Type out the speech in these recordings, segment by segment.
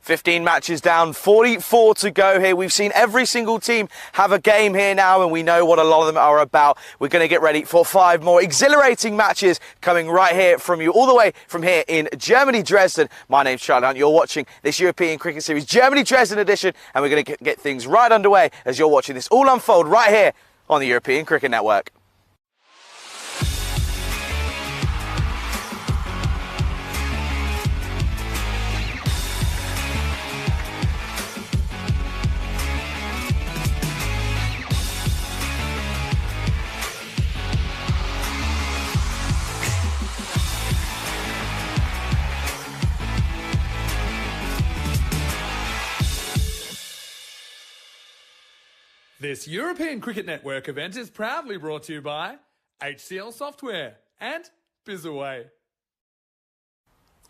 15 matches down, 44 to go here. We've seen every single team have a game here now, and we know what a lot of them are about. We're going to get ready for 5 more exhilarating matches coming right here from you, all the way from here in Germany, Dresden. My name's Charlie Hunt. You're watching this European Cricket Series Germany Dresden edition, and we're going to get things right underway as you're watching this all unfold right here on the European Cricket Network. This European Cricket Network event is proudly brought to you by HCL Software and BizAway.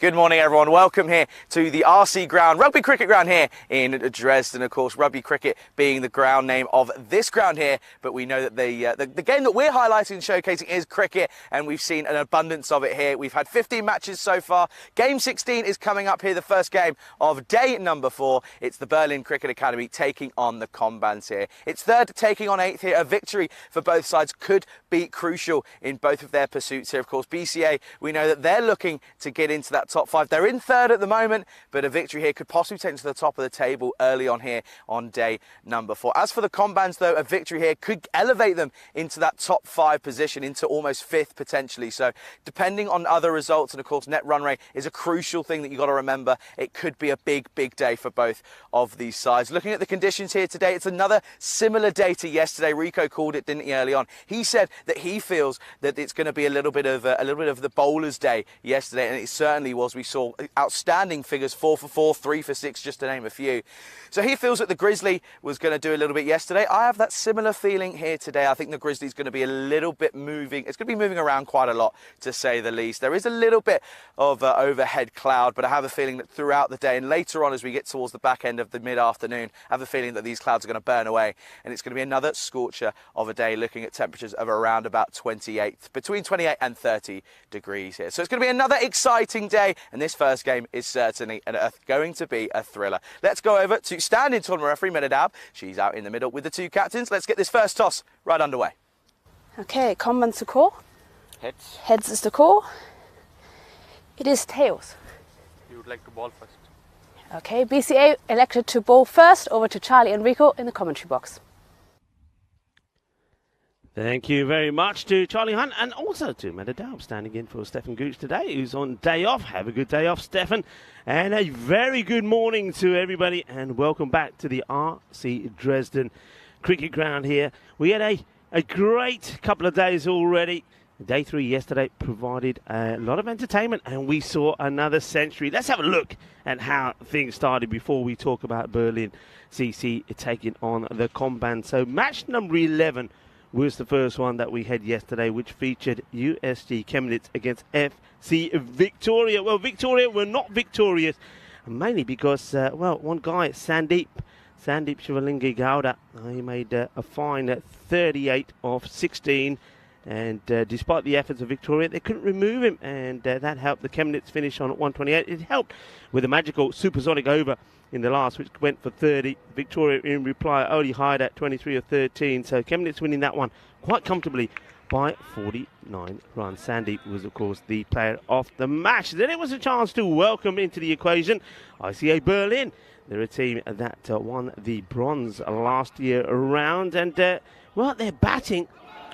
Good morning, everyone. Welcome here to the RC Ground, rugby cricket ground here in Dresden. Of course, rugby cricket being the ground name of this ground here, but we know that the game that we're highlighting and showcasing is cricket, and we've seen an abundance of it here. We've had 15 matches so far. Game 16 is coming up here, the first game of day number 4. It's the Berlin Cricket Academy taking on the Combans here. It's third taking on 8th here. A victory for both sides could be crucial in both of their pursuits here. Of course, BCA, we know that they're looking to get into that top 5. They're in third at the moment, but a victory here could possibly take them to the top of the table early on here on day number 4. As for the Combans, though, a victory here could elevate them into that top 5 position, into almost 5th potentially. So depending on other results, and of course net run rate is a crucial thing that you've got to remember, it could be a big day for both of these sides. Looking at the conditions here today, it's another similar day to yesterday. Rico called it, didn't he, early on? He said that he feels that it's going to be a little bit of the bowler's day yesterday, and it certainly was. We saw outstanding figures, 4 for 4, 3 for 6, just to name a few. So he feels that the Grizzly was going to do a little bit yesterday. I have that similar feeling here today. I think the Grizzly's going to be a little bit moving. It's going to be moving around quite a lot, to say the least. There is a little bit of overhead cloud, but I have a feeling that throughout the day and later on as we get towards the back end of the mid-afternoon, I have a feeling that these clouds are going to burn away, and it's going to be another scorcher of a day, looking at temperatures of around about 28, between 28 and 30 degrees here. So it's going to be another exciting day, and this first game is certainly going to be a thriller. Let's go over to standing tournament referee Medadab. She's out in the middle with the 2 captains. Let's get this first toss right underway. Okay, Combans to call. Heads. Heads is the call. It is tails. You would like to ball first. Okay, BCA elected to bowl first. Over to Charlie and Rico in the commentary box. Thank you very much to Charlie Hunt, and also to Medadab standing in for Stefan Gooch today, who's on day off. Have a good day off, Stefan. And a very good morning to everybody, and welcome back to the RC Dresden cricket ground here. We had a great couple of days already. Day 3 yesterday provided a lot of entertainment, and we saw another century. Let's have a look at how things started before we talk about Berlin CC taking on the Combans. So match number 11 was the first one that we had yesterday, which featured USG Chemnitz against FC Victoria. Well, Victoria were not victorious, mainly because, one guy, Sandeep Shivalingi Gowda, he made a fine 38 of 16, and despite the efforts of Victoria, they couldn't remove him, and that helped the Chemnitz finish on 128. It helped with a magical supersonic over in the last, which went for 30. Victoria, in reply, only hired at 23 or 13. So Chemnitz winning that one quite comfortably by 49 runs. Sandeep was, of course, the player of the match. Then it was a chance to welcome into the equation ICA Berlin. They're a team that won the bronze last year around. And, their batting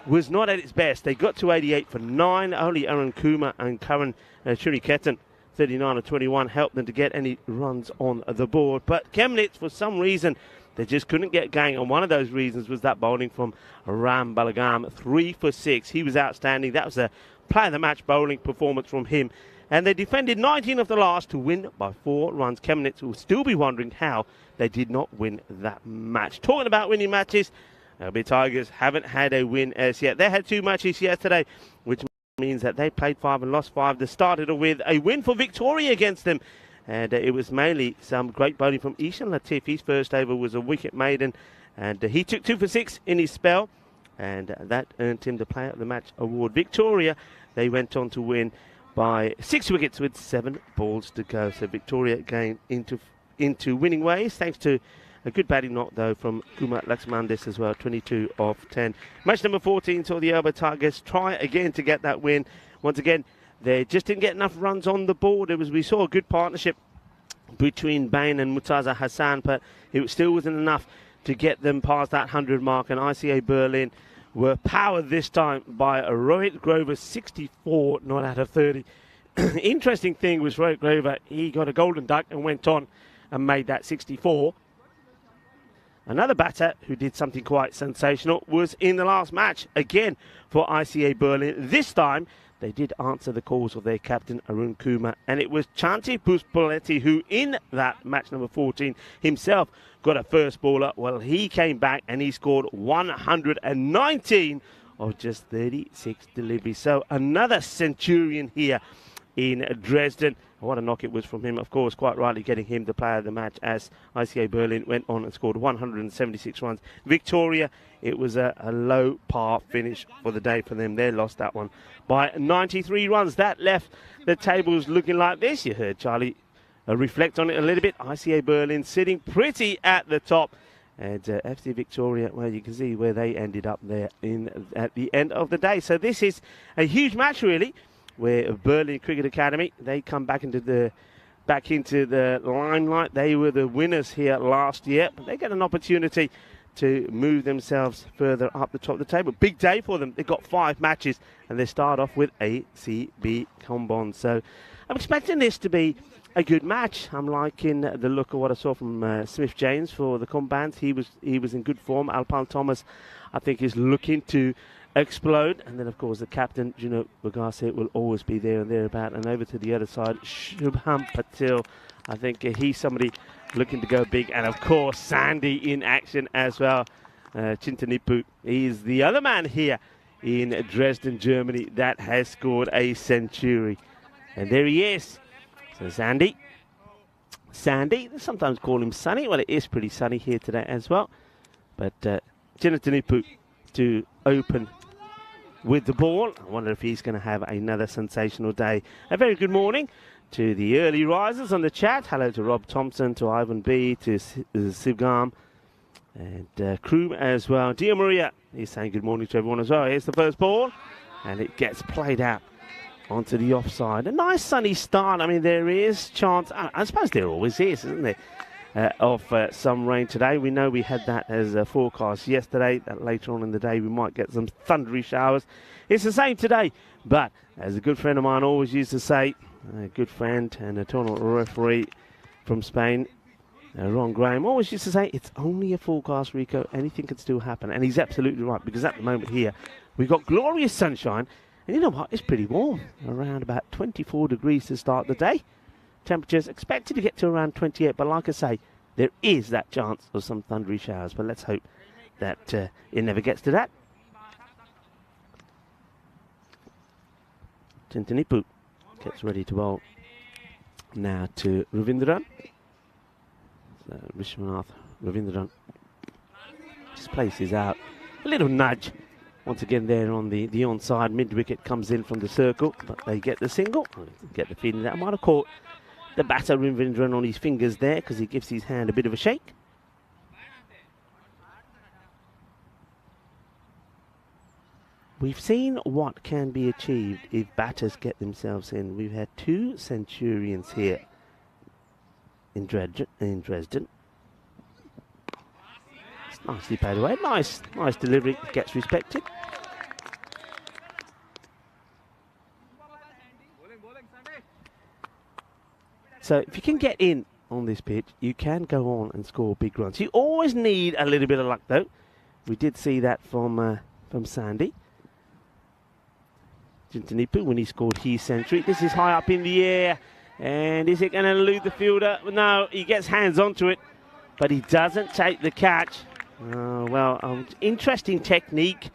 was not at its best. They got to 88 for 9. Only Aaron Kumar and Karan Churiketan, 39 or 21, helped them to get any runs on the board. But Chemnitz, for some reason, they just couldn't get going. And one of those reasons was that bowling from Ram Balagam, 3 for 6. He was outstanding. That was a player of the match bowling performance from him. And they defended 19 of the last to win by 4 runs. Chemnitz will still be wondering how they did not win that match. Talking about winning matches, LB Tigers haven't had a win as yet. They had 2 matches yesterday, which means that they played 5 and lost 5. They started with a win for Victoria against them, and it was mainly some great bowling from Ishan Latif. His first over was a wicket maiden, and he took 2 for 6 in his spell, and that earned him the Player of the Match award. Victoria, they went on to win by 6 wickets with 7 balls to go. So Victoria gained into into winning ways, thanks to a good batting knock, though, from Kumar Laxmandis as well, 22 of 10. Match number 14 saw the Elba Tigers try again to get that win. Once again, they just didn't get enough runs on the board. We saw a good partnership between Bain and Murtaza Hassan, but it still wasn't enough to get them past that 100 mark. And ICA Berlin were powered this time by Rohit Grover, 64 not out of 30. Interesting thing was Rohit Grover, he got a golden duck and went on and made that 64. Another batter who did something quite sensational was in the last match, again for ICA Berlin. This time, they did answer the calls of their captain, Arun Kumar, and it was Chanti Puspoletti who, in that match number 14, himself got a first baller. Well, he came back and he scored 119 of just 36 deliveries. So another centurion here in Dresden. What a knock it was from him, of course, quite rightly getting him the player of the match as ICA Berlin went on and scored 176 runs. Victoria, it was a low par finish for the day for them. They lost that one by 93 runs. That left the tables looking like this. You heard Charlie reflect on it a little bit. ICA Berlin sitting pretty at the top. And FC Victoria, well, you can see where they ended up there at the end of the day. So this is a huge match, really, where Berlin Cricket Academy, they come back into the limelight. They were the winners here last year, but they get an opportunity to move themselves further up the top of the table. Big day for them. They've got 5 matches, and they start off with ACB Combon. So I'm expecting this to be a good match. I'm liking the look of what I saw from Smith James for the Combans. He was in good form. Alpine Thomas, I think, is looking to explode. And then, of course, the captain, Juno Bagase, will always be there and thereabout. And over to the other side, Shubham Patil. I think he's somebody looking to go big. And, of course, Sandy in action as well. Chintanipu, he's the other man here in Dresden, Germany, that has scored a century. And there he is. So Sandy, they sometimes call him Sunny. Well, it is pretty sunny here today as well. But Chintanipu to open with the ball. I wonder if he's going to have another sensational day. A very good morning to the early risers on the chat. Hello to Rob Thompson, to Ivan B, to Sivgam, and Kroom as well. Dia Maria, he's saying good morning to everyone as well. Here's the first ball, and it gets played out onto the offside. A nice sunny start. I mean, there is chance, I suppose there always is, isn't there, of some rain today. We know we had that as a forecast yesterday, that later on in the day we might get some thundery showers. It's the same today, but as a good friend of mine always used to say, a good friend and a tournament referee from Spain, Ron Graham, always used to say, it's only a forecast, Rico, anything can still happen. And he's absolutely right, because at the moment here we've got glorious sunshine, and you know what, it's pretty warm, around about 24 degrees to start the day. Temperatures expected to get to around 28, but like I say, there is that chance of some thundery showers, but let's hope that it never gets to that. Chintanipu gets ready to bowl now to Ravindran. So Vishwanath Ravindran just places out a little nudge once again there on the onside. Mid-wicket comes in from the circle, but they get the single, get the feeling that I might have caught the batter Ravindran on his fingers there, because he gives his hand a bit of a shake. We've seen what can be achieved if batters get themselves in. We've had 2 centurions here in Dresden. It's nicely paid away. Nice delivery. Gets respected. So if you can get in on this pitch, you can go on and score big runs. You always need a little bit of luck, though. We did see that from Sandy Chintanipu when he scored his century. This is high up in the air, and is it going to elude the fielder? No, he gets hands onto it, but he doesn't take the catch. Interesting technique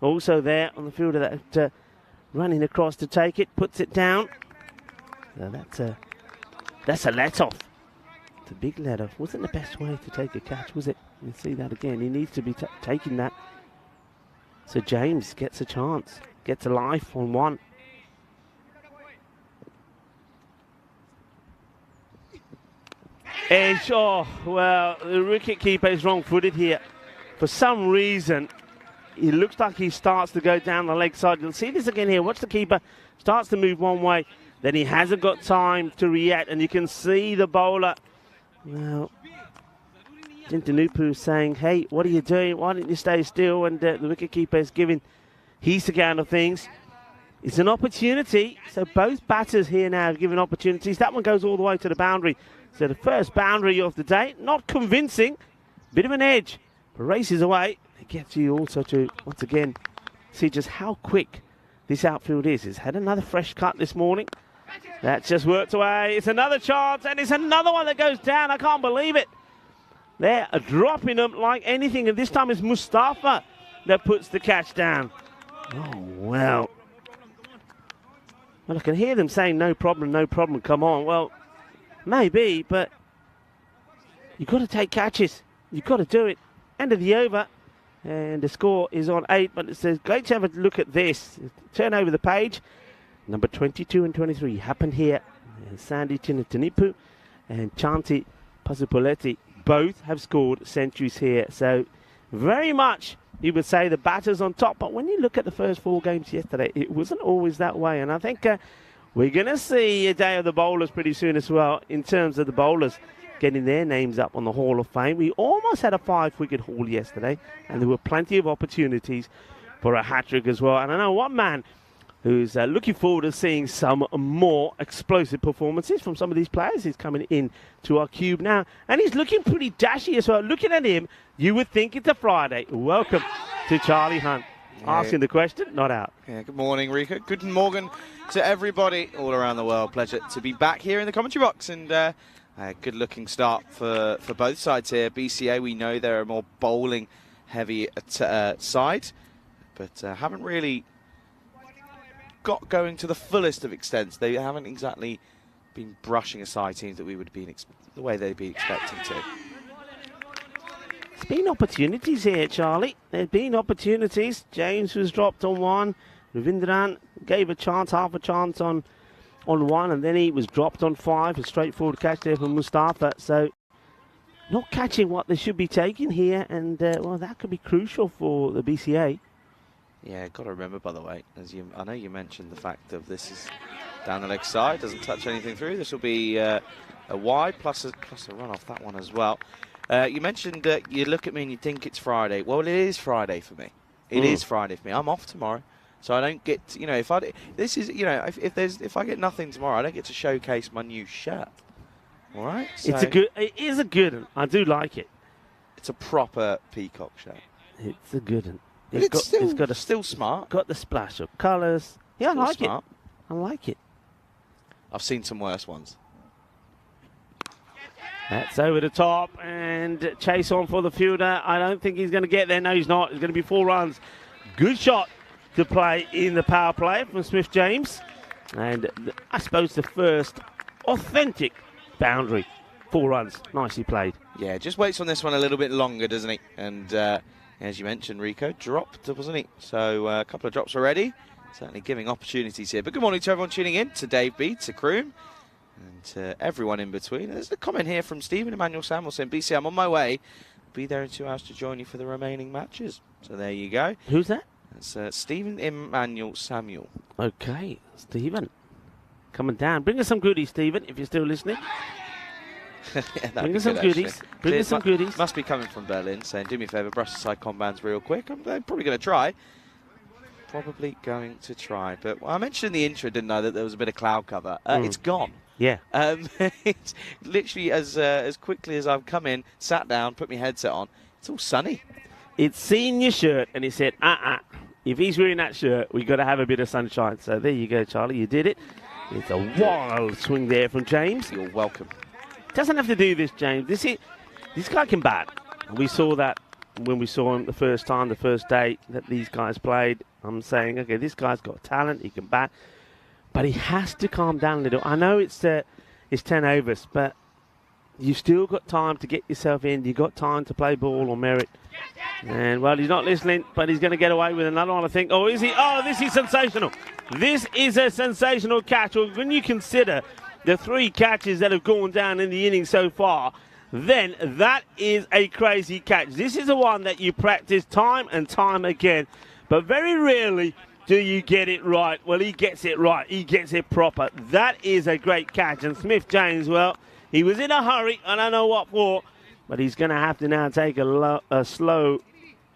also there on the fielder, that running across to take it, puts it down. So that's a let-off. It's a big let-off. Wasn't the best way to take a catch, was it? You see that again. He needs to be taking that. So James gets a chance, gets a life on one. Edge. Oh, well, the wicket keeper is wrong-footed here. For some reason, it looks like he starts to go down the leg side. You'll see this again here. Watch the keeper. Starts to move one way. Then he hasn't got time to react. And you can see the bowler. Well, Jintanupu saying, hey, what are you doing? Why don't you stay still? And the wicketkeeper is giving his account of things. It's an opportunity. So both batters here now have given opportunities. That one goes all the way to the boundary. So the first boundary of the day. Not convincing. Bit of an edge. But races away. It gets you also to, once again, see just how quick this outfield is. It's had another fresh cut this morning. That's just worked away. It's another chance. And it's another one that goes down. I can't believe it. They're dropping them like anything. And this time it's Mustafa that puts the catch down. Oh, well. Well, I can hear them saying, no problem, come on. Well, maybe, but you've got to take catches. You've got to do it. End of the over. And the score is on 8, but it says, great to have a look at this. Turn over the page. Number 22 and 23 happened here. And Sandy Chinatanipu and Chanti Pasupoletti both have scored centuries here. So very much, you would say, the batters on top. But when you look at the first 4 games yesterday, it wasn't always that way. And I think we're going to see a day of the bowlers pretty soon as well, in terms of the bowlers getting their names up on the Hall of Fame. We almost had a 5-wicket haul yesterday, and there were plenty of opportunities for a hat-trick as well. And I know one man who's looking forward to seeing some more explosive performances from some of these players. He's coming in to our cube now, and he's looking pretty dashy as well. Looking at him, you would think it's a Friday. Welcome to Charlie Hunt. Yeah. Asking the question, not out. Yeah, good morning, Rico. Good morning to everybody all around the world. Pleasure to be back here in the commentary box, and a good-looking start for both sides here. BCA, we know they're a more bowling-heavy side, but haven't really got going to the fullest of extents. They haven't exactly been brushing aside teams that we would be the way they'd be expecting to. There's been opportunities here, Charlie. There's been opportunities. James was dropped on one. Ravindran gave a chance, half a chance on one, and then he was dropped on 5. A straightforward catch there from Mustafa. So not catching what they should be taking here, and well, that could be crucial for the BCA. Yeah, got to remember, by the way, I know you mentioned the fact of this is down the leg side, doesn't touch anything through. This will be a wide plus a run off that one as well. You mentioned you look at me and you think it's Friday. Well, it is Friday for me. It is Friday for me. I'm off tomorrow, so I don't get to, if I get nothing tomorrow, I don't get to showcase my new shirt. All right, so it is a good one. I do like it. It's a proper peacock shirt. It's a good one. It's still smart. Got the splash of colours. Yeah, still I like smart. it. I like it. I've seen some worse ones. That's over the top, and chase on for the fielder. I don't think he's going to get there. No, he's not. It's going to be 4 runs. Good shot to play in the power play from Smith James. And I suppose the first authentic boundary. 4 runs. Nicely played. Yeah, just waits on this one a little bit longer, doesn't he? And as you mentioned, Rico dropped, wasn't he? So a couple of drops already. Certainly giving opportunities here. But good morning to everyone tuning in, to Dave B, to Kroom, and to everyone in between. There's a comment here from Stephen Emmanuel Samuel saying, BC, I'm on my way. I'll be there in 2 hours to join you for the remaining matches. So there you go. Who's that? It's Stephen Emmanuel Samuel. Okay, Stephen. Coming down. Bring us some goodies, Stephen, if you're still listening. Yeah, bring us some goodies. Bring us some goodies. Must be coming from Berlin, saying, do me a favour, brush aside combands real quick. I'm probably going to try. But I mentioned in the intro, didn't I, that there was a bit of cloud cover. It's gone. Yeah. It's literally as quickly as I've come in, sat down, put my headset on, it's all sunny. It's seen your shirt and it said, if he's wearing that shirt, we've got to have a bit of sunshine. So there you go, Charlie. You did it. It's a wild swing there from James. You're welcome. Doesn't have to do this, James. This guy can bat. We saw that when we saw him the first time, the first day that these guys played. I'm saying, okay, this guy's got talent. He can bat. But he has to calm down a little. I know it's 10 overs, but you've still got time to get yourself in. You've got time to play ball or merit. And, well, he's not listening, but he's going to get away with another one, I think. Oh, is he? Oh, this is sensational. This is a sensational catch. Well, when you consider the 3 catches that have gone down in the inning so far, then that is a crazy catch. This is the one that you practice time and time again, but very rarely do you get it right. Well, he gets it right. He gets it proper. That is a great catch. And Smith James, well, he was in a hurry. I don't know what for, but he's going to have to now take a slow,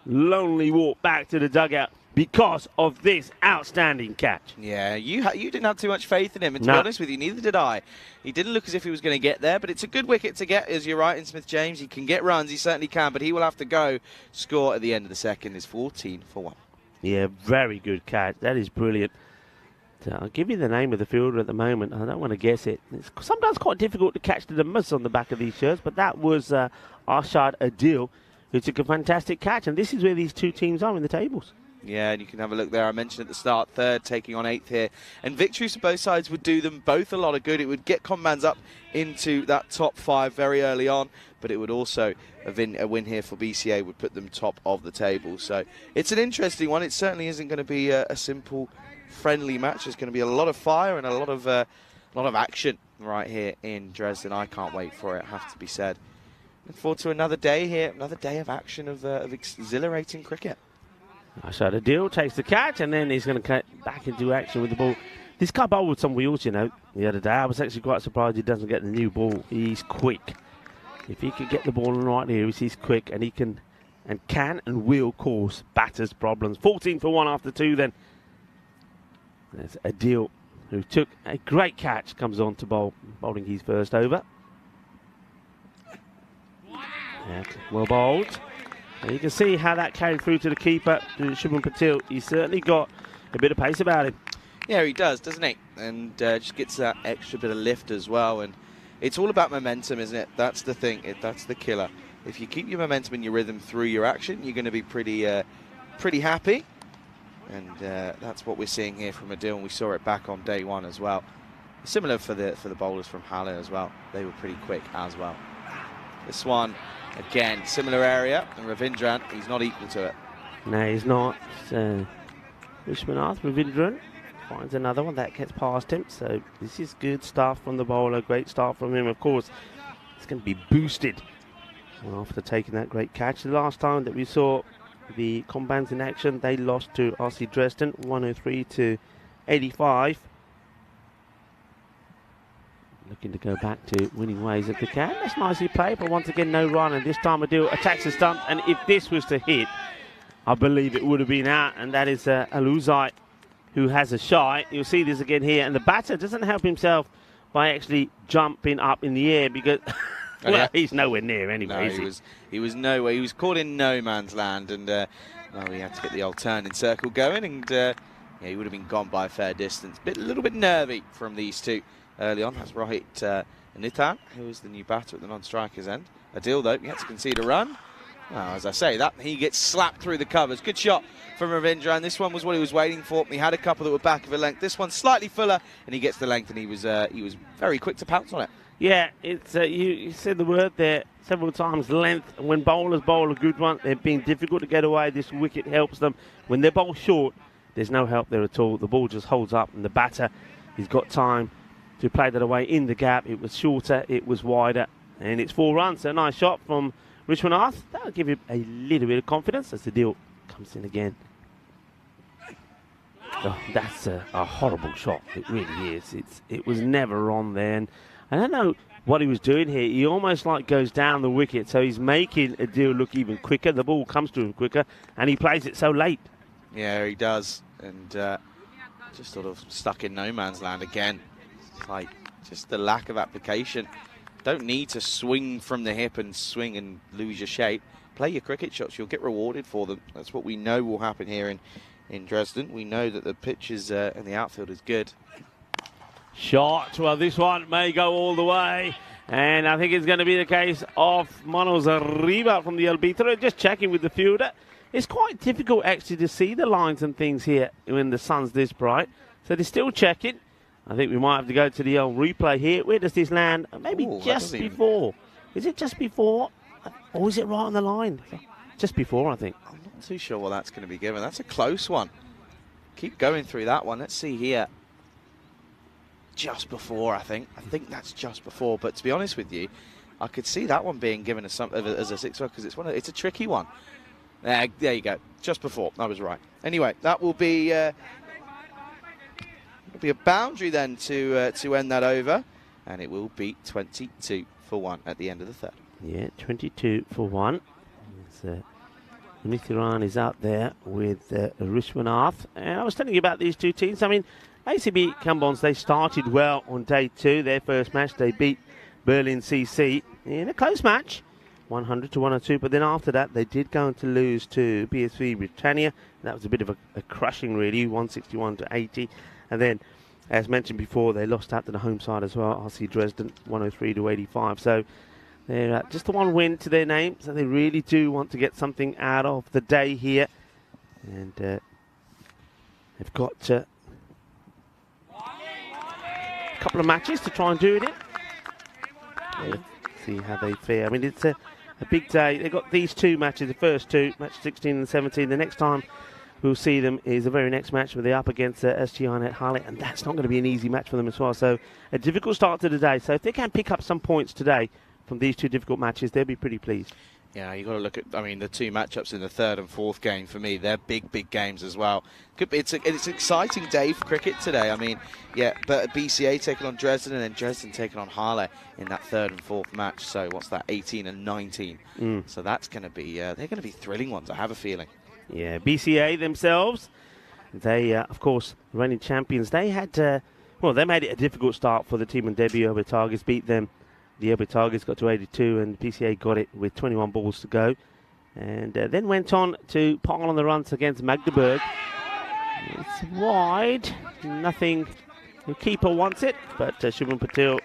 lonely walk back to the dugout because of this outstanding catch. Yeah, you didn't have too much faith in him, and to be honest with you, neither did I. He didn't look as if he was going to get there, but it's a good wicket to get, as you're right, in Smith James. He can get runs, he certainly can, but he will have to go. Score at the end of the second is 14 for 1. Yeah, very good catch. That is brilliant. I'll give you the name of the fielder at the moment. I don't want to guess it. It's sometimes quite difficult to catch the numbers on the back of these shirts, but that was Arshad Adil, who took a fantastic catch, and this is where these 2 teams are in the tables. Yeah, and you can have a look there. I mentioned at the start, 3rd taking on 8th here. And victories for both sides would do them both a lot of good. It would get Combans up into that top 5 very early on, but it would also, a win here for BCA would put them top of the table. So it's an interesting one. It certainly isn't going to be a simple, friendly match. There's going to be a lot of fire and a lot of action right here in Dresden. I can't wait for it, have to be said. Look forward to another day here, another day of action of exhilarating cricket. So the deal takes the catch, and then he's going to cut back into action with the ball. This guy bowled with some wheels, you know, the other day. I was actually quite surprised he doesn't get the new ball. He's quick. If he could get the ball in the right areas, he's quick, and he can and will cause batters problems. 14 for 1 after 2 then. There's a deal who took a great catch, comes on to bowl, bowling his first over. Yeah, well bowled. And you can see how that came through to the keeper, to Shubham Patil. He's certainly got a bit of pace about him. Yeah, he does, doesn't he? And just gets that extra bit of lift as well. And it's all about momentum, isn't it? That's the thing. That's the killer. If you keep your momentum and your rhythm through your action, you're going to be pretty happy. And that's what we're seeing here from Adil, and we saw it back on day 1 as well. Similar for the bowlers from Halle as well. They were pretty quick as well. This one, again, similar area, and Ravindran, he's not equal to it. No, he's not. So, Vishwanath, Ravindran finds another one that gets past him. So this is good stuff from the bowler, great start from him. Of course, it's going to be boosted after taking that great catch. The last time that we saw the Combans in action, they lost to RC Dresden, 103 to 85. Looking to go back to winning ways if they can. That's nicely played, but once again, no run. And this time Adil attacks the stump. And if this was to hit, I believe it would have been out. And that is Aluzai, who has a shy. You'll see this again here. And the batter doesn't help himself by actually jumping up in the air because, well, yeah, he's nowhere near anyway. No, he was nowhere. He was caught in no man's land. And well, he had to get the old turning circle going. And yeah, he would have been gone by a fair distance. A little bit nervy from these two early on. That's right. Nitan, who is the new batter at the non-striker's end. Adil, though, he had to concede a run. Well, as I say, that he gets slapped through the covers. Good shot from Ravindra, and this one was what he was waiting for. He had a couple that were back of a length. This one's slightly fuller, and he gets the length, and he was very quick to pounce on it. Yeah, it's you said the word there several times, length. When bowlers bowl a good one, they're being difficult to get away. This wicket helps them. When they bowl short, there's no help there at all. The ball just holds up, and the batter, he's got time to play that away in the gap. It was shorter, it was wider, and it's 4 runs. So a nice shot from Vishwanath. That'll give him a little bit of confidence as the deal comes in again. Oh, that's a horrible shot. It really is. It was never on there. And I don't know what he was doing here. He almost like goes down the wicket, so he's making a deal look even quicker. The ball comes to him quicker, and he plays it so late. Yeah, he does. And just sort of stuck in no man's land again. Like, just the lack of application. Don't need to swing from the hip and swing and lose your shape. Play your cricket shots. You'll get rewarded for them. That's what we know will happen here in Dresden. We know that the pitch is and the outfield is good. Shot. Well, this one may go all the way. And I think it's going to be the case of Manos Arriba from the Albitra. Just checking with the fielder. It's quite difficult actually to see the lines and things here when the sun's this bright. So they're still checking. I think we might have to go to the old replay here. Where does this land? Maybe just before. Is it just before? Or is it right on the line? Just before, I think. I'm not too sure what that's going to be given. That's a close one. Keep going through that one. Let's see here. just before, I think. I think that's just before. But to be honest with you, I could see that one being given as a 6-0 because it's a tricky one. There you go. Just before. I was right. Anyway, that will be a boundary then to end that over. And it will be 22-1 at the end of the third. Yeah, 22-1. Mithiran is out there with Rishwanath. And I was telling you about these two teams. I mean, ACB Kambons, they started well on day 2. Their first match, they beat Berlin CC in a close match, 100-102. But then after that, they did go on to lose to PSV Britannia. That was a bit of a crushing, really, 161-80. And then, as mentioned before, they lost out to the home side as well, RC Dresden, 103-85. So they're just the one win to their name. So they really do want to get something out of the day here. And they've got a couple of matches to try and do it in. Let's see how they fare. I mean, it's a big day. They've got these two matches, the first two, match 16 and 17. The next time we'll see them is the very next match where they're up against SGI Net Harley, and that's not going to be an easy match for them as well. So a difficult start to the day. So if they can pick up some points today from these two difficult matches, they'll be pretty pleased. Yeah, you've got to look at, I mean, the two matchups in the third and fourth game for me, they're big games as well. It's an exciting day for cricket today. I mean, yeah, but BCA taking on Dresden and then Dresden taking on Halle in that third and fourth match. So what's that, 18 and 19? So that's going to be, they're going to be thrilling ones, I have a feeling. Yeah, BCA themselves, they, of course, reigning champions, they had, they made it a difficult start for the team and debut. Obi Tigers beat them. The Obi Tigers got to 82 and PCA got it with 21 balls to go. And then went on to pile on the runs against Magdeburg. It's wide. Nothing. The keeper wants it, but Shubham Patel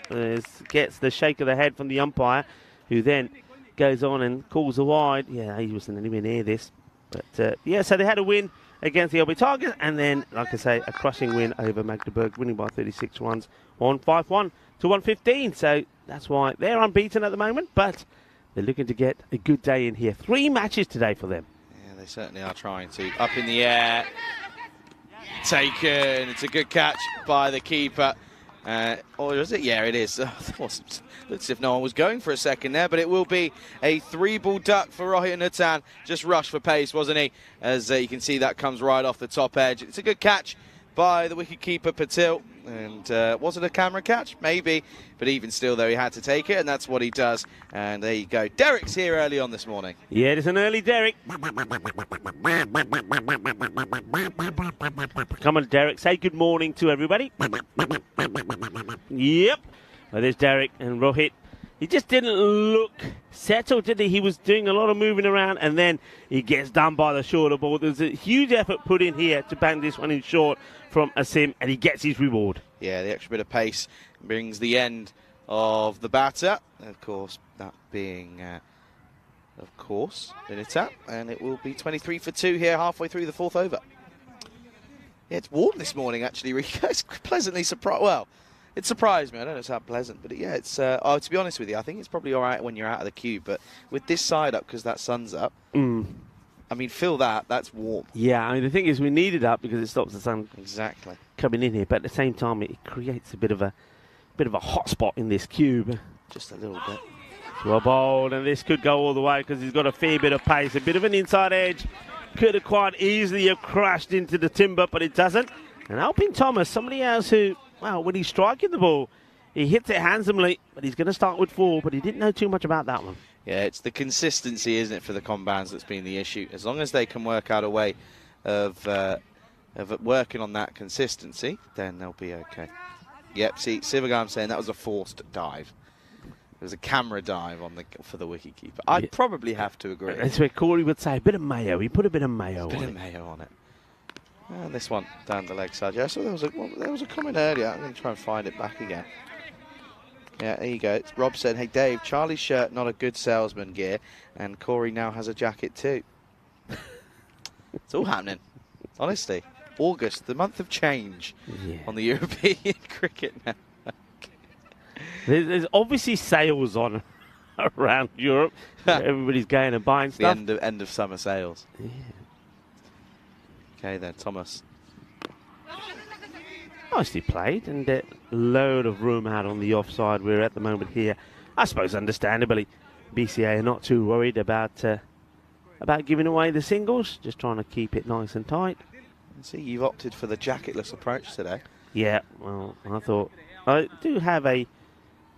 gets the shake of the head from the umpire, who then goes on and calls a wide. Yeah, he wasn't anywhere near this. But yeah, so they had a win against the Obi Tigers, and then, like I say, a crushing win over Magdeburg, winning by 36 runs on 5-1 to 115. So that's why they're unbeaten at the moment, but they're looking to get a good day in here. 3 matches today for them. Yeah, they certainly are trying to. Up in the air. Taken. It's a good catch by the keeper. Or is it? Yeah, it is. Looks as if no one was going for a second there, but it will be a 3-ball duck for Rohit Nutan. Just rushed for pace, wasn't he? As you can see, that comes right off the top edge. It's a good catch by the wicketkeeper Patil. And was it a camera catch? Maybe. But even still, though, he had to take it, and that's what he does. And there you go. Derek's here early on this morning. Yeah, it is an early Derek. Come on, Derek. Say good morning to everybody. Yep. Well, there's Derek and Rohit. He just didn't look settled, did he? He was doing a lot of moving around, and then he gets done by the shorter ball. There's a huge effort put in here to bang this one in short from Asim, and he gets his reward. Yeah, the extra bit of pace brings the end of the batter. Of course, that being, Benitap, and it will be 23 for 2 here, halfway through the fourth over. Yeah, it's warm this morning, actually, Rico. It's pleasantly surprised. Well, it surprised me. I don't know if it's how pleasant, but yeah, it's. To be honest with you, I think it's probably all right when you're out of the cube, but with this side up, because that sun's up, I mean, feel that. That's warm. Yeah, I mean, the thing is, we need it up because it stops the sun coming in here, but at the same time, it creates a bit of a hot spot in this cube. Just a little bit. Well bowled, and this could go all the way because he's got a fair bit of pace, a bit of an inside edge. Could have quite easily have crashed into the timber, but it doesn't. And Alpin Thomas, somebody else who, well, when he's striking the ball, he hits it handsomely, but he's going to start with 4, but he didn't know too much about that one. Yeah, it's the consistency, isn't it, for the combines that's been the issue. As long as they can work out a way of working on that consistency, then they'll be okay. Yep, see, Sivagam saying that was a forced dive. It was a camera dive for the wicketkeeper. I'd probably have to agree. That's where Corey would say, a bit of mayo. He put a bit of mayo on it. A bit of mayo on it. And this one down the leg side. Yeah, so there was a comment earlier. I'm going to try and find it back again. Yeah, there you go. Rob said, hey, Dave, Charlie's shirt, not a good salesman gear. And Corey now has a jacket too. It's all happening. Honestly. August, the month of change on the European cricket now. There's obviously sales on around Europe. Everybody's going and buying stuff. The end of summer sales. Yeah. Okay then, Thomas. Nicely played, and load of room out on the offside. We're at the moment here, I suppose understandably, BCA are not too worried about giving away the singles, just trying to keep it nice and tight. See, you've opted for the jacketless approach today. Yeah, well, I thought I do have a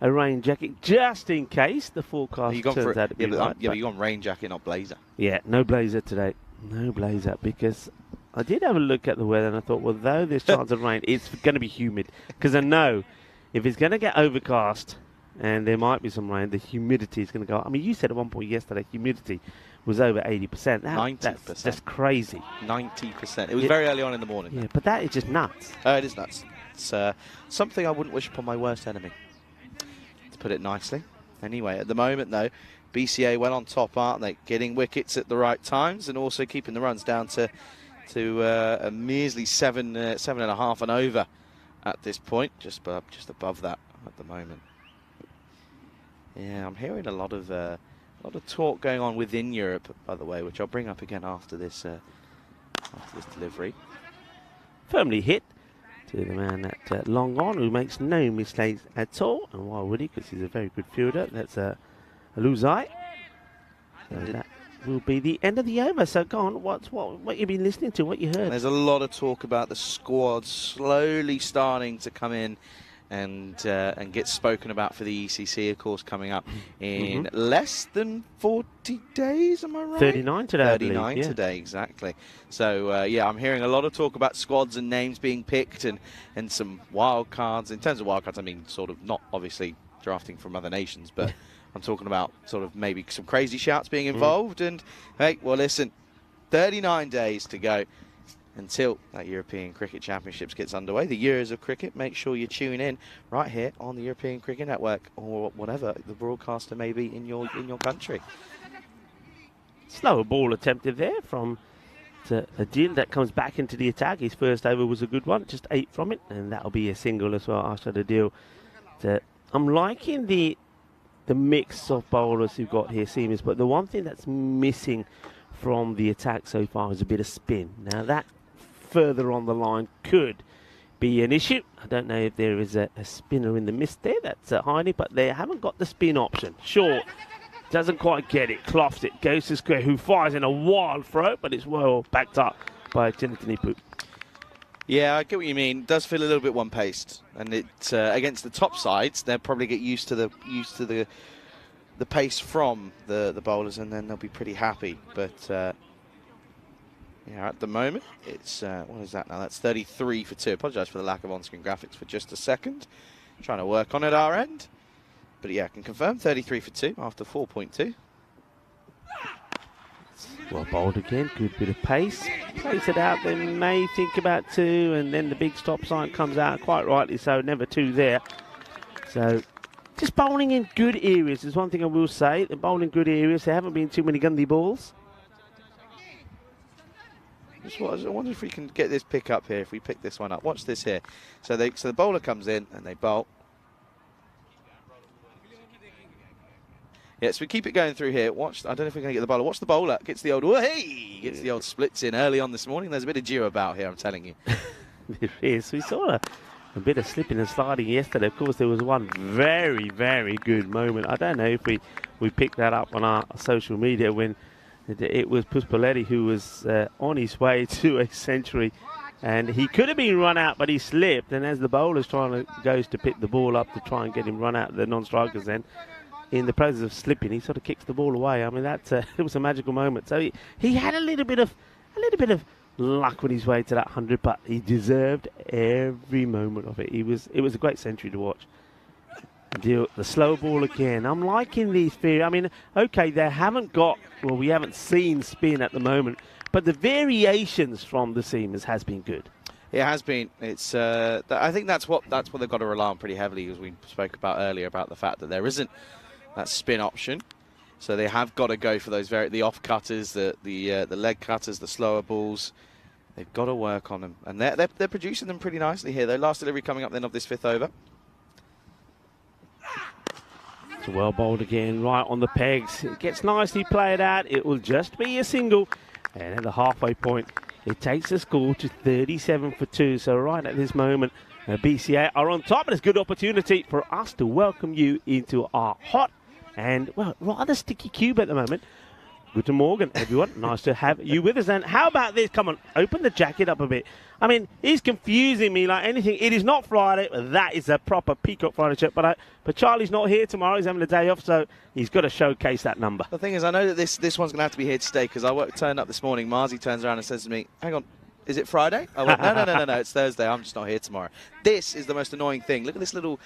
rain jacket just in case the forecast turns out to be right. Yeah, but you're on rain jacket, not blazer. Yeah, no blazer today. No blazer, because I did have a look at the weather and I thought, well, though there's chance of rain, it's going to be humid. Because I know if it's going to get overcast and there might be some rain, the humidity is going to go up. I mean, you said at one point yesterday humidity was over 80%. 90%. That's crazy. 90%. It was very early on in the morning. Yeah, but that is just nuts. It is nuts. It's something I wouldn't wish upon my worst enemy, to put it nicely. Anyway, at the moment, though, BCA well on top, aren't they? Getting wickets at the right times and also keeping the runs down to a measly 7.5 and over at this point, just above that at the moment. Yeah, I'm hearing a lot of talk going on within Europe, by the way, which I'll bring up again after this delivery. Firmly hit to the man at long on, who makes no mistakes at all. And why would he? Because he's a very good fielder. That's a Luzai. So that will be the end of the over. So go on, what you've been listening to, what you heard? There's a lot of talk about the squad slowly starting to come in and get spoken about for the ECC, of course, coming up in less than 40 days, am I right? 39 today, 39 today, exactly. So, yeah, I'm hearing a lot of talk about squads and names being picked and some wild cards. In terms of wild cards, I mean sort of not obviously drafting from other nations, but I'm talking about sort of maybe some crazy shouts being involved. And, hey, well, listen, 39 days to go until that European Cricket Championships gets underway. The Euros of Cricket, make sure you tune in right here on the European Cricket Network or whatever the broadcaster may be in your country. Slower ball attempted there from Adil. That comes back into the attack. His first over was a good one, just 8 from it, and that'll be a single as well. After Adil. I'm liking the mix of bowlers who've got here, seamers, but the one thing that's missing from the attack so far is a bit of spin. Now that further on the line could be an issue. I don't know if there is a spinner in the mist there that's hiding, but they haven't got the spin option. Short, doesn't quite get it, cloths it, goes to square, who fires in a wild throw, but it's well backed up by Chinatanipu. Yeah, I get what you mean. It does feel a little bit one-paced, and it against the top sides, they'll probably get used to the pace from the bowlers, and then they'll be pretty happy. But yeah, at the moment, it's what is that now? That's 33 for 2. Apologise for the lack of on-screen graphics for just a second. Trying to work on it our end, but yeah, I can confirm 33 for 2 after 4.2. Well bowled again, good bit of pace. Plays it out, they may think about 2, and then the big stop sign comes out, quite rightly so, never 2 there. So, just bowling in good areas is one thing I will say. They're bowling good areas, there haven't been too many gundy balls. I wonder if we can get this pick up here, if we pick this one up. Watch this here. So the bowler comes in, and they bowl. Yeah, so we keep it going through here. Watch. I don't know if we're going to get the bowler. Watch the bowler. Gets the old, hey! Gets the old splits in early on this morning. There's a bit of dew about here, I'm telling you. There is. We saw a bit of slipping and sliding yesterday. Of course, there was one very, very good moment. I don't know if we picked that up on our social media when it was Puspaletti who was on his way to a century. And he could have been run out, but he slipped. And as the bowler's goes to pick the ball up to try and get him run out, the non-strikers then, in the process of slipping, he sort of kicks the ball away. I mean, it was a magical moment. So he had a little bit of luck on his way to that 100, but he deserved every moment of it. It was a great century to watch. The slow ball again. I'm liking these. I mean, okay, they haven't got. Well, we haven't seen spin at the moment, but the variations from the seamers has been good. It has been. It's. I think that's what they've got to rely on pretty heavily, as we spoke about earlier, about the fact that there isn't that spin option. So they have got to go for those the off cutters, the leg cutters, the slower balls. They've got to work on them, and they're producing them pretty nicely here. Though last delivery coming up then of this 5th over. It's well bowled again, right on the pegs. It gets nicely played out. It will just be a single, and at the halfway point, it takes the score to 37 for 2. So right at this moment, BCA are on top, and it's a good opportunity for us to welcome you into our hot and, well, rather sticky cube at the moment. Guten Morgen, everyone. Nice to have you with us. And how about this? Come on, open the jacket up a bit. I mean, he's confusing me like anything. It is not Friday, but that is a proper Peacock Friday shirt. But Charlie's not here tomorrow. He's having a day off, so he's got to showcase that number. The thing is, I know that this one's going to have to be here to stay because turned up this morning. Marzi turns around and says to me, hang on, is it Friday? I went, no, it's Thursday. I'm just not here tomorrow. This is the most annoying thing. Look at this little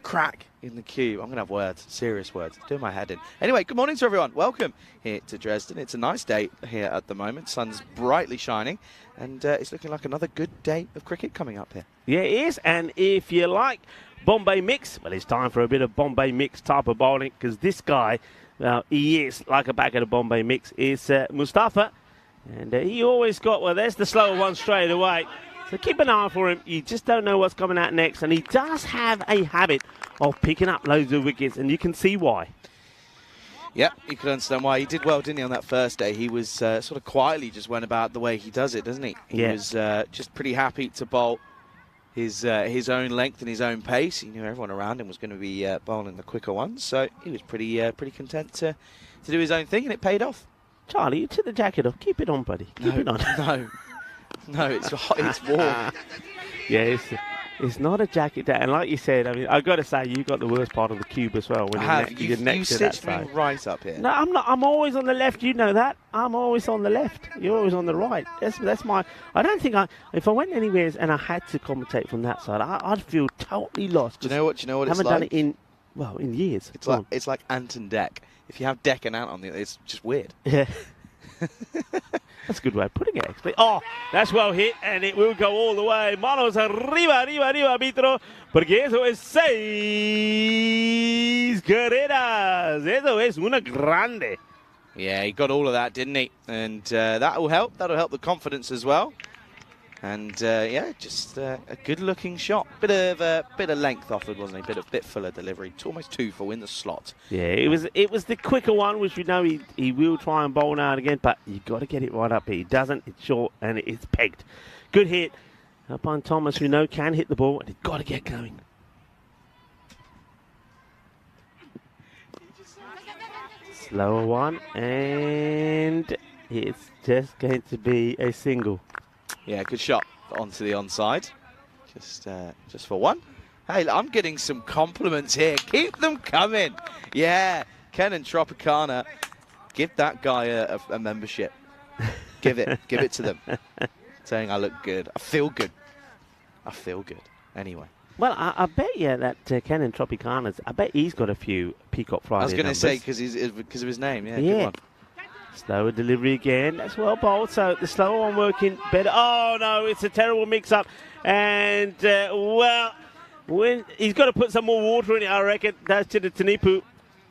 crack in the cube. I'm going to have words, serious words, doing my head in. Anyway, good morning to everyone. Welcome here to Dresden. It's a nice day here at the moment. Sun's brightly shining, and it's looking like another good day of cricket coming up here. Yeah, it is. And if you like Bombay mix, well, it's time for a bit of Bombay mix type of bowling because this guy, he is like a packet of Bombay mix, is Mustafa. And he always got, well, there's the slower one straight away. So keep an eye for him. You just don't know what's coming out next. And he does have a habit of picking up loads of wickets, and you can see why. Yep, you can understand why. He did well, didn't he, on that first day? He was sort of quietly just went about the way he does it, doesn't he? He was just pretty happy to bowl his own length and his own pace. He knew everyone around him was going to be bowling the quicker ones, so he was pretty content to do his own thing, and it paid off. Charlie, you took the jacket off. Keep it on, buddy. Keep it on. No, it's hot, it's warm. Yeah, it's not a jacket. And like you said, I mean, I've got to say, you got the worst part of the cube as well. When you're next to that stitched me side. right up here. No, I'm not. I'm always on the left. You know that. I'm always on the left. You're always on the right. That's my. I don't think if I went anywhere and I had to commentate from that side, I'd feel totally lost. Do you know what? I haven't done it in years. It's like Ant and Dec. If you have Dec and Ant on the, it's just weird. Yeah. That's a good way of putting it, actually. Oh, that's well hit, and it will go all the way. Manos arriba, arbitro, porque eso es 6 carreras. Eso es una grande. Yeah, he got all of that, didn't he? And that will help. That'll help the confidence as well. And just a good-looking shot. Bit of length offered, wasn't he? Bit fuller delivery. Almost 2 for in the slot. Yeah, it was the quicker one, which we know he will try and bowl now and again, but you got to get it right up here. He doesn't. It's short and it's pegged. Good hit. Up on Thomas, we know can hit the ball, and he's got to get going. Slower one, and it's just going to be a single. Yeah, good shot onto the onside. Just for one. Hey, I'm getting some compliments here. Keep them coming. Yeah, Ken and Tropicana, give that guy a membership. Give it to them. Saying I look good. I feel good. Anyway. Well, I bet you that Ken and Tropicana's, I bet he's got a few Peacock Friday I was going to say because of his name. Yeah. Good one. Slower delivery again. That's well bowled. So the slower one working better. Oh, no, it's a terrible mix-up. And, when he's got to put some more water in it, I reckon. That's to the Tanipu.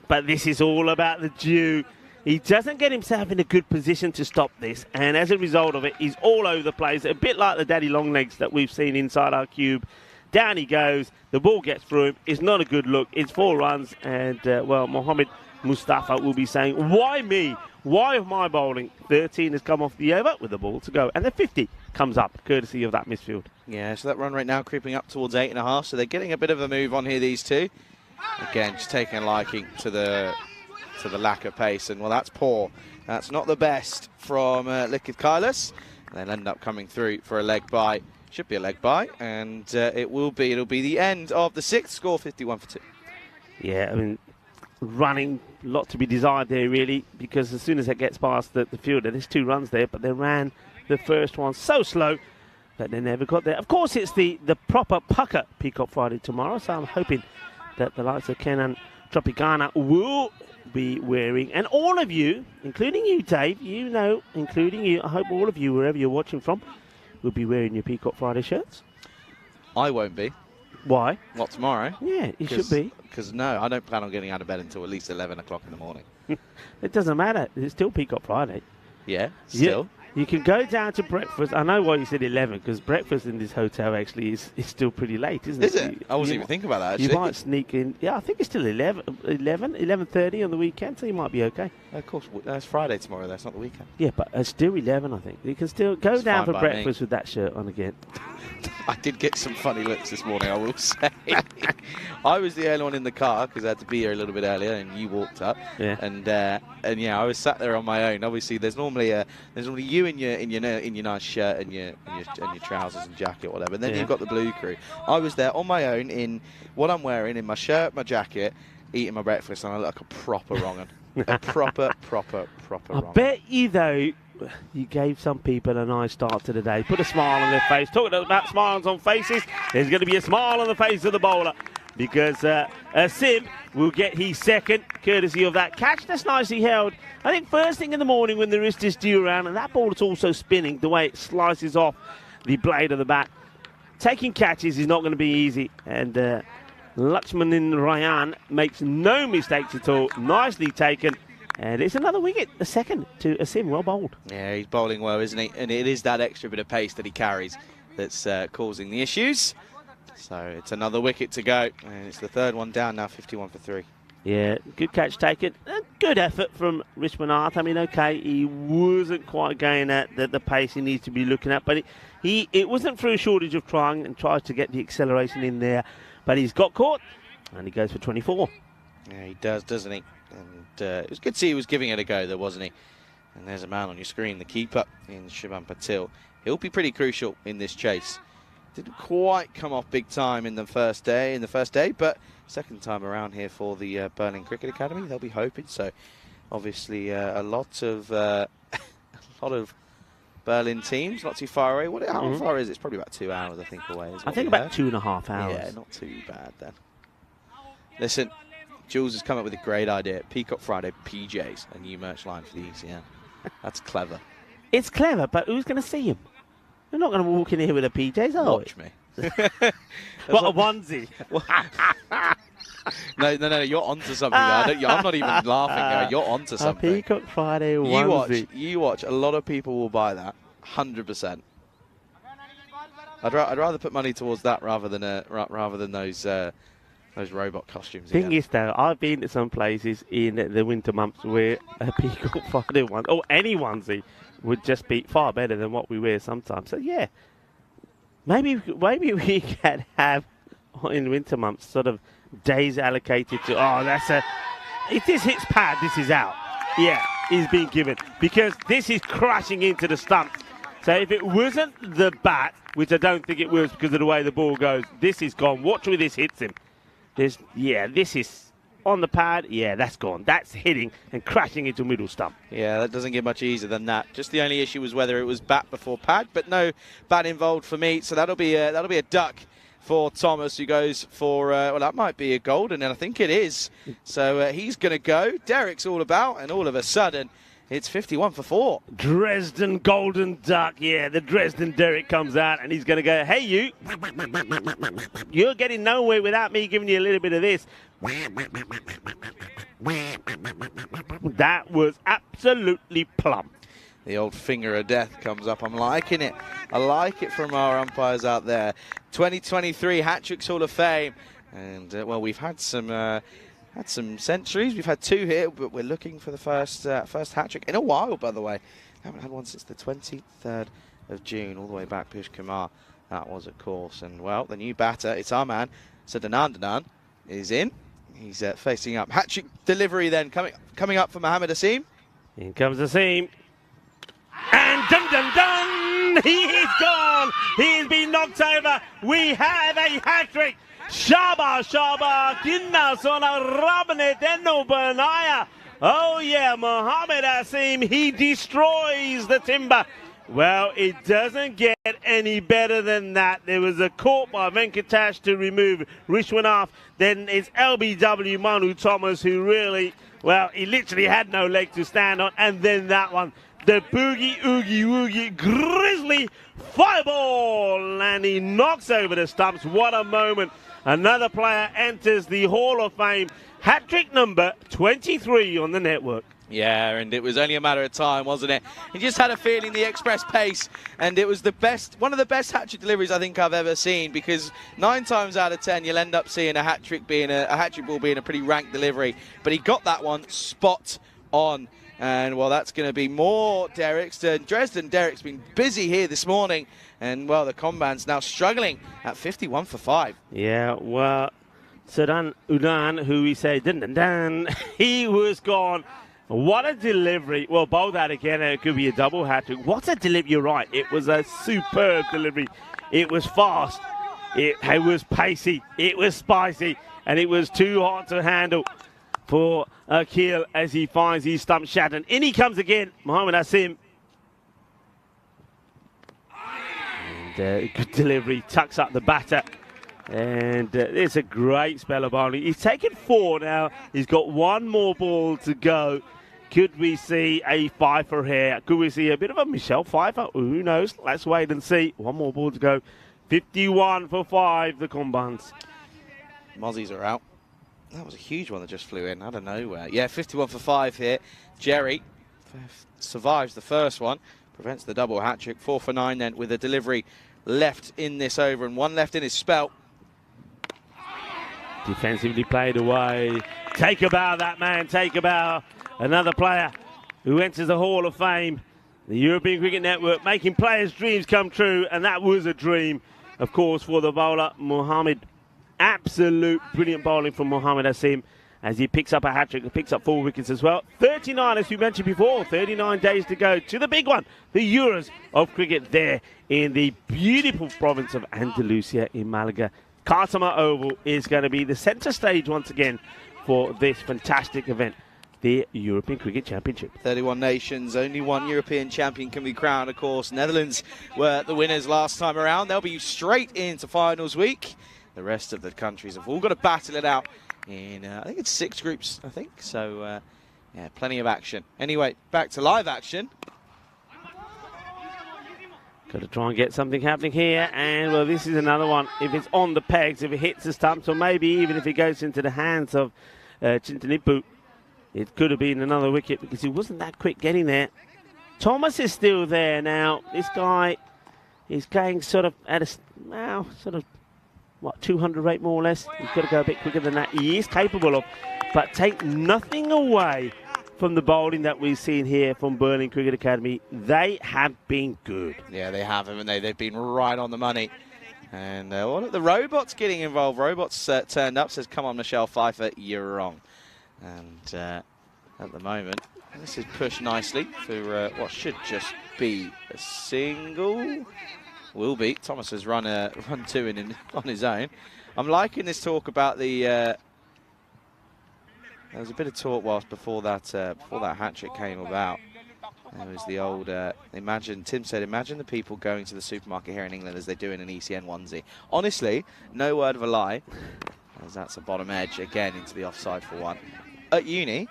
But this is all about the dew. He doesn't get himself in a good position to stop this. And as a result of it, he's all over the place. A bit like the daddy long legs that we've seen inside our cube. Down he goes. The ball gets through him. It's not a good look. It's 4 runs. And, Mohammed Mustafa will be saying, why me? Why of my bowling? 13 has come off the over with the ball to go. And the 50 comes up, courtesy of that misfield. Yeah, so that run rate now creeping up towards 8.5. So they're getting a bit of a move on here, these two. Again, just taking a liking to the lack of pace. And, well, that's poor. That's not the best from Likith Kailas. They'll end up coming through for a leg bye. Should be a leg bye. And it'll be the end of the 6th, score 51 for 2. Yeah, I mean, running, a lot to be desired there, really, because as soon as it gets past the fielder, there's 2 runs there, but they ran the first one so slow that they never got there. Of course, it's the proper pucker Peacock Friday tomorrow, so I'm hoping that the likes of Ken and Tropicana will be wearing, and all of you, including you, Dave, including you, I hope all of you, wherever you're watching from, will be wearing your Peacock Friday shirts. I won't be. Why? Not tomorrow. Yeah, you should be. Because, no, I don't plan on getting out of bed until at least 11 o'clock in the morning. It doesn't matter. It's still Peacock Friday. Yeah, still. You can go down to breakfast. I know why you said 11, because breakfast in this hotel actually is still pretty late, isn't it? Is it? I wasn't even thinking about that, actually. You might sneak in. Yeah, I think it's still 11:30 on the weekend, so you might be okay. Of course, it's Friday tomorrow. That's not the weekend. Yeah, but it's still 11, I think. You can still go down for breakfast with that shirt on again. I did get some funny looks this morning, I will say. I was the only one in the car because I had to be here a little bit earlier, and you walked up. Yeah. And yeah, I was sat there on my own. Obviously, there's normally you in your nice shirt and your trousers and jacket, or whatever. And then you've got the blue crew. I was there on my own in what I'm wearing, in my shirt, my jacket, eating my breakfast, and I look like a proper wrong 'un. A proper I bet you, though, you gave some people a nice start to the day. Put a smile on their face. Talking about smiles on faces, there's going to be a smile on the face of the bowler, because Sim will get his second, courtesy of that catch that's nicely held. I think first thing in the morning when the wrist is due around, and that ball is also spinning, the way it slices off the blade of the bat. Taking catches is not going to be easy, and Lakshmanan Ryan makes no mistakes at all. Nicely taken. And it's another wicket, the second to Asim. Well bowled. Yeah, he's bowling well, isn't he? And it is that extra bit of pace that he carries that's causing the issues. So it's another wicket to go. And it's the third one down now, 51 for 3. Yeah, good catch taken. A good effort from Vishwanath. I mean, okay, he wasn't quite going at the pace he needs to be looking at. But it wasn't through a shortage of trying, and tries to get the acceleration in there. But he's got caught, and he goes for 24. Yeah, he does, doesn't he? And it was good to see he was giving it a go there, wasn't he? And there's a man on your screen, the keeper in Shubham Patil. He'll be pretty crucial in this chase. Didn't quite come off big time in the first day, but second time around here for the Berlin Cricket Academy, they'll be hoping. So obviously a lot of Berlin teams, not too far away. How far is it? It's probably about 2 hours, I think, away. I think about 2.5 hours. Yeah, not too bad then. Listen, Jules has come up with a great idea. Peacock Friday PJs, a new merch line for the ECN. That's clever. It's clever, but who's going to see him? We're not going to walk in here with a PJs, are we? Watch me. What, a onesie? No, you're onto something there. I'm not even laughing. You're onto something. A Peacock Friday onesie. You watch. A lot of people will buy that. 100%. I'd rather put money towards that rather than those robot costumes. Thing is, though, I've been to some places in the winter months where a Peacock Friday one, or any onesie, would just be far better than what we wear sometimes. So yeah, maybe we can have in winter months sort of days allocated to. If this hits pad, this is out. Yeah, he's being given, because this is crashing into the stumps. So if it wasn't the bat, which I don't think it was because of the way the ball goes, this is gone. Watch where this hits him. This is on the pad. Yeah, that's gone. That's hitting and crashing into middle stump. Yeah, that doesn't get much easier than that. Just the only issue was whether it was bat before pad, but no bat involved for me. So that'll be a duck for Thomas, who goes for that might be a golden, and I think it is. So he's going to go. Derek's all about, and all of a sudden, it's 51 for 4. Dresden Golden Duck. Yeah, the Dresden Derek comes out, and he's going to go, hey, you. You're getting nowhere without me giving you a little bit of this. That was absolutely plump. The old finger of death comes up. I'm liking it. I like it from our umpires out there. 2023 Hat-Tricks Hall of Fame. And, we've had some centuries. We've had 2 here, but we're looking for the first hat-trick in a while, by the way. Haven't had one since the 23rd of June, all the way back. Pish Kumar, that was, of course. And, the new batter, it's our man. So Danandanan is in. He's facing up. Hat-trick delivery then coming up for Mohammad Asim. In comes Asim. And dun-dun-dun! He's gone! He's been knocked over. We have a hat-trick. Shaba, Kinna Sona Rabane Tenno Banaya. Oh yeah, Mohammad Asim, he destroys the timber. Well, it doesn't get any better than that. There was a caught by Venkatesh to remove Vishwanath. Then it's LBW Manu Thomas, who really, he literally had no leg to stand on. And then that one, the boogie, oogie, woogie, grizzly fireball. And he knocks over the stumps. What a moment. Another player enters the Hall of Fame. Hat-trick number 23 on the network. Yeah, and it was only a matter of time, wasn't it? He just had a feeling the express pace, and it was one of the best hat-trick deliveries I think I've ever seen, because 9 times out of 10 you'll end up seeing a hat-trick ball being a pretty rank delivery, but he got that one spot on. And, well, that's going to be more Derek's turn. Dresden Derek's been busy here this morning, and, well, the Comband's now struggling at 51 for 5. Yeah, well, Sadan Udan, who we say, dun, dun, dun, he was gone. What a delivery. Well, both that again, it could be a double hat-trick. What a delivery. You're right. It was a superb delivery. It was fast. It was pacey. It was spicy. And it was too hot to handle for Akil as he finds his stump shattered. In he comes again. Mohammed Asim. And good delivery. Tucks up the batter. And it's a great spell of bowling. He's taken 4 now. He's got 1 more ball to go. Could we see a Pfeiffer here? Could we see a bit of a Michelle Pfeiffer? Who knows? Let's wait and see. 1 more ball to go. 51 for 5, the Combans. Mozzies are out. That was a huge one that just flew in out of nowhere. Yeah, 51 for 5 here. Jerry survives the first one. Prevents the double hat-trick. 4 for 9 then with a delivery left in this over and 1 left in his spell. Defensively played away. Take a bow, that man. Take a bow. Another player who enters the Hall of Fame. The European Cricket Network making players' dreams come true. And that was a dream, of course, for the bowler, Mohammed. Absolute brilliant bowling from Mohammed Asim as he picks up a hat-trick and picks up 4 wickets as well. 39, as we mentioned before, 39 days to go to the big one, the Euros of cricket there in the beautiful province of Andalusia in Malaga. Khatama Oval is going to be the centre stage once again for this fantastic event, the European Cricket Championship. 31 nations, only 1 European champion can be crowned, of course. Netherlands were the winners last time around. They'll be straight into finals week. The rest of the countries have all got to battle it out in, I think it's 6 groups, I think. So, yeah, plenty of action. Anyway, back to live action. Got to try and get something happening here. And, well, this is another one. If it's on the pegs, if it hits the stumps, or maybe even if it goes into the hands of Chintanipu, it could have been another wicket because he wasn't that quick getting there. Thomas is still there now. This guy is going sort of at a, well, sort of, what, 200 rate more or less. He's got to go a bit quicker than that. He is capable of, but take nothing away from the bowling that we've seen here from Berlin Cricket Academy. They have been good. Yeah, they have, haven't they? They've been right on the money. And what are the robots getting involved? Robots turned up, says, come on, Michelle Pfeiffer, you're wrong. And at the moment, this is pushed nicely for what should just be a single. Will be. Thomas has run 2 in on his own. I'm liking this talk about the. There was a bit of talk before that hat-trick came about. There was the old Tim said, imagine the people going to the supermarket here in England as they do in an ECN onesie. Honestly, no word of a lie, as that's a bottom edge again into the offside for 1. At uni,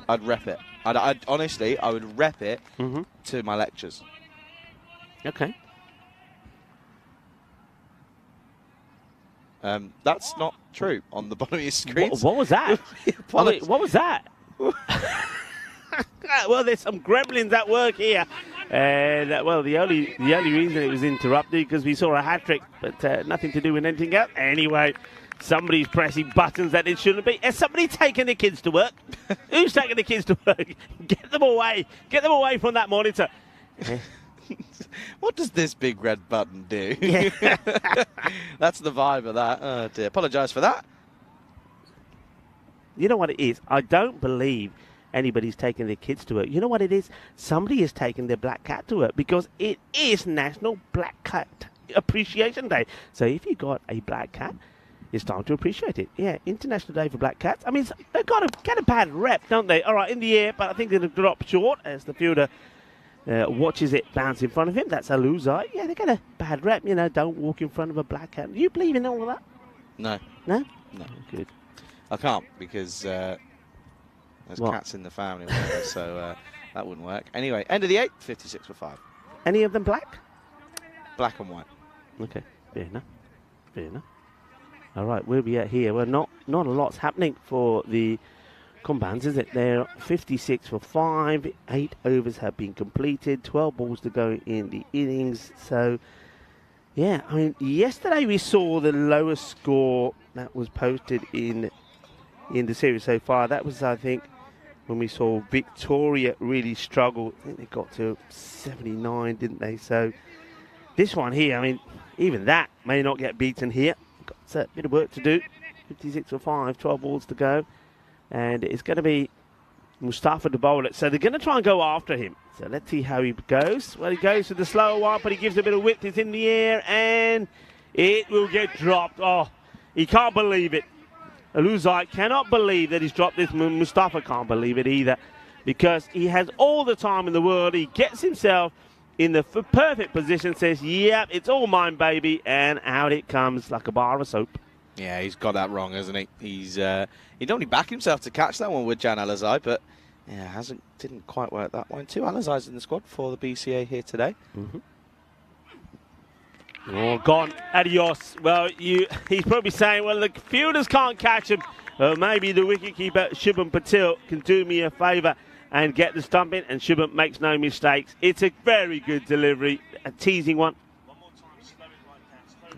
I'd rep it. Honestly, I would rep it to my lectures. Okay. That's not true on the bottom of your screen. What was that? What was that? Well, there's some gremlins at work here. And, well, the only reason it was interrupted because we saw a hat-trick, but nothing to do with anything else. Anyway, somebody's pressing buttons that it shouldn't be. Has somebody taken the kids to work? Who's taking the kids to work? Get them away. Get them away from that monitor. What does this big red button do? Yeah. That's the vibe of that. Oh, dear. Apologise for that. You know what it is? I don't believe anybody's taking their kids to work. You know what it is? Somebody is taking their black cat to work because it is National Black Cat Appreciation Day. So if you got a black cat, it's time to appreciate it. Yeah, International Day for Black Cats. I mean, they've got to get a bad rep, don't they? All right, in the air, but I think they'll drop short as the fielder watches it bounce in front of him. That's a loser. Yeah, they get a bad rep. You know, don't walk in front of a black cat. Do you believe in all of that? No. No? No. Good. I can't because there's cats in the family, so that wouldn't work. Anyway, end of the 8th, 56 for 5. Any of them black? Black and white. Okay, fair enough. Fair enough. All right, where are we at here? Well, not a lot's happening for the Combines, is it? They're 56 for 5. 8 overs have been completed. 12 balls to go in the innings. So, yeah, I mean, yesterday we saw the lowest score that was posted in the series so far. That was, I think, when we saw Victoria really struggle. I think they got to 79, didn't they? So, this one here, I mean, even that may not get beaten here. Got a bit of work to do. 56 for 5, 12 balls to go. And it's going to be Mustafa to bowl it. So they're going to try and go after him. So let's see how he goes. Well, he goes for the slower one, but he gives a bit of width. It's in the air, and it will get dropped. Oh, he can't believe it. Aluzai cannot believe that he's dropped this. Mustafa can't believe it either, because he has all the time in the world. He gets himself in the perfect position, says, yep, it's all mine, baby, and out it comes like a bar of soap. Yeah, he's got that wrong, hasn't he? He'd only back himself to catch that one with Jan Alizai, but yeah, didn't quite work that one. 2 Alizais in the squad for the BCA here today. Oh, gone. Adios. Well, he's probably saying, well, the fielders can't catch him. Maybe the wicketkeeper, Shubham Patel, can do me a favour and get the stump in, and Shubham makes no mistakes. It's a very good delivery, a teasing one.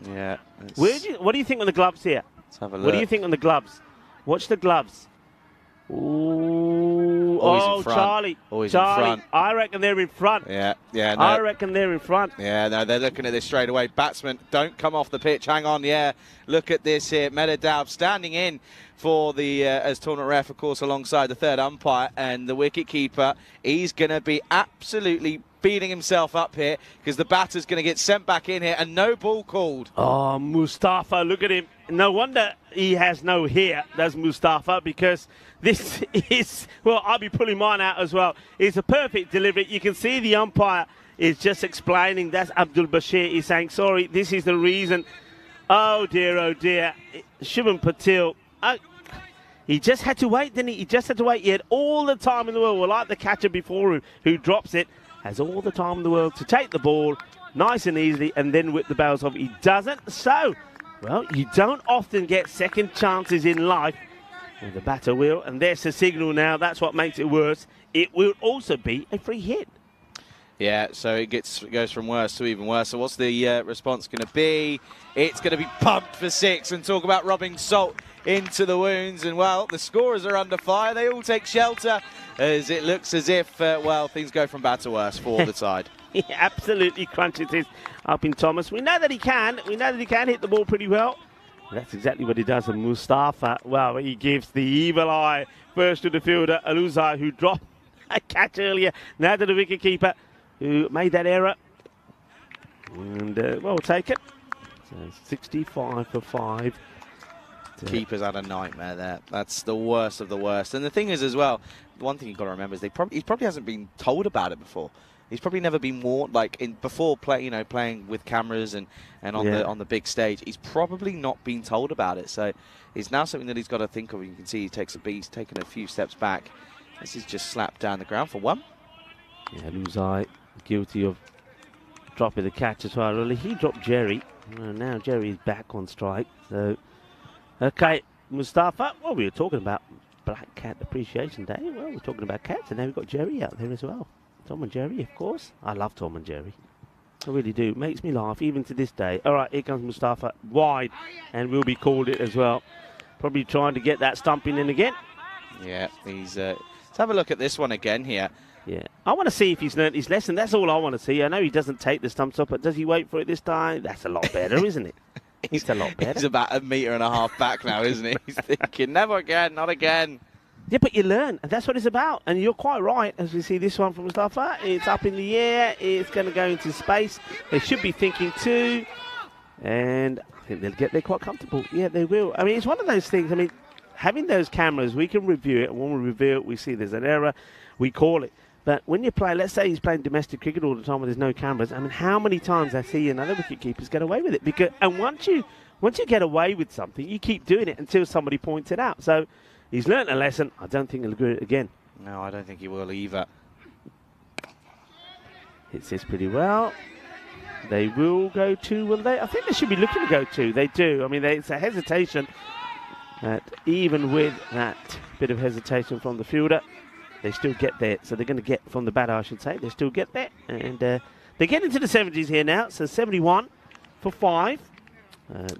Yeah. What do you think on the gloves here? Let's have a look. What do you think on the gloves? Watch the gloves. Ooh. Always in front. Charlie. Always in front. I reckon they're in front. Yeah. No. I reckon they're in front. Yeah, no, they're looking at this straight away. Batsmen, don't come off the pitch. Hang on, yeah. Look at this here. Medadav standing in for the as tournament ref, of course, alongside the third umpire, and the wicket keeper. He's going to be absolutely beating himself up here, because the batter's going to get sent back in here, and no ball called. Oh, Mustafa, look at him. No wonder he has no hair, does Mustafa, because this is, well, I'll be pulling mine out as well. It's a perfect delivery. You can see the umpire is just explaining. That's Abdul Bashir. He's saying, sorry, this is the reason. Oh, dear. Shubham Patel. He just had to wait, didn't he? He just had to wait. He had all the time in the world. Well, like the catcher before who drops it, has all the time in the world to take the ball nice and easily and then whip the bails off. He doesn't. So, well, you don't often get second chances in life. Well, the batter will, and there's the signal now. That's what makes it worse. It will also be a free hit. Yeah, so it goes from worse to even worse. So what's the response going to be? It's going to be pumped for 6, and talk about rubbing salt into the wounds. And, well, the scorers are under fire. They all take shelter as it looks as if, well, things go from bad to worse for the side. He absolutely crunches this up in Thomas. We know that he can. We know that he can hit the ball pretty well. That's exactly what he does. And Mustafa, well, he gives the evil eye first to the fielder, Aluzai, who dropped a catch earlier. Now to the wicketkeeper, who made that error. And, well, we'll take it. So 65 for 5. Keeper's had a nightmare there. That's the worst of the worst. And the thing is, as well, one thing you've got to remember is he probably hasn't been told about it before. He's probably never been warned, like before playing with cameras and on the big stage. He's probably not been told about it. So it's now something that he's got to think of. You can see he takes a beat. He's taken a few steps back. This is just slapped down the ground for 1. Yeah, Luzai guilty of dropping the catch as well. Really, he dropped Jerry. Now Jerry is back on strike. So, okay, Mustafa. Well, we were talking about Black Cat Appreciation Day. Well, we're talking about cats, and now we've got Jerry out there as well. Tom and Jerry, of course. I love Tom and Jerry. I really do. Makes me laugh, even to this day. All right, here comes Mustafa. Wide, and will be called it as well. Probably trying to get that stumping in again. Yeah, he's... let's have a look at this one again here. Yeah, I want to see if he's learnt his lesson. That's all I want to see. I know he doesn't take the stumps up, but does he wait for it this time? That's a lot better, isn't it? It's a lot better. He's about 1.5 meters back now, isn't he? He's thinking, never again, not again. Yeah, but you learn, and that's what it's about. And you're quite right, as we see this one from Mustafa. It's up in the air. It's going to go into space. They should be thinking too. And I think they'll get there quite comfortable. Yeah, they will. I mean, it's one of those things. I mean, having those cameras, we can review it. And when we review it, we see there's an error. We call it. But when you play, let's say he's playing domestic cricket all the time where there's no cameras. I mean, how many times I see another wicket keepers get away with it? And once you get away with something, you keep doing it until somebody points it out. So he's learnt a lesson. I don't think he'll do it again. No, I don't think he will either. Hits this pretty well. They will go 2, will they? I think they should be looking to go 2. They do. I mean, it's a hesitation. that even with that bit of hesitation from the fielder, they still get there. So they're going to get from the batter, I should say. They still get there. And they get into the 70s here now. So 71 for 5.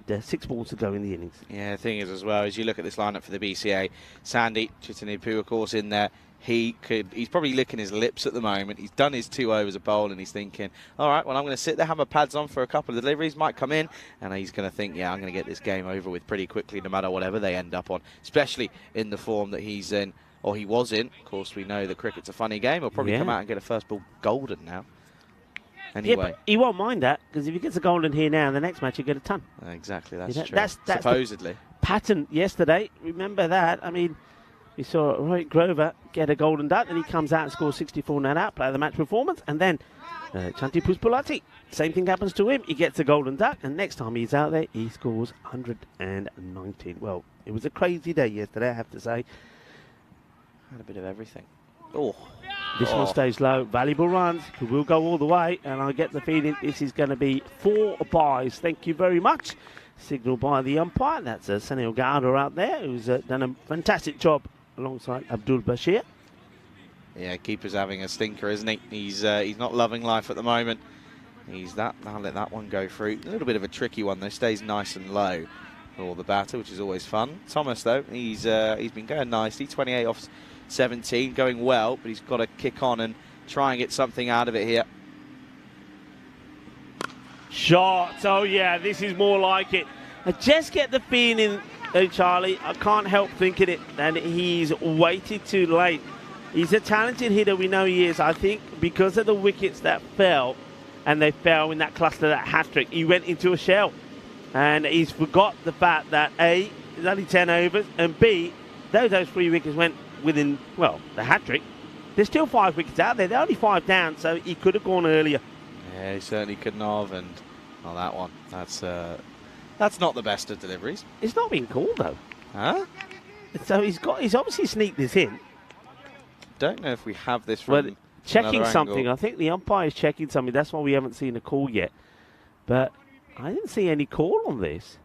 There's 6 balls to go in the innings. Yeah, the thing is as well, as you look at this lineup for the BCA, Sandy Chitanipu, of course, in there. He's probably licking his lips at the moment. He's done his 2 overs of bowl and he's thinking, all right, well, I'm going to sit there, have my pads on for a couple of deliveries, might come in, and he's going to think, yeah, I'm going to get this game over with pretty quickly no matter whatever they end up on, especially in the form that he's in, or he was in. Of course, we know that cricket's a funny game. He'll probably come out and get a first ball golden now. Anyway. Yeah, but he won't mind that, because if he gets a golden here now, the next match he'll get a ton. Exactly, that's true. That's supposedly. Pattern yesterday, remember that. I mean, we saw Rohit Grover get a golden duck, then he comes out and scores 64 not out, player of the match performance, and then Chanti Puspalati, same thing happens to him. He gets a golden duck, and next time he's out there, he scores 119. Well, it was a crazy day yesterday, I have to say. Had a bit of everything. Oh. This one stays low. Valuable runs. He will go all the way, and I get the feeling this is going to be 4 byes. Thank you very much. Signal by the umpire. That's Sanil Gowda out there, who's done a fantastic job alongside Abdul Bashir. Yeah, keeper's having a stinker, isn't he? He's not loving life at the moment. I'll let that one go through. A little bit of a tricky one though. Stays nice and low for the batter, which is always fun. Thomas though, he's been going nicely. 28 off 17, going well, but he's got to kick on and try and get something out of it here. Shots. Oh yeah, this is more like it. I just get the feeling, Charlie, I can't help thinking it, and he's waited too late. He's a talented hitter, we know he is. I think because of the wickets that fell, and they fell in that cluster, that hat-trick, he went into a shell. And he's forgot the fact that A, it's only 10 overs, and B, those 3 wickets went within, well, the hat-trick. There's still 5 wickets out there. They're only 5 down, so he could have gone earlier. Yeah, he certainly couldn't have, and well, that one, that's not the best of deliveries. It's not been called, though. Huh? So he's obviously sneaked this in. Don't know if we have this from checking something. Angle. I think the umpire is checking something. That's why we haven't seen a call yet. But I didn't see any call on this.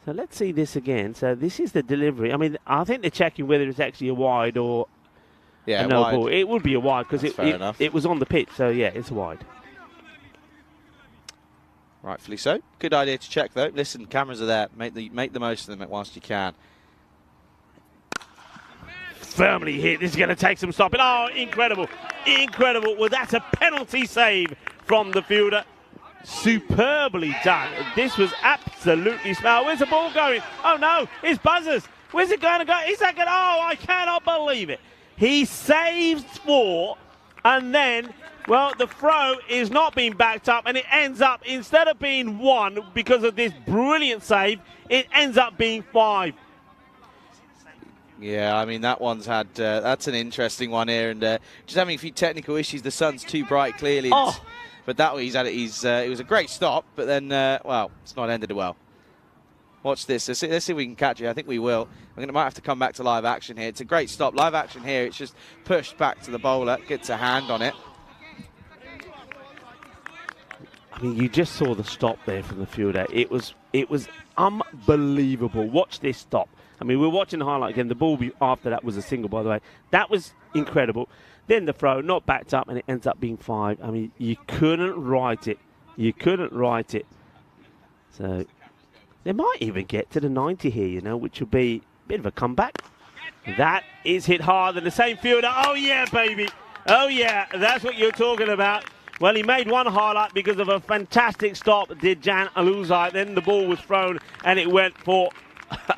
So let's see this again. So this is the delivery. I mean, I think they're checking whether it's actually a wide or a no ball. It would be a wide because it was on the pitch. So yeah, it's a wide. Rightfully so. Good idea to check though. Listen, cameras are there. Make the most of them whilst you can. Firmly hit. This is going to take some stopping. Oh, incredible. Incredible. Well, that's a penalty save from the fielder. Superbly done. This was absolutely smart. Where's the ball going? Oh, no. It's buzzers. Where's it going to go? Is that going to... Oh, I cannot believe it. He saves 4, and then, well, the throw is not being backed up, and it ends up, instead of being 1 because of this brilliant save, it ends up being 5. Yeah, I mean, that one's had... that's an interesting one here, and just having a few technical issues. The sun's too bright, clearly. Oh. But that it was a great stop, but then, well, it's not ended well. Watch this. Let's see if we can catch it. I think we will. Might have to come back to live action here. It's a great stop. Live action here. It's just pushed back to the bowler. Gets a hand on it. I mean, you just saw the stop there from the fielder. It was unbelievable. Watch this stop. I mean, we're watching the highlight again. The ball after that was a single, by the way. That was incredible. Then the throw, not backed up, and it ends up being 5. I mean, you couldn't write it. You couldn't write it. So they might even get to the 90 here, you know, which will be a bit of a comeback. That is hit hard, and the same fielder. Oh, yeah, baby. Oh, yeah, that's what you're talking about. Well, he made one highlight because of a fantastic stop, did Jan Aluzai. Then the ball was thrown, and it went for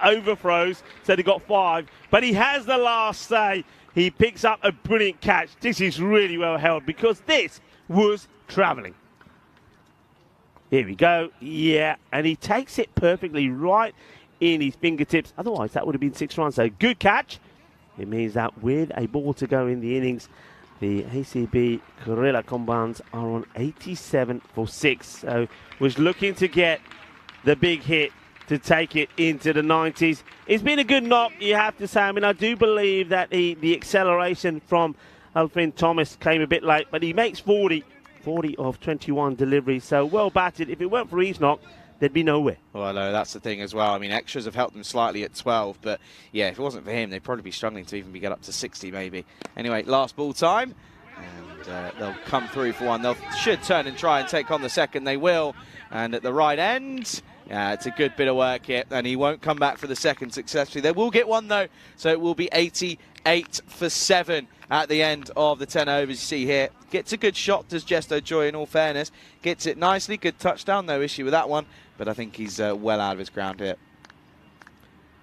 overthrows, so they got 5. But he has the last say. He picks up a brilliant catch. This is really well held because this was travelling. Here we go. Yeah, and he takes it perfectly right in his fingertips. Otherwise, that would have been 6 runs. So good catch. It means that with a ball to go in the innings, the ACB Kerala Combines are on 87 for 6. So was looking to get the big hit to take it into the 90s. It's been a good knock, you have to say. I mean, I do believe that the acceleration from Alfred Thomas came a bit late, but he makes 40 of 21 deliveries, so well batted. If it weren't for his knock, they'd be nowhere. Well, no, that's the thing as well. I mean, extras have helped them slightly at 12, but yeah, if it wasn't for him, they'd probably be struggling to even get up to 60 maybe. Anyway, last ball time, and they'll come through for one. They should turn and try and take on the second. They will, and at the right end, it's a good bit of work here, and he won't come back for the second successfully. They will get one though, so it will be 88 for 7 at the end of the 10 overs. You see here, gets a good shot, does Gesto Joy, in all fairness. Gets it nicely, good touchdown, no issue with that one. But I think he's well out of his ground here.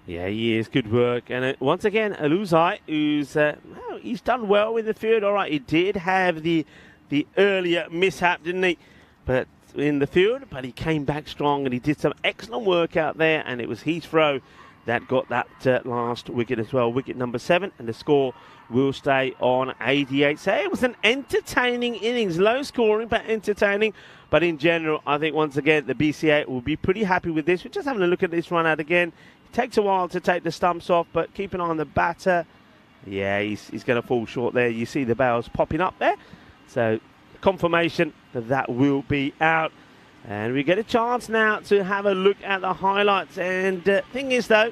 Yeah, he is. Good work. And once again, Aluzai, who's well, he's done well in the field. All right, he did have the earlier mishap, didn't he? But in the field, but he came back strong and he did some excellent work out there. And it was his throw that got that last wicket as well, wicket number 7, and the score will stay on 88. So it was an entertaining innings, low scoring but entertaining. But in general, I think once again the BCA will be pretty happy with this. We're just having a look at this run out again. It takes a while to take the stumps off, but keep an eye on the batter. Yeah, he's going to fall short there. You see the bails popping up there. So confirmation that will be out. And we get a chance now to have a look at the highlights. And thing is, though,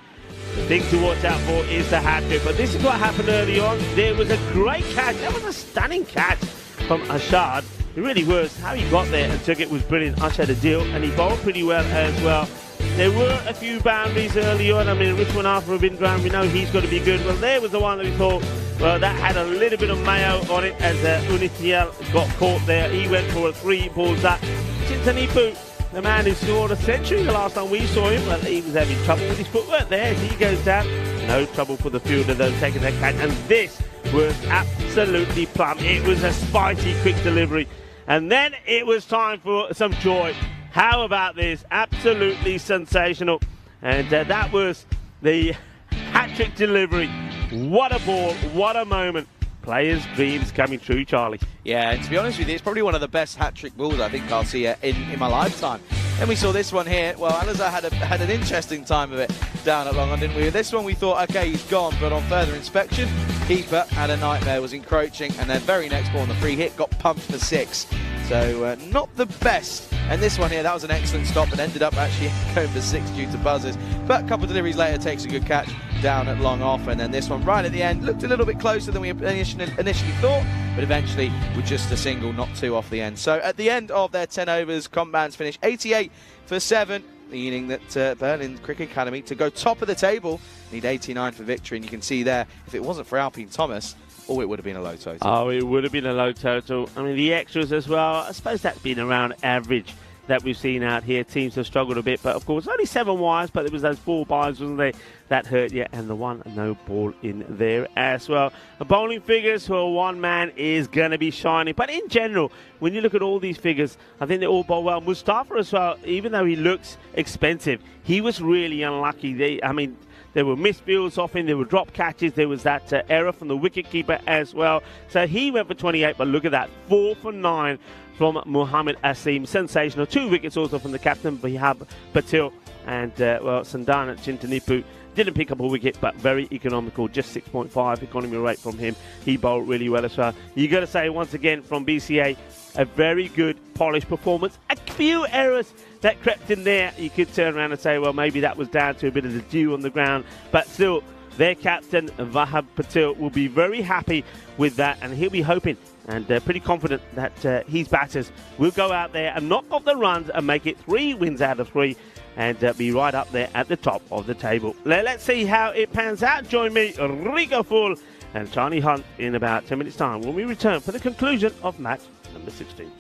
the thing to watch out for is the hat-trick. But this is what happened early on. There was a great catch. That was a stunning catch from Ashad. It really was. How he got there and took it was brilliant. Ash had a deal, and he bowled pretty well as well. There were a few boundaries early on. I mean, Vishwanath Ravindran, we know he's got to be good. Well, there was the one that we thought, well, that had a little bit of mayo on it as Unitiel got caught there. He went for a 3 balls that. Chintanipu, the man who scored a century the last time we saw him, well, he was having trouble with his footwork there. He goes down. No trouble for the fielder, though, taking that catch. And this was absolutely plumb. It was a spicy, quick delivery. And then it was time for some joy. How about this? Absolutely sensational. And that was the hat-trick delivery. What a ball, what a moment. Players' dreams coming true, Charlie. Yeah, and to be honest with you, it's probably one of the best hat-trick balls I think I'll see in my lifetime. Then we saw this one here. Well, Alizar had an interesting time of it down at long on, didn't we? This one we thought, okay, he's gone, but on further inspection, keeper had a nightmare, was encroaching, and then very next ball on the free hit got pumped for 6. So not the best. And this one here, that was an excellent stop and ended up actually going for 6 due to buzzers. But a couple of deliveries later takes a good catch down at long off. And then this one right at the end looked a little bit closer than we initially thought, but eventually with just a single, not 2 off the end. So at the end of their 10 overs, Combands finish 88 for 7, meaning that Berlin Cricket Academy, to go top of the table, need 89 for victory. And you can see there, if it wasn't for Alpine Thomas, oh, it would have been a low total. Oh, it would have been a low total. I mean, the extras as well, I suppose that's been around average that we've seen out here. Teams have struggled a bit, but of course, only 7 wires, but there was those 4 byes, wasn't there? That hurt you, and the one no ball in there as well. The bowling figures for one man is going to be shining, but in general, when you look at all these figures, I think they all bowl well. Mustafa as well, even though he looks expensive, he was really unlucky. There were misfields off him, there were drop catches, there was that error from the wicketkeeper as well. So he went for 28, but look at that, 4 for 9 from Muhammad Asim. Sensational. 2 wickets also from the captain, Bihab Patil. And, Sandana Chintanipu didn't pick up a wicket, but very economical, just 6.5 economy rate from him. He bowled really well as well. You got to say, once again, from BCA, a very good polished performance. A few errors that crept in there. You could turn around and say, well, maybe that was down to a bit of the dew on the ground. But still, their captain, Vahab Patil, will be very happy with that. And he'll be hoping and pretty confident that his batters will go out there and knock off the runs and make it 3 wins out of 3 and be right up there at the top of the table. Let's see how it pans out. Join me, Rico Full and Charlie Hunt, in about 10 minutes' time when we return for the conclusion of match number 16.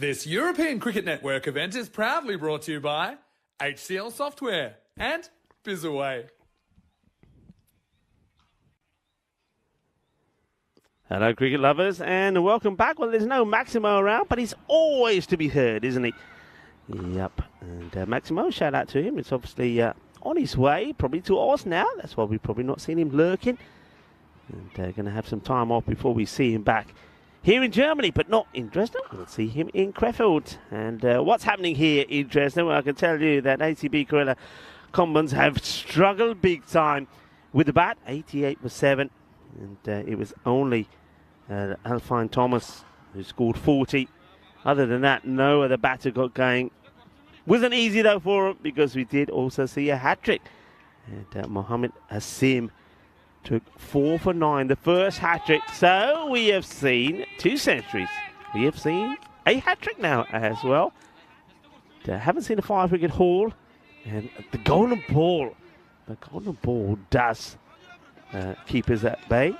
This European Cricket Network event is proudly brought to you by HCL Software and Bizaway. Hello, cricket lovers, and welcome back. Well, there's no Maximo around, but he's always to be heard, isn't he? Yep, and Maximo, shout out to him. It's obviously on his way, probably to Oz now. That's why we've probably not seen him lurking. And going to have some time off before we see him back here in Germany, but not in Dresden. We'll see him in Krefeld. And what's happening here in Dresden? Well, I can tell you that ACB Corella Commons have struggled big time with the bat, 88 for 7. And it was only Alfine Thomas who scored 40. Other than that, no other batter got going. Wasn't easy though for him, because we did also see a hat-trick. And Mohammed Hassim took 4 for 9, the first hat-trick. So we have seen 2 centuries. We have seen a hat-trick now as well. Haven't seen a 5-wicket haul. And the golden ball does keep us at bay.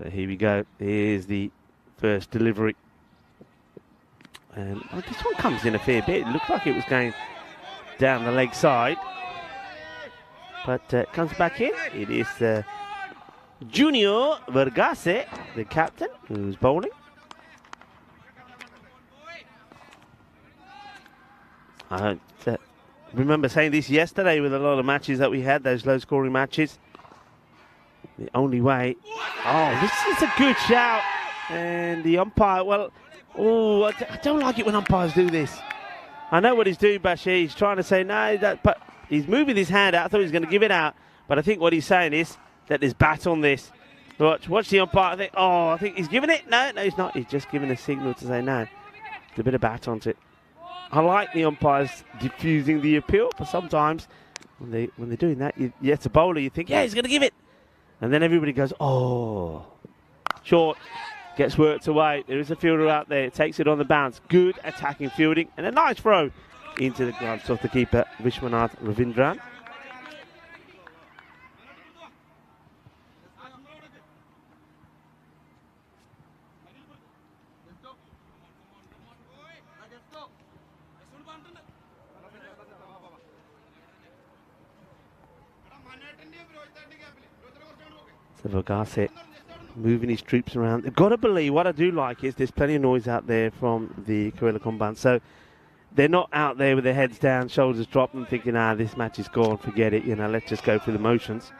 So here we go. Here's the first delivery. And this one comes in a fair bit. It looked like it was going down the leg side. But comes back in. It is Junior Vergase, the captain, who's bowling. I remember saying this yesterday with a lot of matches that we had, those low-scoring matches. The only way... Oh, this is a good shout. And the umpire, well... Oh, I don't like it when umpires do this. I know what he's doing, Bashir. He's trying to say, no, but he's moving his hand out. I thought he was going to give it out. But I think what he's saying is that there's bat on this. Watch the umpire. I think he's giving it. No, he's not. He's just giving a signal to say, no, there's a bit of bat on it. I like the umpires diffusing the appeal, but sometimes when they're doing that, it's a bowler, you think, yeah, he's going to give it. And then everybody goes, oh, short, gets worked away. There is a fielder out there, takes it on the bounce. Good attacking fielding, and a nice throw into the gloves of the keeper, Vishwanath Ravindran. So Vergase moving his troops around. They've got to believe, what I do like is there's plenty of noise out there from the Corella Compound. So they're not out there with their heads down, shoulders dropped and thinking, this match is gone, forget it, let's just go through the motions.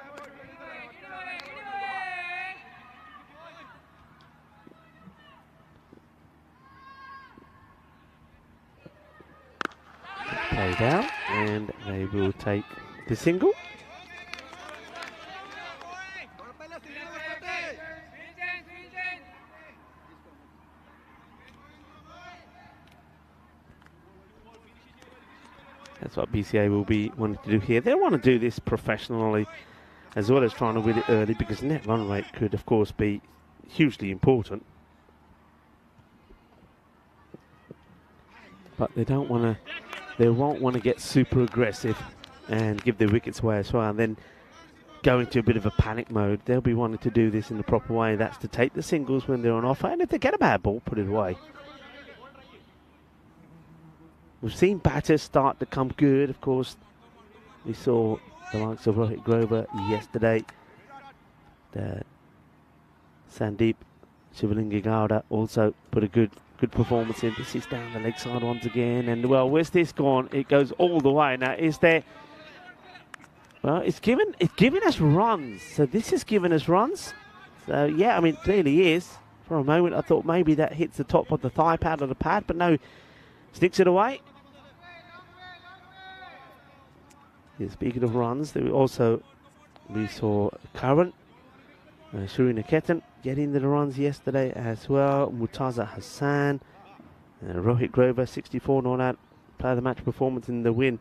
Play down, and they will take the single. That's what BCA will be wanting to do here. They want to do this professionally as well as trying to win it early, because net run rate could, of course, be hugely important. But they don't want to. They won't want to get super aggressive and give their wickets away as well, and then go into a bit of a panic mode. They'll be wanting to do this in the proper way. That's to take the singles when they're on offer, and if they get a bad ball, put it away. We've seen batters start to come good, of course. We saw the likes of Rohit Grover yesterday. Sandeep Shivalinga Gowda also put a good performance in. This is down the leg side once again. And, well, where's this gone? It goes all the way. Now, is there... Well, it's giving us runs. So this has given us runs. So, yeah, I mean, it clearly is. For a moment, I thought maybe that hits the top of the thigh pad or the pad, but no. Sticks it away. Yeah, speaking of runs, we saw Karan, Shurina Ketan getting the runs yesterday as well. Murtaza Hassan, Rohit Grover, 64 not out. Player of the match performance in the win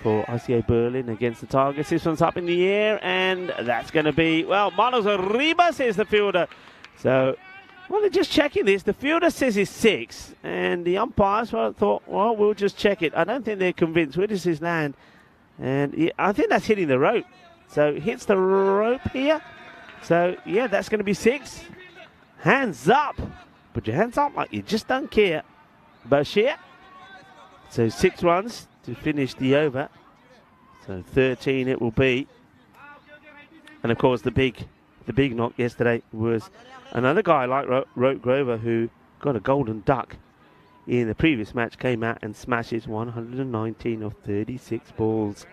for ICA Berlin against the Tigers. This one's up in the air, and that's going to be, well, Manos Arribas is the fielder. So Well, they're just checking this. The fielder says it's 6, and the umpires thought, well, we'll just check it. I don't think they're convinced. Where does this land? And I think that's hitting the rope. So it hits the rope here. So, yeah, that's going to be 6. Hands up. Put your hands up like you just don't care. Bashir. So 6 runs to finish the over. So 13 it will be. And, of course, the big knock yesterday was another guy like Rope Grover, who got a golden duck in the previous match, came out and smashes 119 of 36 balls.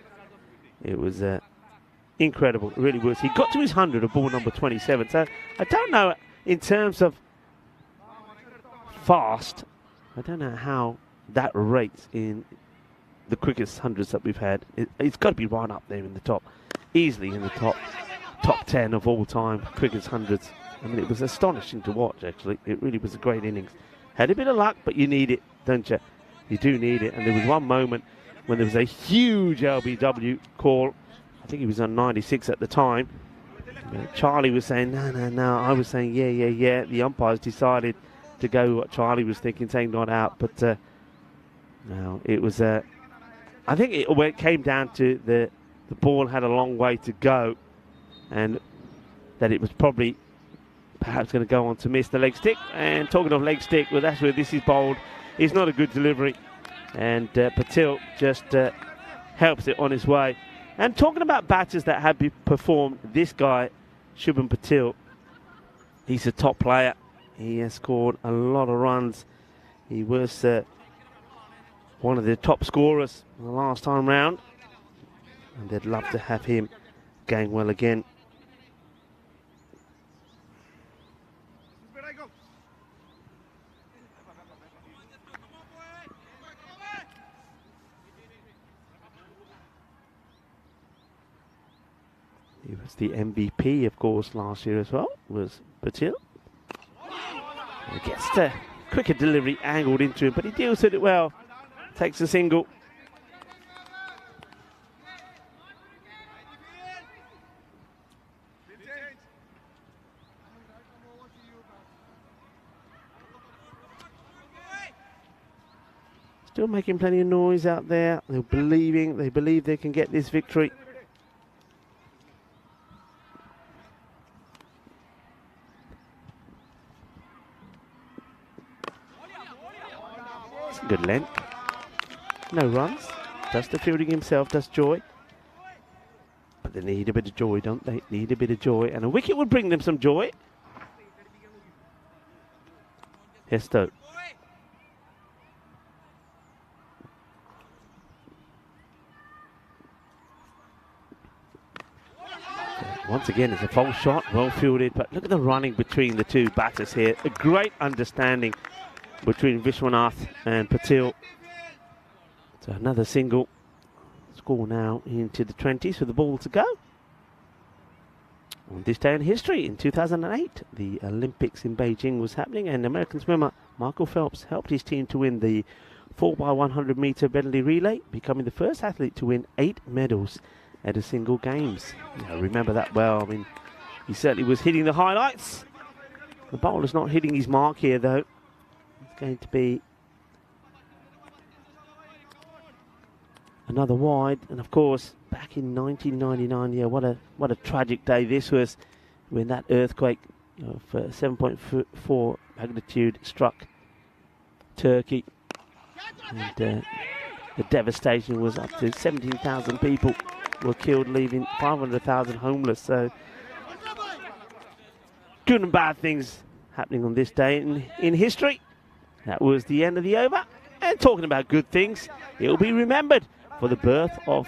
It was incredible. It really was. He got to his 100 of ball number 27. So I don't know, in terms of fast, I don't know how that rates in the quickest hundreds that we've had. It's got to be right up there in the top, easily in the top 10 of all time quickest hundreds. I mean, it was astonishing to watch, actually. It really was a great innings. Had a bit of luck, but you need it, don't you? You do need it. And there was one moment when there was a huge LBW call. I think he was on 96 at the time. Charlie was saying, no. I was saying, yeah. The umpires decided to go what Charlie was thinking, saying not out. But no, it was... I think it came down to the ball had a long way to go, and that it was probably perhaps going to go on to miss the leg stick. And talking of leg stick, well, that's where this is bowled. It's not a good delivery, and Patil just helps it on his way. And talking about batters that have performed, this guy, Shubham Patil, he's a top player. He has scored a lot of runs. He was one of the top scorers the last time round, and they'd love to have him going well again. He was the MVP, of course, last year as well, was Patil. He gets the cricket delivery angled into him, but he deals with it well. Takes a single. Still making plenty of noise out there. They believe they can get this victory. Good length. No runs. Does the fielding himself, does Joy. But they need a bit of joy, don't they? Need a bit of joy. And a wicket would bring them some joy. Hesto. Once again, it's a false shot, well fielded. But look at the running between the two batters here. A great understanding between Vishwanath and Patil. So another single. Score now into the 20s for the ball to go. On this day in history, in 2008, the Olympics in Beijing was happening, and American swimmer Michael Phelps helped his team to win the 4x100 meter medley relay, becoming the first athlete to win 8 medals at a single games. Now, remember that well. I mean, he certainly was hitting the highlights. The bowler's not hitting his mark here, though. It's going to be another wide. And of course, back in 1999, yeah, what a tragic day this was, when that earthquake of 7.4 magnitude struck Turkey. And the devastation was up to 17,000 people were killed, leaving 500,000 homeless. So good and bad things happening on this day in history. That was the end of the over. And talking about good things, it will be remembered for the birth of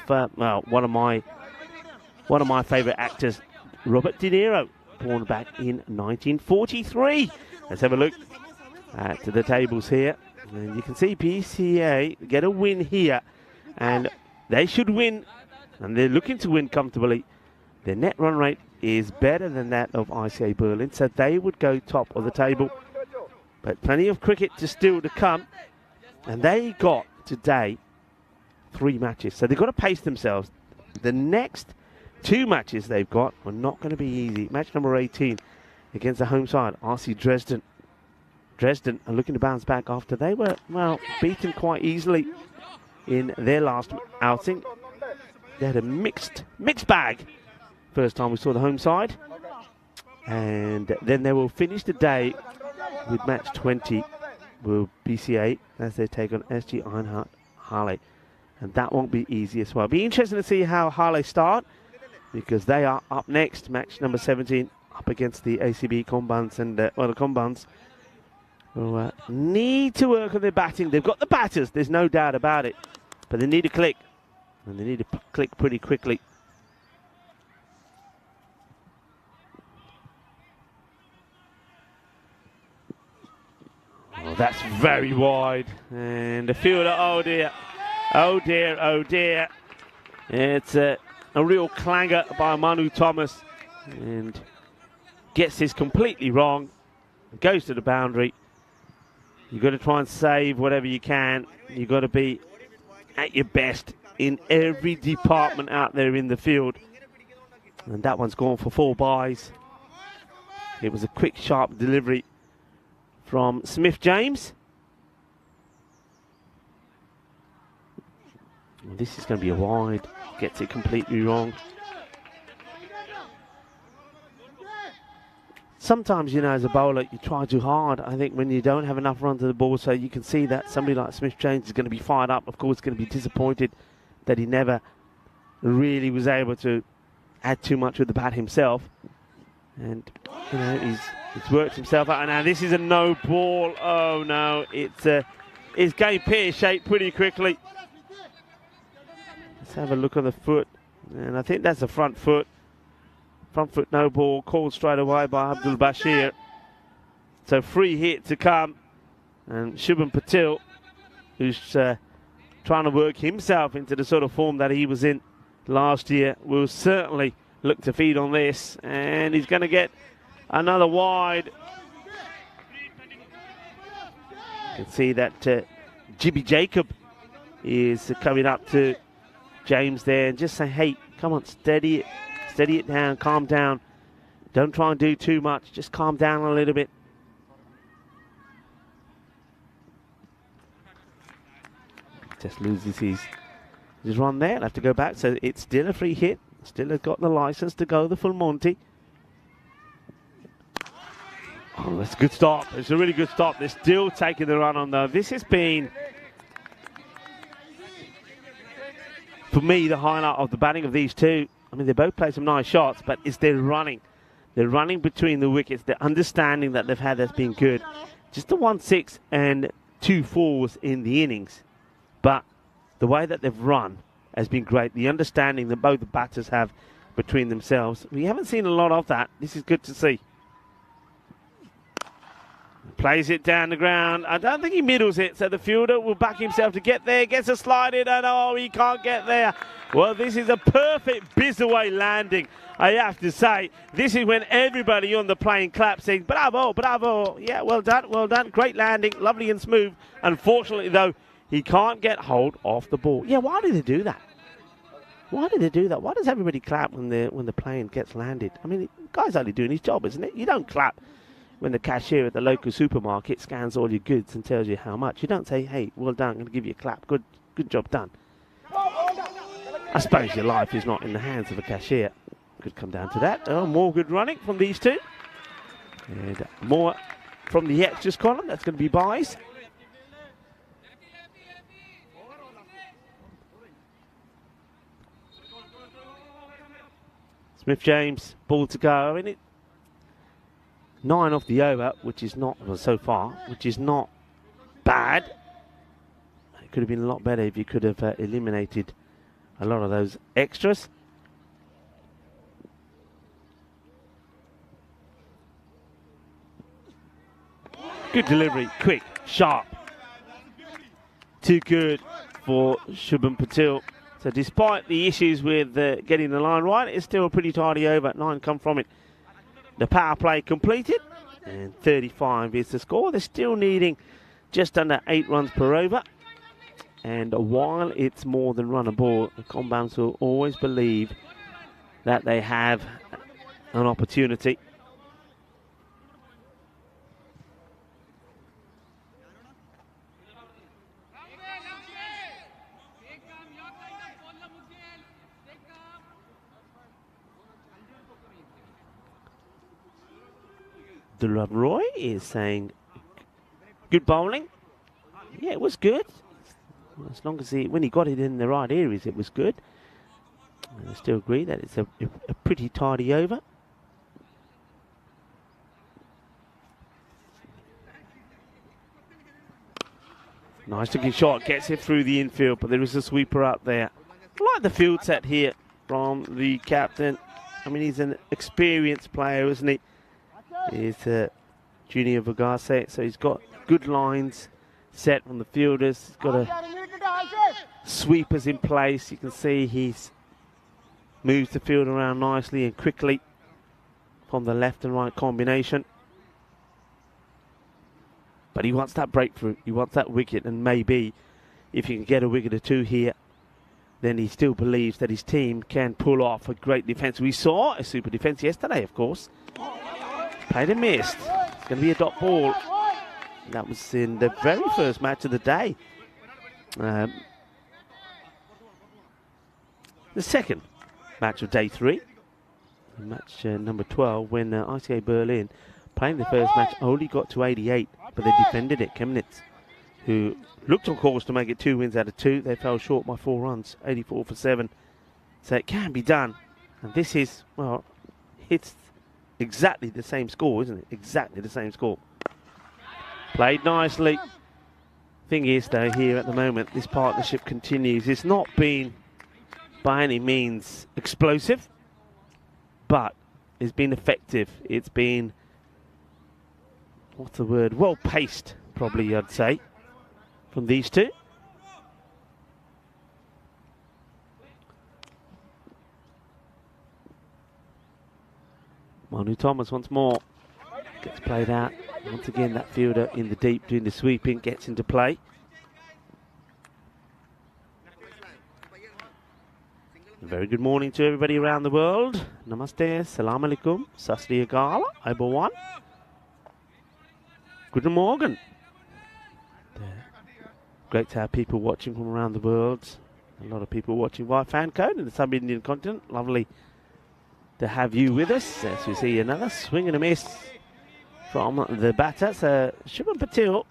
one of my favourite actors, Robert De Niro, born back in 1943. Let's have a look at the tables here. And you can see PCA get a win here, and they should win, and they're looking to win comfortably. Their net run rate is better than that of ICA Berlin, so they would go top of the table. But plenty of cricket still to come, and they got today 3 matches, so they've got to pace themselves. The next 2 matches they've got are not going to be easy. Match number 18 against the home side, RC Dresden. Dresden are looking to bounce back after they were, well, beaten quite easily in their last outing. They had a mixed bag first time we saw the home side. And then they will finish the day with match 20 with BCA as they take on SG Einhard Harley. And that won't be easy as well. It'll be interesting to see how Harley start, because they are up next, match number 17, up against the ACB Combans. And the Combans will need to work on their batting. They've got the batters, there's no doubt about it, but they need to click, and they need to click pretty quickly. Oh, that's very wide, and the fielder, oh dear, oh dear, oh dear. It's a real clanger by Manu Thomas, and gets this completely wrong, goes to the boundary. You've got to try and save whatever you can. You've got to be at your best in every department out there in the field. And that one's gone for 4 byes. It was a quick, sharp delivery from Smith James. Well, this is going to be a wide. Gets it completely wrong. Sometimes, you know, as a bowler, you try too hard. I think when you don't have enough run to the ball, so you can see that somebody like Smith James is going to be fired up. Of course, going to be disappointed that he never really was able to add too much with the bat himself. And, you know, he's worked himself out. And now this is a no ball. Oh, no. It's going pear-shaped pretty quickly. Let's have a look on the foot. And I think that's the front foot. Front foot no ball, called straight away by Abdul Bashir. So free hit to come. And Shubham Patil, who's trying to work himself into the sort of form that he was in last year, will certainly look to feed on this. And he's going to get another wide. You can see that Jibby Jacob is coming up to James there and just say, hey, come on, steady it. Steady it down, calm down. Don't try and do too much. Just calm down a little bit. Just loses his run there. He'll have to go back. So it's still a free hit. Still has got the license to go the full Monty. Oh, that's a good stop. It's a really good stop. They're still taking the run on though. This has been, for me, the highlight of the batting of these two. I mean, they both play some nice shots, but it's their running. They're running between the wickets. The understanding that they've had that's been good. Just the 1-6 and 2 4s in the innings. But the way that they've run has been great. The understanding that both the batters have between themselves. We haven't seen a lot of that. This is good to see. Plays it down the ground. I don't think he middles it, so the fielder will back himself to get there. Gets a slide in, and oh, he can't get there. Well, this is a perfect Bizaway landing, I have to say. This is when everybody on the plane claps, saying, bravo, bravo. Yeah, well done, well done. Great landing, lovely and smooth. Unfortunately, though, he can't get hold of the ball. Yeah, why do they do that? Why do they do that? Why does everybody clap when the plane gets landed? I mean, the guy's only doing his job, isn't it? You don't clap when the cashier at the local supermarket scans all your goods and tells you how much. You don't say, hey, well done, I'm going to give you a clap. Good job done. I suppose your life is not in the hands of a cashier. Could come down to that. Oh, more good running from these two. And more from the extras column. That's going to be byes. Smith James, ball to go. I mean, 9 off the over, which is not, well, so far, which is not bad. It could have been a lot better if you could have eliminated a lot of those extras. Good delivery, quick, sharp. Too good for Shubham Patil. So despite the issues with getting the line right, it's still a pretty tidy over. 9 come from it. The power play completed, and 35 is the score. They're still needing just under 8 runs per over. And while it's more than runnable, the Combans will always believe that they have an opportunity. Roy is saying, good bowling. Yeah, it was good. As long as when he got it in the right areas, it was good. And I still agree that it's a pretty tidy over. Nice looking shot, gets it through the infield, but there is a sweeper up there. I like the field set here from the captain. I mean, he's an experienced player, isn't he? He's Junior Vagase, so he's got good lines set from the fielders. He's got sweepers in place. You can see he's moves the field around nicely and quickly from the left and right combination. But he wants that breakthrough. He wants that wicket, and maybe if he can get a wicket or two here, then he still believes that his team can pull off a great defence. We saw a super defence yesterday, of course. Played and missed. It's going to be a dot ball. That was in the very first match of the day. The second match of day 3. Match number 12, when ICA Berlin, playing the first match, only got to 88, but they defended it. Chemnitz, who looked on course to make it 2 wins out of 2, they fell short by 4 runs, 84 for 7. So it can be done. And this is, well, it's exactly the same score, isn't it? Exactly the same score. Played nicely. Thing is, though, here at the moment, this partnership continues. It's not been, by any means, explosive, but it's been effective. It's been, what's the word? Well paced, probably, I'd say, from these two. Manu Thomas once more gets played out. Once again, that fielder in the deep doing the sweeping gets into play. A very good morning to everybody around the world. Namaste, salam alaikum, sasri akal, everyone. Guten Morgen. Great to have people watching from around the world. A lot of people watching via fan code in the sub-Indian continent. Lovely to have you with us as we see another swing and a miss from the batter. So Shubham Patil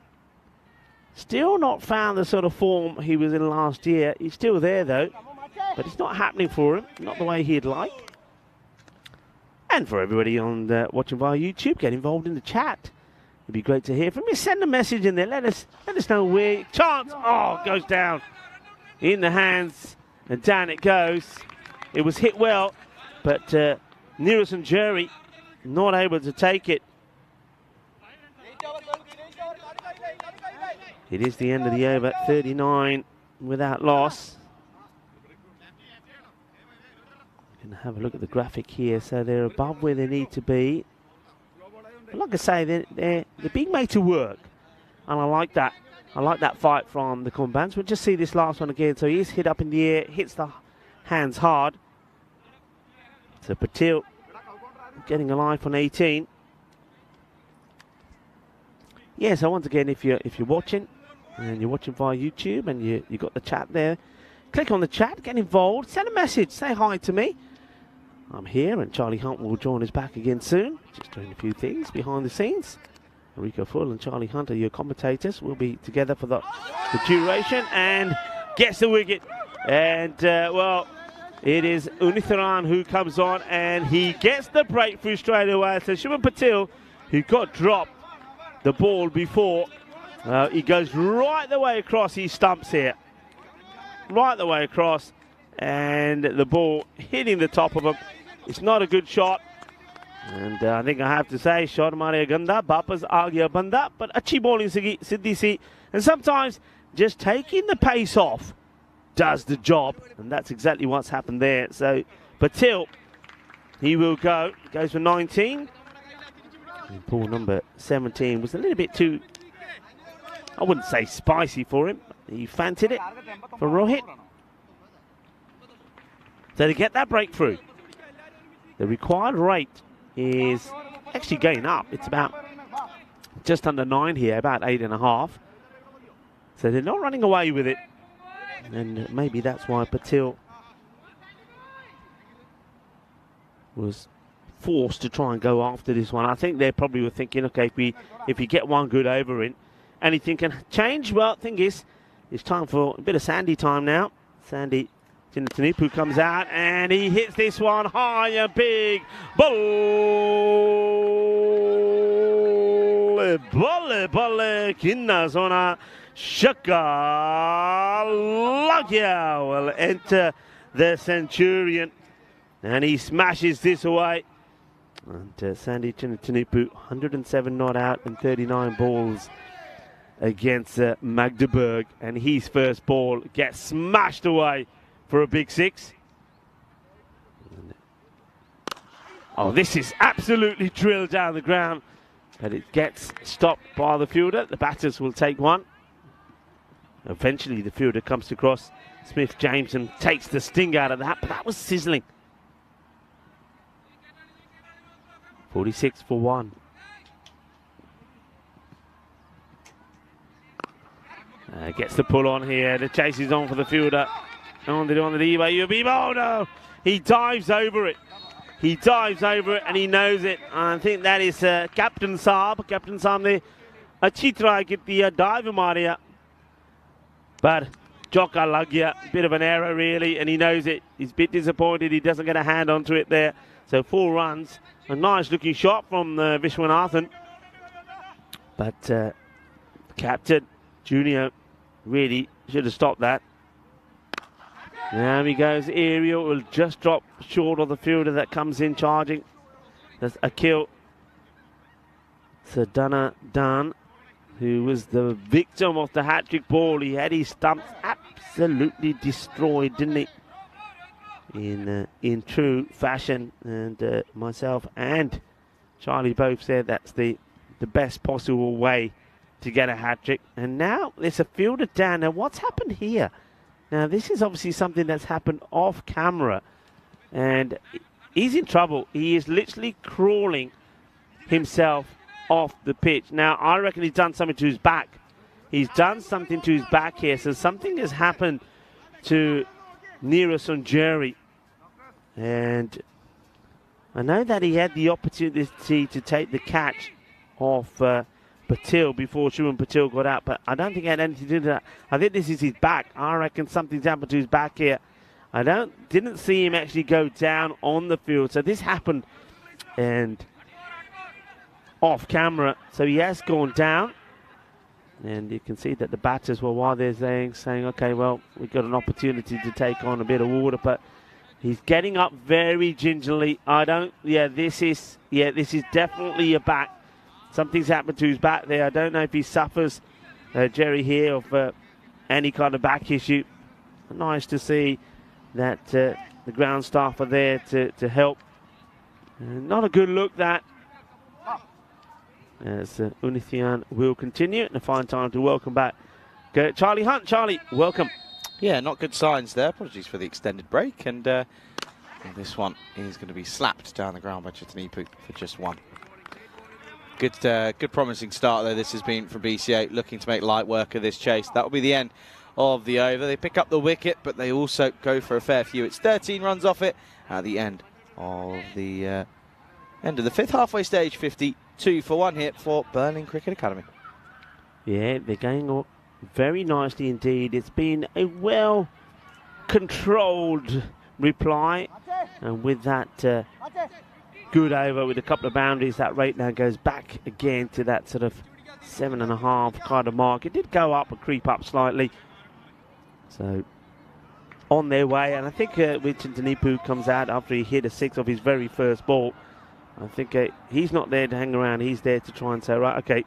still not found the sort of form he was in last year. He's still there though, but it's not happening for him, not the way he'd like. And for everybody on watching via YouTube, get involved in the chat. It'd be great to hear from you. Send a message in there. Let us know where. Chance. Oh, goes down in the hands, and down it goes. It was hit well, but Neeraj and Jury not able to take it. It is the end of the over, 39 without loss. Going to have a look at the graphic here. So they're above where they need to be. But like I say, they're being made to work, and I like that. I like that fight from the Kumbans. We'll just see this last one again. So he is hit up in the air, hits the hands hard. So Patil getting a life on 18. Yeah, so once again, if you're watching, and you're watching via YouTube, and you got the chat there, click on the chat, get involved, send a message, say hi to me. I'm here, and Charlie Hunt will join us back again soon. Just doing a few things behind the scenes. Rico Full and Charlie Hunt are your commentators. We'll be together for the duration, and gets the wicket. And, well, it is Unitharan who comes on, and he gets the breakthrough straight away. So Shubham Patil, who got dropped the ball before, he goes right the way across his stumps here. Right the way across, and the ball hitting the top of him. It's not a good shot. And I think I have to say, shot Maria Ganda, Bapas Agya Banda, but achi bowling Siddhi si. And sometimes just taking the pace off does the job, and that's exactly what's happened there. So Patil, he will go, goes for 19. And ball number 17 was a little bit too, I wouldn't say spicy for him. He fancied it for Rohit. So to get that breakthrough, the required rate is actually going up. It's about just under 9 here, about 8.5. So they're not running away with it. And maybe that's why Patil was forced to try and go after this one. I think they probably were thinking, okay, if we get one good over in, anything can change. Well, the thing is, it's time for a bit of Sandy time now. Sandy Tinitanipu comes out and he hits this one high and big. Bolle, kinna zona. Shaka Lagya will enter the Centurion. And he smashes this away. And Sandy Tinitanipu, 107 not out and 39 balls against Magdeburg. And his first ball gets smashed away for a big 6. Oh, this is absolutely drilled down the ground. But it gets stopped by the fielder. The batters will take one. Eventually the fielder comes across. Smith Jameson takes the sting out of that, but that was sizzling. 46 for 1. Gets the pull on here. The chase is on for the fielder. On the Iba. Oh no! He dives over it. He dives over it and he knows it. I think that is Captain Saab. Captain Saab ne अच्छी try की थी dive Maria. But Joka Lagya, bit of an error really, and he knows it. He's a bit disappointed. He doesn't get a hand onto it there. So 4 runs. A nice looking shot from Vishwanathan. But Captain Junior really should have stopped that. Now he goes aerial. Will just drop short of the fielder that comes in charging. That's Akil Sadana Dan, who was the victim of the hat-trick ball. He had his stumps absolutely destroyed, didn't he? In true fashion. And myself and Charlie both said that's the best possible way to get a hat-trick. And now there's a fielder down. Now what's happened here? Now this is obviously something that's happened off camera. And he's in trouble. He is literally crawling himself off the pitch. Now I reckon he's done something to his back. He's done something to his back here. So something has happened to Neeraj Sunjari. And I know that he had the opportunity to take the catch off Patil before Shuman Patil got out, but I don't think he had anything to do with that. I think this is his back. I reckon something's happened to his back here. I didn't see him actually go down on the field, so this happened and off camera. So he has gone down, and you can see that the batters were while they're saying, okay, well, we've got an opportunity to take on a bit of water, but he's getting up very gingerly. This is definitely a back. Something's happened to his back there. I don't know if he suffers, Jerry, here of any kind of back issue. Nice to see that the ground staff are there to help. Not a good look, that. As Unithian will continue. And a fine time to welcome back Charlie Hunt. Charlie, welcome. Yeah, not good signs there. Apologies for the extended break. And this one is going to be slapped down the ground by Chitanipu for just 1. Good promising start though this has been from BCA, looking to make light work of this chase. That will be the end of the over. They pick up the wicket, but they also go for a fair few. It's 13 runs off it at the end of the 5th halfway stage. 52 for 1 hit for Berlin Cricket Academy. Yeah, they're going up very nicely indeed. It's been a well controlled reply, and with that good over with a couple of boundaries, that rate now goes back again to that sort of 7.5 kind of mark. It did go up and creep up slightly. So on their way, and I think Vincent Tanipu comes out after he hit a 6 of his very first ball. I think he's not there to hang around. He's there to try and say, right, okay,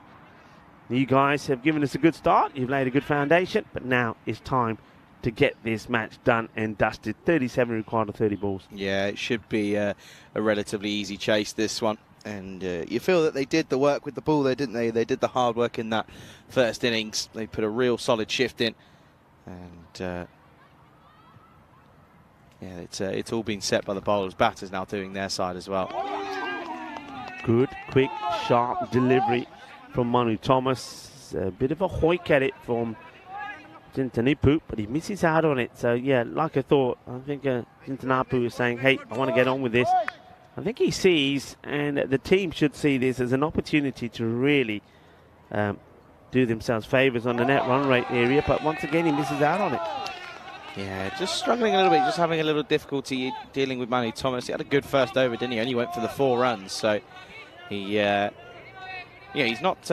you guys have given us a good start. You've laid a good foundation, but now it's time to get this match done and dusted. 37 required of 30 balls. Yeah, it should be a relatively easy chase, this one. And you feel that they did the work with the ball there, didn't they? They did the hard work in that first innings. They put a real solid shift in. And it's all been set by the bowlers. Batters now doing their side as well. Good, quick, sharp delivery from Manu Thomas. A bit of a hoik at it from Jintanapu, but he misses out on it. So yeah, like I thought, I think Jintanapu is saying, hey, I want to get on with this. I think he sees, and the team should see this as an opportunity to really do themselves favours on the net run rate area, but once again he misses out on it. Yeah, just struggling a little bit, just having a little difficulty dealing with Manu Thomas. He had a good first over, didn't he? Only went for the 4 runs, so he, yeah, he's not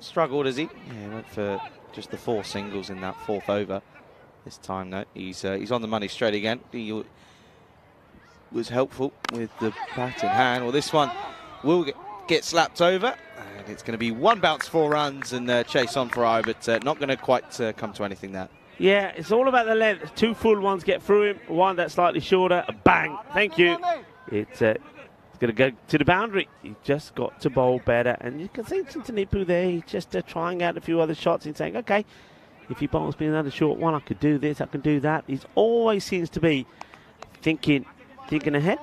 struggled, has he? Yeah, he went for just the 4 singles in that 4th over. This time, though, he's on the money straight again. He was helpful with the bat in hand. Well, this one will get slapped over, and it's going to be 1 bounce, 4 runs, and chase on for I, but not going to quite come to anything there. Yeah, it's all about the length. 2 full ones get through him, 1 that's slightly shorter. Bang! Thank you. It's going to go to the boundary. He just got to bowl better, and you can see T10 there. He's just trying out a few other shots and saying, okay, if he bowls me another short one, I could do this, I can do that. He always seems to be thinking ahead.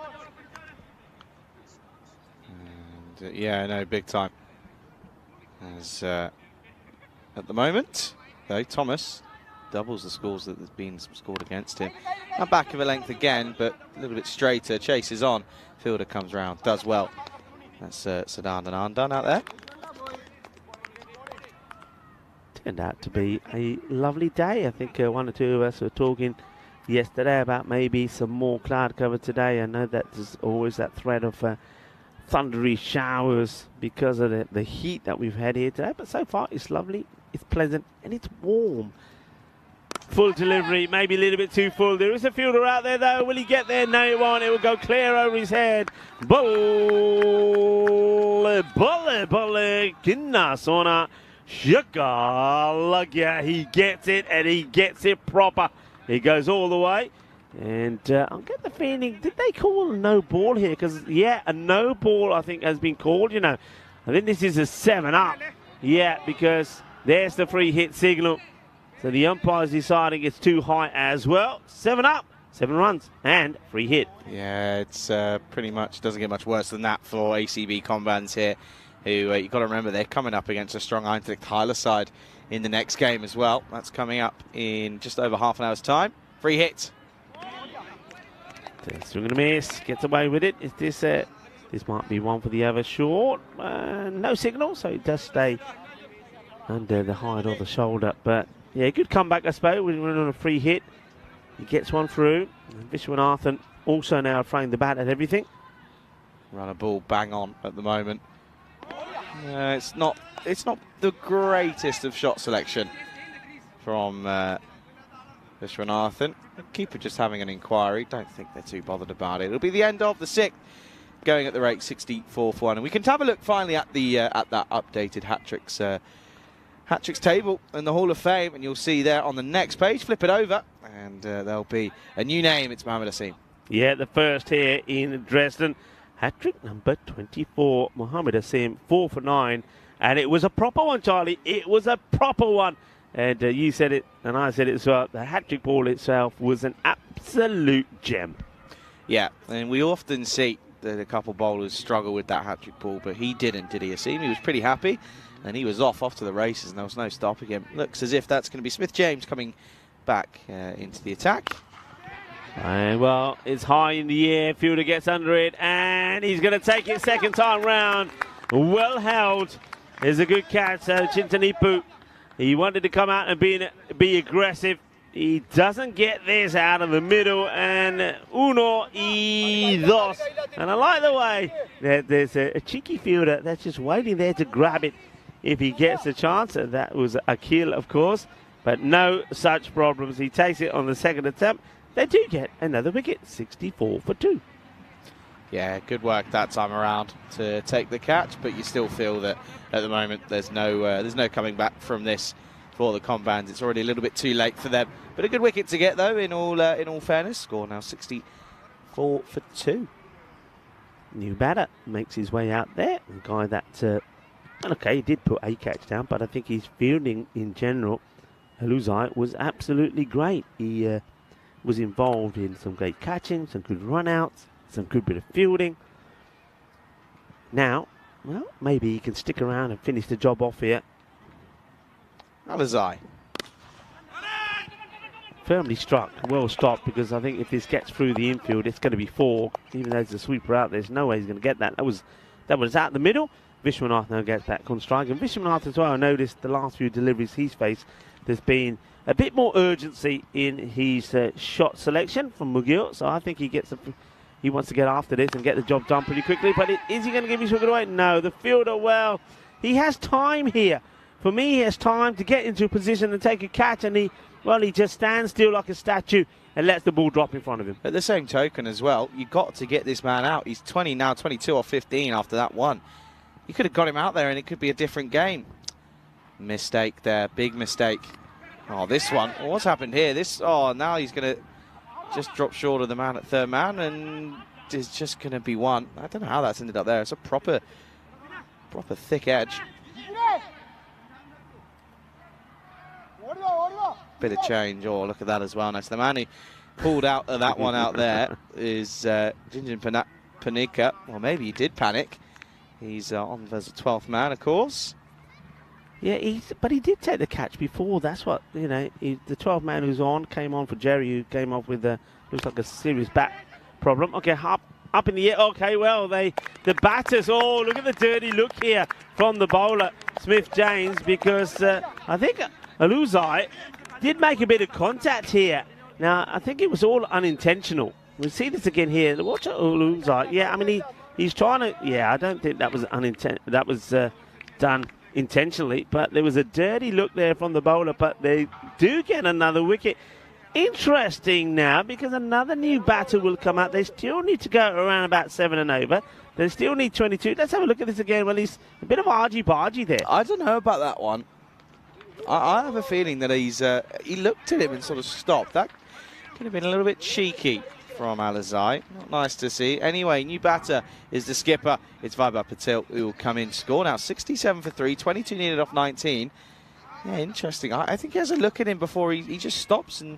And, yeah, no, big time. As at the moment, though, Thomas doubles the scores that have been scored against him. Now back of a length again, but a little bit straighter. Chases on. Fielder comes round, does well. That's Sadan Anand done out there. Turned out to be a lovely day. I think 1 or 2 of us were talking yesterday about maybe some more cloud cover today. I know that there's always that threat of thundery showers because of the heat that we've had here today, but so far it's lovely, it's pleasant, and it's warm. Full delivery, maybe a little bit too full. There is a fielder out there though. Will he get there? No, he won't. It will go clear over his head. Bolle, kinna sona shaka. Yeah, he gets it, and he gets it proper. He goes all the way. And I'm getting the feeling, did they call a no ball here? Because, yeah, a no ball, I think, has been called, you know. I think this is a 7-up. Yeah, because there's the free hit signal. So the umpire's deciding it's too high as well. 7-up, 7 runs, and free hit. Yeah, it's pretty much, doesn't get much worse than that for ACB Combans here, who, you've got to remember, they're coming up against a strong Eindhoven Tyler side in the next game as well. That's coming up in just over half an hour's time. Free hit. Swing and a miss, gets away with it. Is this this might be one for the other short. No signal, so it does stay under the hide or the shoulder. But yeah, good comeback, I suppose. We went on a free hit. He gets one through. Vishwanathan also now throwing the bat at everything. Run a ball bang on at the moment. It's not the greatest of shot selection from Vishwanathan. The keeper just having an inquiry. Don't think they're too bothered about it. It'll be the end of the 6th, going at the rate 64 for 1. And we can have a look finally at the at that updated hat-tricks table in the Hall of Fame, and you'll see there on the next page. Flip it over, and there'll be a new name. It's Mohamed Asim. Yeah, the first here in Dresden. Hat-trick number 24, Mohamed Asim, 4 for 9. And it was a proper one, Charlie. It was a proper one. And you said it, and I said it as well. The hat-trick ball itself was an absolute gem. Yeah, and we often see that a couple bowlers struggle with that hat-trick ball, but he didn't, did he, Asim? He was pretty happy, and he was off to the races, and there was no stopping him. Looks as if that's going to be Smith James coming back into the attack. And well, it's high in the air. Fielder gets under it, and he's going to take it second time round. Well held. There's a good catch, Chintanipu. He wanted to come out and be aggressive. He doesn't get this out of the middle, and uno y dos. And I like the way that there's a cheeky fielder that's just waiting there to grab it if he gets a chance. And that was a kill, of course, but no such problems. He takes it on the second attempt. They do get another wicket, 64 for 2. Yeah, good work that time around to take the catch, but you still feel that at the moment there's no coming back from this for the Combans. It's already a little bit too late for them, but a good wicket to get though. In all fairness, score now 64 for 2. New batter makes his way out there. The guy that okay, he did put a catch down, but I think his fielding in general, Haluzai, was absolutely great. He was involved in some great catching, some good run-outs, some good bit of fielding. Now, well, maybe he can stick around and finish the job off here. Alizai. firmly struck, well stopped, because I think if this gets through the infield, it's going to be 4. Even though there's a sweeper out, there's no way he's going to get that. That was out the middle. Vishwanath now gets back on strike. And Vishwanath as well, I noticed the last few deliveries he's faced, there's been a bit more urgency in his shot selection from McGill. So I think he wants to get after this and get the job done pretty quickly. But is he going to give his wicket away? No. The fielder, well, he has time here. For me, he has time to get into a position and take a catch, and he just stands still like a statue and lets the ball drop in front of him. At the same token as well, you've got to get this man out. He's 20 now, 22 or 15 after that one. You could have got him out there and it could be a different game. Mistake there, big mistake. Oh, this one. What's happened here? Now he's going to just drop short of the man at third man, and it's just going to be one. I don't know how that's ended up there. It's a proper thick edge. Bit of change. Oh, look at that as well. Nice. The man who pulled out of that one out there is Jinjin Panika. Well, maybe he did panic. He's on as a 12th man, of course. Yeah, but he did take the catch before. That's what, the 12th man who's on came on for Jerry, who came off with looks like a serious back problem. Okay, up in the air. Okay, well, the batters. Oh, look at the dirty look here from the bowler, Smith James, because I think Aluzai did make a bit of contact here. Now, I think it was all unintentional. We'll see this again here. Watch Aluzai. Yeah, I mean, he's trying to. Yeah, I don't think that was that was done intentionally, but there was a dirty look there from the bowler, but they do get another wicket. Interesting now, because another new batter will come out. They still need to go around about 7 and over. They still need 22. Let's have a look at this again. Well, he's a bit of argy-bargy there. I don't know about that one. I have a feeling that he looked at him and sort of stopped. That could have been a little bit cheeky from Alizai. Not nice to see. Anyway, new batter is the skipper. It's Vaibhav Patel who will come in, score now 67 for 3, 22 needed off 19. Yeah, interesting. I think he has a look at him before he just stops in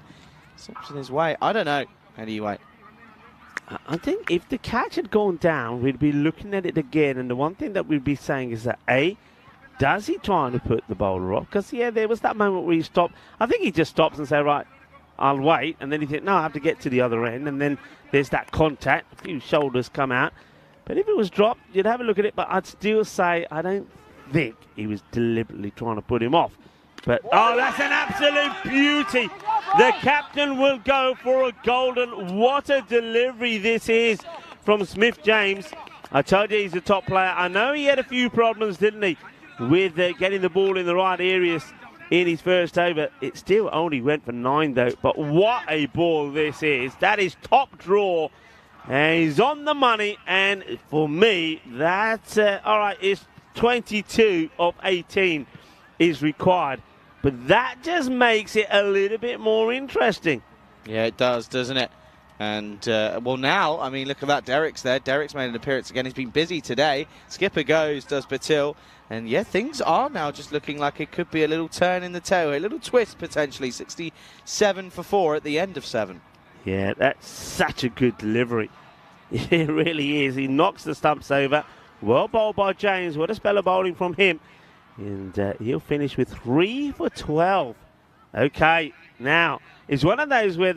his way. I don't know. Anyway, I think if the catch had gone down, we'd be looking at it again, and the one thing that we'd be saying is that does he try to put the bowler off? Because, yeah, there was that moment where he stopped. I think he just stops and says, right, I'll wait. And then he thinks, no, I have to get to the other end. And then there's that contact. A few shoulders come out. But if it was dropped, you'd have a look at it. But I'd still say I don't think he was deliberately trying to put him off. But, oh, that's an absolute beauty. The captain will go for a golden. What a delivery this is from Smith James. I told you he's a top player. I know he had a few problems, didn't he, with getting the ball in the right areas in his first over. It still only went for 9, though. But what a ball this is. That is top draw. And he's on the money. And for me, that's, all right, it's 22 of 18 is required. But that just makes it a little bit more interesting. Yeah, it does, doesn't it? And, well, now, I mean, look at that. Derek's there. Derek's made an appearance again. He's been busy today. Skipper goes, does Patil. And, yeah, things are now just looking like it could be a little turn in the toe, a little twist potentially. 67 for 4 at the end of 7. Yeah, that's such a good delivery. It really is. He knocks the stumps over. Well bowled by James. What a spell of bowling from him. And he'll finish with 3 for 12. Okay, now, it's one of those where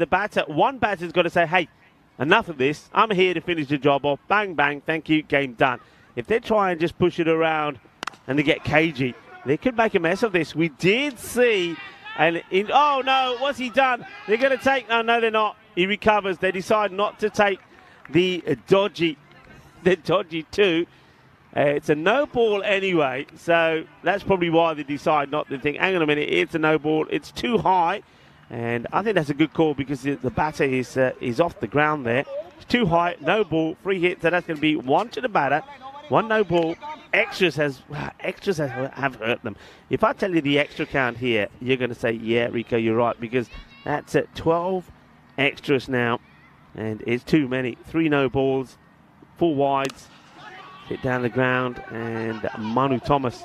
one batter's got to say, hey, enough of this. I'm here to finish the job off. Bang, bang, thank you, game done. If they try and just push it around and they get cagey, they could make a mess of this. We did see, oh no, what's he done? They're going to take, no, they're not. He recovers. They decide not to take the dodgy 2. It's a no ball anyway, so that's probably why they decide not to think, hang on a minute, it's a no ball, it's too high. And I think that's a good call because the batter is off the ground there. It's too high, no ball, free hit, so that's going to be 1 to the batter, 1 no ball. Extras have hurt them. If I tell you the extra count here, you're going to say, yeah, Rico, you're right, because that's at 12 extras now, and it's too many. 3 no balls, 4 wides. Hit down the ground, and Manu Thomas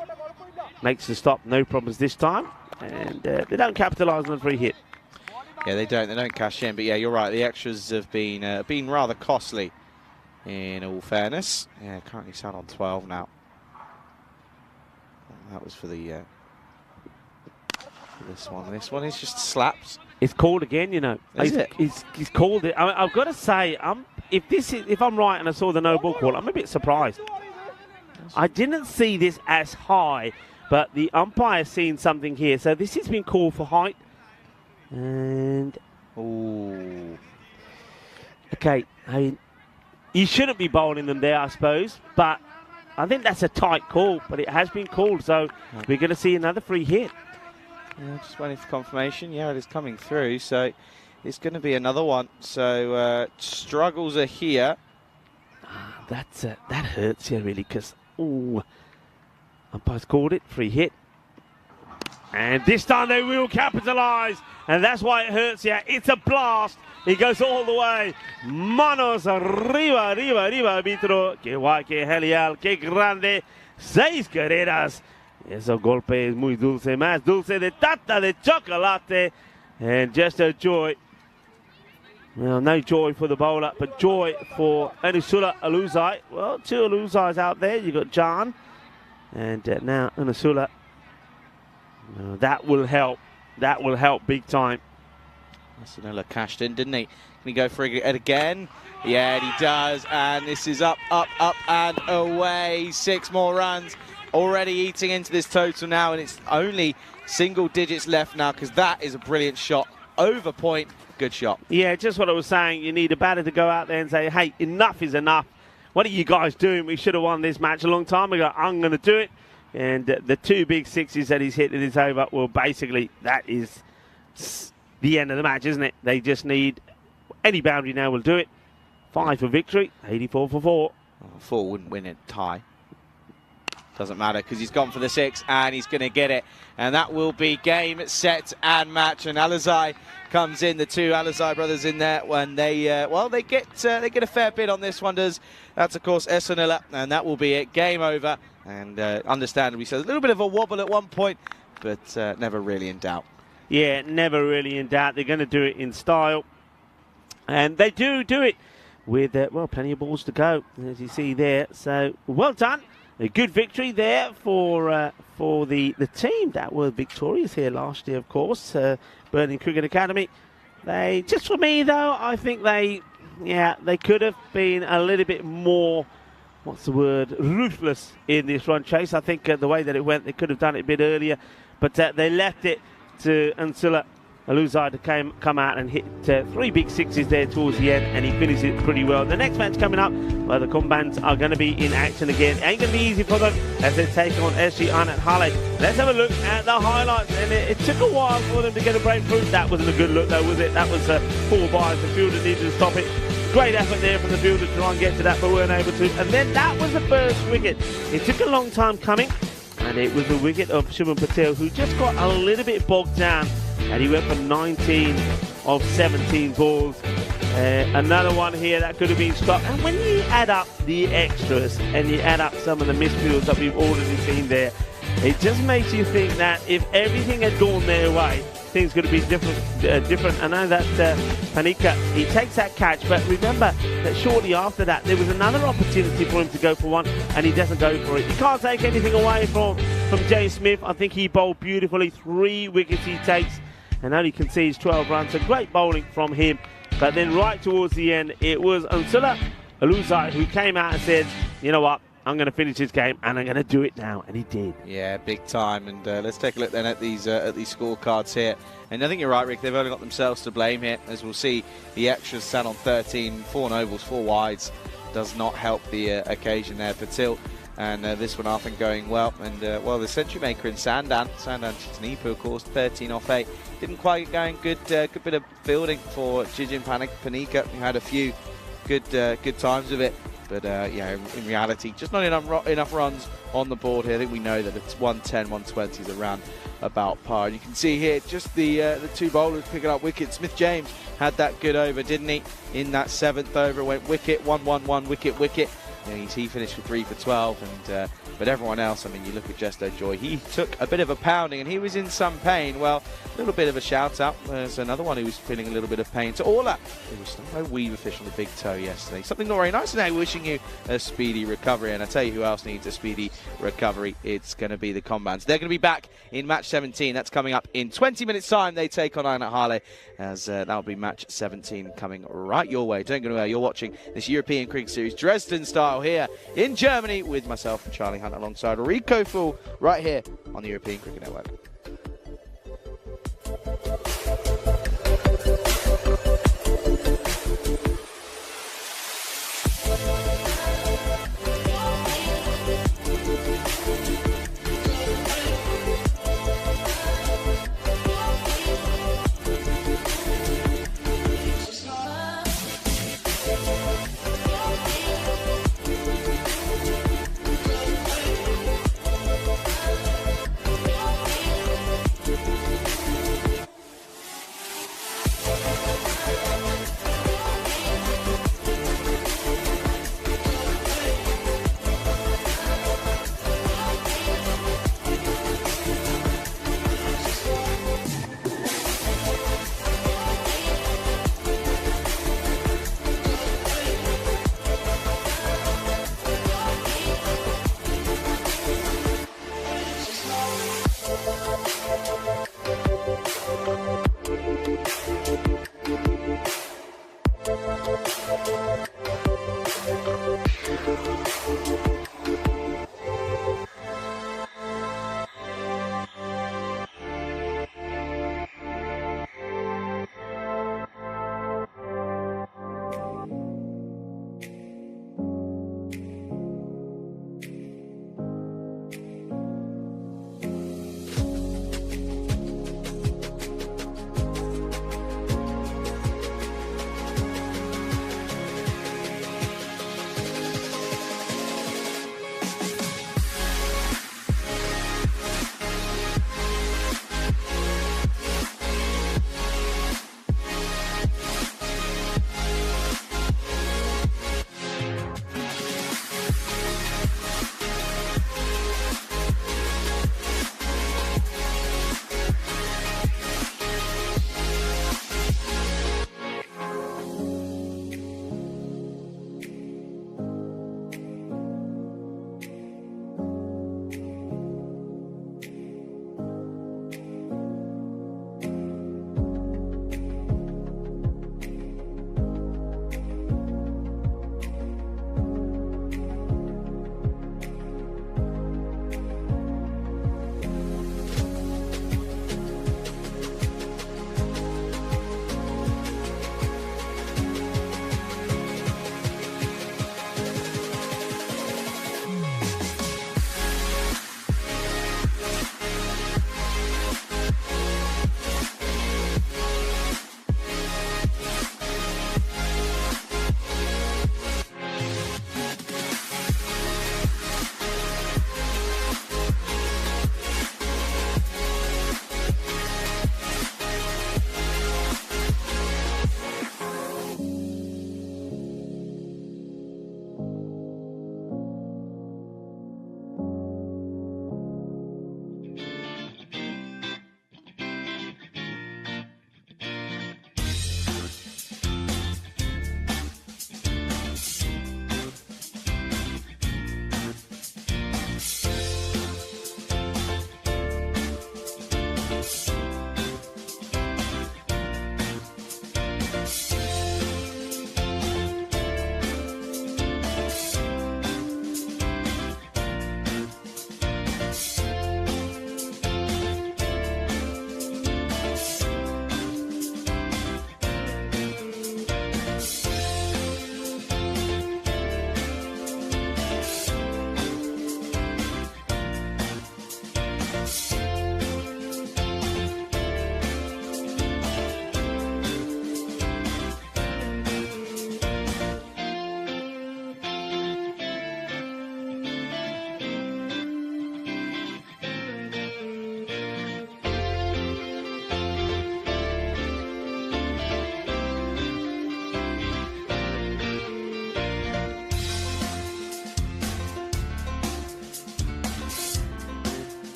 makes the stop. No problems this time, and they don't capitalise on the free hit. Yeah, they don't cash in, but yeah, you're right. The extras have been rather costly, in all fairness. Yeah, currently sat on 12 now. That was for the this one. This one is just slaps. It's called again, you know. Is it? He's called it. I've got to say, if I'm right and I saw the no ball call, I'm a bit surprised. I didn't see this as high, but the umpire's seen something here. So this has been called for height. And Ooh. okay, I mean, you shouldn't be bowling them there, I suppose, but I think that's a tight call, but it has been called, so we're going to see another free hit. Yeah, just waiting for confirmation. Yeah, it is coming through, so it's going to be another one. So struggles are here. That hurts you really, because umpire's called it, free hit. And this time they will capitalise, and that's why it hurts you. It's a blast. It goes all the way. Manos arriba, arriba, arriba, arbitro. Qué guay, qué genial, qué grande. 6 carreras. Ese golpe es muy dulce, más dulce de tarta de chocolate. And just a joy. Well, no joy for the bowler, but joy for Anusula Aluzai. Well, 2 Aluzais out there. You've got John. And now Anusula. That will help. That will help big time. Asanella cashed in, didn't he? Can he go for it again? Yeah, he does. And this is up, up, up and away. 6 more runs. Already eating into this total now, and it's only single digits left now because that is a brilliant shot. Over point, good shot. Yeah, just what I was saying. You need a batter to go out there and say, hey, enough is enough. What are you guys doing? We should have won this match a long time ago. I'm going to do it. And the 2 big sixes that he's hit in this over, well, basically, that is the end of the match, isn't it? They just need any boundary now will do it. 5 for victory, 84 for 4. 4 wouldn't win it, tie. Doesn't matter because he's gone for the 6 and he's going to get it. And that will be game, set and match. And Alizai comes in, the 2 Alizai brothers in there when they, they get a fair bit on this one. That's, of course, Esanilla, and that will be it. Game over. And understandably so. A little bit of a wobble at one point, but never really in doubt. Yeah, never really in doubt. They're going to do it in style. And they do it with, plenty of balls to go, as you see there. So, well done. A good victory there for the team that were victorious here last year, of course. Burning Cricket Academy. Just for me, though, I think they could have been a little bit more, ruthless in this run chase. I think the way that it went, they could have done it a bit earlier, but they left it to Ansula Aluzai to come out and hit 3 big sixes there towards the end, and he finished it pretty well. The next match coming up, well, the Kumbans are going to be in action again. Ain't going to be easy for them as they take on SG Anat Hale. Let's have a look at the highlights, and it took a while for them to get a breakthrough. That wasn't a good look though, was it? That was 4 bars. The fielder needed to stop it. Great effort there from the fielder to try and get to that, but weren't able to. And then that was the first wicket. It took a long time coming, and it was the wicket of Shubham Patel, who just got a little bit bogged down, and he went for 19 of 17 balls. Another one here that could have been stopped. And when you add up the extras and you add up some of the misfields that we've already seen there, it just makes you think that if everything had gone their way, things could have been different. I know that Panika, he takes that catch, but remember that shortly after that, there was another opportunity for him to go for one, and he doesn't go for it. You can't take anything away from Jay Smith. I think he bowled beautifully. 3 wickets he takes, and only concedes 12 runs. So great bowling from him. But then right towards the end, it was Ansula Aluzai who came out and said, you know what, I'm going to finish this game and I'm going to do it now, and he did. Yeah, big time. And let's take a look then at these scorecards here. And I think you're right, Rick. They've only got themselves to blame here, as we'll see. The extras sat on 13, 4 novels, 4 wides. Does not help the occasion there for Tilt. And this one, I think, going well. And the century maker in Sandan Chitanipu, of course, 13 off 8. Didn't quite get going. Good bit of fielding for Jijin Panika, who had a few good times with it. But in reality, just not enough runs on the board here. I think we know that it's 110, 120 is around about par. And you can see here just the 2 bowlers picking up wickets. Smith James had that good over, didn't he? In that 7th over, went wicket, 1-1-1, wicket. he finished with 3 for 12, and but everyone else, I mean, you look at Jesto Joy, he took a bit of a pounding and he was in some pain. Well, a little bit of a shout out. There's another one who was feeling a little bit of pain. To Orla, who was stung by Weaverfish on the big toe yesterday. Something not very nice today. Wishing you a speedy recovery. And I tell you who else needs a speedy recovery. It's going to be the Combats. They're going to be back in match 17. That's coming up in 20 minutes' time. They take on Iron Harley, as that'll be match 17 coming right your way. Don't go anywhere. You're watching this European Cricket Series Dresden style here in Germany with myself, Charlie Hunt, alongside Rico Fool, right here on the European Cricket Network.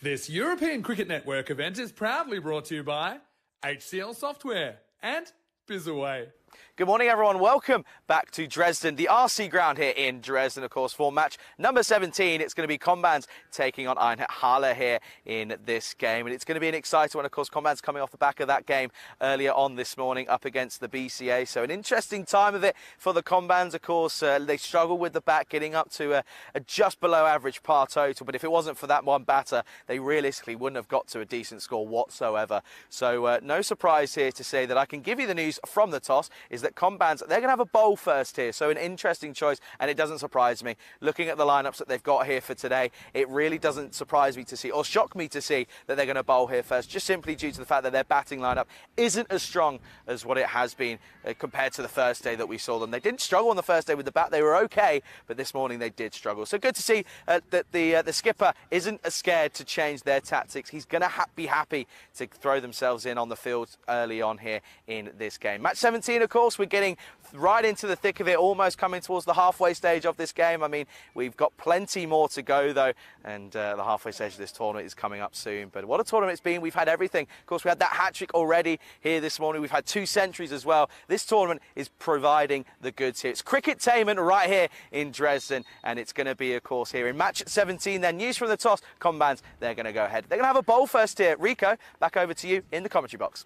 This European Cricket Network event is proudly brought to you by HCL Software and Bizaway. Good morning, everyone. Welcome back to Dresden, the RC ground here in Dresden, of course, for match number 17. It's going to be Kombans taking on Einheit Halle here in this game. And it's going to be an exciting one, of course. Kombans coming off the back of that game earlier on this morning up against the BCA. So an interesting time of it for the Kombans, of course. They struggle with the bat, getting up to a just below average par total. But if it wasn't for that one batter, they realistically wouldn't have got to a decent score whatsoever. So no surprise here to say that I can give you the news from the toss is that Kombans, they're going to have a bowl first here, so an interesting choice, and it doesn't surprise me. Looking at the lineups that they've got here for today, it really doesn't surprise me to see, or shock me to see, that they're going to bowl here first, just simply due to the fact that their batting lineup isn't as strong as what it has been compared to the first day that we saw them. They didn't struggle on the first day with the bat, they were okay, but this morning they did struggle. So good to see that the skipper isn't scared to change their tactics. He's going to be happy to throw themselves in on the field early on here in this game. Match 17, of course, we're getting right into the thick of it, almost coming towards the halfway stage of this game. I mean, we've got plenty more to go, though, and the halfway stage of this tournament is coming up soon. But what a tournament it's been. We've had everything. Of course, we had that hat-trick already here this morning. We've had 2 centuries as well. This tournament is providing the goods here. It's cricket-tainment right here in Dresden, and it's going to be, of course, here in match 17. Then news from the toss, Kombans, they're going to go ahead. They're going to have a bowl first here. Rico, back over to you in the commentary box.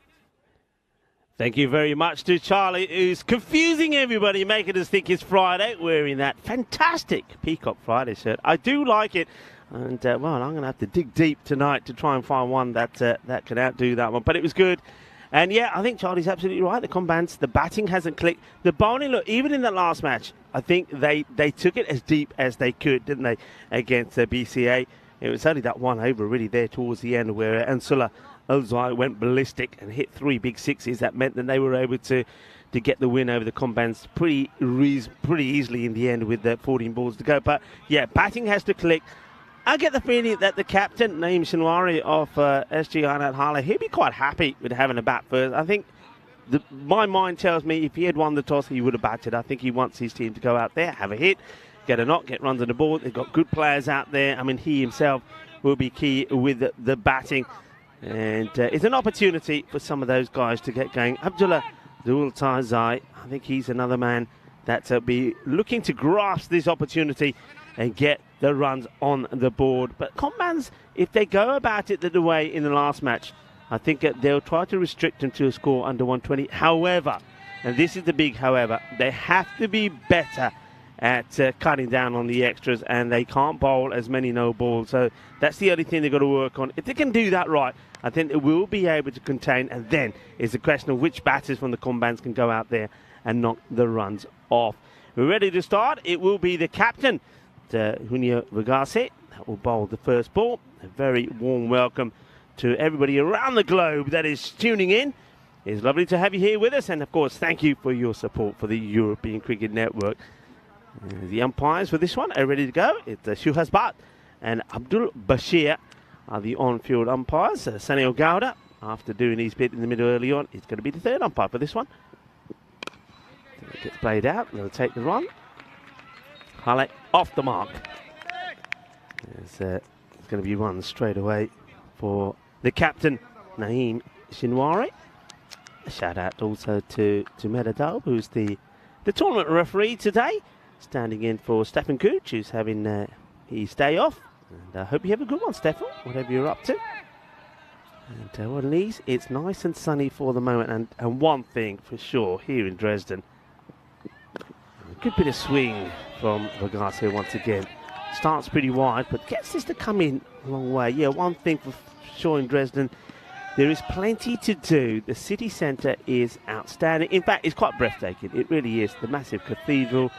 Thank you very much to Charlie, who's confusing everybody, making us think it's Friday, wearing that fantastic Peacock Friday shirt. I do like it, and well, I'm going to have to dig deep tonight to try and find one that can outdo that one. But it was good, and yeah, I think Charlie's absolutely right. The Kombans, the batting hasn't clicked. The bowling, look, even in the last match, I think they took it as deep as they could, didn't they, against the BCA? It was only that one over really there towards the end where Ansula Ozai went ballistic and hit 3 big sixes. That meant that they were able to get the win over the Kombans pretty easily in the end with 14 balls to go. But yeah, batting has to click. I get the feeling that the captain, Naeem Shinwari of SG Einheit Halle, he'll be quite happy with having a bat first. I think my mind tells me if he had won the toss, he would have batted. I think he wants his team to go out there, have a hit, get a knock, get runs on the board. They've got good players out there. I mean, he himself will be key with the batting. And it's an opportunity for some of those guys to get going. Abdullah Dul Taizai, I think he's another man that'll be looking to grasp this opportunity and get the runs on the board. But Kombans, if they go about it the way in the last match, I think they'll try to restrict them to a score under 120. However, and this is the big however, they have to be better at cutting down on the extras, and they can't bowl as many no balls. So that's the only thing they've got to work on. If they can do that right, I think they will be able to contain, and then it's a question of which batters from the Kombans can go out there and knock the runs off. We're ready to start. It will be the captain, Hunio Vagase, that will bowl the first ball. A very warm welcome to everybody around the globe that is tuning in. It's lovely to have you here with us, and of course, thank you for your support for the European Cricket Network. The umpires for this one are ready to go. It's Shuhas Bhatt and Abdul Bashir are the on-field umpires. Sanil Gowda, after doing his bit in the middle early on, is going to be the third umpire for this one. It gets played out. They'll take the run. Halle off the mark. It's going to be run straight away for the captain, Naeem Shinwari. A shout out also to Medadal, who's the tournament referee today, standing in for Stefan Cooch, who's having his day off. And I hope you have a good one, Stefan, whatever you're up to. And well, Lees, it's nice and sunny for the moment. And one thing for sure, here in Dresden, a good bit of swing from Vagase once again. Starts pretty wide, but gets this to come in a long way. Yeah, one thing for sure in Dresden, there is plenty to do. The city centre is outstanding. In fact, it's quite breathtaking. It really is. The massive cathedral,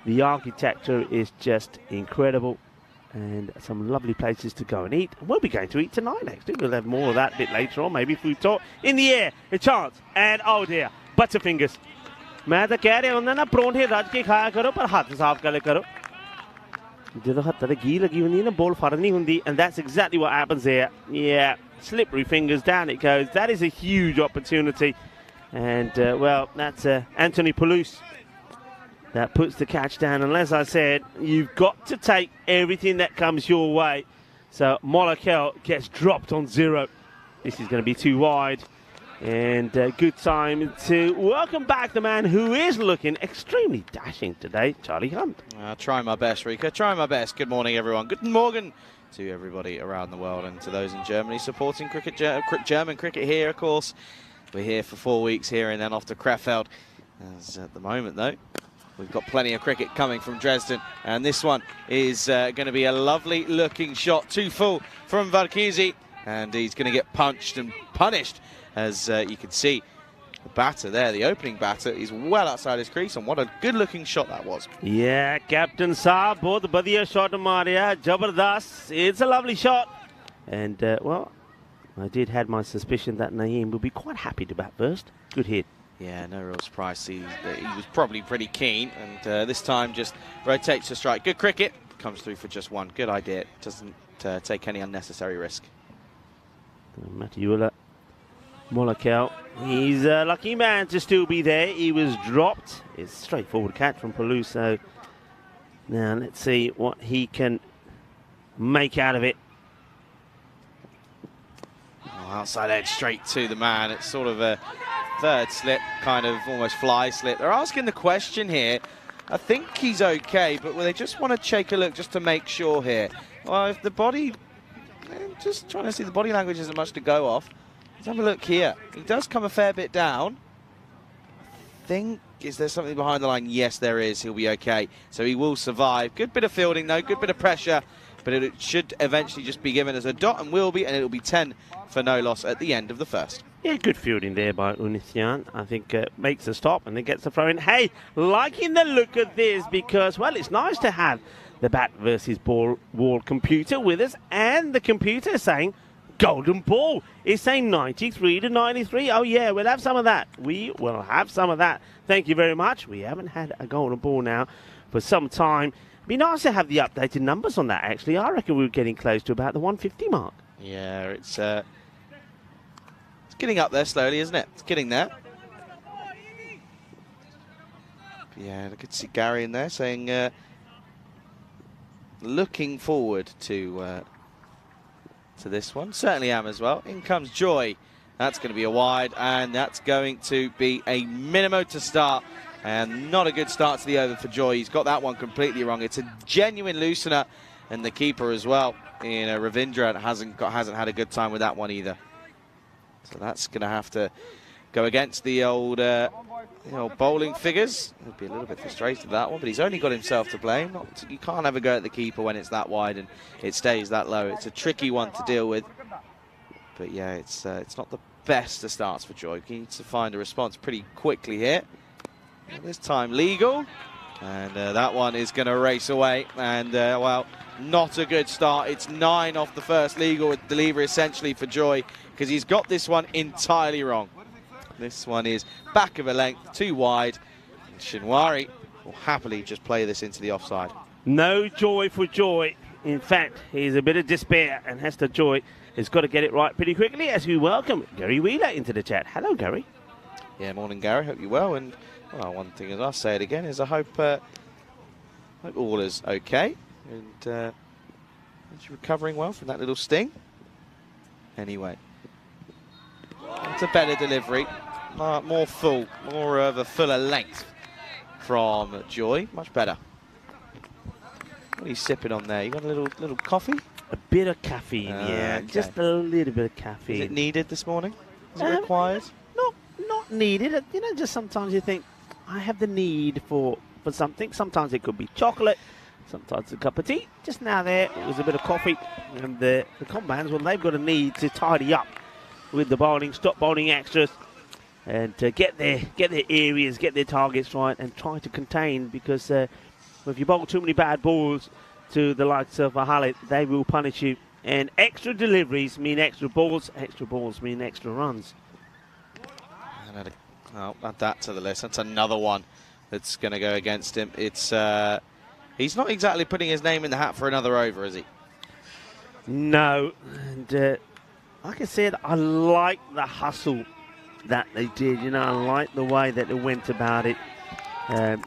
the architecture is just incredible, and some lovely places to go and eat. We'll be going to eat tonight, actually. We'll have more of that a bit later on, maybe food talk. In the air, a chance, and oh dear, Butterfingers. मैं तो कह रहे होंगे ना परोंठे रज के खाया करो पर हाथ साफ कर करो ਜਦੋਂ ਹੱਥਾਂ ਤੇ ਘੀ ਲੱਗੀ ਹੁੰਦੀ ਹੈ ਨਾ ਬੋਲ ਫੜ ਨਹੀਂ ਹੁੰਦੀ, and that's exactly what happens here. Yeah, slippery fingers, down it goes. That is a huge opportunity, and well, that's Anthony Palouse that puts the catch down. And as I said, you've got to take everything that comes your way. So Molakel gets dropped on 0. This is going to be too wide. And good time to welcome back the man who is looking extremely dashing today, Charlie Hunt. Try my best, Rika. Try my best. Good morning, everyone. Good morning to everybody around the world and to those in Germany supporting cricket, German cricket here, of course. We're here for 4 weeks here and then off to Krefeld. As at the moment, though, we've got plenty of cricket coming from Dresden. And this one is going to be a lovely looking shot. Too full from Varkizi. And he's going to get punched and punished. As you can see, the batter there, the opening batter, is well outside his crease, and what a good-looking shot that was. Yeah, Captain Saab, both badiya shot Maria, Jabardast. It's a lovely shot. And, well, I did have my suspicion that Naeem would be quite happy to bat first. Good hit. Yeah, no real surprise. He was probably pretty keen, and this time just rotates to strike. Good cricket. Comes through for just one. Good idea. Doesn't take any unnecessary risk. Matiula. Molakel, he's a lucky man to still be there. He was dropped. It's a straightforward catch from Peluso. Now let's see what he can make out of it. Outside edge straight to the man. It's sort of a third slip, kind of almost fly slip. They're asking the question here. I think he's okay, but they just want to take a look just to make sure here. Well, if the body, just trying to see, the body language isn't much to go off. Let's have a look here. He does come a fair bit down. I think, is there something behind the line? Yes, there is. He'll be okay. So he will survive. Good bit of fielding, though. Good bit of pressure. But it should eventually just be given as a dot, and will be, and it'll be 10 for no loss at the end of the first. Yeah, good fielding there by Unisian. I think makes a stop and then gets the throw in. Hey, liking the look of this because, well, it's nice to have the bat versus ball wall computer with us, and the computer saying golden ball. It's saying 93 to 93. Oh, yeah, we'll have some of that. We will have some of that. Thank you very much. We haven't had a golden ball now for some time. It'd be nice to have the updated numbers on that, actually. I reckon we're getting close to about the 150 mark. Yeah, it's getting up there slowly, isn't it? It's getting there. Yeah, I could see Gary in there saying, looking forward to this one. Certainly am as well. In comes Joy. That's going to be a wide, and that's going to be a minimum to start. And not a good start to the over for Joy. He's got that one completely wrong. It's a genuine loosener, and the keeper as well. You know, Ravindra hasn't had a good time with that one either. So that's going to have to go against the old bowling figures. He'll be a little bit frustrated with that one, but he's only got himself to blame. You can't have a go at the keeper when it's that wide and it stays that low. It's a tricky one to deal with. But yeah, it's not the best of starts for Joy. He needs to find a response pretty quickly here. And this time legal. And that one is going to race away. And, well, not a good start. It's 9 off the first legal with the lever essentially for Joy, because he's got this one entirely wrong. This one is back of a length, too wide. And Shinwari will happily just play this into the offside. No joy for Joy. In fact, he's a bit of despair, and Hester Joy has got to get it right pretty quickly as we welcome Gary Wheeler into the chat. Hello, Gary. Yeah, morning, Gary. Hope you're well. And well, one thing, as I'll say it again, is I hope all is okay. And he's recovering well from that little sting. Anyway, it's a better delivery. More full, more of a fuller length from Joy. Much better. What are you sipping on there? You got a little coffee? A bit of caffeine, yeah. Okay. Just a little bit of caffeine. Is it needed this morning? Is it required? Not needed. You know, just sometimes you think, I have the need for something. Sometimes it could be chocolate. Sometimes a cup of tea. Just now there, it was a bit of coffee. And the combines, well, they've got a need to tidy up with the bowling, stop bowling extras, and get their areas, get their targets right, and try to contain, because if you bowl too many bad balls to the likes of Halit, they will punish you. And extra deliveries mean extra balls mean extra runs. I'll add that to the list. That's another one that's going to go against him. It's he's not exactly putting his name in the hat for another over, is he? No. And like I said, I like the hustle that they did. You know, I like the way that they went about it.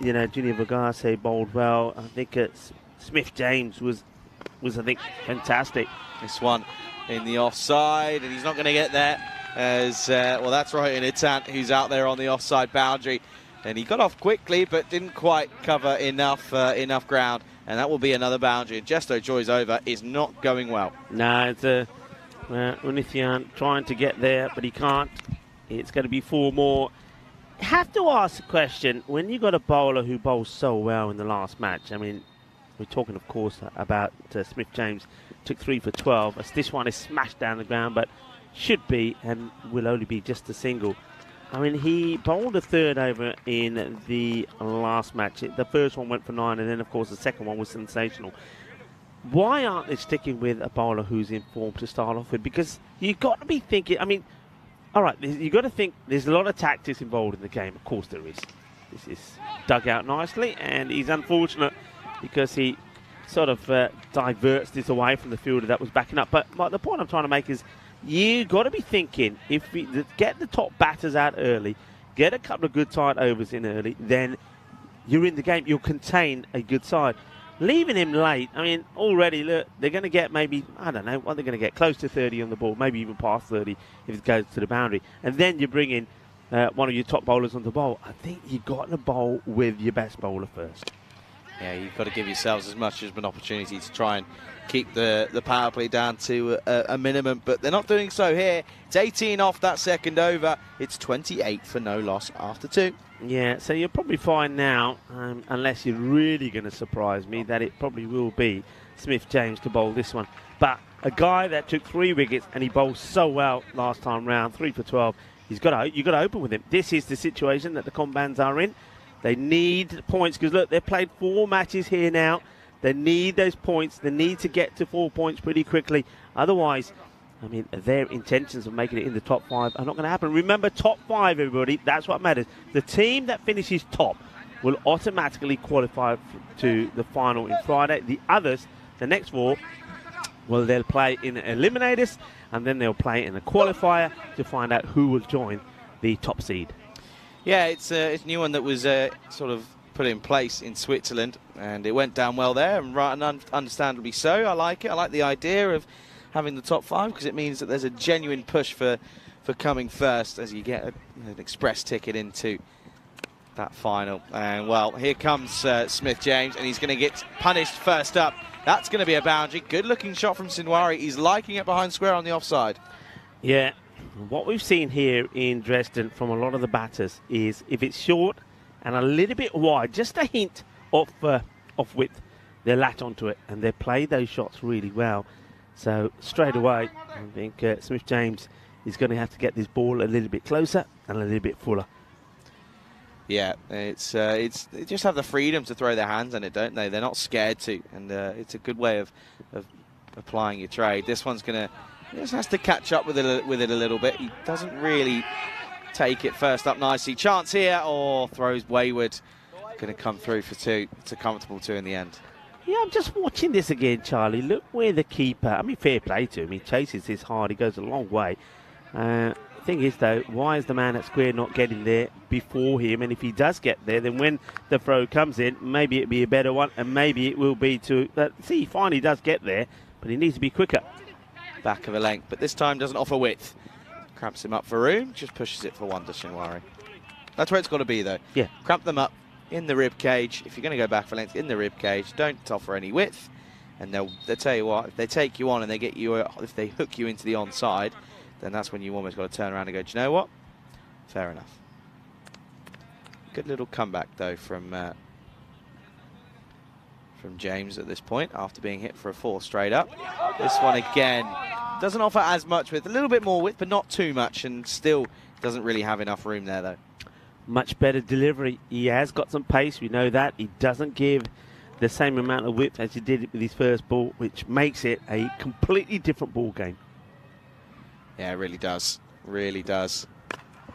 You know, Junior Vagase bowled well. I think Smith James was was, I think, fantastic. This one in the offside, and he's not going to get there. As well, that's right, in Itan, who's out there on the offside boundary. And he got off quickly, but didn't quite cover enough ground. And that will be another boundary. And Gesto Joy's over is not going well. No, it's Unithian trying to get there, but he can't. It's going to be 4 more. Have to ask a question. When you got a bowler who bowls so well in the last match, I mean, we're talking, of course, about Smith James, took 3 for 12. As this one is smashed down the ground, but should be and will only be just a single. I mean, he bowled a 3rd over in the last match. The first one went for 9, and then, of course, the second one was sensational. Why aren't they sticking with a bowler who's in form to start off with? Because you've got to be thinking, I mean, all right, you've got to think there's a lot of tactics involved in the game. Of course there is. This is dug out nicely, and he's unfortunate because he sort of diverts this away from the fielder that was backing up. But the point I'm trying to make is you got to be thinking, if we get the top batters out early, get a couple of good tight overs in early, then you're in the game. You'll contain a good side. Leaving him late, I mean, already, look, they're going to get maybe, I don't know, what they're going to get, close to 30 on the ball, maybe even past 30 if it goes to the boundary. And then you bring in one of your top bowlers on the bowl. I think you've got to bowl with your best bowler first. Yeah, you've got to give yourselves as much as an opportunity to try and keep the power play down to a minimum, but they're not doing so here. It's 18 off that second over. It's 28 for no loss after 2. Yeah, so you'll probably find now, unless you're really going to surprise me, that it probably will be Smith James to bowl this one. But a guy that took 3 wickets and he bowled so well last time round, 3 for 12, you've got to open with him. This is the situation that the Combans are in. They need points because, look, they've played 4 matches here now. They need those points. They need to get to 4 points pretty quickly. Otherwise, I mean, their intentions of making it in the top 5 are not going to happen. Remember, top 5, everybody, that's what matters. The team that finishes top will automatically qualify to the final in Friday. The others, the next 4, well, they'll play in eliminators, and then they'll play in a qualifier to find out who will join the top seed. Yeah, it's a new one that was sort of put in place in Switzerland, and it went down well there, and right, and understandably so. I like it. I like the idea of having the top 5 because it means that there's a genuine push for coming first as you get an express ticket into that final. And, well, here comes Smith James, and he's going to get punished first up. That's going to be a boundary. Good-looking shot from Sinwari. He's liking it behind square on the offside. Yeah. What we've seen here in Dresden from a lot of the batters is if it's short and a little bit wide, just a hint of width, they latch onto it and they play those shots really well. So straight away, I think Smith James is going to have to get this ball a little bit closer and a little bit fuller. Yeah, they just have the freedom to throw their hands on it, don't they? They're not scared to, and it's a good way of applying your trade. This one's going to. He just has to catch up with it a little bit. He doesn't really take it first up nicely. Chance here, or throws wayward. Going to come through for 2. It's a comfortable 2 in the end. Yeah, I'm just watching this again, Charlie. Look where the keeper, I mean, fair play to him. He chases this hard. He goes a long way. Thing is, though, why is the man at square not getting there before him? And if he does get there, then when the throw comes in, maybe it'll be a better one, and maybe it will be to... see, he finally does get there, but he needs to be quicker. Back of a length, but this time doesn't offer width. Cramps him up for room, just pushes it for 1 to Shinwari. That's where it's got to be, though. Yeah. Cramp them up in the rib cage. If you're going to go back for length, in the rib cage, don't offer any width. And they'll tell you what, if they take you on and they get you, if they hook you into the onside, then that's when you almost got to turn around and go, do you know what? Fair enough. Good little comeback, though, from James at this point after being hit for a 4 straight up. This one again doesn't offer as much width, a little bit more width, but not too much, and still doesn't really have enough room there, though. Much better delivery. He has got some pace, we know that. He doesn't give the same amount of width as he did with his first ball, which makes it a completely different ball game. Yeah, it really does. Really does.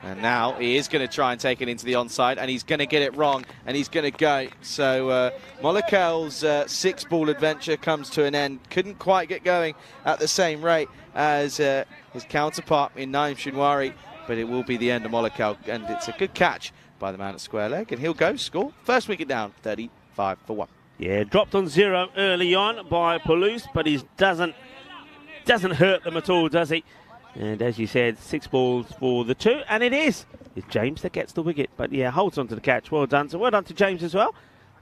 And now he is going to try and take it into the onside, and he's going to get it wrong, and he's going to go. So Molokel's 6-ball adventure comes to an end. Couldn't quite get going at the same rate as his counterpart in Naim Shinwari, but it will be the end of Molokel, and it's a good catch by the man at square leg, and he'll go score. First wicket down, 35 for 1. Yeah, dropped on 0 early on by Palouse, but he doesn't hurt them at all, does he? And as you said, 6 balls for the 2, and it is. It's James that gets the wicket, but yeah, holds on to the catch. Well done. So well done to James as well.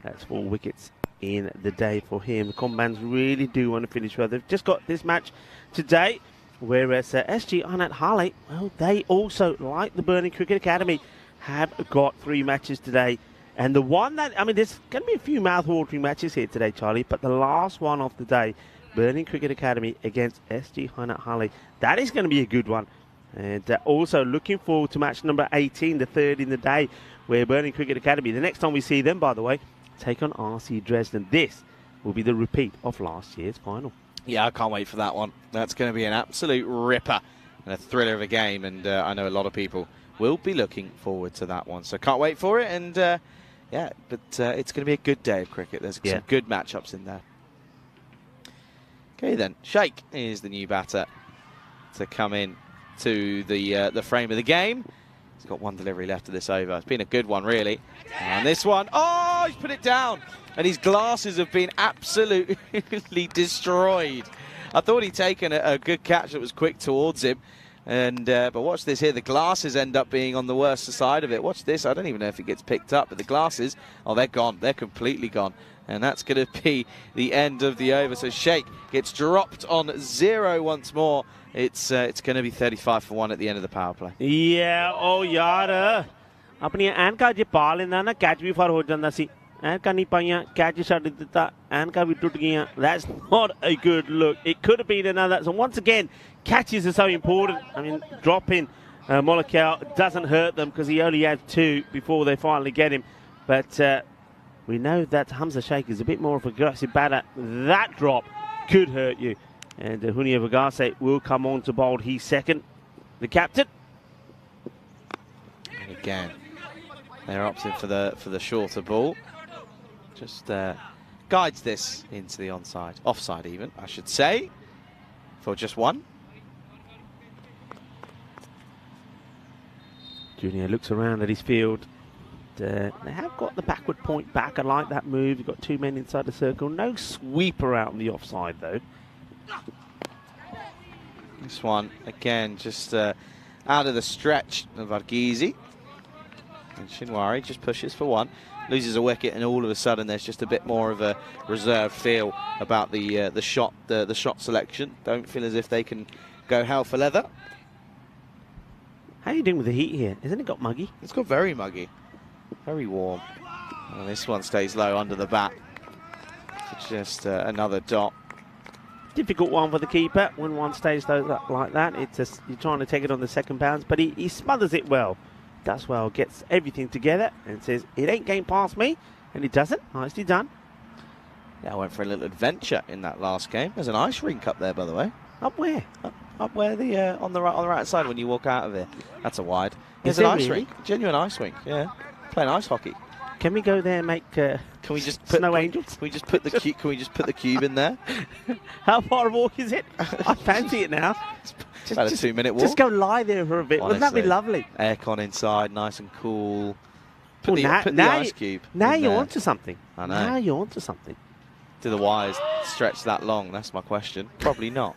That's 4 wickets in the day for him. The Combans really do want to finish well. They've just got this match today, whereas SG Anat Harley, well, they also, like the Burning Cricket Academy, have got 3 matches today. And the one that, I mean, there's going to be a few mouth-watering matches here today, Charlie, but the last one of the day, Burning Cricket Academy against SG Anat Harley, that is going to be a good one. And also looking forward to match number 18, the 3rd in the day, where Burning Cricket Academy, the next time we see them, by the way, take on RC Dresden. This will be the repeat of last year's final. Yeah, I can't wait for that one. That's going to be an absolute ripper and a thriller of a game, and I know a lot of people will be looking forward to that one. So can't wait for it, and yeah, but it's going to be a good day of cricket. There's some good matchups in there. Okay then, Sheikh is the new batter to come in to the frame of the game. He's got 1 delivery left of this over. It's been a good one, really. And this one, oh, he's put it down. And his glasses have been absolutely destroyed. I thought he'd taken a good catch that was quick towards him. And but watch this here. The glasses end up being on the worst side of it. Watch this. I don't even know if it gets picked up. But the glasses, oh, they're gone. They're completely gone. And that's going to be the end of the over. So Sheikh gets dropped on 0 once more. It's going to be 35 for 1 at the end of the power play. Yeah, oh yaar. अपनी N का जे पा लेंदा ना catch भी फर हो जांदा C N का नहीं पाइयां कैच छड्ड दित्ता एन का भी टुट गईयां. That's not a good look. It could have been another. So once again, catches are so important. I mean, dropping Molokau doesn't hurt them because he only had 2 before they finally get him. But we know that Hamza Sheikh is a bit more of an aggressive batter. That drop could hurt you. And Hunia Vagase will come on to bowl. He's second. The captain. And again, they're opting for the shorter ball. Just guides this into the offside even, I should say, for just 1. Junior looks around at his field. They have got the backward point back. I like that move. You've got 2 men inside the circle. No sweeper out on the offside, though. This one, again, just out of the stretch of Varghese. And Shinwari just pushes for 1. Loses a wicket, and all of a sudden there's just a bit more of a reserved feel about the shot selection. Don't feel as if they can go hell for leather. How are you doing with the heat here? Isn't it got muggy? It's got very muggy. Very warm. And this one stays low under the bat. Just another dot. Difficult one for the keeper when one stays like that. It's just, you're trying to take it on the second bounce, but he smothers it well. Does well, gets everything together and says, it ain't getting past me. And he doesn't. Nicely done. Yeah, I went for a little adventure in that last game. There's an ice rink up there, by the way. Up where? Up where on the right side when you walk out of here. That's a wide. Is There's an there ice really? rink. Genuine ice rink, yeah. Playing ice hockey. Can we go there and make Can we just put snow angels? Can we just put the cube in there? How far a walk is it? I fancy it now. About a 2-minute walk. Just go lie there for a bit. Honestly, wouldn't that be lovely? Aircon inside, nice and cool. Well, Put the ice cube. Now in you're there. onto something. I know. Now you're onto something. Do the wires stretch that long? That's my question. Probably not.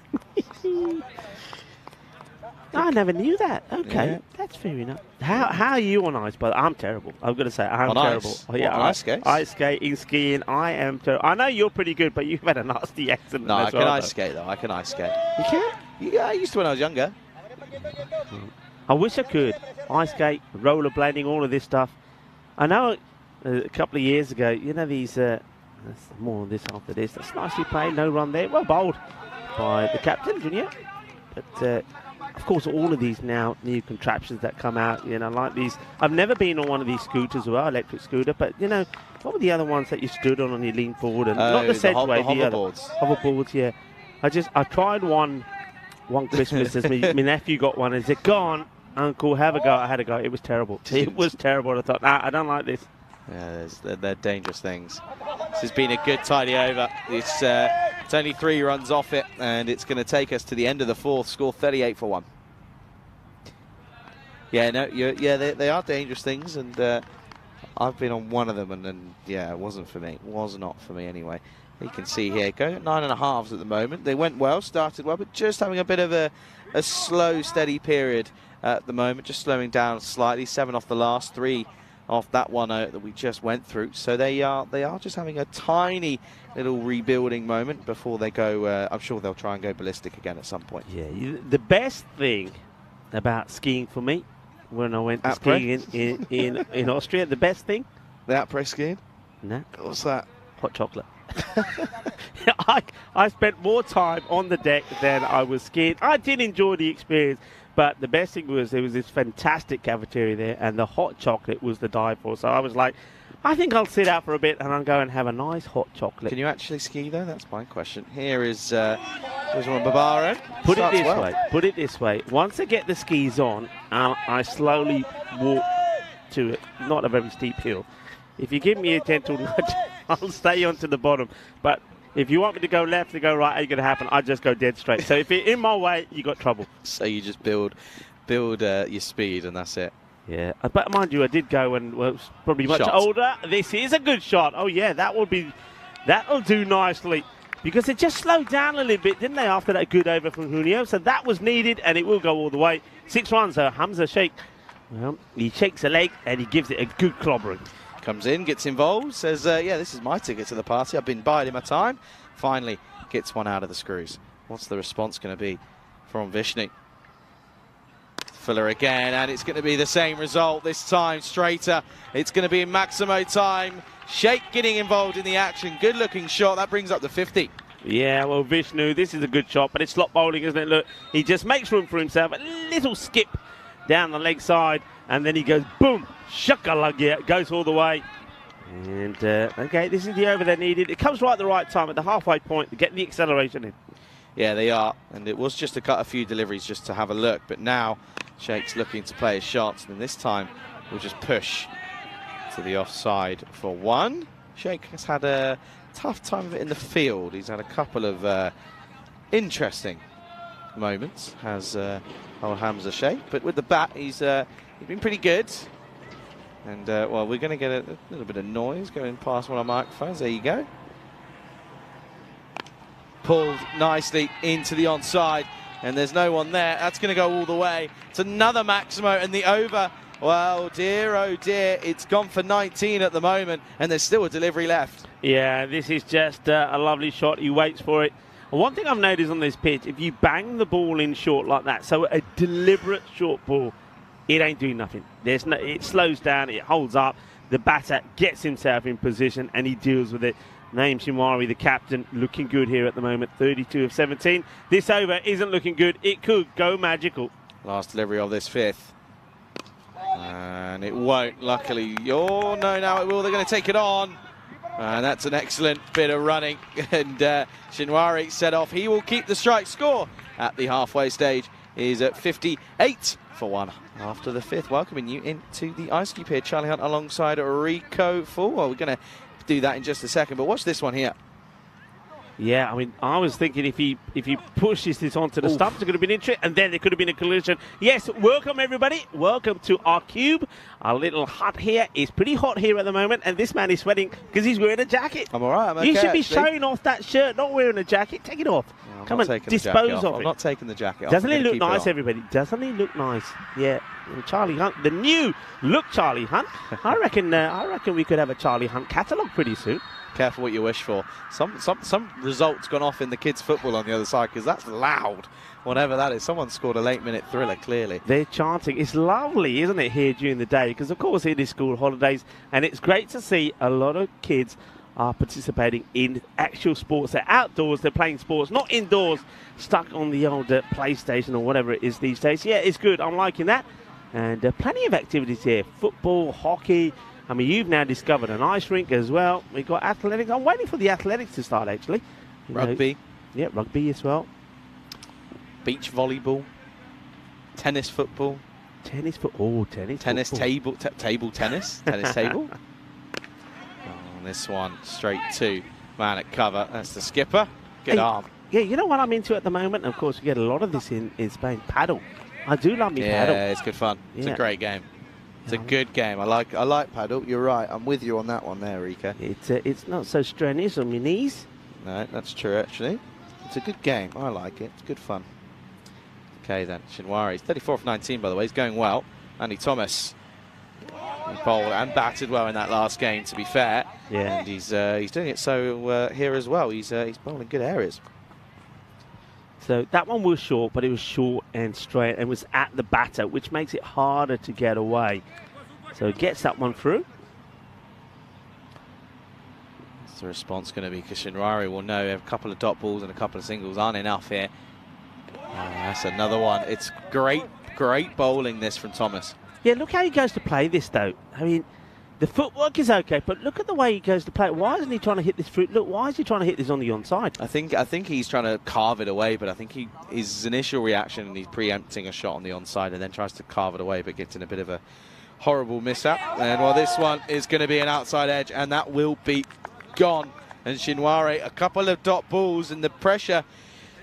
I never knew that. Okay, Yeah. that's fair enough. How are you on ice, brother? I'm terrible. I've got to say, I'm On terrible. ice? Oh, yeah, What, on ice skates? Ice skating, skiing, I am terrible. I know you're pretty good, but you've had a nasty accident. No, I as can well, ice though. skate though. I can ice skate. You can? Yeah, I used to when I was younger. I wish I could. Ice skate, rollerblading, all of this stuff. I know a couple of years ago, you know these, that's more on this after this. That's nicely played, no run there. Well bowled by the captain, Junior. But, of course, all of these now new contraptions that come out, you know, like these. I've never been on one of these scooters, well, electric scooter, but, you know, what were the other ones that you stood on you lean forward? And not the Segway, the other. Hoverboards, yeah. I tried one Christmas as my nephew got one and said, go on, Uncle, have a go. I had a go. It was terrible. It was terrible. I thought, nah, I don't like this. Yeah, they're dangerous things. This has been a good tidy over. It's only 3 runs off it, and it's going to take us to the end of the 4th. Score 38 for 1. Yeah, no, they are dangerous things, and I've been on one of them, and then, yeah, it wasn't for me. It was not for me anyway. You can see here, going at 9.5s at the moment. They went well, started well, but just having a bit of a slow, steady period at the moment. Just slowing down slightly. 7 off the last, 3 off that one that we just went through. So they are just having a tiny little rebuilding moment before they go. I'm sure they'll try and go ballistic again at some point. Yeah, the best thing about skiing for me, when I went to skiing in Austria, the best thing. The après skiing? No. What's that? Hot chocolate. I spent more time on the deck than I was skiing. I did enjoy the experience, but the best thing was there was this fantastic cafeteria there, and the hot chocolate was the die for. So I was like, I think I'll sit out for a bit and I'll go and have a nice hot chocolate. Can you actually ski though? That's my question. Here is one Barbaro. Put it this way. Put it this way. Once I get the skis on, I slowly walk to it. Not a very steep hill. If you give me a gentle nudge, I'll stay onto the bottom. But if you want me to go left, to go right, ain't going to happen. I just go dead straight. So if you're in my way, you got trouble. So you just build your speed, and that's it. Yeah, but mind you, I did go and was probably much older. This is a good shot. Oh yeah, that'll do nicely, because it just slowed down a little bit, didn't they, after that good over from Junio? So that was needed, and it will go all the way. 6-1. So Hamza Sheikh, well, he shakes a leg and he gives it a good clobbering. Comes in, gets involved, says, yeah, this is my ticket to the party. I've been biding my time. Finally gets one out of the screws. What's the response going to be from Vishnu? Fuller again, and it's going to be the same result this time, straighter. It's going to be in Maximo time. Sheikh getting involved in the action. Good looking shot. That brings up the 50. Yeah, well, Vishnu, this is a good shot, but it's slot bowling, isn't it? Look, he just makes room for himself. A little skip down the leg side, and then he goes, boom, shakalugya, goes all the way. And, okay, this is the over they needed. It comes right at the right time, at the halfway point, to get the acceleration in. Yeah, they are. And it was just to cut a few deliveries just to have a look. But now Sheikh's looking to play his shots. And this time we'll just push to the offside for one. Sheikh has had a tough time of it in the field. He's had a couple of interesting moments, has old Hamza Sheikh. But with the bat, he's been pretty good. And, well, we're going to get a little bit of noise going past one of our microphones. There you go. Pulled nicely into the onside, and there's no one there. That's going to go all the way. It's another Maximo, and the over, well, dear, oh dear, it's gone for 19 at the moment, and there's still a delivery left. Yeah, this is just a lovely shot. He waits for it. And one thing I've noticed on this pitch, if you bang the ball in short like that, so a deliberate short ball, it ain't doing nothing. It slows down, it holds up. The batter gets himself in position, and he deals with it. Naeem Shimwari, the captain, looking good here at the moment, 32 of 17. This over isn't looking good. It could go magical. Last delivery of this fifth. And it won't, luckily. Oh, no, now it will. They're going to take it on. And that's an excellent bit of running. And Shimwari set off. He will keep the strike. Score at the halfway stage is at 58 for one. After the fifth, welcoming you into the ice cube here. Charlie Hunt alongside Rico Full. Well, we're going to do that in just a second, but watch this one here. Yeah, I mean, I was thinking if he pushes this onto the stumps, it could have been interesting, and then there could have been a collision. Yes, welcome everybody. Welcome to our cube. Our little hut here is pretty hot here at the moment, and this man is sweating because he's wearing a jacket. I'm all right. I'm okay, you should be showing off that shirt, not wearing a jacket. Take it off. No, come on, dispose of it. I'm not taking the jacket off. Doesn't he look nice, everybody? Doesn't he look nice? Yeah. And Charlie Hunt, the new look Charlie Hunt. I reckon we could have a Charlie Hunt catalogue pretty soon. Careful what you wish for. Some results gone off in the kids' football on the other side, because that's loud. Whatever that is. Someone scored a late-minute thriller, clearly. They're chanting. It's lovely, isn't it, here during the day? Because, of course, it is school holidays, and it's great to see a lot of kids are participating in actual sports. They're outdoors, they're playing sports, not indoors, stuck on the old PlayStation or whatever it is these days. Yeah, it's good. I'm liking that. And plenty of activities here. Football, hockey. I mean, you've now discovered an ice rink as well. We've got athletics. I'm waiting for the athletics to start, actually. Rugby. Yeah, rugby as well. Beach volleyball. Tennis football. Tennis football. Oh, tennis football. Table tennis. Tennis table. Oh, this one straight to man at cover. That's the skipper. Good arm. Yeah, you know what I'm into at the moment? Of course, we get a lot of this in Spain. Paddle. I do love me paddle. Yeah, it's good fun. It's a great game. It's a good game. I like paddle. You're right. I'm with you on that one there, Rika. It's not so strenuous on your knees. No, that's true, actually. It's a good game. I like it. It's good fun. Okay, then. Shinwari. He's 34 of 19, by the way. He's going well. Andy Thomas. He bowled and batted well in that last game, to be fair. Yeah. And he's doing it so here as well. He's bowling good areas. So that one was short, but it was short and straight and was at the batter, which makes it harder to get away. So he gets that one through. What's the response going to be? Because Shinwari will know a couple of dot balls and a couple of singles aren't enough here. Oh, that's another one. It's great bowling this from Thomas. Yeah, look how he goes to play this, though. I mean, the footwork is okay, but look at the way he goes to play it. Why isn't he trying to hit this through? Look, why is he trying to hit this on the onside? I think he's trying to carve it away, but I think his initial reaction, and he's preempting a shot on the onside and then tries to carve it away, but gets in a bit of a horrible mishap. And well, this one is going to be an outside edge, and that will be gone. And Shinwari, a couple of dot balls, and the pressure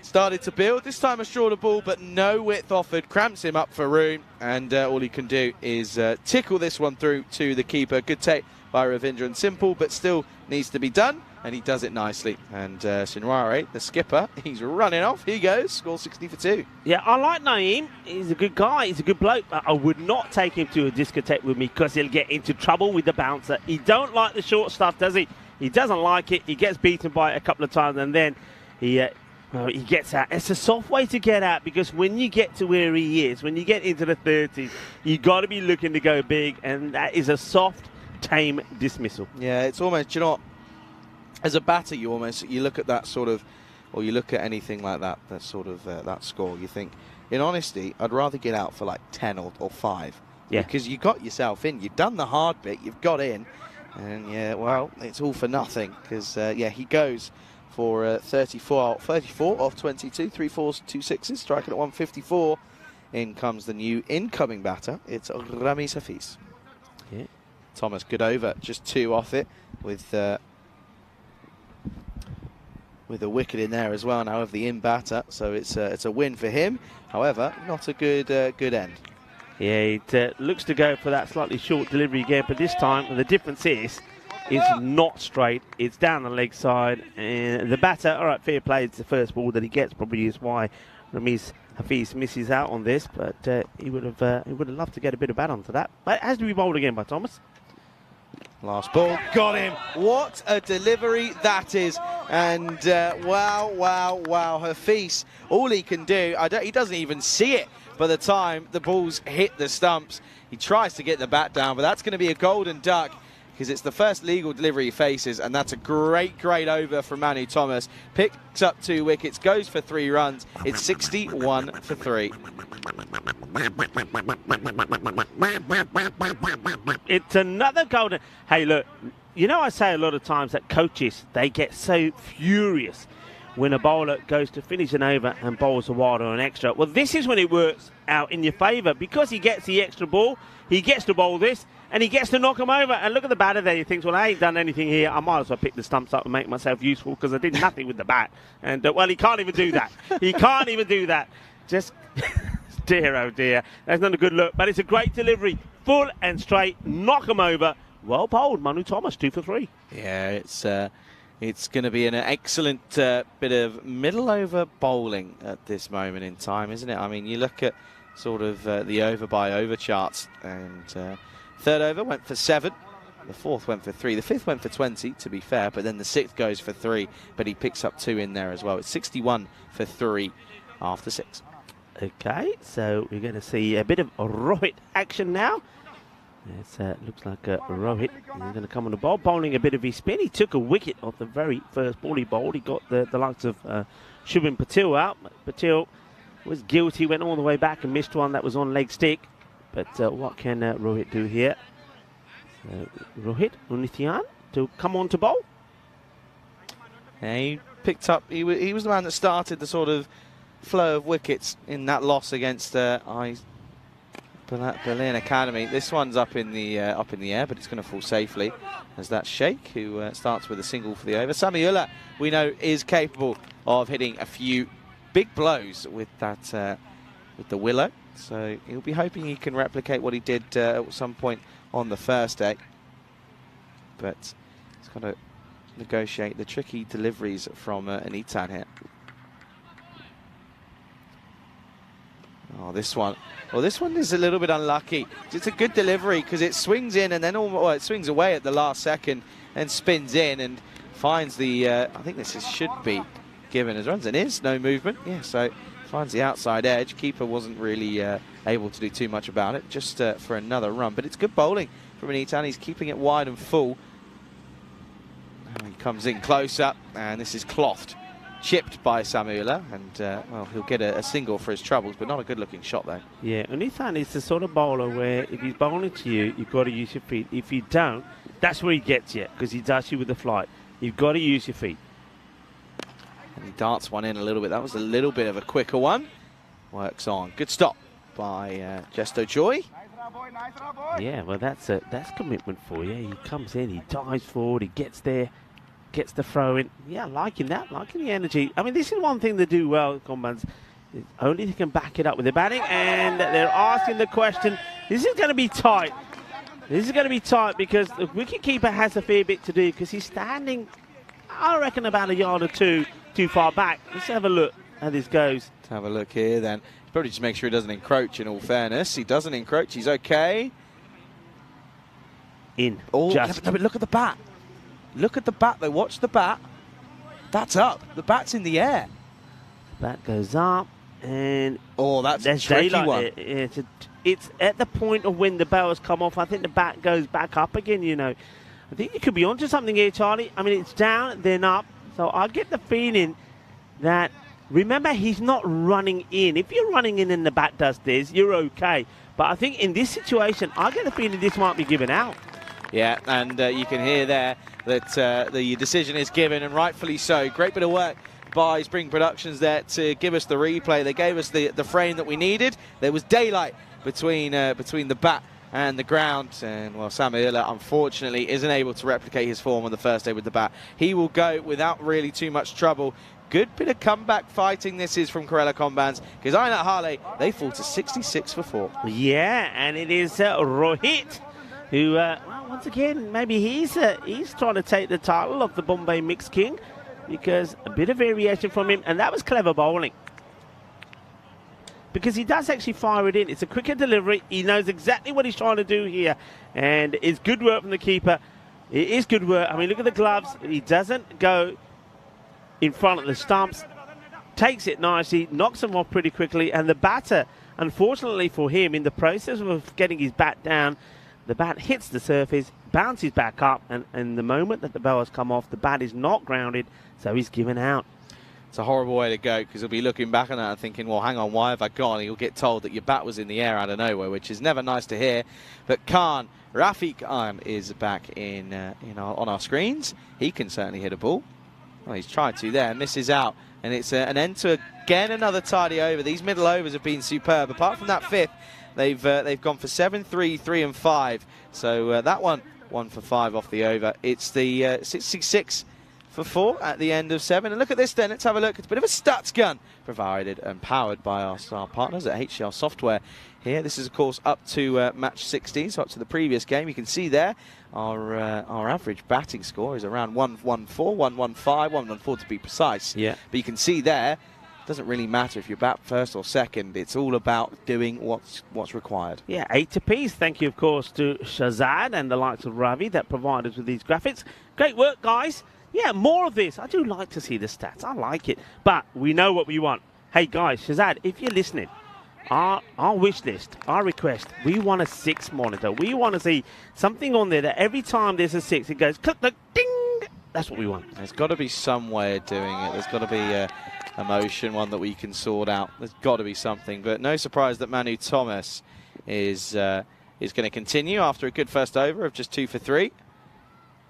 started to build. This time a shorter ball, but no width offered. Cramps him up for room, and all he can do is tickle this one through to the keeper. Good take by Ravindran. Simple, but still needs to be done, and he does it nicely. And Shinwari, the skipper, he's running off. He goes, score 60 for 2. Yeah, I like Naeem. He's a good guy. He's a good bloke. But I would not take him to a discotheque with me because he'll get into trouble with the bouncer. He don't like the short stuff, does he? He doesn't like it. He gets beaten by it a couple of times, and then he gets out. It's a soft way to get out because when you get to where he is, when you get into the 30s, you got to be looking to go big, and that is a soft, tame dismissal. Yeah, it's almost, you know what, as a batter, you look at that sort of, or you look at anything like that, that sort of, that score, you think, in honesty, I'd rather get out for like 10 or 5. Yeah. Because you got yourself in, you've done the hard bit, you've got in, and yeah, well, it's all for nothing, because, yeah, he goes for 34 off 22, 3 4s, 2 6s, striking at 154. In comes the new incoming batter. It's Ramiz Hafiz. Yeah. Thomas, good over, just 2 off it with a wicket in there as well now of the in batter. So it's a win for him. However, not a good end. Yeah, it looks to go for that slightly short delivery again, but this time the difference is it's not straight. It's down the leg side, and the batter, all right, fair play. It's the first ball that he gets. Probably is why Ramiz Hafiz misses out on this, but he would have loved to get a bit of bat onto that. But it has to be bowled again by Thomas. Last ball, got him. What a delivery that is. And wow. Hafiz, all he can do, he doesn't even see it by the time the balls hit the stumps. He tries to get the bat down, but that's going to be a golden duck because it's the first legal delivery he faces, and that's a great over from Manu Thomas. Picks up 2 wickets, goes for 3 runs. It's 61 for 3. It's another golden. Hey, look, you know I say a lot of times that coaches, they get so furious when a bowler goes to finish an over and bowls a wide or an extra. Well, this is when it works out in your favour because he gets the extra ball, he gets to bowl this, and he gets to knock him over. And look at the batter there. He thinks, well, I ain't done anything here. I might as well pick the stumps up and make myself useful because I did nothing with the bat. And, well, he can't even do that. He can't even do that. Just, dear, oh, dear. That's not a good look. But it's a great delivery. Full and straight. Knock him over. Well bowled, Manu Thomas, 2 for 3. Yeah, it's going to be an excellent bit of middle over bowling at this moment in time, isn't it? I mean, you look at sort of the over by over charts, and third over went for 7, the fourth went for 3, the fifth went for 20, to be fair, but then the sixth goes for 3, but he picks up 2 in there as well. It's 61 for 3 after 6. Okay, so we're going to see a bit of Rohit action now. It looks like Rohit is going to come on the ball, bowling a bit of his spin. He took a wicket off the very first ball he bowled. He got the likes of Shubham Patil out. Patil was guilty, went all the way back and missed one that was on leg stick. But what can Rohit do here? Rohit Unithian to come on to bowl. Yeah, he picked up, he was the man that started the sort of flow of wickets in that loss against Berlin Academy. This one's up in the air, but it's going to fall safely as that Sheikh, who starts with a single for the over. Samiullah, we know, is capable of hitting a few big blows with that with the willow. So he'll be hoping he can replicate what he did at some point on the first day. But he's got to negotiate the tricky deliveries from an E10 here. Oh, this one. Well, this one is a little bit unlucky. It's a good delivery because it swings in and then it swings away at the last second and spins in and finds the, I think should be given as runs, and is no movement. Yeah, so finds the outside edge. Keeper wasn't really able to do too much about it, just for another run. But it's good bowling from an E10. He's keeping it wide and full. And he comes in close up, and this is clothed. Chipped by Samula, and well, he'll get a single for his troubles, but not a good-looking shot, though. Yeah, and Ethan is the sort of bowler where if he's bowling to you, you've got to use your feet. If you don't, that's where he gets you, because he does you with the flight. You've got to use your feet. And he darts one in a little bit. That was a little bit of a quicker one. Works on. Good stop by Gesto Joy. Yeah, well, that's commitment for you. He comes in, he dives forward, he gets there. Gets the throw in. Yeah, liking that, liking the energy. I mean, this is one thing they do well, Combans. Only they can back it up with their batting, and they're asking the question. This is going to be tight. This is going to be tight because the wicketkeeper has a fair bit to do because he's standing, I reckon, about a yard or two too far back. Let's have a look how this goes. Let's have a look here then. Probably just make sure he doesn't encroach, in all fairness. He doesn't encroach. He's okay. In. Oh, no, but look at the bat. Look at the bat, though. Watch the bat. That's up. The bat's in the air. Bat goes up, and oh, that's a tricky one. It's at the point of when the bowers come off. I think the bat goes back up again. You know, I think you could be onto something here, Charlie. I mean, it's down, then up. So I get the feeling that, remember, he's not running in. If you're running in and the bat does this, you're okay. But I think in this situation, I get the feeling this might be given out. Yeah, and you can hear there that the decision is given, and rightfully so. Great bit of work by Spring Productions there to give us the replay. They gave us the frame that we needed. There was daylight between the bat and the ground, and well, Samuela unfortunately isn't able to replicate his form on the first day with the bat. He will go without really too much trouble. Good bit of comeback fighting this is from Corella Combans, because Ainat Hale, they fall to 66 for 4. Yeah, and it is Rohit who, well, once again, maybe he's trying to take the title of the Bombay Mix King, because a bit of variation from him, and that was clever bowling. Because he does actually fire it in. It's a quicker delivery. He knows exactly what he's trying to do here, and it's good work from the keeper. It is good work. I mean, look at the gloves. He doesn't go in front of the stumps, takes it nicely, knocks them off pretty quickly, and the batter, unfortunately for him, in the process of getting his bat down, the bat hits the surface, bounces back up, and the moment that the bowers come off, the bat is not grounded, so he's given out. It's a horrible way to go, because he'll be looking back on that and thinking, well, hang on, why have I gone? He'll get told that your bat was in the air out of nowhere, which is never nice to hear. But Khan, Rafiq Khan, is back in on our screens. He can certainly hit a ball. Well, he's tried to there, misses out. And it's an end to, again, another tidy over. These middle overs have been superb. Apart from that fifth, they've gone for 7, 3, 3 and 5. So that one for 5 off the over. It's the 66 for 4 at the end of 7. And look at this then. Let's have a look. It's a bit of a stats gun provided and powered by our star partners at HCL Software here. This is, of course, up to match 16, so up to the previous game. You can see there our average batting score is around 114, 115, 114 to be precise. Yeah. But you can see there, it doesn't really matter if you bat first or second. It's all about doing what's required. Yeah, 8 apiece. Thank you, of course, to Shazad and the likes of Ravi that provide us with these graphics. Great work, guys. Yeah, more of this. I do like to see the stats. I like it. But we know what we want. Hey, guys, Shazad, if you're listening, our wish list, our request, we want a 6 monitor. We want to see something on there that every time there's a 6, it goes click, click, ding. That's what we want. There's got to be some way of doing it. There's got to be a motion one that we can sort out. There's got to be something. But no surprise that Manu Thomas is going to continue after a good first over of just 2 for 3.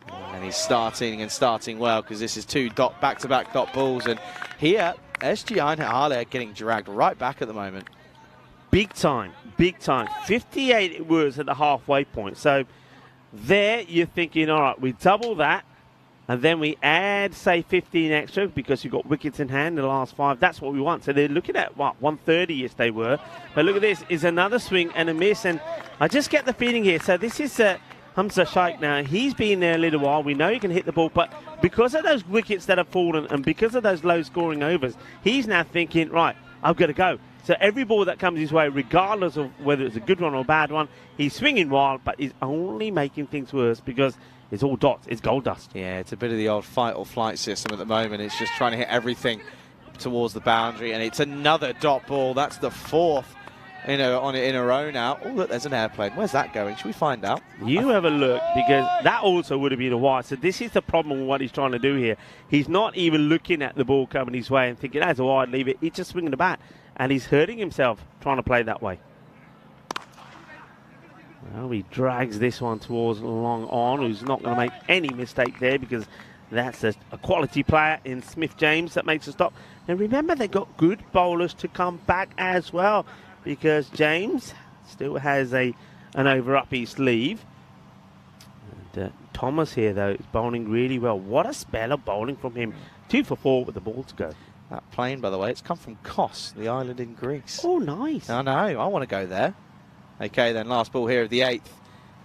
And he's starting well, because this is 2 back-to-back dot balls. And here, SG Ainat getting dragged right back at the moment. Big time, big time. 58 it was at the halfway point. So there you're thinking, all right, we double that. and then we add, say, 15 extra because you've got wickets in hand in the last 5. That's what we want. So they're looking at, what, 130 yes they were. But look at this, is another swing and a miss. And I just get the feeling here. So this is Hamza Shaikh now. He's been there a little while. We know he can hit the ball. But because of those wickets that have fallen and because of those low-scoring overs, he's now thinking, right, I've got to go. So every ball that comes his way, regardless of whether it's a good one or a bad one, he's swinging wild, but he's only making things worse because it's all dots. It's gold dust. Yeah, it's a bit of the old fight or flight system at the moment. It's just trying to hit everything towards the boundary, and it's another dot ball. That's the 4th, on it in a row now. Oh, look, there's an airplane. Where's that going? Should we find out? You have a look, because that also would have been a wide. So this is the problem with what he's trying to do here. He's not even looking at the ball coming his way and thinking, that's a wide, leave it. He's just swinging the bat, and he's hurting himself trying to play that way. Well, he drags this one towards long on, who's not going to make any mistake there because that's a quality player in Smith James that makes a stop. And remember, they've got good bowlers to come back as well because James still has an over up his sleeve. And Thomas here, though, is bowling really well. What a spell of bowling from him. 2 for 4 with the ball to go. That plane, by the way, it's come from Kos, the island in Greece. Oh, nice. I know. I want to go there. Okay, then last ball here of the 8th.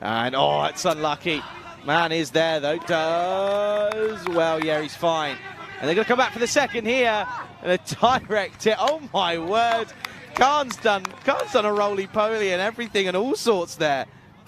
And, oh, it's unlucky. Man is there, though. Does well. Yeah, he's fine. And they're going to come back for the second here. And a direct hit. Oh, my word. Khan's done a roly-poly and everything and all sorts there.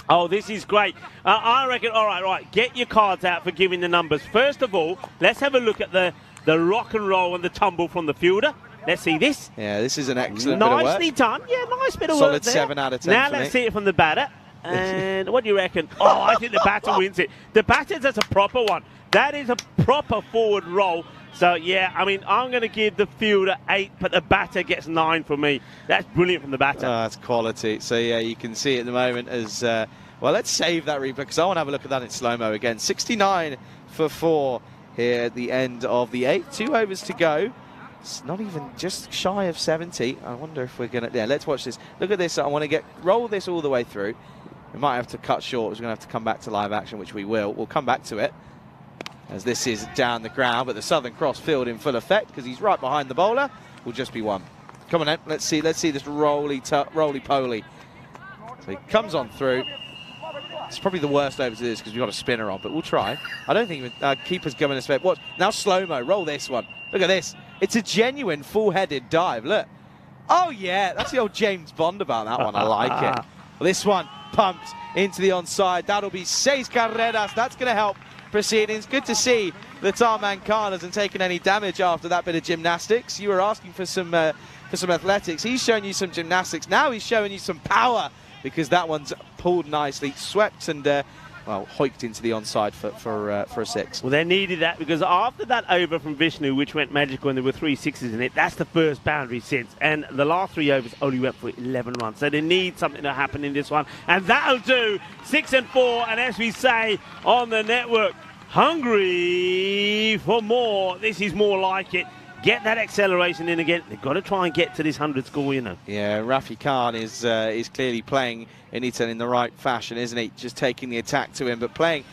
Oh, this is great. I reckon, all right, get your cards out for giving the numbers. First of all, let's have a look at the rock and roll and the tumble from the fielder. Let's see this. Yeah, this is an excellent bit of work. Nicely done. Yeah, nice bit of Solid work there. 7 out of 10. Now let's see it from the batter. And what do you reckon? Oh, I think the batter wins it. The batter, that's a proper one. That is a proper forward roll. So, yeah, I mean, I'm going to give the fielder 8, but the batter gets 9 for me. That's brilliant from the batter. That's quality. So, yeah, you can see at the moment as, well, let's save that replay because I want to have a look at that in slow-mo again. 69 for 4 here at the end of the 8th. 2 overs to go. It's not even just shy of 70. I wonder if we're going to... Yeah, let's watch this. Look at this. I want to roll this all the way through. We might have to cut short. We're going to have to come back to live action, which we will. We'll come back to it as this is down the ground, but the Southern Cross field in full effect because he's right behind the bowler. Will just be 1. Come on then. Let's see this roly-poly. So he comes on through. It's probably the worst over to this because we've got a spinner on, but we'll try. I don't think keeper's coming to spec. Watch. Now slow-mo. Roll this one. Look at this. It's a genuine full-headed dive. Look. Oh, yeah. That's the old James Bond about that one. I like it. Well, this one pumped into the onside. That'll be 6 carreras. That's going to help proceedings. Good to see that Arman Khan hasn't taken any damage after that bit of gymnastics. You were asking for some athletics. He's shown you some gymnastics. Now he's showing you some power because that one's pulled nicely, swept and well, hoiked into the onside for a 6. Well, they needed that because after that over from Vishnu, which went magical and there were 3 6s in it, that's the first boundary since. And the last 3 overs only went for 11 runs. So they need something to happen in this one. And that'll do. 6 and 4. And as we say on the network, hungry for more. This is more like it. Get that acceleration in again. They've got to try and get to this 100 score, you know. Yeah, Rafi Khan is clearly playing T10 in the right fashion, isn't he? Just taking the attack to him, but playing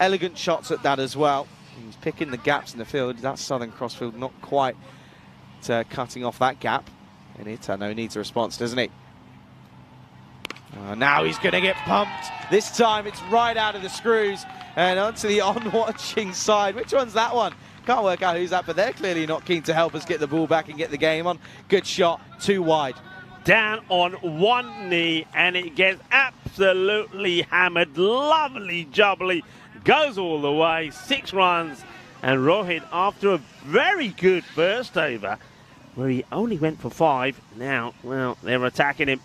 elegant shots at that as well. He's picking the gaps in the field. That Southern Crossfield not quite cutting off that gap. T10 needs a response, doesn't he? Now he's going to get pumped. This time it's right out of the screws and onto the on-watching side. Which one's that one? Can't work out who's that, but they're clearly not keen to help us get the ball back and get the game on. Good shot, 2 wide. Down on 1 knee, and it gets absolutely hammered. Lovely jubbly. Goes all the way, 6 runs. And Rohit, after a very good first over, where he only went for 5, now, well, they're attacking him.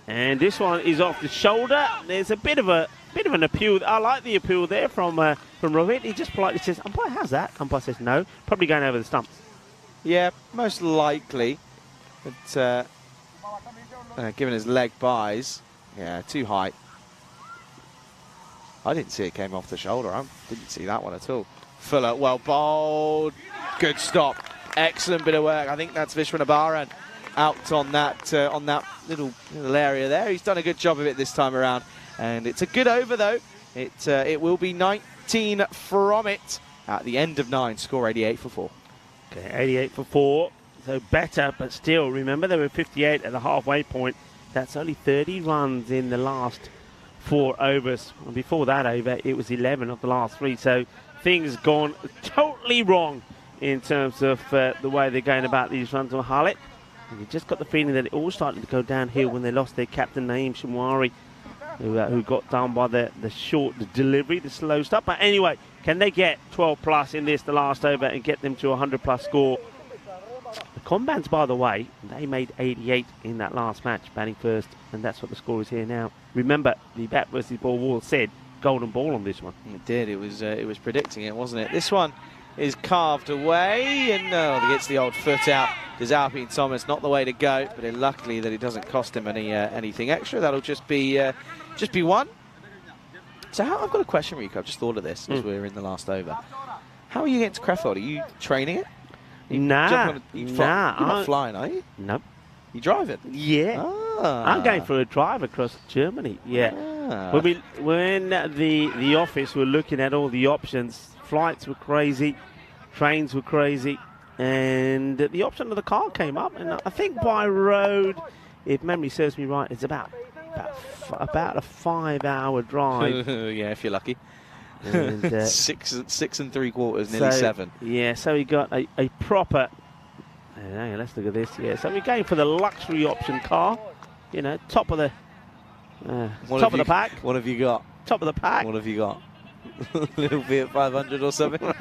And this one is off the shoulder. There's a bit of an appeal. I like the appeal there from Rohit. He just politely says, umpire, how's that? Umpire says no. Probably going over the stumps. Yeah, most likely. But given his leg buys, yeah, too high. I didn't see it came off the shoulder. I didn't see that one at all. Fuller, well bowled. Good stop. Excellent bit of work. I think that's Vishwanabaran out on that little area there. He's done a good job of it this time around. And it's a good over, though. It will be 19 from it. at the end of 9, score 88 for 4. Okay, 88 for 4. So better, but still, remember they were 58 at the halfway point. That's only 30 runs in the last 4 overs. And before that over, it was 11 of the last 3. So things gone totally wrong in terms of the way they're going about these runs on Harlett. And you just got the feeling that it all started to go downhill when they lost their captain, Naeem Shamwari, who got down by the short delivery, the slow stuff. But anyway, can they get 12 plus in this, the last over, and get them to a 100 plus score? The Combats, by the way, they made 88 in that last match, batting first, and that's what the score is here now. Remember, the bat versus ball wall said golden ball on this one. It did. It was predicting it, wasn't it? This one is carved away, and he gets the old foot out. Does Alpine Thomas, not the way to go, but luckily that it doesn't cost him anything extra. That'll just be one. So I've got a question, Rico. I've just thought of this as we're in the last over. How are you getting to Crefeld? Are you training it? You're not flying, are you? Nope. You driving? Yeah. I'm going for a drive across Germany. Yeah. When the office were looking at all the options, flights were crazy, trains were crazy, and the option of the car came up. And I think by road, if memory serves me right, it's about a 5-hour drive. Yeah, if you're lucky. And, 6 3/4, nearly 7. Yeah, so we got a proper. Hang on, let's look at this. Yeah, so we're going for the luxury option car. You know, top of the pack. What have you got? Top of the pack. What have you got? Little Fiat 500 or something.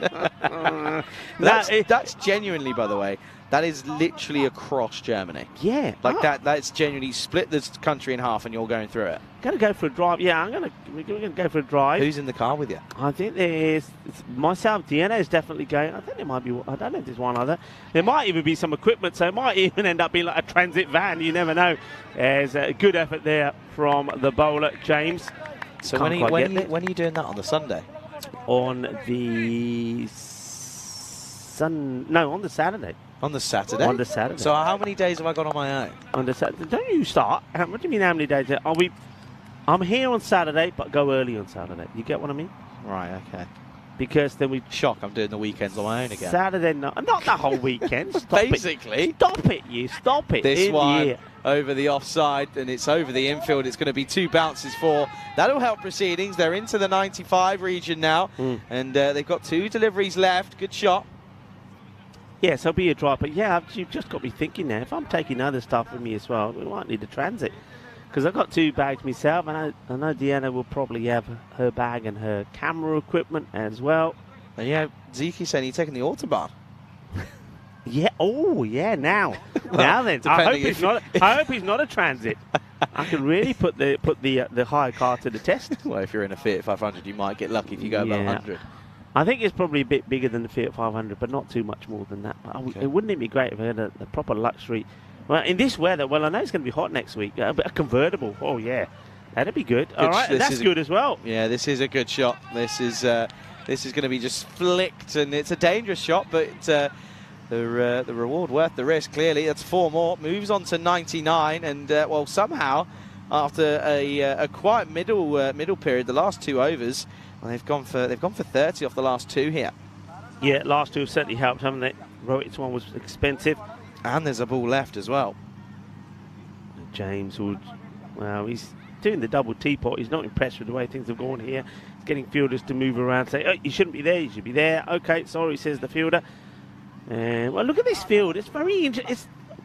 That's genuinely, by the way, that is literally across Germany. Yeah, like that's genuinely split this country in half, and you're going through it. Going to go for a drive. Yeah, we're going to go for a drive. Who's in the car with you? I think it's myself. Deanna is definitely going. I think there might be. I don't know if there's one other. There might even be some equipment, so it might even end up being like a transit van. You never know. There's a good effort there from the bowler, James. So when are you doing that on the Sunday? On the on the Saturday. On the Saturday? On the Saturday. So how many days have I got on my own? On the Saturday. Don't you start? What do you mean how many days? I'm here on Saturday, but go early on Saturday. You get what I mean? Right, okay. Because then we... Shock, I'm doing the weekends on my own again. Saturday, not the whole weekend. Stop Basically. It. Stop it, you. Stop it. This one over the offside, and it's over the infield. It's going to be 2 bounces for. That'll help proceedings. They're into the 95 region now, and they've got 2 deliveries left. Good shot. Yes, I'll be a drive, but yeah, you've just got me thinking now. If I'm taking other stuff with me as well, we might need a transit. Because I've got 2 bags myself, and I know Deanna will probably have her bag and her camera equipment as well. And yeah, Zeke saying he's taking the Autobahn. Yeah, oh yeah, now. Now then, I hope he's not a transit. I can really put the hire car to the test. Well, if you're in a Fiat 500, you might get lucky if you go above 100. I think it's probably a bit bigger than the Fiat 500, but not too much more than that. But wouldn't it be great if I had a proper luxury? Well, in this weather, I know it's going to be hot next week. A convertible, oh yeah, that'd be good. All right, that's good as well. Yeah, this is a good shot. This is going to be just flicked, and it's a dangerous shot, but the reward worth the risk. Clearly, that's 4 more. Moves on to 99, and well, somehow after a quiet middle period, the last 2 overs. Well, they've gone for 30 off the last 2 here. Yeah, last 2 have certainly helped, haven't they? Rohit's one was expensive. And there's a ball left as well. James Wood, well, he's doing the double teapot. He's not impressed with the way things have gone here. He's getting fielders to move around, say, oh, you shouldn't be there, you should be there. Okay, sorry, says the fielder. Well, look at this field. It's very interesting.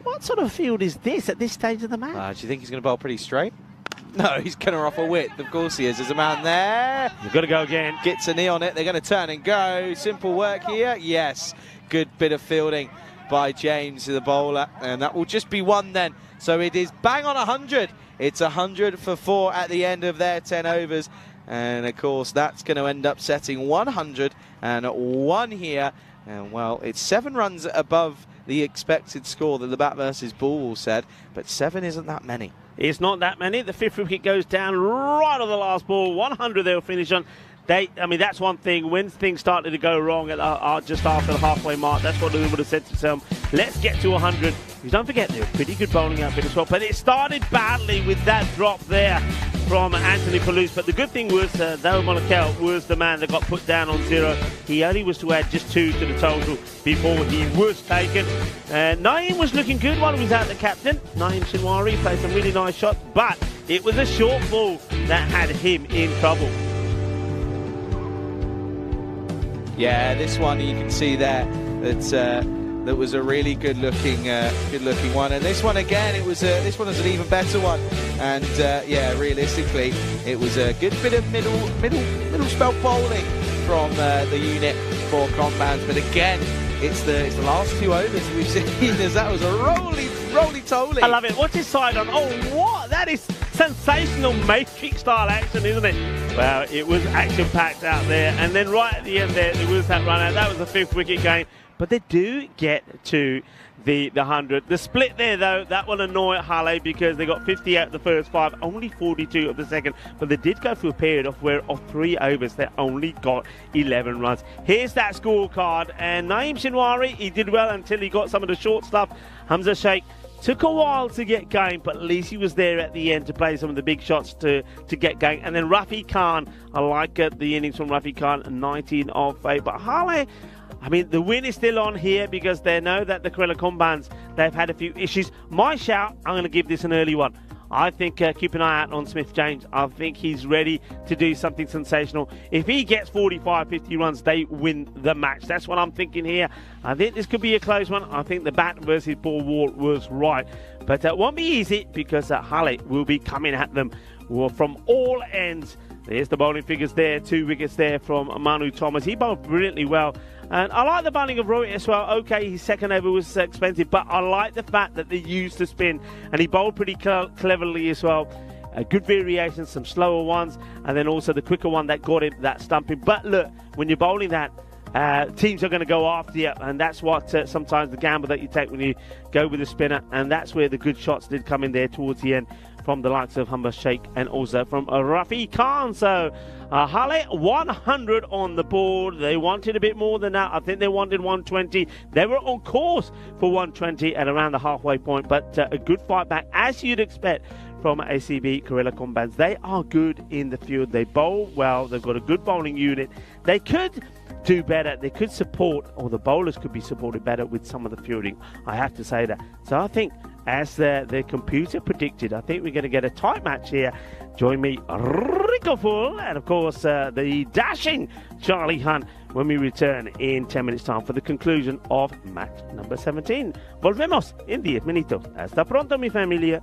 What sort of field is this at this stage of the match? Do you think he's going to bowl pretty straight? No, he's going to off a width. Of course he is. There's a man there. You've got to go again. Gets a knee on it. They're going to turn and go. Simple work here. Yes. Good bit of fielding by James, the bowler. And that will just be 1 then. So it is bang on 100. It's 100 for 4 at the end of their 10 overs. And, of course, that's going to end up setting 101 here. And, well, it's 7 runs above the expected score that the bat versus ball said. But 7 isn't that many. It's not that many. The 5th wicket goes down right on the last ball. 100 they'll finish on. That's one thing. When things started to go wrong at just after the halfway mark, that's what they would have said to themselves. Let's get to 100. Because don't forget, they're a pretty good bowling outfit as well. But it started badly with that drop there from Anthony Palouse. But the good thing was, though Monakel was the man that got put down on 0, he only was to add just 2 to the total before he was taken. Naeem was looking good while he was out, the captain. Naeem Shinwari played some really nice shots, but it was a short ball that had him in trouble. Yeah, this one you can see there that was a really good looking one, and this one again, this one was an even better one, and yeah, realistically it was a good bit of middle spell bowling from the unit for Combands, but again it's the last 2 overs we've seen as that was a roly-toly. I love it. What's his side on? Oh, what? That is sensational Matrix-style action, isn't it? Well, it was action-packed out there. And then right at the end there was that run-out. That was the 5th wicket game. But they do get to the 100. The split there, though, that will annoy Halle because they got 50 out of the first 5, only 42 of the second. But they did go through a period of 3 overs, they only got 11 runs. Here's that scorecard. And Naeem Shinwari, he did well until he got some of the short stuff. Hamza Sheikh took a while to get going, but at least he was there at the end to play some of the big shots to get going. And then Rafi Khan, I like the innings from Rafi Khan, 19 of 8. But Halle, I mean, the win is still on here because they know that the Kerala Combands, they've had a few issues. My shout, I'm going to give this an early one. I think keep an eye out on Smith James. I think he's ready to do something sensational. If he gets 45, 50 runs, they win the match. That's what I'm thinking here. I think this could be a close one. I think the bat versus ball war was right. But it won't be easy because Halle will be coming at them from all ends. There's the bowling figures there. 2 wickets there from Manu Thomas. He bowled brilliantly well. And I like the bowling of Rohit as well. Okay, his second over was expensive, but I like the fact that they used the spin. And he bowled pretty cleverly as well. Good variations, some slower ones, and then also the quicker one that got him that stumping. But look, when you're bowling that, teams are going to go after you, and that's what sometimes the gamble that you take when you go with the spinner. And that's where the good shots did come in there towards the end from the likes of Hamza Sheikh and also from Rafi Khan. So Halle 100 on the board. They wanted a bit more than that. I think they wanted 120. They were on course for 120 at around the halfway point, but a good fight back as you'd expect from ACB Kerala Combands. They are good in the field. They bowl well. They've got a good bowling unit. They could do better. They could support, or the bowlers could be supported better with some of the fielding. I have to say that. So I think, as the computer predicted, I think we're going to get a tight match here. Join me, Rico Full, and of course the dashing Charlie Hunt when we return in 10 minutes time for the conclusion of match number 17. Volvemos en 10 minutos. Hasta pronto, mi familia.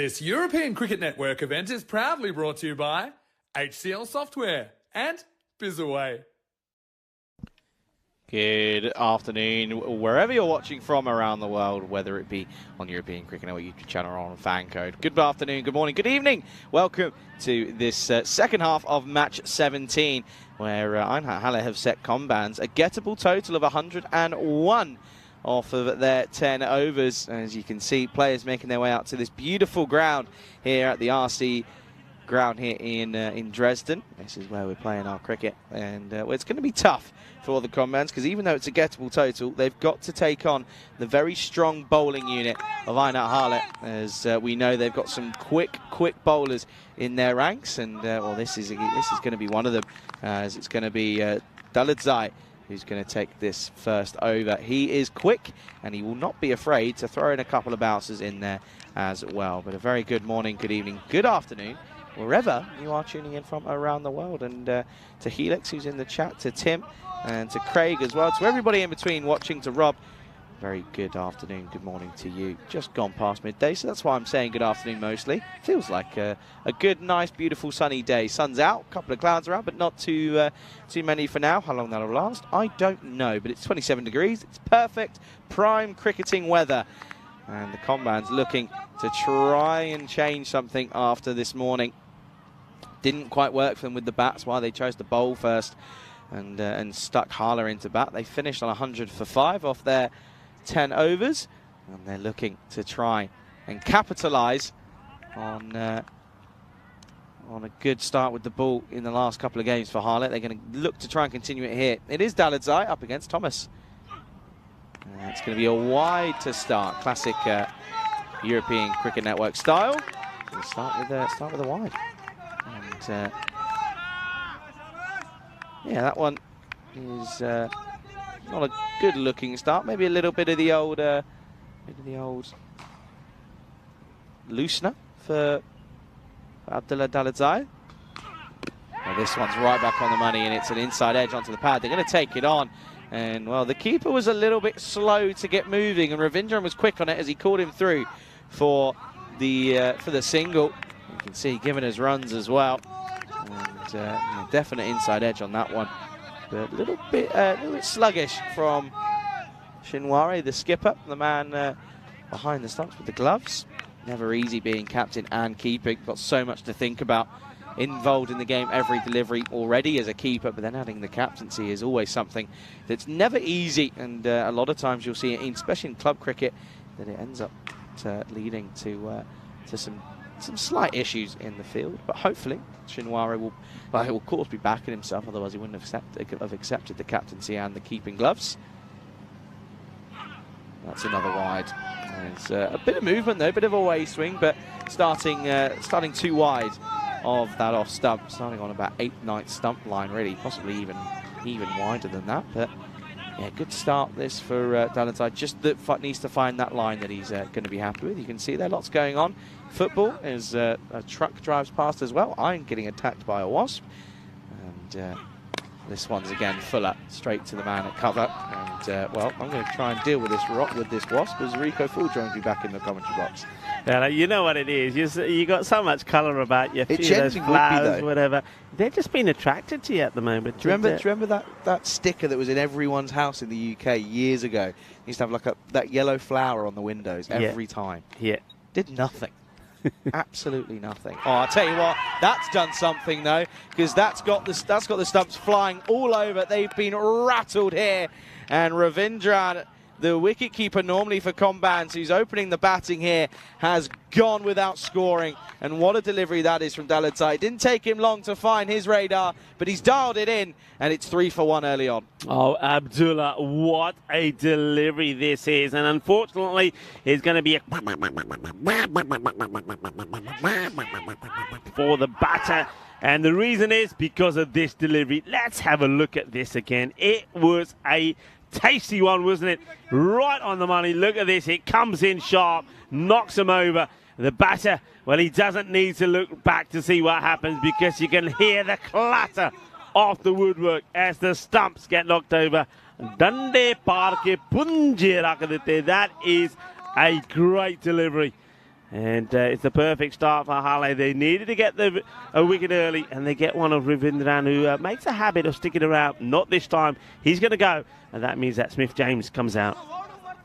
This European Cricket Network event is proudly brought to you by HCL Software and BizAway. Good afternoon, wherever you're watching from around the world, whether it be on European Cricket Network YouTube channel or on fan code. Good afternoon, good morning, good evening. Welcome to this second half of match 17, where Einhard Halle have set Combans a gettable total of 101 off of their 10 overs. As you can see, players making their way out to this beautiful ground here at the RC ground here in Dresden. This is where we're playing our cricket, and well, it's going to be tough for the Combans, because even though it's a gettable total, they've got to take on the very strong bowling unit of Einhard Halle, as we know they've got some quick bowlers in their ranks, and well, this is going to be one of them, as it's going to be Daladzai who's going to take this first over. He is quick, and he will not be afraid to throw in a couple of bouncers in there as well. But a very good morning, good evening, good afternoon, wherever you are tuning in from around the world. And to Helix, who's in the chat, to Tim, and to Craig as well, to everybody in between watching, to Rob, very good afternoon, good morning to you. Just gone past midday, so that's why I'm saying good afternoon mostly. Feels like a good, nice, beautiful sunny day. Sun's out, a couple of clouds around, but not too many for now. How long that'll last, I don't know, but it's 27 degrees. It's perfect, prime cricketing weather. And the Combans looking to try and change something after this morning. Didn't quite work for them with the bats, why they chose to bowl first and stuck Halle into bat. They finished on 100 for 5 off their 10 overs, and they're looking to try and capitalise on a good start with the ball in the last couple of games for Halle. They're going to look to try and continue it here. It is Daladzai up against Thomas. It's going to be a wide to start, classic European Cricket Network style. We'll start with a wide. And yeah, that one is not a good looking start. Maybe a little bit of the old loosener for Abdullah Daladzai. Well, this one's right back on the money, and it's an inside edge onto the pad. They're going to take it on, and well, the keeper was a little bit slow to get moving, and Ravindran was quick on it as he called him through for the single. You can see giving us runs as well. And definite inside edge on that one, but a little bit sluggish from Shinwari, the skipper, the man behind the stumps with the gloves. Never easy being captain and keeping. Got so much to think about. Involved in the game every delivery already as a keeper, but then adding the captaincy is always something that's never easy. And a lot of times you'll see it, especially in club cricket, that it ends up leading to some slight issues in the field. But hopefully Shinwari will of course be backing himself, otherwise he wouldn't have accepted the captaincy and the keeping gloves. That's another wide. There's a bit of movement though, a bit of a way swing, but starting too wide of that off stump, starting on about 8/9 stump line, really, possibly even wider than that. But yeah, good start this for Daladzai. Just needs to find that line that he's going to be happy with. You can see there lots going on. Football as a truck drives past as well. I'm getting attacked by a wasp, and this one's again fuller, straight to the man at cover. And well, I'm going to try and deal with this wasp as Rico Full joins me back in the commentary box. Yeah, you know what it is. You got so much colour about you. It those flowers, though. Whatever. They're just being attracted to you at the moment. Do you remember that sticker that was in everyone's house in the UK years ago? It used to have like that yellow flower on the windows every time. Yeah. Did nothing. Absolutely nothing. Oh, I'll tell you what, that's done something though, because that's got the stumps flying all over. They've been rattled here, and Ravindran, the wicketkeeper normally for Combans, who's opening the batting here, has gone without scoring. And what a delivery that is from Daladzai. It didn't take him long to find his radar, but he's dialed it in, and it's 3 for 1 early on. Oh, Abdullah, what a delivery this is. And unfortunately, it's going to be for the batter. And the reason is because of this delivery. Let's have a look at this again. It was a tasty one, wasn't it? Right on the money. Look at this. It comes in sharp, knocks him over. The batter, well, he doesn't need to look back to see what happens, because you can hear the clatter off the woodwork as the stumps get knocked over. That is a great delivery. And it's the perfect start for Halle. They needed to get a wicket early, and they get one of Ravindran, who makes a habit of sticking around. Not this time. He's going to go, and that means that Smith-James comes out.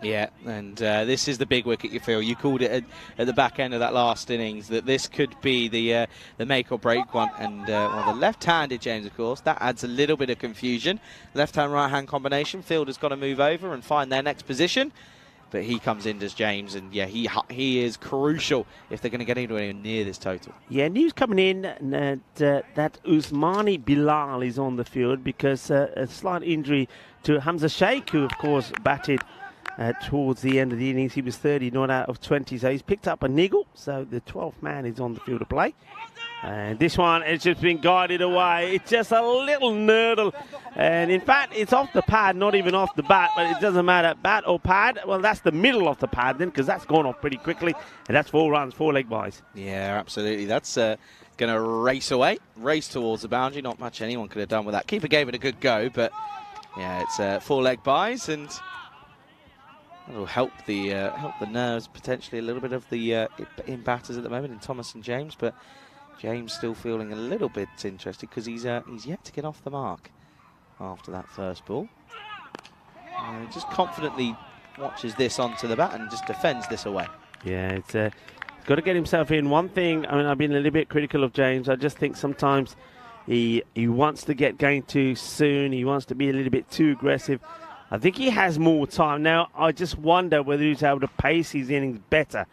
Yeah, and this is the big wicket, you feel. You called it at the back end of that last innings, that this could be the make or break one. And well, the left-handed James, of course, that adds a little bit of confusion. Left-hand, right-hand combination. Fielder's got to move over and find their next position. But he comes in as James, and yeah, he is crucial if they're going to get anywhere near this total. Yeah, news coming in that Usmani Bilal is on the field because a slight injury to Hamza Sheikh, who of course batted towards the end of the innings. He was 30 not out of 20, so he's picked up a niggle. So the 12th man is on the field to play. And this one has just been guided away. It's just a little nurdle. And in fact, it's off the pad, not even off the bat, but it doesn't matter. Bat or pad? Well, that's the middle of the pad then, because that's gone off pretty quickly. And that's 4 runs, 4 leg byes. Yeah, absolutely. That's going to race away, race towards the boundary. Not much anyone could have done with that. Keeper gave it a good go, but yeah, it's 4 leg byes, and that'll help the nerves potentially a little bit of the in batters at the moment in Thomas and James, but James still feeling a little bit interested because he's yet to get off the mark after that first ball. He just confidently watches this onto the bat and just defends this away. Yeah, it's got to get himself in. One thing, I mean, I've been a little bit critical of James. I just think sometimes he wants to get going too soon. He wants to be a little bit too aggressive. I think he has more time. Now, I just wonder whether he's able to pace his innings better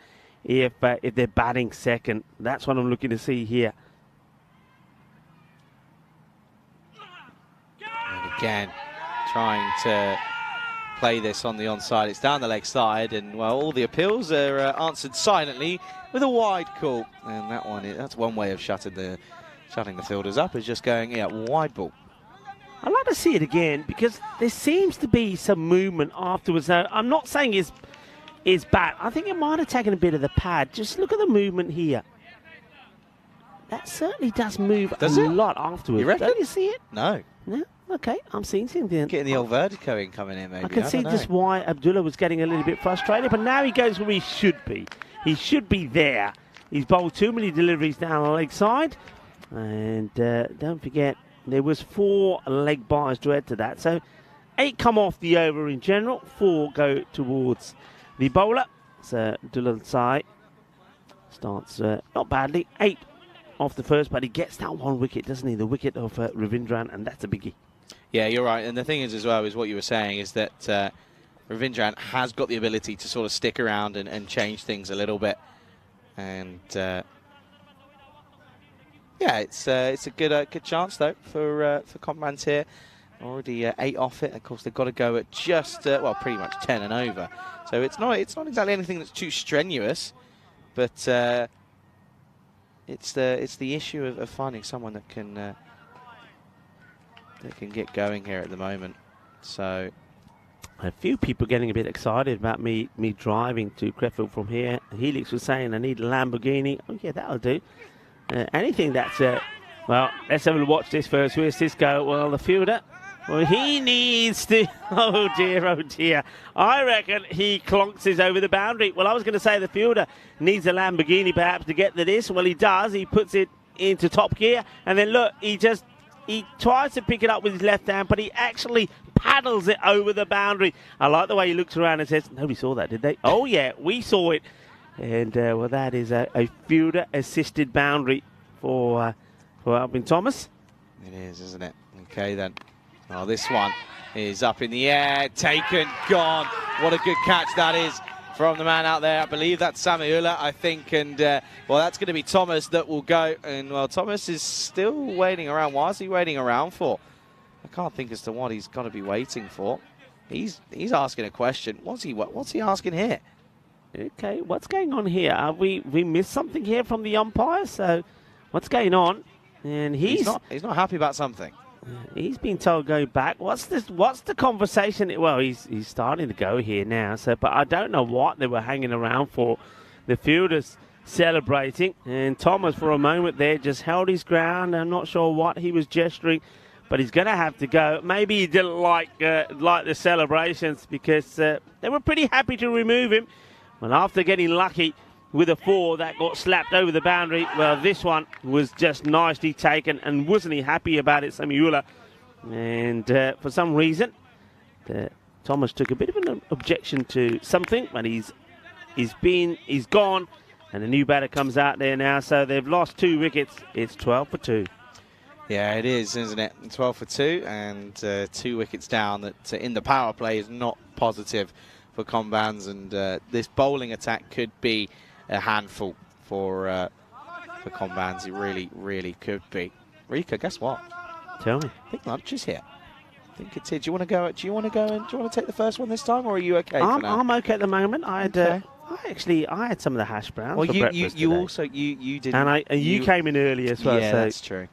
if they're batting second. That's what I'm looking to see here. And again, trying to play this on the onside. It's down the leg side, and well, all the appeals are answered silently with a wide call. And that's one way of shutting the fielders up, is just going, yeah, wide ball. I'd like to see it again because there seems to be some movement afterwards. Now, I'm not saying his bat. I think it might have taken a bit of the pad. Just look at the movement here. That certainly does move a lot afterwards. You reckon? Don't you see it? No. No? Okay, I'm seeing something. Getting the old vertigo in coming in, maybe. I can see just why Abdullah was getting a little bit frustrated, but now he goes where he should be. He should be there. He's bowled too many deliveries down the leg side. And don't forget, there was 4 leg byes to add to that. So 8 come off the over in general, 4 go towards the bowler. So Abdullah Sai starts not badly, 8 off the first, but he gets that 1 wicket, doesn't he? The wicket of Ravindran, and that's a biggie. Yeah, you're right. And the thing is, as well, is what you were saying, is that Ravindran has got the ability to sort of stick around and change things a little bit. And yeah, it's a good chance though for Comrades here. Already 8 off it. Of course, they've got to go at just well, pretty much 10 and over. So it's not exactly anything that's too strenuous, but it's the issue of finding someone that can get going here at the moment. So a few people getting a bit excited about me driving to Crefeld from here. Helix was saying I need a Lamborghini. Oh yeah, that'll do. Anything that's well, let's have a watch this first. Where's this go? Well, the fielder. Well, he needs to. Oh dear, oh dear. I reckon he clonks this over the boundary. Well, I was going to say the fielder needs a Lamborghini perhaps to get to this. Well, he does. He puts it into top gear, and then look, he tries to pick it up with his left hand, but he actually paddles it over the boundary. I like the way he looks around and says, nobody saw that, did they? Oh yeah, we saw it. And well, that is a fielder-assisted boundary for Alvin Thomas. It is, isn't it? Okay then. Oh, this one is up in the air, taken, gone. What a good catch that is from the man out there. I believe that's Samiullah, I think. And well, that's going to be Thomas that will go. And well, Thomas is still waiting around. Why is he waiting around for? I can't think as to what he's got to be waiting for. He's asking a question. What's he asking here? Okay, what's going on here? We missed something here from the umpire. So what's going on? And he's not happy about something. He's been told go back. What's the conversation? Well, he's starting to go here now. So, but I don't know what they were hanging around for. The fielders celebrating, and Thomas for a moment there just held his ground. I'm not sure what he was gesturing, but he's going to have to go. Maybe he didn't like the celebrations because they were pretty happy to remove him. Well, after getting lucky, with a 4 that got slapped over the boundary. Well, this one was just nicely taken, and wasn't he happy about it, Samiula? And for some reason, Thomas took a bit of an objection to something, but he's gone, and a new batter comes out there now. So they've lost 2 wickets. It's 12 for 2. Yeah, it is, isn't it? 12 for 2, and 2 wickets down. That in the power play is not positive for Combans, and this bowling attack could be a handful for Combans. It really, really could be. Rika, guess what? Tell me. I think lunch is here. I think it's here. Do you want to go? Do you want to take the first one this time, or are you okay for now? I'm okay at the moment. I had I had some of the hash browns for breakfast today. you did, and you came in early as well. Yeah, so, that's true.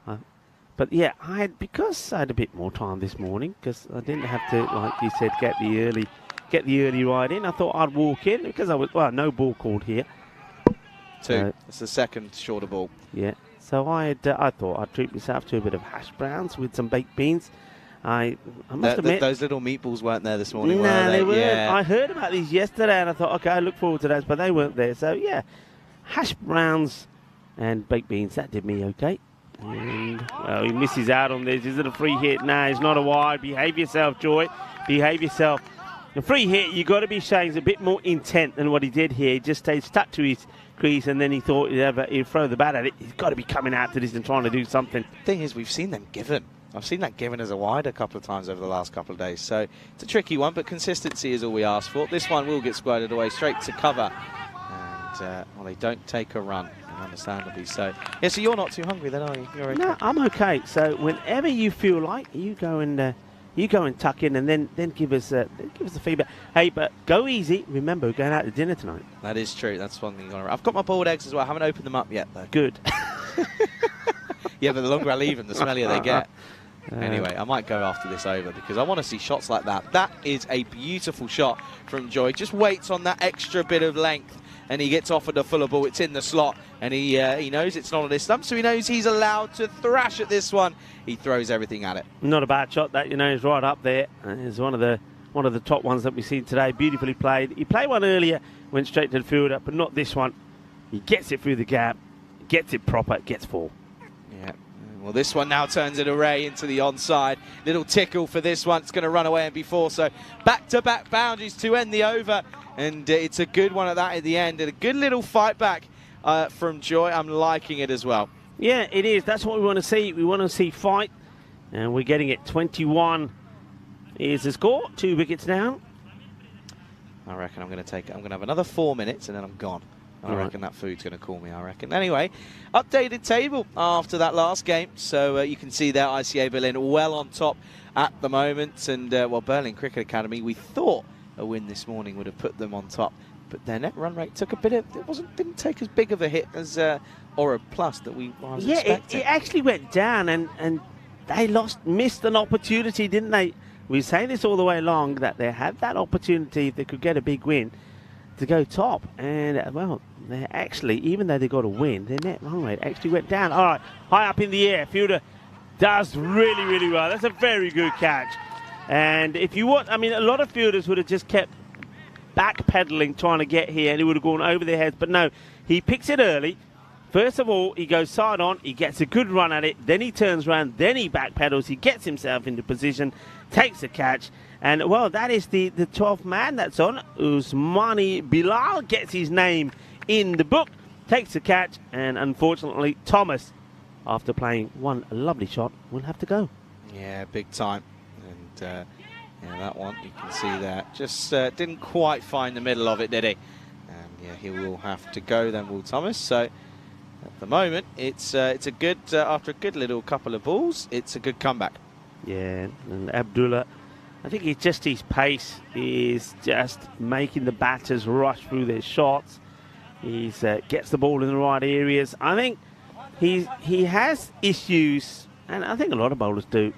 But yeah, because I had a bit more time this morning, because I didn't have to, like you said, get the early ride in. I thought I'd walk in because no ball called here. 2. It's the second shorter ball. Yeah. So I thought I'd treat myself to a bit of hash browns with some baked beans. I must admit, those little meatballs weren't there this morning. No, they weren't. Yeah. I heard about these yesterday, and I thought, okay, I look forward to those, but they weren't there. So yeah, hash browns and baked beans, that did me okay. And well, he misses out on this. Is it a free hit? No, it's not a wide. Behave yourself, Joy. Behave yourself. A free hit, you've got to be showing a bit more intent than what he did here. He just stayed stuck to his crease, and then he thought he'd throw the bat at it. He's got to be coming out to this and trying to do something. The thing is, we've seen them given. I've seen that given as a wide a couple of times over the last couple of days. So it's a tricky one, but consistency is all we ask for. This one will get squirted away straight to cover. And, well, they don't take a run, understandably so. Yeah, so you're not too hungry then, are you? You're okay. No, I'm okay. So whenever you feel like, you go and tuck in, and then give us the feedback. Hey, but go easy. Remember, we're going out to dinner tonight. That is true. That's one thing you want to. I've got my boiled eggs as well. I haven't opened them up yet, though. Good. Yeah, but the longer I leave them, the smellier they get. Anyway, I might go after this over because I want to see shots like that. That is a beautiful shot from Joy. Just waits on that extra bit of length, and he gets offered a fuller ball. It's in the slot, and he knows it's not on his stump, so he knows he's allowed to thrash at this one. He throws everything at it. Not a bad shot. That is right up there. It's one of the top ones that we've seen today. Beautifully played. He played one earlier, went straight to the fielder, but not this one. He gets it through the gap, gets it proper, gets 4. Yeah. Well, this one now turns it array into the onside. Little tickle for this one. It's going to run away and be 4. So back-to-back boundaries to end the over. And it's a good one at that at the end. And a good little fight back from Joy. I'm liking it as well. Yeah, it is. That's what we want to see. We want to see fight. And we're getting it. 21 is the score. 2 wickets down. I reckon I'm going to have another 4 minutes and then I'm gone. I reckon that food's going to call me, I reckon. Anyway, updated table after that last game. So you can see there ICA Berlin well on top at the moment. And, well, Berlin Cricket Academy, we thought a win this morning would have put them on top. But their net run rate took a bit of... didn't take as big of a hit as Aura Plus that I was expecting. It actually went down and they missed an opportunity, didn't they? We say this all the way along, that they had that opportunity if they could get a big win to go top. And, well... They actually, even though they got a win, their net run rate actually went down. All right, high up in the air. Fielder does really, really well. That's a very good catch. And if you want, I mean, a lot of fielders would have just kept backpedaling trying to get here, and he would have gone over their heads. But no, he picks it early. First of all, he goes side on. He gets a good run at it. Then he turns around. Then he backpedals. He gets himself into position, takes a catch. And, well, that is the 12th man that's on. Usmani Bilal gets his name in the book, takes a catch, and unfortunately Thomas, after playing one lovely shot, will have to go. Yeah, big time. And yeah, that one you can see there just didn't quite find the middle of it, did he? And yeah, he will have to go then, Will Thomas. So at the moment it's a good after a good little couple of balls, it's a good comeback. Yeah, and Abdullah, I think it's just his pace is just making the batters rush through their shots. He gets the ball in the right areas. I think he has issues, and I think a lot of bowlers do.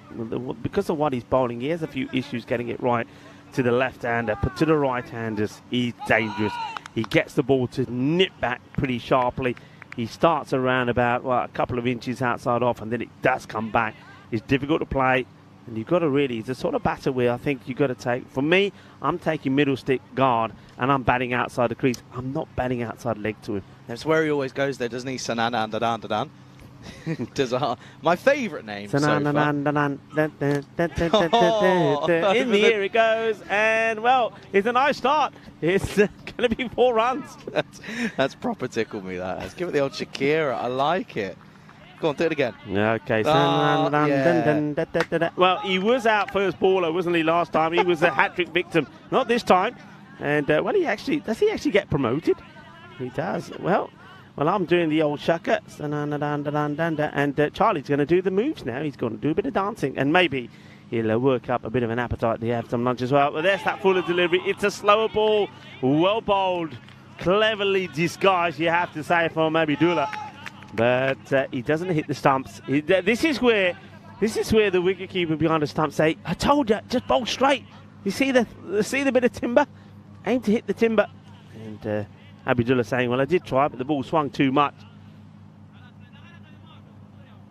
Because of what he's bowling, he has a few issues getting it right to the left-hander. But to the right-handers, he's dangerous. He gets the ball to nip back pretty sharply. He starts around about a couple of inches outside off, and then it does come back. It's difficult to play. And you've got to really, it's a sort of batter where I think you've got to take, for me, I'm taking middle stick guard and I'm batting outside the crease. I'm not batting outside leg to him. That's where he always goes there, doesn't he? Sananandadan. My favourite name so far. In the air it goes, and well, it's a nice start. It's going to be 4 runs. That's proper tickle me, that. Let's give it the old Shakira. I like it. Go on, do it again. Okay. Yeah. Well, he was out first baller, wasn't he, last time? He was a hat-trick victim. Not this time. And, well, does he actually get promoted? He does. Well, I'm doing the old shaka. And Charlie's going to do the moves now. He's going to do a bit of dancing. And maybe he'll work up a bit of an appetite to have some lunch as well. But there's that fuller delivery. It's a slower ball. Well bowled. Cleverly disguised, you have to say, from Abdullah. But he doesn't hit the stumps. This is where the wicketkeeper behind the stump say, I told you, just bowl straight. You see the bit of timber? Aim to hit the timber. And Abdullah saying, well, I did try, but the ball swung too much.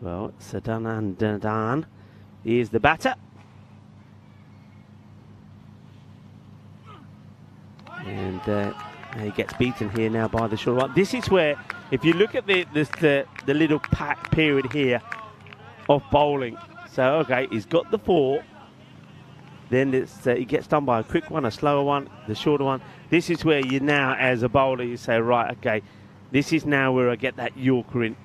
Well, Sadanandan is the batter. And he gets beaten here now by the short one. This is where, if you look at the little pack period here of bowling. So, okay, he's got the 4. Then he gets done by a quick one, a slower one, the shorter one. This is where you now, as a bowler, you say, right, okay, this is now where I get that Yorker in.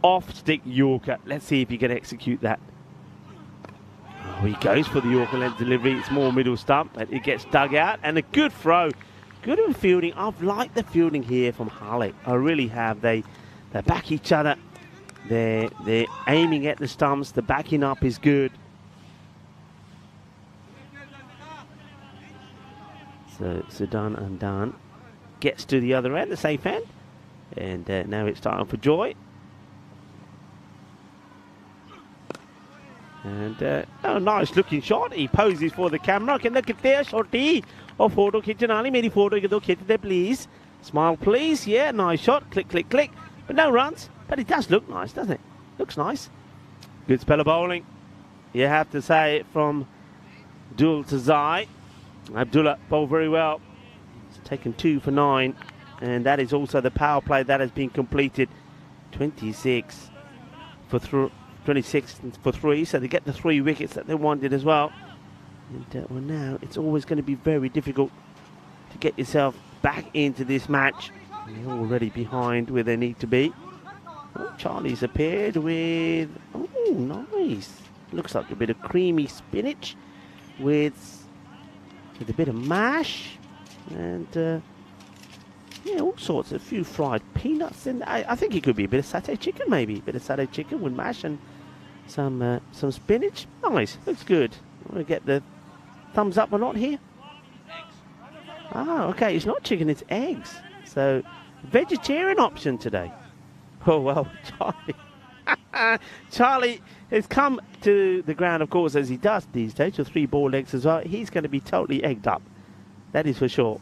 Off-stick Yorker. Let's see if he can execute that. Oh, he goes for the Yorker length delivery. It's more middle stump, but it gets dug out. And a good throw. Good in fielding. I've liked the fielding here from Harley. I really have. They back each other. They're aiming at the stumps. The backing up is good. So Sadanandan gets to the other end, the safe end. And now it's time for Joy. And oh, nice looking shot. He poses for the camera. Can look at there, shorty. Oh, photo khichanali. Meri photo ke do khich de, please. Smile, please. Yeah, nice shot. Click, click, click. But no runs. But it does look nice, doesn't it? Looks nice. Good spell of bowling. You have to say it from Dul to Zai. Abdullah bowled very well. He's taken 2 for 9. And that is also the power play that has been completed. 26 for 3, so they get the 3 wickets that they wanted as well. And well, now it's always going to be very difficult to get yourself back into this match. They're already behind where they need to be. Oh, Charlie's appeared with, oh, nice. Looks like a bit of creamy spinach with a bit of mash and yeah, all sorts, a few fried peanuts. And I think it could be a bit of satay chicken, maybe. A bit of satay chicken with mash and some spinach. Nice, looks good. I'm going to get the thumbs up or not here. Ah, okay, it's not chicken, it's eggs. So, vegetarian option today. Oh, well, Charlie has come to the ground, of course, as he does these days, with 3 boiled eggs as well. He's going to be totally egged up. That is for sure.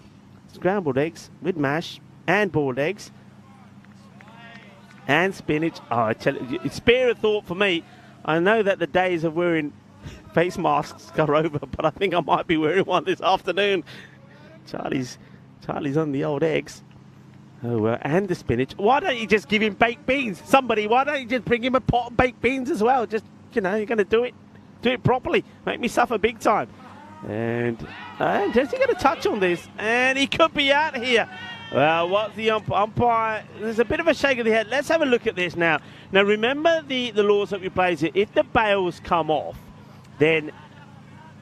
Scrambled eggs with mash and boiled eggs and spinach. Oh, I tell you, spare a thought for me. I know that the days of wearing face masks are over, but I think I might be wearing one this afternoon. Charlie's on the old eggs. Oh, well, and the spinach. Why don't you just give him baked beans? Somebody, why don't you just bring him a pot of baked beans as well? Just, you know, you're going to do it properly. Make me suffer big time. And is he going to touch on this? And he could be out here. Well, what's the umpire? There's a bit of a shake of the head. Let's have a look at this now. Now, remember the laws that we play here. If the bails come off, then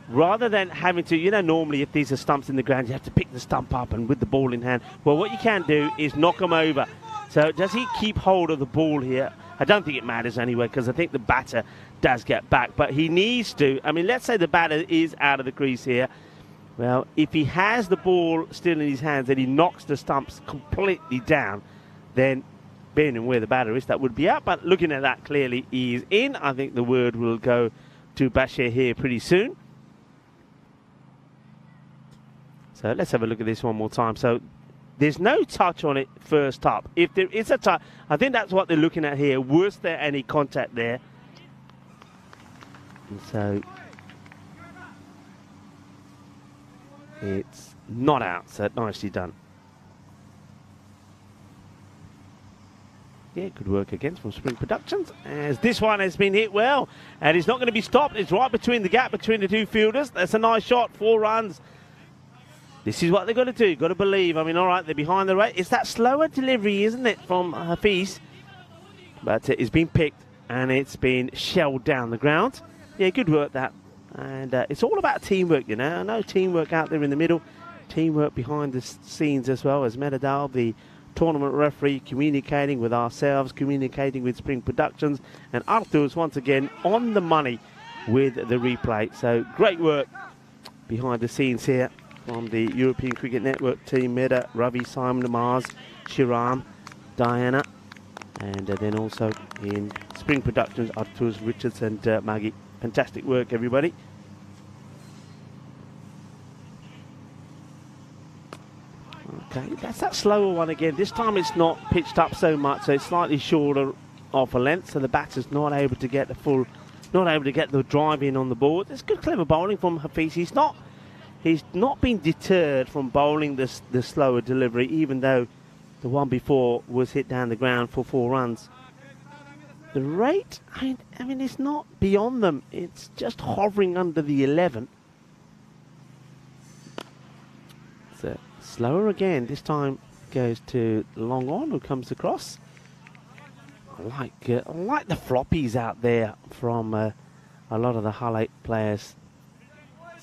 rather than having to, you know, normally if these are stumps in the ground, you have to pick the stump up and with the ball in hand. Well, what you can do is knock them over. So does he keep hold of the ball here? I don't think it matters anyway, because I think the batter does get back. But he needs to. I mean, let's say the batter is out of the crease here. Well, if he has the ball still in his hands and he knocks the stumps completely down, then being in where the batter is, that would be out. But looking at that, clearly he is in. I think the word will go to Bashir here pretty soon. So let's have a look at this one more time. So there's no touch on it first up. If there is a touch, I think that's what they're looking at here. Was there any contact there? And so it's not out. So nicely done. Yeah, good work again from Spring Productions, as this one has been hit well, and it's not going to be stopped. It's right between the gap between the two fielders. That's a nice shot, 4 runs. This is what they've got to do, got to believe. I mean, all right, they're behind the rate. It's that slower delivery, isn't it, from Hafiz? But it's been picked, and it's been shelled down the ground. Yeah, good work, that. And it's all about teamwork, you know. I know teamwork out there in the middle, teamwork behind the scenes as well, as Medadal, the tournament referee, communicating with ourselves, communicating with Spring Productions, and Arthur's once again on the money with the replay. So great work behind the scenes here from the European Cricket Network team, Meda, Ravi, Simon, Mars, Shiram, Diana, and then also in Spring Productions, Arthur's, Richards and Maggie. Fantastic work, everybody. Okay, that's that slower one again. This time it's not pitched up so much, so it's slightly shorter of a length, so the batter's not able to get the full, not able to get the drive in on the board. It's good, clever bowling from Hafiz. He's not been deterred from bowling the slower delivery, even though the one before was hit down the ground for 4 runs. The rate, I mean, it's not beyond them. It's just hovering under the 11. So slower again. This time goes to long on, who comes across. I like the floppies out there from a lot of the Hull 8 players.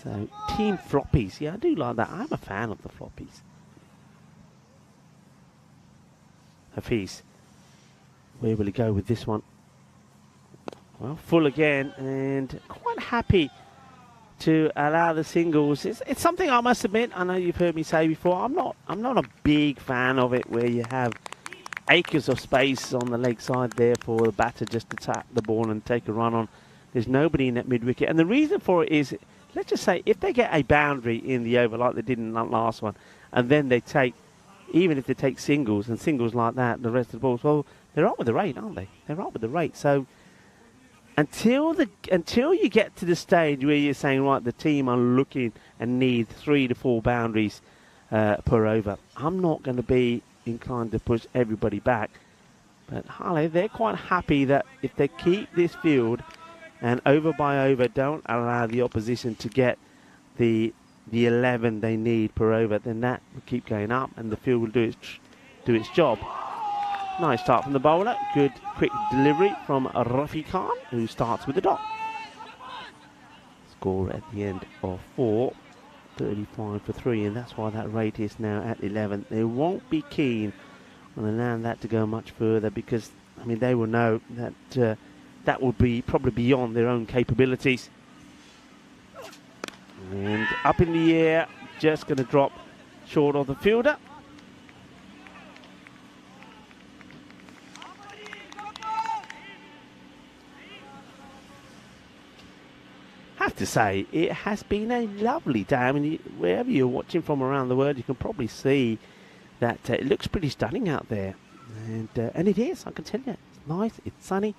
So team floppies, yeah, I do like that. I'm a fan of the floppies. Hafiz, where will he go with this one? Well, full again, and quite happy to allow the singles. It's something I must admit. I know you've heard me say before. I'm not a big fan of it, where you have acres of space on the leg side there for the batter just to tap the ball and take a run on. There's nobody in that mid wicket, and the reason for it is, let's just say, if they get a boundary in the over like they did in that last one, and then they take, even if they take singles and singles like that, the rest of the balls, well, they're up with the rate, aren't they? They're up with the rate. So until you get to the stage where you're saying, right, the team are looking and need 3 to 4 boundaries per over, I'm not going to be inclined to push everybody back. But Harley, they're quite happy that if they keep this field and over by over don't allow the opposition to get the 11 they need per over, then that will keep going up and the field will do its job. Nice start from the bowler. Good quick delivery from Rafi Khan, who starts with the dot. Score at the end of 4, 35 for 3, and that's why that rate is now at 11. They won't be keen on allowing that to go much further, because, I mean, they will know that that will be probably beyond their own capabilities. And up in the air, just going to drop short of the fielder. Have to say, it has been a lovely day. I mean, wherever you're watching from around the world, you can probably see that it looks pretty stunning out there. And it is, I can tell you. It's nice, it's sunny.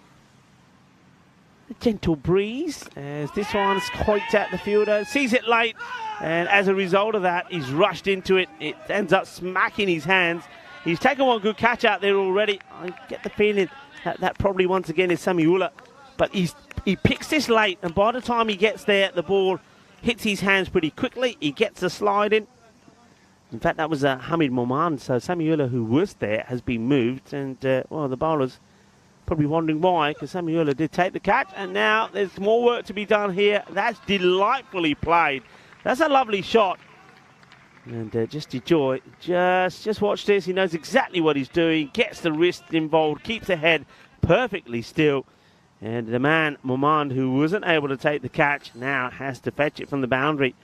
A gentle breeze as this one's quite at the fielder, sees it late, and as a result of that, he's rushed into it. It ends up smacking his hands. He's taken one good catch out there already. I get the feeling that probably once again is Samiullah, but he picks this late, and by the time he gets there, the ball hits his hands pretty quickly. He gets a slide in. In fact, that was Hamid Moman, so Samiullah, who was there, has been moved, and well, the bowler's probably wondering why, because Samiullah did take the catch, and now there's more work to be done here. That's delightfully played. That's a lovely shot. And just enjoy. Just watch this. He knows exactly what he's doing. Gets the wrist involved. Keeps the head perfectly still. And the man, Momand, who wasn't able to take the catch, now has to fetch it from the boundary.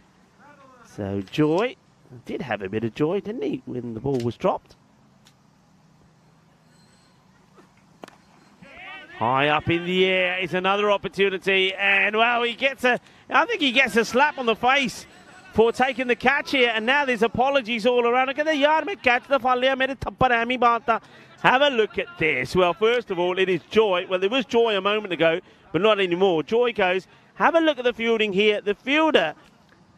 So Joy did have a bit of joy, didn't he, when the ball was dropped? High up in the air is another opportunity, and well, I think he gets a slap on the face for taking the catch here, and now there's apologies all around. Look at the yaar mein catch the fall liya, mere thappad aimi baata. Have a look at this. Well, first of all, it is Joy. Well, there was Joy a moment ago, but not anymore. Joy goes, have a look at the fielding here. The fielder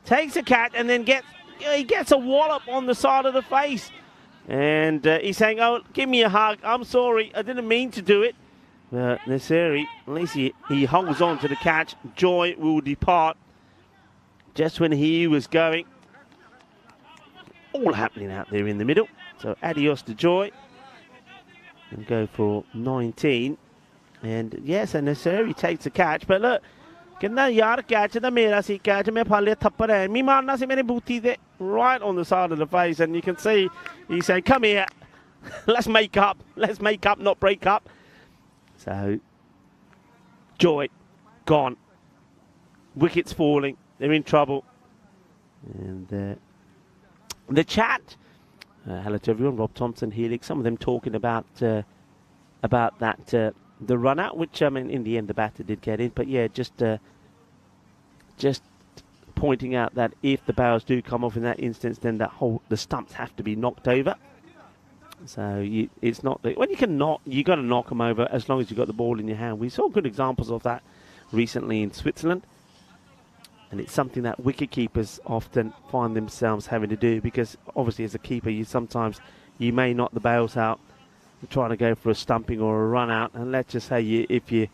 takes a catch and then gets a wallop on the side of the face. And he's saying, oh, give me a hug. I'm sorry. I didn't mean to do it. But Naseri, at least he holds on to the catch. Joy will depart just when he was going. All happening out there in the middle. So adios to Joy. And go for 19. And yes, and Naseri takes the catch. But look, कहना यार catch था मेरा सी catch में फाले थप्पड़ है मी मारना सी मेरे बूटी थे right on the side of the face, and you can see he's saying come here, let's make up, not break up. So Joy gone, wickets falling, they're in trouble. And the chat, hello to everyone, Rob Thompson, Helix, some of them talking about that the run out, which I mean in the end the batter did get in, but yeah, just pointing out that if the barrels do come off in that instance, then the stumps have to be knocked over. So it's not that when you can knock, you got to knock them over as long as you got the ball in your hand. We saw good examples of that recently in Switzerland, and it's something that wicket keepers often find themselves having to do, because obviously as a keeper you may knock the bails out trying to go for a stumping or a run out, and let's just say if you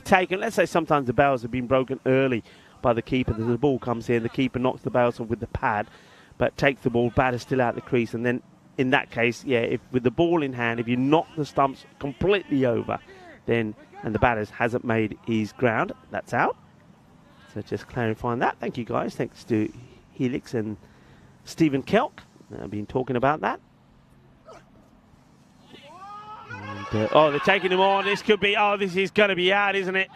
take it, let's say sometimes the bails have been broken early by the keeper, the ball comes in, the keeper knocks the bails off with the pad but takes the ball, batter's still out the crease, and then in that case, yeah, if with the ball in hand, if you knock the stumps completely over, then and the batter hasn't made his ground, that's out. So just clarifying that. Thank you guys, thanks to Helix and Stephen Kelk, I've been talking about that. Oh, they're taking him on. This could be, this is going to be out, isn't it?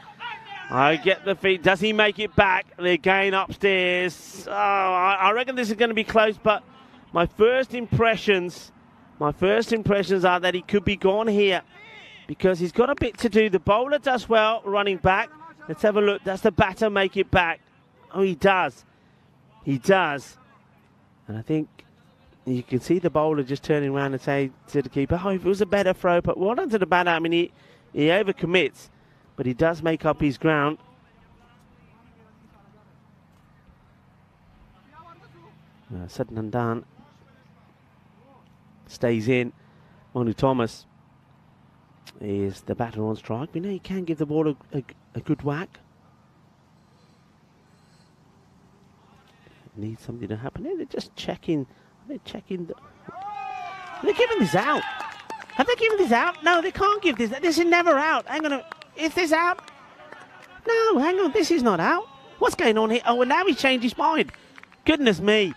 I get the feet. Does he make it back? They're going upstairs. Oh, I reckon this is going to be close, but my first impressions are that he could be gone here because he's got a bit to do. The bowler does well running back. Let's have a look. Does the batter make it back? Oh, he does. He does. And I think you can see the bowler just turning around and say to the keeper, oh, if it was a better throw, but well done to the batter. I mean, he overcommits, but he does make up his ground. Satnandan stays in. Manu Thomas is the batter on strike. We know you can give the ball a good whack. Needs something to happen here. They're just checking. They're checking. They're giving this out. Have they given this out? No, they can't give this. This is never out. Hang on. Is this out? No, hang on. This is not out. What's going on here? Oh, well, now he's changed his mind. Goodness me.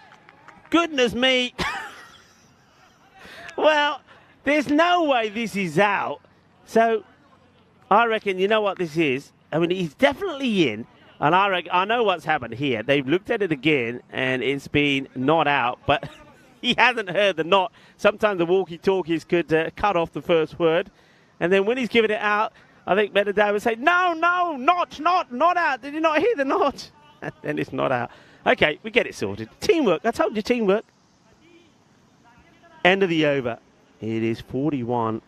Goodness me. Well, there's no way this is out. So, I reckon, you know what this is? I mean, he's definitely in. And I know what's happened here. They've looked at it again, and it's been not out. But he hasn't heard the not. Sometimes the walkie-talkies could cut off the first word. And then when he's given it out, I think better Dad would say, no, not out. Did you not hear the not? And then it's not out. Okay, we get it sorted. Teamwork. I told you, teamwork. End of the over. It is 41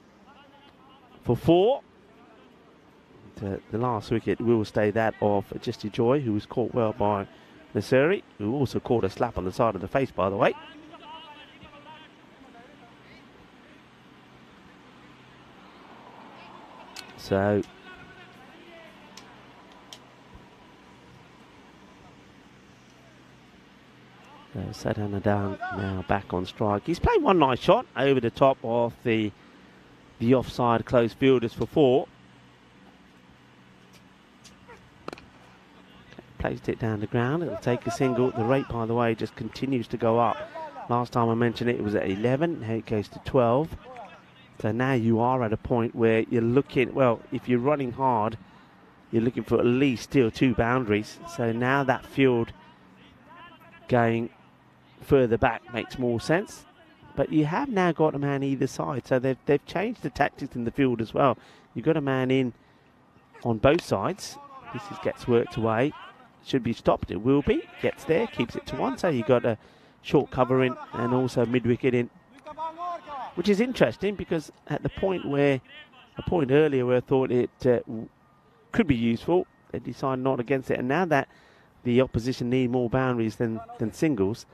for 4. The last wicket will stay that of Just Joy, who was caught well by Naseri, who also caught a slap on the side of the face, by the way. So Satnandan now back on strike. He's played one nice shot over the top of the offside close fielders for 4. Placed it down the ground. It'll take a single. The rate, by the way, just continues to go up. Last time I mentioned it was at 11. Now it goes to 12. So now you are at a point where you're looking, well, if you're running hard, you're looking for at least still 2 boundaries. So now that field going further back makes more sense. But you have now got a man either side. So they've changed the tactics in the field as well. You've got a man in on both sides. This gets worked away. Should be stopped. It will be. Gets there. Keeps it to 1. So you've got a short cover in and also mid-wicket in. Which is interesting because at a point earlier where I thought it could be useful, they decided not against it. And now that the opposition need more boundaries than singles,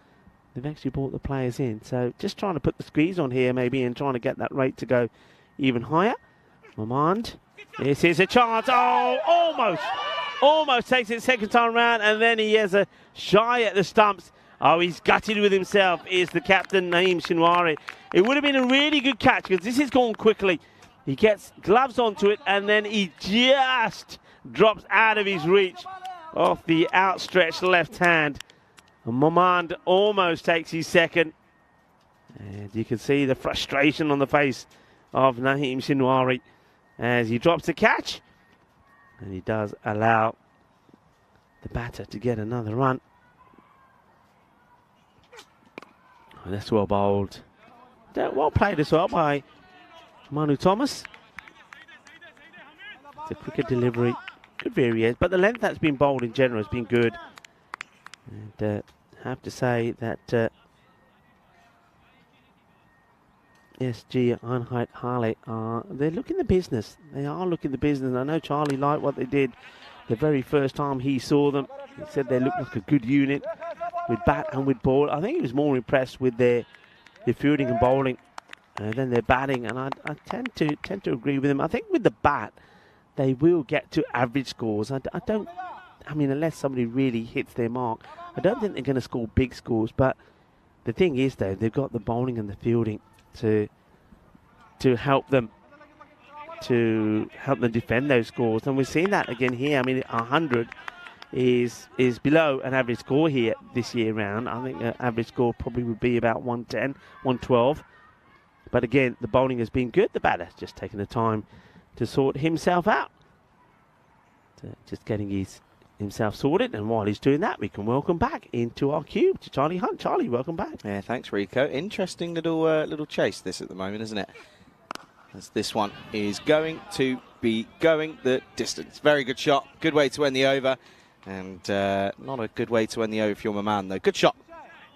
They've actually brought the players in. So just trying to put the squeeze on here maybe and trying to get that rate to go even higher. Mamand. This is a chance. Oh, almost. Almost takes it second time round, and then he has a shy at the stumps. Oh, he's gutted with himself, is the captain, Naeem Shinwari. It would have been a really good catch because this is going quickly. He gets gloves onto it, and then he just drops out of his reach off the outstretched left hand. And Mamand almost takes his second. And you can see the frustration on the face of Naeem Shinwari as he drops the catch. And he does allow the batter to get another run. Oh, that's well bowled. Well played as well by Manu Thomas. The cricket delivery, good variation, but the length that's been bowled in general has been good. And have to say that SG, Einheit, Harley, they're looking the business. They are looking the business. I know Charlie liked what they did the very first time he saw them. He said they looked like a good unit with bat and with ball. I think he was more impressed with their fielding and bowling than their batting, and I tend to agree with him. I think with the bat, they will get to average scores. I mean, unless somebody really hits their mark, I don't think they're going to score big scores. But the thing is, though, they've got the bowling and the fielding to help them defend those scores, and we've seen that again here. I mean, 100 is below an average score here this year round. I think an average score probably would be about 110, 112. But again, the bowling has been good. The batter's just taken the time to sort himself out, just getting himself sorted. And while he's doing that, we can welcome back into our cube to Charlie Hunt. Charlie, welcome back. Yeah, thanks, Rico. Interesting little chase this at the moment, isn't it? As this one is going to be going the distance. Very good shot. Good way to end the over. And not a good way to end the over if you're my man, though. Good shot.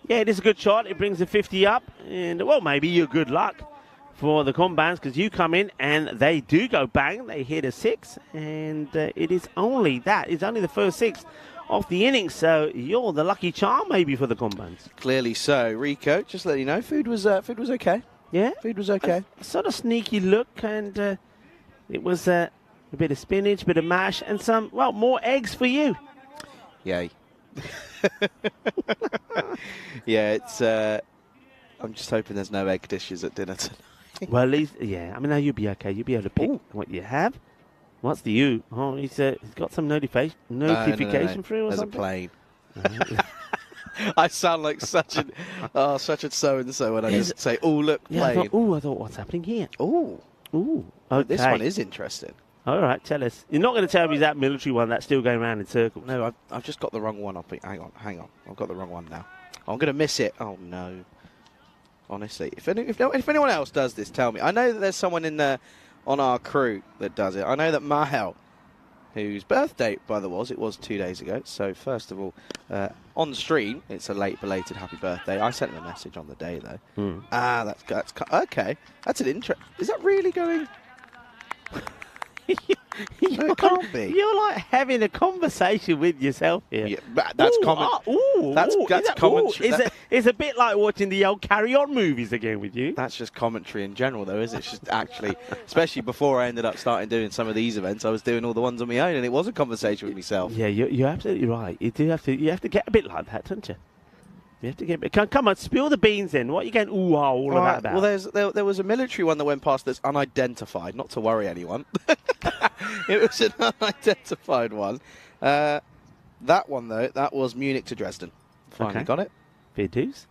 Yeah, it is a good shot. It brings the 50 up. And, well, maybe you're good luck for the Combines because you come in and they do go bang. They hit a 6. And it is only that. It's only the first 6 of the innings. So you're the lucky charm maybe for the Combines. Clearly so. Rico, just let you know, food was okay. Yeah? Food was okay. A sort of sneaky look. And it was a bit of spinach, bit of mash, and some, well, more eggs for you. Yay. Yeah, it's. I'm just hoping there's no egg dishes at dinner tonight. Well, at least, yeah. I mean, now you'll be okay. You'll be able to pick what you have. What's the U? Oh, he's got some notification through or something. There's a plane. I sound like such a so and so when I just say, "Oh, look, plane." I thought, what's happening here? Oh, okay. This one is interesting. All right, tell us. You're not going to tell me that military one that's still going around in circles. No, I've just got the wrong one up. Hang on. I've got the wrong one now. I'm going to miss it. Oh, no. Honestly, if anyone else does this, tell me. I know that there's someone on our crew that does it. I know that Mahel, whose birthday, by the way, it was 2 days ago. So, first of all, on stream, it's a late belated happy birthday. I sent him a message on the day, though. That's okay. That's an interest. Is that really going... It can't be. You're like having a conversation with yourself here. Yeah, that's commentary. That's commentary. It's a bit like watching the old Carry On movies again with you. That's just commentary in general, though, isn't it? It's just actually, especially before I ended up starting doing some of these events, I was doing all the ones on my own, and it was a conversation with myself. Yeah, you're absolutely right. You have to get a bit like that, don't you? You have to get a bit. Come on, spill the beans then. What are you getting all of that about? Well, there was a military one that went past that's unidentified, not to worry anyone. It was an unidentified one. That one, though, that was Munich to Dresden. Finally got it. Fair dues.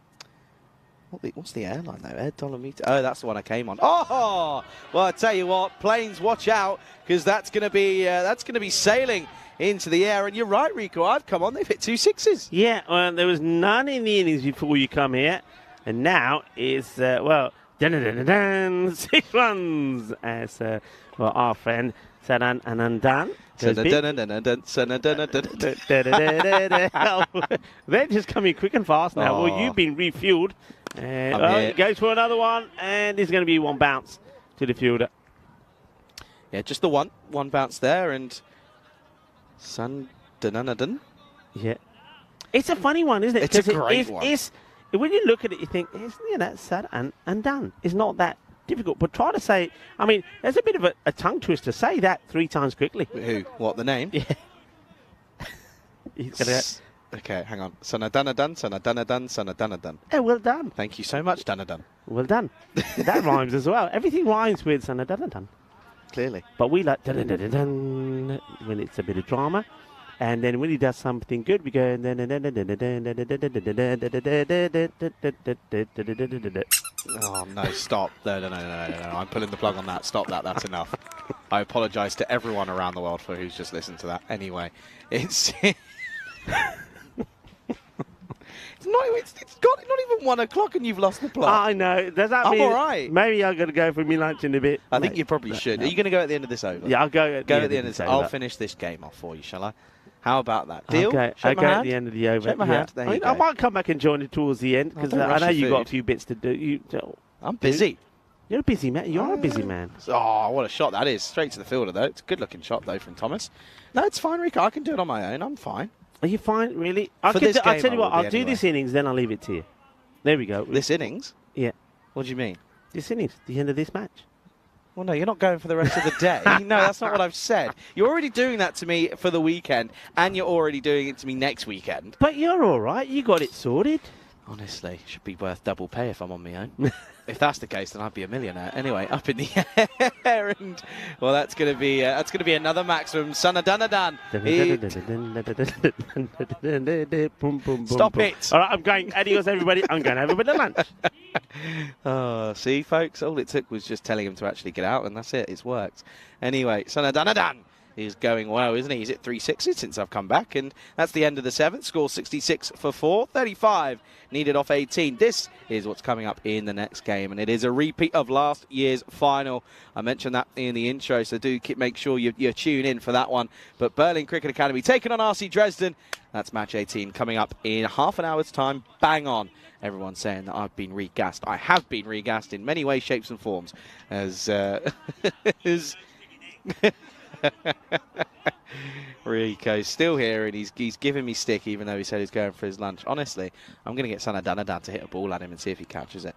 What's the airline, though? Air Dolomita. Oh, that's the one I came on. Oh! Well, I tell you what, planes, watch out, because that's going to be sailing into the air. And you're right, Rico, I've come on. They've hit 2 6s. Yeah, well, there was none in the innings before you come here. And now it's, well, 6 runs as, well, our friend Sadan Anandan. They're just coming quick and fast now. Well, you've been refueled. It goes for another one, and it's going to be one bounce to the fielder. Yeah, just the one bounce there, and Sandananadan. Yeah, it's a funny one, isn't it? It's a great one. when you look at it, you think, it's said and done. It's not that difficult. But try to say, I mean, there's a bit of a tongue twister. Say that 3 times quickly. Who? What, the name? Yeah. He's gonna. Okay, hang on. Sanadanadan, Sanadanadan, Sanadanadan. Yeah, well done. Thank you so much, Danadan. Well done. That rhymes as well. Everything rhymes with dun. Clearly. But we like dun when it's a bit of drama. And then when he does something good, we go. Oh, no, stop. No. I'm pulling the plug on that. Stop that. That's enough. I apologise to everyone around the world for who's just listened to that. Anyway, it's... It's not even 1 o'clock and you've lost the plot. I know. Does that I'm mean all right. Maybe I'm going to go for me lunch in a bit? I think you probably should. No. Are you going to go at the end of this over? Yeah, I'll go at the end of this over. I'll finish this game off for you, shall I? How about that? Deal? Okay, Shake my at hand? the end of the over. Shake my hand. There you I go. might come back and join you towards the end because don't I rush know your you've got a food. few bits to do. I'm busy. You're a busy man. You are a busy man. Oh, what a shot that is. Straight to the fielder, though. It's a good-looking shot, though, from Thomas. No, it's fine, Rico. I can do it on my own. I'm fine. Are you fine, really? For this I'll game, tell you what, I will I'll be do anyway. this innings, then I'll leave it to you. There we go. This innings? Yeah. What do you mean? This innings, the end of this match. Well, no, you're not going for the rest of the day. No, that's not what I've said. You're already doing that to me for the weekend, and you're already doing it to me next weekend. But you're all right. You got it sorted. Honestly, should be worth double pay if I'm on my own. If that's the case, then I'd be a millionaire. Anyway, up in the air, and well, that's going to be another maximum. Sanadanadan. Stop it! All right, I'm going. Adios, everybody. I'm going to have a bit of lunch. Oh, see, folks, all it took was just telling him to actually get out, and that's it. It's worked. Anyway, Sanadanadan is going well, isn't he? He's at 3 6s since I've come back, and that's the end of the 7th. Score 66 for 4, 35 needed off 18. This is what's coming up in the next game, and it is a repeat of last year's final. I mentioned that in the intro, so do make sure you tune in for that one. But Berlin Cricket Academy taking on RC Dresden. That's match 18 coming up in half an hour's time. Bang on. Everyone's saying that I've been regassed. I have been regassed in many ways, shapes, and forms. As Rico's still here, and he's giving me stick, even though he said he's going for his lunch. Honestly, I'm going to get Sanadanadan to hit a ball at him and see if he catches it.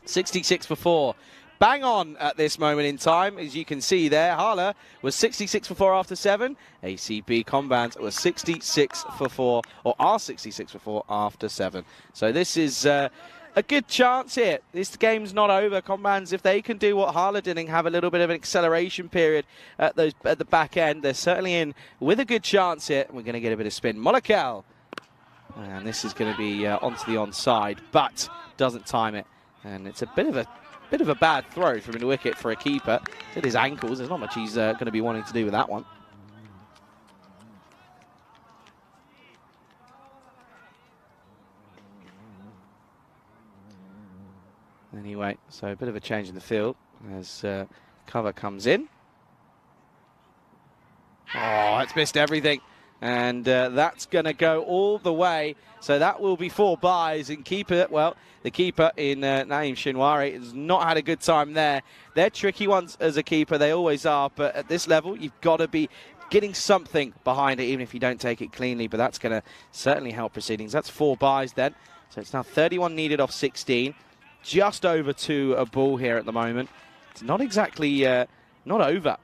66 for 4. Bang on at this moment in time. As you can see there, Hala was 66 for 4 after 7. ACB Combans was 66 for 4, or are 66 for 4 after 7. So this is a good chance here. This game's not over. Combans, if they can do what Hala did and have a little bit of an acceleration period at the back end, they're certainly in with a good chance here. We're going to get a bit of spin. Monakel. And this is going to be onto the onside, but doesn't time it. And it's a bit of a bad throw from the wicket for a keeper. It's at his ankles. There's not much he's going to be wanting to do with that one. Anyway, so a bit of a change in the field as cover comes in. Oh, it's missed everything. And that's going to go all the way. So that will be 4 byes. And keeper, well, the keeper in Naeem Shinwari has not had a good time there. They're tricky ones as a keeper. They always are. But at this level, you've got to be getting something behind it, even if you don't take it cleanly. But that's going to certainly help proceedings. That's 4 byes then. So it's now 31 needed off 16. Just over to a ball here at the moment. It's not exactly not over.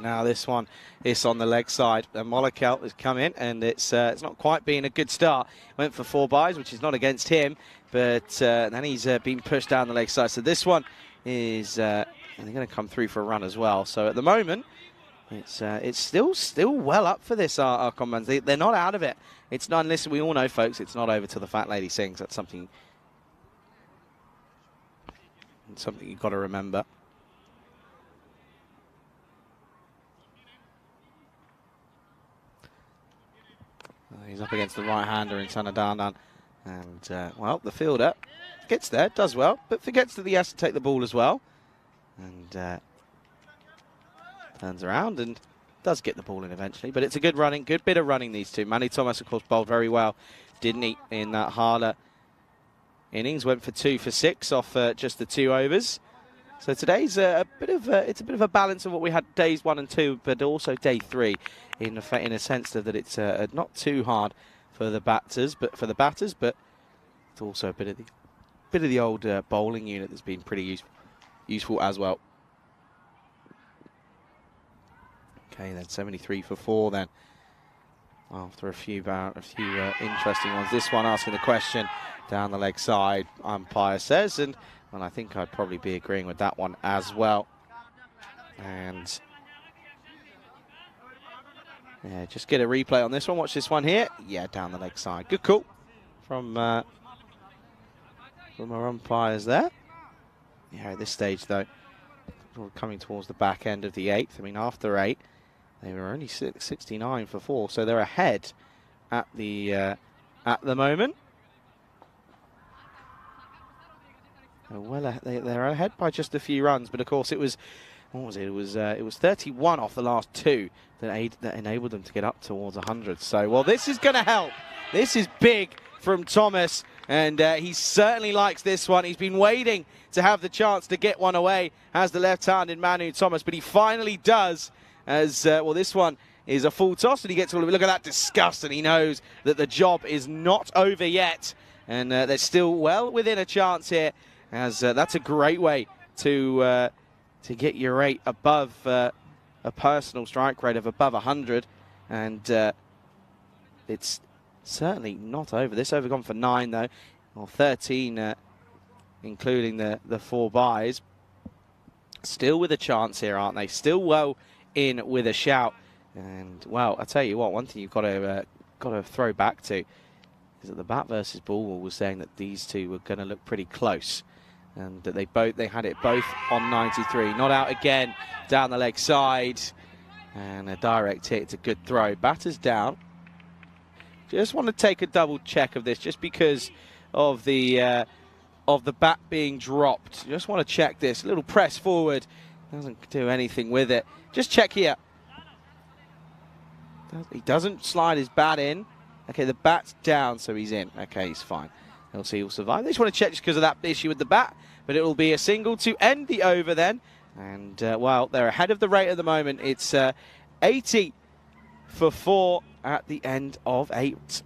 Now this one is on the leg side. Monakel has come in, and it's not quite been a good start. Went for 4 byes, which is not against him, but then he's been pushed down the leg side. So this one is and they're going to come through for a run as well. So at the moment, it's still well up for this. Our Combans, they're not out of it. It's not. Listen, we all know, folks, it's not over till the fat lady sings. That's something you've got to remember. He's up against the right-hander in Sanadanan. And, well, the fielder gets there, does well, but forgets that he has to take the ball as well. And turns around and does get the ball in eventually. But it's a good bit of running, these two. Manny Thomas, of course, bowled very well didn't he, in that Harler innings? Went for 2 for 6 off just the 2 overs. So today's a bit of a balance of what we had days 1 and 2, but also day 3, in a sense that it's not too hard for the batters, but it's also a bit of the old bowling unit that's been pretty useful as well. Okay, then 73 for 4 then. After a few interesting ones. This one asking the question down the leg side, umpire says, and well, I think I'd probably be agreeing with that one as well. And yeah, just get a replay on this one. Watch this one here. Yeah, down the leg side. Good call from our umpires there. Yeah, at this stage though, we're coming towards the back end of the 8th. I mean, after 8, they were only 69 for 4, so they're ahead at the moment. Well, they're ahead by just a few runs, but of course it was, what was it? It was 31 off the last 2 that enabled them to get up towards 100. So, well, this is going to help. This is big from Thomas, and he certainly likes this one. He's been waiting to have the chance to get one away, has the left-handed Manu Thomas, but he finally does. As well, this one is a full toss, and he gets all of it. Look at that disgust, and he knows that the job is not over yet, and they're still well within a chance here. As that's a great way to get your rate above a personal strike rate of above 100, and it's certainly not over. This over gone for 9 though, or 13, including the 4 byes. Still with a chance here, aren't they? Still well in with a shout, and well, I tell you what, one thing you've got to throw back to is that the bat versus ball was saying that these two were going to look pretty close, and that they had it both on 93. Not out again down the leg side, and a direct hit. It's a good throw. Batter's down. Just want to take a double check of this, just because of the bat being dropped. Just want to check this. A little press forward. Doesn't do anything with it. Just check here. He doesn't slide his bat in. Okay, the bat's down, so he's in. Okay, he's fine. He'll see he'll survive. They just want to check just because of that issue with the bat, but it will be a single to end the over then. And, well, they're ahead of the rate at the moment. It's 80 for 4 at the end of 8.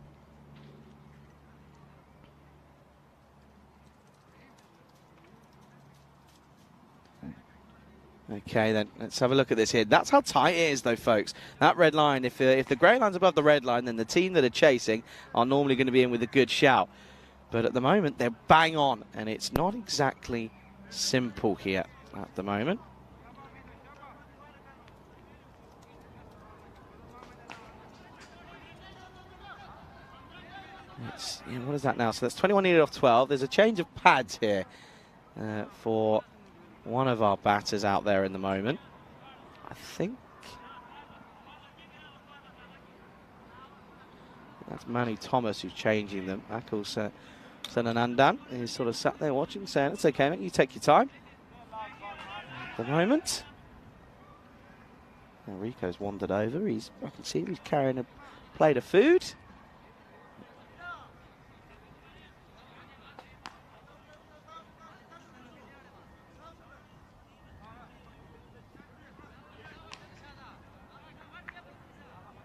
Okay, then let's have a look at this here. That's how tight it is, though, folks. That red line, if the grey line's above the red line, then the team that are chasing are normally going to be in with a good shout. But at the moment, they're bang on, and it's not exactly simple here at the moment. What is that now? So that's 21 needed off 12. There's a change of pads here for one of our batters out there in the moment. I think that's Manu Thomas who's changing them. Akil Senanandan is sort of sat there watching, saying, it's okay, mate, you take your time. At the moment, Rico's wandered over. I can see he's carrying a plate of food.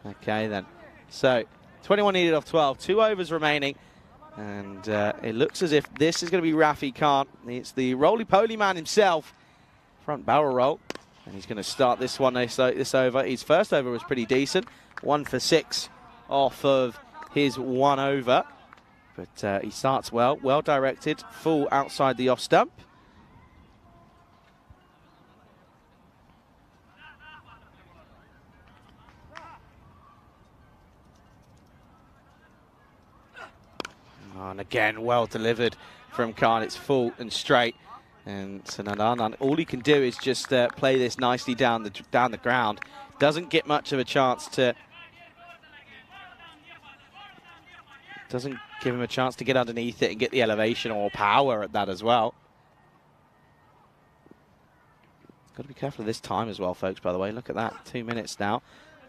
Okay, then. So, 21 needed off 12. 2 overs remaining. And it looks as if this is going to be Rafi Khan. It's the roly-poly man himself. Front barrel roll. And he's going to start this one, this over. His first over was pretty decent. 1 for 6 off of his 1 over. But he starts well. Well directed. Full outside the off stump. And again, well delivered from Khan. It's full and straight. And Senanandan, all he can do is just play this nicely down the ground. Doesn't get much of a chance to... Doesn't give him a chance to get underneath it and get the elevation or power at that as well. Got to be careful of this time as well, folks, by the way. Look at that, 2 minutes now.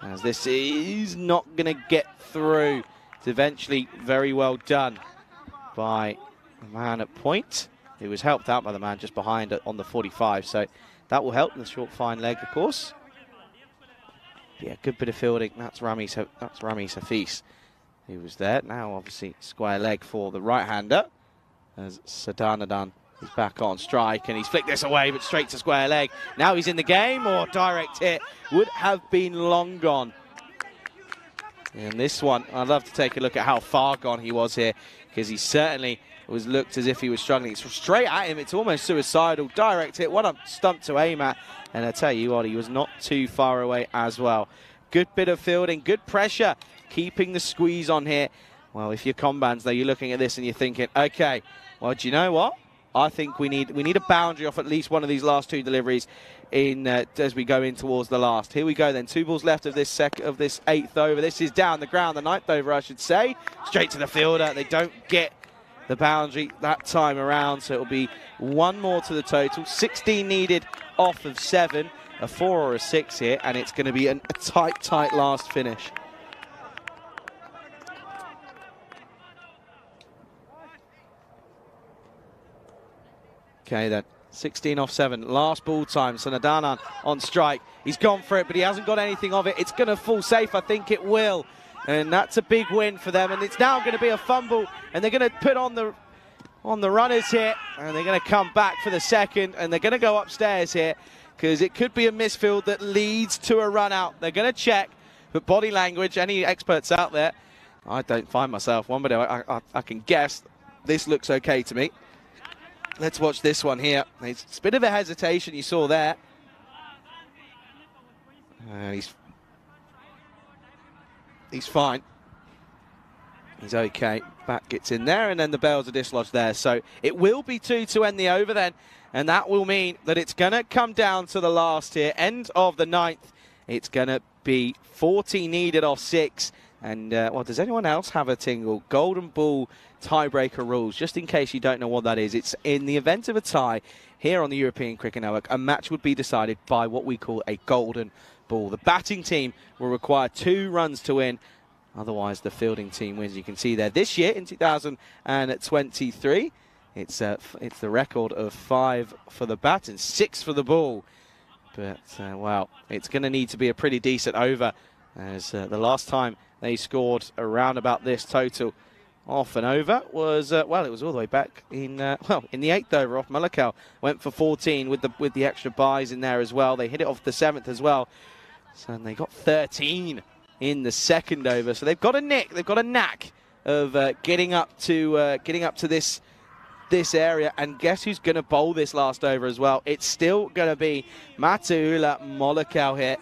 As this is not going to get through. It's eventually very well done by the man at point, who was helped out by the man just behind on the 45. So that will help in the short fine leg, of course. Yeah, good bit of fielding. That's Rami Safis, who was there. Now, obviously, square leg for the right-hander, as Sadanadan is back on strike, and he's flicked this away, but straight to square leg. Now he's in the game, or direct hit would have been long gone. And this one, I'd love to take a look at how far gone he was here, because he certainly looked as if he was struggling. It's straight at him. It's almost suicidal. Direct hit. What a stump to aim at. And I tell you what, he was not too far away as well. Good bit of fielding. Good pressure. Keeping the squeeze on here. Well, if you're Combans, though, you're looking at this and you're thinking, okay, well, do you know what? I think we need a boundary off at least one of these last two deliveries in as we go in towards the last. Here we go then. 2 balls left of this 8th over. This is down the ground, the 9th over, I should say. Straight to the fielder. They don't get the boundary that time around, so it'll be 1 more to the total. 16 needed off of 7, a 4 or a 6 here, and it's going to be a tight last finish. Okay then, 16 off 7, last ball time. Sanadanan on strike. He's gone for it, but he hasn't got anything of it. It's going to fall safe. I think it will. And that's a big win for them. And it's now going to be a fumble. And they're going to put on the runners here. And they're going to come back for the second. And they're going to go upstairs here, because it could be a misfield that leads to a run out. They're going to check. But body language, any experts out there, I don't find myself one, but I can guess this looks okay to me. Let's watch this one here. It's a bit of a hesitation you saw there. He's fine. He's okay. Bat gets in there, and then the bells are dislodged there. So it will be 2 to end the over then, and that will mean that it's going to come down to the last here. End of the 9th. It's going to be 40 needed off 6. And, well, does anyone else have a tingle? Golden ball tiebreaker rules, just in case you don't know what that is. It's in the event of a tie here on the European Cricket Network, a match would be decided by what we call a golden ball. The batting team will require 2 runs to win. Otherwise, the fielding team wins. You can see there this year in 2023, it's the record of 5 for the bat and 6 for the ball. But, well, it's going to need to be a pretty decent over, as the last time they scored around about this total off and over was, well, it was all the way back in, in the 8th over off Malakal. Went for 14 with the extra buys in there as well. They hit it off the 7th as well. So they got 13 in the 2nd over. So they've got a nick, they've got a knack of getting up to this area. And guess who's going to bowl this last over as well? It's still going to be Mataula Molakau here.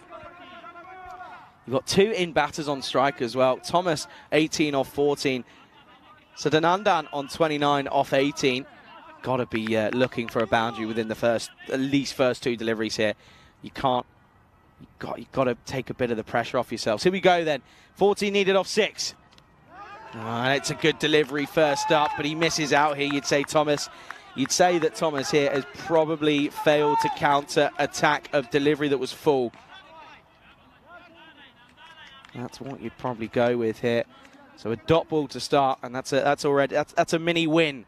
You've got 2 in batters on strike as well. Thomas, 18 off 14. Sadanandan on 29 off 18. Got to be looking for a boundary within the first 2 deliveries here. You've got to take a bit of the pressure off yourselves. Here we go then. 14 needed off 6. It's a good delivery first up, but he misses out here. You'd say that Thomas here has probably failed to counter attack of delivery that was full. That's what you'd probably go with here. So a dot ball to start, and that's a mini win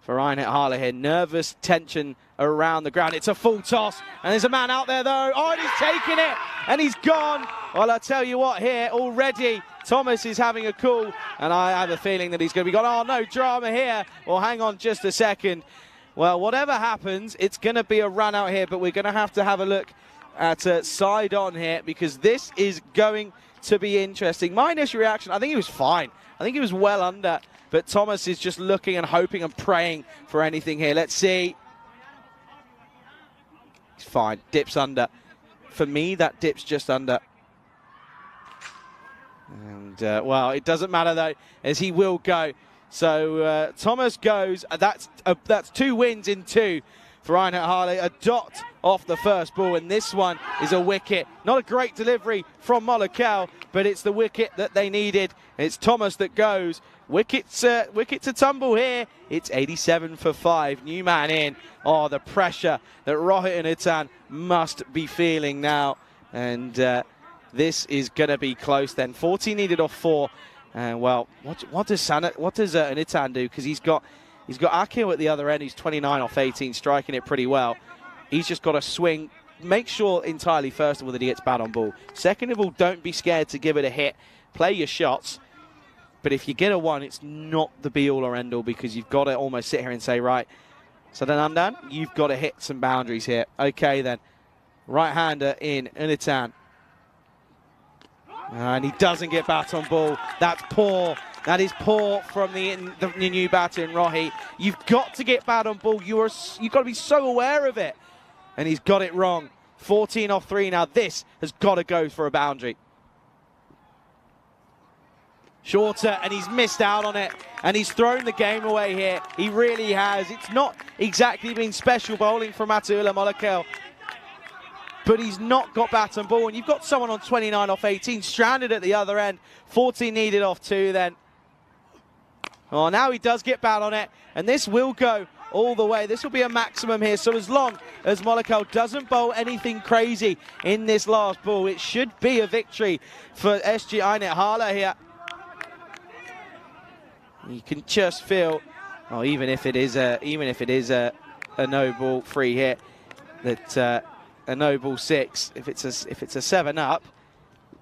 for Reinhard Harler here. Nervous tension around the ground. It's a full toss, and there's a man out there though. Oh, and he's taken it, and he's gone. Well, I tell you what, here already Thomas is having a call, and I have a feeling that he's going to be gone. Oh, no drama here. Well, hang on just a second. Well, whatever happens, it's going to be a run out here, but we're going to have a look at side on here, because this is going to be interesting. My initial reaction, I think he was fine. I think he was well under, but Thomas is just looking and hoping and praying for anything here. Let's see. He's fine. Dips under. For me, that dip's just under. And, well, it doesn't matter, though, as he will go. So Thomas goes. That's 2 wins in 2 for Reinhard Harley. A dot off the first ball, and this one is a wicket. Not a great delivery from Molakau, but it's the wicket that they needed. It's Thomas that goes. Wicket to tumble here. It's 87 for 5. New man in. Oh, the pressure that Rohit and Utan must be feeling now. And this is going to be close then. 40 needed off 4. And well, what does Nitan do? Because he's got Akil at the other end. He's 29 off 18, striking it pretty well. He's just got to swing. Make sure entirely, first of all, that he gets bad on ball. Second of all, don't be scared to give it a hit. Play your shots. But if you get a 1, it's not the be-all or end-all, because you've got to almost sit here and say, right, Sadanandan, you've got to hit some boundaries here. Okay, then. Right-hander in Nitan. And he doesn't get bat on ball. That's poor. That is poor from the new batter in Rohi. You've got to get bat on ball. You've got to be so aware of it. And he's got it wrong. 14 off 3 now. This has got to go for a boundary. Shorter, and he's missed out on it. And he's thrown the game away here. He really has. It's not exactly been special bowling from Atullah Molekel, but he's not got bat and ball. And you've got someone on 29 off 18, stranded at the other end. 14 needed off 2 then. Oh, now he does get bat on it. And this will go all the way. This will be a maximum here. So as long as Molekel doesn't bowl anything crazy in this last ball, it should be a victory for SG Ainet Hala here. You can just feel, oh, even if it is a no ball free hit, that a no ball 6, if it's a 7 up,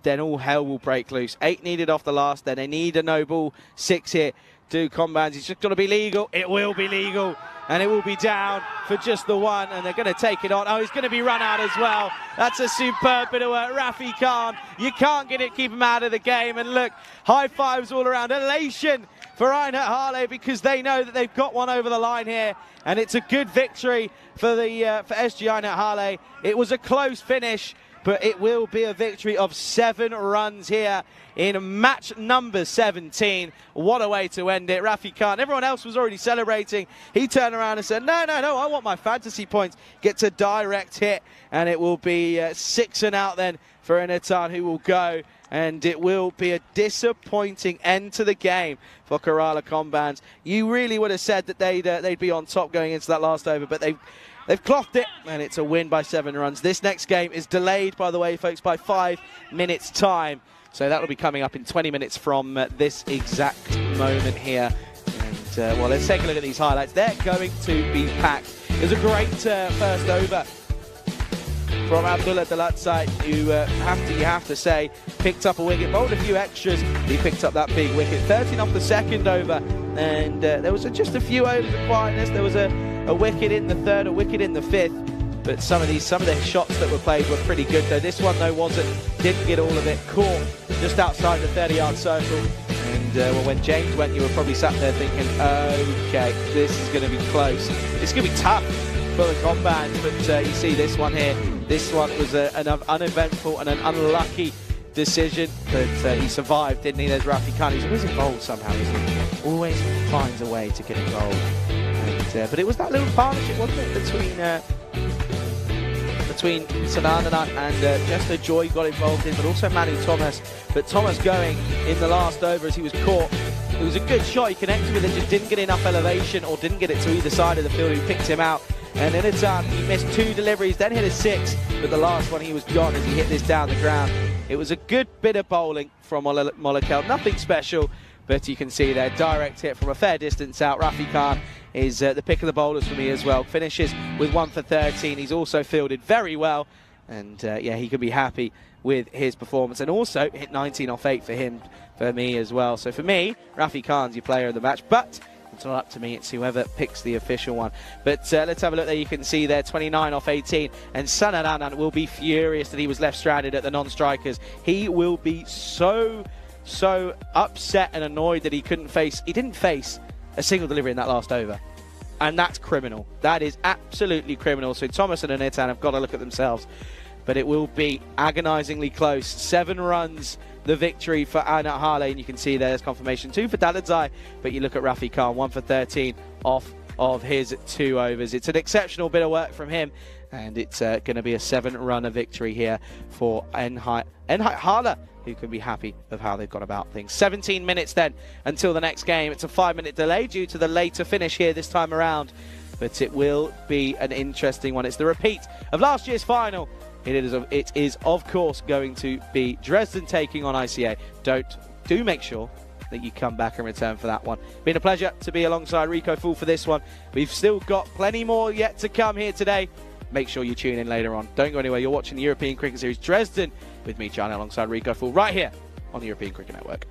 then all hell will break loose. 8 needed off the last, then they need a no ball 6 here. Do Combans, it's just got to be legal. It will be legal, and it will be down for just the 1, and they're going to take it on. Oh, he's going to be run out as well. That's a superb bit of work. Rafi Khan, you can't get it, keep him out of the game. And look, high fives all around. Elation for Ainet Hala, because they know that they've got one over the line here, and it's a good victory for SG Ainet Hala. It was a close finish, but it will be a victory of 7 runs here in match number 17. What a way to end it. Rafi Khan, everyone else was already celebrating. He turned around and said, no, I want my fantasy points. Gets a direct hit, and it will be 6 and out then for Nitan, who will go. And it will be a disappointing end to the game for Kerala Combans. You really would have said that they'd be on top going into that last over, but they've clothed it, and it's a win by 7 runs. This next game is delayed, by the way, folks, by 5 minutes' time. So that'll be coming up in 20 minutes from this exact moment here. And, well, let's take a look at these highlights. They're going to be packed. It was a great first over from Abdullah Dalatsai, who you have to say, picked up a wicket, bowled a few extras. He picked up that big wicket. 13 off the second over, and there was just a few overs of quietness. There was a wicket in the third, a wicket in the fifth. But some of the shots that were played were pretty good, though. This one, though, didn't get all of it. Caught just outside the 30-yard circle. And well, when James went, you were probably sat there thinking, okay, this is going to be close. It's going to be tough for the Combans, but you see this one here. This one was an uneventful and an unlucky decision, but he survived, didn't he? There's Rafi Khan. He's always involved somehow, isn't he? Always finds a way to get involved. And, but it was that little partnership, wasn't it, between Sanandana and Jester Joy got involved in, but also Manu Thomas. But Thomas going in the last over as he was caught. It was a good shot. He connected with it, just didn't get enough elevation or didn't get it to either side of the field. He picked him out. And in a time, he missed 2 deliveries, then hit a 6, but the last one he was gone as he hit this down the ground. It was a good bit of bowling from Molekel, nothing special, but you can see there, direct hit from a fair distance out. Rafi Khan is the pick of the bowlers for me as well. Finishes with 1 for 13. He's also fielded very well, and yeah, he can be happy with his performance, and also hit 19 off 8 for me as well. So for me, Rafi Khan's your player of the match, but it's not up to me, it's whoever picks the official one. But let's have a look there. You can see there, 29 off 18. And Sanadanan will be furious that he was left stranded at the non-strikers. He will be so upset and annoyed that he didn't face a single delivery in that last over. And that's criminal. That is absolutely criminal. So Thomas and Nitan have got to look at themselves. But it will be agonisingly close. 7 runs, the victory for Ainet Hala, and you can see there's confirmation 2 for Dalatsai, but you look at Rafi Khan, 1 for 13 off of his 2 overs. It's an exceptional bit of work from him, and it's going to be a 7-runner victory here for Ainet Hala, who can be happy of how they've gone about things. 17 minutes then until the next game. It's a 5-minute delay due to the later finish here this time around, but it will be an interesting one. It's the repeat of last year's final. It is, of course, going to be Dresden taking on ICA. Do make sure that you come back and return for that one. Been a pleasure to be alongside Rico Full for this one. We've still got plenty more yet to come here today. Make sure you tune in later on. Don't go anywhere. You're watching the European Cricket Series Dresden with me, Charlie, alongside Rico Full, right here on the European Cricket Network.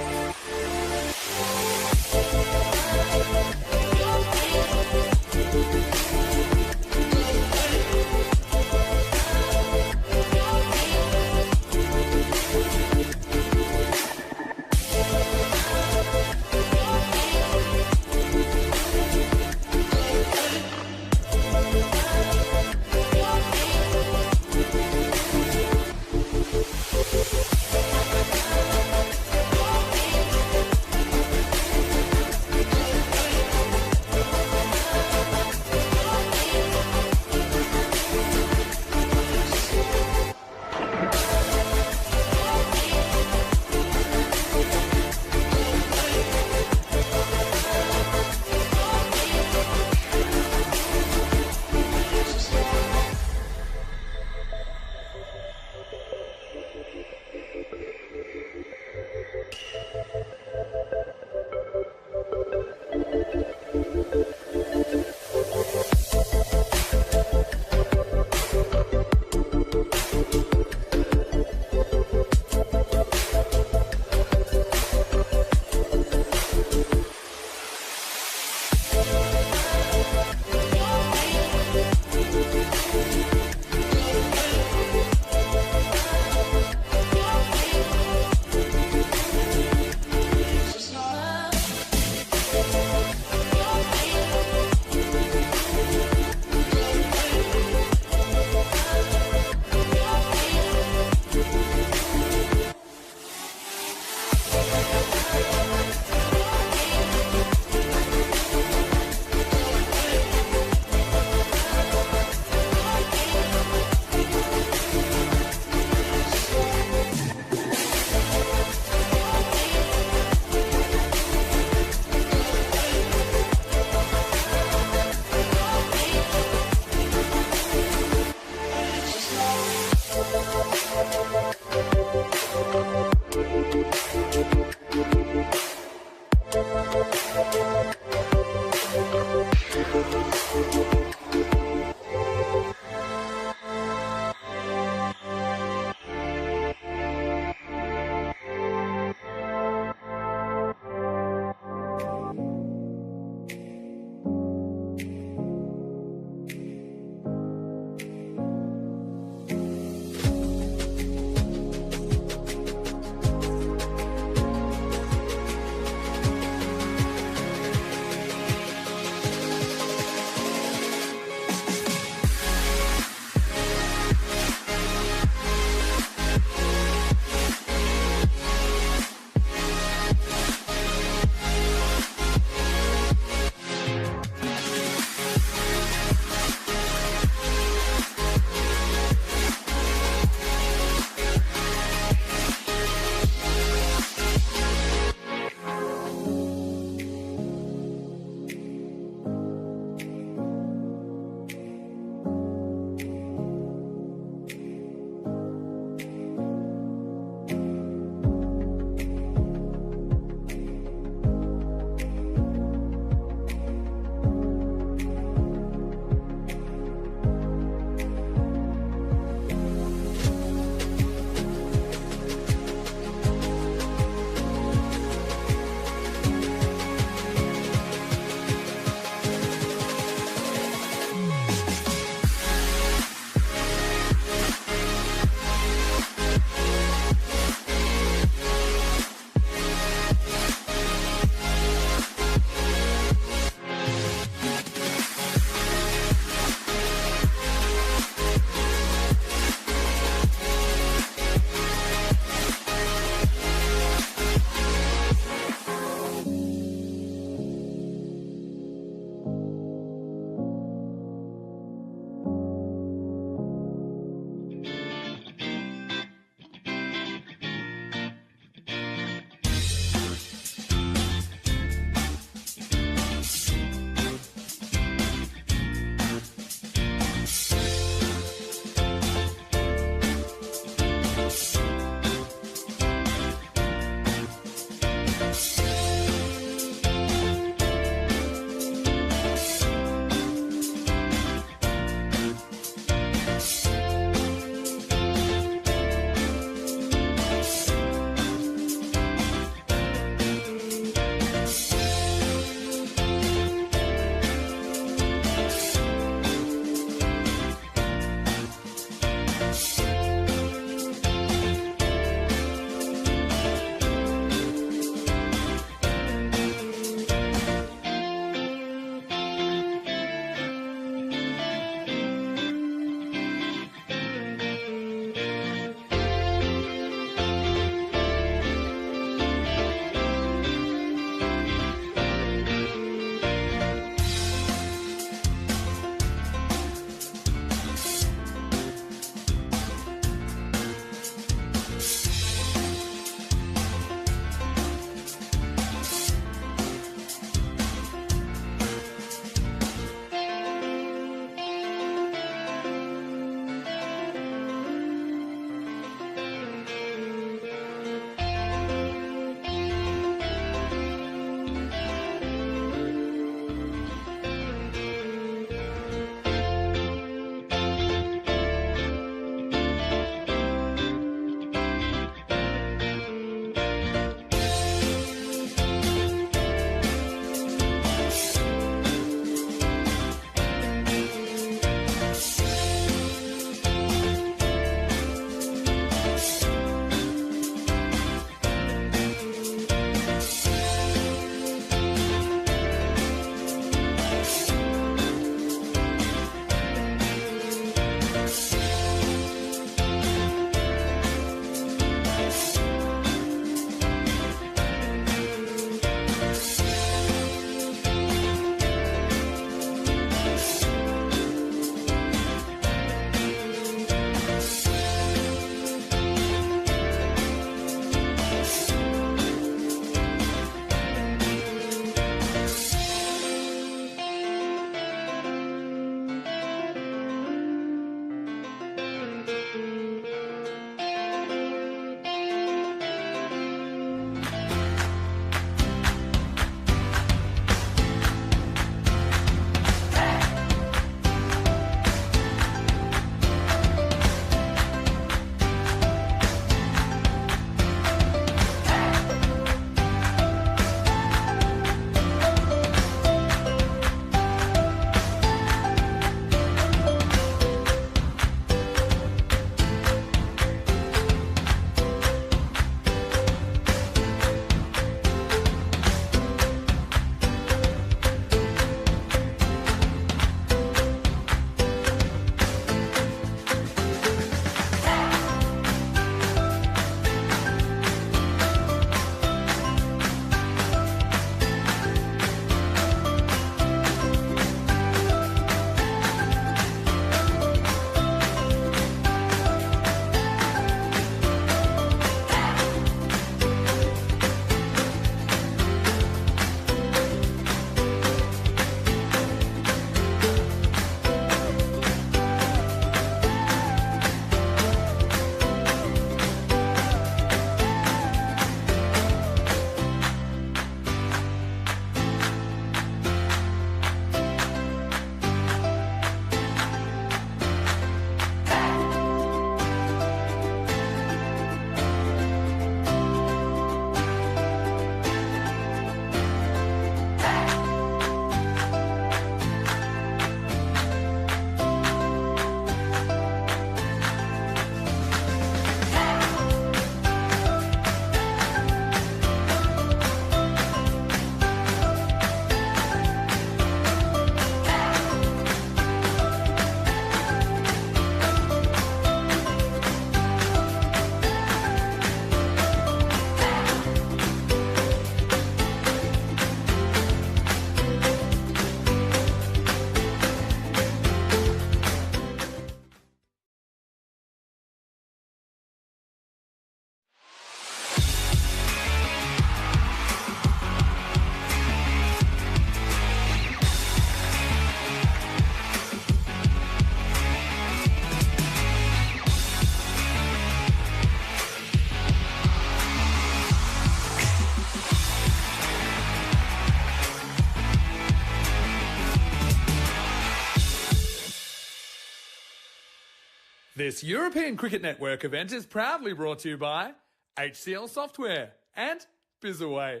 This European Cricket Network event is proudly brought to you by HCL Software and Bizaway.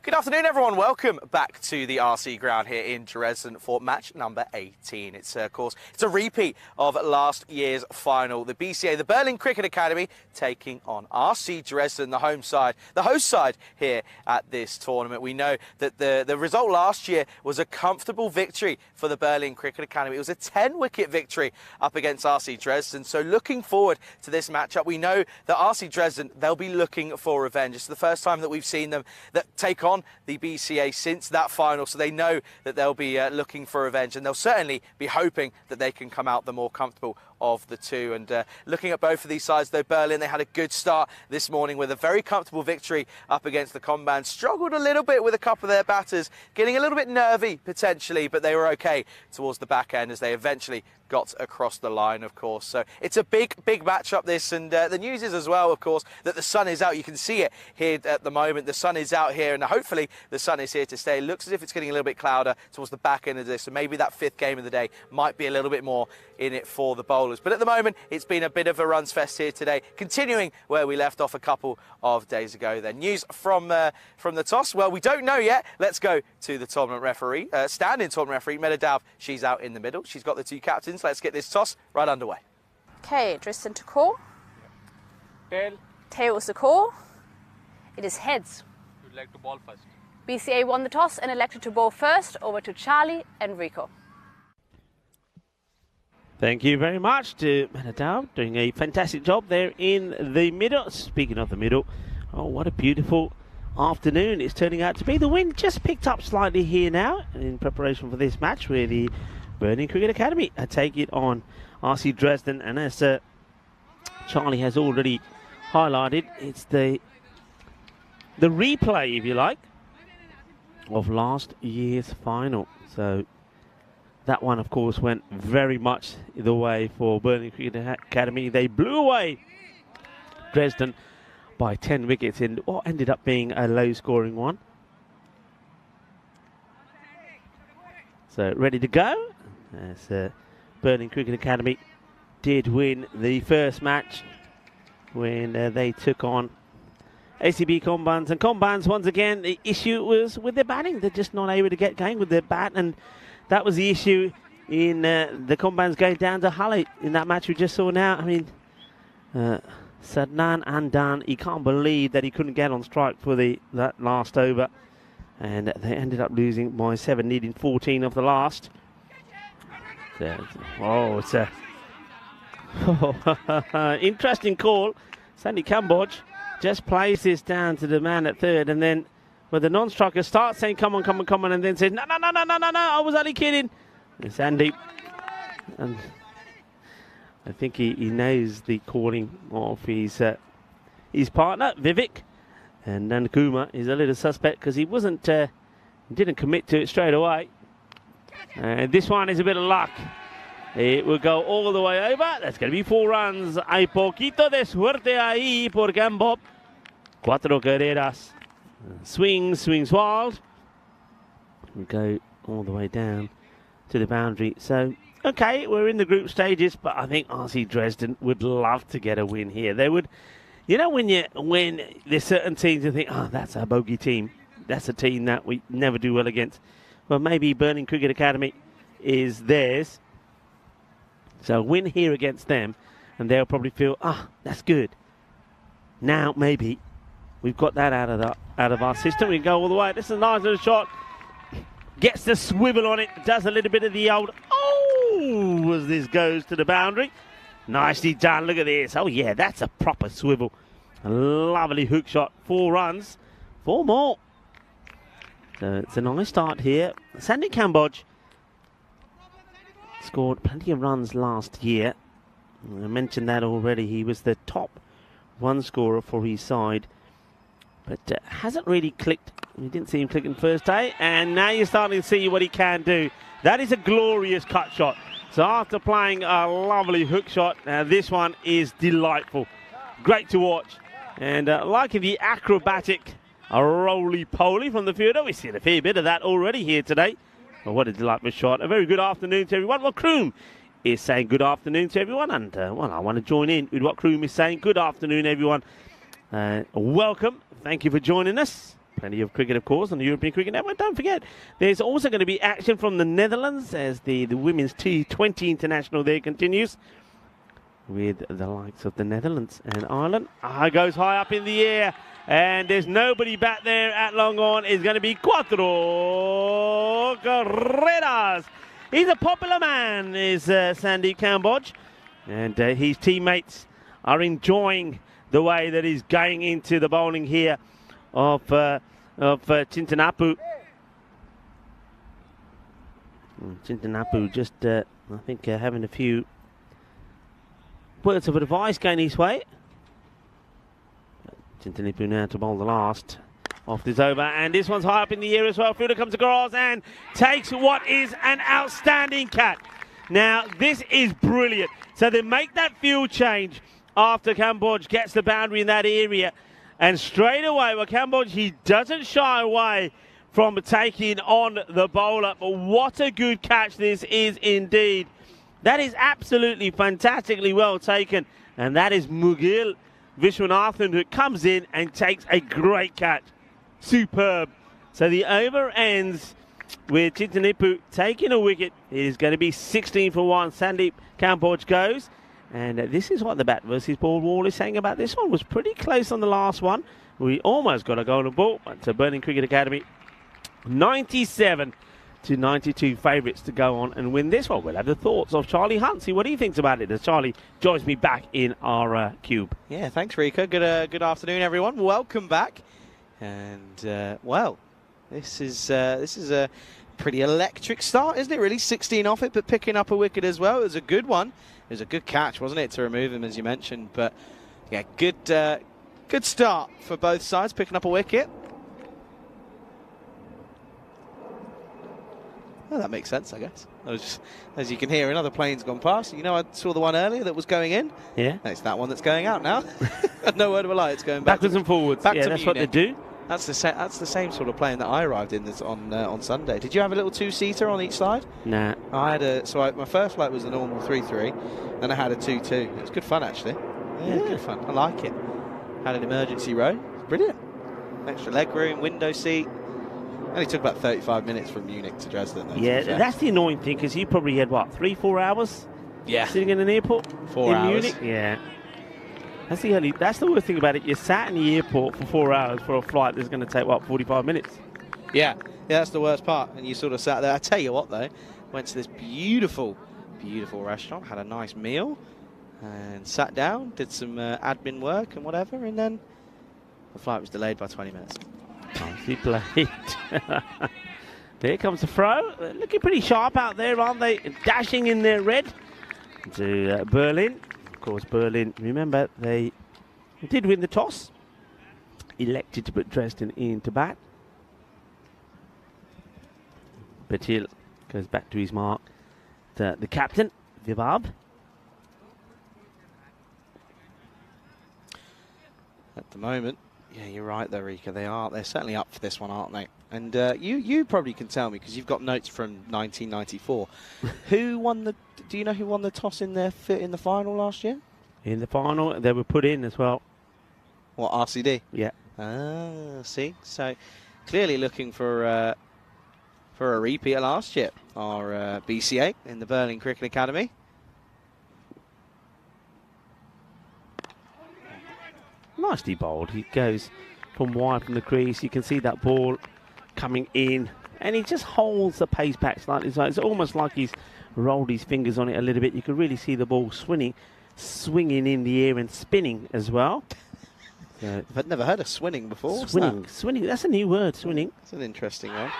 Good afternoon, everyone. Welcome back to the RC ground here in Dresden for match number 18. It's, of course, it's a repeat of last year's final. The BCA, the Berlin Cricket Academy, taking on RC Dresden, the home side, the host side here at this tournament. We know that the result last year was a comfortable victory for the Berlin Cricket Academy. It was a 10-wicket victory up against RC Dresden. So looking forward to this matchup, we know that RC Dresden, they'll be looking for revenge. It's the first time that we've seen them take on the BCA since that final, so they know that they'll be looking for revenge, and they'll certainly be hoping that they can come out the more comfortable of the two. And looking at both of these sides, though, Berlin, they had a good start this morning with a very comfortable victory up against the Combans. Struggled a little bit with a couple of their batters, getting a little bit nervy potentially, but they were okay towards the back end as they eventually got across the line, of course. So it's a big matchup, this, and the news is as well, of course, that the sun is out. You can see it here at the moment. The sun is out here, and hopefully the sun is here to stay. It looks as if it's getting a little bit clouder towards the back end of this, so maybe that fifth game of the day might be a little bit more in it for the bowlers. But at the moment, it's been a bit of a runs fest here today, continuing where we left off a couple of days ago. Then news from the toss. Well, we don't know yet. Let's go to the tournament referee, standing tournament referee, Meda Daub. She's out in the middle. She's got the two captains. Let's get this toss right underway. Okay, Dresden to call. Tail. Tails the call. It is heads. You'd like to ball first. BCA won the toss and elected to bowl first. Over to Charlie and Rico. Thank you very much to Meda Daub, doing a fantastic job there in the middle. Speaking of the middle, oh, what a beautiful afternoon it's turning out to be. The wind just picked up slightly here now in preparation for this match where the Berlin Cricket Academy take it on RC Dresden, and as Charlie has already highlighted, it's the replay, if you like, of last year's final. So that one, of course, went very much the way for Berlin Cricket Academy. They blew away Dresden by 10 wickets in what ended up being a low-scoring one. So ready to go, as Berlin Cricket Academy did win the first match when they took on ACB Combans. And Combans, once again, the issue was with their batting. They're just not able to get going with their bat, and that was the issue in the Combans going down to Halle in that match we just saw now. I mean, Sadnan Andan, he can't believe that he couldn't get on strike for that last over, and they ended up losing by 7, needing 14 of the last. Oh, it's a interesting call. Sandy Cambodge just plays this down to the man at third, and then when the non-striker starts saying, come on, and then says, no, I was only kidding. And Sandy, and I think he knows the calling of his partner, Vivek, and then Kuma is a little suspect because he didn't commit to it straight away. And this one is a bit of luck. It will go all the way over. That's going to be 4 runs. Hay poquito de suerte ahí por Gambop. 4 carreras. Swings wild. We go all the way down to the boundary. So, okay, we're in the group stages, but I think RC Dresden would love to get a win here. They would, you know, when there's certain teams you think, oh, that's our bogey team. That's a team that we never do well against. Well, maybe Berlin Cricket Academy is theirs. So win here against them, and they'll probably feel, that's good. Now maybe we've got that out of our system. We can go all the way. This is a nice little shot. Gets the swivel on it. Does a little bit of the old, as this goes to the boundary. Nicely done. Look at this. Oh yeah, that's a proper swivel. A lovely hook shot. 4 runs. 4 more. So it's a nice start here. Sandy Cambodge scored plenty of runs last year. I mentioned that already. He was the top run scorer for his side, but hasn't really clicked. We didn't see him click in the first day, and now you're starting to see what he can do. That is a glorious cut shot. So after playing a lovely hook shot, this one is delightful. Great to watch, and liking the acrobatic roly-poly from the fielder. We've seen a fair bit of that already here today. Well, what a delightful shot. A very good afternoon to everyone. Well, Kroom is saying good afternoon to everyone. And, well, I want to join in with what Kroom is saying. Good afternoon, everyone. Welcome. Thank you for joining us. Plenty of cricket, of course, on the European Cricket Network. Don't forget, there's also going to be action from the Netherlands as the women's T20 international there continues with the likes of the Netherlands and Ireland. Goes high up in the air, and there's nobody back there at long on. It's going to be Cuatro Carreras. He's a popular man, is Sandeep Kamboj, and his teammates are enjoying the way that he's going into the bowling here of Chintanapu. Chintanapu just, I think, having a few words of advice going his way. Chintanapu now to bowl the last off this over, and this one's high up in the air as well. Fielder comes across and takes what is an outstanding catch. Now, this is brilliant. So they make that field change after Kamboj gets the boundary in that area. And straight away, well, Kamboj, he doesn't shy away from taking on the bowler. But what a good catch this is indeed. That is absolutely fantastically well taken. And that is Mugil Vishwanathan, who comes in and takes a great catch. Superb. So the over ends with Chintanapu taking a wicket. It is going to be 16 for 1. Sandeep Kamboj goes. And this is what the bat versus ball wall is saying about this one. Was pretty close on the last one. We almost got a golden ball. But Burning Cricket Academy, 97 to 92 favourites to go on and win this one. We'll have the thoughts of Charlie Hunt. See what he thinks about it as Charlie joins me back in our cube. Yeah, thanks, Rico. Good afternoon, everyone. Welcome back. And, well, this is a pretty electric start, isn't it, really? 16 off it, but picking up a wicket as well. It was a good one. It was a good catch, wasn't it, to remove him, as you mentioned. But, yeah, good start for both sides, picking up a wicket. Well, that makes sense, I guess. As you can hear, another plane's gone past. You know, I saw the one earlier that was going in. Yeah. It's that one that's going out now. No word of a lie, it's going backwards and forwards. Back yeah, to that's Munich. what they do. That's the same sort of plane that I arrived in on Sunday. Did you have a little two-seater on each side? Nah. I had my first flight was a normal 3-3, then I had a 2-2. It was good fun, actually. Yeah, good fun. I like it. Had an emergency row. Brilliant. Extra leg room, window seat. Only took about 35 minutes from Munich to Dresden. Though, yeah, that's the annoying thing, because you probably had, what, 3-4 hours? Yeah. Sitting in an airport? 4 hours. Munich? Yeah. That's the worst thing about it. You're sat in the airport for 4 hours for a flight that's going to take, what, 45 minutes? Yeah, that's the worst part. And you sort of sat there. I tell you what, though, went to this beautiful, beautiful restaurant, had a nice meal, and sat down, did some admin work and whatever, and then the flight was delayed by 20 minutes. Nicely played. There comes the throw. Looking pretty sharp out there, aren't they? Dashing in their red to Berlin. Of course, Berlin, remember, they did win the toss. Elected to put Dresden into bat. Patil goes back to his mark. The captain, Vibhav. At the moment, yeah, you're right there, Rika. They're certainly up for this one, aren't they? And you probably can tell me, because you've got notes from 1994. Do you know who won the toss in the final last year? In the final, they were put in as well. What, RCD? Yeah. Ah, see? So, clearly looking for a repeat of last year. Our BCA in the Berlin Cricket Academy. Nicely bowled. He goes from wide from the crease. You can see that ball coming in, and he just holds the pace back slightly. So it's almost like he's rolled his fingers on it a little bit. You can really see the ball swinging in the air and spinning as well. So I've never heard of swinning before. Swinning. That's a new word, swinning. It's an interesting one.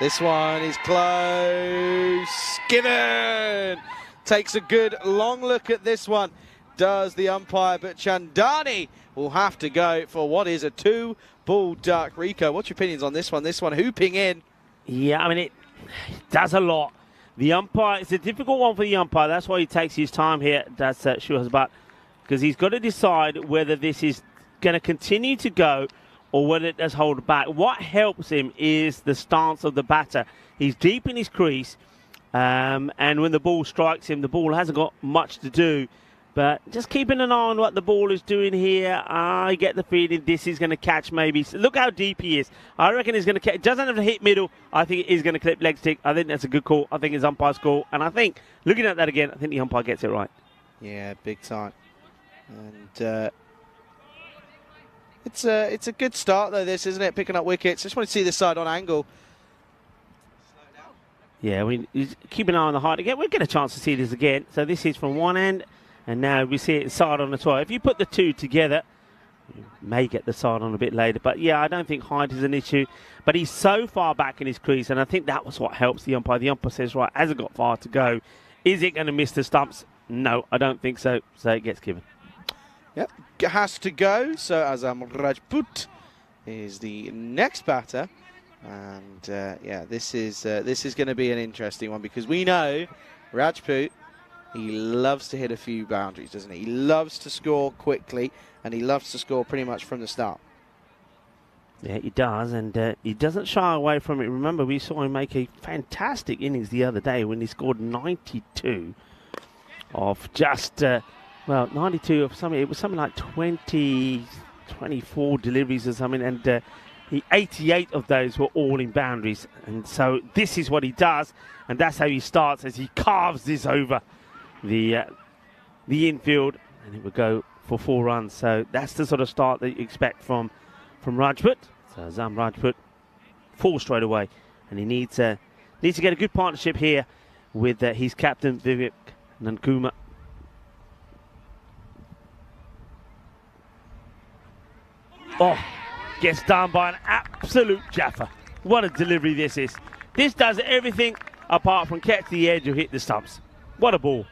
This one is close. Given. Takes a good long look at this one. Does the umpire, but Chandani will have to go for what is a 2-ball duck. Rico, what's your opinions on this one? This one hooping in. Yeah, I mean, it does a lot. The umpire, it's a difficult one for the umpire. That's why he takes his time here. That's Shuhasbat, because he's got to decide whether this is going to continue to go or whether it does hold back. What helps him is the stance of the batter. He's deep in his crease, And when the ball strikes him, the ball hasn't got much to do. But just keeping an eye on what the ball is doing here, I get the feeling this is going to catch maybe. Look how deep he is. I reckon he's going to catch. It doesn't have to hit middle. I think it is going to clip leg stick. I think that's a good call. I think it's umpire's call. And I think, looking at that again, I think the umpire gets it right. Yeah, big time. And it's a good start, though, this, isn't it? Picking up wickets. Just want to see this side on angle. Yeah, keep an eye on the height again. We'll get a chance to see this again. So this is from one end. And now we see it side on as well. If you put the two together, you may get the side on a bit later. But yeah, I don't think height is an issue. But he's so far back in his crease, and I think that was what helps the umpire. The umpire says, right, hasn't got far to go. Is it going to miss the stumps? No, I don't think so. So it gets given. Yep, has to go. So Azam Rajput is the next batter. And yeah, this is going to be an interesting one because we know Rajput, he loves to hit a few boundaries, doesn't he? He loves to score quickly, and he loves to score pretty much from the start. Yeah, he does, and he doesn't shy away from it. Remember, we saw him make a fantastic innings the other day when he scored 92 of just, 92 of something. It was something like 24 deliveries or something, and 88 of those were all in boundaries. And so this is what he does, and that's how he starts as he carves this over the infield, and it would go for 4 runs. So that's the sort of start that you expect from Rajput. So Azam Rajput, 4 straight away, and he needs to get a good partnership here with his captain Vivek Nankuma. Oh, gets done by an absolute jaffer. What a delivery this is. This does everything apart from catch the edge or hit the stumps. What a ball.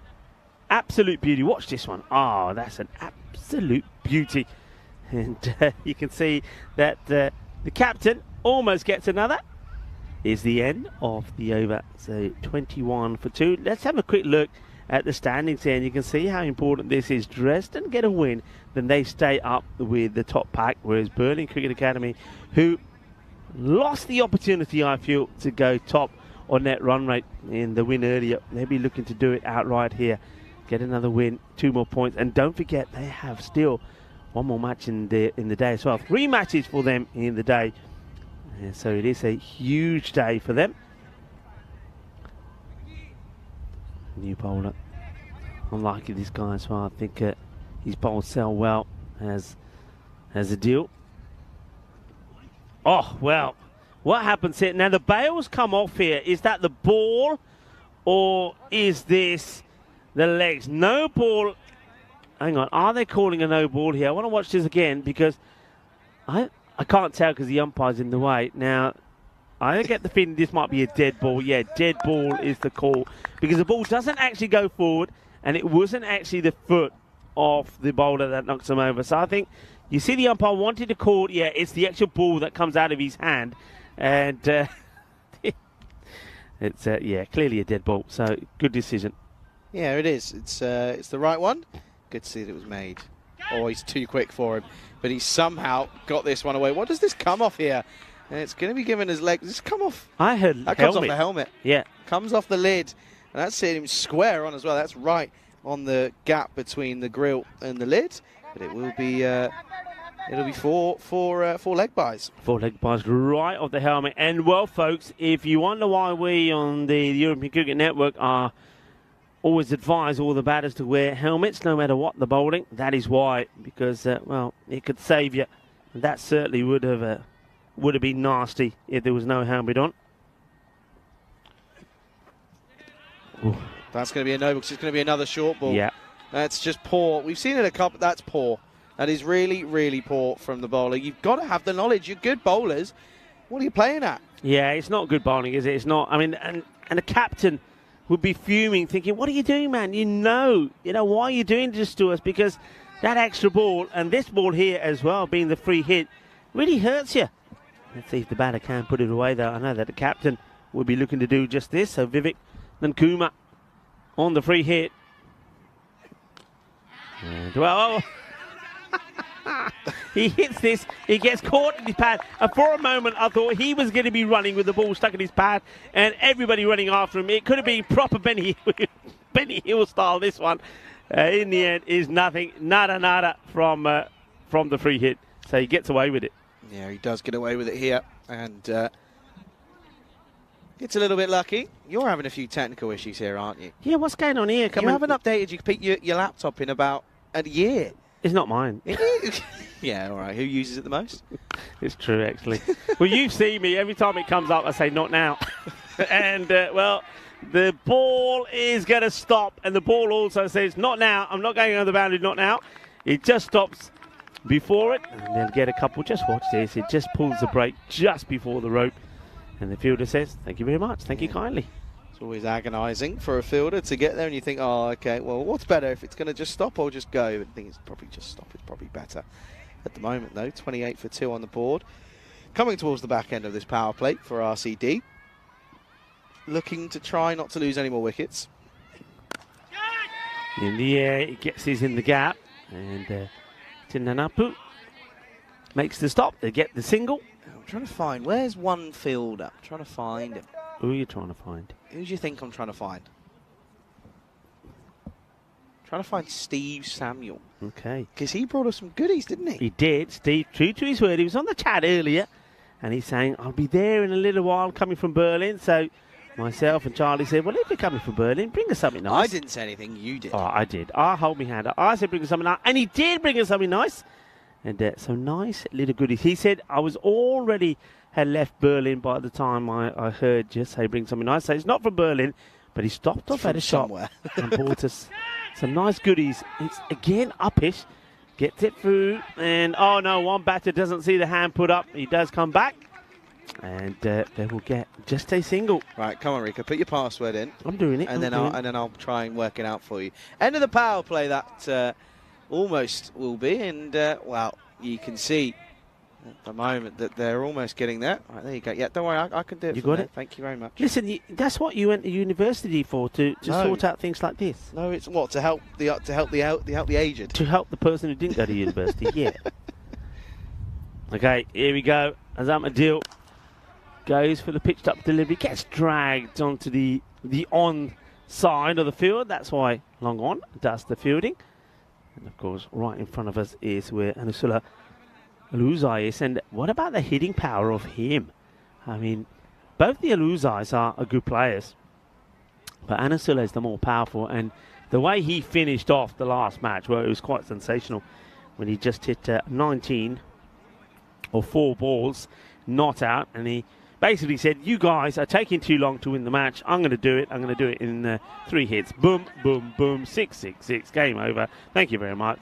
Absolute beauty. Watch this one. Oh, that's an absolute beauty. And you can see that the captain almost gets another. Is the end of the over. So 21 for 2. Let's have a quick look at the standings here. And you can see how important this is. Dresden get a win, then they stay up with the top pack. Whereas Berlin Cricket Academy, who lost the opportunity, I feel, to go top on net run rate in the win earlier, they'll be looking to do it outright here. Get another win, 2 more points, and don't forget they have still 1 more match in the day as well. 3 matches for them in the day, and so it is a huge day for them. New bowler, I'm liking this guy as well. I think he's bowled so well as a deal. Oh well, what happens here now? The bails come off here. Is that the ball, or is this the legs? No ball. Hang on. Are they calling a no ball here? I want to watch this again because I can't tell because the umpire's in the way. Now, I get the feeling this might be a dead ball. Yeah, dead ball is the call because the ball doesn't actually go forward and it wasn't actually the foot of the bowler that knocks him over. So I think you see the umpire wanted to call. Yeah, it's the actual ball that comes out of his hand. And it's, yeah, clearly a dead ball. So good decision. Yeah, it is. It's the right one. Good to see that it was made. Oh, he's too quick for him. But he somehow got this one away. What does this come off here? And it's going to be given his leg. Does this come off? I heard that comes off the helmet. Yeah. Comes off the lid. And that's hitting him square on as well. That's right on the gap between the grill and the lid. But it will be it'll be four leg buys. 4 leg buys right off the helmet. And well, folks, if you wonder why we on the European Cricket Network are always advise all the batters to wear helmets no matter what the bowling, that is why, because well, it could save you. And that certainly would have been nasty if there was no helmet on. Ooh. That's going to be a no because it's going to be another short ball. Yeah. That's just poor. We've seen it a couple. That's poor. That is really, really poor from the bowler. You've got to have the knowledge. You're good bowlers. What are you playing at? Yeah, it's not good bowling, is it? It's not. I mean, and the captain would be fuming, thinking, what are you doing, man? You know, why are you doing this to us? Because that extra ball and this ball here as well, being the free hit, really hurts you. Let's see if the batter can put it away, though. I know that the captain would be looking to do just this. So Vivek Nankuma on the free hit. And well, He hits this, he gets caught in his pad, and for a moment I thought he was going to be running with the ball stuck in his pad, and everybody running after him. It could have been proper Benny Hill style, this one. In the end, is nothing, nada from the free hit, so he gets away with it. Yeah, he does get away with it here, and it's a little bit lucky. You're having a few technical issues here, aren't you? Yeah, what's going on here? You haven't updated your laptop in about a year. It's not mine. Yeah, all right. Who uses it the most? It's true, actually. Well, you've seen me. Every time it comes up, I say, not now. And, well, the ball is going to stop. And the ball also says, not now. I'm not going over the boundary, not now. It just stops before it. And they'll get a couple. Just watch this. It just pulls the brake just before the rope. And the fielder says, thank you very much. Thank you kindly. It's always agonising for a fielder to get there and you think, oh, okay, well, what's better, if it's going to just stop or just go? But I think it's probably just stop. It's probably better. At the moment, though, 28 for 2 on the board. Coming towards the back end of this power play for RCD. Looking to try not to lose any more wickets. In the air, it gets his in the gap. And Tindanapu makes the stop. They get the single. I'm trying to find, where's one fielder? I'm trying to find him. Who are you trying to find? Who do you think I'm trying to find? Trying to find Steve Samuel. Okay. Because he brought us some goodies, didn't he? He did. Steve, true to his word, he was on the chat earlier, and he's saying, I'll be there in a little while, coming from Berlin. So myself and Charlie said, well, if you're coming from Berlin, bring us something nice. I didn't say anything, you did. Oh, I did. I hold my hand up. I said, bring us something nice. And he did bring us something nice. And some nice little goodies. He said, I was already had left Berlin by the time I heard just say, bring something nice. So he's not from Berlin, but he stopped off at a shop and bought us some nice goodies. It's again uppish, gets it through, and oh no, one batter doesn't see the hand put up. He does come back, and they will get just a single. Right, come on, Rico, put your password in. I'm doing it, and then I'll try and work it out for you. End of the power play that almost will be, and well, you can see at the moment that they're almost getting there. Right, there you go. Yeah, don't worry, I can do it. You got there. it. Thank you very much. Listen, that's what you went to university for, to sort out things like this. No, it's what, to help the aged. To help the person who didn't go to university. Yeah. Okay, here we go. Azam Adil goes for the pitched up delivery, gets dragged onto the on side of the field. That's why long on does the fielding. And of course, right in front of us is where Anusula Aluzai is. And what about the hitting power of him? I mean, both the Aluzais are good players, but Anusula is the more powerful. And the way he finished off the last match, well, it was quite sensational when he just hit 19 or 4 balls, not out, and he basically said, you guys are taking too long to win the match. I'm going to do it. I'm going to do it in 3 hits. Boom, boom, boom, 6, 6, 6. Game over. Thank you very much.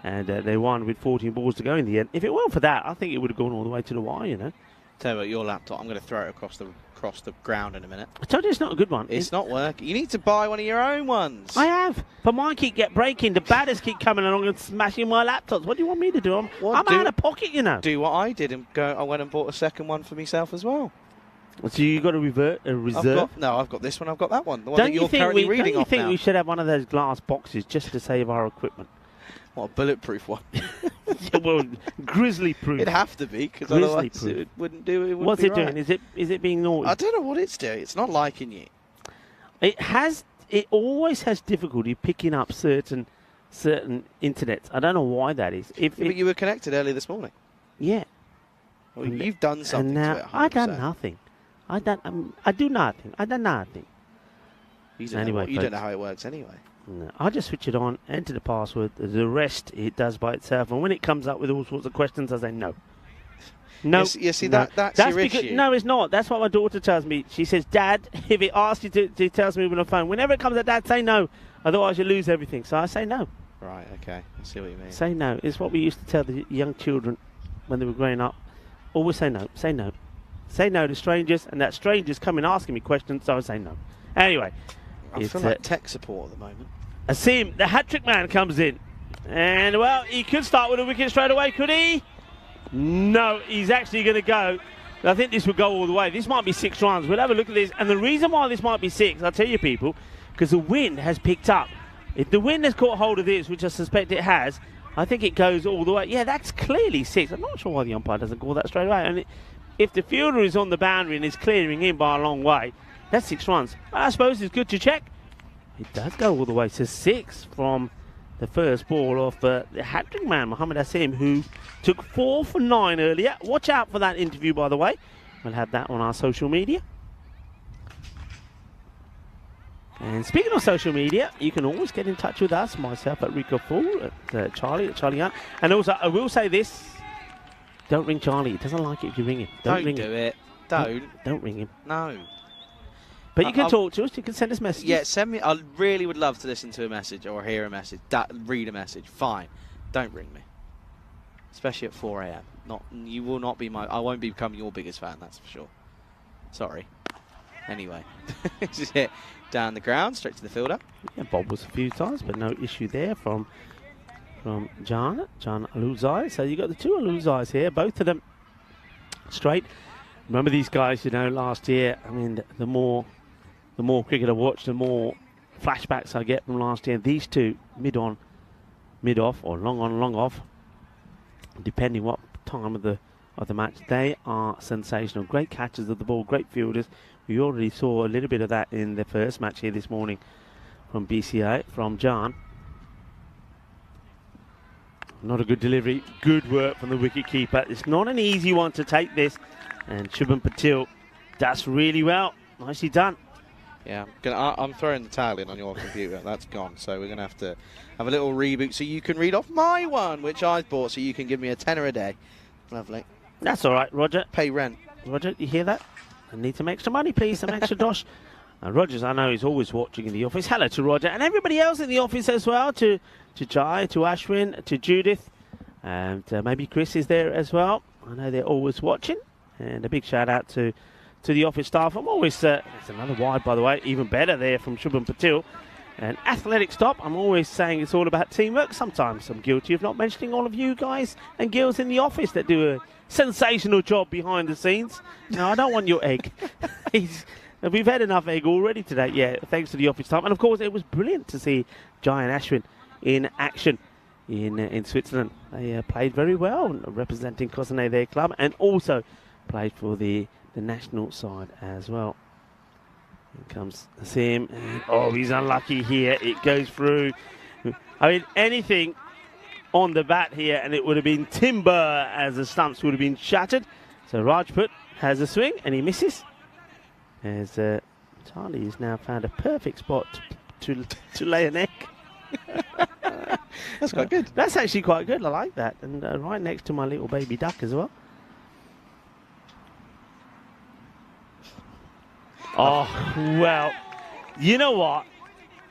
And they won with 14 balls to go in the end. If it weren't for that, I think it would have gone all the way to the wire, you know. Tell you what, your laptop, I'm going to throw it across the ground in a minute. I told you it's not a good one. It's not working. You need to buy one of your own ones. I have. But mine keep breaking. The batters keep coming along and smashing my laptops. What do you want me to do? I'm out of pocket, you know. Do what I did and go. I went and bought a second one for myself as well. So you got a reserve? I've got this one. I've got that one. The one that you're currently reading off now. Don't you think we should have one of those glass boxes just to save our equipment? What, a bulletproof one? Yeah, well, grizzly proof. It'd have to be, because otherwise it wouldn't do it. What's it doing? Is it being naughty? I don't know what it's doing. It's not liking you. It always has difficulty picking up certain internets. I don't know why that is. But you were connected early this morning. Yeah. Well, you've done something and now to it. 100%. I done nothing. I do nothing. I done nothing. You don't know how it works anyway. No, I just switch it on, enter the password. The rest it does by itself. And when it comes up with all sorts of questions, I say no. No. You see, no. That's your issue. No, it's not. That's what my daughter tells me. She says, Dad, if it asks you to tells me on the phone, whenever it comes at Dad, say no. Otherwise you lose everything. So I say no. Right, okay. I see what you mean. Say no. It's what we used to tell the young children when they were growing up. Always say no. Say no. Say no to strangers, and that strangers come in asking me questions, so I say no. Anyway. I feel like tech support at the moment. Asim, the hat-trick man, comes in. And, well, he could start with a wicket straight away, could he? No, he's actually going to go. I think this will go all the way. This might be 6 runs. We'll have a look at this. And the reason why this might be 6, I'll tell you people, because the wind has picked up. If the wind has caught hold of this, which I suspect it has, I think it goes all the way. Yeah, that's clearly 6. I'm not sure why the umpire doesn't call that straight away. And if the fielder is on the boundary and is clearing in by a long way, that's 6 runs. I suppose it's good to check. It does go all the way to 6 from the first ball of the hat-trick man, Mohammed Asim, who took 4 for 9 earlier. Watch out for that interview, by the way. We'll have that on our social media. And speaking of social media, you can always get in touch with us, myself at Rico Fool, at Charlie Hunt. And also, I will say this, don't ring Charlie. He doesn't like it if you ring him. Don't ring do him. it. Don't. Don't ring him. No. But you can talk to us. You can send us messages. Yeah, send me. I really would love to listen to a message or hear a message. Read a message. Fine. Don't ring me. Especially at 4 a.m. You will not be I won't become your biggest fan, that's for sure. Sorry. Anyway. Just hit down the ground, straight to the fielder. Yeah, Bob was a few times, but no issue there from John Aluzai. So you got the 2 Aluzais here, both of them straight. Remember these guys, last year, I mean, the more cricket I watch, the more flashbacks I get from last year. These 2, mid-on, mid-off, or long-on, long-off, depending what time of the match, they are sensational. Great catchers of the ball, great fielders. We already saw a little bit of that in the first match here this morning from BCA, from John. Not a good delivery, good work from the wicket keeper. It's not an easy one to take this, and Shubham Patil does really well. Nicely done. Yeah, I'm throwing the towel in on your computer. That's gone, so we're going to have a little reboot so you can read off my one, which I bought, so you can give me a tenner a day. Lovely. That's all right, Roger. Pay rent. Roger, you hear that? I need some extra money, please, some extra dosh. Rogers, I know, he's always watching in the office. Hello to Roger and everybody else in the office as well, to Jai, to Ashwin, to Judith, and maybe Chris is there as well. I know they're always watching, and a big shout out to the office staff. I'm always, there's another wide, by the way, even better there from Shubham Patil. An athletic stop. I'm always saying it's all about teamwork. Sometimes I'm guilty of not mentioning all of you guys and girls in the office that do a sensational job behind the scenes. No, I don't want your egg. We've had enough egg already today. Yeah, thanks to the office staff. And of course, it was brilliant to see Jai and Ashwin in action in Switzerland. They played very well, representing Cossonay, their club, and also played for the national side as well. Here comes Asim. Oh, he's unlucky here. It goes through. I mean, anything on the bat here, and it would have been timber as the stumps would have been shattered. So Rajput has a swing, and he misses. As Charlie has now found a perfect spot to lay an egg. That's quite good. That's actually quite good. I like that. And right next to my little baby duck as well. Oh, well, you know what?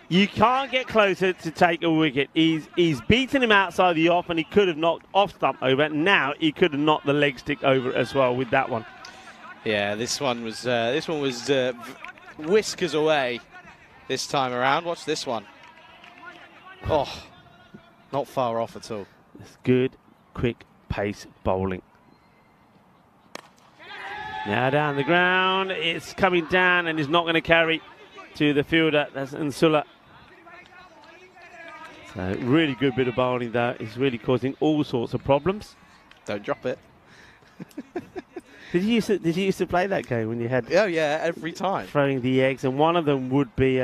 You can't get closer to take a wicket. He's beaten him outside the off, and he could have knocked off stump over. Now he could have knocked the leg stick over as well with that one. Yeah, this one was whiskers away this time around. Watch this one. Oh, not far off at all. It's good, quick pace bowling. Now down the ground, it's coming down and is not going to carry to the fielder. That's Nsula. So really good bit of bowling though. It's really causing all sorts of problems. Don't drop it. Did you used to play that game when you had? Oh yeah, every time. Throwing the eggs, and one of them would be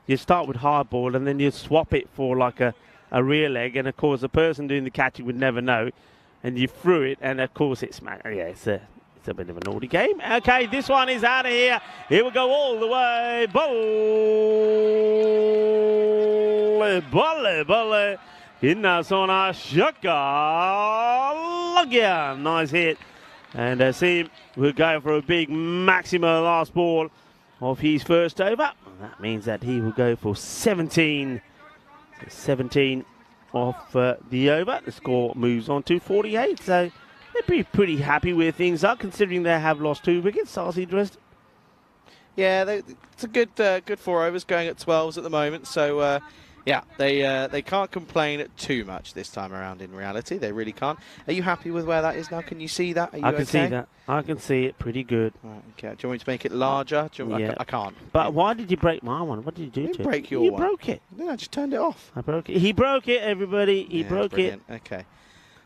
you start with hard ball and then you swap it for like a real egg, and of course the person doing the catching would never know, and you threw it, and of course it's it's a bit of a naughty game. Okay, this one is out of here. Here we go all the way. Bolle. Inna Sona Shaka. Lagya. Nice hit. And Asim will go for a big Maximo last ball of his first over. That means that he will go for 17. 17 off the over. The score moves on to 48. So they'd be pretty happy where things are, considering they have lost 2 wickets. RC Dresden. Yeah, it's a good 4 overs, going at 12s at the moment. So, Yeah, they can't complain too much this time around in reality. They really can't. Are you happy with where that is now? Can you see that? Are you I can see okay? that. I can see it pretty good. Right, okay. Do you want me to make it larger? Yeah. I can't. But why did you break my one? What did you do I to didn't it? break your You one. broke it. No, I just turned it off. I broke it. He broke it, everybody. He broke brilliant. Okay.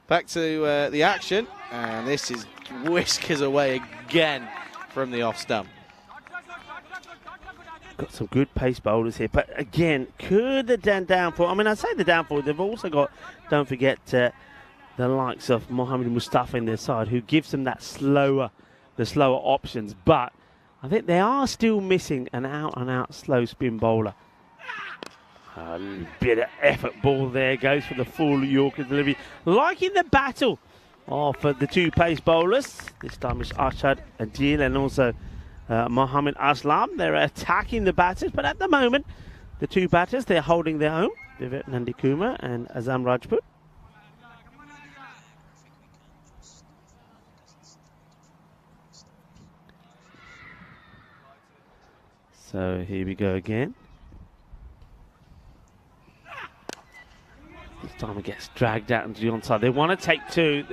Back to the action. And this is whiskers away again from the off stump. Got some good pace bowlers here. But again, could the downfall... I mean, I say the downfall. They've also got, don't forget, the likes of Mohammed Mustafa in their side, who gives them the slower options. But I think they are still missing an out-and-out slow spin bowler. A bit of effort ball there. Goes for the full Yorker delivery. Like in the battle of the two pace bowlers. This time it's Ashad Adil and also Mohammed Aslam. They're attacking the batters, but at the moment, the two batters, they're holding their own. Vivek Nandikuma and Azam Rajput. So here we go again. This time it gets dragged out into the onside. They want to take two,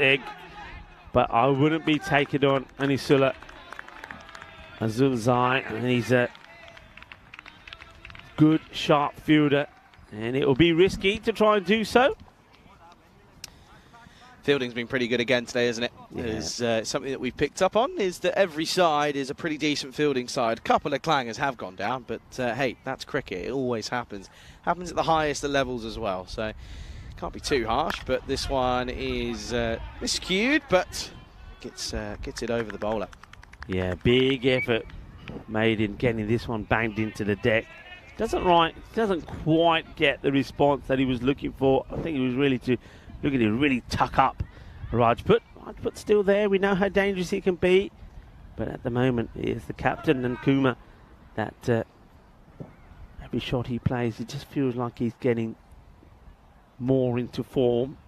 but I wouldn't be taking on Anisula Azulzai, and he's a good, sharp fielder, and it will be risky to try and do so. Fielding's been pretty good again today, isn't it? Yeah. There's something that we've picked up on is that every side is a pretty decent fielding side. A couple of clangers have gone down, but hey, that's cricket. It always happens. Happens at the highest of levels as well, so can't be too harsh. But this one is skewed, but gets it over the bowler. Yeah, big effort made in getting this one banged into the deck. Doesn't quite get the response that he was looking for. I think he was really looking to really tuck up Rajput. Rajput's still there. We know how dangerous he can be. But at the moment, he is the captain and Kuma that every shot he plays, it just feels like he's getting more into form.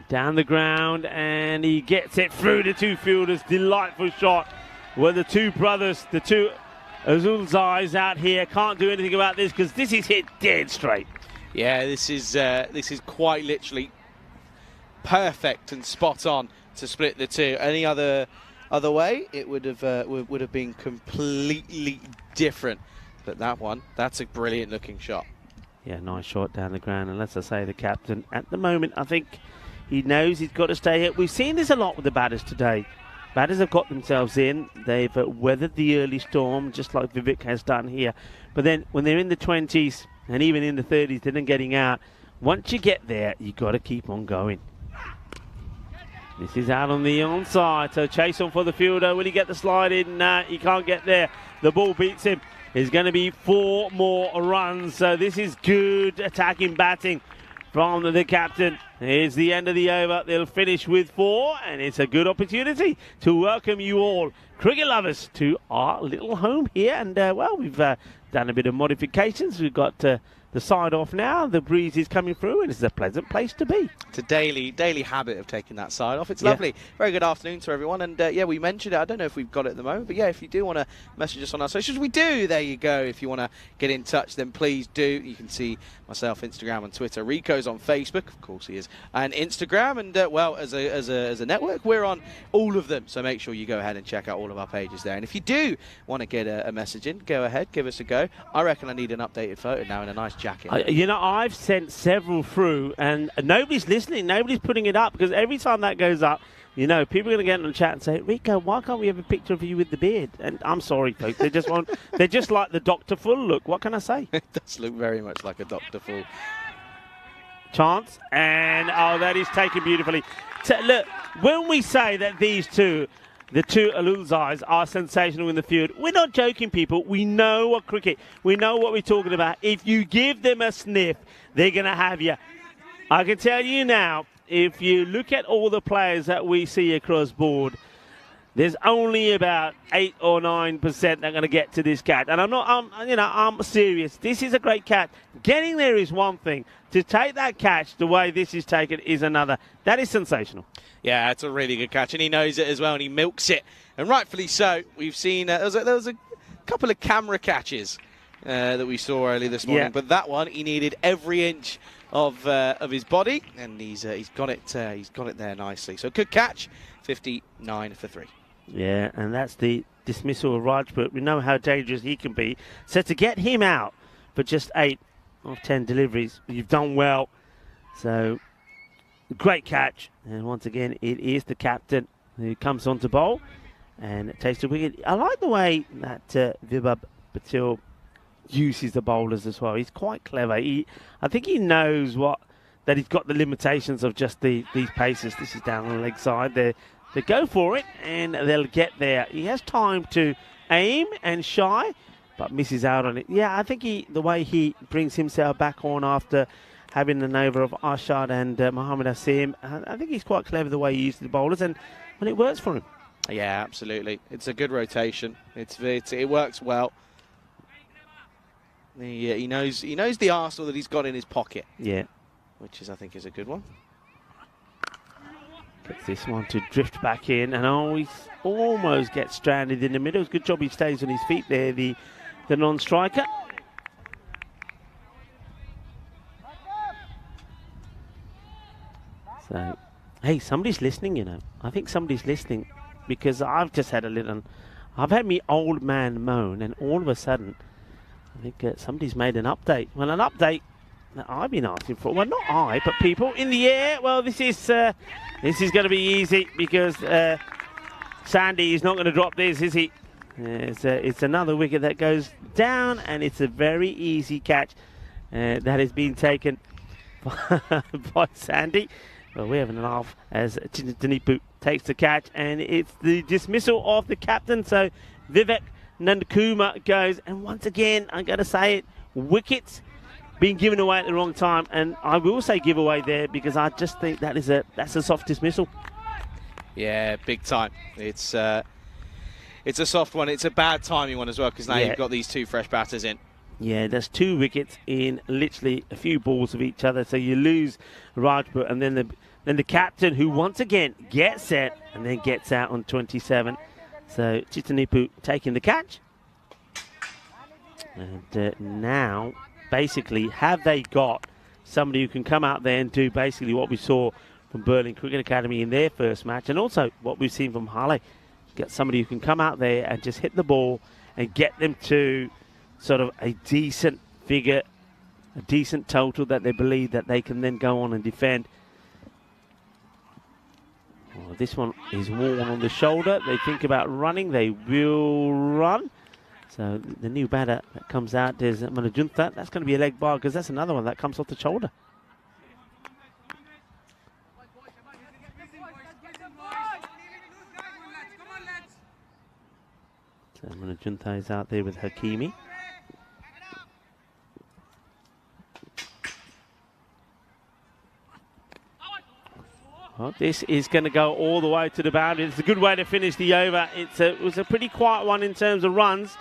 Down the ground, and he gets it through the two fielders. Delightful shot. Where the two brothers, the two Azulzais out here, can't do anything about this because this is hit dead straight. Yeah, this is quite literally perfect and spot on to split the two. Any other way, it would have been completely different. But that's a brilliant looking shot. Yeah, nice shot down the ground. And as I say, the captain, at the moment, I think he knows he's got to stay here. We've seen this a lot with the batters today. Batters have got themselves in. They've weathered the early storm, just like Vivek has done here. But then when they're in the 20s and even in the 30s, they're not getting out. Once you get there, you've got to keep on going. This is out on the onside. So chase on for the fielder. Will he get the slide in? Nah, he can't get there. The ball beats him. There's going to be 4 more runs. So this is good attacking batting from the captain. Here's the end of the over. They'll finish with 4, and it's a good opportunity to welcome you all, cricket lovers, to our little home here. And, well, we've done a bit of modifications. We've got the side off now. The breeze is coming through, and it's a pleasant place to be. It's a daily habit of taking that side off. It's lovely. Very good afternoon to everyone. And yeah, we mentioned it. I don't know if we've got it at the moment, but yeah, if you do want to message us on our socials, we do. There you go. If you want to get in touch, then please do. You can see myself, Instagram and Twitter. Rico's on Facebook, of course he is, and Instagram. And well, as a network, we're on all of them. So make sure you go ahead and check out all of our pages there. And if you do want to get a message in, go ahead, give us a go. I reckon I need an updated photo now in a nice jacket. You know, I've sent several through, and nobody's listening. Nobody's putting it up, because every time that goes up, you know, people are going to get in the chat and say, Rico, why can't we have a picture of you with the beard? And I'm sorry, folks. They just want, they're just like the Dr. Full look. What can I say? It does look very much like a Dr. Full. Chance, and oh, that is taken beautifully. So, look, when we say that these two, the two Alulzais, are sensational in the field, we're not joking, people. We know what cricket, we know what we're talking about. If you give them a sniff, they're going to have you. I can tell you now, if you look at all the players that we see across board, there's only about 8 or 9% that are going to get to this catch. And I'm serious. This is a great catch. Getting there is one thing. To take that catch the way this is taken is another. That is sensational. Yeah, it's a really good catch, and he knows it as well, and he milks it, and rightfully so. We've seen there was a couple of camera catches that we saw earlier this morning. Yeah. But that one, he needed every inch of his body, and he's got it. He's got it there nicely. So good catch, 59 for 3. Yeah, and that's the dismissal of Rajput. We know how dangerous he can be. So to get him out for just 8 of 10 deliveries, you've done well. So great catch. And once again, it is the captain who comes on to bowl and takes the wicket. I like the way that Vibhav Patil uses the bowlers as well. He's quite clever. I think he knows that he's got the limitations of just these paces. This is down on the leg side. They go for it and they'll get there. He has time to aim and shy, but misses out on it. Yeah, I think the way he brings himself back on after having an over of Arshad and Mohammad Asim, I think he's quite clever the way he uses the bowlers, and it works for him. Yeah, absolutely. It's a good rotation. It works well. He knows the arsenal that he's got in his pocket. Yeah, which I think is a good one. Gets this one to drift back in, and always almost gets stranded in the middle. It's a good job he stays on his feet there, the non-striker. So, hey, somebody's listening, you know. I think somebody's listening, because I've just had I've had me old man moan, and all of a sudden, I think somebody's made an update. Well, an update that I've been asking for. Well, not I, but people in the air. Well, this is going to be easy, because Sandy is not going to drop this, is he? It's another wicket that goes down, and it's a very easy catch that has been taken by Sandy. Well, we're having an laugh as Danipu takes the catch, and it's the dismissal of the captain. So Vivek Nandkumar goes, and once again, I'm going to say it, wickets being given away at the wrong time, and I will say giveaway there, because I just think that's a soft dismissal. Yeah, big time. It's a soft one. It's a bad timing one as well, because now you've got these 2 fresh batters in. Yeah, there's 2 wickets in literally a few balls of each other, so you lose Rajput, and then the captain, who once again gets set and then gets out on 27. So Chitanipu taking the catch, and now basically, have they got somebody who can come out there and do basically what we saw from Berlin Cricket Academy in their first match, and also what we've seen from Halle? Get somebody who can come out there and just hit the ball and get them to sort of a decent figure, a decent total that they believe that they can then go on and defend. Well, this one is worn on the shoulder. They think about running. They will run. So the new batter that comes out is Manajuntha. That's going to be a leg bar, because that's another one that comes off the shoulder. So Manajuntha is out there with Hakimi. Well, this is going to go all the way to the boundary. It's a good way to finish the over. It was a pretty quiet one in terms of runs,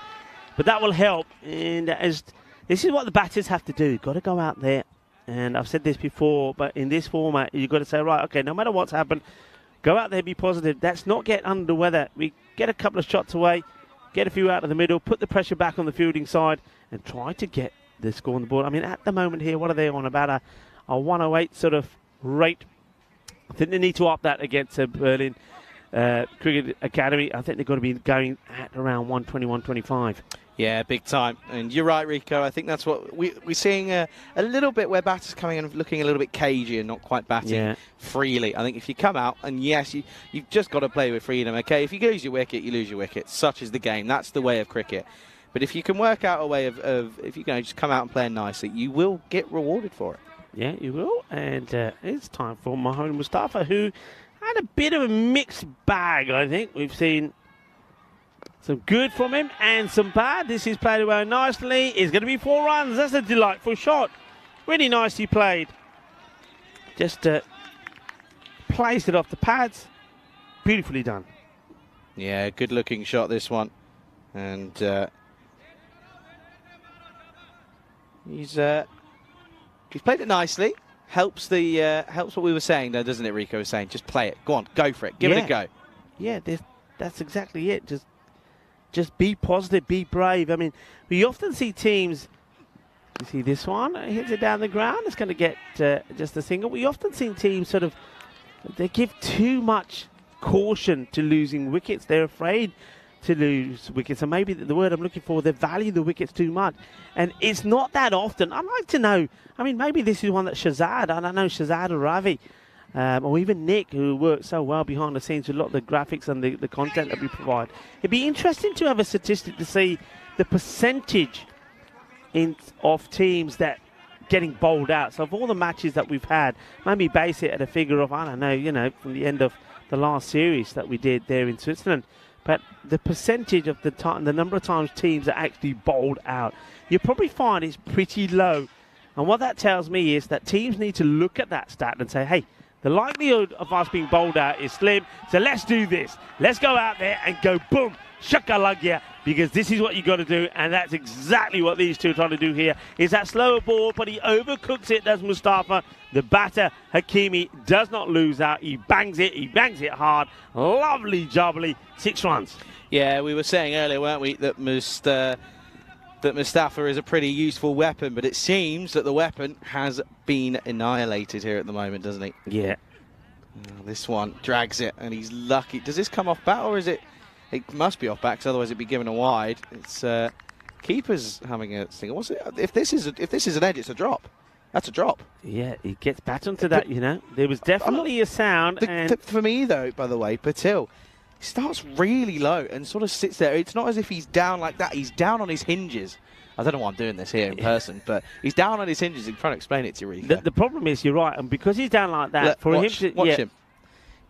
but that will help. And this is what the batters have to do. You've got to go out there, and I've said this before, but in this format, you've got to say, right, okay, no matter what's happened, go out there, be positive. Let's not get under the weather. We get a couple of shots away, get a few out of the middle, put the pressure back on the fielding side, and try to get the score on the board. I mean, at the moment here, what are they on? About a 108 sort of rate. I think they need to up that against Berlin Cricket Academy. I think they've got to be going at around 120, 125. Yeah, big time. And you're right, Rico. I think that's what we're seeing a little bit, where batters coming in looking a little bit cagey and not quite batting freely. I think if you come out, and yes, you've just got to play with freedom, okay? If you lose your wicket, you lose your wicket. Such is the game. That's the way of cricket. But if you can work out a way of if you can just come out and play nicely, you will get rewarded for it. Yeah, you will. And it's time for Mohammad Mustafa, who had a bit of a mixed bag, I think. We've seen some good from him and some bad. This is played away nicely. It's going to be 4 runs. That's a delightful shot. Really nicely played. Just placed it off the pads. Beautifully done. Yeah, good looking shot, this one. And he's played it nicely. Helps what we were saying, though, doesn't it? Rico was saying, just play it. Go on, go for it. Give it a go. Yeah, that's exactly it. Just just be positive, be brave. I mean, we often see teams. You see this one, it hits it down the ground. It's going to get just a single. We often see teams sort of, they give too much caution to losing wickets. They're afraid to lose wickets. And maybe the word I'm looking for, they value the wickets too much. And it's not that often. I'd like to know, I mean, maybe this is one that Shazad, I don't know, Shazad or Ravi, or even Nick, who works so well behind the scenes with a lot of the graphics and the content that we provide. It'd be interesting to have a statistic to see the percentage of teams that getting bowled out. So of all the matches that we've had, maybe base it at a figure of, I don't know, from the end of the last series that we did there in Switzerland. But the percentage of the time, the number of times teams are actually bowled out, you probably find it's pretty low. And what that tells me is that teams need to look at that stat and say, hey, the likelihood of us being bowled out is slim, so let's do this. Let's go out there and go boom, shakalagya, because this is what you got to do, and that's exactly what these two are trying to do here. Is that slower ball, but he overcooks it, does Mustafa. The batter, Hakimi, does not lose out. He bangs it hard. Lovely jubbly, 6 runs. Yeah, we were saying earlier, weren't we, that Mustafa is a pretty useful weapon, but it seems that the weapon has been annihilated here at the moment, doesn't he? Yeah. This one drags it, and he's lucky. Does this come off bat, or is it? It must be off bat, because otherwise it'd be given a wide. It's keeper's having a thing. What's it? If this is an edge, it's a drop. That's a drop. Yeah, he gets back onto that. There was definitely a sound. For me, though, by the way, Patil, he starts really low and sort of sits there. It's not as if he's down like that. He's down on his hinges. I don't know why I'm doing this here in person, but he's down on his hinges. I'm trying to explain it to you, Rika. The problem is, you're right, and because he's down like that, watch him.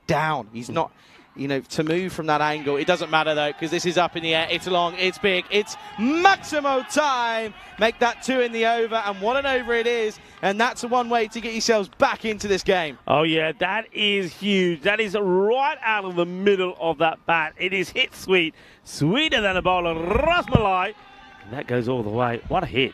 Down. He's not, to move from that angle. It doesn't matter, though, because this is up in the air. It's long. It's big. It's Maximo time. Make that 2 in the over, and what an over it is. And that's one way to get yourselves back into this game. Oh, yeah, that is huge. That is right out of the middle of that bat. It is hit sweet. Sweeter than a bowl of rasmalai. And that goes all the way. What a hit.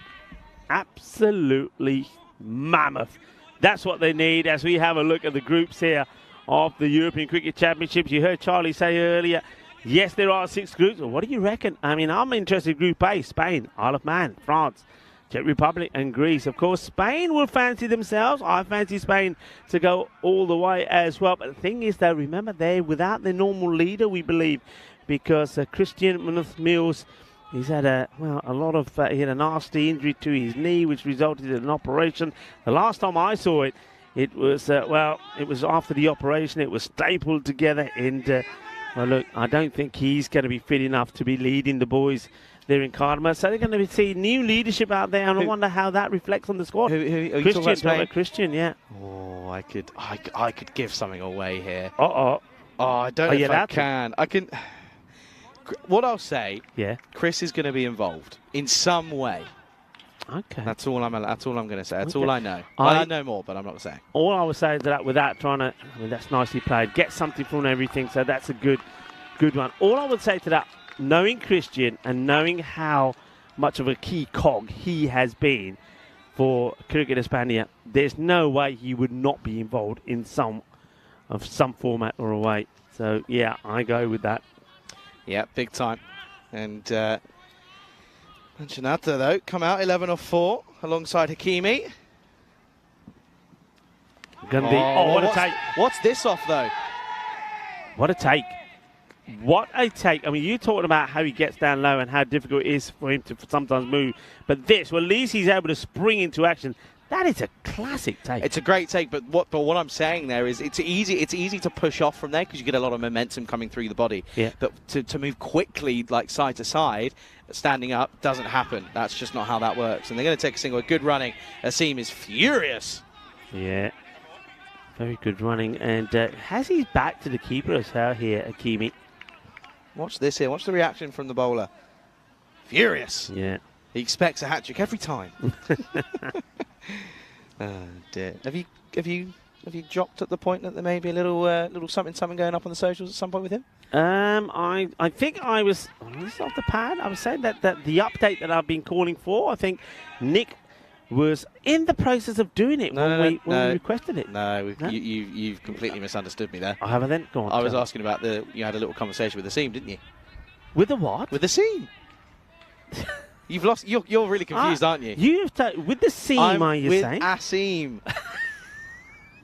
Absolutely mammoth. That's what they need as we have a look at the groups here of the European Cricket Championships. You heard Charlie say earlier, yes, there are 6 groups. Well, what do you reckon? I mean, I'm interested in Group A, Spain, Isle of Man, France, Czech Republic and Greece. Of course, Spain will fancy themselves. I fancy Spain to go all the way as well. But the thing is, though, remember, they're without their normal leader, we believe, because Christian Munoz-Mills, he's had he had a nasty injury to his knee, which resulted in an operation. The last time I saw it, it was after the operation. It was stapled together, and look, I don't think he's going to be fit enough to be leading the boys there in Cardamom. So they're going to see new leadership out there, and I wonder how that reflects on the squad. Who Christian, yeah. Oh, I could give something away here. Oh, I don't know if I can. I can. What I'll say, yeah, Chris is going to be involved in some way. Okay. That's all I'm going to say. That's all I know. I know more, but I'm not saying. All I would say is that without trying to, that's nicely played. Get something from everything, so that's a good one. All I would say to that, knowing Christian and knowing how much of a key cog he has been for Cricket España, there's no way he would not be involved in some format or a way. So, yeah, I go with that. Yeah, big time. And Manchanatta, though, come out 11 off 4 alongside Hakimi. What a take. What's this off, though? What a take. What a take. I mean, you talking about how he gets down low and how difficult it is for him to sometimes move. But this, well, at least he's able to spring into action. That is a classic take. It's a great take, but what I'm saying there is it's easy to push off from there because you get a lot of momentum coming through the body. Yeah. But to move quickly, like side to side, standing up, doesn't happen. That's just not how that works. And they're going to take a single. Good running. Asim is furious. Yeah. Very good running. And has his back to the keeper as well here, Hakimi. Watch this here. Watch the reaction from the bowler. Furious. Yeah. He expects a hat-trick every time. Oh dear. Have you dropped at the point that there may be a little something going up on the socials at some point with him? I think I was this is off the pad. I was saying that the update that I've been calling for, I think Nick was in the process of doing it when we requested it. No, you've completely misunderstood me there. I haven't then. Go on. I was asking about you had a little conversation with Asim, didn't you? With the what? With the seam. You've lost. You're really confused, aren't you? With the seam, are you with saying? a seam.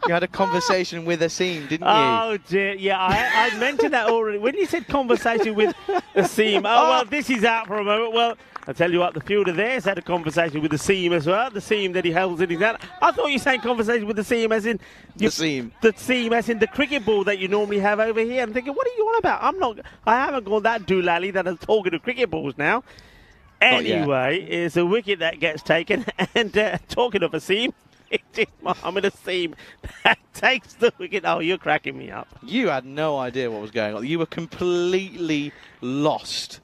You had a conversation with a seam, didn't you? Oh dear, yeah, I mentioned that already. When you said conversation with a seam, well, this is out for a moment. Well, I tell you what, the fielder there's had a conversation with the seam as well. The seam that he holds in his hand. I thought you were saying conversation with the seam as in the seam. The seam as in the cricket ball that you normally have over here. I'm thinking, what are you on about? I haven't gone that doolally that I'm talking to cricket balls now. Anyway, it's a wicket that gets taken, and talking of a seam. It is Mohammed Asim that takes the wicket. Oh, you're cracking me up. You had no idea what was going on. You were completely lost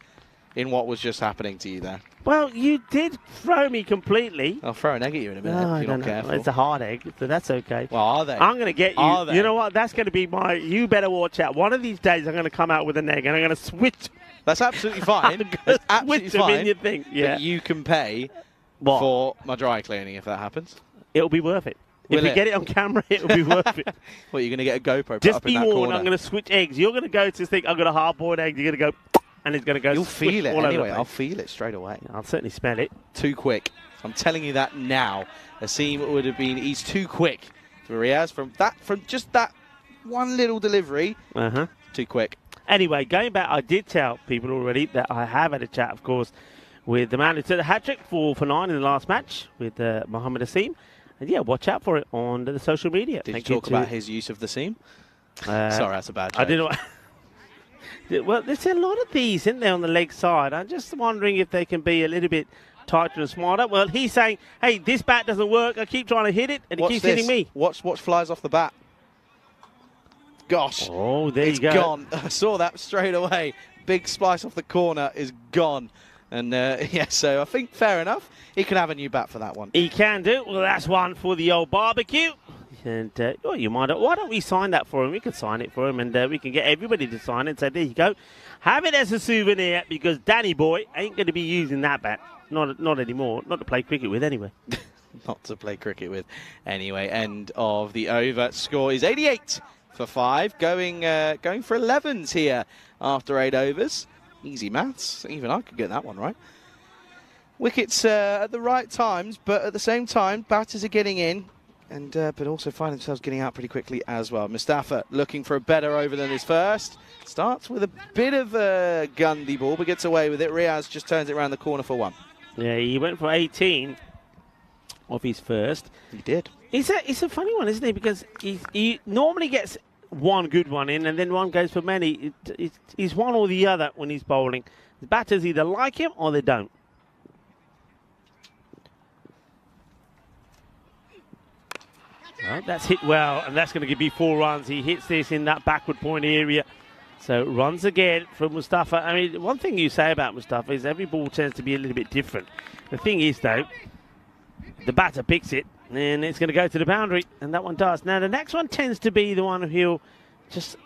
in what was just happening to you there. Well, you did throw me completely. I'll throw an egg at you in a minute if you're not careful. It's a hard egg, so that's okay. Well, are they? I'm going to get you. Are they? You know what? That's going to be you better watch out. One of these days I'm going to come out with an egg and I'm going to switch. That's absolutely fine. That's absolutely fine. You think. Yeah. But you can pay for my dry cleaning if that happens. It'll be worth it. If we get it on camera, it'll be worth it. Well, you're going to get a GoPro put Just up in be that warned, corner. I'm going to switch eggs. You're going to go to think I've got a hard-boiled egg. You're going to go, and it's going to go. You'll feel it all anyway. over I'll feel it straight away. I'll certainly smell it. Too quick. I'm telling you that now. Asim would have been. He's too quick for Riaz from just that one little delivery. Too quick. Anyway, going back, I did tell people already that I have had a chat, of course, with the man who took the hat-trick for 9 in the last match with Mohammed Asim. And yeah, watch out for it on the social media. Did you talk about his use of the seam? Sorry, that's a bad joke. I didn't. Well, there's a lot of these, isn't there, on the leg side? I'm just wondering if they can be a little bit tighter and smarter. Well, he's saying, hey, this bat doesn't work. I keep trying to hit it, and he keeps hitting me. Watch flies off the bat. Gosh. Oh, there you go. It's gone. I saw that straight away. Big splice off the corner is gone. And, yeah, so I think fair enough. He can have a new bat for that one. He can do. Well, that's one for the old barbecue. And, you might. Why don't we sign that for him? We can sign it for him, and we can get everybody to sign it and say, there you go. Have it as a souvenir, because Danny Boy ain't going to be using that bat. Not anymore. Not to play cricket with, anyway. Not to play cricket with. Anyway, end of the over. Score is 88 for 5. Going for 11s here after 8 overs. Easy maths. Even I could get that one right. Wickets at the right times, but at the same time, batters are getting in, and but also find themselves getting out pretty quickly as well. Mustafa looking for a better over than his first. Starts with a bit of a Gundy ball, but gets away with it. Riaz just turns it around the corner for 1. Yeah, he went for 18 off his first. He did. It's a funny one, isn't it? Because he normally gets one good one in, and then one goes for many. He's one or the other when he's bowling. The batters either like him or they don't. Well, that's hit well, and that's going to be 4 runs. He hits this in that backward point area. So runs again from Mustafa. I mean, one thing you say about Mustafa is every ball tends to be a little bit different. The thing is, though, the batter picks it, and it's going to go to the boundary, and that one does. Now, the next one tends to be the one he'll just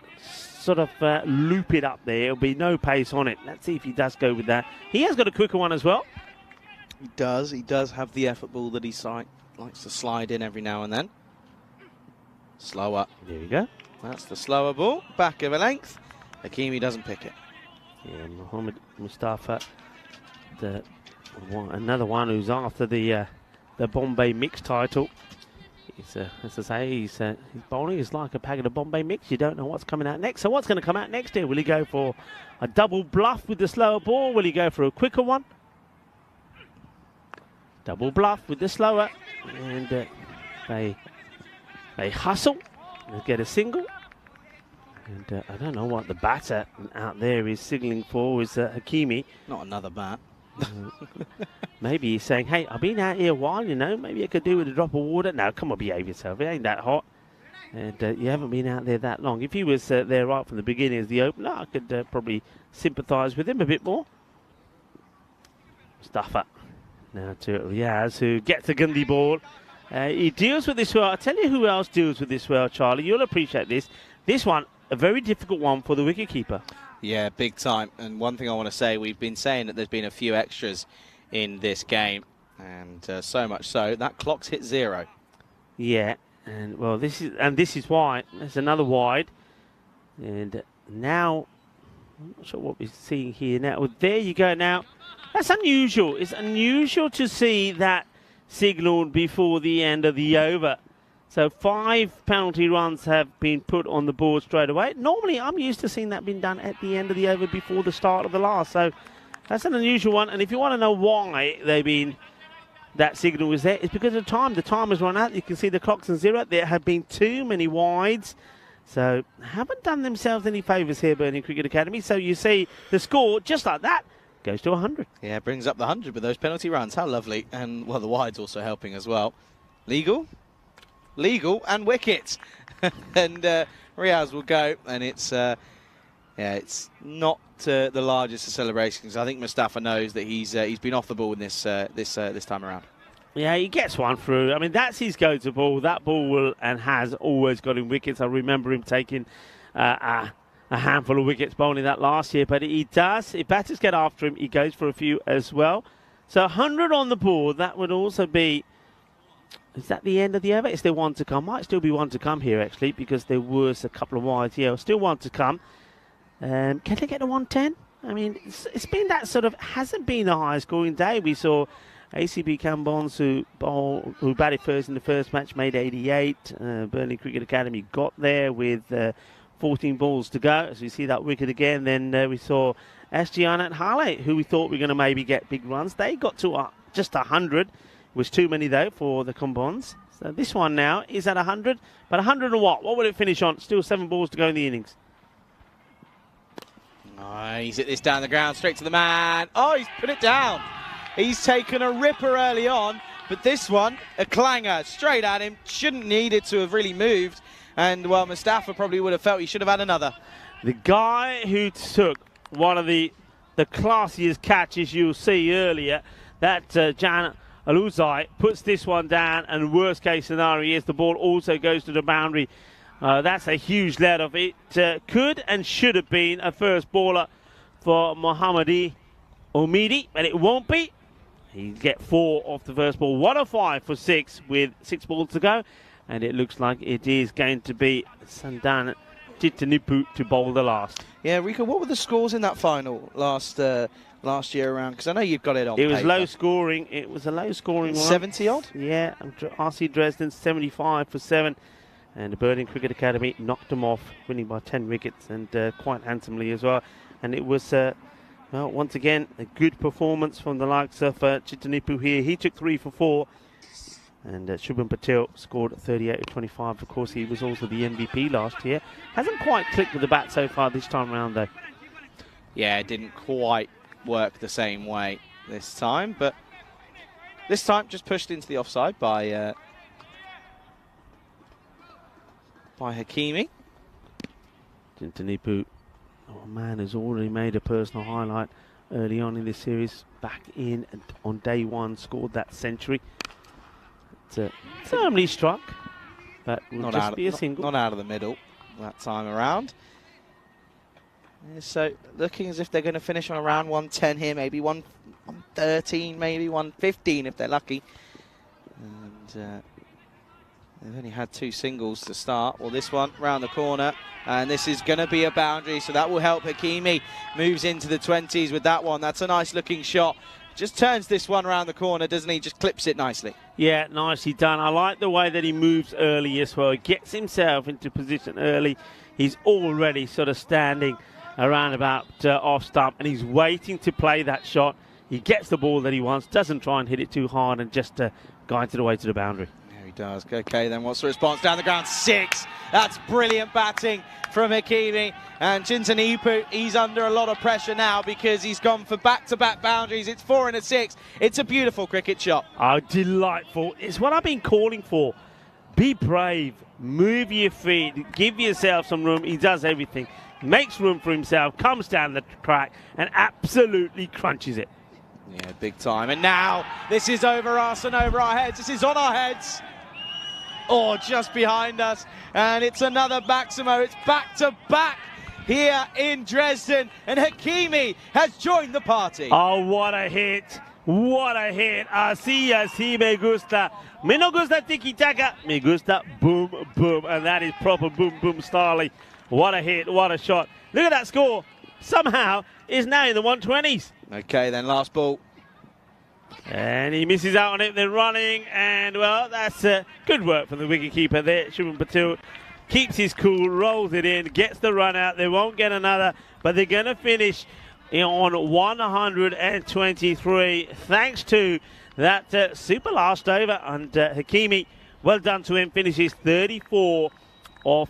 sort of loop it up there. There'll be no pace on it. Let's see if he does go with that. He has got a quicker one as well. He does. He does have the effort ball that he likes to slide in every now and then. Slower. There you go. That's the slower ball. Back of a length. Hakimi doesn't pick it. Yeah, Mohammed Mustafa, another one who's after the Bombay Mix title. As I say, his bowling is like a packet of Bombay Mix. You don't know what's coming out next. So what's going to come out next here? Will he go for a double bluff with the slower ball? Will he go for a quicker one? Double bluff with the slower. And they hustle. They get a single. And I don't know what the batter out there is signalling for is Hakimi. Not another bat. Maybe he's saying, hey, I've been out here a while, you know. Maybe I could do with a drop of water. No, come on, behave yourself. It ain't that hot. And you haven't been out there that long. If he was there right from the beginning as the opener, I could probably sympathise with him a bit more. Mustafa. Now to Riaz, who gets a Gundy ball. He deals with this well. I'll tell you who else deals with this well, Charlie. You'll appreciate this. This one, a very difficult one for the wicketkeeper. Yeah, big time. And one thing I want to say, we've been saying that there's been a few extras in this game. And so much so, that clock's hit 0. Yeah, and well, this is why. There's another wide. And now I'm not sure what we're seeing here now. Well, there you go now. That's unusual. It's unusual to see that signalled before the end of the over. So 5 penalty runs have been put on the board straight away. Normally, I'm used to seeing that being done at the end of the over before the start of the last. So that's an unusual one. And if you want to know why that signal was there, it's because of the time. The time has run out. You can see the clock's on 0. There have been too many wides. So haven't done themselves any favours here, Burnie Cricket Academy. So you see the score, just like that, goes to 100. Yeah, brings up the 100 with those penalty runs. How lovely. And, well, the wide's also helping as well. Legal, and wicket. And Riaz will go, and it's not the largest of celebrations. I think Mustafa knows that he's been off the ball in this time around. Yeah, he gets one through. I mean, that's his go-to ball. That ball will and has always got him wickets. I remember him taking a handful of wickets bowling that last year, but he does. If batters get after him, he goes for a few as well. So 100 on the board. That would also be... Is that the end of the over? Is there one to come? Might still be one to come here, actually, because there was a couple of wides here. Still one to come. Can they get to 110? I mean, it's been that sort of... Hasn't been the highest scoring day. We saw... ACB Cambons, who batted first in the first match, made 88. Burnie Cricket Academy got there with 14 balls to go. As we see that wicket again, then we saw SG and Hale, who we thought were going to maybe get big runs. They got to just 100. It was too many, though, for the Cambons. So this one now is at 100. But 100 and what? What would it finish on? Still 7 balls to go in the innings. Oh, he's hit this down the ground, straight to the man. Oh, he's put it down. He's taken a ripper early on, but this one, a clanger, straight at him. Shouldn't need it to have really moved. And, well, Mustafa probably would have felt he should have had another. The guy who took one of the classiest catches you'll see earlier, that Jan Aluzai, puts this one down, and worst case scenario is the ball also goes to the boundary. That's a huge let off. It could and should have been a first baller for Mohammadi Omidi, but it won't be. He'll get 4 off the first ball. 105 for 6 with 6 balls to go. And it looks like it is going to be Sandan Chitanipu to bowl the last. Yeah, Rico, what were the scores in that final last year around? Because I know you've got it on It was paper. low scoring. It was a low scoring one. 70 odd? Yeah, RC Dresden 75 for 7. And the Burnie Cricket Academy knocked them off, winning by 10 wickets and quite handsomely as well. And it was... well, once again, a good performance from the likes of Chitanipu here. He took 3 for 4. And Shubham Patel scored 38 of 25. Of course, he was also the MVP last year. Hasn't quite clicked with the bat so far this time around, though. Yeah, it didn't quite work the same way this time. But this time, just pushed into the offside by Hakimi. Chitanipu. Oh, man has already made a personal highlight early on in this series. Back in on day 1, scored that century. It's firmly struck, but will just be a single. Not out of the middle that time around. Yeah, so looking as if they're going to finish on around 110 here, maybe 113, maybe 115 if they're lucky. And they've only had 2 singles to start. Well, this one round the corner, and this is going to be a boundary, so that will help. Hakimi moves into the 20s with that one. That's a nice looking shot. Just turns this one around the corner, doesn't he? Just clips it nicely. Yeah, nicely done. I like the way that he moves early as well. He gets himself into position early. He's already sort of standing around about off stump, and he's waiting to play that shot. He gets the ball that he wants, doesn't try and hit it too hard, and just guides it away to the boundary. He does. Okay, then what's the response? Down the ground, 6. That's brilliant batting from Hakimi. And Chitanipu, he's under a lot of pressure now because he's gone for back-to-back boundaries. It's 4 and a 6. It's a beautiful cricket shot. Oh, delightful. It's what I've been calling for. Be brave. Move your feet. Give yourself some room. He does everything. Makes room for himself, comes down the track, and absolutely crunches it. Yeah, big time. And now this is over us and over our heads. This is on our heads. Or just behind us. And it's another Maximo. It's back-to-back here in Dresden. And Hakimi has joined the party. Oh, what a hit. What a hit. Así me gusta. Me no gusta tiki-taka. Me gusta boom, boom. And that is proper boom, boom, Starley. What a hit. What a shot. Look at that score. somehow is now in the 120s. Okay, then last ball. And he misses out on it. They're running, and well, that's good work from the wicketkeeper there. Shubham Patil keeps his cool, rolls it in, gets the run out. They won't get another, but they're going to finish on 123 thanks to that super last over. And Hakimi, well done to him, finishes 34 off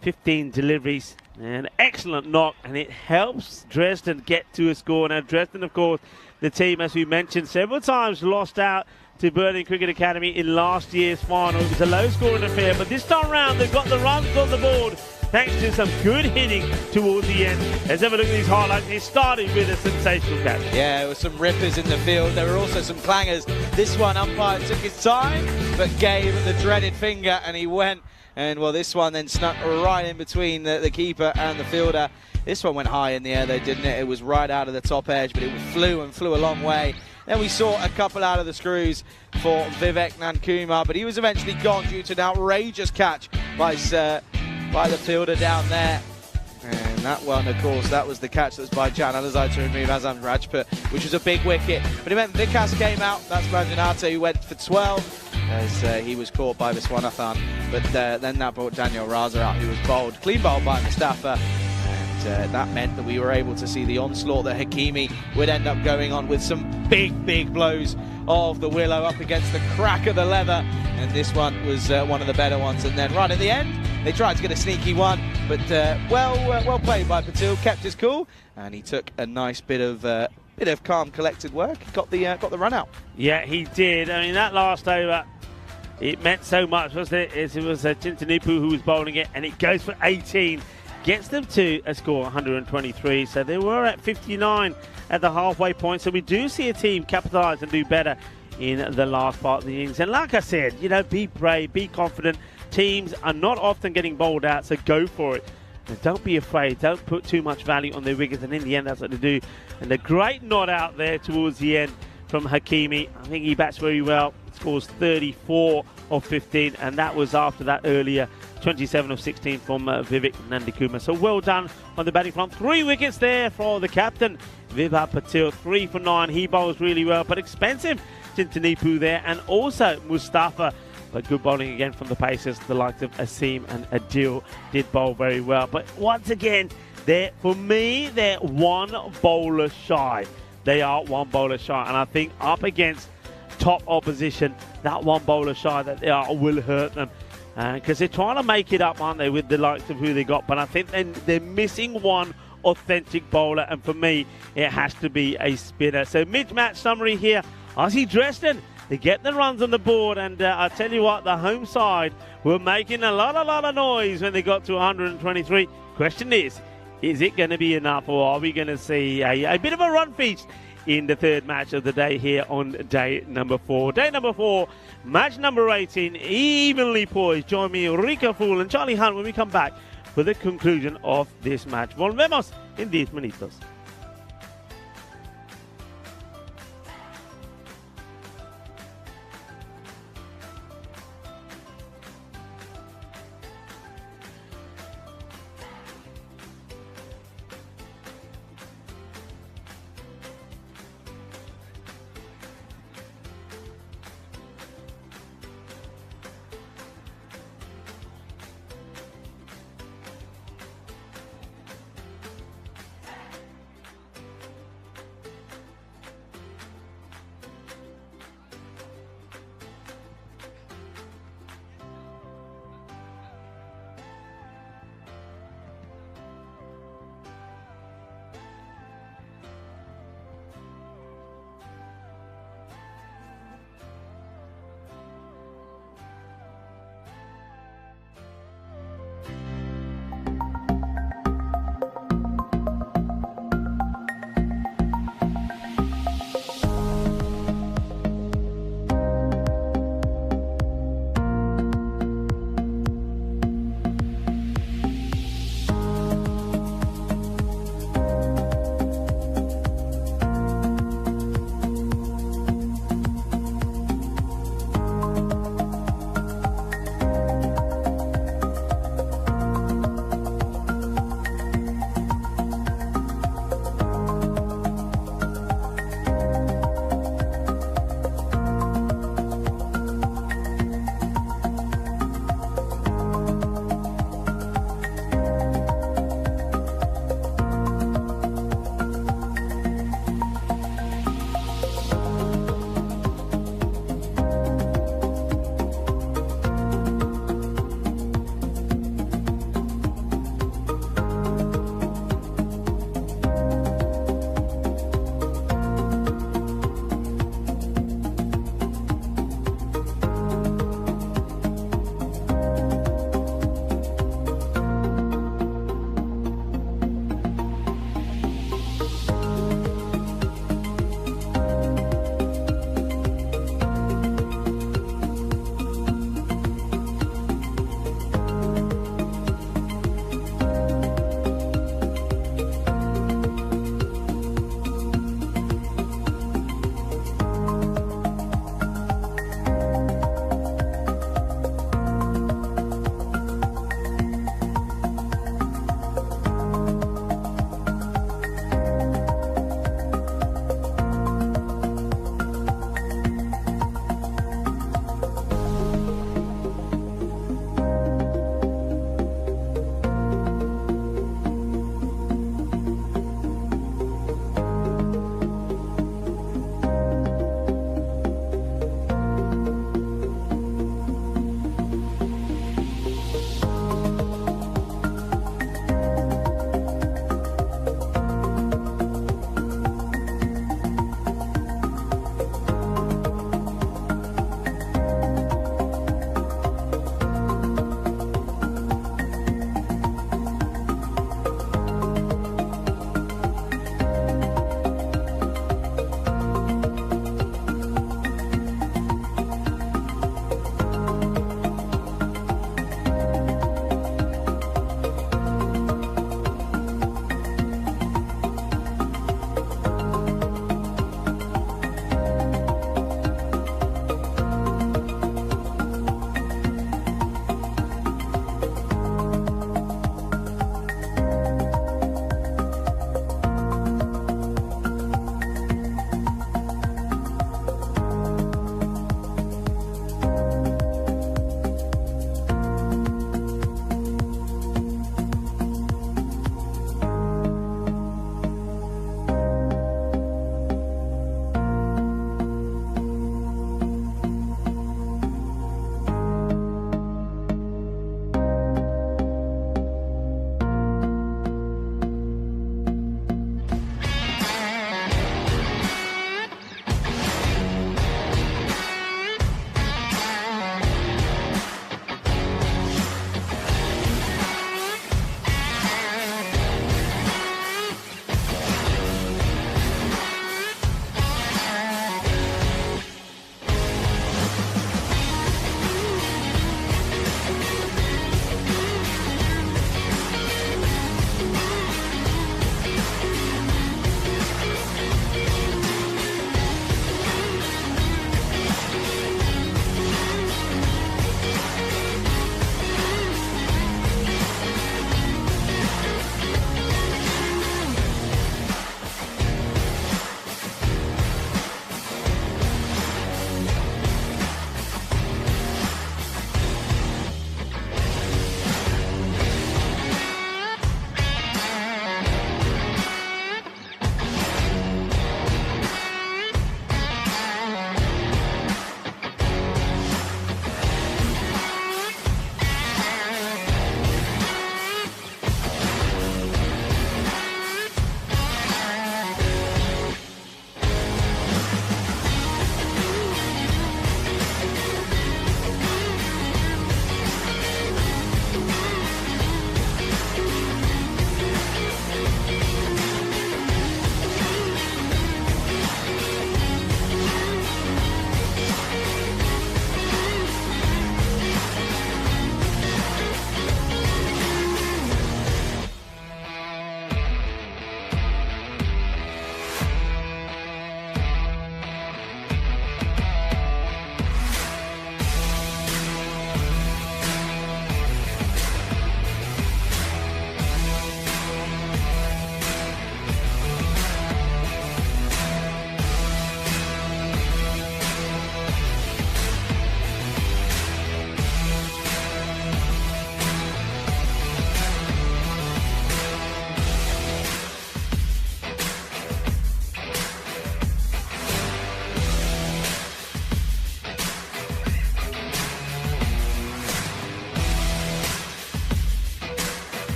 15 deliveries. An excellent knock, and it helps Dresden get to a score. Now, Dresden, of course, the team, as we mentioned several times, lost out to Burton Cricket Academy in last year's final. It was a low-scoring affair, but this time round they've got the runs on the board thanks to some good hitting towards the end. Let's have a look at these highlights. It started with a sensational catch. Yeah, there were some rippers in the field. There were also some clangers. This one, umpire took his time, but gave the dreaded finger, and he went. And, well, this one then snuck right in between the keeper and the fielder. This one went high in the air, though, didn't it? It was right out of the top edge, but it flew a long way. Then we saw a couple out of the screws for Vivek Nankumar, but he was eventually gone due to an outrageous catch by the fielder down there. And that one, of course, that was the catch that was by Jan Alizai to remove Azam Rajput, which was a big wicket. But it meant Vikas came out. That's Manjunate, who went for 12 as he was caught by Viswanathan. But then that brought Daniel Raza out, who was bowled. Clean bowled by Mustafa. And that meant that we were able to see the onslaught that Hakimi would end up going on with some big blows of the willow up against the crack of the leather. And this one was one of the better ones. And then right at the end, they tried to get a sneaky one, but well played by Patil, kept his cool, and he took a nice bit of calm, collected work. Got the run out. Yeah, he did. I mean, that last over, it meant so much, wasn't it? It was Chintanupu who was bowling it, and it goes for 18. Gets them to a score 123. So they were at 59 at the halfway point. So we do see a team capitalise and do better in the last part of the innings. And like I said, be brave, be confident. Teams are not often getting bowled out, so go for it. And don't be afraid. Don't put too much value on their wickets. And in the end, that's what they do. And a great nod out there towards the end from Hakimi. I think he bats very well. Scores 34 of 15. And that was after that earlier 27 of 16 from Vivek Nandikumar. So well done on the batting front. 3 wickets there for the captain, Vibha Patil. 3 for 9. He bowls really well, but expensive. Chintanupu there. And also Mustafa. But good bowling again from the Pacers. The likes of Asim and Adil did bowl very well. But once again, for me, they're one bowler shy. They are one bowler shy. And I think up against top opposition, that one bowler shy that they are will hurt them. Because they're trying to make it up, aren't they, with the likes of who they got. But I think they're missing one authentic bowler. And for me, it has to be a spinner. So mid-match summary here. I see Dresden. They get the runs on the board, and I tell you what, the home side were making a lot of noise when they got to 123. Question is it going to be enough, or are we going to see a bit of a run feast in the third match of the day here on day number 4? Day number 4, match number 18, evenly poised. Join me, Rika Fool and Charlie Hunt, when we come back for the conclusion of this match. Volvemos en 10 minutos.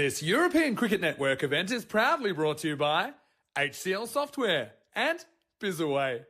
This European Cricket Network event is proudly brought to you by HCL Software and Bizaway.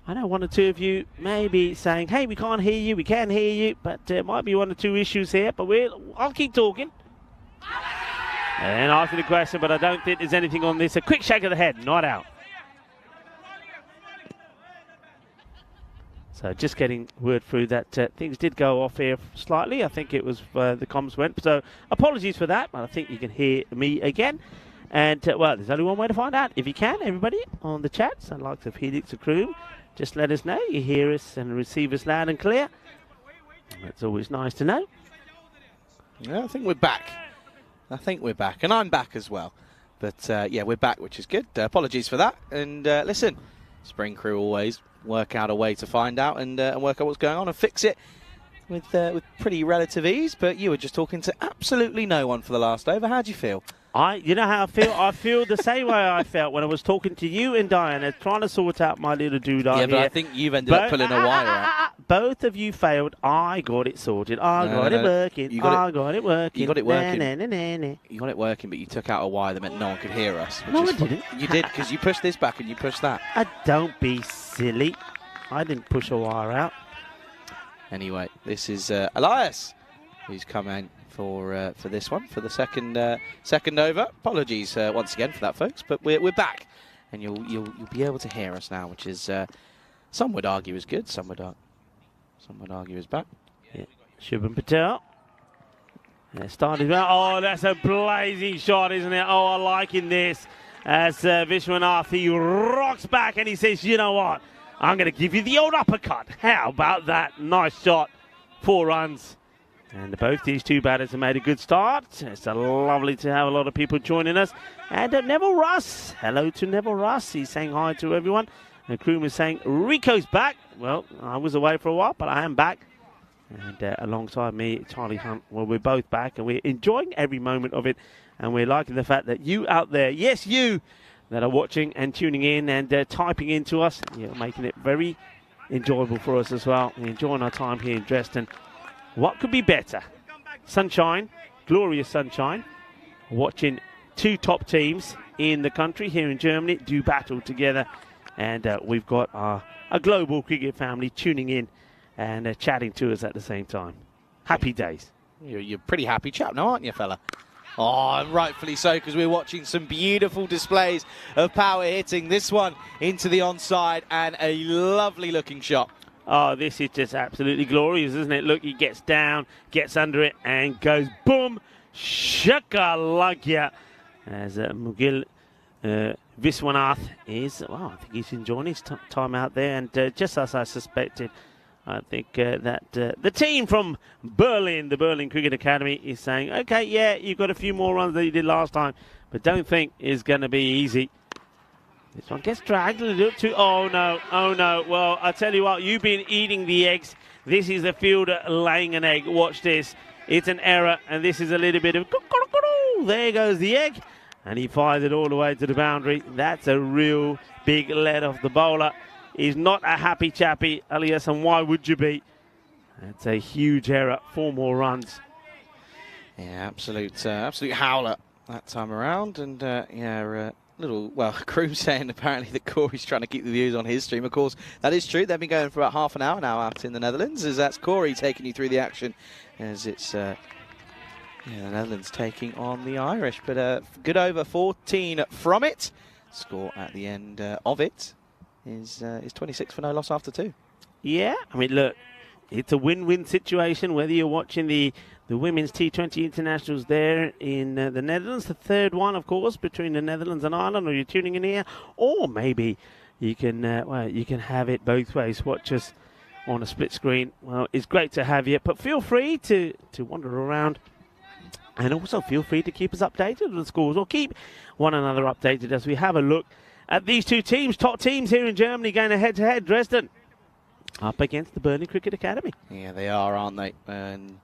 I know one or two of you may be saying, hey, we can't hear you, we can hear you, but there might be one or two issues here, but I'll keep talking. And asking the question, but I don't think there's anything on this. A quick shake of the head, not out. So just getting word through that things did go off here slightly. I think it was the comms went. So apologies for that, but I think you can hear me again. And, well, there's only one way to find out. If you can, everybody on the chats, I'd like to Felix or Kroom, just let us know you hear us and receive us loud and clear. That's always nice to know. Yeah, I think we're back. And I'm back as well. But, yeah, we're back, which is good. Apologies for that. And, listen, Spring Crew always work out a way to find out and work out what's going on and fix it with pretty relative ease. But you were just talking to absolutely no one for the last over. How do you feel? You know how I feel? I feel the same way I felt when I was talking to you and Diana, trying to sort out my little doodah Yeah, but here. I think you've ended up pulling a wire out. Both of you failed. I got it sorted. I got it working. You got it working. You got it working. Nah. You got it working, but you took out a wire that meant no one could hear us. No, I didn't. You did, because you pushed this back and you pushed that. Don't be silly. I didn't push a wire out. Anyway, this is Elias, who's come in for this one, for the second over. Apologies once again for that, folks, but we're back, and you'll be able to hear us now, which is some would argue is good, some would argue is bad. Yeah. Shubham Patel. Started well. Oh, that's a blazing shot, isn't it? Oh, I'm liking this. As Vishwanath, he rocks back and he says, you know what? I'm going to give you the old uppercut. How about that? Nice shot. 4 runs. And both these two batters have made a good start. It's lovely to have a lot of people joining us. And Neville Russ. Hello to Neville Russ. He's saying hi to everyone. And Kroom is saying, Rico's back. Well, I was away for a while, but I am back. And alongside me, Charlie Hunt. Well, we're both back, and we're enjoying every moment of it. And we're liking the fact that you out there, yes, you, that are watching and tuning in and typing into us, you're making it very enjoyable for us as well. We're enjoying our time here in Dresden. What could be better? Sunshine, glorious sunshine. Watching 2 top teams in the country here in Germany do battle together. And we've got a global cricket family tuning in and chatting to us at the same time. Happy days. You're a pretty happy chap now, aren't you, fella? Oh, and rightfully so, because we're watching some beautiful displays of power hitting. This one into the onside, and a lovely looking shot. Oh, this is just absolutely glorious, isn't it? Look, he gets down, gets under it, and goes boom, shakalaka. As Mugil Viswanath is, well, I think he's enjoying his time out there, and just as I suspected, I think that the team from Berlin, the Berlin Cricket Academy, is saying, okay, yeah, you've got a few more runs than you did last time, but don't think it's going to be easy. This one gets dragged a little too. Oh, no. Oh, no. Well, I tell you what, you've been eating the eggs. This is the fielder laying an egg. Watch this. It's an error, and this is a little bit of... There goes the egg, and he fires it all the way to the boundary. That's a real big let off the bowler. He's not a happy chappy, Elias, and why would you be? That's a huge error. 4 more runs. Yeah, absolute howler that time around. And Kroom saying apparently that Corey's trying to keep the views on his stream. Of course, that is true. They've been going for about half an hour now out in the Netherlands, as that's Corey taking you through the action, as it's the Netherlands taking on the Irish. But good over 14 from it. Score at the end of it is 26 for no loss after 2. Yeah, I mean, look, it's a win-win situation, whether you're watching the women's T20 internationals there in the Netherlands, the 3rd one, of course, between the Netherlands and Ireland, or you're tuning in here, or maybe you can you can have it both ways. Watch us on a split screen. Well, it's great to have you, but feel free to wander around. And also feel free to keep us updated on the scores, or keep one another updated as we have a look at these 2 teams, top teams here in Germany, going head-to-head. Dresden up against the Berlin Cricket Academy. Yeah, they are, aren't they? And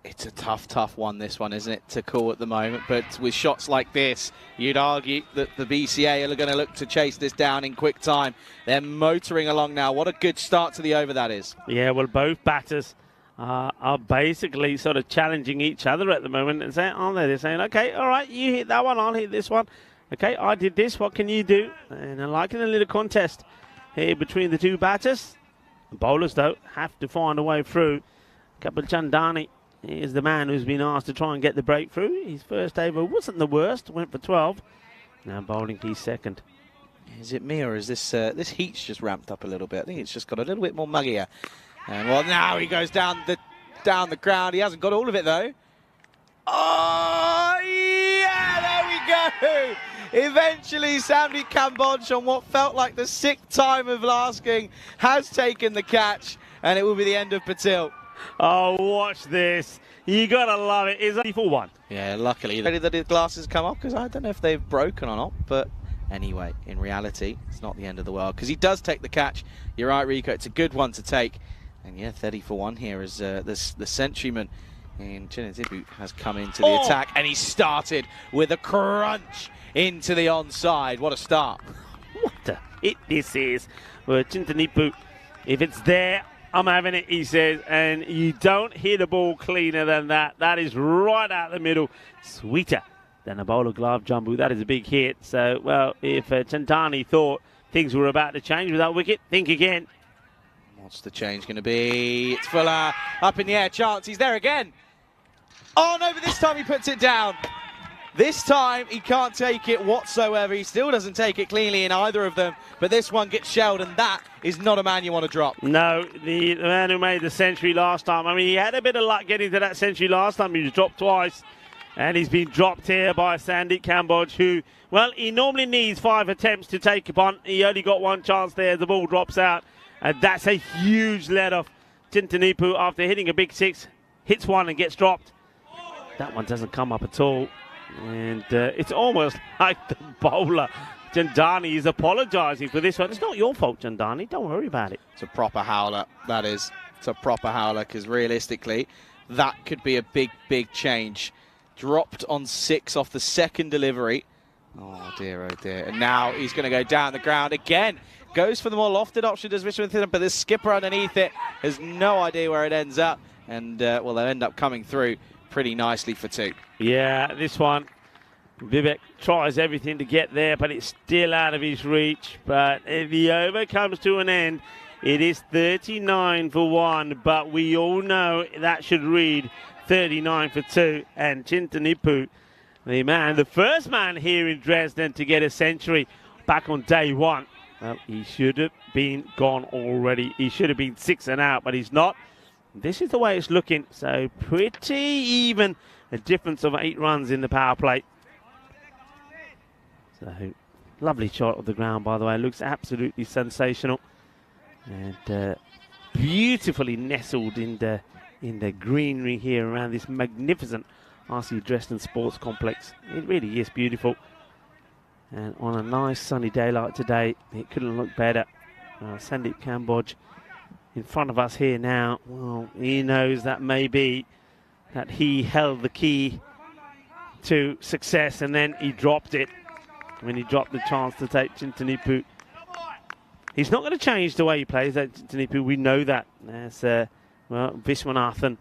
it's a tough one, this one, isn't it, to call at the moment. But with shots like this, you'd argue that the BCA are going to look to chase this down in quick time. They're motoring along now. What a good start to the over that is. Yeah, well, both batters are basically sort of challenging each other at the moment and saying, aren't they? They're saying, okay, all right, you hit that one, I'll hit this one. Okay, I did this, what can you do? And I'm liking the little contest here between the 2 batters. The bowlers, though, have to find a way through. Kapil Chandani is the man who's been asked to try and get the breakthrough. His first over wasn't the worst, went for 12. Now bowling his second. Is it me, or is this heat's just ramped up a little bit? I think it's just got a little bit more muggier. And well, now he goes down the ground. He hasn't got all of it, though. Oh, yeah, there we go. Eventually, Samdi Kambodge, on what felt like the 6th time of asking, has taken the catch, and it will be the end of Patil. Oh, watch this. You got to love it. It's only for 1. Yeah, luckily. Ready that his glasses come off, because I don't know if they've broken or not, but anyway, in reality, it's not the end of the world, because he does take the catch. You're right, Rico. It's a good one to take. And yeah, 30 for 1 here as the centuryman in Chinatibu has come into the attack, and he started with a crunch into the onside. What a start. What the hit this is. Well, Chintanipu, if it's there, I'm having it, he says. And you don't hit a ball cleaner than that. That is right out the middle. Sweeter than a bowler glove jumbo. That is a big hit. So, well, if Chantani things were about to change with that wicket. Think again. What's the change going to be? It's Fuller up in the air. Chance. He's there again. Oh no, but this time he puts it down. This time he can't take it whatsoever. He still doesn't take it cleanly in either of them. But this one gets shelled, and that is not a man you want to drop. No, the man who made the century last time. I mean, he had a bit of luck getting to that century last time. He was dropped twice. And he's been dropped here by Sandeep Kamboj, who, well, he normally needs 5 attempts to take a punt. He only got 1 chance there. The ball drops out. And that's a huge let-off. Chintanipu, after hitting a big 6, hits 1 and gets dropped. That one doesn't come up at all. And it's almost like the bowler, Jandani, is apologising for this one. It's not your fault, Jandani. Don't worry about it. It's a proper howler, that is. It's a proper howler, because realistically, that could be a big, big change. Dropped on 6 off the second delivery. Oh dear, oh dear. And now he's going to go down the ground again. Goes for the more lofted option, does Vishwanath, but the skipper underneath it has no idea where it ends up. And, well, they'll end up coming through pretty nicely for 2. Yeah, this one, Vivek tries everything to get there, but it's still out of his reach. But if the over comes to an end, it is 39 for 1, but we all know that should read 39 for 2. And Chintanipu, the first man here in Dresden to get a century back on day 1. Well, he should have been gone already. He should have been 6 and out, but he's not. This is the way it's looking. So pretty even. A difference of 8 runs in the power play. So lovely shot of the ground, by the way. It looks absolutely sensational. And beautifully nestled in the greenery here around this magnificent RC Dresden Sports Complex. It really is beautiful. And on a nice sunny day like today, it couldn't look better. Sandeep Kamboj in front of us here now. Well, he knows that maybe that he held the key to success, and then he dropped it when he dropped the chance to take Chintanipu. He's not going to change the way he plays, that Chintanipu. We know that. As well, Vishwanathan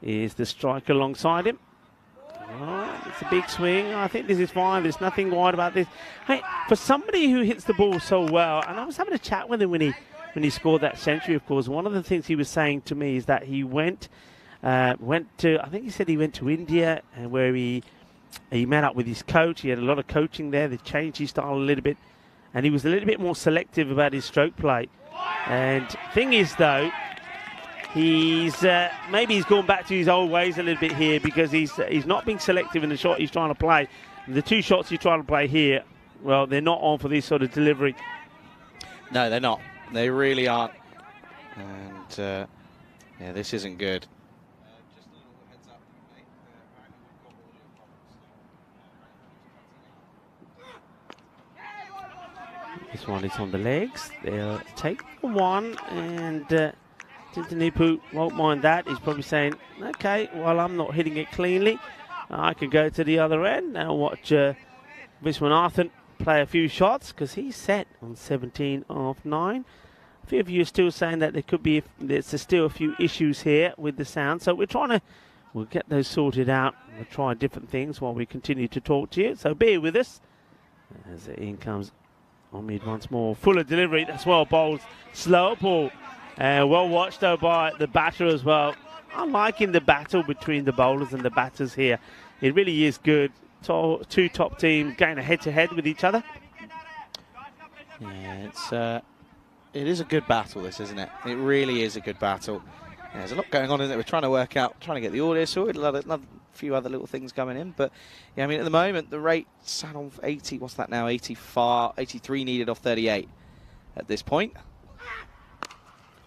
is the striker alongside him. Oh, it's a big swing. I think this is fine. There's nothing wide about this. Hey, for somebody who hits the ball so well, and I was having a chat with him when he scored that century, of course, one of the things he was saying to me is that he went to, I think he said he went to India, and where he met up with his coach. He had a lot of coaching there. They changed his style a little bit, and he was a little bit more selective about his stroke play. And thing is, though, maybe he's gone back to his old ways a little bit here, because he's not being selective in the shot he's trying to play. The 2 shots he's trying to play here, well, they're not on for this sort of delivery. No, they're not. They really aren't. And, yeah, this isn't good. This one is on the legs. They'll take the 1, and Chintanipu won't mind that. He's probably saying, okay, well, I'm not hitting it cleanly. I can go to the other end. Now watch Vishwanathan play a few shots, because he's set on 17 of 9. A few of you are still saying that there's still a few issues here with the sound. So we'll get those sorted out. We'll try different things while we continue to talk to you. So bear with us as in comes on mid once more. Fuller delivery. That's well bowled. Slow ball. Well watched though by the batter as well. I'm liking the battle between the bowlers and the batters here. It really is good. 2 top teams going head-to-head with each other. Yeah, it is a good battle, this, isn't it? It really is a good battle. Yeah, there's a lot going on in it. We're trying to get the audio sorted. A few other little things coming in. But, yeah, I mean, at the moment, the rate sat on 80. What's that now? 83 needed off 38 at this point.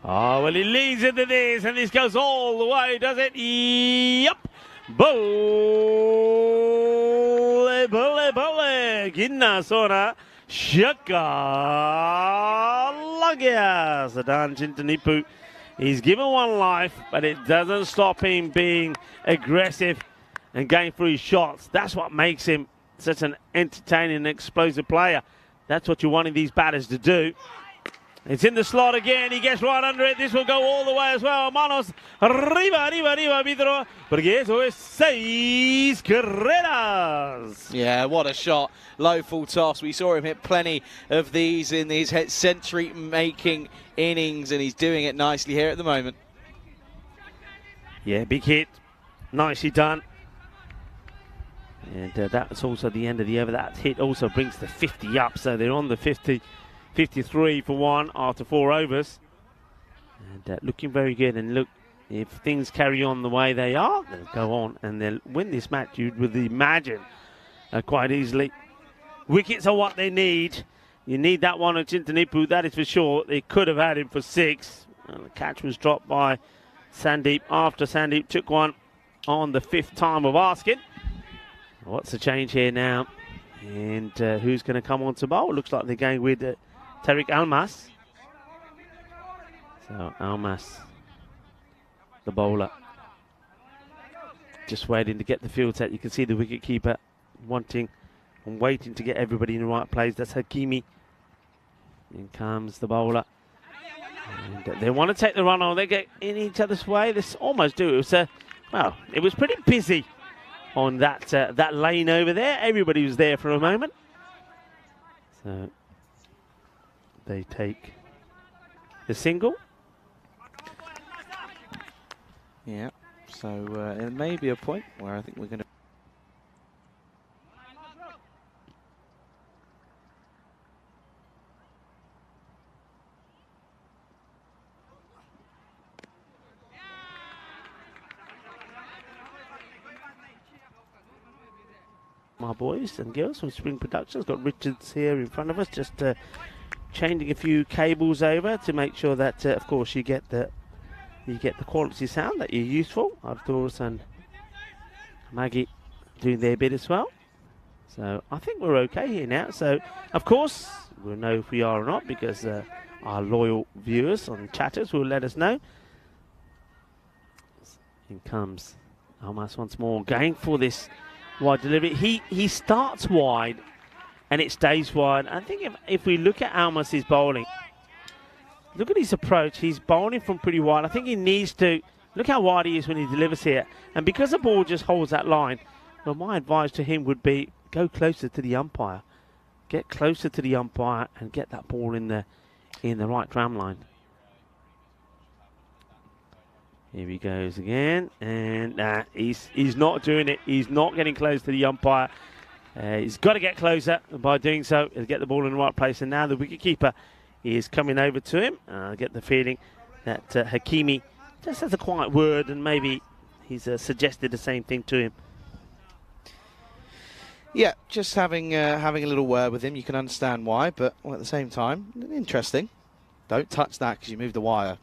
Oh, well, he leads into this, and this goes all the way, does it? Yup. Bole, bole, bole. Ginna sona. Shaka Lagya. Sadan Chintanipu. He's given 1 life, but it doesn't stop him being aggressive and going through his shots. That's what makes him such an entertaining and explosive player. That's what you're wanting these batters to do. It's in the slot again. He gets right under it. This will go all the way as well. Manos arriba, Vidro. Porque eso es 6 carreras. Yeah, what a shot. Low full toss. We saw him hit plenty of these in these century-making innings, and he's doing it nicely here at the moment. Yeah, big hit. Nicely done. And that's also the end of the over. That hit also brings the 50 up, so they're on the 50, 53 for 1 after 4 overs. And looking very good. And look, if things carry on the way they are, they'll go on and they'll win this match, you would imagine, quite easily. Wickets are what they need. You need that one at Chintanipu, that is for sure. They could have had him for 6. And the catch was dropped by Sandeep after Sandeep took one on the 5th time of asking. What's the change here now? And who's going to come on to bowl? Looks like they're going with Tariq Almas. So Almas, the bowler, just waiting to get the field set. You can see the wicket keeper wanting and waiting to get everybody in the right place. That's Hakimi. In comes the bowler. And they want to take the run on. They get in each other's way. This almost do. It was well, it was pretty busy on that lane over there. Everybody was there for a moment. So they take the single. Yeah, so it may be a point where I think we're going to... My boys and girls from Spring Productions. Got Richards here in front of us, just changing a few cables over to make sure that, of course, you get the quality sound that you're used for. Arturus and Maggie doing their bit as well. So I think we're okay here now. So, of course, we'll know if we are or not because our loyal viewers and chatters will let us know. In comes Almas once more, going for this wide delivery. He starts wide and it stays wide. I think if we look at Almas's bowling, look at his approach. He's bowling from pretty wide. I think he needs to look how wide he is when he delivers here. And because the ball just holds that line, well, my advice to him would be go closer to the umpire. Get closer to the umpire and get that ball in the right tram line. Here he goes again, and he's not doing it. He's not getting close to the umpire. He's got to get closer, and by doing so, he'll get the ball in the right place. And now the wicketkeeper is coming over to him. I get the feeling that Hakimi just has a quiet word, and maybe he's suggested the same thing to him. Yeah, just having a little word with him. You can understand why, but at the same time, interesting. Don't touch that because you moved the wire.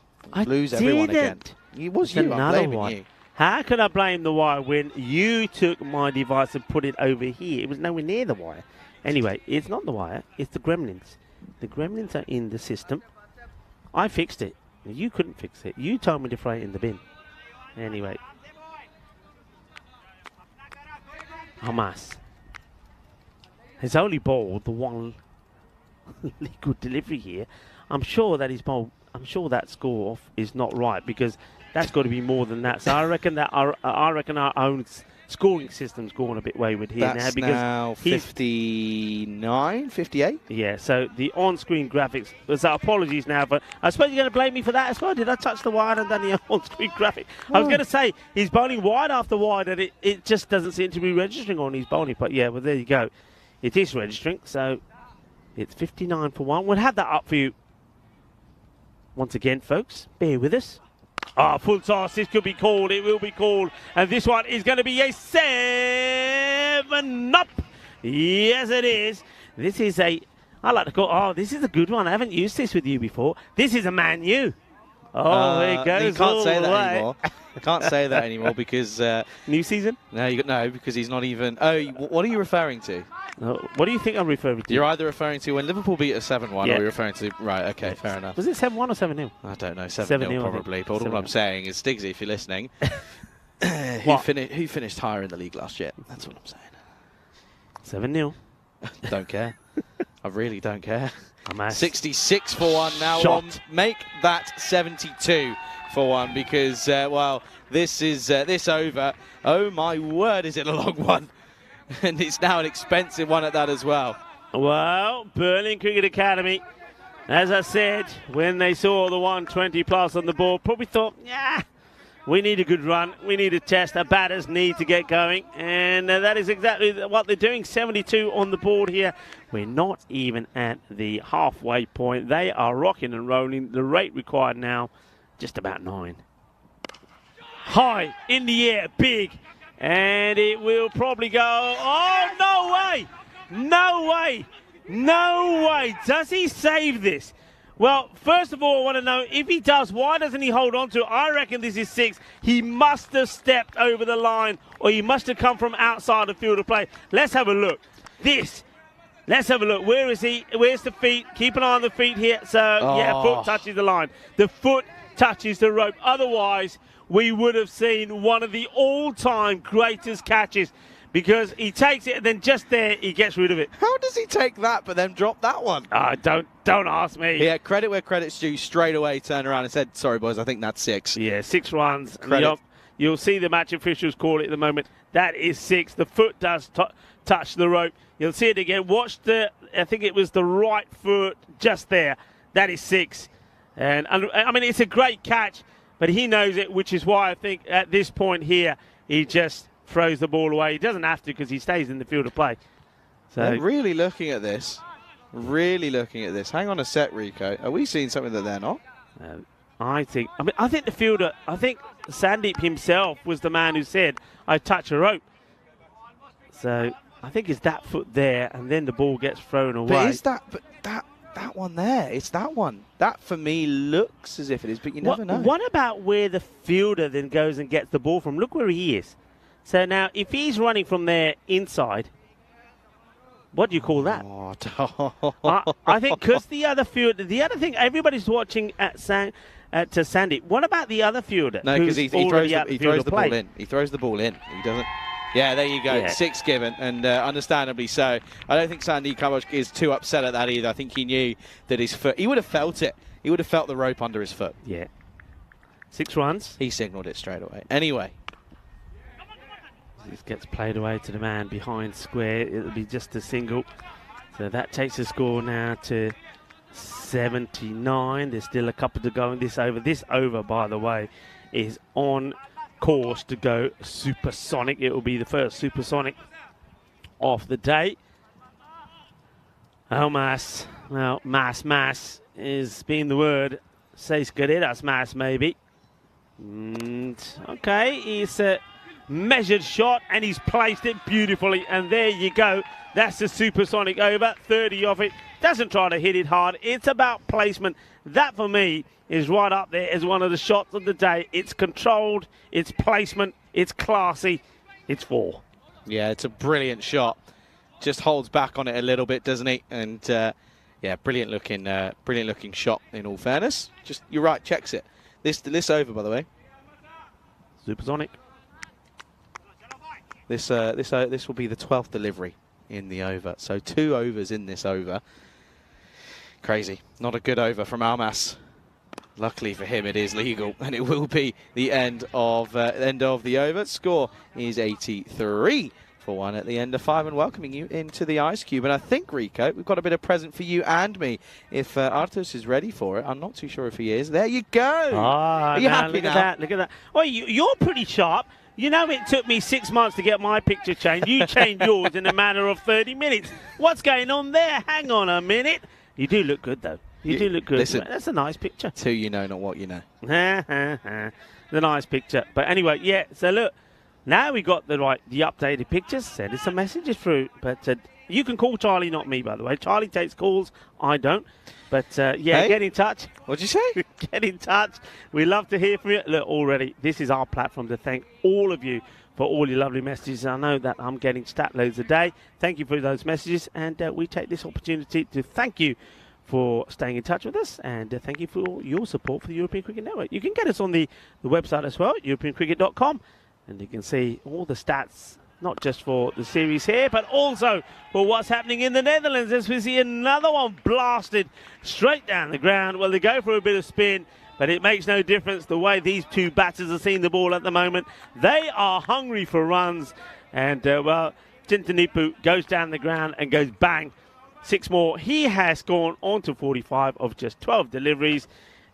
Lose everyone again. It was you. I'm blaming you. How can I blame the wire when you took my device and put it over here? It was nowhere near the wire. Anyway, it's not the wire. It's the gremlins. The gremlins are in the system. I fixed it. You couldn't fix it. You told me to throw it in the bin. Anyway. Almas has only bowled the one good delivery here. I'm sure that that score off is not right because that's got to be more than that. So I reckon our own scoring system's gone a bit wayward here now because now 59, 58. Yeah. So the on-screen graphics. So apologies now, but I suppose you're going to blame me for that as well. Did I touch the wide and then the on-screen graphic? I was going to say he's bowling wide after wide, and it just doesn't seem to be registering on his bowling. But yeah, well there you go. It is registering. So it's 59 for 1. We'll have that up for you. Once again, folks, bear with us. Full toss. This could be called. It will be called. And this one is going to be a 7-up. Yes, it is. This is I like to call, this is a good one. I haven't used this with you before. This is a Man U. There it goes. You can't say that anymore. I can't say that anymore because... New season? No, because he's not even... Oh, what are you referring to? What do you think I'm referring to? You're either referring to when Liverpool beat us 7-1 or you're referring to... Right, okay, fair enough. Was it 7-1 or 7-0? I don't know, 7-0 probably. But all I'm saying is, Stigsy, if you're listening, who finished higher in the league last year? That's what I'm saying. 7-0. Don't care. I really don't care. Hamas. 66 for one now. Shot. Make that 72 for one because, well, this is this over. Oh, my word, is it a long one? And it's now an expensive one at that as well. Well, Berlin Cricket Academy, as I said, when they saw the 120 plus on the board, probably thought, yeah, we need a good run. We need a test. Our batters need to get going. And that is exactly what they're doing. 72 on the board here. We're not even at the halfway point. They are rocking and rolling. The rate required now, just about 9. High, in the air, big. And it will probably go, oh, no way. No way. No way. Does he save this? Well, first of all, I want to know, if he does, why doesn't he hold on to it? I reckon this is 6. He must have stepped over the line, or he must have come from outside the field of play. Let's have a look. Let's have a look. Where is he? Where's the feet? Keep an eye on the feet here. So, yeah, foot touches the line. The foot touches the rope. Otherwise, we would have seen one of the all-time greatest catches, because he takes it and then just there he gets rid of it. How does he take that but then drop that one? Don't ask me. Yeah, credit where credit's due. Straight away turned around and said, sorry, boys, I think that's 6. Yeah, 6 runs. Credit. You'll see the match officials call it at the moment. That is 6. The foot does touch the rope. You'll see it again. Watch I think it was the right foot just there. That is 6. And I mean, it's a great catch, but he knows it, which is why I think at this point here, he just throws the ball away. He doesn't have to, because he stays in the field of play. So They're really looking at this. Really looking at this. Hang on a sec, Rico. Are we seeing something that they're not? I think the fielder, I think Sandeep himself was the man who said, I touch a rope. So I think it's that foot there, and then the ball gets thrown away. But is that one there? It's that one. That, for me, looks as if it is, but you never know. What about where the fielder then goes and gets the ball from? Look where he is. So now, if he's running from there inside, what do you call that? I think because the other thing, everybody's watching to Sandeep. What about the other fielder? No, because he throws the ball in. He throws the ball in. He doesn't. Yeah, there you go. Yeah. 6 given, and understandably so. I don't think Sandeep Kamaj is too upset at that either. I think he knew that his foot, he would have felt it. He would have felt the rope under his foot. Yeah. 6 runs. He signalled it straight away. Anyway. This gets played away to the man behind square. It'll be just a single. So that takes the score now to 79. There's still a couple to go in this over. This over, by the way, is on course to go supersonic. It will be the first supersonic of the day. Oh, Mas. Well, Mas is being the word. Seis carreras, Mas, maybe. Okay, he's a measured shot, and he's placed it beautifully, and there you go. That's the supersonic over. 30 of it. Doesn't try to hit it hard. It's about placement. That, for me, is right up there as one of the shots of the day. It's controlled, it's placement, it's classy, it's 4. Yeah, it's a brilliant shot. Just holds back on it a little bit, doesn't he? And yeah, brilliant looking shot. In all fairness, just you're right. Checks it. This over, by the way. Supersonic. This will be the 12th delivery in the over. So 2 overs in this over. Crazy. Not a good over from Almas. Luckily for him, it is legal, and it will be the end of the over. Score is 83 for 1 at the end of 5, and welcoming you into the Ice Cube. And I think, Rico, we've got a bit of present for you and me. If Arthurs is ready for it, I'm not too sure if he is. There you go. Are you happy now? Look at that. Well, you're pretty sharp. You know, it took me 6 months to get my picture changed. You changed yours in a matter of 30 minutes. What's going on there? Hang on a minute. You do look good, though. You do look good. Listen, that's a nice picture. It's who you know, not what you know. The nice picture. But anyway, yeah, so look, now we got the updated pictures. Send us some messages through. But you can call Charlie, not me, by the way. Charlie takes calls. I don't. But, yeah, hey? Get in touch. What'd you say? Get in touch. We love to hear from you. Look, already, this is our platform to thank all of you for all your lovely messages. I know that I'm getting stat loads a day. Thank you for those messages. And we take this opportunity to thank you for staying in touch with us, and thank you for your support for the European Cricket Network. You can get us on the website as well, europeancricket.com, and you can see all the stats, not just for the series here, but also for what's happening in the Netherlands as we see another one blasted straight down the ground. Well, they go for a bit of spin, but it makes no difference the way these two batters are seeing the ball at the moment. They are hungry for runs, and well, Tintanipu goes down the ground and goes bang. 6 more. He has gone on to 45 of just 12 deliveries.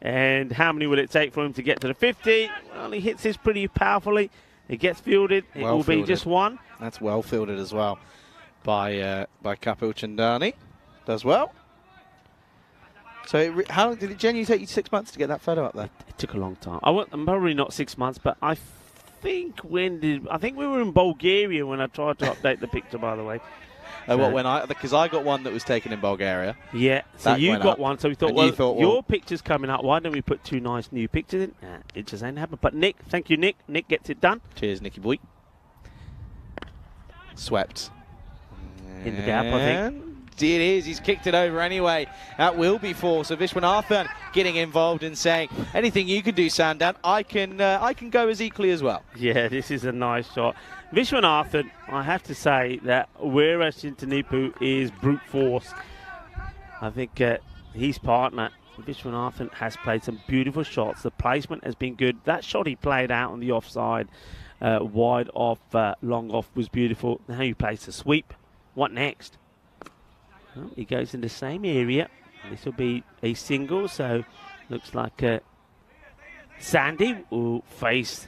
And how many will it take for him to get to the 50? Well, he hits this pretty powerfully. It gets fielded. It will be just 1. That's well fielded as well by Kapil Chandani. Does well. So how long did it genuinely take you 6 months to get that photo up there? It took a long time. I'm probably not 6 months, but I think we were in Bulgaria when I tried to update the picture, by the way. Because I got one that was taken in Bulgaria. Yeah, so you got one, so we thought, well, your picture's coming up. Why don't we put 2 nice new pictures in? Nah, it just ain't happened. But Nick, thank you, Nick. Nick gets it done. Cheers, Nicky boy. Swept. In the gap, I think. It is. He's kicked it over anyway. That will be 4. So Vishwanathan getting involved and saying, anything you can do, Sandan, I can go as equally as well. Yeah, this is a nice shot. Vishwanathan, I have to say that whereas Tintanipu is brute force, I think his partner, Vishwanathan, has played some beautiful shots. The placement has been good. That shot he played out on the offside, wide off, long off, was beautiful. Now he plays the sweep. What next? Well, he goes in the same area. This will be a single, so looks like Sandy will face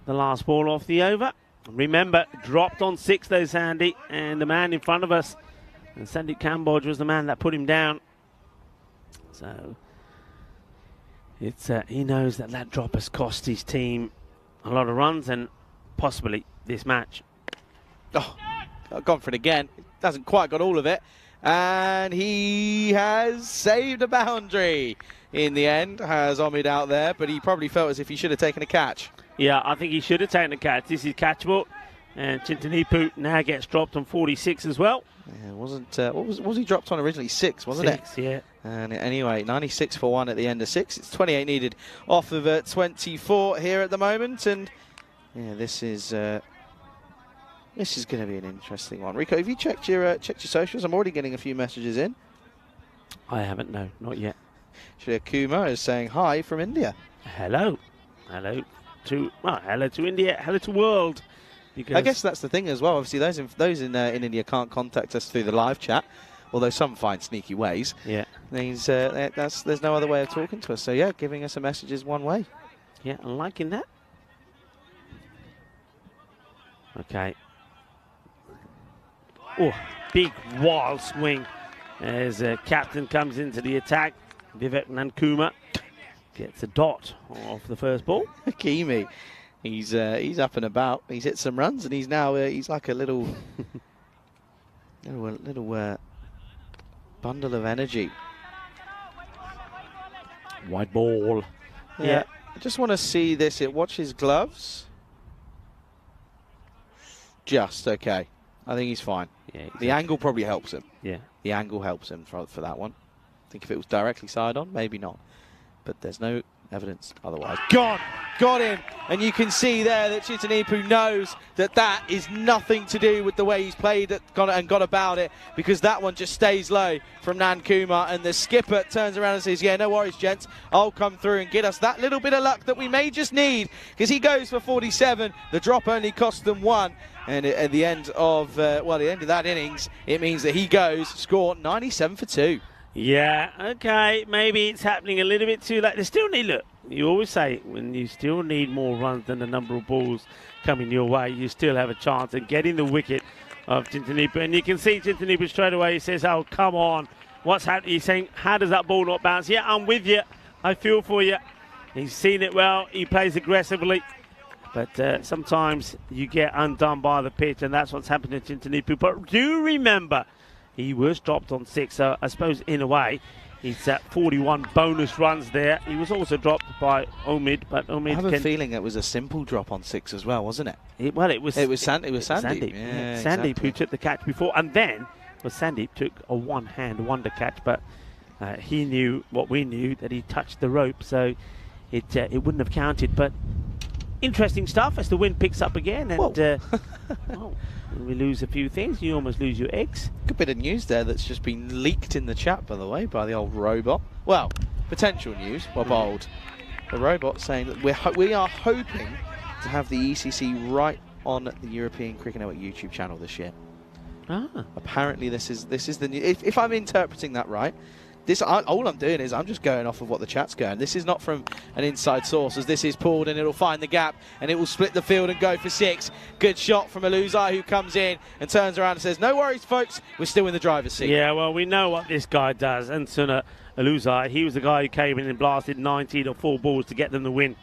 the last ball off the over. Remember, dropped on 6 though, Sandy, and the man in front of us, and Sandy Cambodge, was the man that put him down. So it's he knows that drop has cost his team a lot of runs and possibly this match. Oh, gone for it again. Hasn't quite got all of it. And he has saved a boundary in the end. Has Omid out there, but he probably felt as if he should have taken a catch. Yeah, I think he should have taken a catch. This is catchable. And Tintanipu now gets dropped on 46 as well. Yeah, wasn't what was he dropped on originally? 6, wasn't it? 6, yeah. And anyway, 96 for 1 at the end of 6. It's 28 needed off of 24 here at the moment. And yeah, this is going to be an interesting one. Rico, have you checked your socials? I'm already getting a few messages in. I haven't, no, not yet. Shreya Kumar is saying hi from India. Hello. Hello to India. Hello to world. Because I guess that's the thing as well. Obviously, those in India can't contact us through the live chat, although some find sneaky ways. Yeah. There's no other way of talking to us. So yeah, giving us a message is one way. Yeah, I'm liking that. Okay. Oh, big wild swing as captain comes into the attack. Vivek Nankuma gets a dot off the first ball. Hakimi, he's up and about. He's hit some runs and he's now he's like a little bundle of energy. Wide ball. Yeah. I just want to see this. Watch his gloves. Just okay. I think he's fine. Yeah, exactly. The angle probably helps him. Yeah. The angle helps him for that one. I think if it was directly side on, maybe not. But there's no evidence otherwise. Got him. And you can see there that Chitanipu knows that is nothing to do with the way he's played it, got about it, because that one just stays low from Nankuma, and the skipper turns around and says, yeah, no worries, gents. I'll come through and get us that little bit of luck that we may just need, because he goes for 47. The drop only cost them 1. And at the end of that innings, it means that he goes, score 97 for 2. Yeah, okay, maybe it's happening a little bit too late. They still need, look, you always say when you still need more runs than the number of balls coming your way, you still have a chance of getting the wicket of Tintanipu. And you can see Tintanipu straight away, he says, oh, come on, what's happening? He's saying, how does that ball not bounce? Yeah, I'm with you, I feel for you. He's seen it well, he plays aggressively. But sometimes you get undone by the pitch, and that's what's happened to Tintanipu. But do remember, he was dropped on 6, so I suppose in a way, he's at 41 bonus runs there. He was also dropped by Omid, but Omid. I have a feeling it was a simple drop on 6 as well, wasn't it? It was Sandeep. Yeah, Sandeep exactly. who took the catch before, and then Sandeep took a one-hand wonder catch, but he knew what we knew, that he touched the rope, so it wouldn't have counted. But interesting stuff as the wind picks up again. And well, we lose a few things. You almost lose your eggs. Good bit of news there that's just been leaked in the chat, by the way, by the old robot. Well, potential news, bold. The robot saying that we are hoping to have the ECC right on the European Cricket Network YouTube channel this year. Apparently, this is the new. If I'm interpreting that right, all I'm doing is I'm just going off of what the chat's going. This is not from an inside source, as this is pulled and it'll find the gap and it will split the field and go for 6. Good shot from Aluzai, who comes in and turns around and says, "No worries, folks. We're still in the driver's seat." Yeah, well, we know what this guy does. And Suna Aluzai, he was the guy who came in and blasted 19 or 4 balls to get them the win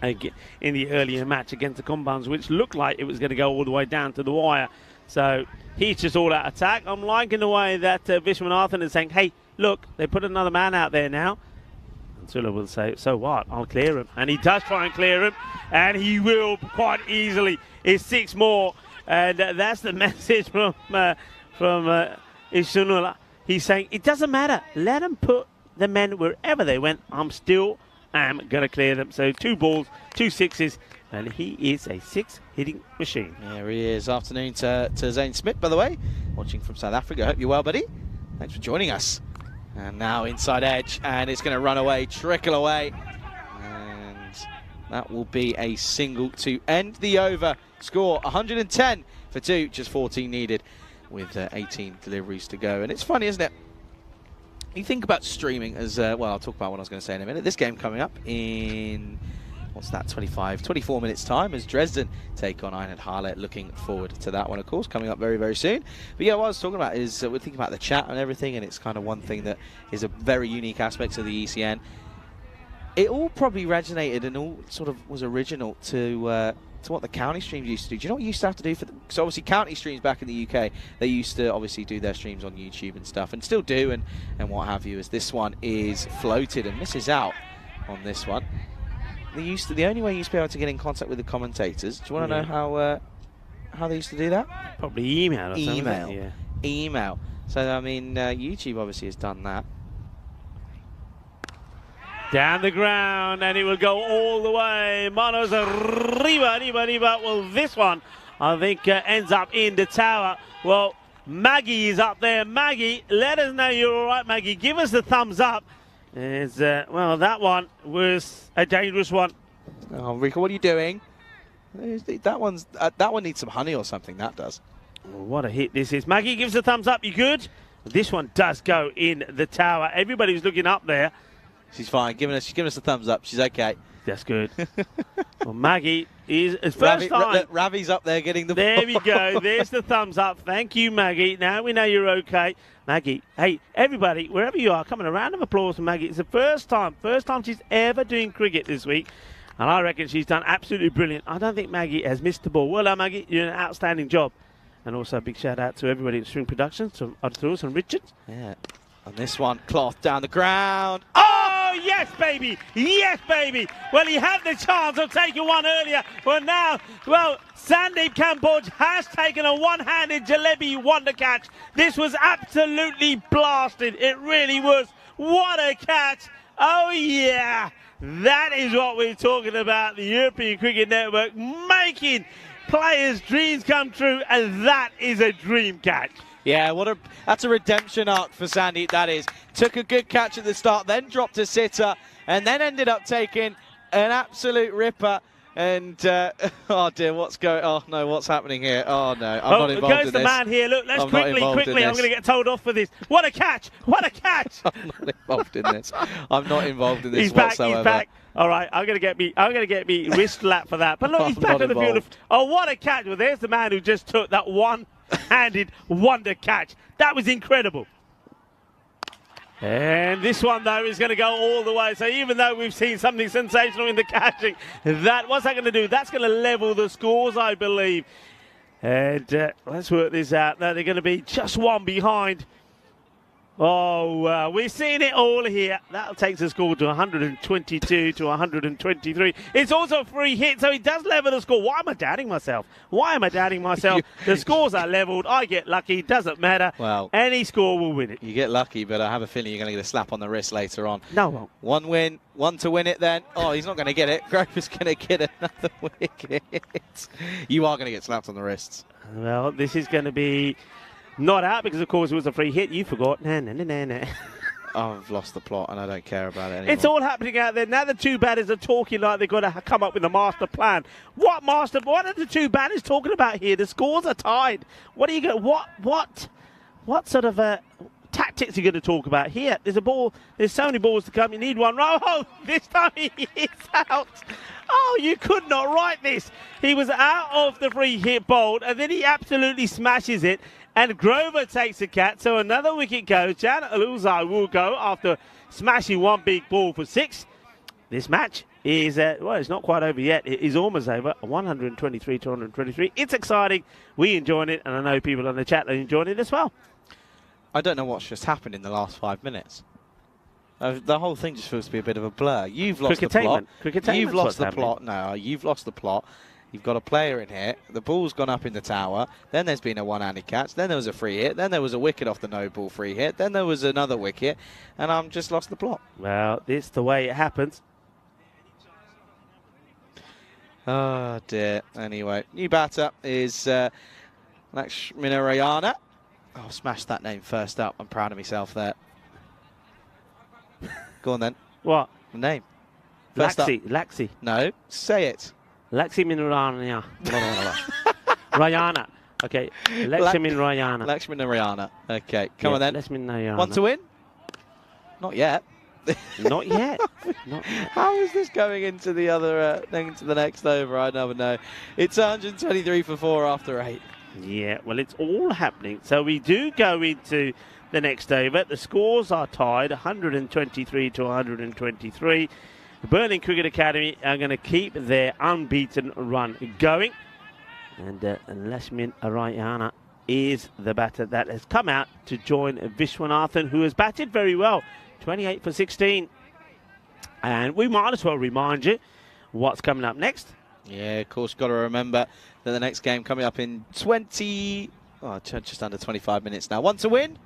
in the earlier match against the Compounds, which looked like it was going to go all the way down to the wire. So he's just all out attack. I'm liking the way that Vishwanathan is saying, "Hey, look, they put another man out there now." And Sula will say, "So what? I'll clear him." And he does try and clear him, and he will quite easily. It's 6 more, and that's the message from Ishunula. He's saying, it doesn't matter. Let them put the men wherever they went. I'm still going to clear them. So 2 balls, 2 sixes, and he is a 6-hitting machine. There he is. Afternoon to Zane Smith, by the way, watching from South Africa. Hope you're well, buddy. Thanks for joining us. And now inside edge, and it's going to run away, trickle away. And that will be a single to end the over. Score 110 for 2, just 14 needed with 18 deliveries to go. And it's funny, isn't it? You think about streaming as, well, I'll talk about what I was going to say in a minute. This game coming up in, what's that, 24 minutes time as Dresden take on Einheit Halle. Looking forward to that one, of course, coming up very, very soon. But yeah, what I was talking about is we're thinking about the chat and everything, and it's kind of one thing that is a very unique aspect of the ECN. It all probably resonated and all sort of was original to what the county streams used to do. Do you know what you used to have to do for them? So obviously county streams back in the UK, they used to obviously do their streams on YouTube and stuff, and still do, and what have you, as this one is floated and misses out on this one. The only way you used to be able to get in contact with the commentators, do you want to know how they used to do that? Probably email or something. Email. Yeah. Email. So, I mean, YouTube obviously has done that. Down the ground, and it will go all the way. Manos Riva. Well, this one, I think, ends up in the tower. Well, Maggie is up there. Maggie, let us know you're all right, Maggie. Give us the thumbs up. Well, that one was a dangerous one. Oh, Rico, what are you doing? That one needs some honey or something, that does. Oh, what a hit this is. Maggie gives a thumbs up. You good? This one does go in the tower. Everybody was looking up there. She's fine. She's giving us a thumbs up. She's okay. That's good. Well, Maggie is first time. Ravi's up there getting the ball. There we go. There's the thumbs up. Thank you, Maggie. Now we know you're okay. Maggie, hey, everybody, wherever you are, come on, a round of applause for Maggie. It's the first time she's ever doing cricket this week. And I reckon she's done absolutely brilliant. I don't think Maggie has missed the ball. Well done, Maggie. You're an outstanding job. And also a big shout out to everybody at String Productions, from Arturus and Richard. Yeah. And this one, cloth down the ground. Oh, yes, baby. Yes, baby. Well, he had the chance of taking one earlier. But now, well, Sandeep Kamboj has taken a one-handed Jalebi wonder catch. This was absolutely blasted. It really was. What a catch. Oh, yeah. That is what we're talking about. The European Cricket Network making players' dreams come true. And that is a dream catch. Yeah, that's a redemption arc for Sandeep, that is. Took a good catch at the start, then dropped a sitter, and then ended up taking an absolute ripper. And, oh dear, what's happening here? Oh no, I'm not involved in this. Goes the man here. Look, let's quickly, I'm going to get told off for this. What a catch! What a catch! I'm not involved in this. I'm not involved in this he's back, whatsoever. He's back. All right, I'm going to get me wrist lap for that. But look, he's back on the field. Oh, what a catch! Well, there's the man who just took that one-handed wonder catch. That was incredible. And this one, though, is going to go all the way. So even though we've seen something sensational in the catching, what's that going to do? That's going to level the scores, I believe. And let's work this out. Now they're going to be just one behind. Oh, we're seeing it all here. That takes the score to 122 to 123. It's also a free hit, so he does level the score. Why am I doubting myself? The scores are leveled. I get lucky. Doesn't matter. Well, any score will win it. You get lucky, but I have a feeling you're going to get a slap on the wrist later on. No, I won't. One win, one to win it then. Oh, he's not going to get it. Grover's going to get another wicket. You are going to get slapped on the wrists. Well, this is going to be not out because, of course, it was a free hit. You forgot. Nah. I've lost the plot and I don't care about it anymore. It's all happening out there. Now the two batters are talking like they've got to come up with a master plan. What are the two batters talking about here? The scores are tied. What are you going? What sort of tactics are you going to talk about here? There's a ball. There's so many balls to come. You need one. Oh, this time he hits out. Oh, you could not write this. He was out of the free hit bowled, and then he absolutely smashes it. And Grover takes a catch, so another wicket goes. Jan Aluzai will go after smashing one big ball for 6. This match is, well, it's not quite over yet. It is almost over, 123 to 123. It's exciting. We enjoyed it, and I know people on the chat are enjoying it as well. I don't know what's just happened in the last 5 minutes. The whole thing just feels to be a bit of a blur. You've lost the plot. You've lost the plot. No, you've lost the plot. You've got a player in here. The ball's gone up in the tower. Then there's been a one-handed catch. Then there was a free hit. Then there was a wicket off the no-ball free hit. Then there was another wicket. And I'm just lost the plot. Well, it's the way it happens. Oh, dear. Anyway, new batter is Lakshminarayana. Oh, smashed that name first up. I'm proud of myself there. Go on, then. What? The name. Laxi. No, say it. Lakshminarayana. Rayana. Okay. Lakshminarayana. Lakshminarayana. Okay, come on then. Lakshminarayana. Want to win? Not yet. Not yet. How is this going into the other into the next over? I never know. It's 123 for 4 after 8. Yeah, well, it's all happening. So we do go into the next over. The scores are tied, 123 to 123. The Berlin Cricket Academy are going to keep their unbeaten run going. And Lashmin Arayana is the batter that has come out to join Vishwanathan, who has batted very well, 28 for 16. And we might as well remind you what's coming up next. Yeah, of course, got to remember that the next game coming up in just under 25 minutes now. Want to win?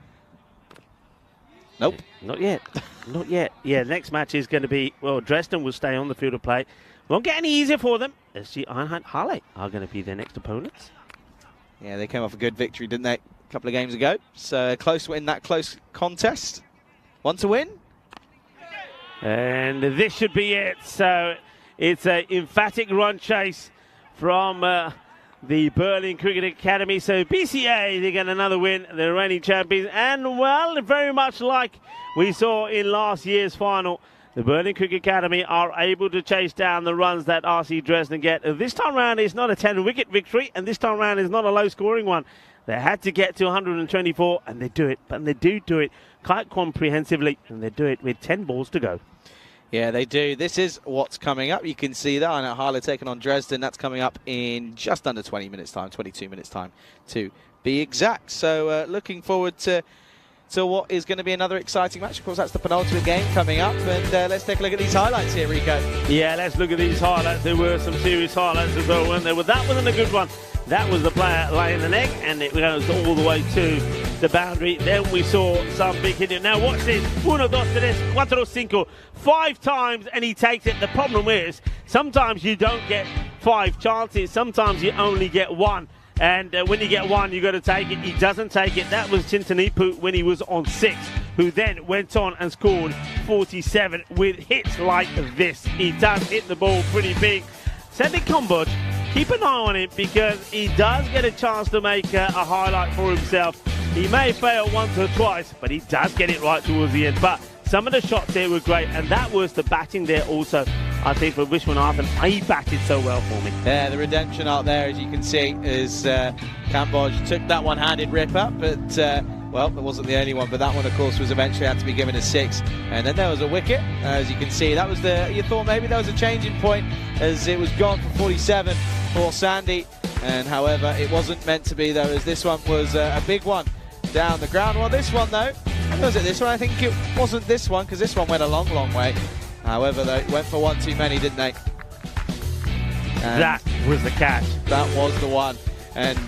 Nope. Not yet. Not yet. Yeah, the next match is going to be, well, Dresden will stay on the field of play. Won't get any easier for them. SG Einheit Halle are going to be their next opponents. Yeah, they came off a good victory, didn't they, a couple of games ago? So close win, that close contest. Want to win? And this should be it. So it's an emphatic run chase from the Berlin Cricket Academy. So BCA, they get another win. They're reigning champions. And, well, very much like we saw in last year's final, the Berlin Cricket Academy are able to chase down the runs that RC Dresden get. This time round, it's not a 10-wicket victory, and this time round is not a low-scoring one. They had to get to 124, and they do it. But they do it quite comprehensively, and they do it with 10 balls to go. Yeah, they do. This is what's coming up. You can see that. I know Halle taking on Dresden. That's coming up in just under 20 minutes' time, 22 minutes' time to be exact. So looking forward to what is going to be another exciting match. Of course, that's the penultimate game coming up. And let's take a look at these highlights here, Rico. Yeah, let's look at these highlights. There were some serious highlights as well, weren't there? Well, that wasn't a good one. That was the player laying the egg, and it goes all the way to the boundary. Then we saw some big hitting. Now watch this. 1, 2, 3, 4, 5. 5 times, and he takes it. The problem is, sometimes you don't get 5 chances. Sometimes you only get 1. And when you get 1, you got to take it. He doesn't take it. That was Chintanipu when he was on 6, who then went on and scored 47 with hits like this. He does hit the ball pretty big. Sandy Combodge, keep an eye on him because he does get a chance to make a highlight for himself. He may fail once or twice, but he does get it right towards the end. But some of the shots there were great, and that was the batting there also, I think, for Vishwanathan. He batted so well for me. Yeah, the redemption out there, as you can see, is Cambodge took that one-handed rip up, but, well, it wasn't the only one, but that one, of course, was eventually had to be given a 6. And then there was a wicket, as you can see. That was you thought maybe there was a changing point, as it was gone for 47 for Sandy. And, however, it wasn't meant to be, though, as this one was a big one down the ground. Well, this one, though, Was it this one? I think it wasn't this one, because this one went a long, long way. However, they went for one too many, didn't they? And that was the catch. that was the one. And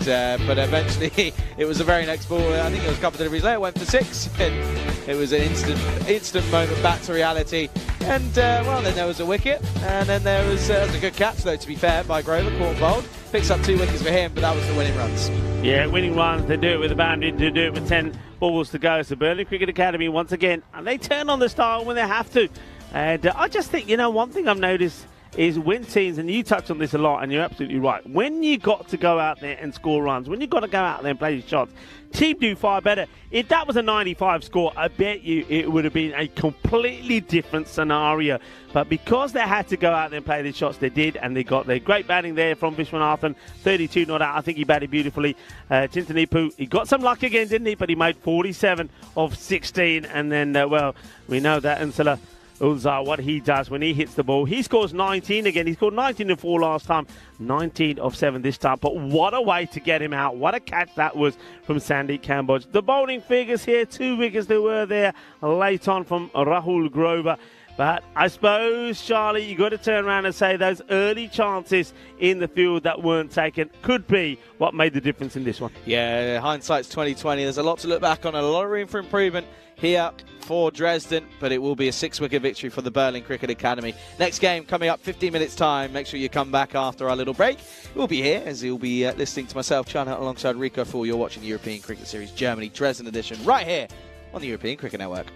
but eventually it was the very next ball. I think it was a couple of deliveries later, went for 6, and it was an instant moment back to reality. And well, then there was a wicket, and then there was a good catch though, to be fair, by Grover, caught and bowled. Picks up 2 wickets for him, but that was the winning runs. Yeah, winning runs. They do it with a boundary, they do it with 10 balls to go. So Burnley Cricket Academy once again, and they turn on the style when they have to. And I just think, you know, one thing I've noticed is when teams, and you touch on this a lot, and you're absolutely right, when you got to go out there and score runs, when you got to go out there and play your shots, team do far better. If that was a 95 score, I bet you it would have been a completely different scenario. But because they had to go out there and play the shots, they did, and they got their great batting there from Vishwanathan, 32 not out. I think he batted beautifully. Chintanipu, he got some luck again, didn't he? But he made 47 of 16, and then, well, we know that Unsala Ulzar, what he does when he hits the ball. He scores 19 again. He scored 19 and 4 last time, 19 of 7 this time. But what a way to get him out. What a catch that was from Sandeep Kamboj. The bowling figures here, 2 wickets there were there late on from Rahul Grover. But I suppose, Charlie, you got to turn around and say those early chances in the field that weren't taken could be what made the difference in this one. Yeah, hindsight's 2020. There's a lot to look back on, a lot of room for improvement here for Dresden, but it will be a 6-wicket victory for the Berlin Cricket Academy. Next game coming up 15 minutes time. Make sure you come back after our little break. We'll be here, as you'll be listening to myself, Chana, alongside Rico, for you're watching the European Cricket Series Germany Dresden edition right here on the European Cricket Network.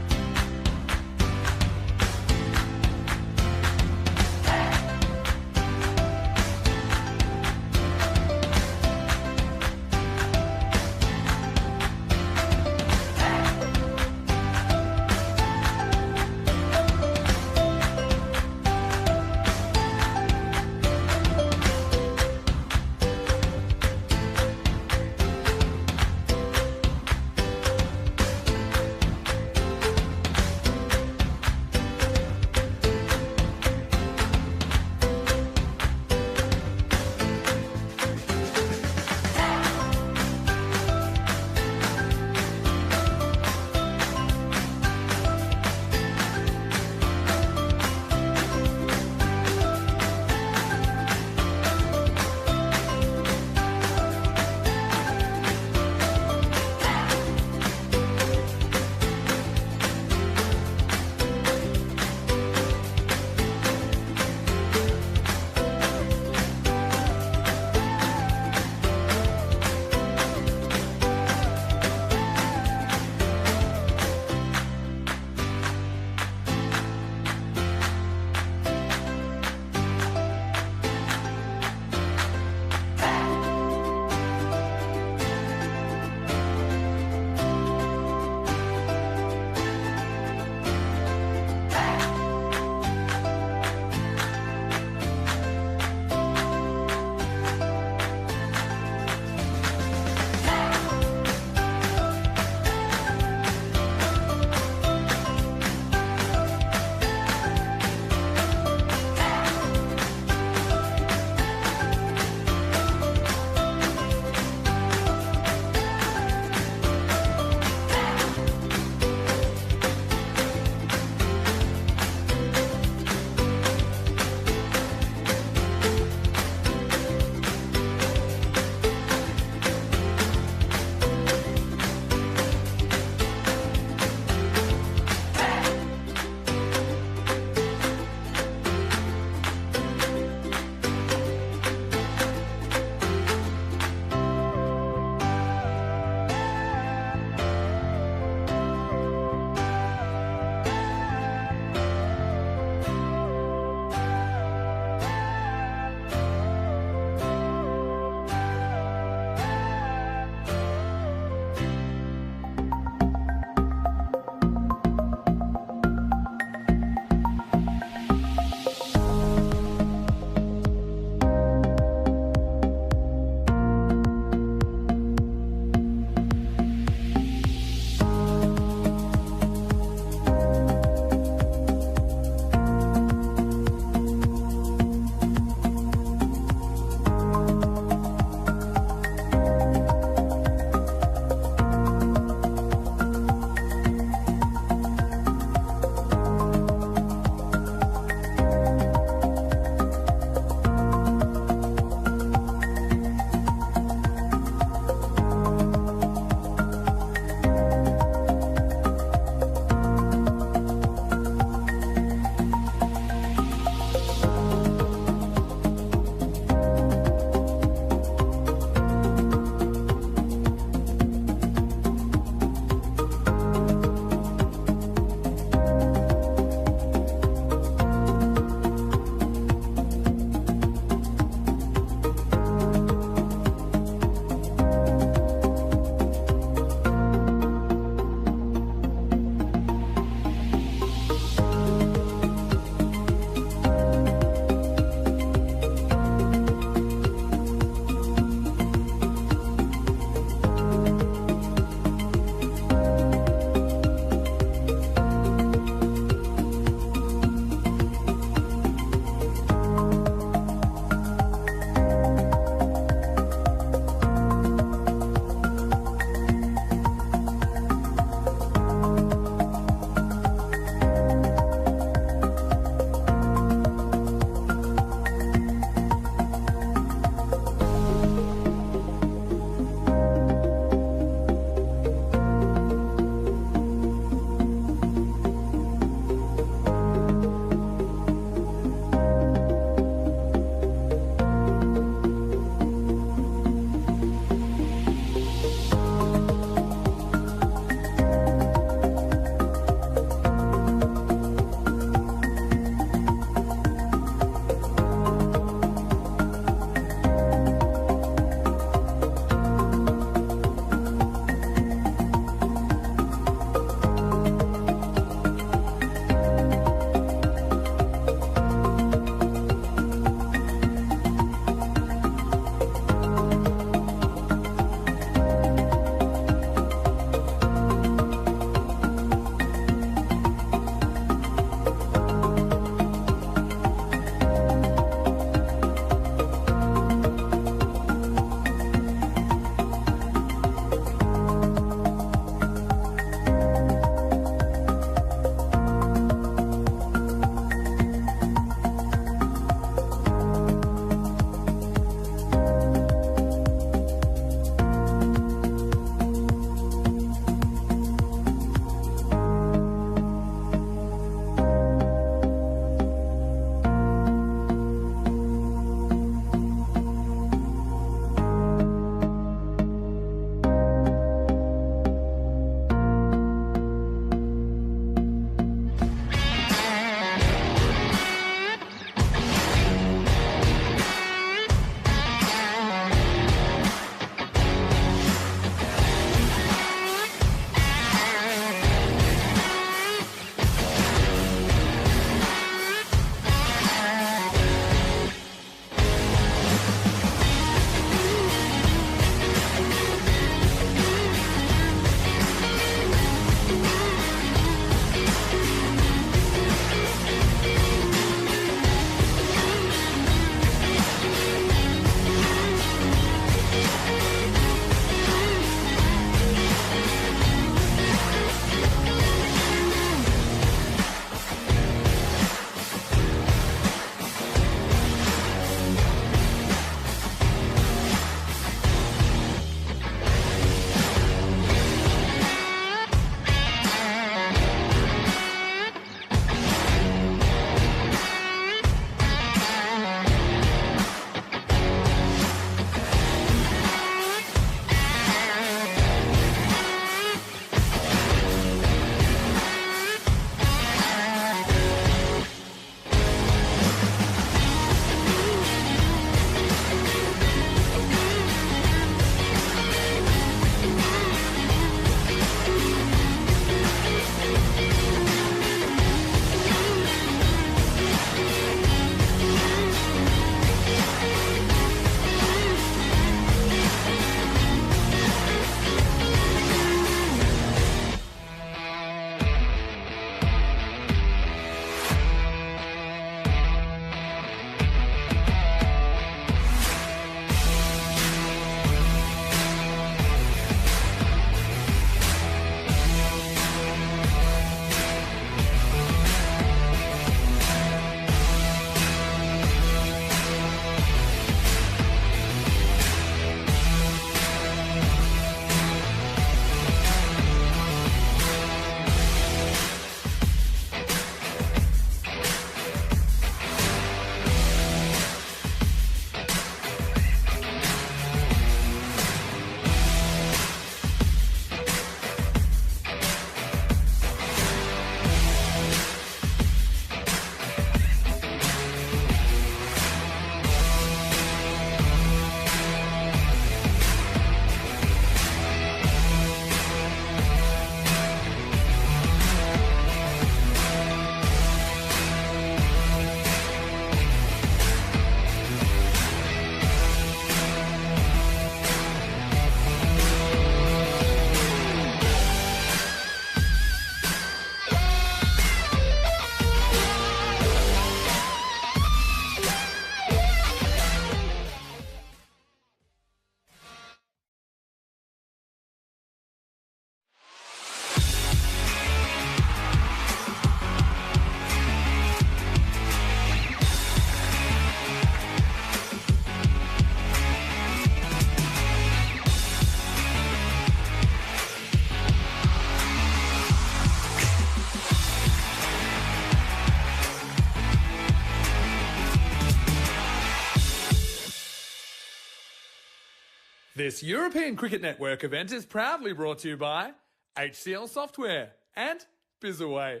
This European Cricket Network event is proudly brought to you by HCL Software and Bizaway.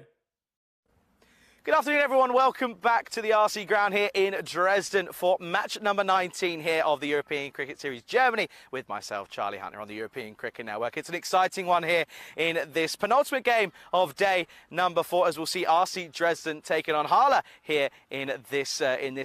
Good afternoon, everyone. Welcome back to the RC ground here in Dresden for match number 19 here of the European Cricket Series Germany with myself, Charlie Hunter, on the European Cricket Network. It's an exciting one here in this penultimate game of day number 4, as we'll see RC Dresden taking on Halle here in this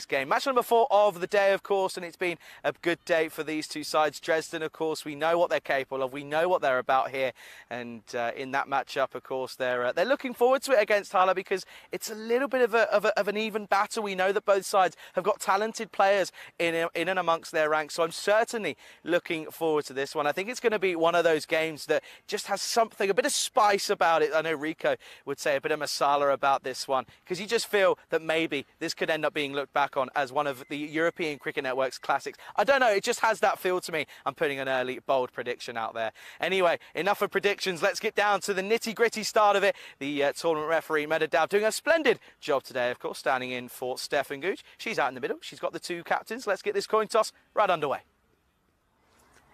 game. Match number 4 of the day, of course, and it's been a good day for these two sides. Dresden, of course, we know what they're capable of. We know what they're about here, and in that matchup, of course, they're looking forward to it against Halle because it's a little bit of an even battle. We know that both sides have got talented players in and amongst their ranks, so I'm certainly looking forward to this one. I think it's going to be one of those games that just has something, a bit of spice about it. I know Rico would say a bit of masala about this one, because you just feel that maybe this could end up being looked back on as one of the European Cricket Network's classics. I don't know, it just has that feel to me. I'm putting an early bold prediction out there. Anyway, enough of predictions. Let's get down to the nitty-gritty start of it. The tournament referee, Medadav, doing a splendid job today, of course, standing in for Stefan Gooch. She's out in the middle. She's got the two captains. Let's get this coin toss right underway.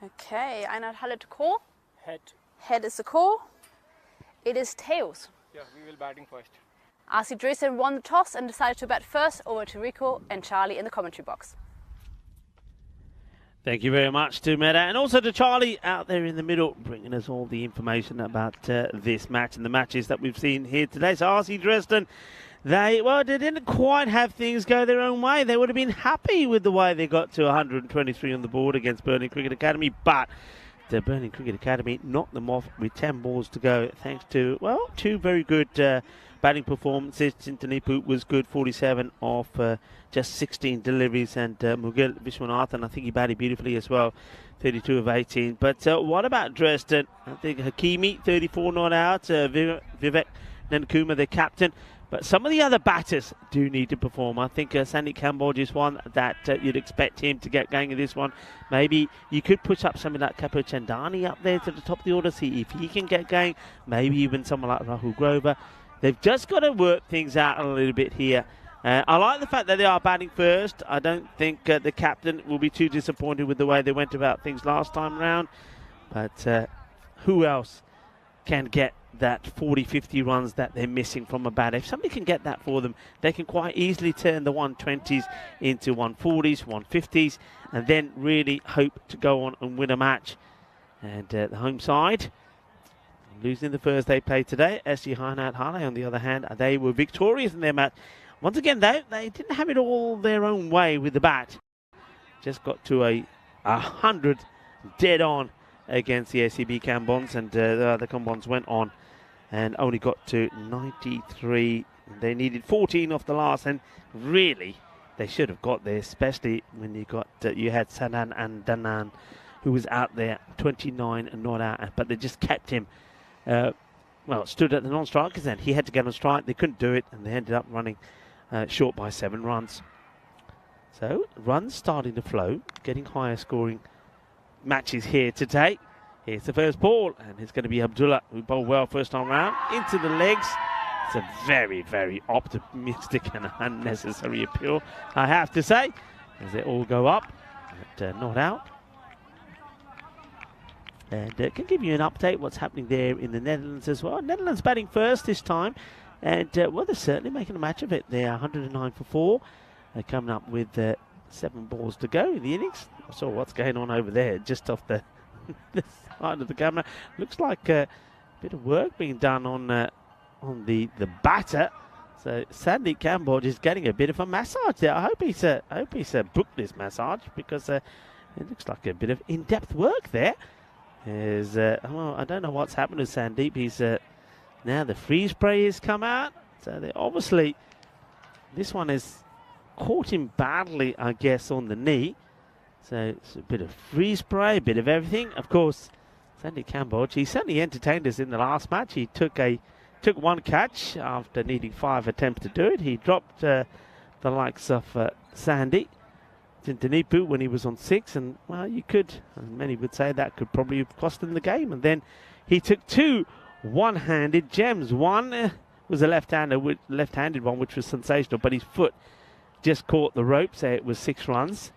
Okay, Einheit Halle to call. Head. Head is the call. It is tails. Yeah, we will batting first. RC Dresden won the toss and decided to bat first. Over to Rico and Charlie in the commentary box. Thank you very much to Meta and also to Charlie out there in the middle, bringing us all the information about this match and the matches that we've seen here today. So RC Dresden, they didn't quite have things go their own way. They would have been happy with the way they got to 123 on the board against Burning Cricket Academy, but the Burning Cricket Academy knocked them off with 10 balls to go, thanks to, well, two very good batting performances. Tintanipu was good, 47 off just 16 deliveries, and Mugil Vishwanathan, I think he batted beautifully as well, 32 of 18. But what about Dresden? I think Hakimi, 34 not out, Vivek Nankuma, the captain. But some of the other batters do need to perform. I think Sandy Kamboj is one that you'd expect him to get going in this one. Maybe you could push up something like Kapoor Chandani up there to the top of the order, see if he can get going. Maybe even someone like Rahul Grover. They've just got to work things out a little bit here. I like the fact that they are batting first. I don't think the captain will be too disappointed with the way they went about things last time round. But who else can get that 40-50 runs that they're missing from a bat? If somebody can get that for them, they can quite easily turn the 120s into 140s, 150s, and then really hope to go on and win a match. And the home side, losing the first they played today, SG Einheit Halle, on the other hand, they were victorious in their match. Once again, though, they didn't have it all their own way with the bat. Just got to 100 dead on against the SCB Kambons, and the Kambons went on and only got to 93. They needed 14 off the last, and really, they should have got there, especially when you got you had Sanan and Danan, who was out there, 29 and not out, but they just kept him. Stood at the non-strikers, and he had to get on strike. They couldn't do it, and they ended up running short by 7 runs. So runs starting to flow, getting higher scoring matches here today. Here's the first ball, and it's going to be Abdullah, who bowled well first time round, into the legs. It's a very, very optimistic and unnecessary appeal, I have to say, as they all go up, but not out. And can give you an update what's happening there in the Netherlands as well. Netherlands batting first this time, and they're certainly making a match of it. They're 109 for 4. They're coming up with 7 balls to go in the innings. I saw what's going on over there, just off the, the side of the camera. Looks like a bit of work being done on the batter. So Sandy Kamboj is getting a bit of a massage there. I hope he's booked this massage, because it looks like a bit of in-depth work there. I don't know what's happened to Sandeep. He's now the freeze spray has come out. So they obviously, this one has caught him badly, I guess, on the knee. So it's a bit of freeze spray, a bit of everything. Of course, Sandy Kamboj, he certainly entertained us in the last match. He took one catch after needing 5 attempts to do it. He dropped the likes of Sandy Tintanipu when he was on 6, and well, you could, and many would say that could probably have cost him the game. And then he took 2 one-handed gems. One was a left-handed one, which was sensational, but his foot just caught the rope, so it was 6 runs.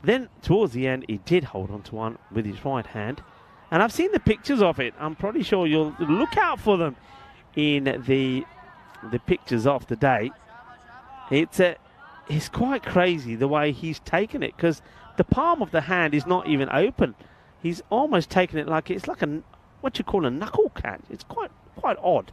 Then towards the end, he did hold on to one with his right hand. And I've seen the pictures of it. I'm pretty sure you'll look out for them in the pictures of the day. It's quite crazy the way he's taken it, because the palm of the hand is not even open. He's almost taken it like it's like what you call a knuckle catch. It's quite odd.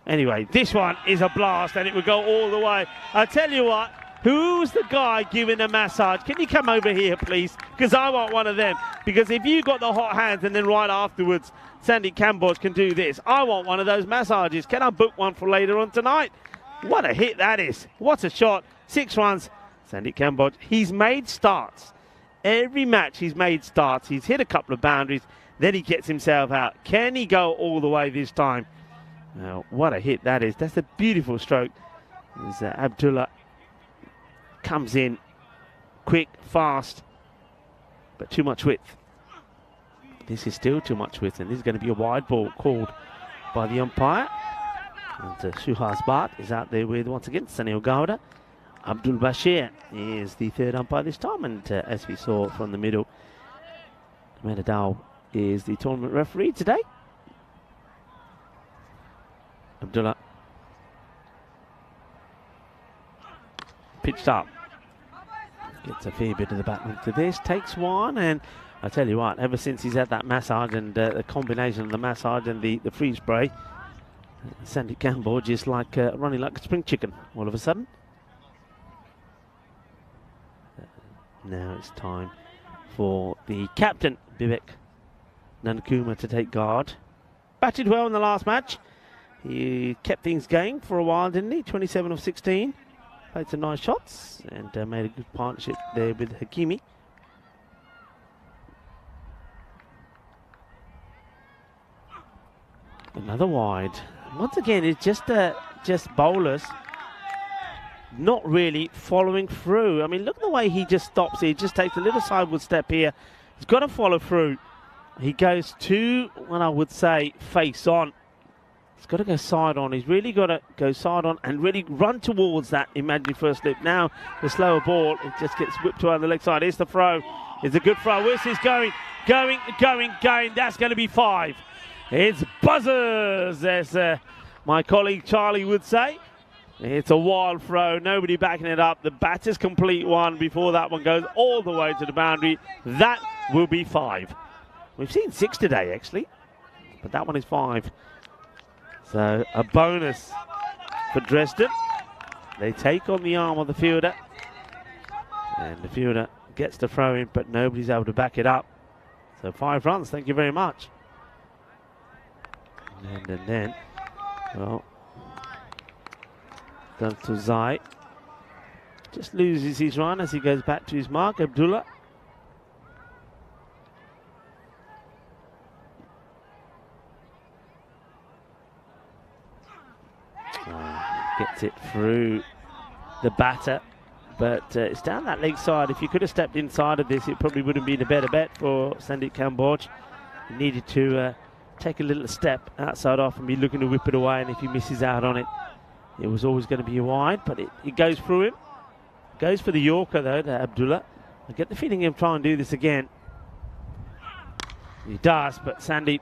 Anyway, this one is a blast, and it would go all the way. I tell you what, who's the guy giving a massage? Can you come over here, please? Because I want one of them. Because if you got the hot hands and then right afterwards, Sandy Cambodge can do this, I want one of those massages. Can I book one for later on tonight? What a hit that is. What a shot. 6 runs. Sandy Cambodge, he's made starts. Every match he's made starts. He's hit a couple of boundaries. Then he gets himself out. Can he go all the way this time? Well, what a hit that is. That's a beautiful stroke. As Abdullah comes in quick, fast, but too much width. This is still too much width, and this is going to be a wide ball called by the umpire. And Suhas Bhatt is out there with, once again, Sanil Gowda. Abdul Bashir is the third umpire this time, and as we saw from the middle, Medadal is the tournament referee today. Abdullah pitched up, gets a fair bit of the batsman to this, takes one, and I tell you what, ever since he's had that massage and the combination of the massage and the freeze spray, Sandy Cambodge is like running like a spring chicken all of a sudden. Now it's time for the captain, Vivek Nandkumar, to take guard. Batted well in the last match. He kept things going for a while, didn't he? 27 of 16. Played some nice shots and made a good partnership there with Hakimi. Another wide. Once again, it's just bowlers not really following through. I mean, look at the way he just stops here. He just takes a little sideward step here. He's got to follow through. He goes to, what I would say, face on. He's got to go side on. He's really got to go side on and really run towards that imaginary first slip. Now, the slower ball, it just gets whipped around the leg side. Here's the throw. It's a good throw. Where's this going? Going. That's going to be 5. It's buzzers, as my colleague Charlie would say. It's a wild throw. Nobody backing it up. The batter's complete one before that one goes all the way to the boundary. That will be 5. We've seen 6 today, actually, but that one is 5. So a bonus for Dresden. They take on the arm of the fielder, and the fielder gets the throw in, but nobody's able to back it up. So 5 runs, thank you very much. And then, well, goes to Zai. Just loses his run as he goes back to his mark, Abdullah. Gets it through the batter, but it's down that leg side. If you could have stepped inside of this, it probably would have been a better bet for Sandy Cambodge. He needed to take a little step outside off and be looking to whip it away, and if he misses out on it, it was always going to be a wide, but it goes through him. Goes for the Yorker, though, to Abdullah. I get the feeling he'll try and do this again. He does, but Sandy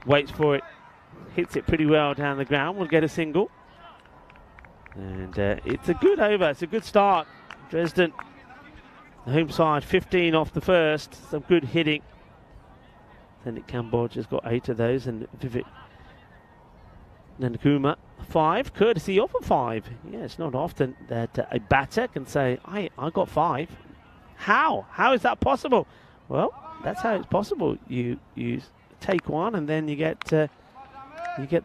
waits for it. Hits it pretty well down the ground. We'll get a single. And it's a good over. It's a good start. Dresden, the home side, 15 off the first. Some good hitting. Sandy Cambodge has got 8 of those, and Vivek Nandkumar 5, courtesy of a 5. Yeah, it's not often that a batter can say, I got 5. How is that possible? Well, that's how it's possible. You take one and then you get the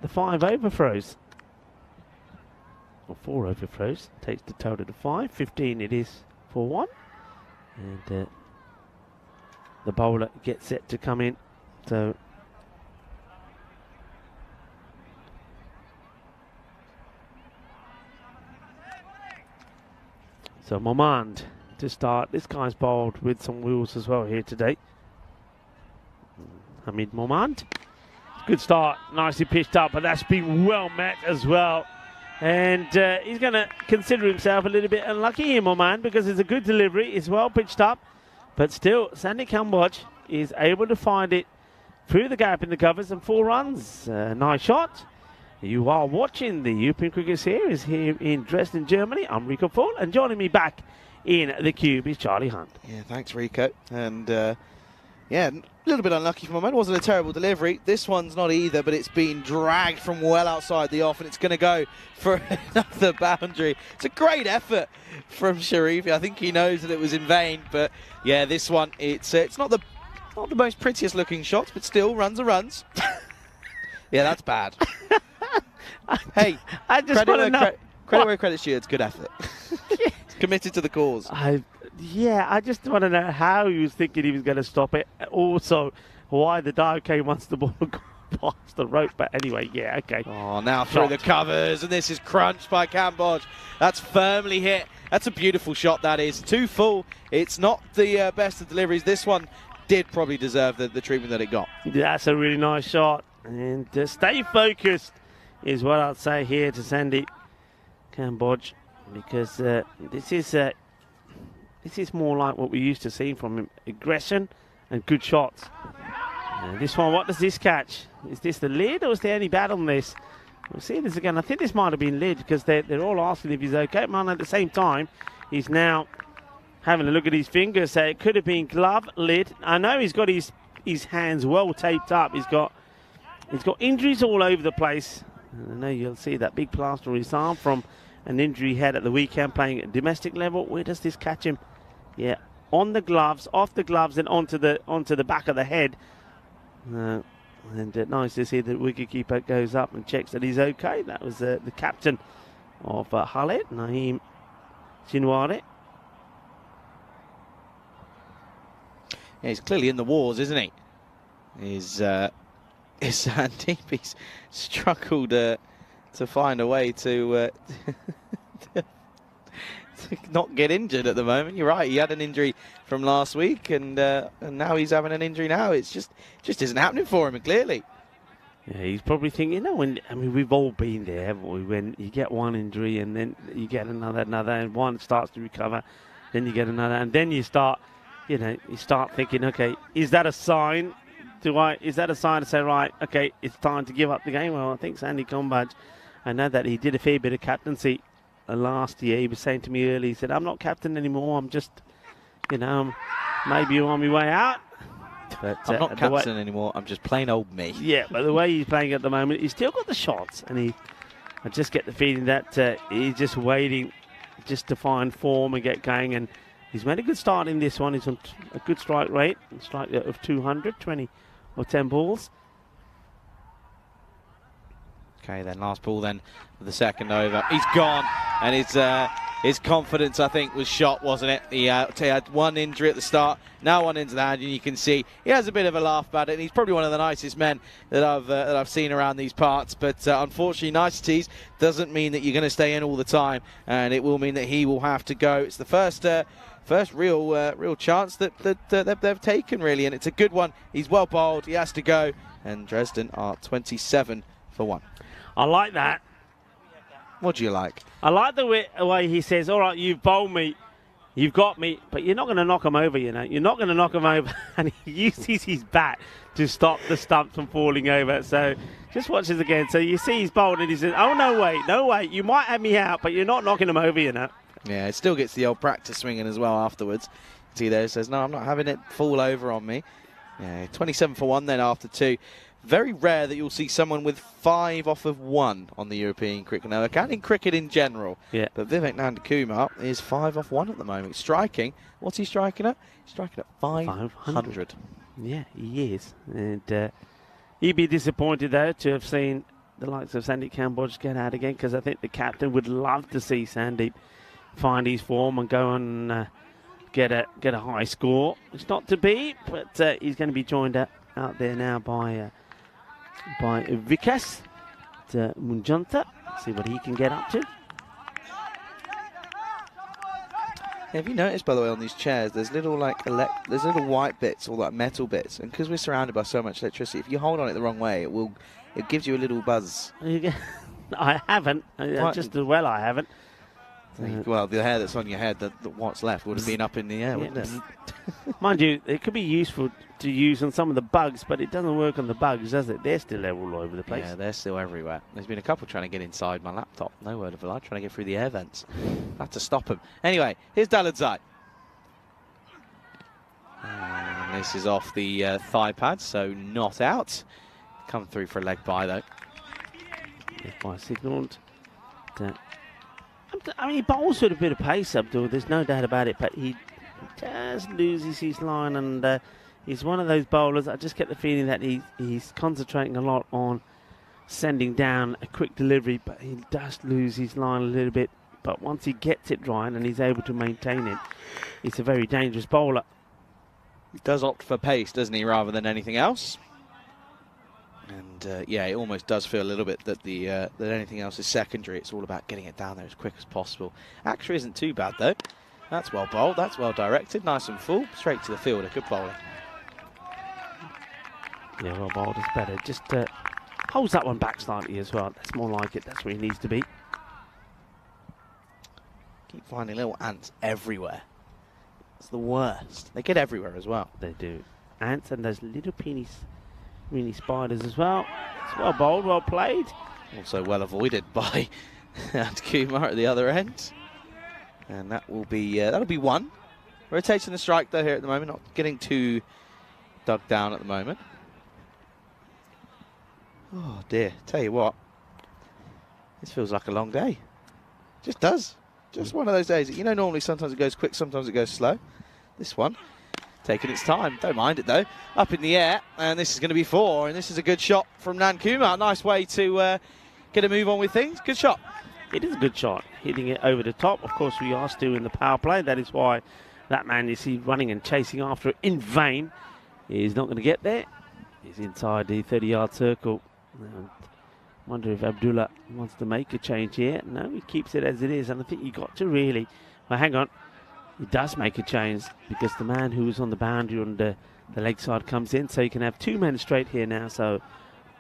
5 overthrows, or 4 overthrows. Takes the total to 5. 15 it is for 1, and the bowler gets set to come in. So Momand to start. This guy's bowled with some wheels as well here today. Hamid Momand. Good start. Nicely pitched up, but that's been well met as well. And he's going to consider himself a little bit unlucky here, my man, because it's a good delivery. It's well pitched up. But still, Sandy Kamboj is able to find it through the gap in the covers and 4 runs. Nice shot. You are watching the European Cricket Series here in Dresden, Germany. I'm Rico Fall, and joining me back in the cube is Charlie Hunt. Yeah, thanks, Rico. And yeah, a little bit unlucky for my man. It wasn't a terrible delivery. This one's not either, but it's been dragged from well outside the off, and it's going to go for another boundary. It's a great effort from Sharifi. I think he knows that it was in vain, but yeah, this one, it's not the most prettiest looking shots, but still, runs are runs. Yeah, that's bad. Hey, I just want to know. Credit where credit's due. It's good effort. It's committed to the cause. I just want to know how he was thinking he was going to stop it. Also, why the dive came once the ball got past the rope. But anyway, yeah, okay. Oh, now through the covers, and this is crunched by Kamboj. That's firmly hit. That's a beautiful shot, that is. 2 full. It's not the best of deliveries. This one did probably deserve the treatment that it got. That's a really nice shot. And stay focused is what I'd say here to Sandy Kamboj, because this is more like what we used to see from him: aggression and good shots. This one, what does this catch? Is this the lid, or is there any bat on this? We'll see this again. I think this might have been lid, because they're all asking if he's okay. Man, at the same time, he's now having a look at his fingers. So it could have been glove, lid. I know he's got his hands well taped up. He's got injuries all over the place. I know you'll see that big plaster on his arm from an injury he had at the weekend playing at domestic level. Where does this catch him? Yeah, on the gloves, off the gloves, and onto the back of the head. And nice to see that wicketkeeper goes up and checks that he's okay. That was the captain of Halle, Naeem Chinwari. Yeah, he's clearly in the wars, isn't he? He's Sandeep. He's struggled to find a way to not get injured at the moment. You're right. He had an injury from last week, and now he's having an injury now. It's just isn't happening for him, clearly. Yeah, he's probably thinking, we've all been there, haven't we? When you get one injury and then you get another, and one starts to recover, then you get another, and then you start thinking, okay, is that a sign? Is that a sign to say, right, okay, it's time to give up the game? Well, I think Sandy Kamboj, I know that he did a fair bit of captaincy last year. He was saying to me earlier, he said, I'm not captain anymore. I'm just, maybe on my way out. But I'm not captain anymore. I'm just plain old me. Yeah, but the way he's playing at the moment, he's still got the shots. And I just get the feeling that he's just waiting just to find form and get going. And he's made a good start in this one. He's on a good strike rate, strike rate of 220 or 10 balls. Okay, then last ball then for the second over. He's gone, and his confidence, I think, was shot, wasn't it? He had one injury at the start, now one into the hand, and you can see he has a bit of a laugh about it, and he's probably one of the nicest men that I've seen around these parts. But unfortunately, niceties doesn't mean that you're going to stay in all the time, and it will mean that he will have to go. It's the first real chance that they've taken, really, and it's a good one. He's well bowled, he has to go, and Dresden are 27 for 1. I like that. What do you like? I like the way he says, all right, you've bowled me, you've got me, but you're not going to knock him over, You're not going to knock him over. And he uses his bat to stop the stumps from falling over. So just watch this again. So you see he's bowled and he says, oh, no, wait. You might have me out, but you're not knocking him over, Yeah, it still gets the old practice swinging as well afterwards. See there, it says, no, I'm not having it fall over on me. Yeah, 27 for 1 then after 2. Very rare that you'll see someone with 5 off of 1 on the European Cricket Network and in cricket in general. Yeah. But Vivek Nandakumar is 5 off 1 at the moment. Striking. What's he striking at? He's striking at 500. Yeah, he is. And he'd be disappointed, though, to have seen the likes of Sandeep Kamboj get out again, because I think the captain would love to see Sandeep find his form and go and get a high score. It's not to be, but he's going to be joined out there now by Vikas Munjanta. See what he can get up to. Have you noticed, by the way, on these chairs, there's little there's little white bits, or like metal bits, and because we're surrounded by so much electricity, if you hold on it the wrong way, it gives you a little buzz. I haven't. Just as well I haven't. Well, the hair that's on your head, what's left, would have been up in the air, wouldn't it? Mind you, it could be useful to use on some of the bugs, but it doesn't work on the bugs, does it? They're still all over the place. Yeah, they're still everywhere. There's been a couple trying to get inside my laptop. No word of a lie, trying to get through the air vents. Had to stop them. Anyway, here's Daladzai. And this is off the thigh pad, so not out. Come through for a leg by, though. Leg by signalled. I mean, he bowls with a bit of pace, Abdul. There's no doubt about it, but he just loses his line, and he's one of those bowlers. I just get the feeling that he's concentrating a lot on sending down a quick delivery, but he does lose his line a little bit. But once he gets it right and he's able to maintain it, he's a very dangerous bowler. He does opt for pace, doesn't he, rather than anything else? And yeah, it almost does feel a little bit that that anything else is secondary. It's all about getting it down there as quick as possible. Aksha isn't too bad, though. That's well bowled, that's well directed, nice and full, straight to the fielder. Good bowling. Yeah, well bowled is better. Just holds that one back slightly as well. That's more like it. That's where he needs to be. Keep finding little ants everywhere. It's the worst. They get everywhere as well. They do. Ants and those little mini spiders as well. It's well bowled, well played. Also well avoided by Kumar at the other end. And that will be that'll be one. Rotating the strike though here at the moment, not getting too dug down at the moment. Oh dear, tell you what, this feels like a long day. Just does. Just one of those days. You know, normally sometimes it goes quick, sometimes it goes slow. This one taking its time. Don't mind it though. Up in the air, and this is going to be 4. And this is a good shot from Nan Kumar. Nice way to get a move on with things. Good shot. It is a good shot, hitting it over the top. Of course, we are still in the power play. That is why that man you see running and chasing after it in vain. He's not going to get there. He's inside the 30-yard circle. Wonder if Abdullah wants to make a change here. No, he keeps it as it is, and I think you got to really. Well, hang on. He does make a change because the man who was on the boundary on the leg side comes in, so you can have 2 men straight here now. So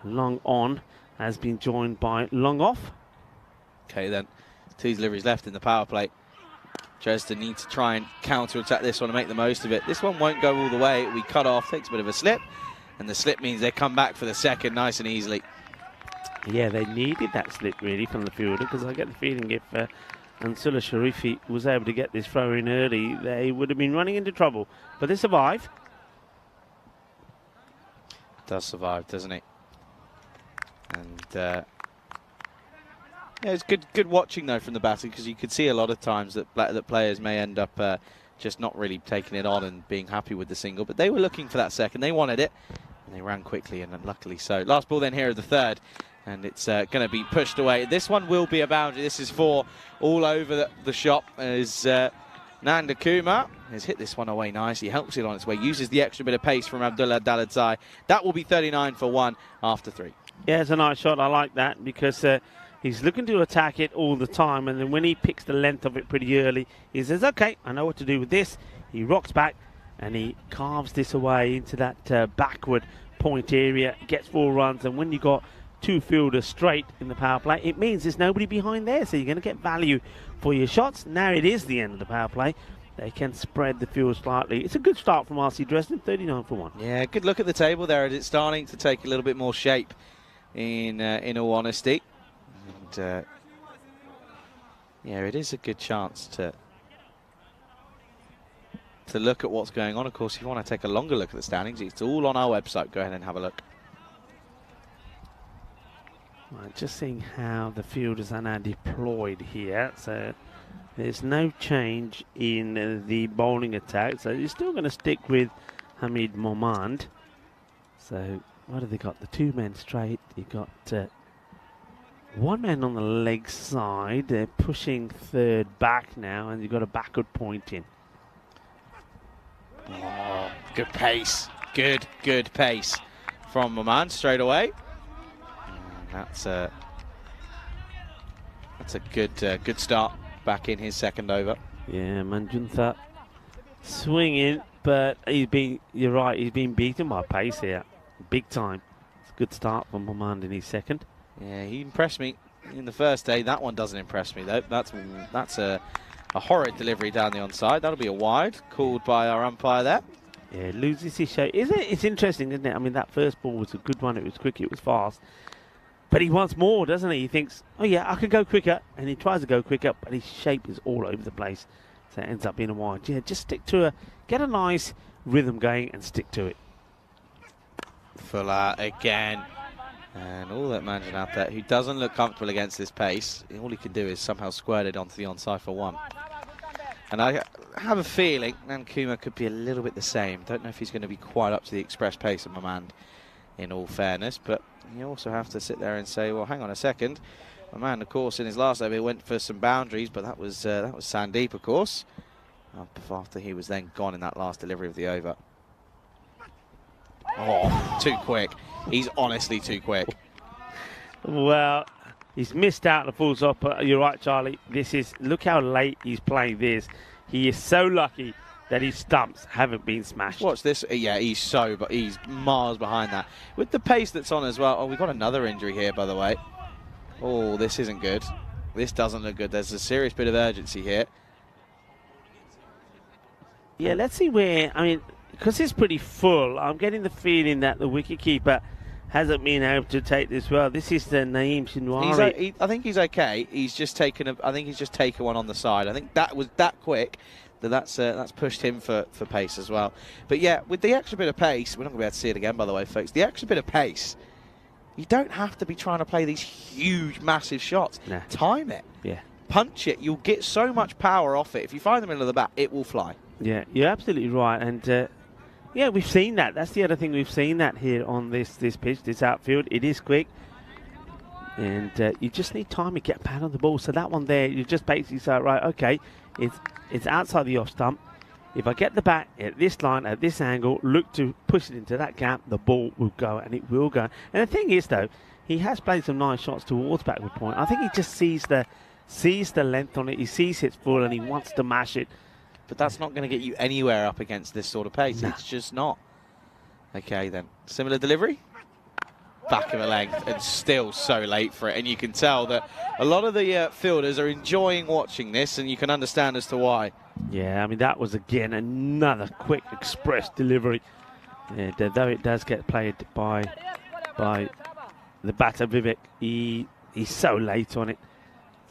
long on has been joined by long off. Okay, then 2 deliveries left in the power play. Dresden needs to try and counter-attack this one and make the most of it. This one won't go all the way. It will be cut off, takes a bit of a slip, and the slip means they come back for the second nice and easily. Yeah, they needed that slip really from the fielder, because I get the feeling if Ansula Sharifi was able to get this throw in early, they would have been running into trouble. But they survive. Does survive, doesn't it? And yeah, it's good watching though from the batting, because you could see a lot of times that players may end up just not really taking it on and being happy with the single. But they were looking for that second. They wanted it, and they ran quickly, and luckily so. Last ball then here of the 3rd. And it's going to be pushed away. This one will be a boundary. This is 4 all over the shop as Nanda Kumar has hit this one away nicely. Helps it on its way. Uses the extra bit of pace from Abdullah Daladzai. That will be 39 for 1 after 3. Yeah, it's a nice shot. I like that because he's looking to attack it all the time. And then when he picks the length of it pretty early, he says, OK, I know what to do with this. He rocks back and he carves this away into that backward point area. Gets 4 runs. And when you got 2 fielders straight in the power play, it means there's nobody behind there, so you're going to get value for your shots. Now it is the end of the power play. They can spread the field slightly. It's a good start from RC Dresden, 39 for 1. Yeah, good look at the table there. It's starting to take a little bit more shape, in all honesty. And yeah, it is a good chance to look at what's going on. Of course, if you want to take a longer look at the standings, it's all on our website. Go ahead and have a look. Right, just seeing how the fielders are now deployed here. So there's no change in the bowling attack. So you're still going to stick with Hamid Momand. So what have they got? The 2 men straight. You've got 1 man on the leg side. They're pushing 3rd back now, and you've got a backward point in. Oh, good pace. Good pace from Momand straight away. That's a good start back in his 2nd over. Yeah, Manjuntha swinging, but you're right, he's been beaten by pace here, big time. It's a good start from Momand in his 2nd. Yeah, he impressed me in the first day. That one doesn't impress me, though. That's a horrid delivery down the onside. That'll be a wide, called by our umpire there. Yeah, loses his shape. Isn't it? It's interesting, isn't it? I mean, that first ball was a good one. It was quick, it was fast. But he wants more, doesn't he? He thinks, oh yeah, I can go quicker. And he tries to go quicker, but his shape is all over the place. So it ends up being a wide. Yeah, just stick to get a nice rhythm going and stick to it. Fuller again. And all that managing out there, who doesn't look comfortable against this pace. All he can do is somehow squirt it onto the onside for one. And I have a feeling Nankuma could be a little bit the same. Don't know if he's going to be quite up to the express pace of Mamand, in all fairness. But you also have to sit there and say, well, hang on a second. Mamand, of course, in his last over, went for some boundaries, but that was Sandeep, of course. After he was then gone in that last delivery of the over. Oh, too quick. He's honestly too quick. Well, he's missed out the full stop. You're right, Charlie. Look how late he's playing this. He is so lucky that his stumps haven't been smashed. Watch this. Yeah, he's miles behind that. With the pace that's on as well. Oh, we've got another injury here, by the way. Oh, this isn't good. This doesn't look good. There's a serious bit of urgency here. Yeah, let's see where, I mean, because it's pretty full, I'm getting the feeling that the wicketkeeper hasn't been able to take this well. This is the Naeem Shinwari. I think he's okay. He's just taken one on the side. I think that was that quick that's pushed him for pace as well. But yeah, with the extra bit of pace, we're not going to be able to see it again, by the way, folks. The extra bit of pace, you don't have to be trying to play these huge, massive shots. Nah. Time it. Yeah. Punch it. You'll get so much power off it. If you find the middle of the bat, it will fly. Yeah, you're absolutely right. And yeah, we've seen that. That's the other thing. We've seen that here on this pitch, this outfield. It is quick. And you just need time to get a pad on the ball. So that one there, you just basically say, right, okay, it's outside the off stump. If I get the bat at this line, at this angle, look to push it into that gap, the ball will go, and it will go. And the thing is, though, he has played some nice shots towards backward point. I think he just sees the length on it. He sees it's full, and he wants to mash it. But that's not going to get you anywhere up against this sort of pace. No. It's just not. Okay, then. Similar delivery. Back of a length, and still so late for it. And you can tell that a lot of the fielders are enjoying watching this, and you can understand as to why. Yeah, I mean, that was, again, another quick express delivery. And though it does get played by the batter, Vivek, he's so late on it.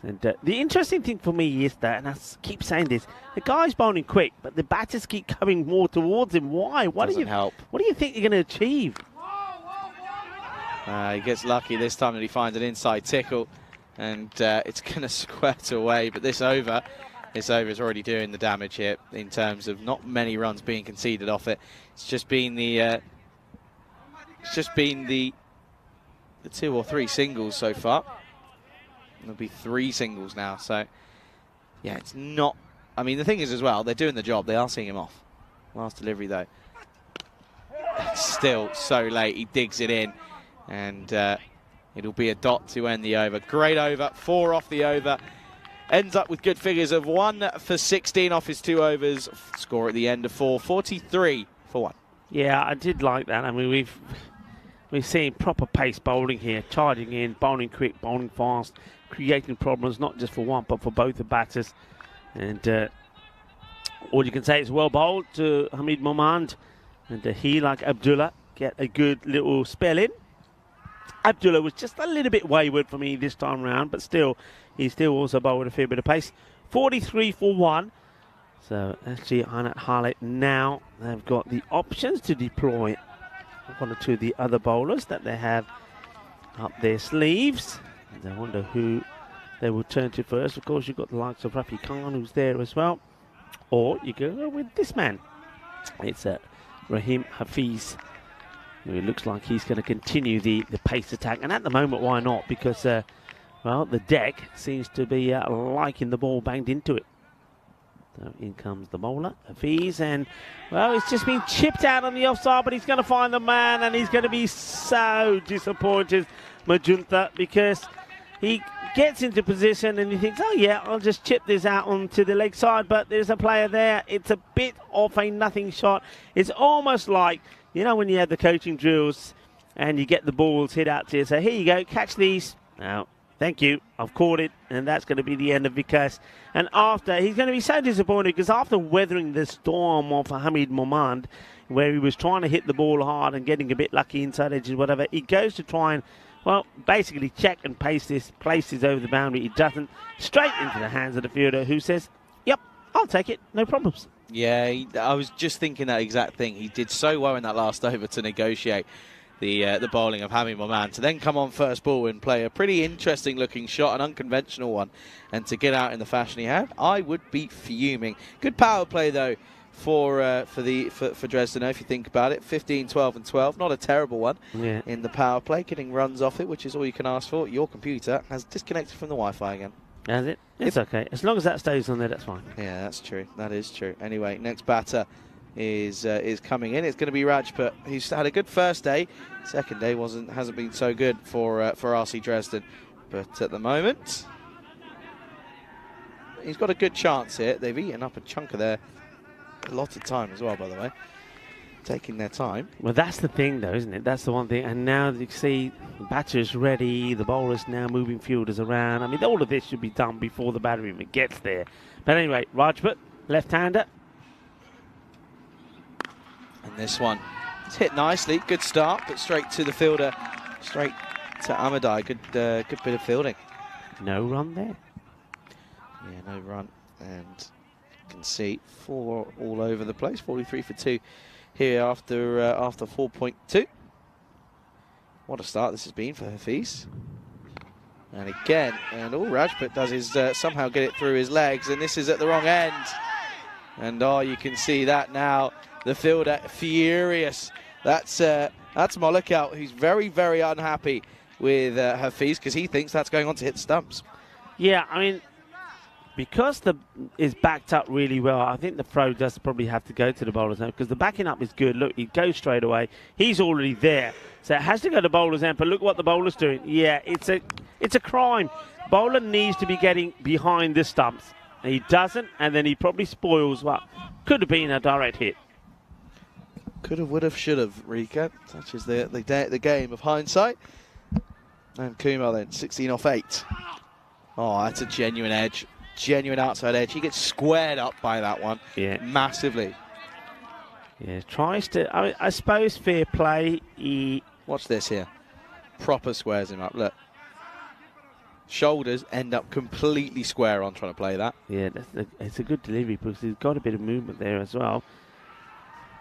And the interesting thing for me is that, and I keep saying this, the guy's bowling quick, but the batters keep coming more towards him. Why? What Doesn't help. What do you think you're going to achieve? He gets lucky this time that he finds an inside tickle, and it's going to squirt away. But this over is already doing the damage here in terms of not many runs being conceded off it. It's just been the 2 or 3 singles so far. There'll be 3 singles now, so yeah, it's not. I mean, the thing is as well, they're doing the job. They are seeing him off. Last delivery though, still so late. He digs it in, and it'll be a dot to end the over. Great over, 4 off the over. Ends up with good figures of 1 for 16 off his 2 overs. Score at the end of 4, 43 for 1. Yeah, I did like that. I mean, we've seen proper pace bowling here, charging in, bowling quick, bowling fast, creating problems not just for one but for both the batters. And all you can say is well bowled to Hamid Mamand, and he, like Abdullah, get a good little spell in. Abdullah was just a little bit wayward for me this time round, but still, he still also bowled with a fair bit of pace. 43 for 1. So actually, Anat Harlett now they've got the options to deploy one or two of the other bowlers that they have up their sleeves. And I wonder who they will turn to first. Of course, you've got the likes of Rafi Khan, who's there as well. Or you go with this man. It's Rahim Hafiz, who it looks like he's going to continue the pace attack. And at the moment, why not? Because, well, the deck seems to be liking the ball banged into it. So in comes the bowler, Hafiz, and, well, it's just been chipped out on the offside, but he's going to find the man, and he's going to be so disappointed, Majunta, because he gets into position and he thinks, oh yeah, I'll just chip this out onto the leg side, but there's a player there. It's a bit of a nothing shot. It's almost like, you know, when you have the coaching drills and you get the balls hit out to you, so here you go, catch these. Now, Thank you. I've caught it, and that's going to be the end of Vikas. And after, he's going to be so disappointed because after weathering the storm of Hamid Momand, where he was trying to hit the ball hard and getting a bit lucky inside edges, whatever, he goes to try and, well, basically check and place this over the boundary. He doesn't. Straight into the hands of the fielder, who says, "Yep, I'll take it. No problems." Yeah, I was just thinking that exact thing. He did so well in that last over to negotiate the bowling of Hamid Moman, to then come on first ball and play a pretty interesting looking shot, an unconventional one, and to get out in the fashion he had, I would be fuming. Good power play though for Dresden, if you think about it. 15, 12 and 12, not a terrible one in the power play, getting runs off it, which is all you can ask for. Your computer has disconnected from the Wi-Fi again. Has it? It's okay. As long as that stays on there, that's fine. Yeah, that's true. That is true. Anyway, next batter is coming in. It's going to be Rajput, who's had a good first day. Second day hasn't been so good for RC Dresden, but at the moment he's got a good chance here. They've eaten up a chunk of their allotted time as well, by the way, taking their time. Well, that's the thing, though, isn't it? That's the one thing. And now you see the batter's ready, the bowler's now moving fielders around. I mean, all of this should be done before the batter even gets there. But anyway, Rajput, left-hander. And this one, it's hit nicely. Good start, but straight to the fielder, straight to Amadai. Good bit of fielding. No run there. Yeah, no run. And you can see 4 all over the place. 43 for 2 here after 4.2. What a start this has been for Hafiz. And again, and all Rajput does is somehow get it through his legs, and this is at the wrong end. And you can see that now. The fielder furious. That's Mollicout, who's very, very unhappy with Hafiz because he thinks that's going on to hit the stumps. Yeah, I mean, because is backed up really well, I think the throw does probably have to go to the bowler's end because the backing up is good. Look, he goes straight away. He's already there. So it has to go to bowler's end, but look what the bowler's doing. Yeah, it's a crime. Bowler needs to be getting behind the stumps. And he doesn't, and then he probably spoils what could have been a direct hit. Could have, would have, should have, Rika. Such is the game of hindsight. And Kumar then, 16 off 8. Oh, that's a genuine edge. Genuine outside edge. He gets squared up by that one. Yeah. Massively. Yeah, tries to, I suppose fair play. Watch this here. Proper squares him up. Look. Shoulders end up completely square on trying to play that. Yeah, it's a good delivery because he's got a bit of movement there as well.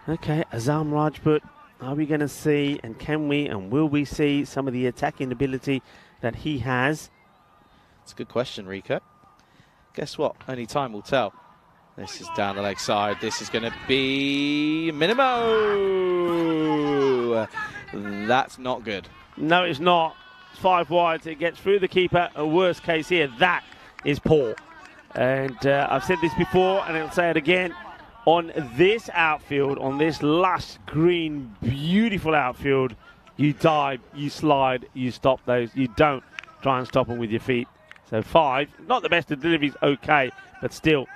Okay, Azam Rajput, are we going to see, and can we, and will we see some of the attacking ability that he has? It's a good question, Rico. Guess what? Only time will tell. This is down the leg side. This is going to be Minimo. That's not good. No, it's not. It's 5 wide. It gets through the keeper. A worst case here. That is poor. And I've said this before, and I'll say it again. On this outfield, on this lush, green, beautiful outfield, you dive, you slide, you stop those. You don't try and stop them with your feet. So 5, not the best of deliveries, okay, but still,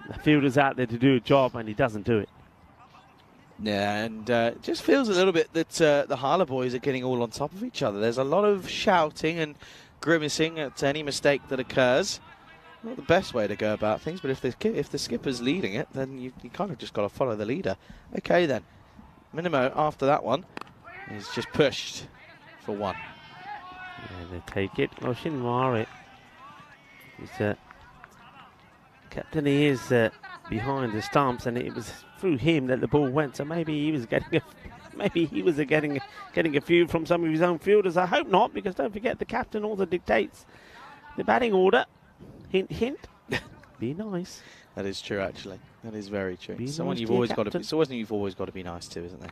the fielder's out there to do a job, and he doesn't do it. Yeah, and it just feels a little bit that the Harler boys are getting all on top of each other. There's a lot of shouting and grimacing at any mistake that occurs. Not the best way to go about things, but if the skipper's leading it, then you kind of just got to follow the leader. Okay, then. Minimo, after that one, is just pushed for 1. Yeah, they take it. Well, Shinwari, he's captain. He is behind the stumps, and it was through him that the ball went. So maybe he was getting getting a few from some of his own fielders. I hope not, because don't forget the captain also dictates the batting order. Hint, hint. Be nice. That is true, actually. That is very true. Be Someone nice, you've dear always got to captain. be. Someone you've always got to be nice to, isn't there?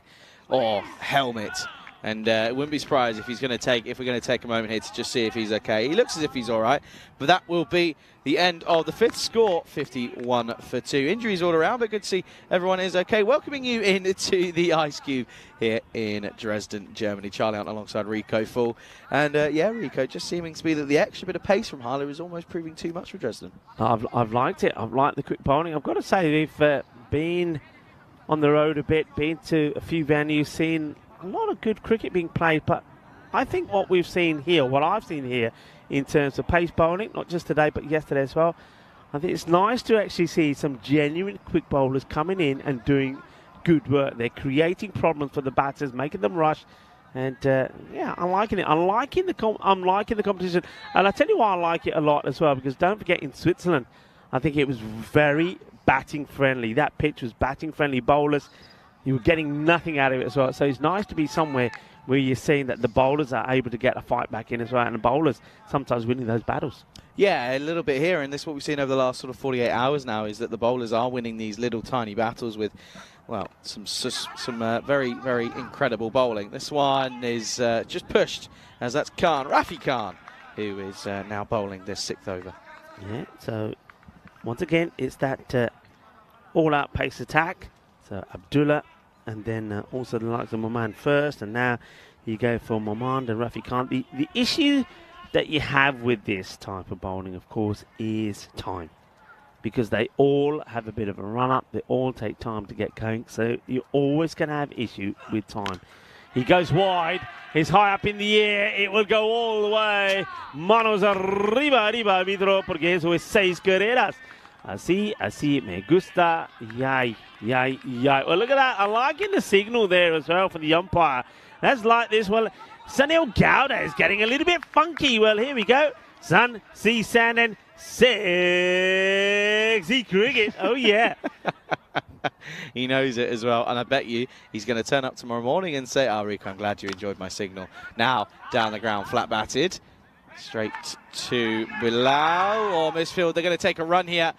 Oh, helmet. And it wouldn't be surprised if we're going to take a moment here to just see if he's okay. He looks as if he's all right, but that will be the end of the 5th score, 51 for 2. Injuries all around, but good to see everyone is okay. Welcoming you into the Ice Cube here in Dresden, Germany. Charlie Hunt alongside Rico Full. And yeah, Rico, just seeming to be that the extra bit of pace from Harlow is almost proving too much for Dresden. I've liked it. I've liked the quick bowling. I've got to say, we've been on the road a bit, been to a few venues, seen a lot of good cricket being played, but I think what we've seen here, what I've seen here in terms of pace bowling, not just today but yesterday as well, I think it's nice to actually see some genuine quick bowlers coming in and doing good work. They're creating problems for the batters, making them rush. And yeah, I'm liking it. I'm liking the competition. And I tell you why I like it a lot as well, because don't forget, in Switzerland, I think it was very batting friendly. That pitch was batting friendly. Bowlers, you were getting nothing out of it as well. So it's nice to be somewhere where you're seeing that the bowlers are able to get a fight back in as well, and the bowlers sometimes winning those battles. Yeah, a little bit here, and this is what we've seen over the last sort of 48 hours now, is that the bowlers are winning these little tiny battles with, well, some very, very incredible bowling. This one is just pushed, as that's Rafi Khan, who is now bowling this 6th over. Yeah, so once again, it's that all-out pace attack. So Abdullah, and then also the likes of Moman first, and now you go for Moman and Rafi Khan. The issue that you have with this type of bowling, of course, is time, because they all have a bit of a run-up. They all take time to get going, so you're always going to have issue with time. He goes wide. He's high up in the air. It will go all the way. Manos arriba, árbitro, porque eso es 6 carreras. Así, me gusta. Yay. Well, look at that. I'm liking the signal there as well for the umpire. That's like this. Well, Sunil Gowda is getting a little bit funky. Well, here we go. Sun, sea, sand, and sexy cricket. Oh, yeah. He knows it as well, and I bet you he's going to turn up tomorrow morning and say, "Oh, Rico, I'm glad you enjoyed my signal." Now, down the ground, flat batted. Straight to Bilal, or misfield. They're going to take a run here.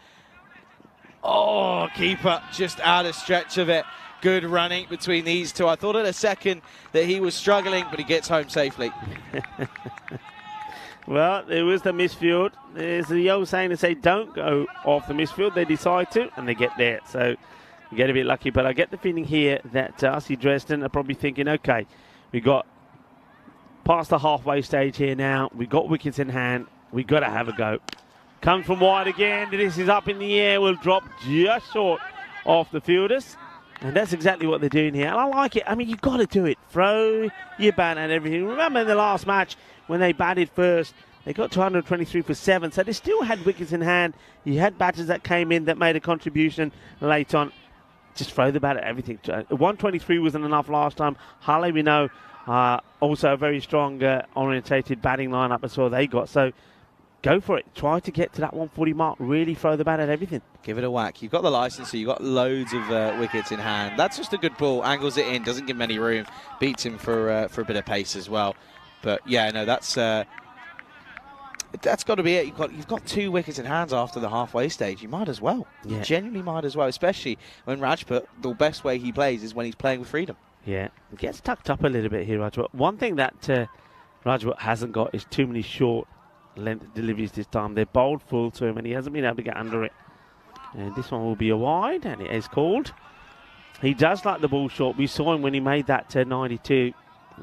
Oh, keeper just out of stretch of it. Good running between these two. I thought at a second that he was struggling, but he gets home safely. Well, there was the misfield. There's the old saying to say, don't go off the misfield. They decide to, and they get there. So you get a bit lucky. But I get the feeling here that RC Dresden are probably thinking, okay, we got past the halfway stage here now. We got wickets in hand. We got to have a go. Comes from wide again. This is up in the air. Will drop just short off the fielders. And that's exactly what they're doing here. And I like it. I mean, you've got to do it. Throw your bat and everything. Remember in the last match when they batted first, they got 223 for 7. So they still had wickets in hand. You had batters that came in that made a contribution late on. Just throw the bat at everything. 123 wasn't enough last time. Halle, we know, also a very strong orientated batting lineup as well they got. So go for it. Try to get to that 140 mark. Really throw the bat at everything. Give it a whack. You've got the license, so you've got loads of wickets in hand. That's just a good ball. Angles it in, doesn't give him any room. Beats him for a bit of pace as well. But yeah, no, that's got to be it. You've got 2 wickets in hands after the halfway stage. You might as well. Yeah. You genuinely might as well, especially when Rajput, the best way he plays is when he's playing with freedom. Yeah, it gets tucked up a little bit here, Rajput. One thing that Rajput hasn't got is too many short length deliveries this time. They're bowled full to him, and he hasn't been able to get under it. And this one will be a wide, and it is called. He does like the ball short. We saw him when he made that 92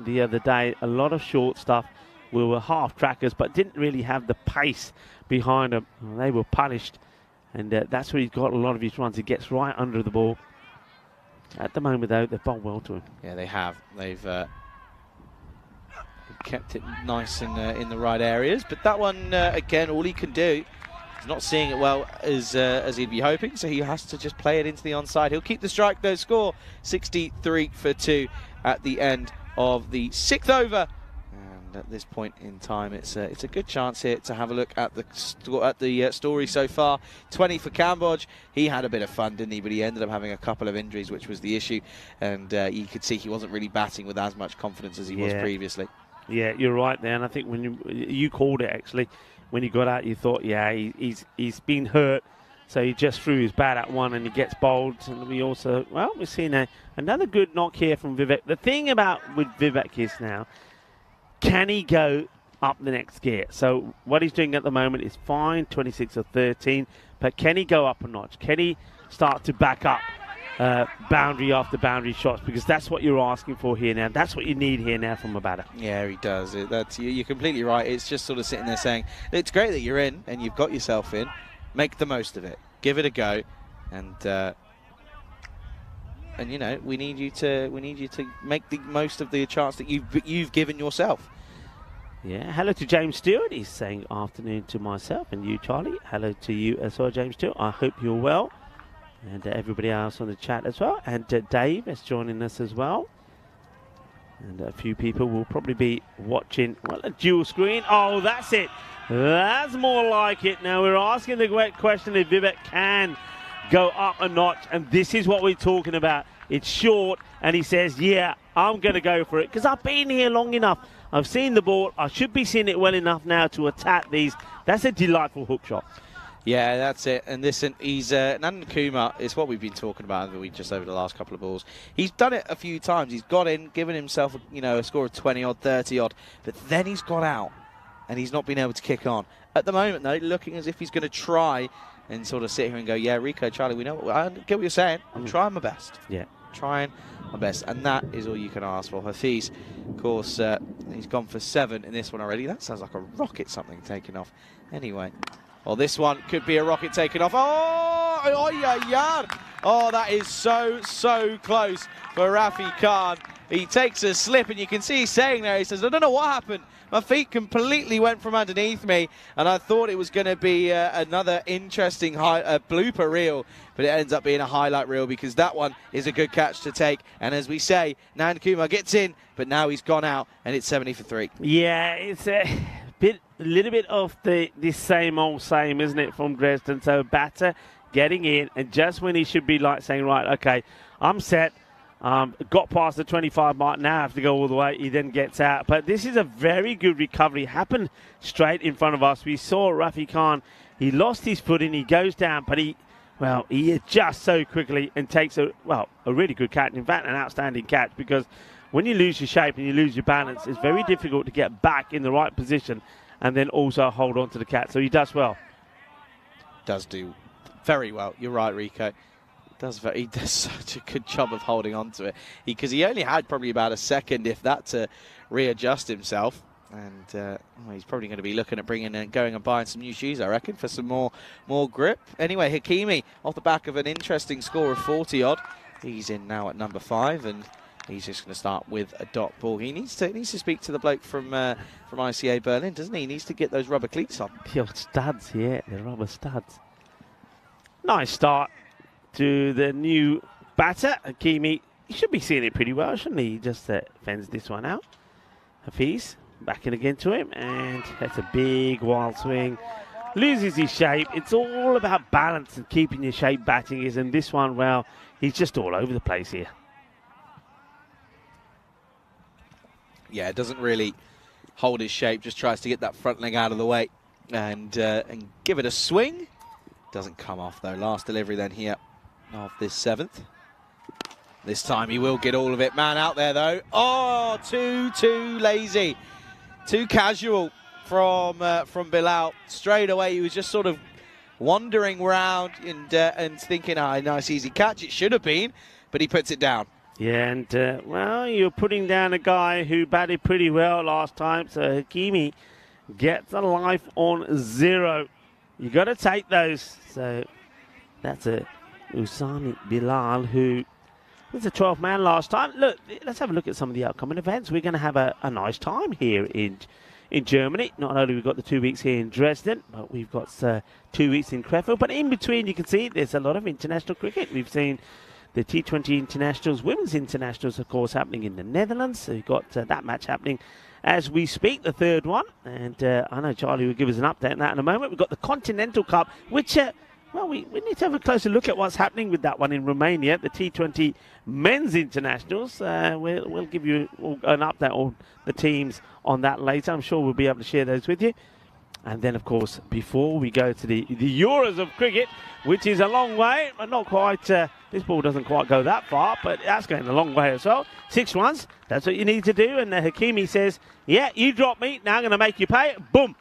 the other day. A lot of short stuff. We were half trackers, but didn't really have the pace behind them. They were punished, and that's where he's got a lot of his runs. He gets right under the ball. At the moment, though, they've bowled well to him. Yeah, they have. They've kept it nice in the right areas. But that one, again, all he can do, he's not seeing it well as he'd be hoping, so he has to just play it into the onside. He'll keep the strike, though. Score 63 for 2 at the end of the 6th over. And at this point in time, it's a good chance here to have a look at the story so far. 20 for Cambodge. He had a bit of fun, didn't he? But he ended up having a couple of injuries, which was the issue. And you could see he wasn't really batting with as much confidence as he was previously. Yeah, you're right there. And I think when you called it, actually, when he got out, you thought, yeah, he's been hurt. So he just threw his bat at one and he gets bowled. And we also, well, we've seen another good knock here from Vivek. The thing with Vivek is now, can he go up the next gear? So what he's doing at the moment is fine, 26 or 13. But can he go up a notch? Can he start to back up boundary after boundary shots? Because that's what you're asking for here now. That's what you need here now from a batter. Yeah, he does. You're completely right. It's just sort of sitting there saying, it's great that you're in and you've got yourself in. Make the most of it. Give it a go. And you know, we need you to make the most of the chance that you've given yourself. Yeah, hello to James Stewart. He's saying afternoon to myself and you, Charlie. Hello to you as well, James Stewart. I hope you're well. And everybody else on the chat as well. And Dave is joining us as well. And a few people will probably be watching, well, a dual screen. Oh, that's it. That's more like it. Now, we're asking the great question if Vivek can go up a notch. And this is what we're talking about. It's short. And he says, yeah, I'm going to go for it. Because I've been here long enough. I've seen the ball. I should be seeing it well enough now to attack these. That's a delightful hook shot. Yeah, that's it. And listen, he's Nandan Kumar is what we've been talking about just over the last couple of balls. He's done it a few times. He's got in, given himself a score of 20 odd, 30 odd, but then he's got out and he's not been able to kick on. At the moment, though, looking as if he's going to try and sort of sit here and go, yeah, Rico, Charlie, we know. I get what you're saying. I'm trying my best. Yeah, trying my best, and that is all you can ask for. Hafiz, of course, he's gone for 7 in this one already. That sounds like a rocket, something taking off. Anyway. Well, this one could be a rocket taken off. Oh, that is so close for Rafi Khan. He takes a slip, and you can see he's saying there, he says, I don't know what happened. My feet completely went from underneath me, and I thought it was going to be another interesting blooper reel, but it ends up being a highlight reel because that one is a good catch to take. And as we say, Nandan Kumar gets in, but now he's gone out, and it's 70 for 3. Yeah, it's a little bit of the same old same, isn't it, from Dresden? So batter getting in, and just when he should be like saying, right, okay, I'm set, got past the 25 mark, now I have to go all the way, he then gets out. But this is a very good recovery, happened straight in front of us. We saw Rafi Khan, he lost his footing, he goes down, but he adjusts so quickly and takes a really good catch, in fact, an outstanding catch, because when you lose your shape and you lose your balance, it's very difficult to get back in the right position and then also hold on to the catch. So he does well. Does do very well. You're right, Rico. He does such a good job of holding on to it. Because he only had probably about a second, if that, to readjust himself. And he's probably going to be looking at going and buying some new shoes, I reckon, for some more grip. Anyway, Hakimi, off the back of an interesting score of 40 odd. He's in now at number 5, and he's just going to start with a dot ball. He needs to speak to the bloke from ICA Berlin, doesn't he? He needs to get those rubber cleats on. The old studs, yeah, the rubber studs. Nice start to the new batter, Hakimi. He should be seeing it pretty well, shouldn't he? He just fends this one out. Hafiz back in again to him, and that's a big wild swing. Loses his shape. It's all about balance and keeping your shape batting is, and this one, well, he's just all over the place here. Yeah, it doesn't really hold his shape, just tries to get that front leg out of the way and give it a swing. Doesn't come off, though. Last delivery then here of this 7th. This time he will get all of it. Man out there, though. Oh, too lazy. Too casual from Bilal. Straight away, he was just sort of wandering around and thinking, nice easy catch. It should have been, but he puts it down. Yeah, and, well, you're putting down a guy who batted pretty well last time, so Hakimi gets a life on 0. You got to take those. So that's a Usami Bilal, who was a 12th man last time. Look, let's have a look at some of the upcoming events. We're going to have a nice time here in Germany. Not only we've got the 2 weeks here in Dresden, but we've got 2 weeks in Krefeld. But in between, you can see there's a lot of international cricket. We've seen the T20 internationals, women's internationals, of course, happening in the Netherlands. So you've got that match happening as we speak, the 3rd one. And I know Charlie will give us an update on that in a moment. We've got the Continental Cup, which, we need to have a closer look at what's happening with that one in Romania, the T20 men's internationals. We'll give you an update on the teams on that later. I'm sure we'll be able to share those with you. And then, of course, before we go to the Euros of cricket, which is a long way, but not quite, this ball doesn't quite go that far, but that's going a long way as well. 6 runs, that's what you need to do. And Hakimi says, yeah, you dropped me, now I'm going to make you pay. Boom.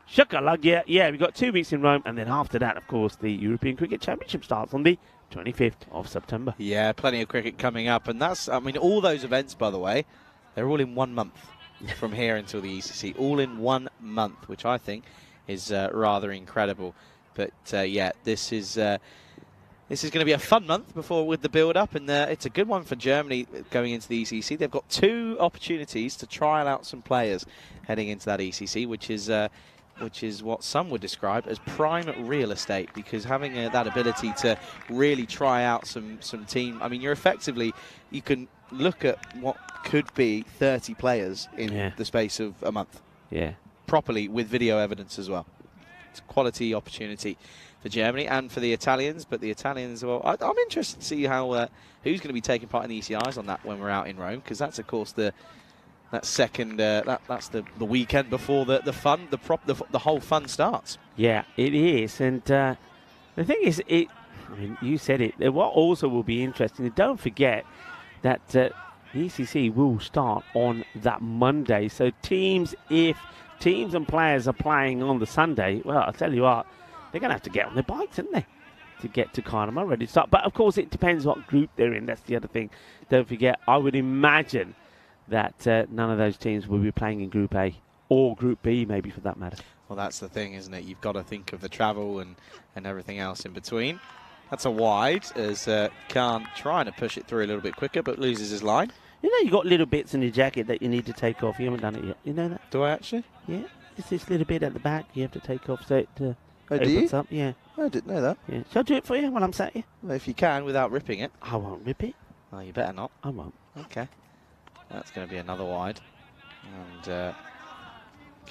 Shukalug, yeah, we've got 2 weeks in Rome. And then after that, of course, the European Cricket Championship starts on the 25th of September. Yeah, plenty of cricket coming up. And that's, all those events, by the way, they're all in 1 month. From here until the ECC, all in 1 month, which I think is rather incredible. But yeah, this is This is going to be a fun month before with the build-up, and it's a good one for Germany going into the ECC. They've got 2 opportunities to trial out some players heading into that ECC, which is what some would describe as prime real estate, because having that ability to really try out some team. I mean, you can look at what could be 30 players in the space of a month. Yeah. Properly with video evidence as well. It's a quality opportunity for Germany and for the Italians, but the Italians, well, I'm interested to see how who's going to be taking part in the ECIs on that when we're out in Rome, because that's of course that's the weekend before the whole fun starts. Yeah, it is, and the thing is, I mean, you said it. What also will be interesting, don't forget that the ECC will start on that Monday. So if teams and players are playing on the Sunday, well, I'll tell you what, they're going to have to get on their bikes, aren't they, to get to Carnival ready to start. But of course, it depends what group they're in. That's the other thing. Don't forget, I would imagine that none of those teams will be playing in Group A or Group B, maybe, for that matter. Well, that's the thing, isn't it? You've got to think of the travel and everything else in between. That's a wide, as Khan trying to push it through a little bit quicker, but loses his line. You know, you got little bits in your jacket that you need to take off. You haven't done it yet. You know that? Do I actually? Yeah. It's this little bit at the back you have to take off so it do you? opens up. Yeah. I didn't know that. Yeah. Shall I do it for you while I'm sat here? Well, if you can, without ripping it. I won't rip it. Oh, you better not. I won't. Okay. That's going to be another wide. And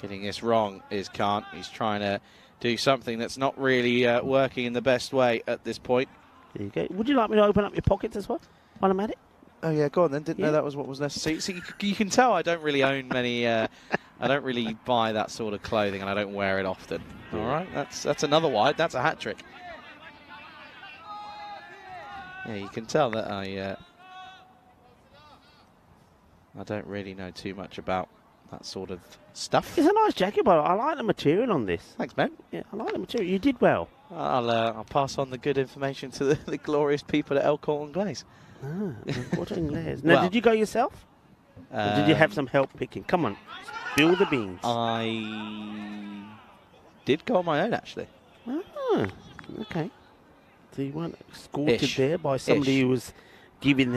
getting this wrong is Khan. He's trying to do something that's not really working in the best way at this point. There you go. Would you like me to open up your pockets as well while I'm at it? Oh, yeah, go on then. Didn't know that was what was necessary. So you can tell I don't really own many... I don't really buy that sort of clothing, and I don't wear it often. All right, that's another wide. That's a hat-trick. Yeah, you can tell that I don't really know too much about that sort of stuff. It's a nice jacket, but I like the material on this. Thanks, man. Yeah, I like the material. You did well. I'll pass on the good information to the glorious people at Elcourt and Glaze. Ah, what in Glaze. Now, Well, did you go yourself? Or did you have some help picking? Come on, spill the beans. I did go on my own, actually. Ah, okay. So you weren't escorted Ish. there by somebody Ish. who was giving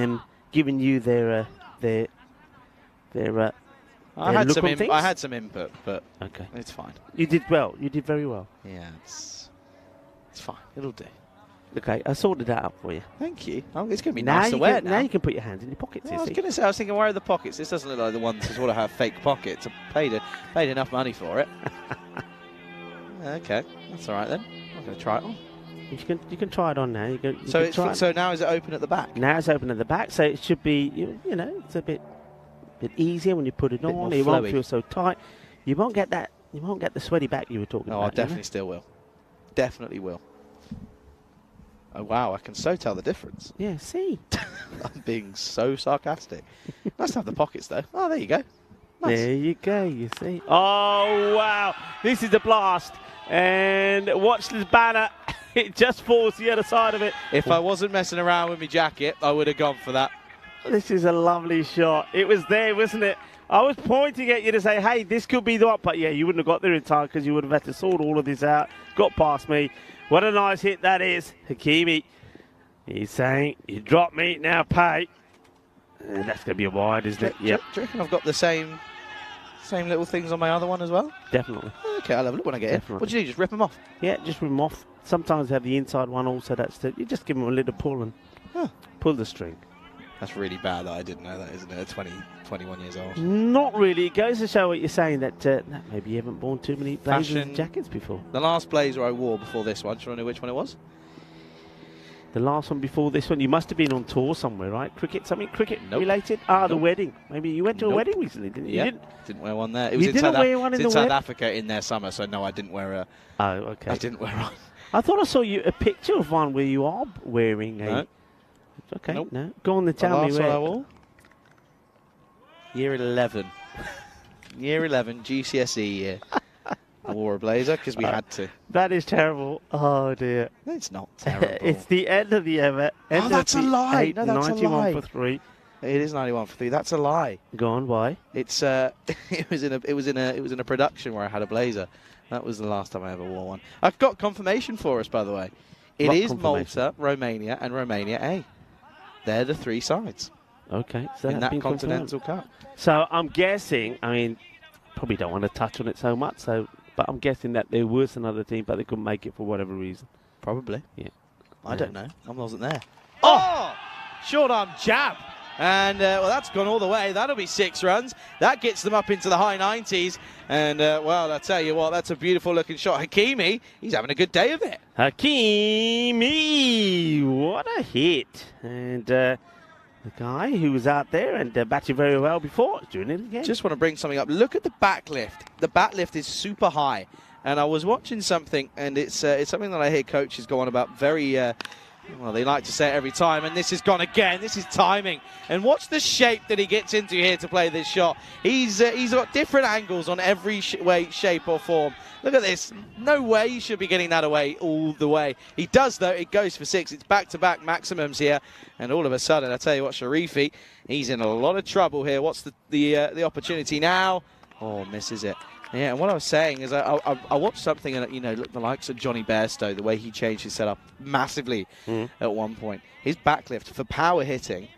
you their I had look some on things? I had some input, but Okay. it's fine. You did well. You did very well. Yeah, it's fine. It'll do. Okay, I sorted that out for you. Thank you. Oh, it's going to be nice to wear Now you can put your hands in your pockets. Yeah, you I was see. going to say, I was thinking, where are the pockets? This doesn't look like the ones that sort of have fake pockets. I paid enough money for it. Okay, that's all right then. I'm going to try it on. You can try it on now. You can try it. So now is it open at the back? Now it's open at the back, so it should be you know it's a bit easier when you put it Bit on. more It won't flowy. feel so tight. You won't get that. You won't get the sweaty back you were talking Oh, about. I definitely still will. Definitely will. Oh wow, I can so tell the difference. Yeah. See. I'm being so sarcastic. Nice to have the pockets though. Oh, there you go. Nice. There you go. You see. Oh wow! This is a blast. And watch this banner. It just falls the other side of it. If I wasn't messing around with my jacket, I would have gone for that. This is a lovely shot. It was there, wasn't it? I was pointing at you to say, hey, this could be the one. But yeah, you wouldn't have got there in time because you would have had to sort all of this out. Got past me. What a nice hit that is. Hakimi. He's saying, you dropped me, now pay. And that's going to be a wide, isn't it? Yep. Do you reckon I've got the same little things on my other one as well? Definitely. Okay, I'll have a look when I get in. Definitely. What do you do? Just rip them off? Yeah, just rip them off. Sometimes they have the inside one also. You just give them a little pull and pull the string. That's really bad that I didn't know that, isn't it? 21 years old. Not really. It goes to show what you're saying, that maybe you haven't worn too many blazers Fashion. and jackets before. The last blazer I wore before this one, do you want to know which one it was? The last one before this one, you must have been on tour somewhere, right? Something cricket Nope. related? Ah, the Nope. wedding. Maybe you went to a Nope. wedding recently, didn't you? Yeah, You didn't wear one there. It You was in didn't South, wear one in the South wed- Africa in their summer, so no, I didn't wear a. Oh, okay. I didn't wear one. I thought I saw a picture of one where you are wearing a... No. Okay, Nope. no. Go on and The tell me last one I where. wore? Year 11. Year 11, GCSE year. I wore a blazer because we had to. That is terrible. Oh, dear. It's not terrible. It's the end of the ever. End that's of a the lie. eight, No, that's a 91 lie. for 3. It is 91 for 3. That's a lie. Go on, why? It's it was in a production where I had a blazer. That was the last time I ever wore one. I've got confirmation for us, by the way. It What is confirmation? Malta, Romania, and Romania A. They're the 3 sides Okay, so in that's that been Continental confirmed. Cup. So I'm guessing, I mean, probably don't want to touch on it so much, but I'm guessing that there was another team, but they couldn't make it for whatever reason. Probably. Yeah. I don't know. I wasn't there. Oh! Short arm jab. And, well, that's gone all the way. That'll be 6 runs. That gets them up into the high 90s. And, well, I'll tell you what, that's a beautiful-looking shot. Hakimi, he's having a good day of it. Hakimi, what a hit. And the guy who was out there and batted very well before is doing it again. Just want to bring something up. Look at the back lift. The back lift is super high. And I was watching something, and it's something that I hear coaches go on about very... well, they like to say it every time, and this has gone again. This is timing. And watch the shape that he gets into here to play this shot. He's got different angles on every way, shape, or form. Look at this. No way he should be getting that away all the way. He does, though. It goes for 6. It's back-to-back maximums here. And all of a sudden, I tell you what, Sharifi, he's in a lot of trouble here. What's the opportunity now? Oh, misses it. Yeah, and what I was saying is I watched something, and look, the likes of Johnny Bairstow, the way he changed his setup massively at one point. His backlift for power hitting,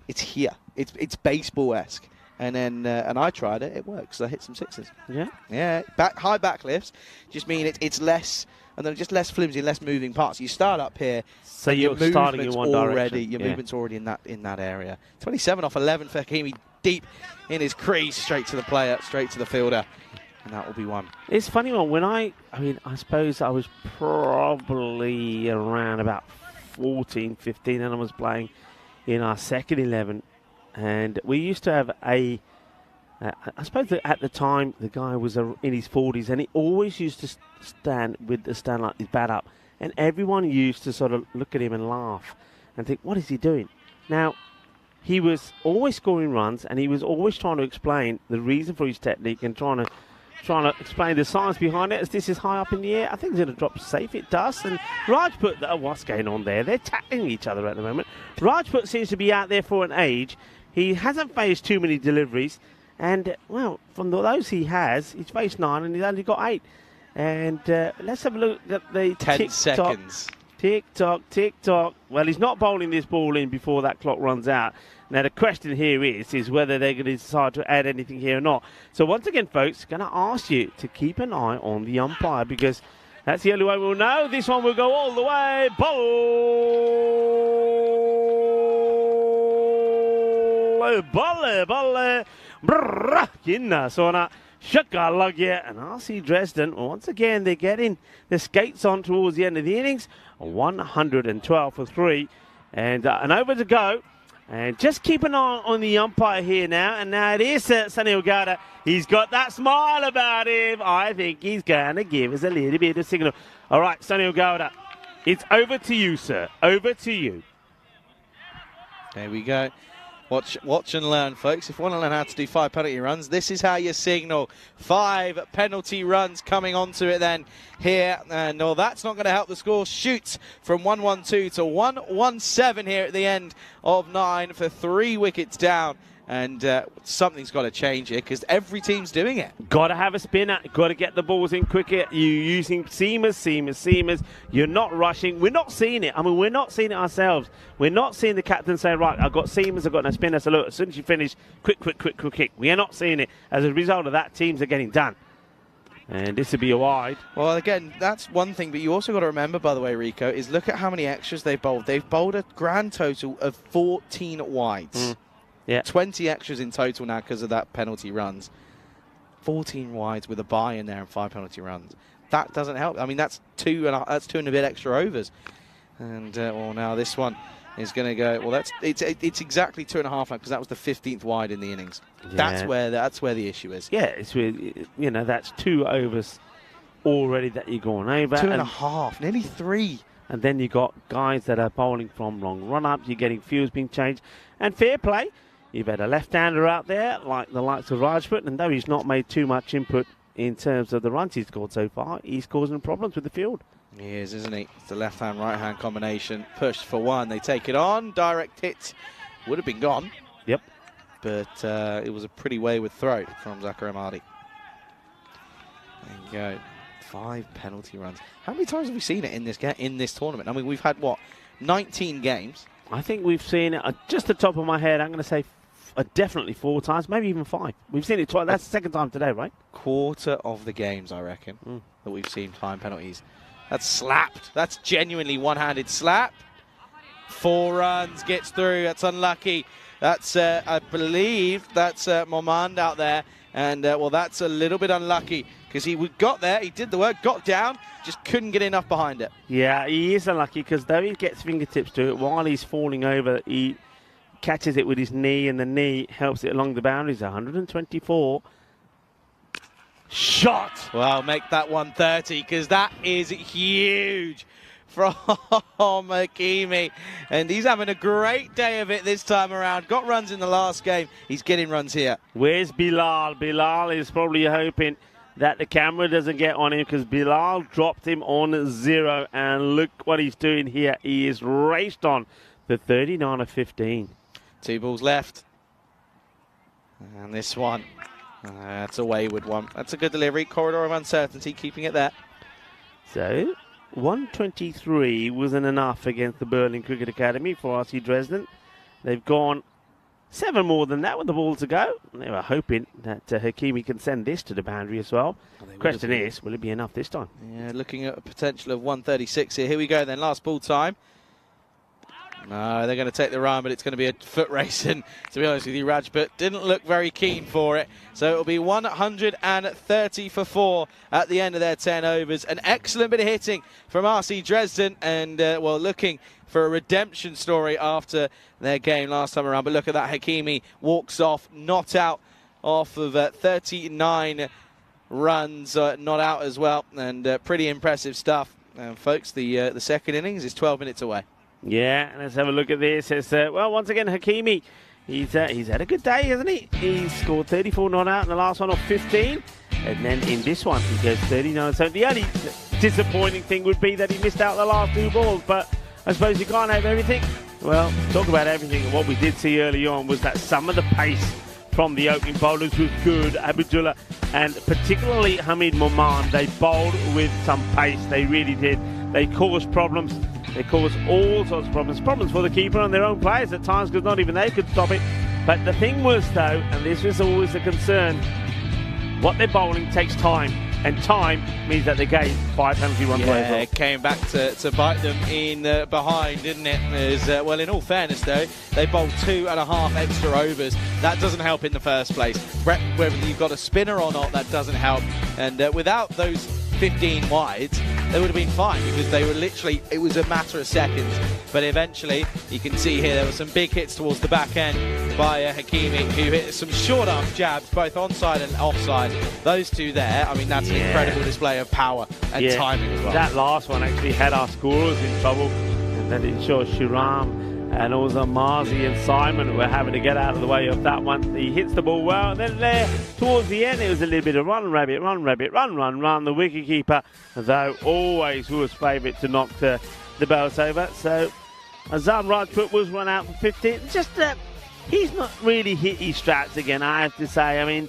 it's here. It's baseball-esque. And then and I tried it. It works. I hit some 6s. Yeah? Yeah, high backlifts just mean it's less, and then just less flimsy, less moving parts. You start up here. So you're starting in one direction. Your movement's already in that area. 27 off 11 for Hakimi, deep in his crease, straight to the player, straight to the fielder. And that will be 1. It's funny, when I suppose I was probably around about 14, 15, and I was playing in our second 11. And we used to have I suppose that at the time, the guy was in his 40s, and he always used to stand like his bat up. And everyone used to sort of look at him and laugh and think, what is he doing? Now, he was always scoring runs, and he was always trying to explain the reason for his technique and trying to explain the science behind it. As this is high up in the air, I think it's going to drop safe. It does. And Rajput, what's going on there? They're tackling each other at the moment. Rajput seems to be out there for an age. He hasn't faced too many deliveries. And, well, from those he has, he's faced 9 and he's only got 8. And let's have a look at the 10 seconds. Tick-tock, tick-tock. Well, he's not bowling this ball in before that clock runs out. Now, the question here is whether they're going to decide to add anything here or not. So, once again, folks, going to ask you to keep an eye on the umpire, because that's the only way we'll know. This one will go all the way. Bolle. Brrrr. Kinna sona. Shakalagya and RC Dresden. Once again, they're getting the skates on towards the end of the innings. 112 for 3. And over to go. And just keep an eye on the umpire here now. And now it is Sunny Ogata. He's got that smile about him. I think he's going to give us a little bit of signal. All right, Sunny Ogata, it's over to you, sir. Over to you. There we go. Watch and learn, folks. If you want to learn how to do 5 penalty runs, this is how you signal. 5 penalty runs coming onto it then here. And no, that's not going to help the score. Shoots from 112 to 117 here at the end of 9 for 3 wickets down. And something's got to change here because every team's doing it. Got to have a spinner. Got to get the balls in quicker. You're using seamers. You're not rushing. We're not seeing it. I mean, we're not seeing it ourselves. We're not seeing the captain say, right, I've got seamers, I've got no spinners. So look, as soon as you finish, quick. We are not seeing it. As a result of that, teams are getting done. And this would be a wide. Well, again, that's one thing. But you also got to remember, by the way, Rico, is look at how many extras they've bowled. They've bowled a grand total of 14 wides. Yeah. 20 extras in total now because of that penalty runs. 14 wides with a bye in there and 5 penalty runs. That doesn't help. I mean, that's 2 and a bit extra overs. And well, now this one is going to go. Well, it's exactly 2.5 now because that was the 15th wide in the innings. Yeah. That's where the issue is. Yeah, it's really, that's 2 overs already that you're going over. 2.5, nearly 3. And then you got guys that are bowling from long run-ups. You're getting fuels being changed. And fair play. You've had a left-hander out there, like the likes of Rajput, and though he's not made too much input in terms of the runs he's scored so far, he's causing problems with the field. He is, isn't he? It's the left-hand, right-hand combination. Pushed for 1. They take it on. Direct hit. Would have been gone. Yep. But it was a pretty wayward throw from Zachary Mahdi. There you go. 5 penalty runs. How many times have we seen it in this tournament? I mean, we've had, what, 19 games? I think we've seen it, just the top of my head, I'm going to say definitely 4 times, maybe even 5. We've seen it twice. That's the second time today, right? Quarter of the games, I reckon, that we've seen time penalties. That's slapped. That's genuinely one-handed slap. 4 runs, gets through. That's unlucky. That's, I believe, that's Momand out there. And, well, that's a little bit unlucky because he got there, he did the work, got down, just couldn't get enough behind it. Yeah, he is unlucky because though he gets fingertips to it, while he's falling over, he catches it with his knee, and the knee helps it along the boundaries. 124. Shot! Well, make that 130 because that is huge from Hakimi. And he's having a great day of it this time around. Got runs in the last game. He's getting runs here. Where's Bilal? Bilal is probably hoping that the camera doesn't get on him because Bilal dropped him on 0. And look what he's doing here. He is raced on the 39 of 15. 2 balls left. And this one, that's a wayward one. That's a good delivery. Corridor of uncertainty, keeping it there. So 123 wasn't enough against the Berlin Cricket Academy for RC Dresden. They've gone 7 more than that with the ball to go. They were hoping that Hakimi can send this to the boundary as well. Question is, will it be enough this time? Yeah, looking at a potential of 136 here. Here we go then, last ball time. No, they're going to take the run, but it's going to be a foot race. And to be honest with you, Rajput didn't look very keen for it. So it'll be 130 for 4 at the end of their 10 overs. An excellent bit of hitting from RC Dresden. And, well, looking for a redemption story after their game last time around. But look at that. Hakimi walks off, not out off of 39 runs, not out as well. And pretty impressive stuff. And, folks, the second innings is 12 minutes away. Yeah, let's have a look at this. It's, well, once again, Hakimi, he's had a good day, hasn't he? He's scored 34 not out in the last one of 15. And then in this one, he goes 39. So the only disappointing thing would be that he missed out the last 2 balls. But I suppose you can't have everything. Well, talk about everything. What we did see early on was that some of the pace from the opening bowlers was good. Abdullah and particularly Hamid Momand, they bowled with some pace. They really did. They caused problems. They caused all sorts of problems. Problems for the keeper and their own players at times because not even they could stop it. But the thing was, though, and this was always a concern, what they're bowling takes time. And time means that they gave 5 penalty runs away. Yeah, it came back to bite them in behind, didn't it? Well, in all fairness, though, they bowled 2.5 extra overs. That doesn't help in the first place. Whether you've got a spinner or not, that doesn't help. And without those 15 wides, they would have been fine because they were literally, it was a matter of seconds. But eventually, you can see here, there were some big hits towards the back end by Hakimi, who hit some short arm jabs, both onside and offside. Those 2 there, I mean, that's an incredible display of power and timing as well. That last one actually had our scorers in trouble. And then it showed Shiram and also Marzi and Simon were having to get out of the way of that one. He hits the ball well. And then there, towards the end, it was a little bit of run, rabbit, run, rabbit, run, run, run. The wicketkeeper, though, always was favourite to knock the bells over. So Azam Rajput was run out for 15. Just he's not really hit his straps again, I have to say. I mean,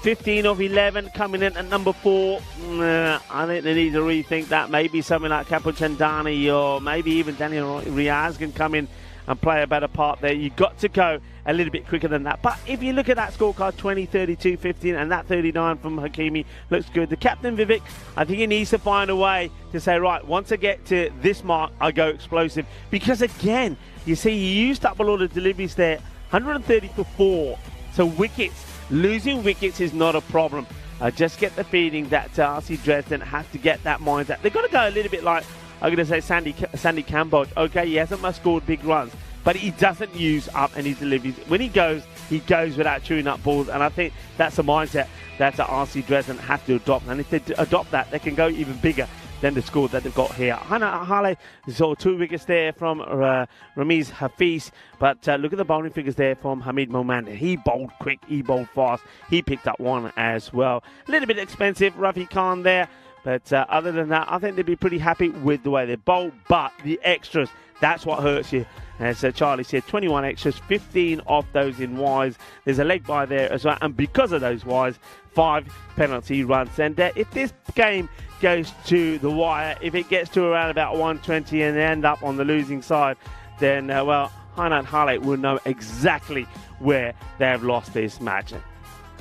15 of 11 coming in at number 4. I think they need to rethink that. Maybe something like Kapoor Chandani or maybe even Daniel Riaz can come in and play a better part there. You've got to go a little bit quicker than that. But if you look at that scorecard, 20, 32, 15, and that 39 from Hakimi looks good. The captain, Vivek, I think he needs to find a way to say, right, once I get to this mark, I go explosive. Because again, you see, he used up a lot of deliveries there. 130 for 4. So wickets. Losing wickets is not a problem. I just get the feeling that RC Dresden has to get that mindset. They've got to go a little bit like, I'm going to say, Sandy Cambodge. Okay, he hasn't much scored big runs, but he doesn't use up any deliveries. When he goes without chewing up balls, and I think that's a mindset that RC Dresden has to adopt. And if they adopt that, they can go even bigger than the score that they've got here. Hana Hale saw 2 wickets there from Ramiz Hafiz, but look at the bowling figures there from Hamid Momand. He bowled quick, he bowled fast, he picked up 1 as well. A little bit expensive, Rafi Khan there, but other than that, I think they'd be pretty happy with the way they bowl, but the extras, That's what hurts you. As Charlie said, 21 extras, 15 of those in wides. There's a leg by there as well. And because of those wides, 5 penalty runs. And if this game goes to the wire, if it gets to around about 120 and they end up on the losing side, then, well, Hainan Hale will know exactly where they have lost this match.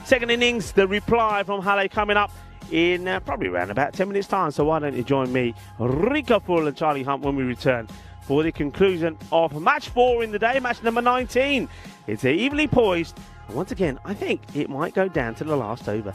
Second innings, the reply from Hale coming up in probably around about 10 minutes' time. So why don't you join me, Rika Full and Charlie Hunt, when we return for the conclusion of match 4 in the day, match number 19. It's evenly poised. And once again, I think it might go down to the last over.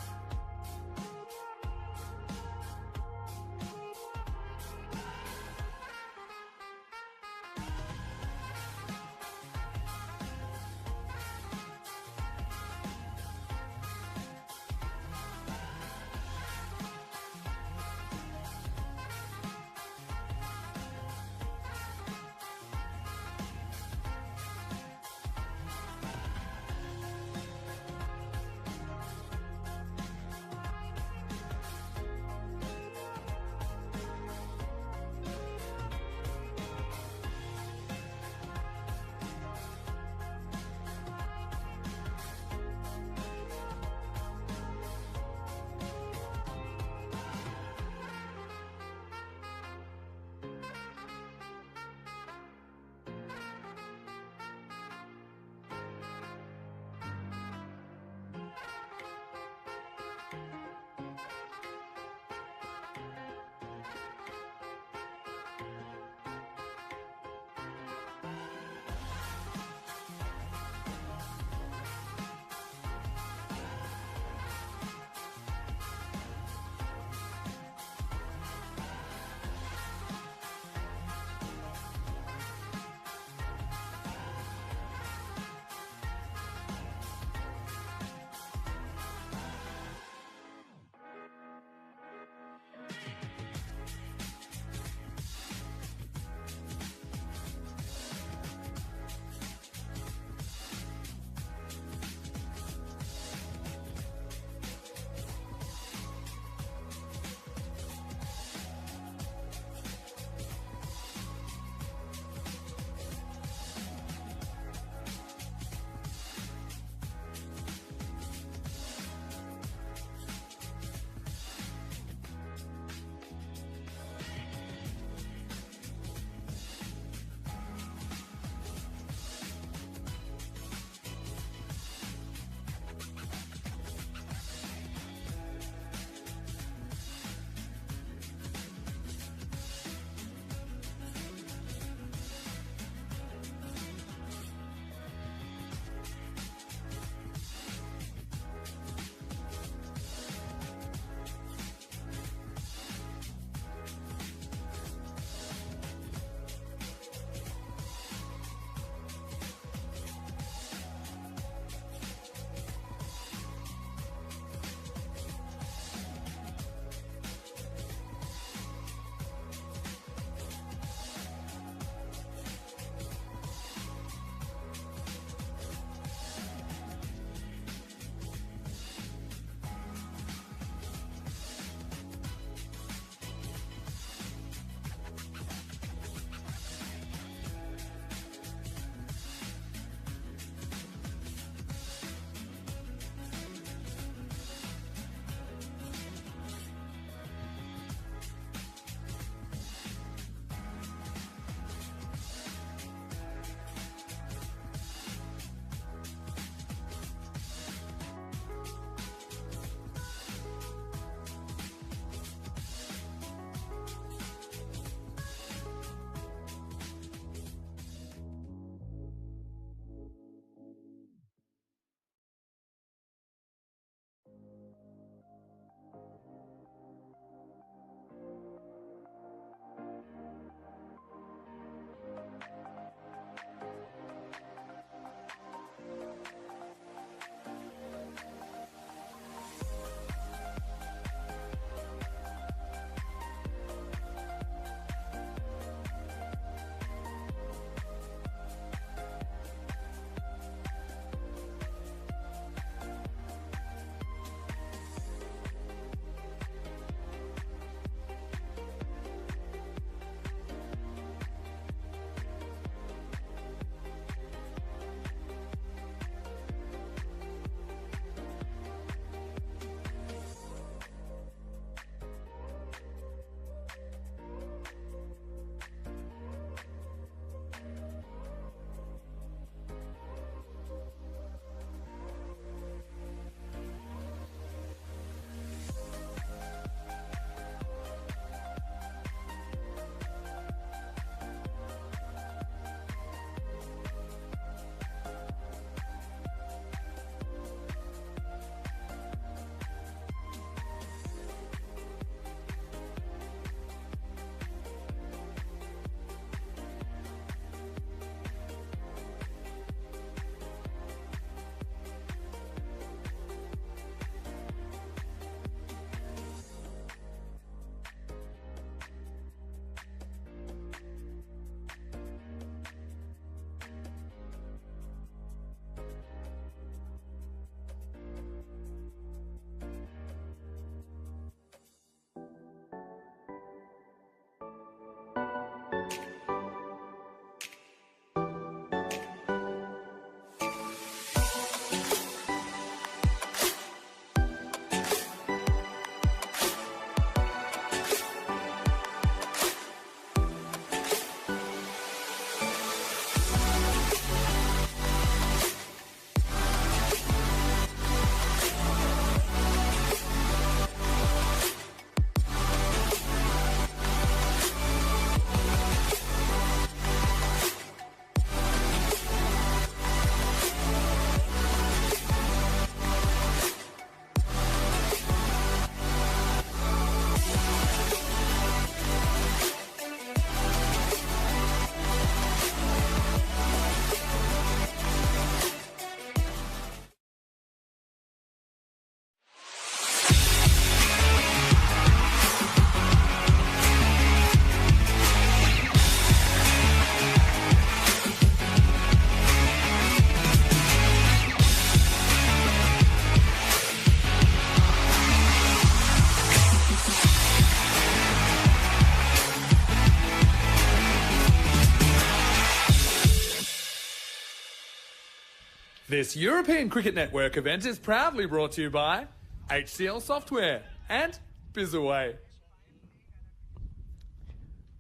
This European Cricket Network event is proudly brought to you by HCL Software and Bizaway.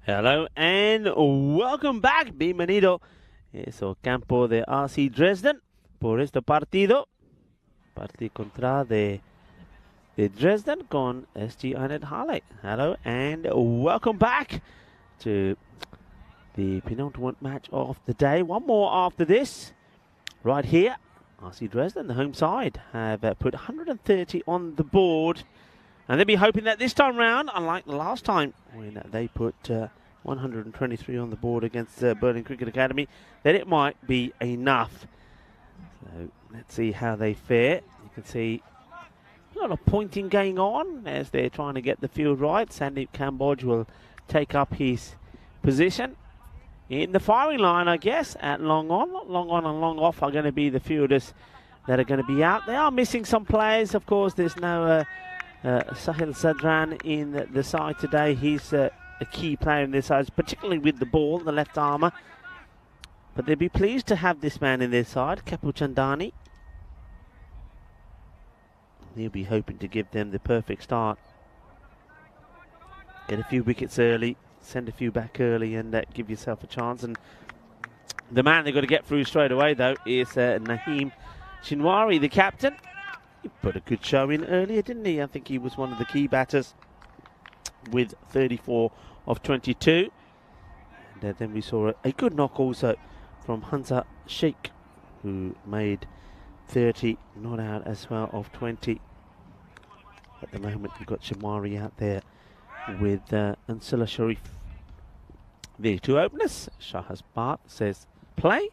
Hello and welcome back. Bienvenido. Eso, campo de RC Dresden por este partido. Partido contra de Dresden con SG United Harley. Hello and welcome back to the penultimate match of the day. One more after this. Right here, RC Dresden, the home side, have put 130 on the board. And they'll be hoping that this time round, unlike the last time when they put 123 on the board against Berlin Cricket Academy, that it might be enough. So let's see how they fare. You can see a lot of pointing going on as they're trying to get the field right. Sandeep Kambodge will take up his position in the firing line, I guess, at long on. Not long on and long off are going to be the fielders that are going to be out. They are missing some players. Of course, there's no Sahil Sadran in the side today. He's a key player in this side, particularly with the ball, the left armour. But they'll be pleased to have this man in their side, Kapil Chandani. He'll be hoping to give them the perfect start. Get a few wickets early, send a few back early, and give yourself a chance. And the man they've got to get through straight away, though, is Naheem Shinwari, the captain. He put a good show in earlier, didn't he? I think he was one of the key batters with 34 of 22. And then we saw a good knock also from Hamza Sheikh, who made 30 not out as well of 20. At the moment, you've got Shamari out there with Ansila Sharif. The two openers, Shahaz Bhat says play.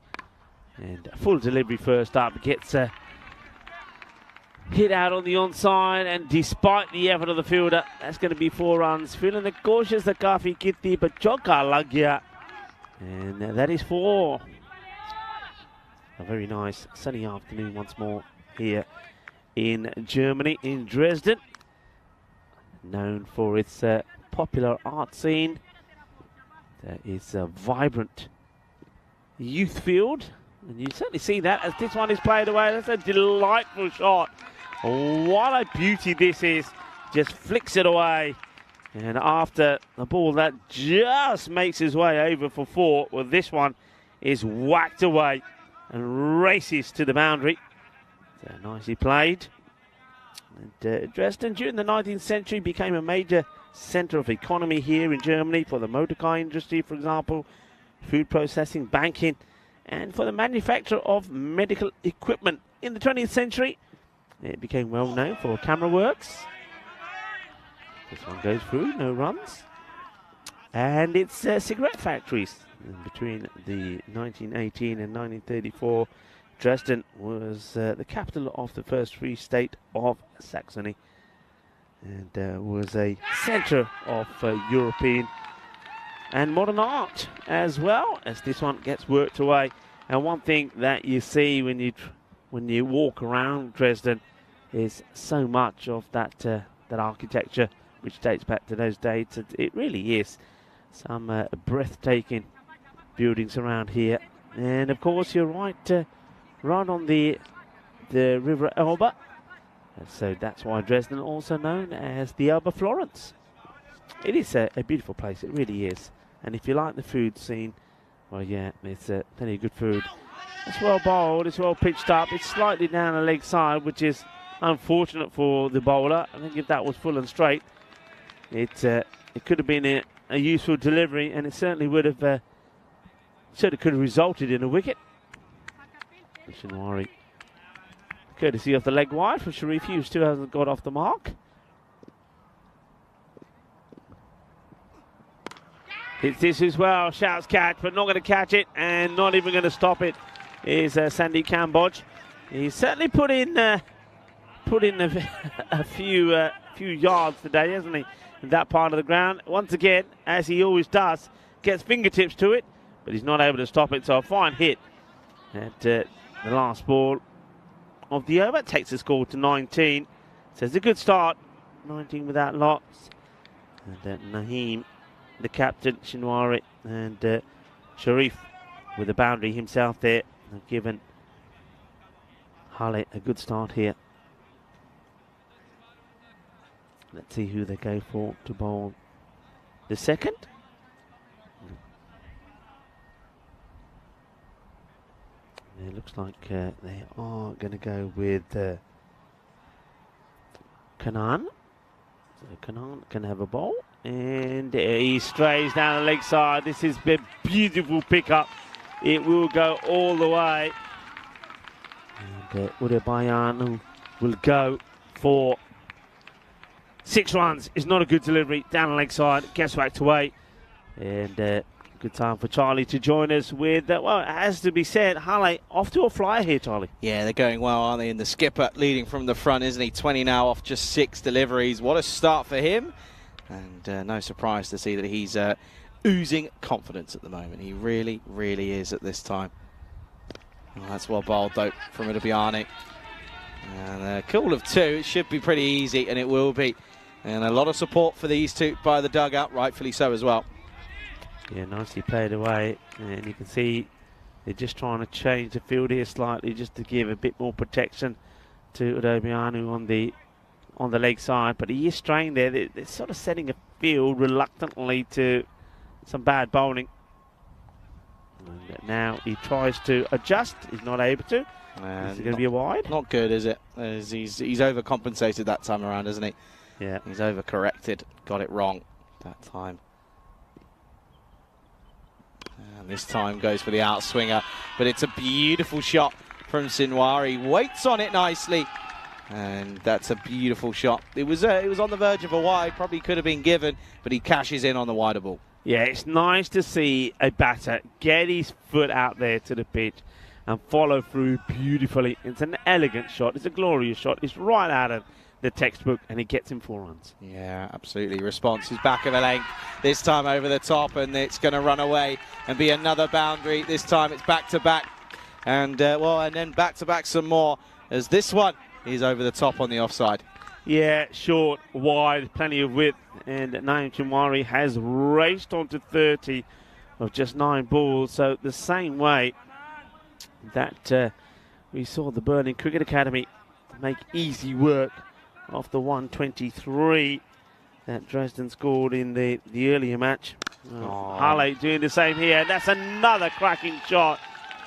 And a full delivery first up, gets hit out on the onside, and despite the effort of the fielder, that's going to be 4 runs. Feeling the cautious, the kafi kitti, but chokka lag gaya. And that is 4. A very nice sunny afternoon once more here in Germany, in Dresden. Known for its popular art scene. There is a vibrant youth field. And you certainly see that as this one is played away. That's a delightful shot. What a beauty this is. Just flicks it away. And after the ball that just makes his way over for 4, well, this one is whacked away and races to the boundary. So nicely played. And Dresden, during the 19th century, became a major centre of economy here in Germany for the motor car industry, for example, food processing, banking, and for the manufacture of medical equipment. In the 20th century, it became well known for camera works. This one goes through, no runs. And it's cigarette factories. And between the 1918 and 1934, Dresden was the capital of the first free state of Saxony. And was a centre of European and modern art as well, as this one gets worked away. And one thing that you see when you walk around Dresden is so much of that architecture which dates back to those days. It really is some breathtaking buildings around here. And of course you're right on the River Elbe. So that's why Dresden, also known as the Elbe Florence. It is a beautiful place, it really is. And if you like the food scene, well, yeah, it's plenty of good food. It's well bowled, it's well pitched up, it's slightly down the leg side, which is unfortunate for the bowler. I think if that was full and straight, it could have been a useful delivery, and it certainly would have could have resulted in a wicket. Shinwari, courtesy of the leg wide from Sharif, who still hasn't got off the mark. Hits this as well, shouts catch, but not going to catch it, and not even going to stop it is Sandeep Kambodge. He's certainly put in a few yards today, hasn't he, in that part of the ground. Once again, as he always does, gets fingertips to it, but he's not able to stop it. So a fine hit at the last ball of the over. Takes the score to 19. So it's a good start, 19 without lots. And Naheem, the captain, Shinwari, and Sharif with the boundary himself there, given Harley, a good start here. Let's see who they go for to bowl the second. It looks like they are going to go with Kanan. So Kanan can have a bowl. And he strays down the leg side. This is a beautiful pickup. It will go all the way. And Udebayanu will go for 6 runs. It's not a good delivery. Down the leg side. Gets whacked away. And good time for Charlie to join us with, well, it has to be said, Harley off to a flyer here, Charlie. Yeah, they're going well, aren't they? And the skipper leading from the front, isn't he? 20 now off just 6 deliveries. What a start for him. And no surprise to see that he's oozing confidence at the moment. He really, really is at this time. Oh, that's well bowled, though, from Udebayanu. And a call of 2. It should be pretty easy, and it will be. And a lot of support for these two by the dugout, rightfully so as well. Yeah, nicely played away, and you can see they're just trying to change the field here slightly just to give a bit more protection to Udebayanu on the leg side, but he is straying there. They're sort of setting a field reluctantly to some bad bowling. And now he tries to adjust, he's not able to. Is it going to be a wide? Not good, is it? As he's overcompensated that time around, isn't he? Yeah. He's overcorrected, got it wrong that time. And this time goes for the outswinger, but it's a beautiful shot from Sinwari. Waits on it nicely, and that's a beautiful shot. It was on the verge of a wide, probably could have been given, but he cashes in on the wider ball. Yeah, it's nice to see a batter get his foot out there to the pitch and follow through beautifully. It's an elegant shot. It's a glorious shot. It's right out of the textbook, and he gets him 4 runs. Yeah, absolutely. Response is back of a length. This time over the top, and it's going to run away and be another boundary. This time it's back to back, and and then back to back some more, as this one is over the top on the offside. Yeah, short, wide, plenty of width, and Naeem Chumwari has raced on to 30 of just 9 balls. So the same way that we saw the Berlin Cricket Academy make easy work off the 123 that Dresden scored in the earlier match. Harley doing the same here. That's another cracking shot.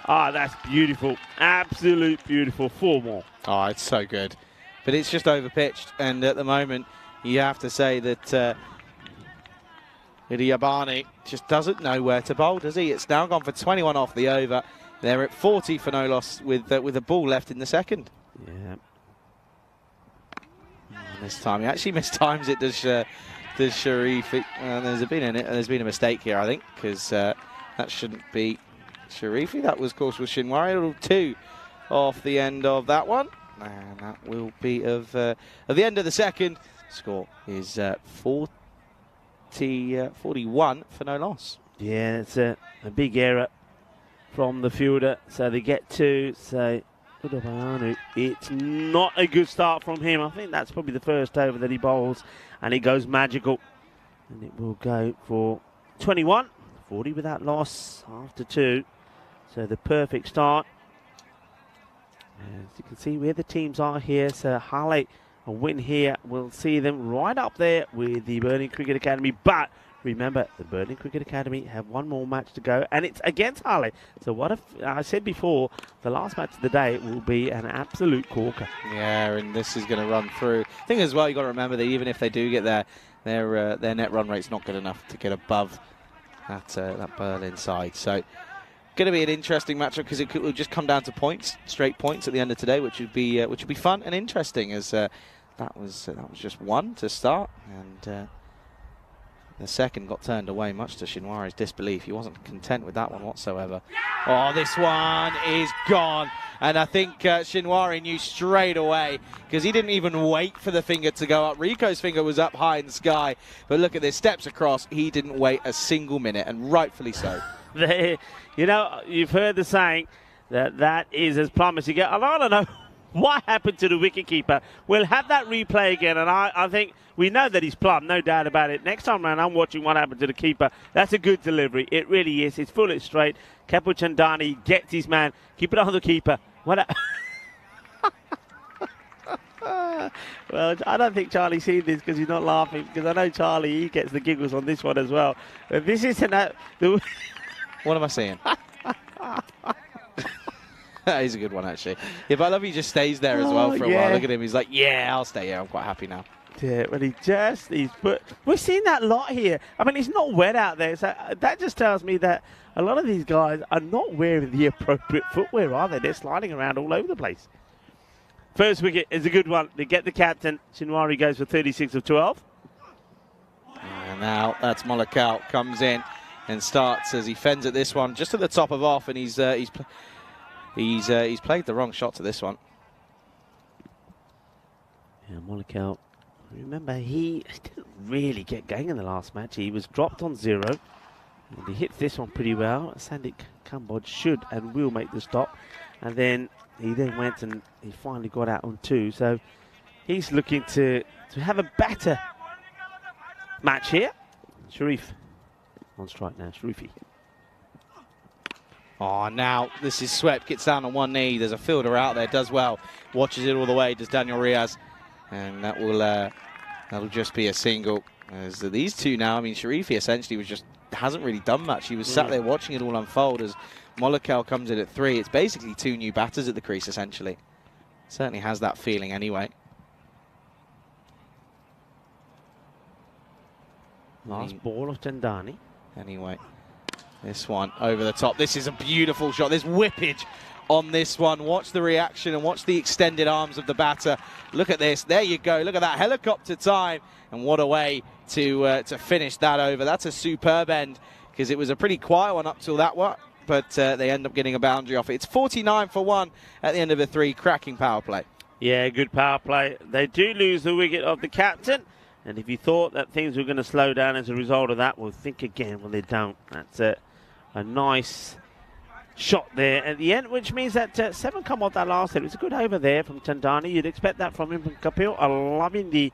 That's beautiful. Absolute beautiful. 4 more. Oh, it's so good. But it's just overpitched, and at the moment you have to say that Udebayanu just doesn't know where to bowl, does he? It's now gone for 21 off the over. They're at 40 for no loss with a ball left in the second. Yeah. This time he actually mistimes it, does Sharifi. There's been a mistake here, I think, because that shouldn't be Sharifi. That was, of course, with Shinwari. 2 off the end of that one, and that will be of the end of the second. Score is 41 for no loss. Yeah, it's a big error from the fielder, so they get 2. So Udebayanu, it's not a good start from him. I think that's probably the first over that he bowls, and it goes magical. And it will go for 21, 40 without loss after 2. So the perfect start. As you can see where the teams are here, so Harley, a win here will see them right up there with the Berlin Cricket Academy. But remember, the Berlin Cricket Academy have 1 more match to go, and it's against Harley. So what if, I said before, the last match of the day will be an absolute corker. Yeah, and this is going to run through. I think as well, you've got to remember that even if they do get their net run rate's not good enough to get above that Berlin side. So going to be an interesting matchup, because it will just come down to points, straight points at the end of today, which would be fun and interesting, as that was just 1 to start, and the second got turned away, much to Shinwari's disbelief. He wasn't content with that one whatsoever. Oh, this one is gone. And I think Shinwari knew straight away, because he didn't even wait for the finger to go up. Rico's finger was up high in the sky. But look at this, steps across. He didn't wait a single minute, and rightfully so. You know, you've heard the saying that is as plumb as you get. And I don't know what happened to the wicketkeeper. We'll have that replay again, and I think we know that he's plumb, no doubt about it. Next time round, I'm watching what happened to the keeper. That's a good delivery. It really is. It's full, it's straight. Kapil Chandani gets his man. Keep it on the keeper. Well, I don't think Charlie's seen this because he's not laughing, because I know Charlie, he gets the giggles on this one as well. But this isn't that. What am I saying? That is a good one, actually. Yeah, but I love he just stays there as well for a while. Look at him. He's like, yeah, I'll stay here. I'm quite happy now. Yeah, well, we've seen that a lot here. I mean, it's not wet out there, so that just tells me that a lot of these guys are not wearing the appropriate footwear, are they? They're sliding around all over the place. First wicket is a good one. They get the captain. Shinwari goes for 36 of 12. And now that's Molokal comes in and starts as he fends at this one just at the top of off, and he's played the wrong shot to this one. Yeah, Molokal. Remember, he didn't really get going in the last match. He was dropped on 0. And he hits this one pretty well. Sandik Kambod should and will make the stop. And then he went and he finally got out on 2. So he's looking to have a better match here. Sharif on strike now. Sharifi. Oh, now this is swept. Gets down on one knee. There's a fielder out there. Does well. Watches it all the way. Does Daniel Riaz. And that will that'll just be a single. As these two now, I mean, Sharifi essentially hasn't really done much. He was sat there watching it all unfold as Molokal comes in at 3. It's basically 2 new batters at the crease, essentially. Certainly has that feeling anyway. Last ball of Tandani. Anyway, this one over the top. This is a beautiful shot. There's whippage on this one. Watch the reaction and watch the extended arms of the batter. Look at this. There you go. Look at that helicopter time. And what a way to finish that over. That's a superb end, because it was a pretty quiet one up till that one. But they end up getting a boundary off it. It's 49 for 1 at the end of the 3. Cracking power play. Yeah, good power play. They do lose the wicket of the captain. And if you thought that things were going to slow down as a result of that, well, think again. Well, they don't. That's a nice shot there at the end, which means that 7 come off that last hit. It was a good over there from Tandani. You'd expect that from him, from Kapil. Loving the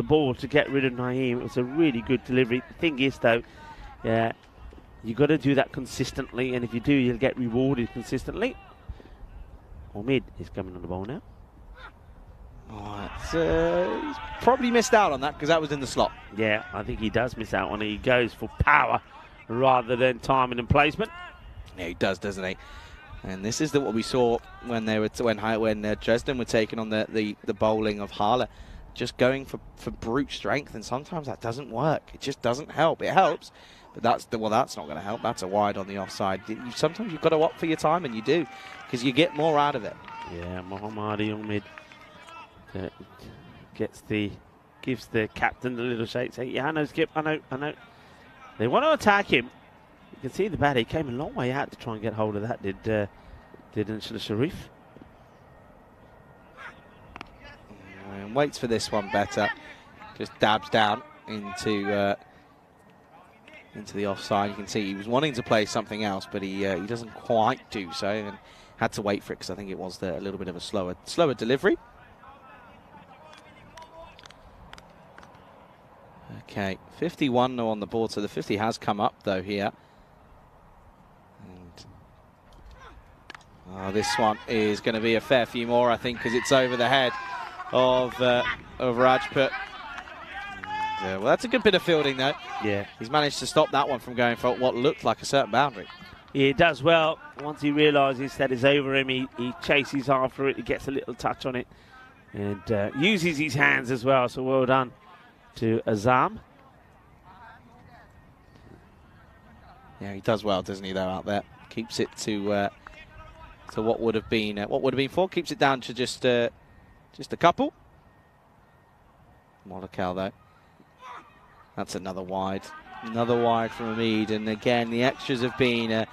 ball to get rid of Naeem. It was a really good delivery. The thing is, though, yeah, you got to do that consistently, and if you do, you'll get rewarded consistently. Omid is coming on the ball now. Oh, he's probably missed out on that because that was in the slot. Yeah, I think he does miss out on it. He goes for power rather than timing and placement. Yeah, he does, doesn't he? And this is what we saw when they were when Dresden were taking on the bowling of Hala, just going for brute strength, and sometimes that doesn't work. It just doesn't help. It helps, but that's not going to help. That's a wide on the offside. Sometimes you've got to opt for your time, and you do, because you get more out of it. Yeah, Mohammadi Omid gives the captain the little shake. Say, yeah, I know, Skip. I know. They want to attack him. You can see the bat. He came a long way out to try and get hold of that. Did Sharif? And waits for this one better. Just dabs down into the offside. You can see he was wanting to play something else, but he doesn't quite do so, and had to wait for it because I think it was a little bit of a slower delivery. Okay, 51 now on the board, so the 50 has come up though here. And this one is going to be a fair few more, I think, because it's over the head of Rajput. And, well, that's a good bit of fielding though. Yeah, he's managed to stop that one from going for what looked like a certain boundary. Yeah, he does well. Once he realises that it's over him, he chases after it. He gets a little touch on it and uses his hands as well. So well done to Azam. Yeah, he does well, doesn't he, though, out there. Keeps it to what would have been 4. Keeps it down to just a couple. Molokal, though. That's another wide. Another wide from Hamid, and again the extras have been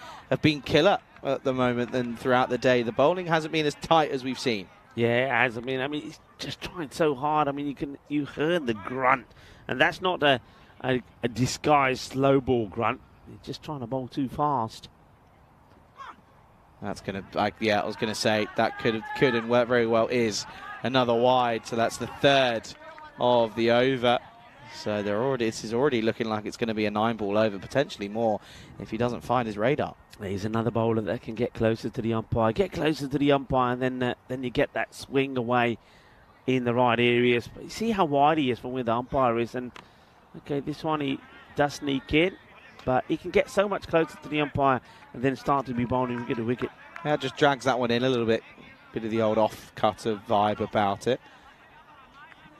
killer at the moment and throughout the day. The bowling hasn't been as tight as we've seen. Yeah, it has. I mean, he's just trying so hard. I mean, you heard the grunt, and that's not a disguised slow ball grunt. He's just trying to bowl too fast. That's gonna, I was gonna say that could and work very well is another wide. So that's the 3rd of the over. So this is already looking like it's going to be a 9-ball over, potentially more, if he doesn't find his radar. He's another bowler that can get closer to the umpire, and then you get that swing away in the right areas. But you see how wide he is from where the umpire is. And, okay, this one he does sneak in, but he can get so much closer to the umpire and then start to be bowling and get a wicket. Yeah, just drags that one in a little bit. Bit of the old off-cutter vibe about it.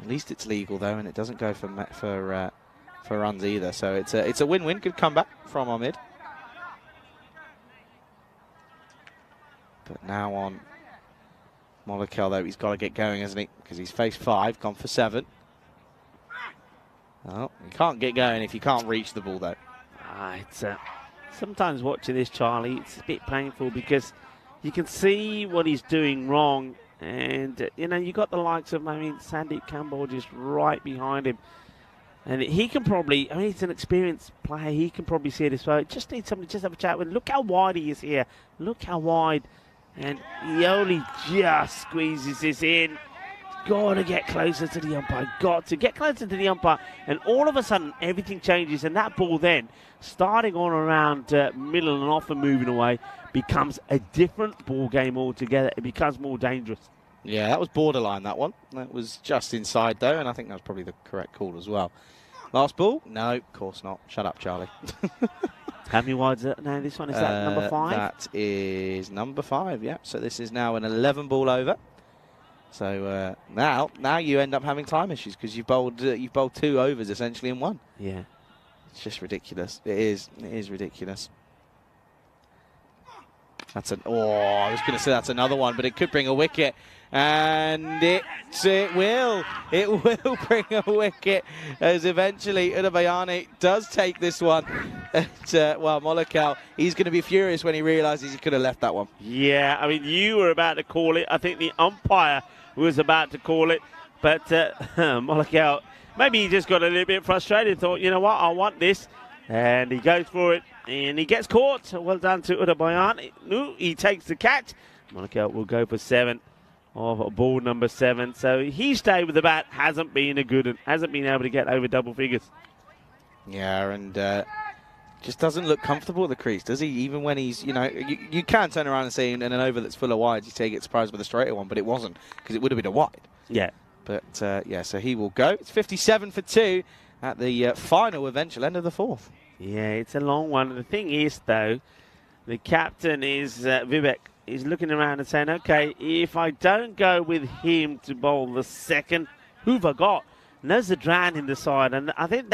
At least it's legal, though, and it doesn't go for runs either. So it's a win-win. Good comeback from Omid. But now on Molokel, though, he's got to get going, hasn't he? Because he's faced 5, gone for 7. Oh, you can't get going if you can't reach the ball, though. It's sometimes watching this, Charlie, it's a bit painful because you can see what he's doing wrong. And, you know, you got the likes of, Sandeep Campbell just right behind him. And he can probably, he's an experienced player. He can probably see it as well. Just need somebody to just have a chat with. Look how wide he is here. Look how wide. And he only just squeezes this in. Got to get closer to the umpire. Got to get closer to the umpire. And all of a sudden, everything changes. And that ball then, starting on around middle and off and moving away, becomes a different ball game altogether. It becomes more dangerous. Yeah, that was borderline, that one. That was just inside, though, and I think that was probably the correct call as well. Last ball? No, of course not. Shut up, Charlie. How many wides are now? This one, is that number 5? That is number 5, yeah. So this is now an 11 ball over. So now you end up having time issues because you've bowled 2 overs essentially in 1. Yeah. It's just ridiculous. It is ridiculous. I was going to say that's another one, but it could bring a wicket. And it will bring a wicket as eventually Udabayani does take this one. Molokel, he's going to be furious when he realises he could have left that one. Yeah, you were about to call it. I think the umpire was about to call it. But Molokel, maybe he just got a little bit frustrated, thought, you know what, I want this. And he goes for it, and he gets caught. So well done to Udabayani. He takes the catch. Molokel will go for 7. Of ball number 7. So his day with the bat hasn't been a good one. Hasn't been able to get over double figures. Yeah, and just doesn't look comfortable at the crease, does he? Even when he's, you can turn around and say in an over that's full of wides, you say he gets surprised with a straighter one, but it wasn't because it would have been a wide. Yeah. But, so he will go. It's 57 for 2 at the final eventual end of the 4th. Yeah, it's a long one. The thing is, though, the captain is Vivek. He's looking around and saying, okay, if I don't go with him to bowl the second, who've I got? And there's Zadran in the side. And I think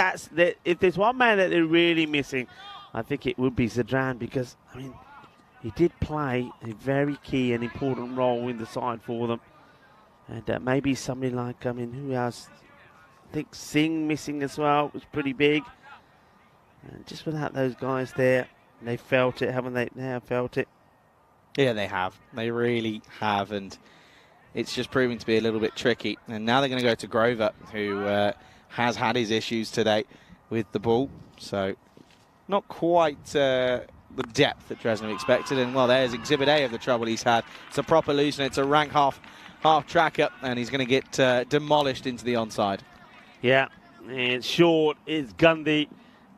if there's one man that they're really missing, I think it would be Zadran because, he did play a very key and important role in the side for them. And maybe somebody like, who else? I think Singh missing as well was pretty big. And just without those guys there, they felt it, haven't they? They have felt it. Yeah, they have. They really have, and it's just proving to be a little bit tricky. And now they're going to go to Grover, who has had his issues today with the ball. So not quite the depth that Dresden expected. And, well, there's Exhibit A of the trouble he's had. It's a proper loosener. It's a rank half tracker, and he's going to get demolished into the onside. Yeah, and short is Gandhi.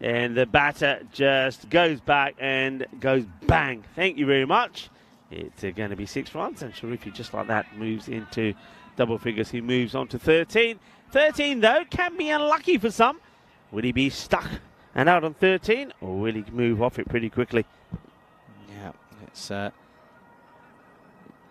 And the batter just goes back and goes bang. Thank you very much. It's going to be 6 runs, and Sharifi just like that moves into double figures. He moves on to 13. 13, though, can be unlucky for some. Will he be stuck and out on 13, or will he move off it pretty quickly? Yeah, it's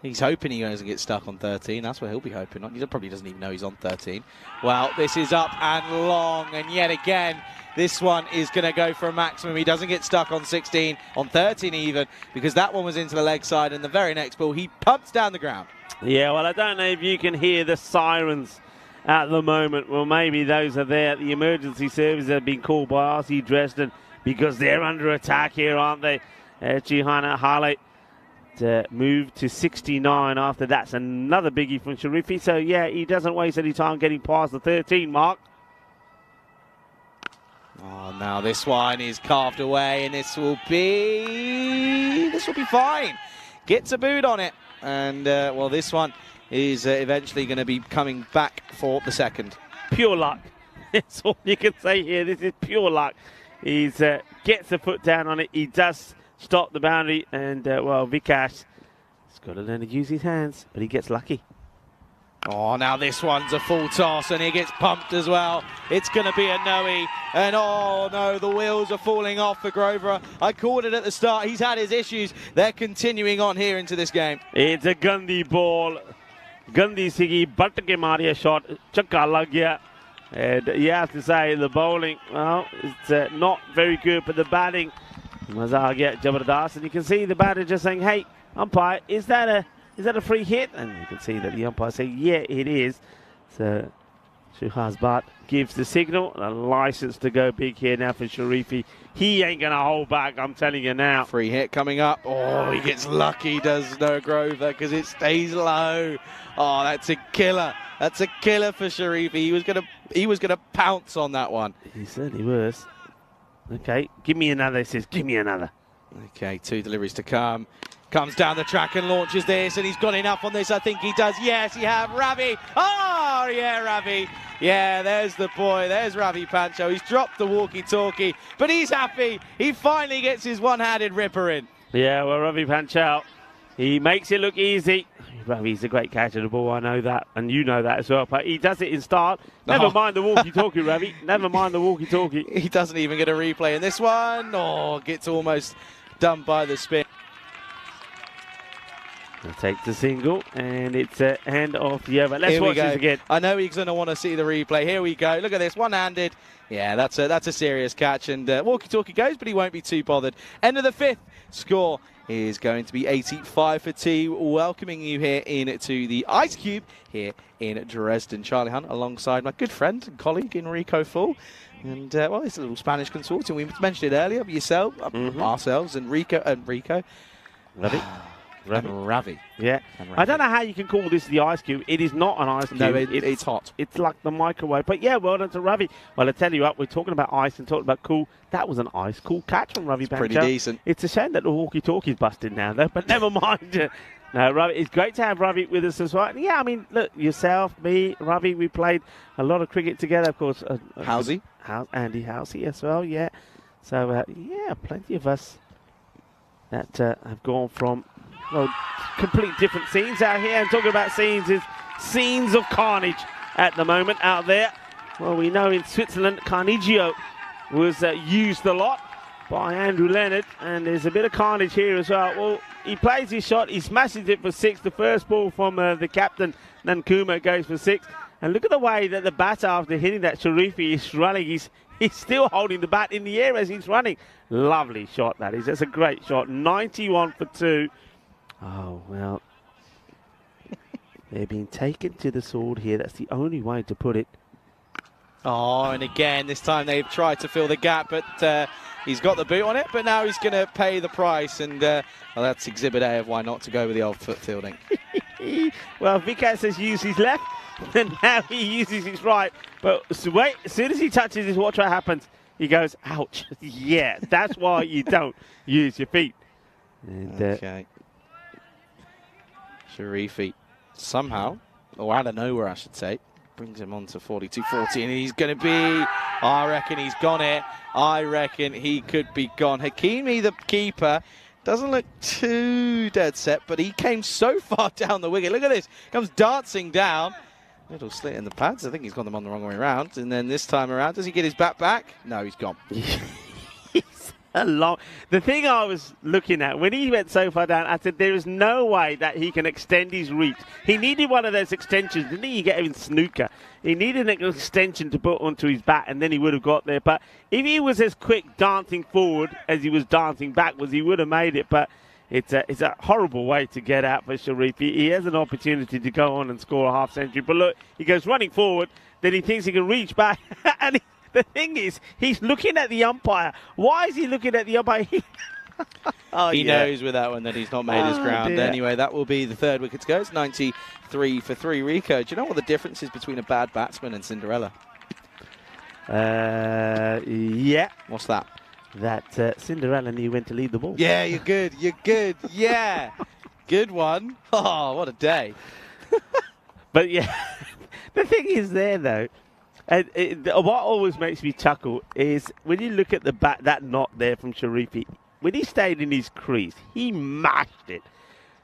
he's hoping he doesn't get stuck on 13. That's what he'll be hoping on. He probably doesn't even know he's on 13. Well, this is up and long, and yet again, this one is going to go for a maximum. He doesn't get stuck on 16, on 13 even, because that one was into the leg side, and the very next ball, he pumps down the ground. Yeah, well, I don't know if you can hear the sirens at the moment. Well, maybe those are there. The emergency services have been called by RC Dresden because they're under attack here, aren't they? Chihana Hale to move to 69 after that's another biggie from Sharifi. So, yeah, he doesn't waste any time getting past the 13 mark. Oh, now this one is carved away, and this will be fine. Gets a boot on it, and well, this one is eventually going to be coming back for the second. Pure luck. That's all you can say here. This is pure luck. He gets a foot down on it. He does stop the boundary, and well, Vikash has got to learn to use his hands, but he gets lucky. Oh, now this one's a full toss and he gets pumped as well. It's going to be a no-y. And oh no, the wheels are falling off for Grover. I called it at the start. He's had his issues. They're continuing on here into this game. It's a Gandhi ball. Gandhi Sigi, but ke Maria shot. Chakka lag gaya. And you have to say the bowling, well, it's not very good, but the batting, maza aa gaya, jabardast. And you can see the batter just saying, hey, umpire, is that a free hit? And you can see that the umpire saying, yeah, it is. So Shuhaz Bhatt gives the signal, a license to go big here now for Sharifi. He ain't going to hold back, I'm telling you now. Free hit coming up. Oh, he gets lucky, does Noah Grover, because it stays low. Oh, that's a killer. That's a killer for Sharifi. He was gonna pounce on that one. He certainly was. Okay, give me another, he says, give me another. Okay, 2 deliveries to come. Comes down the track and launches this, and he's got enough on this. I think he does. Yes, he have Ravi. Oh, yeah, Ravi. Yeah, there's the boy. There's Ravi Pancho. He's dropped the walkie-talkie, but he's happy. He finally gets his one-handed ripper in. Yeah, well, Ravi Pancho, he makes it look easy. Ravi's a great catcher of the ball, I know that, and you know that as well. But he does it in style. Never mind the walkie-talkie, Ravi. Never mind the walkie-talkie. He doesn't even get a replay in this one. Oh, gets almost done by the spin. He'll take the single, and it's a hand off the over. Let's watch this again. I know he's going to want to see the replay. Here we go. Look at this, one-handed. Yeah, that's a serious catch, and walkie-talkie goes, but he won't be too bothered. End of the 5th. Score is going to be 85 for T. Welcoming you here into the Ice Cube here in Dresden. Charlie Hunt alongside my good friend and colleague Enrico Full. And, well, it's a little Spanish consortium. We mentioned it earlier, but yourself, ourselves, and Rico. Ravi. Ravi. Yeah. I don't know how you can call this the ice cube. It is not an ice cube. No, it's hot. It's like the microwave. But yeah, well done to Ravi. Well, I tell you what, we're talking about ice and talking about cool. That was an ice cool catch from Ravi Pancho. Pretty decent. It's a shame that the walkie-talkie's busted now, though, but never mind. No, Ravi, it's great to have Ravi with us as well. And yeah, I mean, look, yourself, me, Ravi, we played a lot of cricket together, of course. Housey. Andy Housey as well, yeah. So, yeah, plenty of us that have gone from, well, complete different scenes out here. And talking about scenes is scenes of carnage at the moment out there. Well, we know in Switzerland, Carnegio was used a lot by Andrew Leonard, and there's a bit of carnage here as well. Well, he plays his shot, he smashes it for 6. The first ball from the captain, Nankuma, goes for 6. And look at the way that the batter, after hitting that Sharifi, is running. He's still holding the bat in the air as he's running. Lovely shot, that is. That's a great shot. 91 for 2. Oh, well. They're being taken to the sword here. That's the only way to put it. Oh, and again, this time they've tried to fill the gap, but he's got the boot on it, but now he's going to pay the price, and well, that's exhibit A of why not to go with the old foot fielding. Well, Vikas has used his left, and now he uses his right. But wait, as soon as he touches his, watch what happens. He goes, ouch. Yeah, that's why you don't use your feet. And, okay. Sharifi somehow, or out of nowhere, I should say, brings him on to 42-40, and he's going to be, I reckon he's gone it. I reckon he could be gone. Hakimi, the keeper, doesn't look too dead set, but he came so far down the wicket. Look at this. Comes dancing down. Little slit in the pads. I think he's got them on the wrong way around. And then this time around, does he get his bat back? No, he's gone. The thing I was looking at, when he went so far down, I said, there is no way that he can extend his reach. He needed one of those extensions. Didn't he get him in snooker? He needed an extension to put onto his bat, and then he would have got there. But if he was as quick dancing forward as he was dancing backwards, he would have made it. But it's a horrible way to get out for Sharifi. He has an opportunity to go on and score a half century. But look, he goes running forward, then he thinks he can reach back, and the thing is, he's looking at the umpire. Why is he looking at the umpire? He knows with that one that he's not made his ground. Dear. Anyway, that will be the 3rd wicket to go. It's 93 for 3. Rico, do you know what the difference is between a bad batsman and Cinderella? Yeah. What's that? That Cinderella knew when to leave the ball. Yeah, you're good. You're good. Yeah. Good one. Oh, what a day. But yeah, the thing is there, though, and what always makes me chuckle is when you look at the bat, that knot there from Sharifi, when he stayed in his crease, he mashed it.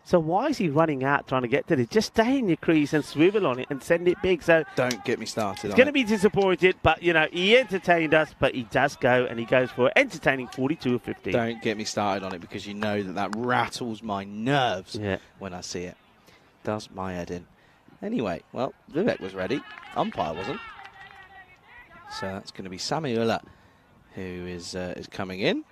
So why is he running out trying to get to this? Just stay in your crease and swivel on it and send it big. So Don't get me started. he's going to be disappointed, but, you know, he entertained us, but he does go and he goes for an entertaining 42 of 50. Don't get me started on it, because you know that rattles my nerves when I see it. Does my head in. Anyway, well, Vivek was ready. Umpire wasn't. So that's going to be Samuela who is coming in.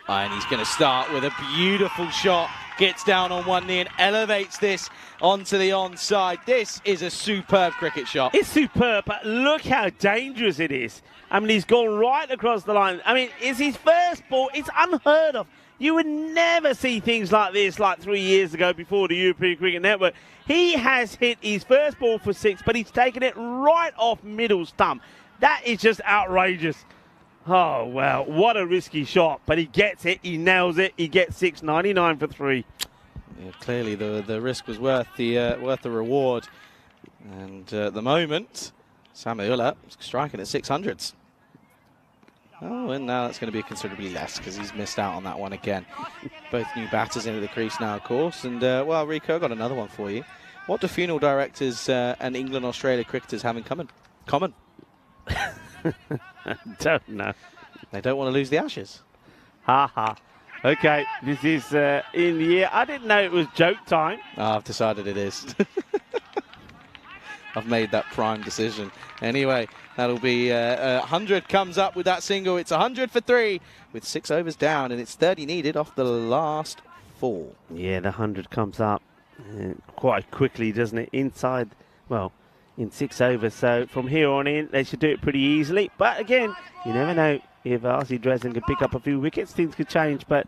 And he's going to start with a beautiful shot. Gets down on one knee and elevates this onto the onside. This is a superb cricket shot. It's superb, but look how dangerous it is. I mean, he's gone right across the line. I mean, it's his first ball. It's unheard of. You would never see things like this like 3 years ago before the European Cricket Network. He has hit his first ball for 6, but he's taken it right off middle stump. That is just outrageous. Oh, well, what a risky shot. But he gets it, he nails it, he gets 6.99 for 3. Yeah, clearly the risk was worth the reward. And at the moment, Samuela striking at 600s. Oh, and now that's going to be considerably less, because he's missed out on that one again. Both new batters into the crease now, of course. And, well, Rico, I've got another one for you. What do funeral directors and England-Australia cricketers have in common? Don't know. They don't want to lose the Ashes. Ha ha. Okay, this is in the year. I didn't know it was joke time. I've decided it is. I've made that prime decision. Anyway, that'll be 100 comes up with that single. It's 100 for 3 with 6 overs down, and it's 30 needed off the last 4. Yeah, the 100 comes up quite quickly, doesn't it? Inside, well, in 6 overs. So from here on in, they should do it pretty easily. But again, you never know. If RC Dresden can pick up a few wickets, things could change. But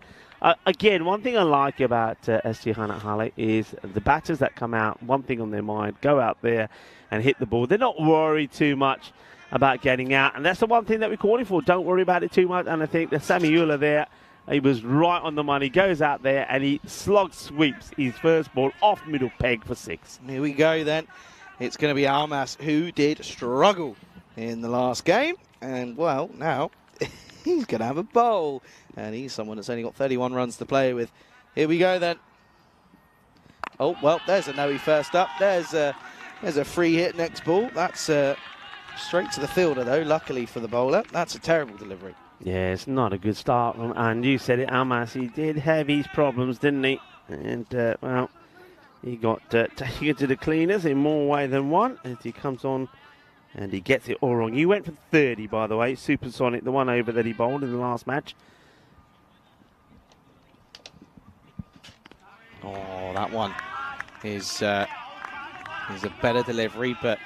again, one thing I like about SG Hanahale is the batters that come out, one thing on their mind, go out there and hit the ball. They're not worried too much about getting out. And that's the one thing that we're calling for. Don't worry about it too much. And I think the Samuela there, he was right on the money, goes out there and he sweeps his first ball off middle peg for 6. Here we go then. It's going to be Almas, who did struggle in the last game. And, well, now he's going to have a bowl. And he's someone that's only got 31 runs to play with. Here we go then. Oh, well, there's a no-he first up. There's a free hit next ball. That's straight to the fielder, though, luckily for the bowler. That's a terrible delivery. Yeah, it's not a good start. And you said it, Almas, he did have his problems, didn't he? And, well, he got taken to the cleaners in more way than one as he comes on and he gets it all wrong. He went for 30, by the way, supersonic, the one over that he bowled in the last match. Oh, that one is a better delivery, but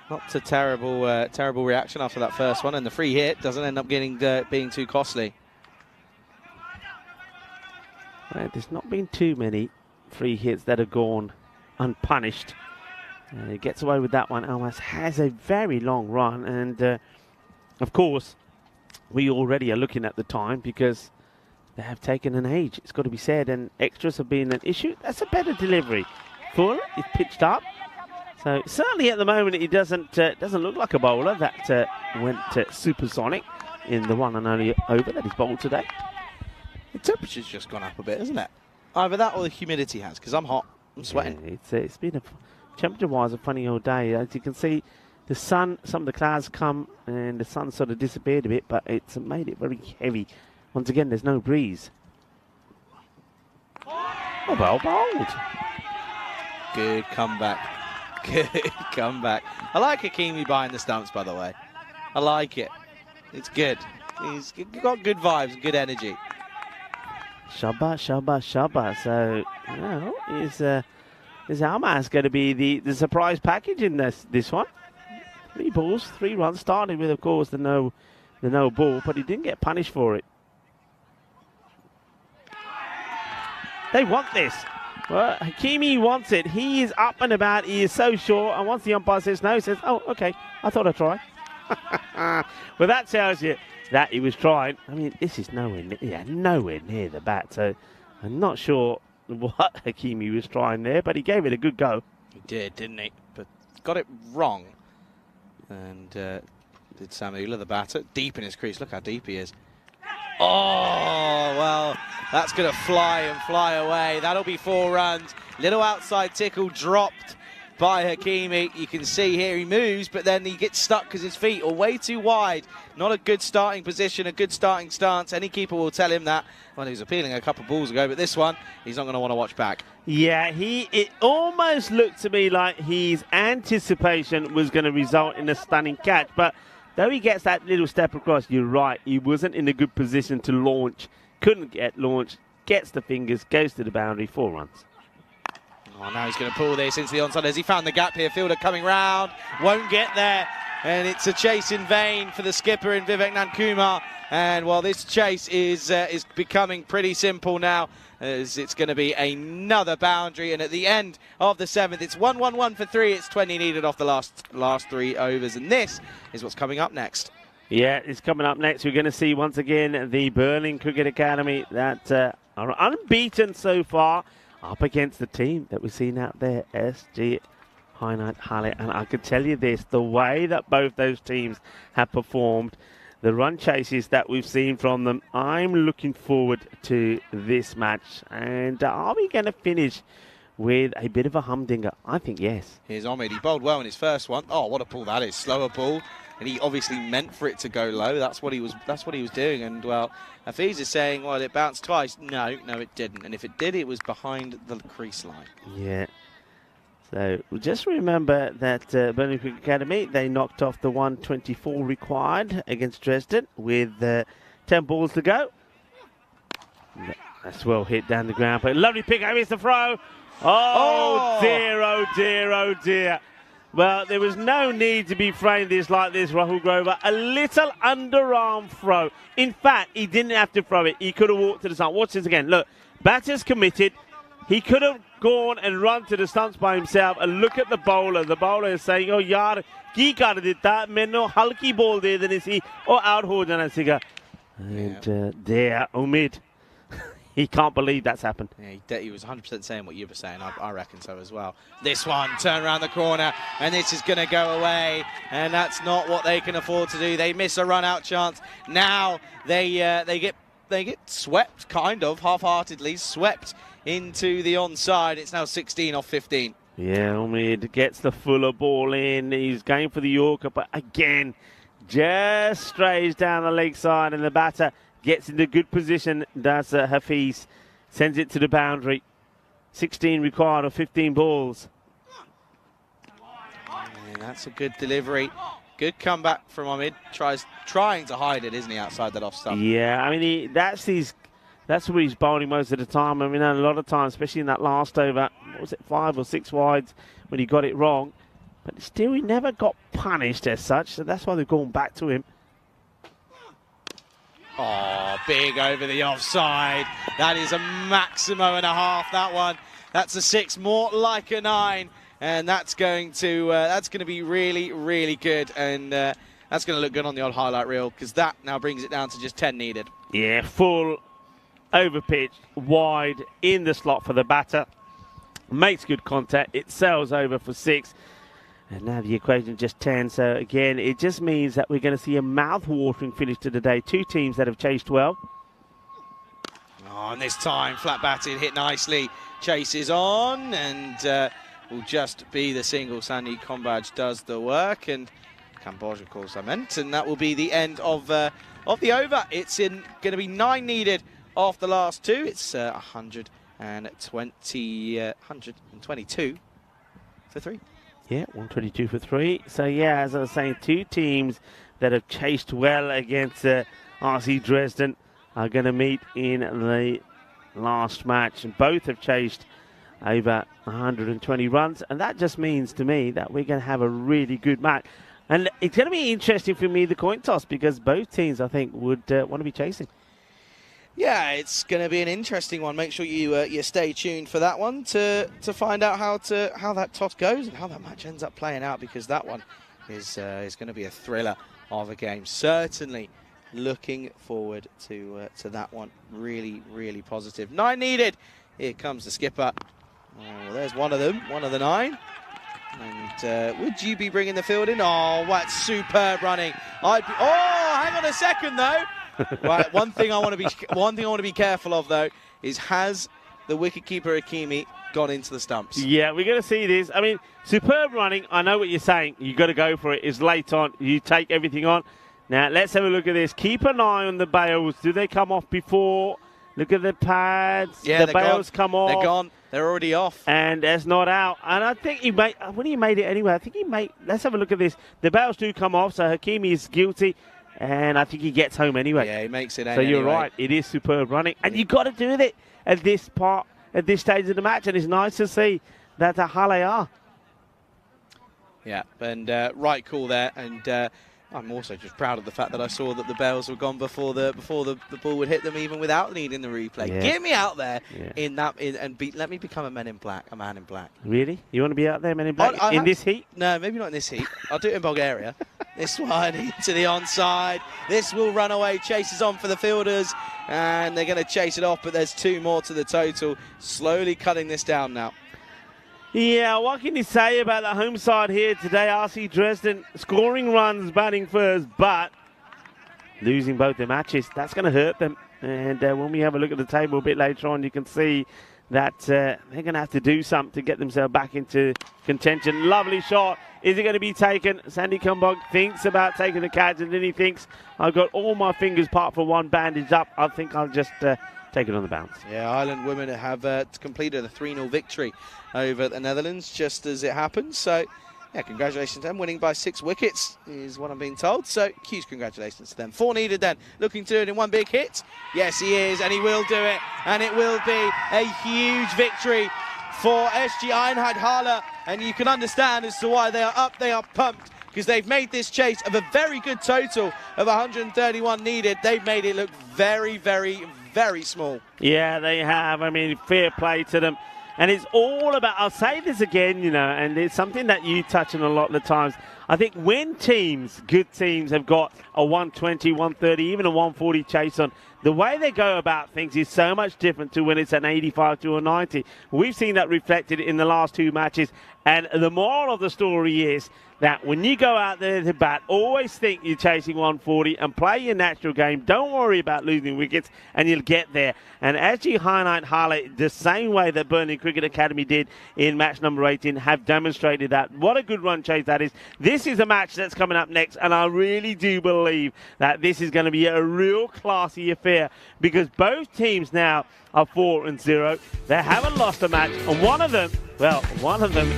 not a terrible reaction after that first one. And the free hit doesn't end up being too costly. Well, there's not been too many free hits that have gone unpunished. He gets away with that one. Almas has a very long run, and of course we already are looking at the time because they have taken an age, it's got to be said, and extras have been an issue. That's a better delivery. Full, it's pitched up, so certainly at the moment he doesn't look like a bowler that went supersonic in the one and only over that he's bowled today. The temperature's just gone up a bit, isn't it? Either that or the humidity has, because I'm hot. I'm sweating. Yeah, it's been temperature-wise a funny old day. As you can see, the sun, some of the clouds come and the sun sort of disappeared a bit, but it's made it very heavy. Once again, there's no breeze. Oh, well bowled. Good comeback. Good comeback. I like Hakimi behind the stumps, by the way. I like it. It's good. He's got good vibes and good energy. Shabba, shabba, shabba. So, well, is Almas going to be the surprise package in this one? 3 balls, 3 runs, starting with, of course, the no ball, but he didn't get punished for it. They want this. Well, Hakimi wants it. He is up and about. He is so sure. And once the umpire says no, he says, oh, okay, I thought I'd try. Well, that tells you that he was trying. I mean, this is nowhere near the bat. So I'm not sure what Hakimi was trying there, but he gave it a good go. He did, didn't he? But got it wrong. And did Samuela, the batter, deep in his crease. Look how deep he is. Oh, well, that's going to fly and fly away. That'll be 4 runs. Little outside tickle dropped by Hakimi. You can see here he moves, but then he gets stuck because his feet are way too wide. Not a good starting position, a good starting stance. Any keeper will tell him that. Well, he was appealing a couple of balls ago, but this one, he's not going to want to watch back. Yeah, it almost looked to me like his anticipation was going to result in a stunning catch, but though he gets that little step across, you're right, he wasn't in a good position to launch, couldn't get launched, gets the fingers, goes to the boundary, 4 runs. Oh, now he's going to pull this into the onside. Has he found the gap here? Fielder coming round, won't get there, and it's a chase in vain for the skipper in Vivek Nankumar. And while this chase is becoming pretty simple now, as it's going to be another boundary, and at the end of the 7th, it's 1-1-1 for 3. It's 20 needed off the last 3 overs, and this is what's coming up next. Yeah, it's coming up next. We're going to see once again the Berlin Cricket Academy that are unbeaten so far, up against the team that we've seen out there, SG Heinheit Halle. And I can tell you this, the way that both those teams have performed, the run chases that we've seen from them, I'm looking forward to this match. And are we going to finish with a bit of a humdinger? I think yes. Here's Omid. He bowled well in his first one. Oh, what a ball that is. Slower ball. And he obviously meant for it to go low. That's what he was doing. And, well, Hafiz is saying, well, it bounced twice. No, it didn't. And if it did, it was behind the crease line. Yeah. So just remember that Berlin Cricket Academy, they knocked off the 124 required against Dresden with 10 balls to go. That's well hit down the ground. But lovely pick. Here's the throw. Oh, dear, oh, dear, oh, dear. Well, there was no need to be framed this like this, Rahul Grover. A little underarm throw. In fact, he didn't have to throw it. He could have walked to the stump. Watch this again. Look, batter's committed. He could have gone and run to the stumps by himself. And look at the bowler. The bowler is saying, oh, yaar, ki kar ditta? Mainu halki ball de deni si, oh, out ho jana siga. And there, Omid. He can't believe that's happened. Yeah, he was 100% saying what you were saying. I reckon so as well. This one, turn around the corner, and this is going to go away. And that's not what they can afford to do. They miss a run-out chance. Now they get swept, kind of, half-heartedly, swept into the onside. It's now 16 off 15. Yeah, Omid gets the fuller ball in. He's going for the Yorker, but again, just strays down the leg side, and the batter gets into good position, does Hafiz, sends it to the boundary. 16 required of 15 balls. And that's a good delivery. Good comeback from Omid. Trying to hide it, isn't he, outside that off stump? Yeah, I mean, that's what he's bowling most of the time. I mean, a lot of times, especially in that last over, what was it, 5 or 6 wides when he got it wrong. But still, he never got punished as such, so that's why they've gone back to him. Oh, big over the offside. That is a maximo and a half, that one. That's a 6, more like a 9. And that's going to be really, really good. And that's going to look good on the old highlight reel, because that now brings it down to just 10 needed. Yeah, full, over pitch, wide, in the slot for the batter. Makes good contact. It sails over for 6. And now the equation just 10. So again, it just means that we're going to see a mouth-watering finish to the day. 2 teams that have chased well. Oh, and this time, flat batted, hit nicely. Chases on, and will just be the single. Sandy Kombaj does the work, and Cambodia calls I meant, and that will be the end of the over. It's going to be 9 needed off the last 2. It's 122 for 3. Yeah, 122 for 3. So, yeah, as I was saying, 2 teams that have chased well against RC Dresden are going to meet in the last match. And both have chased over 120 runs. And that just means to me that we're going to have a really good match. And it's going to be interesting for me, the coin toss, because both teams, I think, would want to be chasing. Yeah, it's going to be an interesting one. Make sure you stay tuned for that one to find out how that toss goes and how that match ends up playing out, because that one is going to be a thriller of a game. Certainly looking forward to that one. Really, really positive. 9 needed. Here comes the skipper. Oh, there's one of them, one of the 9. And would you be bringing the field in? Oh, what superb running. Hang on a second though. Right. One thing I want to be careful of though is has the wicketkeeper Hakimi gone into the stumps? Yeah, we're going to see this. I mean, superb running. I know what you're saying. You've got to go for it. It's late on. You take everything on. Now, let's have a look at this. Keep an eye on the bails. Do they come off before? Look at the pads. Yeah, the bails come off. They're gone. They're already off. And that's not out. And I think he made, when he made it anyway, I think he made, let's have a look at this. The bails do come off, so Hakimi is guilty. And I think he gets home anyway. Yeah, he makes it. So you're right. It is superb running. And you've got to do it at this stage of the match. And it's nice to see that the Halle are. Yeah, and right call there. And I'm also just proud of the fact that I saw that the bells were gone before the ball would hit them, even without needing the replay. Yeah. Get me out there Yeah. let me become a man in black. Really? You want to be out there, Men in Black, in this heat? No, maybe not in this heat. I'll do it in Bulgaria. This one into the onside. This will run away. Chases on for the fielders, and they're going to chase it off, but there's 2 more to the total. Slowly cutting this down now. Yeah, what can you say about the home side here today? RC Dresden scoring runs, batting first, but losing both their matches. That's going to hurt them. And when we have a look at the table a bit later on, you can see that they're going to have to do something to get themselves back into contention. Lovely shot. Is it going to be taken? Sandy Kumbog thinks about taking the catch, and then he thinks, I've got all my fingers apart from one bandaged up. I think I'll just take it on the bounce. Yeah, Ireland women have completed a 3-0 victory over the Netherlands just as it happened. So, yeah, congratulations to them. Winning by 6 wickets is what I'm being told. So, huge congratulations to them. 4 needed then. Looking to do it in one big hit. Yes, he is, and he will do it. And it will be a huge victory for SG Einheit Halle. And you can understand as to why they are up, they are pumped, because they've made this chase of a very good total of 131 needed. They've made it look very, very, very small. Yeah, they have. I mean, fair play to them. And it's all about, I'll say this again, you know, and it's something that you touch on a lot of the times. I think when teams, good teams, have got a 120, 130, even a 140 chase on, the way they go about things is so much different to when it's an 85 to a 90. We've seen that reflected in the last 2 matches. And the moral of the story is that when you go out there to bat, always think you're chasing 140 and play your natural game. Don't worry about losing wickets, and you'll get there. And SG Einheit Halle, the same way that Burnley Cricket Academy did in match number 18, have demonstrated that. What a good run chase that is. This is a match that's coming up next, and I really do believe that this is going to be a real classy affair, because both teams now are 4-0. They haven't lost a match, and one of them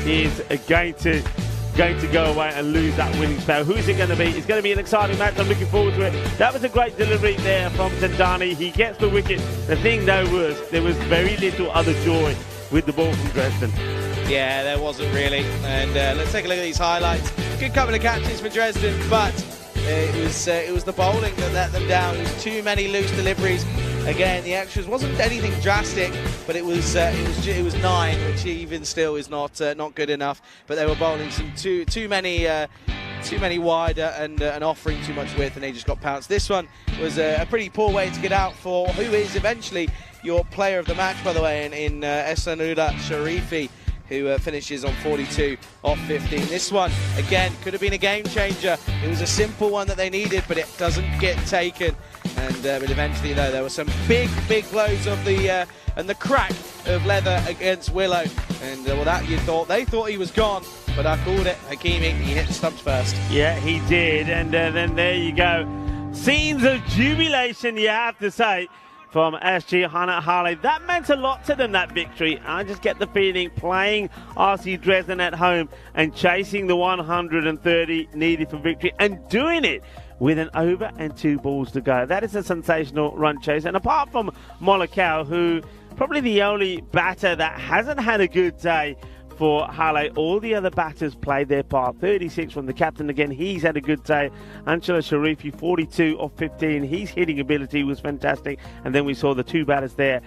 is going to go away and lose that winning spell. Who is it going to be? It's going to be an exciting match. I'm looking forward to it. That was a great delivery there from Tandani. He gets the wicket. The thing, though, was there was very little other joy with the ball from Dresden. Yeah, there wasn't really. And let's take a look at these highlights. Good couple of catches for Dresden, but it was the bowling that let them down. It was too many loose deliveries. Again, the extras wasn't anything drastic, but it was 9, which even still is not good enough. But they were bowling some too many wider and offering too much width, and they just got pounced. This one was a pretty poor way to get out for who is eventually your player of the match, by the way, in Esanullah Sharifi, who finishes on 42 off 15. This one, again, could have been a game changer. It was a simple one that they needed, but it doesn't get taken. And but eventually, though, there were some big blows of the and the crack of leather against Willow. And well, that they thought he was gone, but I called it. Hakimi, he hit the stumps first. Yeah, he did. And then there you go. Scenes of jubilation, you have to say, from SG Einheit Halle. That meant a lot to them, that victory. I just get the feeling playing RC Dresden at home and chasing the 130 needed for victory and doing it with an over and 2 balls to go. That is a sensational run chase. And apart from Molokau, who probably the only batter that hasn't had a good day for Halle, all the other batters played their part. 36 from the captain again, he's had a good day. Anshala Sharifi, 42 off 15. His hitting ability was fantastic. And then we saw the 2 batters there.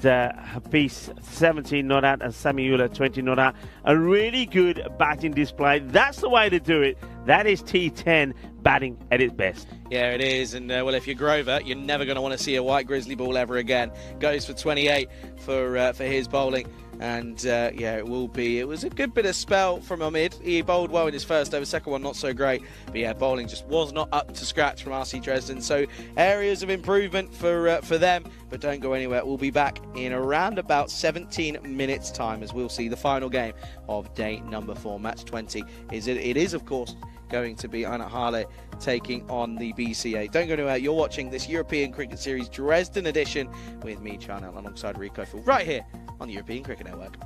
Hafiz, 17 not out, and Samiullah, 20 not out. A really good batting display. That's the way to do it. That is T10 batting at its best. Yeah, it is. And well, if you're Grover, you're never going to want to see a white grizzly ball ever again. Goes for 28 for his bowling. And yeah, it will be. It was a good bit of spell from Omid. He bowled well in his first over, second one not so great. But yeah, bowling just was not up to scratch from RC Dresden. So areas of improvement for them, but don't go anywhere. We'll be back in around about 17 minutes time as we'll see the final game of day number 4, match 20. It is of course going to be Anna Hale taking on the BCA. Don't go anywhere. You're watching this European Cricket Series Dresden edition with me, Charnel, alongside Rico Full, right here on the European Cricket Network.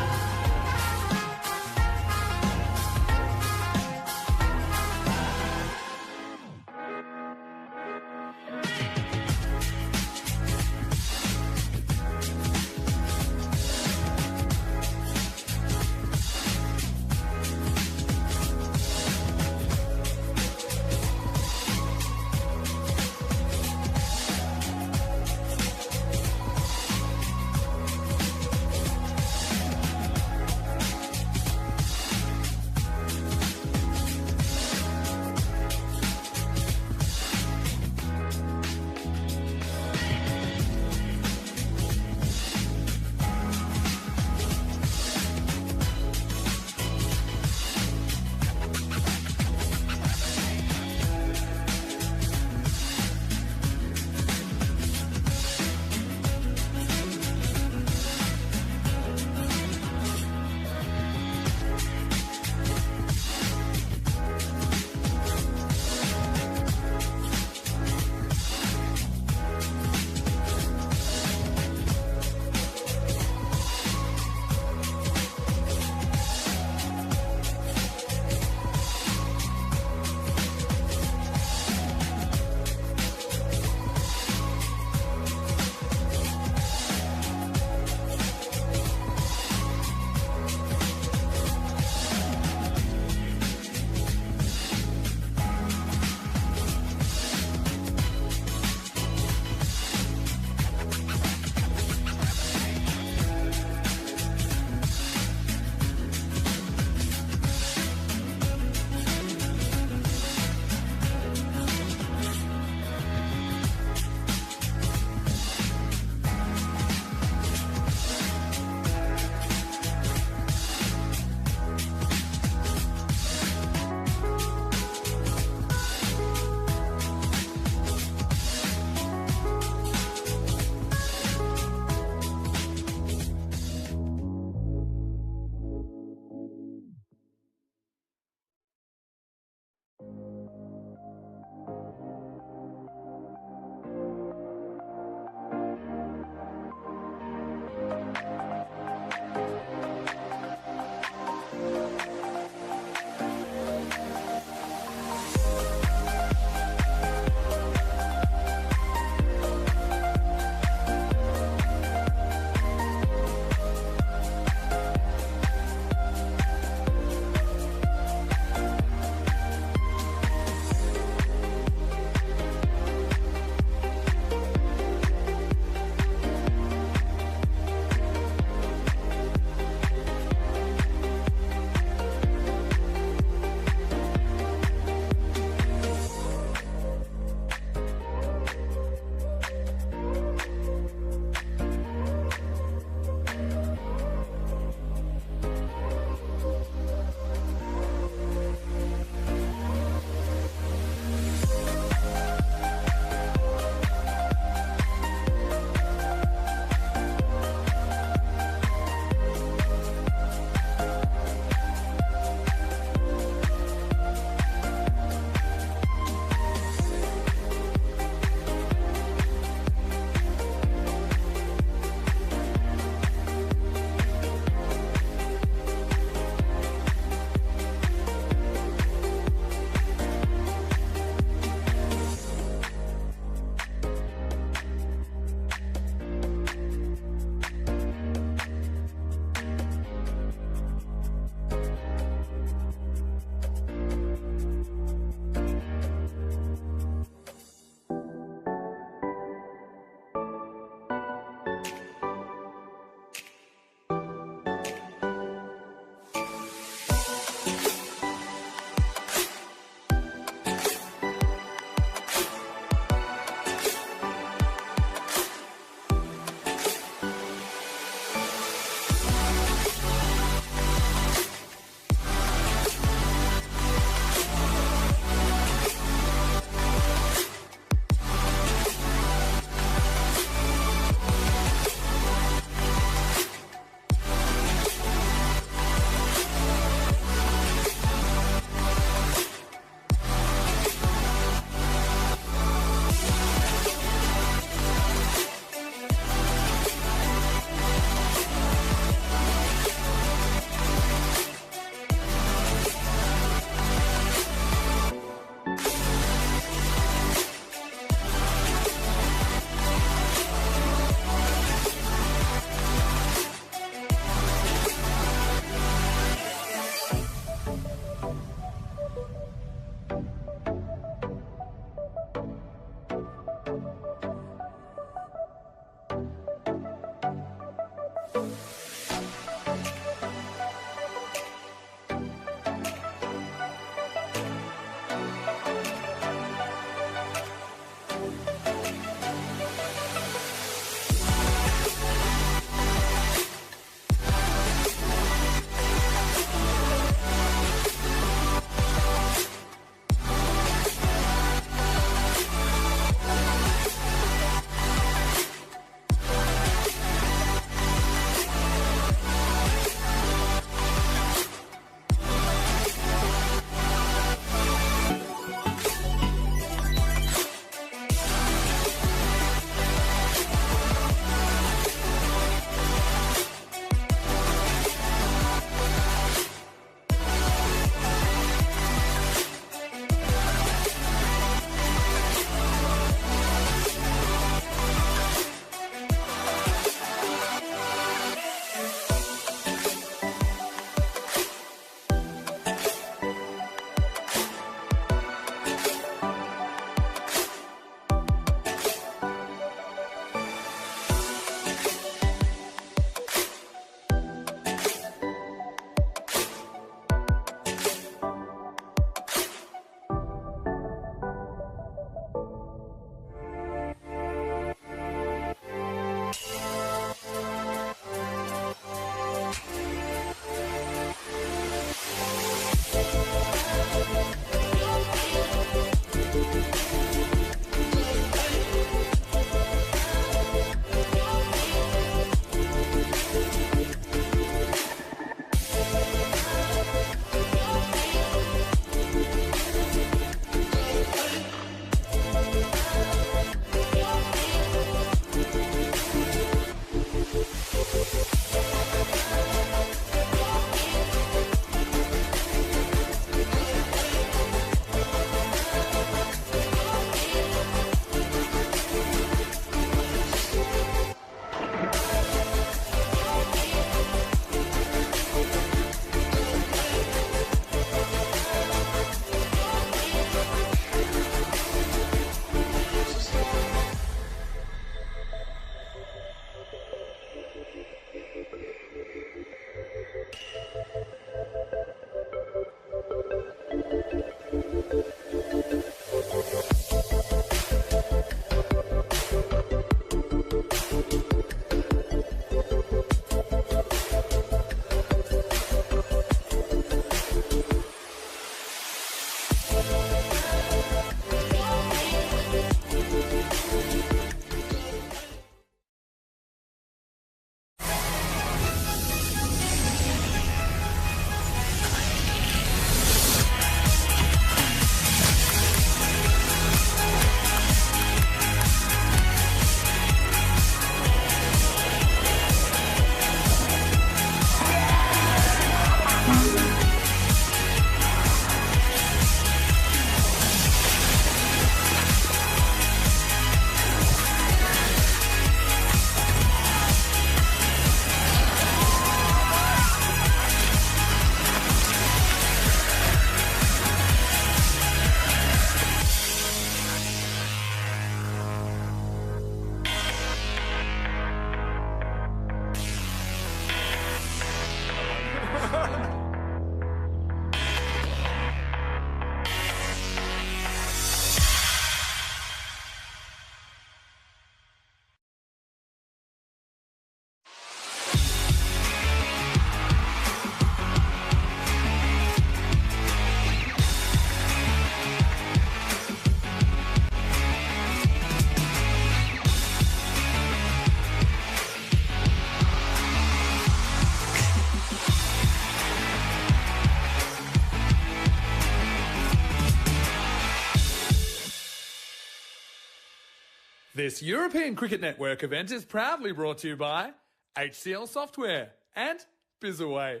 This European Cricket Network event is proudly brought to you by HCL Software and Bizaway.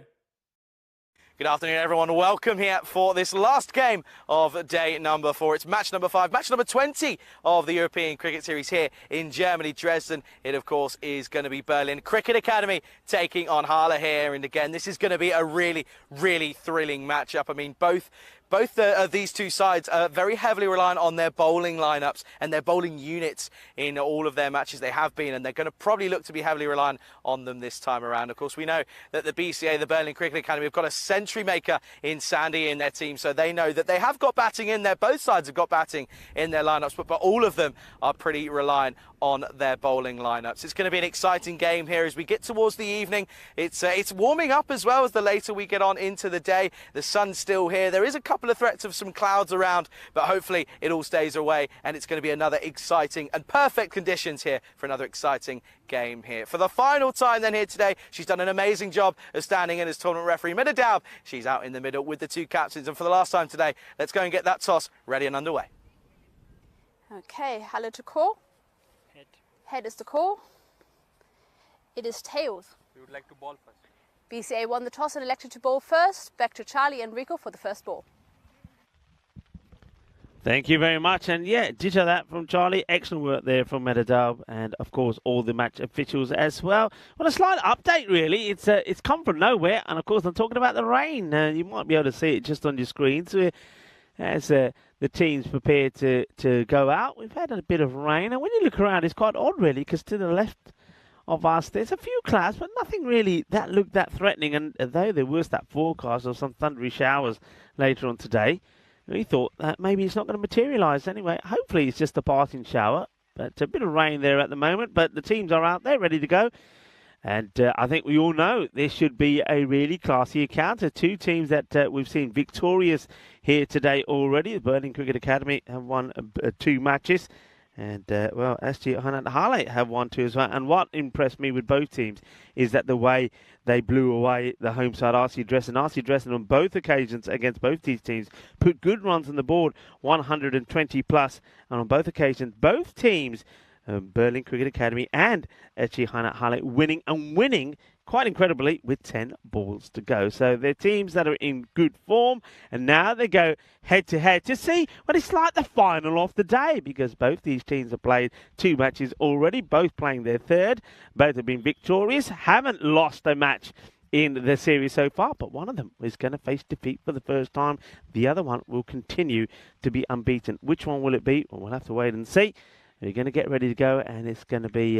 Good afternoon, everyone. Welcome here for this last game of day number 4. It's match number 5, match number 20 of the European Cricket Series here in Germany, Dresden. It, of course, is going to be Berlin Cricket Academy taking on Halle here. And again, this is going to be a really, really thrilling matchup. I mean, both these two sides are very heavily reliant on their bowling lineups and their bowling units in all of their matches they have been, and they're going to probably look to be heavily reliant on them this time around. Of course, we know that the BCA, the Berlin Cricket Academy, have got a century maker in Sandy in their team, so they know that they have got batting in there. Both sides have got batting in their lineups, but all of them are pretty reliant on their bowling lineups. It's going to be an exciting game here as we get towards the evening. It's warming up as well as the later we get on into the day. The sun's still here. There is a couple of threats of some clouds around, but hopefully it all stays away, and it's going to be another exciting and perfect conditions here for another exciting game here. For the final time then here today, she's done an amazing job of standing in as tournament referee. Mida Daub, she's out in the middle with the two captains, and for the last time today, let's go and get that toss ready and underway. Okay, Halle to call. Head is the call. It is tails. We would like to ball first. BCA won the toss and elected to bowl first. Back to Charlie and Rico for the first ball. Thank you very much. And yeah, ditto that from Charlie. Excellent work there from Mida Daub, and of course all the match officials as well. Well, a slight update really. It's come from nowhere, and of course I'm talking about the rain. You might be able to see it just on your screen. So as the teams prepare to go out, we've had a bit of rain, and when you look around, it's quite odd really, because to the left of us there's a few clouds, but nothing really that looked that threatening. And though there was that forecast of some thundery showers later on today, we thought that maybe it's not going to materialise anyway. Hopefully it's just a passing shower, but a bit of rain there at the moment. But the teams are out there ready to go. And I think we all know this should be a really classy encounter. Two teams that we've seen victorious here today already. The Berlin Cricket Academy have won 2 matches. And, well, SG and Halle have won 2 as well. And what impressed me with both teams is that the way they blew away the home side, RC Dresden. RC Dresden on both occasions against both these teams put good runs on the board, 120 plus. And on both occasions, both teams, Berlin Cricket Academy and SG Halle, winning quite incredibly with 10 balls to go. So they're teams that are in good form, and now they go head-to-head to see what it's like the final of the day, because both these teams have played 2 matches already, both playing their third. Both have been victorious, haven't lost a match in the series so far, but one of them is going to face defeat for the first time. The other one will continue to be unbeaten. Which one will it be? Well, we'll have to wait and see. We're going to get ready to go, and it's going to be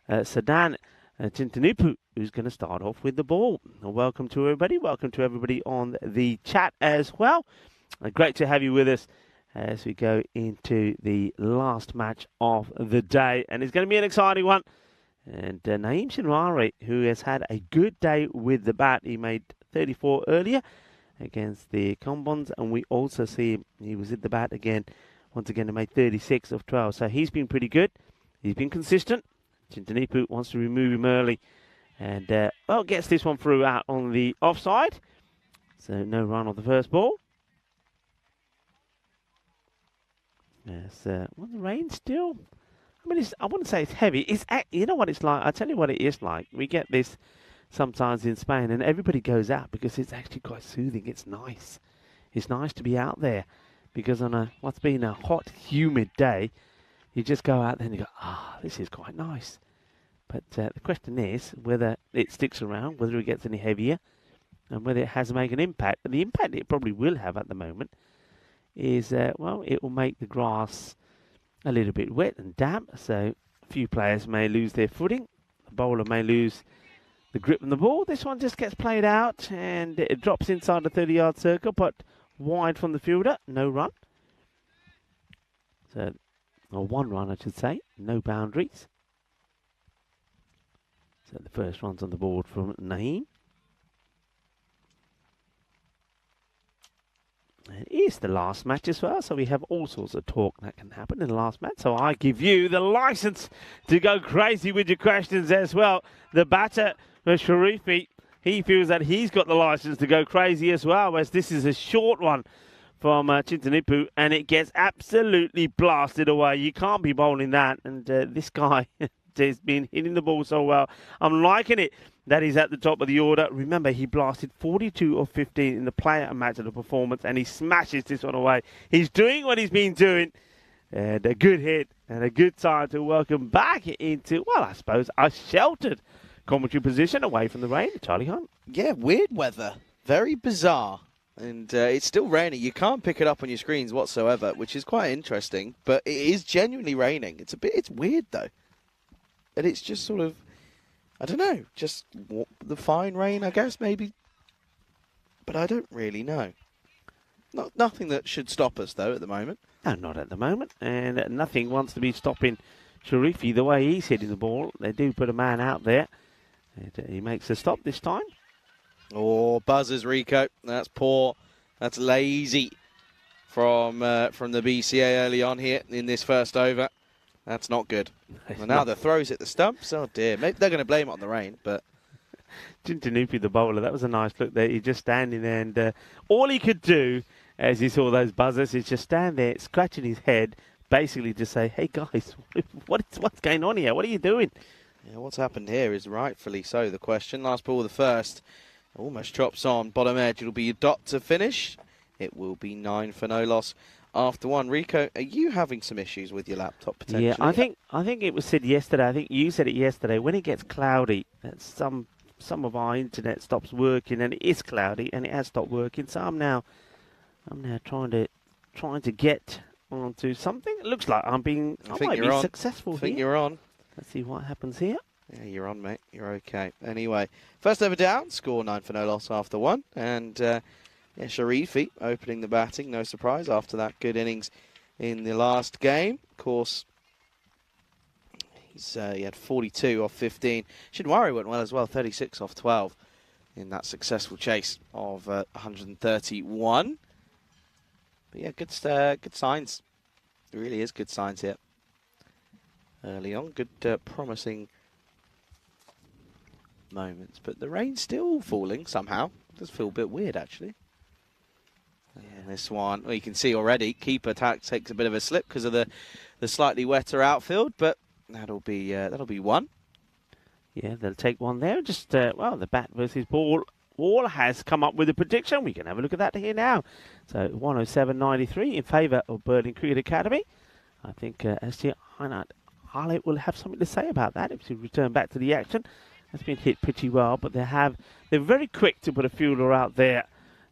Sadan Chintanupu who's going to start off with the ball. Welcome to everybody. Welcome to everybody on the chat as well. Great to have you with us as we go into the last match of the day, and it's going to be an exciting one. And Naeem Shinwari, who has had a good day with the bat. He made 34 earlier against the Combons, and we also see him, he was at the bat again. Once again, he made 36 of 12. So he's been pretty good. He's been consistent. Chintanupu wants to remove him early. And, well, gets this one through out on the offside. So no run on the first ball. Yes, well, the rain still. I mean, I wouldn't say it's heavy. You know what it's like? I'll tell you what it is like. We get this sometimes in Spain, and everybody goes out because it's actually quite soothing. It's nice. It's nice to be out there. Because on what's been a hot, humid day, you just go out there and you go, this is quite nice. But the question is whether it sticks around, whether it gets any heavier, and whether it has to make an impact. And the impact it probably will have at the moment is, well, it will make the grass a little bit wet and damp. So a few players may lose their footing. The bowler may lose the grip on the ball. This one just gets played out, and it drops inside the 30-yard circle, but wide from the fielder, no run. So, or 1 run, I should say, no boundaries. So the first run's on the board from Naeem. It is the last match as well, so we have all sorts of talk that can happen in the last match. So I give you the license to go crazy with your questions as well. The batter, Sharifi, he feels that he's got the license to go crazy as well, as this is a short one from Chintanipu, and it gets absolutely blasted away. You can't be bowling that, and this guy has been hitting the ball so well. I'm liking it that he's at the top of the order. Remember, he blasted 42 of 15 in the player match of the performance, and he smashes this one away. He's doing what he's been doing, and a good hit and a good time to welcome back into, well, I suppose, a sheltered commentary position away from the rain. Charlie Hunt. Yeah, weird weather. Very bizarre. And it's still raining. You can't pick it up on your screens whatsoever, which is quite interesting. But it is genuinely raining. It's weird, though. And it's just sort of, I don't know, just the fine rain, I guess, maybe. But I don't really know. Nothing that should stop us, though, at the moment. No, not at the moment. And nothing wants to be stopping Sharifi the way he's hitting the ball. They do put a man out there. And he makes a stop this time. Oh, buzzers, Rico. That's poor. That's lazy from the BCA early on here in this first over. That's not good. And now the throws hit the stumps. Oh, dear. Maybe they're going to blame it on the rain, but... Chintanupi, the bowler, that was a nice look there. He's just standing there, and all he could do as he saw those buzzers is just stand there, scratching his head, basically to say, hey, guys, what's going on here? What are you doing? Yeah, what's happened here is rightfully so the question. Last ball of the first. Almost chops on bottom edge. It'll be a dot to finish. It will be 9 for no loss after one. Rico, are you having some issues with your laptop potentially? Yeah, I think it was said yesterday. I think you said it yesterday. When it gets cloudy, some of our internet stops working, and it is cloudy, and it has stopped working. So I'm now trying to get onto something. It looks like I might be successful here. I think you're on. Let's see what happens here. Yeah, you're on, mate. You're okay. Anyway, first over down, score 9 for no loss after one. And Sharifi opening the batting. No surprise after that good innings in the last game. Of course, he had 42 off 15. Shinwari went well as well, 36 off 12 in that successful chase of 131. But yeah, good signs. It really is good signs here. Early on, good promising moments, but the rain's still falling somehow. It does feel a bit weird, actually. Yeah, this one, well, you can see already, keeper takes a bit of a slip because of the slightly wetter outfield, but that'll be one. Yeah, they'll take one there. Just the bat versus ball. All has come up with a prediction. We can have a look at that here now. So 107.93 in favour of Berlin Cricket Academy. I think ST Highlight will have something to say about that if we return back to the action. That's been hit pretty well, but they're very quick to put a fielder out there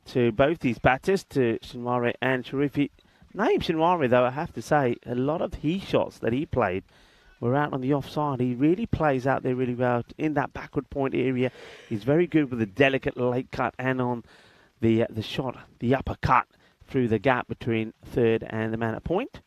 to both these batters, to Shinwari and Sharifi. Naeem Shinwari, though, I have to say, a lot of he shots that he played were out on the offside. He really plays out there really well in that backward point area. He's very good with the delicate late cut and on the shot, the uppercut through the gap between third and the man at point.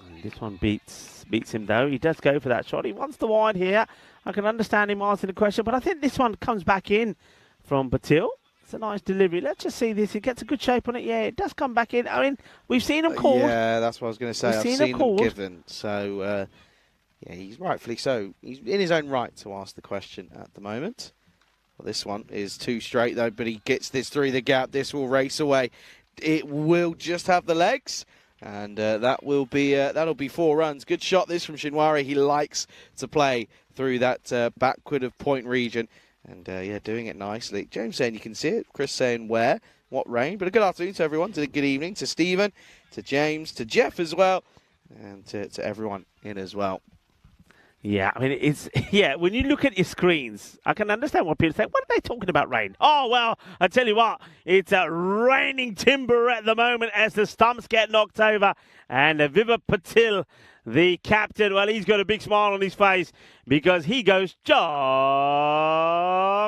And this one beats him, though. He does go for that shot. He wants the wide here. I can understand him asking the question, but I think this one comes back in from Patil. It's a nice delivery. Let's just see this. He gets a good shape on it. Yeah, it does come back in. I mean, we've seen him called. Yeah, that's what I was going to say. I've seen him given. So, yeah, he's rightfully so. He's in his own right to ask the question at the moment. Well, this one is too straight, though, but he gets this through the gap. This will race away. It will just have the legs. And that'll be 4 runs. Good shot this from Shinwari. He likes to play through that backward of point region. And, yeah, doing it nicely. James saying you can see it. Chris saying where, what rain. But a good afternoon to everyone. To good evening to Stephen, to James, to Jeff as well. And to everyone in as well. Yeah, I mean, when you look at your screens, I can understand what people say. What are they talking about, rain? Oh, well, I tell you what, it's a raining timber at the moment as the stumps get knocked over. And Viva Patil, the captain, well, he's got a big smile on his face because he goes, jog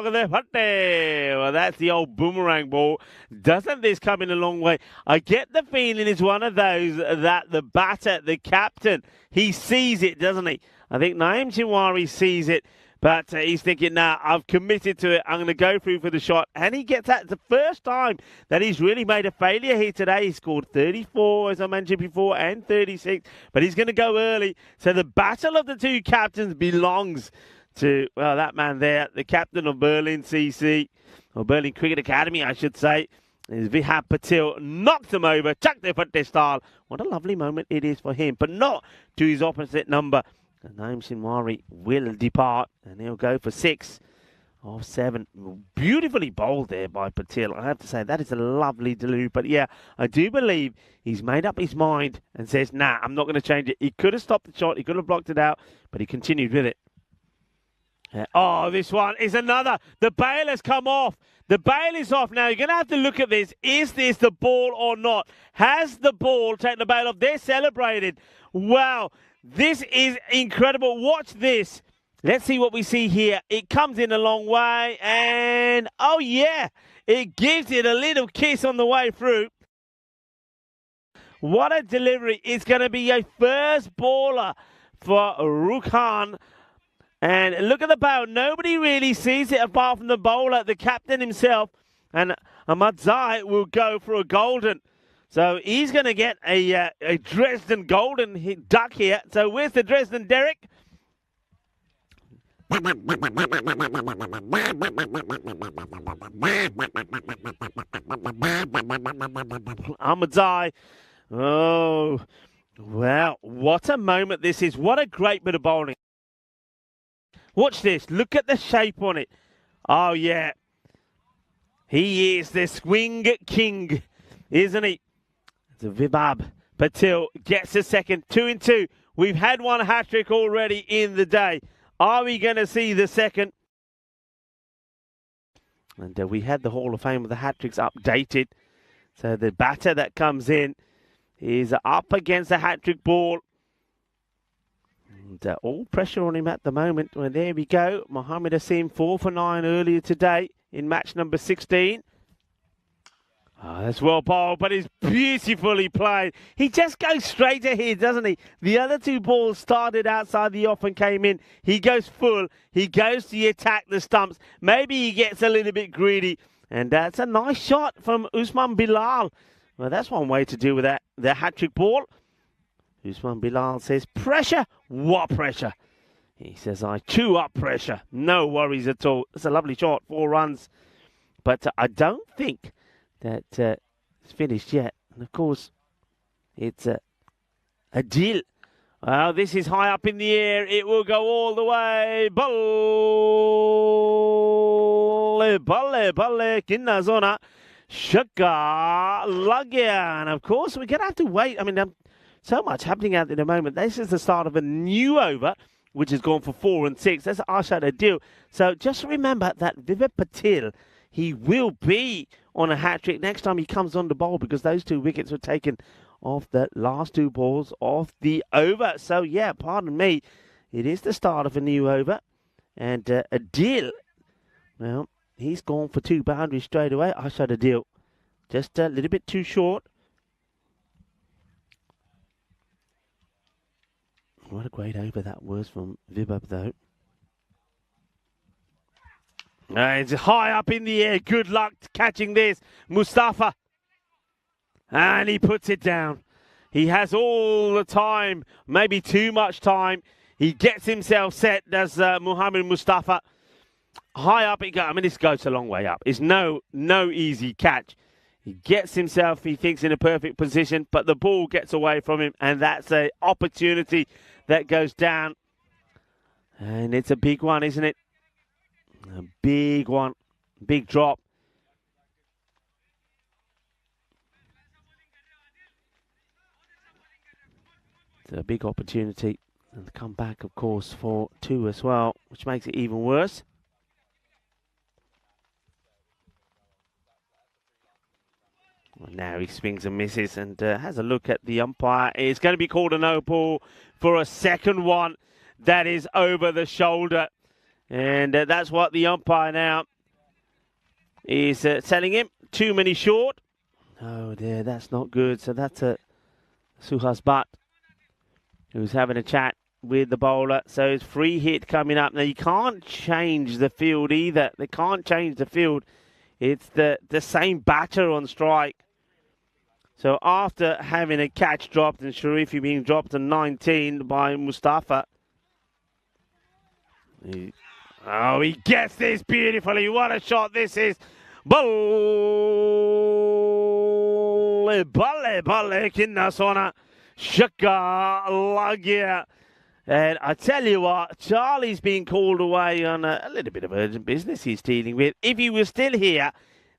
the putty. Well, that's the old boomerang ball. Doesn't this come in a long way? I get the feeling it's one of those that the batter, the captain, he sees it, doesn't he? I think Naeem Shinwari sees it, but he's thinking, nah, I've committed to it. I'm going to go through for the shot. And he gets that. It's the first time that he's really made a failure here today. He scored 34, as I mentioned before, and 36. But he's going to go early. So the battle of the two captains belongs to, well, that man there, the captain of Berlin CC, or Berlin Cricket Academy, I should say. Vihab Patil knocks him over, chucked it for style. What a lovely moment it is for him, but not to his opposite number. Naim Sinwari will depart, and he'll go for 6 of 7. Beautifully bowled there by Patil. I have to say, that is a lovely delivery. But yeah, I do believe he's made up his mind and says, nah, I'm not going to change it. He could have stopped the shot. He could have blocked it out, but he continued with it. Oh, this one is another. The bail has come off. The bail is off. Now, you're going to have to look at this. Is this the ball or not? Has the ball taken the bail off? They're celebrated. Wow, this is incredible. Watch this. Let's see what we see here. It comes in a long way, and oh yeah, it gives it a little kiss on the way through. What a delivery. It's going to be a first baller for Rukhan. And look at the bow. Nobody really sees it apart from the bowler, the captain himself. And Ahmad Zai will go for a golden. So he's going to get a Dresden golden duck here. So where's the Dresden Derek? Ahmadzai. Oh, wow. What a moment this is. What a great bit of bowling. Watch this. Look at the shape on it. Oh, yeah. He is the swing king, isn't he? So Vibhab Patil gets a second. 2 in 2. We've had one hat-trick already in the day. Are we going to see the second? And we had the Hall of Fame of the hat-tricks updated. So the batter that comes in is up against the hat-trick ball. And all pressure on him at the moment. Well, there we go. Mohammed Asim 4 for 9 earlier today in match number 16. Oh, that's well bowled, but it's beautifully played. He just goes straight ahead, doesn't he? The other 2 balls started outside the off and came in. He goes full. He goes to attack the stumps. Maybe he gets a little bit greedy. And that's a nice shot from Usman Bilal. Well, that's one way to deal with that. The hat-trick ball. Usman Bilal says, pressure? What pressure? He says, I chew up pressure. No worries at all. It's a lovely shot, 4 runs. But I don't think that it's finished yet. And of course, it's a deal. Well, this is high up in the air. It will go all the way. Balle, kinna zona. Shaka lagya. And of course, we're going to have to wait. I mean, so much happening out there at the moment. This is the start of a new over, which has gone for 4 and 6. That's Arshad Adil. So just remember that Vibhab Patil, he will be on a hat-trick next time he comes on the bowl, because those 2 wickets were taken off the last 2 balls of the over. So, yeah, pardon me, it is the start of a new over. And Adil, well, he's gone for 2 boundaries straight away. Arshad Adil, just a little bit too short. What a great over that was from Vibhab, though. It's high up in the air. Good luck catching this. Mustafa. And he puts it down. He has all the time, maybe too much time. He gets himself set, does Muhammad Mustafa. High up it goes. I mean, this goes a long way up. It's no easy catch. He gets himself, he thinks, in a perfect position, but the ball gets away from him, and that's an opportunity that goes down. And it's a big one, isn't it? A big one. Big drop. It's a big opportunity. And the comeback, of course, for 2 as well, which makes it even worse. Well, now he swings and misses and has a look at the umpire. It's going to be called a no ball for a second one that is over the shoulder. And that's what the umpire now is telling him. 2 many short. Oh dear, that's not good. So that's Suhas Bhatt, who's having a chat with the bowler. So it's free hit coming up. Now you can't change the field either. They can't change the field. It's the same batter on strike. So after having a catch dropped and Sharifi being dropped to 19 by Mustafa. Oh, he gets this beautifully. What a shot this is. Bowl. Balle, Kinnasona, Shaka, Lagia. And I tell you what, Charlie's been called away on a little bit of urgent business he's dealing with. If he was still here,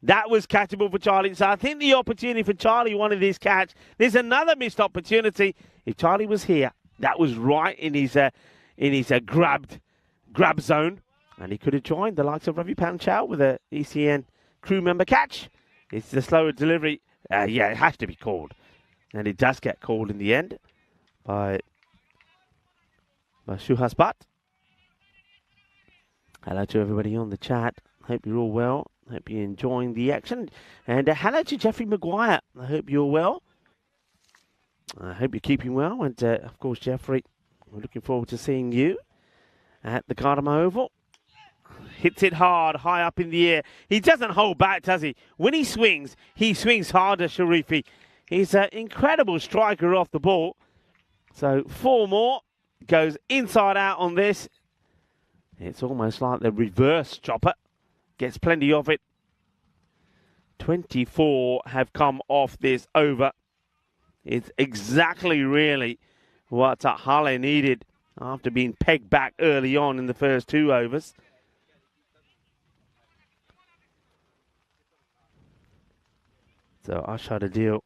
that was catchable for Charlie. So I think the opportunity for Charlie wanted this catch. There's another missed opportunity. If Charlie was here, that was right in his grab zone. And he could have joined the likes of Ravi Panchal with a ECN crew member catch. It's the slower delivery. Yeah, it has to be called. And it does get called in the end by Shuhas Bhatt. Hello to everybody on the chat. Hope you're all well. Hope you're enjoying the action. And hello to Jeffrey Maguire. I hope you're well. I hope you're keeping well. And of course, Jeffrey, we're looking forward to seeing you at the Gardema Oval. Hits it hard, high up in the air. He doesn't hold back, does he? When he swings harder, Sharifi. He's an incredible striker off the ball. So 4 more. Goes inside out on this. It's almost like the reverse chopper. Gets plenty of it. 24 have come off this over. It's exactly really what Halle needed after being pegged back early on in the first 2 overs. So Ashad Adil.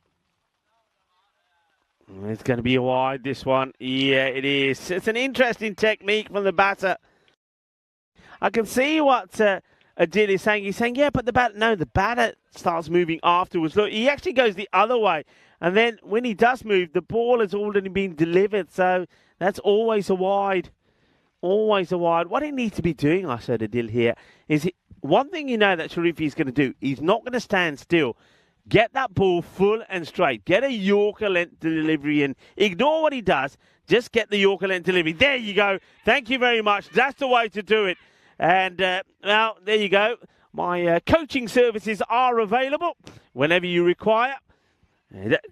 It's going to be a wide, this one. Yeah, it is. It's an interesting technique from the batter. I can see what Adil is saying. He's saying, yeah, but the batter starts moving afterwards. Look, he actually goes the other way. And then when he does move, the ball has already been delivered. So that's always a wide. Always a wide. What he needs to be doing, I said Adil here, is one thing you know that Sharifi is going to do. He's not going to stand still. Get that ball full and straight. Get a Yorker length delivery and ignore what he does. Just get the Yorker length delivery. There you go. Thank you very much. That's the way to do it. And, well, there you go. My coaching services are available whenever you require.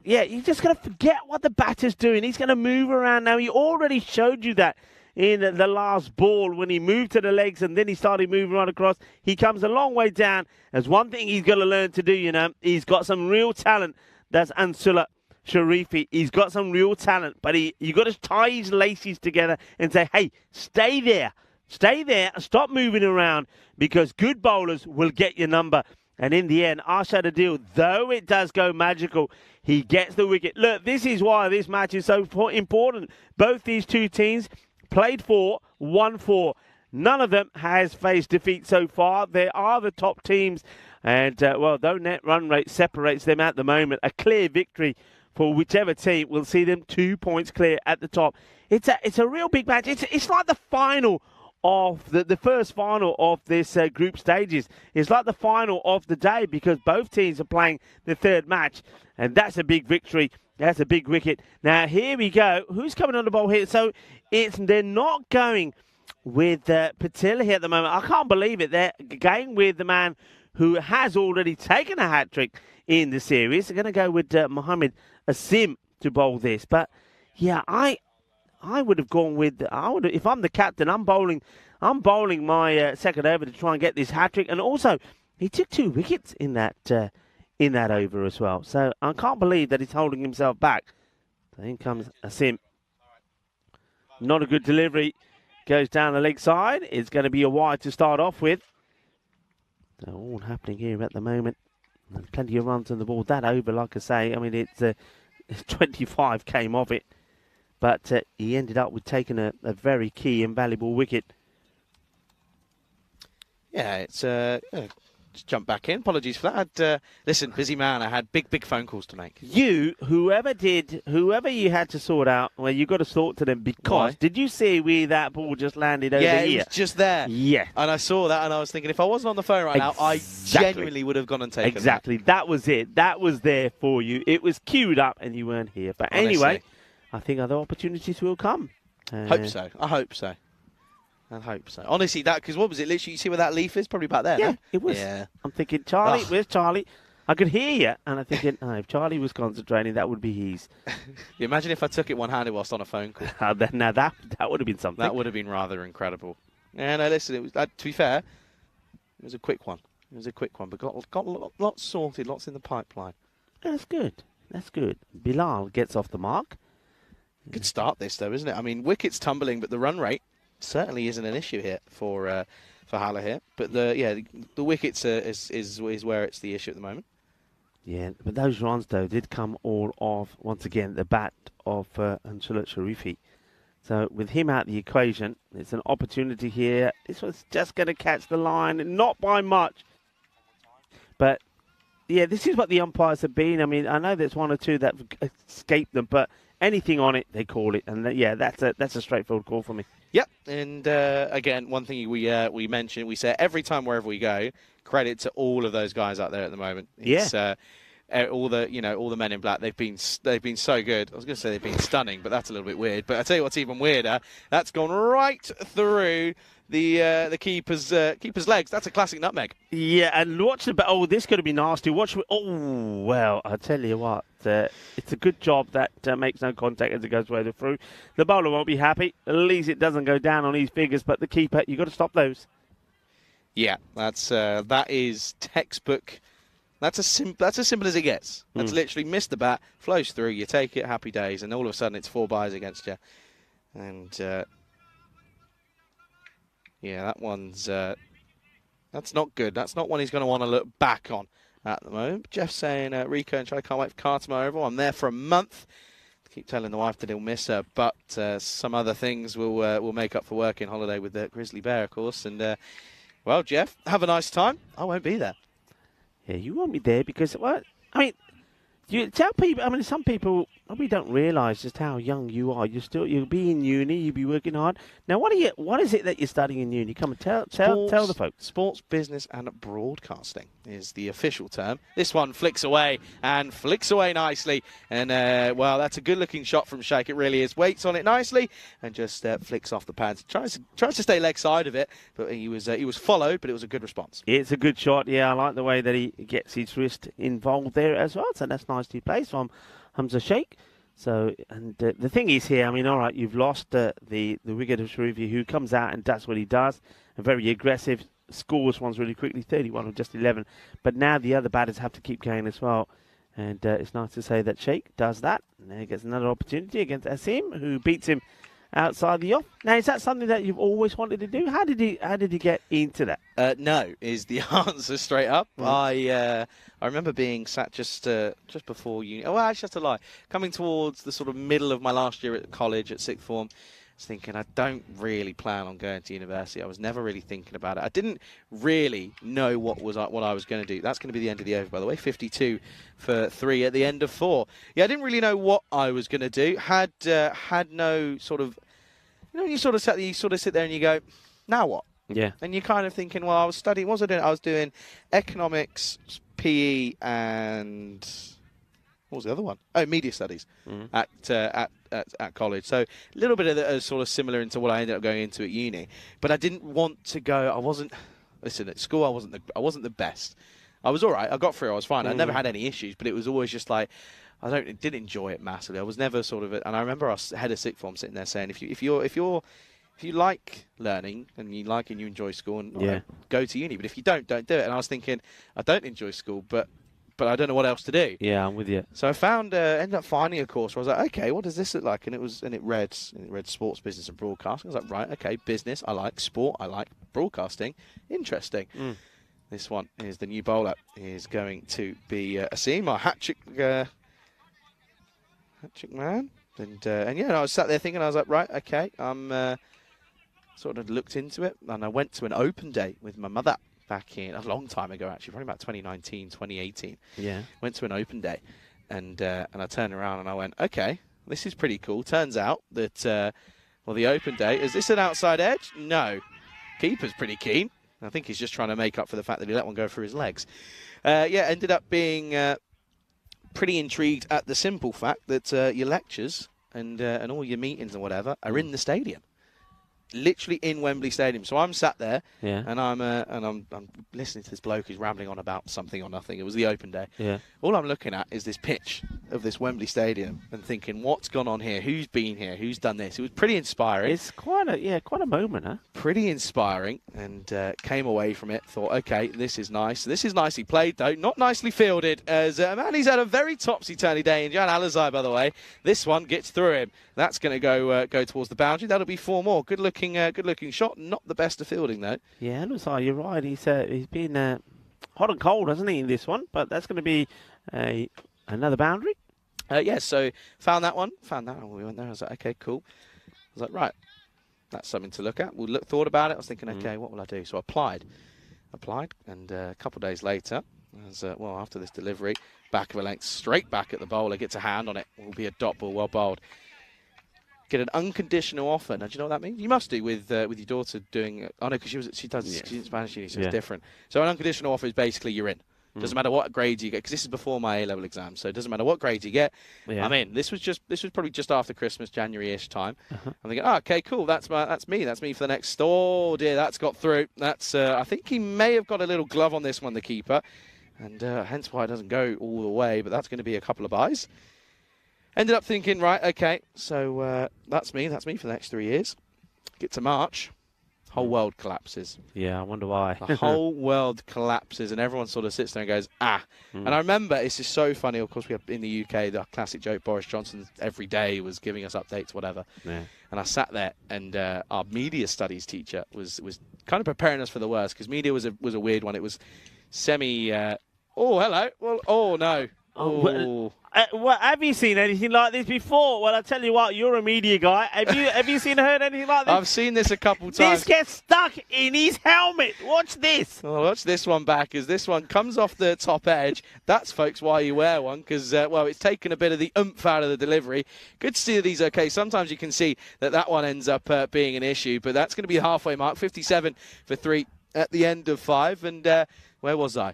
Yeah, you just got to forget what the batter's doing. He's going to move around now. He already showed you that in the last ball when he moved to the legs and then he started moving right across. He comes a long way down. There's one thing he's got to learn to do, you know. He's got some real talent. That's Ansula Sharifi. He's got some real talent, but you got to tie his laces together and say, hey, stay there. Stay there. Stop moving around because good bowlers will get your number. And in the end, Arshad Adil, though it does go magical, he gets the wicket. Look, this is why this match is so important. Both these two teams played 4, won 4. None of them has faced defeat so far. They are the top teams. And, well, though net run rate separates them at the moment, a clear victory for whichever team will see them 2 points clear at the top. It's a real big match. It's like the final of the first final of this group stages. It's like the final of the day because both teams are playing the third match. And that's a big victory. That's a big wicket. Now, here we go. Who's coming on the ball here? So they're not going with Patil here at the moment. I can't believe it. They're going with the man who has already taken a hat-trick in the series. They're going to go with Mohammed Asim to bowl this. But, yeah, I would have gone with... if I'm the captain, I'm bowling my second over to try and get this hat-trick. And also, he took 2 wickets in that over as well. So I can't believe that he's holding himself back. So in comes Asim. Not a good delivery. Goes down the leg side. It's going to be a wide to start off with. So all happening here at the moment. And plenty of runs on the ball. That over, like I say, I mean, it's 25 came off it. But he ended up with taking a very key and valuable wicket. Yeah, it's just jump back in. Apologies for that. Listen, busy man. I had big phone calls to make. Whoever you had to sort out, well, you got to sort to them because Why? Did you see where that ball just landed over here? Yeah, it was just there. Yeah. And I saw that and I was thinking, if I wasn't on the phone right now, I genuinely would have gone and taken it. Exactly. That was it. That was there for you. It was queued up and you weren't here. But Honestly. Anyway, I think other opportunities will come. Hope so. I hope so. Honestly, because what was it? Literally, you see where that leaf is? Probably back there. Yeah, no? it was. Yeah. I'm thinking, Charlie, where's Charlie? I could hear you, and I'm thinking, if Charlie was concentrating, that would be his. Imagine if I took it one-handed whilst on a phone call. Now that would have been something. That would have been rather incredible. Yeah, no, listen, it was, to be fair, it was a quick one. But got lots sorted, lots in the pipeline. That's good. That's good. Bilal gets off the mark. Good start this, though, isn't it? I mean, wicket's tumbling, but the run rate certainly isn't an issue here for Haller here. But the wickets is where it's the issue at the moment. Yeah, but those runs, though, did come all off, once again, the bat of Ansulat Sharifi. So with him out of the equation, it's an opportunity here. This was just going to catch the line, not by much. But, yeah, this is what the umpires have been. I mean, I know there's one or two that escaped them, but anything on it, they call it. And, yeah, that's a straightforward call for me. Yep, and again, one thing we mentioned, we say every time wherever we go, credit to all of those guys out there at the moment. It's, all the men in black, they've been so good. I was going to say they've been stunning, but that's a little bit weird. But I tell you what's even weirder, that's gone right through the keeper's legs. That's a classic nutmeg. Yeah, and watch the oh, this could have been nasty. Well, I tell you what, it's a good job that makes no contact as it goes way through. The bowler won't be happy. At least it doesn't go down on his figures, but the keeper, you've got to stop those. Yeah, that is textbook. That's as simple as it gets. That's literally missed the bat, flows through, you take it, happy days, and all of a sudden it's 4 byes against you. And yeah, that one's that's not good. That's not one he's going to want to look back on at the moment. Jeff's saying, Rico and Charlie can't wait for Car tomorrow. Over. I'm there for a month. Keep telling the wife that he'll miss her, but some other things will make up for working holiday with the Grizzly Bear, of course. And well, Jeff, have a nice time. I won't be there. Yeah, you won't be there because, well, I mean, you tell people, I mean, some people probably don't realise just how young you are. You'll be in uni, you'll be working hard. Now, what is it that you're studying in uni? Come and tell the folks. Sports, business and broadcasting is the official term. This one flicks away nicely. And, well, that's a good-looking shot from Sheikh. It really is. Waits on it nicely and just flicks off the pads. Tries to stay leg side of it, but he was followed, but it was a good response. It's a good shot, yeah. I like the way that he gets his wrist involved there as well. So that's nicely placed from Hamza Sheikh. So, and the thing is here, I mean, all right, you've lost the wicket of Sharifi, who comes out and does what he does, and very aggressive, scores ones really quickly, 31 or just 11. But now the other batters have to keep going as well. And it's nice to say that Sheikh does that. And then he gets another opportunity against Asim, who beats him outside the off. Now, is that something that you've always wanted to do? How did he get into that? No, is the answer straight up. I remember being sat just before uni. Oh, well, actually, that's a lie. Coming towards the sort of middle of my last year at college at sixth form, I was thinking I don't really plan on going to university. I was never really thinking about it. I didn't really know what I was going to do. That's going to be the end of the over, by the way. 52 for 3 at the end of 4. Yeah, I didn't really know what I was going to do. Had no sort of, you sort of sit there and you go, now what? Yeah. And you're kind of thinking, well, I was studying. What was I doing? I was doing economics, PE, and what was the other one? Oh, media studies at college. So a little bit of that sort of similar into what I ended up going into at uni. But I didn't want to go. Listen, at school I wasn't the best. I was all right. I got through. I was fine. I never had any issues. But it was always just like didn't enjoy it massively. I was never sort of. And I remember our head of sixth form sitting there saying, if you like learning and you enjoy school, and go to uni. But if you don't do it. And I was thinking, I don't enjoy school, but I don't know what else to do. Yeah, I'm with you. So I ended up finding a course where I was like, okay, what does this look like? And it read sports, business, and broadcasting. I was like, right, okay, business, I like sport, I like broadcasting, interesting. This one is the new bowler. Is going to be Asim, our hat trick man. And I was sat there thinking, I was like, right, okay, I'm sort of looked into it, and I went to an open day with my mother back in a long time ago, actually, probably about 2019, 2018. Yeah. Went to an open day, and I turned around and I went, okay, this is pretty cool. Turns out that the open day, is this an outside edge? No. Keeper's pretty keen. I think he's just trying to make up for the fact that he let one go through his legs. Ended up being pretty intrigued at the simple fact that your lectures and all your meetings and whatever are in the stadium, literally in Wembley Stadium. So I'm sat there, and I'm listening to this bloke who's rambling on about something or nothing. It was the open day. Yeah. All I'm looking at is this pitch, of this Wembley Stadium and thinking, what's gone on here? Who's been here? Who's done this? It was pretty inspiring. It's quite a moment, huh? Pretty inspiring, and came away from it, thought, okay, this is nice. This is nicely played, though. Not nicely fielded, as Manny's had a very topsy-turvy day. And Jan Alizai, by the way, this one gets through him. That's going to go towards the boundary. That'll be 4 more. Good looking shot. Not the best of fielding, though. Yeah, Alizai, you're right. He's been hot and cold, hasn't he, in this one? But that's going to be another boundary. Yeah, so found that one. We went there. I was like, okay, cool. I was like, right, that's something to look at. Thought about it. I was thinking, okay, what will I do? So I applied, and a couple of days later, I was, after this delivery, back of a length, straight back at the bowler, gets a hand on it. Will be a dot ball, well bowled. Get an unconditional offer. Now, do you know what that means? You must do with your daughter doing. Oh no, because she's in Spanish uni, so it's different. So an unconditional offer is basically you're in. Doesn't matter what grades you get, because this is before my A-level exam, so it doesn't matter what grades you get. Yeah. I'm in. This was probably just after Christmas, January-ish time. I'm thinking, oh, okay, cool. That's me for the next. Oh dear, that's got through. That's. I think he may have got a little glove on this one, the keeper, and hence why it doesn't go all the way. But that's going to be a couple of byes. Ended up thinking, right, okay, so that's me for the next 3 years. Get to March. Whole world collapses. Yeah, I wonder why. The whole world collapses, and everyone sort of sits there and goes, ah. And I remember, it's just so funny, of course, we have in the UK, the classic joke, Boris Johnson every day was giving us updates, whatever. Yeah. And I sat there, and our media studies teacher was kind of preparing us for the worst, because media was a weird one. It was semi, oh, hello. Well, oh, no. Oh. Well, have you seen anything like this before? Well, I tell you what, you're a media guy. Have you heard anything like this? I've seen this a couple times. This gets stuck in his helmet. Watch this. Well, watch this one back, as this one comes off the top edge. That's, folks, why you wear one, because, it's taken a bit of the oomph out of the delivery. Good to see that he's okay. Sometimes you can see that one ends up being an issue, but that's going to be the halfway mark. 57 for 3 at the end of 5, and... Where was I?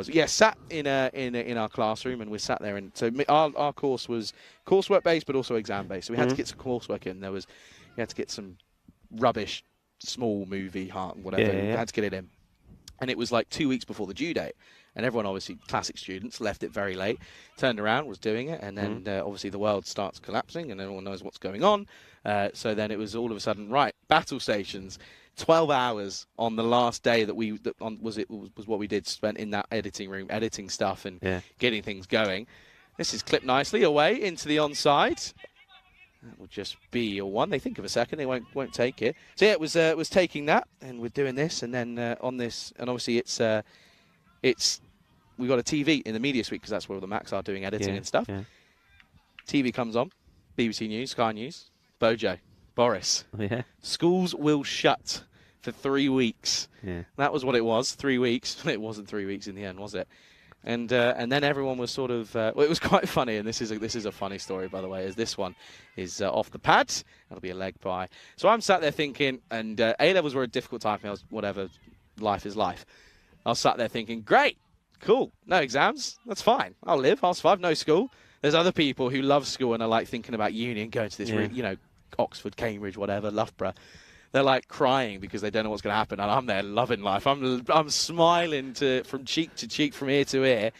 Yeah, sat in our classroom, and we sat there. And so our course was coursework based, but also exam based. So we had to get some coursework in. We had to get some rubbish, small movie, whatever. We had to get it in, and it was like 2 weeks before the due date. And everyone, obviously, classic students, left it very late, turned around, was doing it, and then obviously the world starts collapsing, and everyone knows what's going on. So then it was all of a sudden, right, battle stations. 12 hours on the last day was what we did, spent in that editing room, editing stuff and getting things going. This is clipped nicely away into the onside. That will just be a 1. They think of a second, they won't take it. So yeah, it was taking that, and we're doing this, and then on this, and obviously we've got a TV in the media suite, because that's where all the Macs are doing editing and stuff. Yeah. TV comes on, BBC News, Sky News, Bojo. Boris, schools will shut for 3 weeks. Yeah. That was what it was, 3 weeks. It wasn't 3 weeks in the end, was it? And then everyone was sort of, it was quite funny, and this is a funny story, by the way, as this one is off the pad. That'll be a leg bye. So I'm sat there thinking, and A-levels were a difficult time for me. Whatever, life is life. I was sat there thinking, great, cool, no exams, that's fine. I'll live, I'll survive, no school. There's other people who love school and are like thinking about uni and going to this, Oxford, Cambridge, whatever, Loughborough. They're like crying because they don't know what's going to happen, and I'm there loving life. I'm smiling from cheek to cheek, from ear to ear.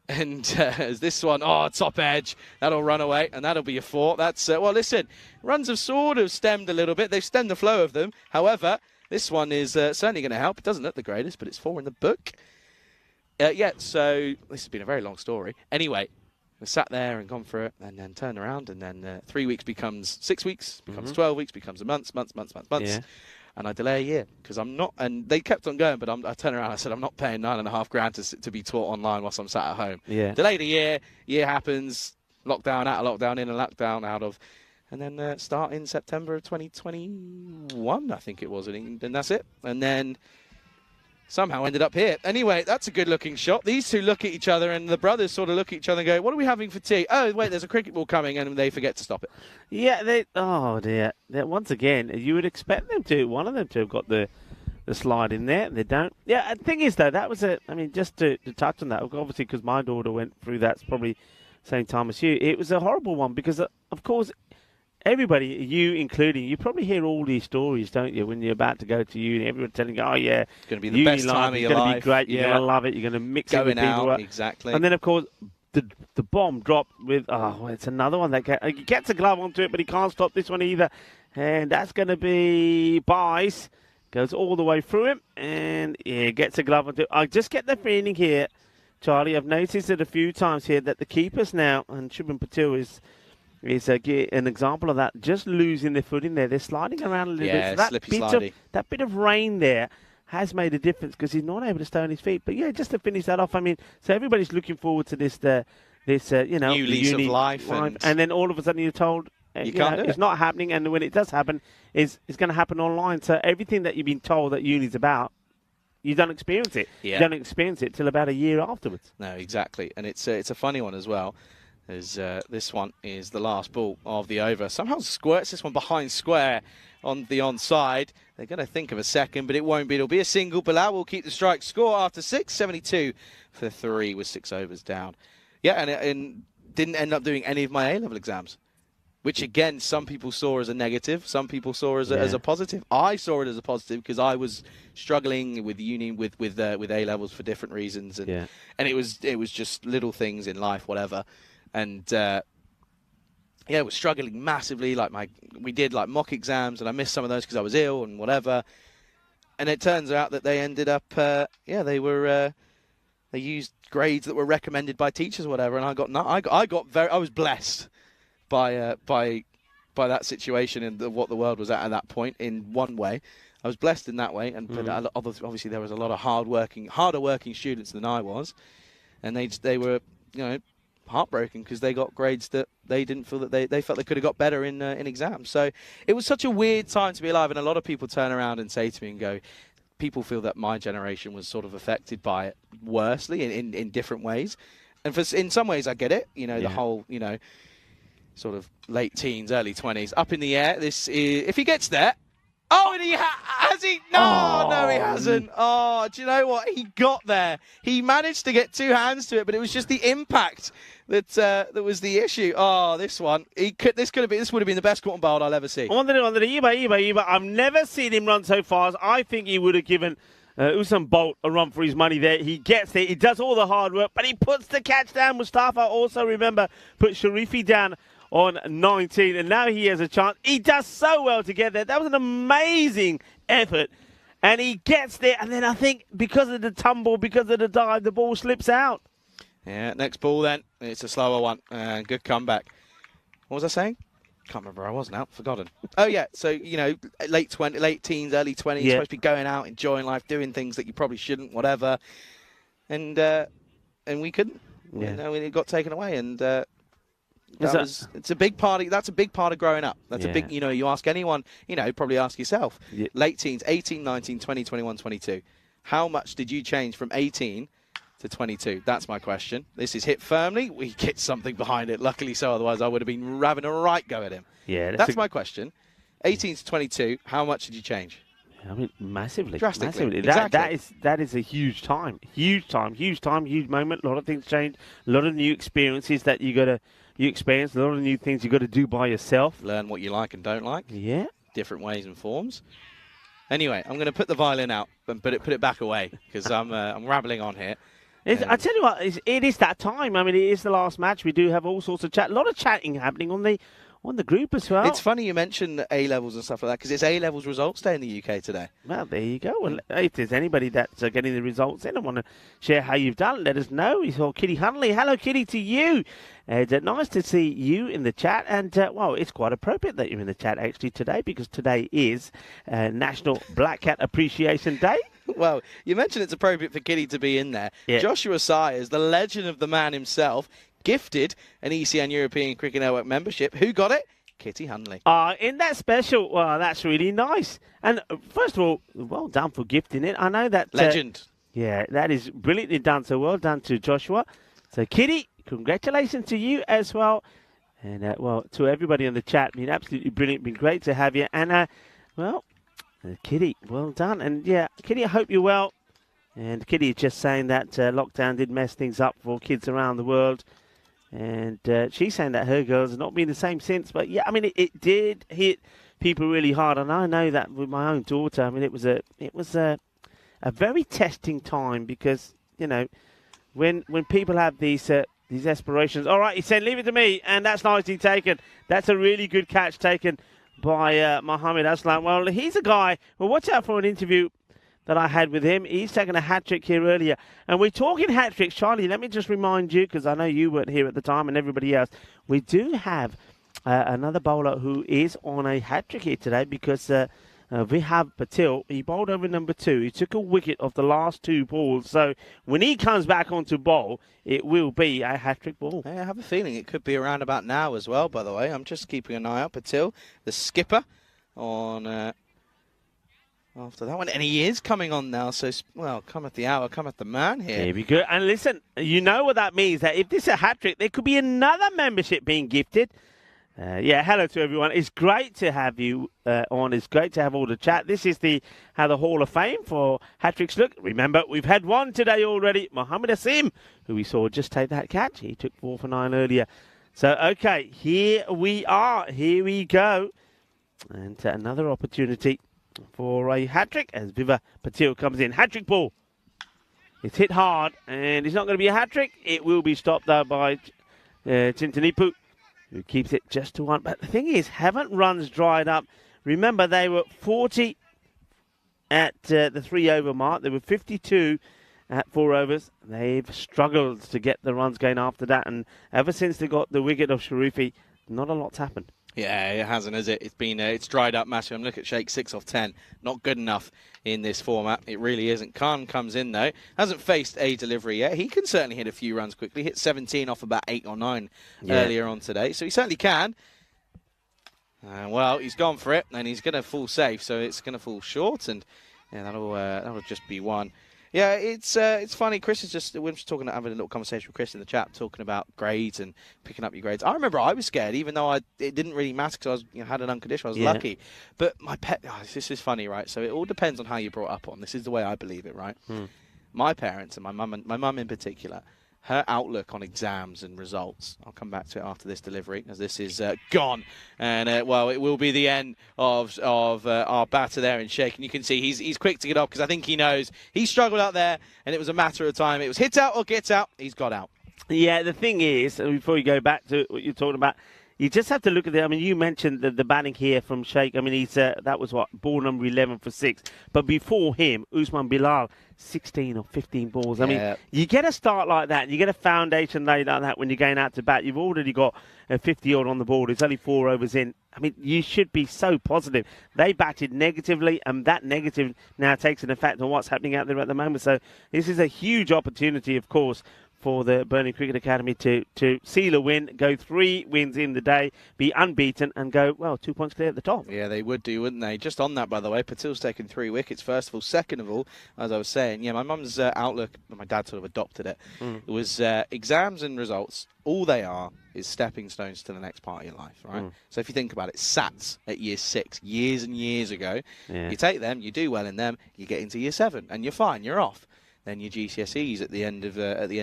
And as this one, top edge, that'll run away, and that'll be a 4. That's listen, runs have sort of stemmed a little bit. They've stemmed the flow of them. However, this one is certainly going to help. It doesn't look the greatest, but it's 4 in the book. So this has been a very long story. Anyway. We sat there and gone through it, and then turned around, and then 3 weeks becomes 6 weeks, becomes 12 weeks, becomes a month. Yeah. And I delay a year, because I'm not, and they kept on going, but I turned around and I said, I'm not paying $9,500 to be taught online whilst I'm sat at home. Yeah. Delayed a year happens, lockdown out of lockdown, in and lockdown out of, and then start in September of 2021, I think it was, and that's it. And then somehow ended up here. Anyway, that's a good-looking shot. These two look at each other, and the brothers sort of look at each other and go, what are we having for tea? Oh, wait, there's a cricket ball coming, and they forget to stop it. Yeah, oh, dear. Once again, you would expect one of them to have got the slide in there. They don't. Yeah, the thing is, though, that was just to touch on that, obviously, because my daughter went through that probably same time as you. It was a horrible one because, of course, everybody, you including, you probably hear all these stories, don't you, when you're about to go to uni, everyone telling you, oh yeah, it's going to be the best time of your life. It's going to be great, you're going to love it, you're going to mix it with people. Exactly. And then, of course, the bomb dropped with, it's another one that he gets a glove onto it, but he can't stop this one either. And that's going to be Bice. Goes all the way through him, and yeah, gets a glove onto it. I just get the feeling here, Charlie, I've noticed it a few times here, that the keepers now, and Shubham Patil is an example of that, just losing their footing there. They're sliding around a little bit. So that bit of rain there has made a difference because he's not able to stay on his feet. But yeah, just to finish that off, I mean, so everybody's looking forward to this new lease of life. And then all of a sudden you're told, it's not happening, and when it does happen, it's going to happen online. So everything that you've been told that uni's about, you don't experience it. Yeah. You don't experience it till about a year afterwards. No, exactly. And it's a funny one as well, as this one is the last ball of the over. Somehow squirts this one behind square on the onside. They're going to think of a second, but it won't be. It'll be a single. Bilal will keep the strike score after 6, 72 for 3 with 6 overs down. Yeah, and didn't end up doing any of my A-level exams, which again, some people saw as a negative, some people saw as a positive. I saw it as a positive because I was struggling with uni with A levels for different reasons, and it was just little things in life, whatever, and I was struggling massively. We did mock exams, and I missed some of those because I was ill and whatever. And it turns out that they ended up, they used grades that were recommended by teachers or whatever, and I was blessed by that situation and what the world was at that point. In one way, I was blessed in that way, and but obviously there was a lot of harder working students than I was, and they were heartbroken because they got grades that they didn't feel that they felt they could have got better in exams. So it was such a weird time to be alive, and a lot of people turn around and say to me and go, people feel that my generation was sort of affected by it worsely in different ways, and in some ways I get it. The whole sort of late teens, early 20s, up in the air. This is, if he gets there. Oh, and has he? No, he hasn't. Oh, do you know what? He got there. He managed to get 2 hands to it, but it was just the impact that was the issue. Oh, this one. This would have been the best cotton bowled I'll ever see. Iba. I've never seen him run so fast. I think he would have given Usain Bolt a run for his money there. He gets there. He does all the hard work, but he puts the catch down. Mustafa also, remember, put Sharifi down on 19, and now he has a chance. He does so well to get there. That was an amazing effort, and he gets there, and then I think because of the tumble, because of the dive, the ball slips out. Yeah, next ball then. It's a slower one. Good comeback. What was I saying? Can't remember where I was now. Forgotten. Oh, yeah. So, late teens, early 20s, supposed to be going out, enjoying life, doing things that you probably shouldn't, whatever. And we couldn't. Yeah. It got taken away, and it's a big part. That's a big part of growing up. That's a big. You ask anyone. Probably ask yourself. Yeah. Late teens, 18, 19, 20, 21, 22. How much did you change from 18 to 22? That's my question. This is hit firmly. We get something behind it. Luckily so. Otherwise, I would have been having a right go at him. Yeah, that's my question. 18 to 22. How much did you change? I mean, massively. Drastically. Massively. Exactly. That is a huge time. Huge moment. A lot of things change. A lot of new experiences that you experience, a lot of new things you got to do by yourself. Learn what you like and don't like. Yeah. Different ways and forms. Anyway, I'm going to put the violin out and put it back away because I'm rambling on here. I tell you what, it is that time. I mean, it is the last match. We do have all sorts of chat. A lot of chatting happening on the group as well. It's funny you mentioned A-levels and stuff like that because it's A-levels results day in the UK today. Well, there you go. Well, if there's anybody that's getting the results in and want to share how you've done, let us know. We saw Kitty Hunley. Hello, Kitty, to you. Nice to see you in the chat. And, it's quite appropriate that you're in the chat actually today because today is National Black Cat Appreciation Day. Well, you mentioned it's appropriate for Kitty to be in there. Yeah. Joshua Sayers, the legend of the man himself, gifted an ECN European Cricket Network membership. Who got it? Kitty Hunley. Isn't that special? Well, that's really nice. And first of all, well done for gifting it. I know that... Legend. That is brilliantly done. So well done to Joshua. So, Kitty, congratulations to you as well. And, to everybody on the chat, been absolutely brilliant. Been great to have you. And, Kitty, well done. And, Kitty, I hope you're well. And Kitty is just saying that lockdown did mess things up for kids around the world. And she's saying that her girls have not been the same since. But, I mean, it did hit people really hard. And I know that with my own daughter. I mean, it was a very testing time because, when people have these these aspirations. All right, he said, leave it to me, and that's nicely taken. That's a really good catch taken by Mohamed Aslam. Well, he's a guy, well, watch out for an interview that I had with him. He's taken a hat-trick here earlier. And we're talking hat-tricks. Charlie, let me just remind you, because I know you weren't here at the time and everybody else, we do have another bowler who is on a hat-trick here today because Vihab Patil, he bowled over number 2. He took a wicket of the last 2 balls. So when he comes back onto bowl, it will be a hat-trick ball. I have a feeling it could be around about now as well, by the way. I'm just keeping an eye out. Patil, the skipper, on... after that one, and he is coming on now, so, well, come at the hour, come at the man here. Here we go. And listen, you know what that means, that if this is a hat-trick, there could be another membership being gifted. Yeah, hello to everyone. It's great to have you on. It's great to have all the chat. This is how the Hall of Fame for hat-tricks look. Remember, we've had one today already. Mohamed Asim, who we saw just take that catch. He took 4 for 9 earlier. So, okay, here we are. Here we go. And another opportunity for a hat-trick as Viva Patil comes in. Hat-trick ball. It's hit hard, and it's not going to be a hat-trick. It will be stopped, though, by Chintanipu, who keeps it just to 1. But the thing is, haven't runs dried up? Remember, they were 40 at the 3-over mark. They were 52 at 4 overs. They've struggled to get the runs going after that, and ever since they got the wicket of Sharifi, not a lot's happened. Yeah, it hasn't, has it? It's been it's dried up massive. I'm looking at Sheikh, 6 off 10. Not good enough in this format. It really isn't. Khan comes in, though. Hasn't faced a delivery yet. He can certainly hit a few runs quickly. Hit 17 off about 8 or 9 earlier on today. So he certainly can. Well, he's gone for it, and he's going to fall safe. So it's going to fall short, and yeah, that'll just be 1. Yeah, it's funny. Chris is just, we're just having a little conversation with Chris in the chat, talking about grades and picking up your grades. I remember I was scared, even though it didn't really matter because I was, had an unconditional. I was lucky. But my pet, this is funny, right? So it all depends on how you're brought up on. This is the way I believe it, right? My parents and my mum in particular, her outlook on exams and results. I'll come back to it after this delivery, as this is gone. And, well, it will be the end of our batter there in Sheikh. And you can see he's quick to get off because I think he knows he struggled out there, and it was a matter of time. It was hit out or get out. He's got out. Yeah, the thing is, before you go back to what you're talking about, you just have to look at I mean, you mentioned the batting here from Sheikh. I mean, he's that was what, ball number 11 for 6. But before him, Usman Bilal, 16 or 15 balls. I mean, you get a start like that, you get a foundation laid like that when you're going out to bat. You've already got a 50-odd on the board. It's only 4 overs in. I mean, you should be so positive. They batted negatively, and that negative now takes an effect on what's happening out there at the moment. So this is a huge opportunity, of course, for the Burnie Cricket Academy to seal a win, go 3 wins in the day, be unbeaten, and go, well, 2 points clear at the top. Yeah, they would do, wouldn't they? Just on that, by the way, Patil's taken 3 wickets, first of all. Second of all, as I was saying, yeah, my mum's outlook, my dad sort of adopted it. It was exams and results, all they are is stepping stones to the next part of your life, right? So if you think about it, SATs at year 6, years and years ago, you take them, you do well in them, you get into year 7, and you're fine, you're off. Then your GCSEs at the end of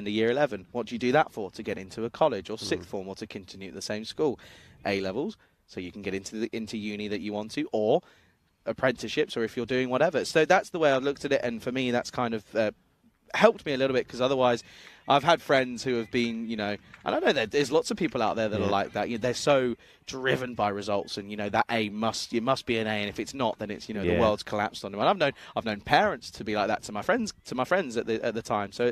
year 11. What do you do that for? To get into a college or sixth form, or to continue at the same school. A levels, so you can get into uni that you want to, or apprenticeships, or if you're doing whatever. So that's the way I've looked at it, and for me, that's kind of helped me a little bit, because otherwise, I've had friends who have been, you know, I don't know, there's lots of people out there that are like that. You know, they're so driven by results, and you know that you must be an A, and if it's not, then it's, you know, the world's collapsed on them. And I've known parents to be like that to my friends at the time. So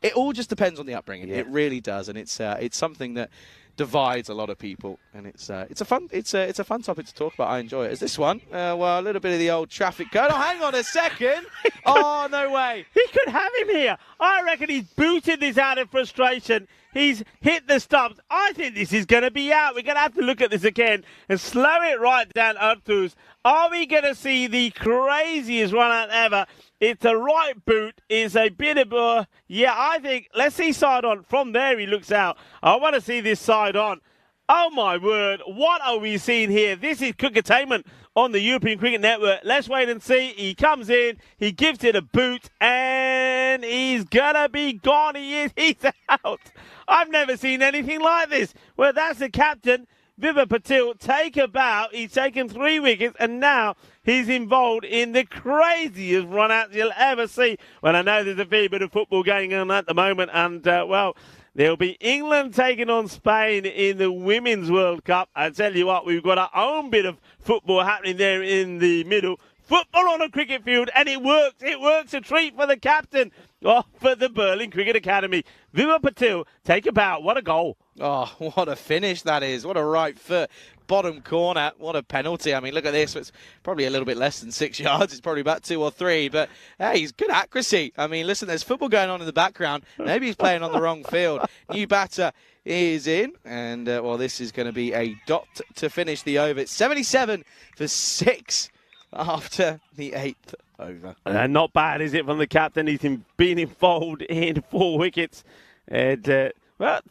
it all just depends on the upbringing. It really does, and it's something that divides a lot of people, and it's a fun topic to talk about. I enjoy it. Is this one? Well, a little bit of the old traffic code. Oh, hang on a second. Oh, no way. He could have him here. I reckon he's booted this out of frustration. He's hit the stumps. I think this is going to be out. We're going to have to look at this again and slow it right down, Artus. Are we going to see the craziest run out ever? It's a right boot. It's a bit of a... Yeah, I think... Let's see side on. From there, he looks out. I want to see this side on. Oh, my word. What are we seeing here? This is Cricketainment on the European Cricket Network. Let's wait and see. He comes in. He gives it a boot. And he's going to be gone. He's out. I've never seen anything like this. Well, that's the captain, Viva Patil, take a bow. He's taken 3 wickets, and now he's involved in the craziest run-out you'll ever see. Well, I know there's a fair bit of football going on at the moment, and, well, There'll be England taking on Spain in the Women's World Cup. I tell you what, we've got our own bit of football happening there in the middle. Football on a cricket field, and it works. It works. A treat for the captain for the Berlin Cricket Academy. Viva Patil, take a bow. What a goal. Oh, what a finish that is. What a right foot. Bottom corner. What a penalty. I mean, look at this. It's probably a little bit less than 6 yards. It's probably about 2 or 3. But, hey, he's good accuracy. I mean, listen, there's football going on in the background. Maybe he's playing on the wrong field. New batter is in. And, well, this is going to be a dot to finish the over. It's 77 for 6 after the 8th over. Not bad, is it, from the captain? He's been involved in 4 wickets. And, well,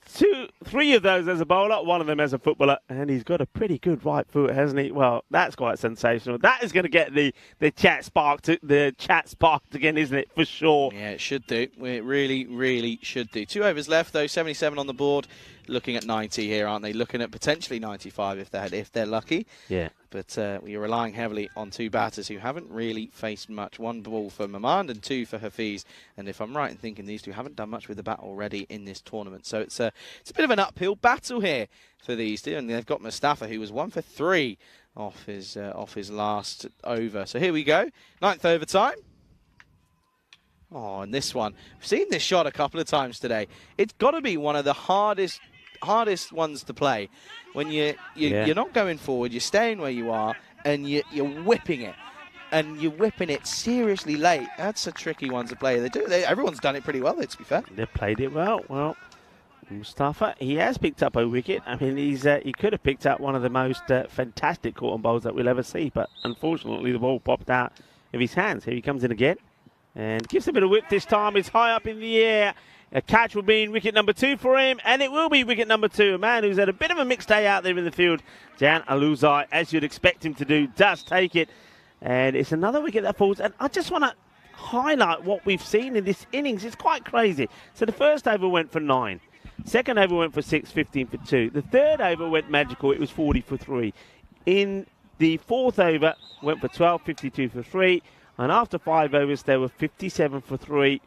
3 of those as a bowler, 1 of them as a footballer, and he's got a pretty good right foot, hasn't he? Well, that's quite sensational. That is going to get the chat sparked again, isn't it? For sure. Yeah, it should do. It really, really should do. 2 overs left, though. 77 on the board. Looking at 90 here, aren't they? Looking at potentially 95 if they're lucky. Yeah. But we're relying heavily on 2 batters who haven't really faced much. 1 ball for Mamand and 2 for Hafiz. And if I'm right in thinking, these 2 haven't done much with the bat already in this tournament. So it's a bit of an uphill battle here for these 2. And they've got Mustafa, who was 1 for 3 off his last over. So here we go. 9th over time. Oh, and this one. I've seen this shot a couple of times today. It's got to be one of the hardest ones to play when you're not going forward, you're staying where you are, and you're whipping it, and you're whipping it seriously late. That's a tricky one to play. Everyone's done it pretty well, to be fair. They've played it well. Well, Mustafa, he has picked up a wicket. I mean, he could have picked up one of the most fantastic caught-on bowls that we'll ever see, but unfortunately the ball popped out of his hands. Here he comes in again and gives a bit of whip this time. It's high up in the air. A catch will be in wicket number 2 for him, and it will be wicket number 2. A man who's had a bit of a mixed day out there in the field, Jan Aluzai, as you'd expect him to do, does take it. And it's another wicket that falls. And I just want to highlight what we've seen in this innings. It's quite crazy. So the first over went for 9. Second over went for 6, 15 for 2. The third over went magical. It was 40 for 3. In the fourth over, went for 12, 52 for 3. And after 5 overs, there were 57 for 3.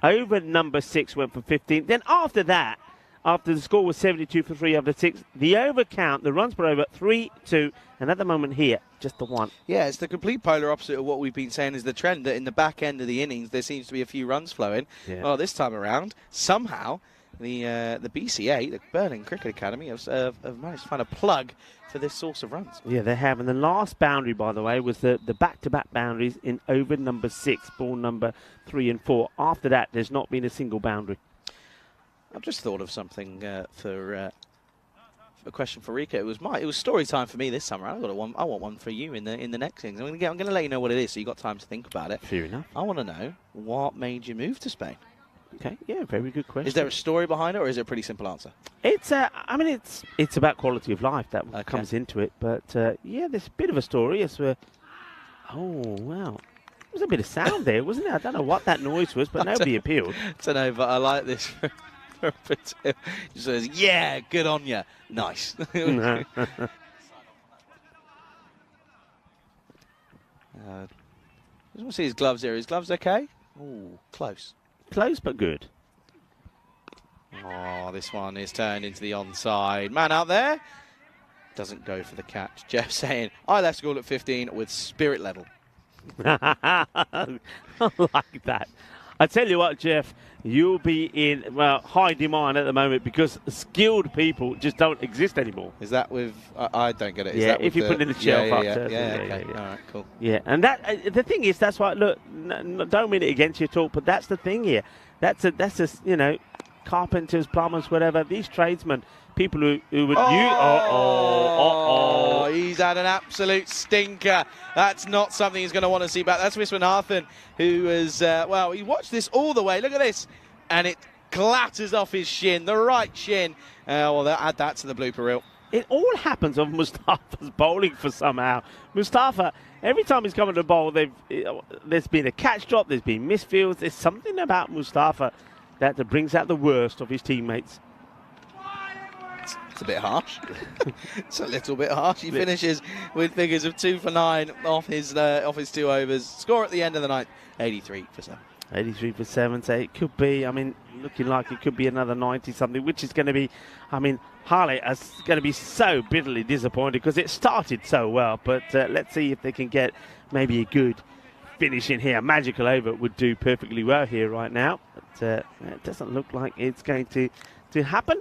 Over number 6 went for 15. Then after that, after the score was 72 for 3 after 6, the over count, the runs per over, 3-2. And at the moment here, just the 1. Yeah, it's the complete polar opposite of what we've been saying is the trend, that in the back end of the innings, there seems to be a few runs flowing. Yeah. Well, this time around, somehow, the BCA, the Berlin Cricket Academy, have managed to find a plug for this source of runs. Yeah, they have. And the last boundary, by the way, was the back-to-back boundaries in over number 6, ball number 3 and 4. After that, there's not been a single boundary. I've just thought of something for a question for Rika. It was story time for me this summer. I want one for you in the next thing. I'm going to let you know what it is, so you got time to think about it. Fair enough. I want to know what made you move to Spain. Okay, yeah, very good question. Is there a story behind it, or is it a pretty simple answer? It's it's about quality of life that comes into it. But yeah, there's a bit of a story. It's oh wow, there was a bit of sound there, wasn't it? I don't know what that noise was, but nobody appealed. I don't know, but I like this. He says, "Yeah, good on ya, nice." Just want to see his gloves here. His gloves okay? Ooh, close. Close but good. Oh, this one is turned into the onside. Man out there doesn't go for the catch. Jeff saying, I left school at 15 with spirit level. I like that. I tell you what, Jeff, you'll be in high demand at the moment because skilled people just don't exist anymore. Is that with? I don't get it. Is yeah, that if you put in the shelf up. Yeah, okay. All right, cool. Yeah, and that the thing is, that's why. Look, don't mean it against you at all, but that's the thing here. That's a carpenters, plumbers, whatever. These tradesmen, people who would he's had an absolute stinker. That's not something he's going to want to see back. That's Viswanathan, who is, he watched this all the way. Look at this. And it clatters off his shin, the right shin. They'll add that to the blooper reel. It all happens on Mustafa's bowling for somehow. Mustafa, every time he's coming to bowl, there's been a catch drop, there's been misfields. There's something about Mustafa that brings out the worst of his teammates. It's a bit harsh. It's a little bit harsh. He finishes with figures of 2 for 9 off his 2 overs. Score at the end of the night, 83 for 7. 83 for 7, so it could be, I mean, looking like it could be another 90-something, which is going to be, I mean, Harley is going to be so bitterly disappointed because it started so well. But let's see if they can get maybe a good finish in here. Magical over would do perfectly well here right now. But it doesn't look like it's going to happen.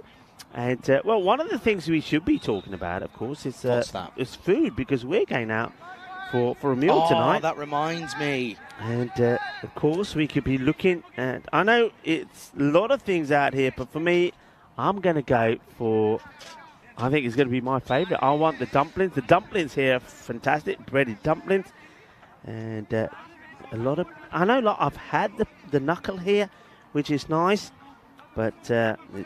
And, well, one of the things we should be talking about, of course, is food, because we're going out for a meal tonight. That reminds me. And, of course, we could be looking at... I know it's a lot of things out here, but for me, I'm going to go for... I think it's going to be my favourite. I want the dumplings. The dumplings here are fantastic, breaded dumplings. And a lot of... I know I've had the knuckle here, which is nice. But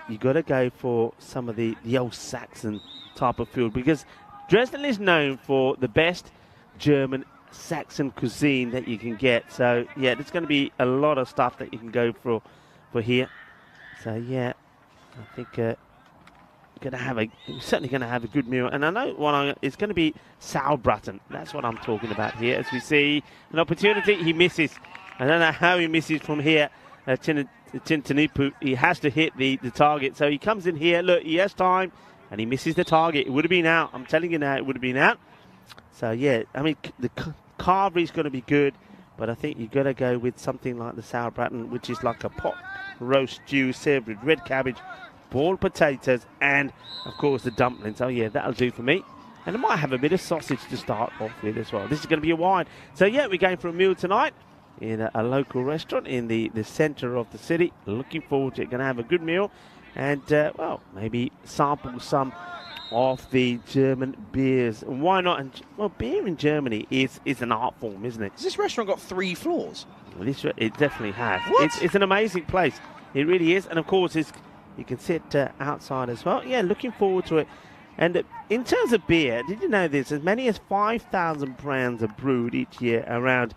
you got to go for some of the old Saxon type of food, because Dresden is known for the best German Saxon cuisine that you can get. So, yeah, there's going to be a lot of stuff that you can go for here. So, yeah, I think we're certainly going to have a good meal. And I know it's going to be Sauerbraten. That's what I'm talking about here. As we see an opportunity, he misses. I don't know how he misses from here. Tintanipu, he has to hit the target. So he comes in here. Look, he has time, and he misses the target. It would have been out. I'm telling you now, it would have been out. So, yeah, I mean, the carvery is going to be good, but I think you've got to go with something like the Sauerbraten, which is like a pot roast stew served with red cabbage, boiled potatoes, and, of course, the dumplings. Oh, yeah, that'll do for me. And I might have a bit of sausage to start off with as well. This is going to be a wine. So, yeah, we're going for a meal tonight in a local restaurant in the centre of the city. Looking forward to it. Going to have a good meal and, well, maybe sample some of the German beers. And why not? And, well, beer in Germany is an art form, isn't it? Has this restaurant got 3 floors? Well, it definitely has. What? It's an amazing place. It really is. And, of course, you can sit outside as well. Yeah, looking forward to it. And in terms of beer, did you know this? As many as 5,000 brands are brewed each year around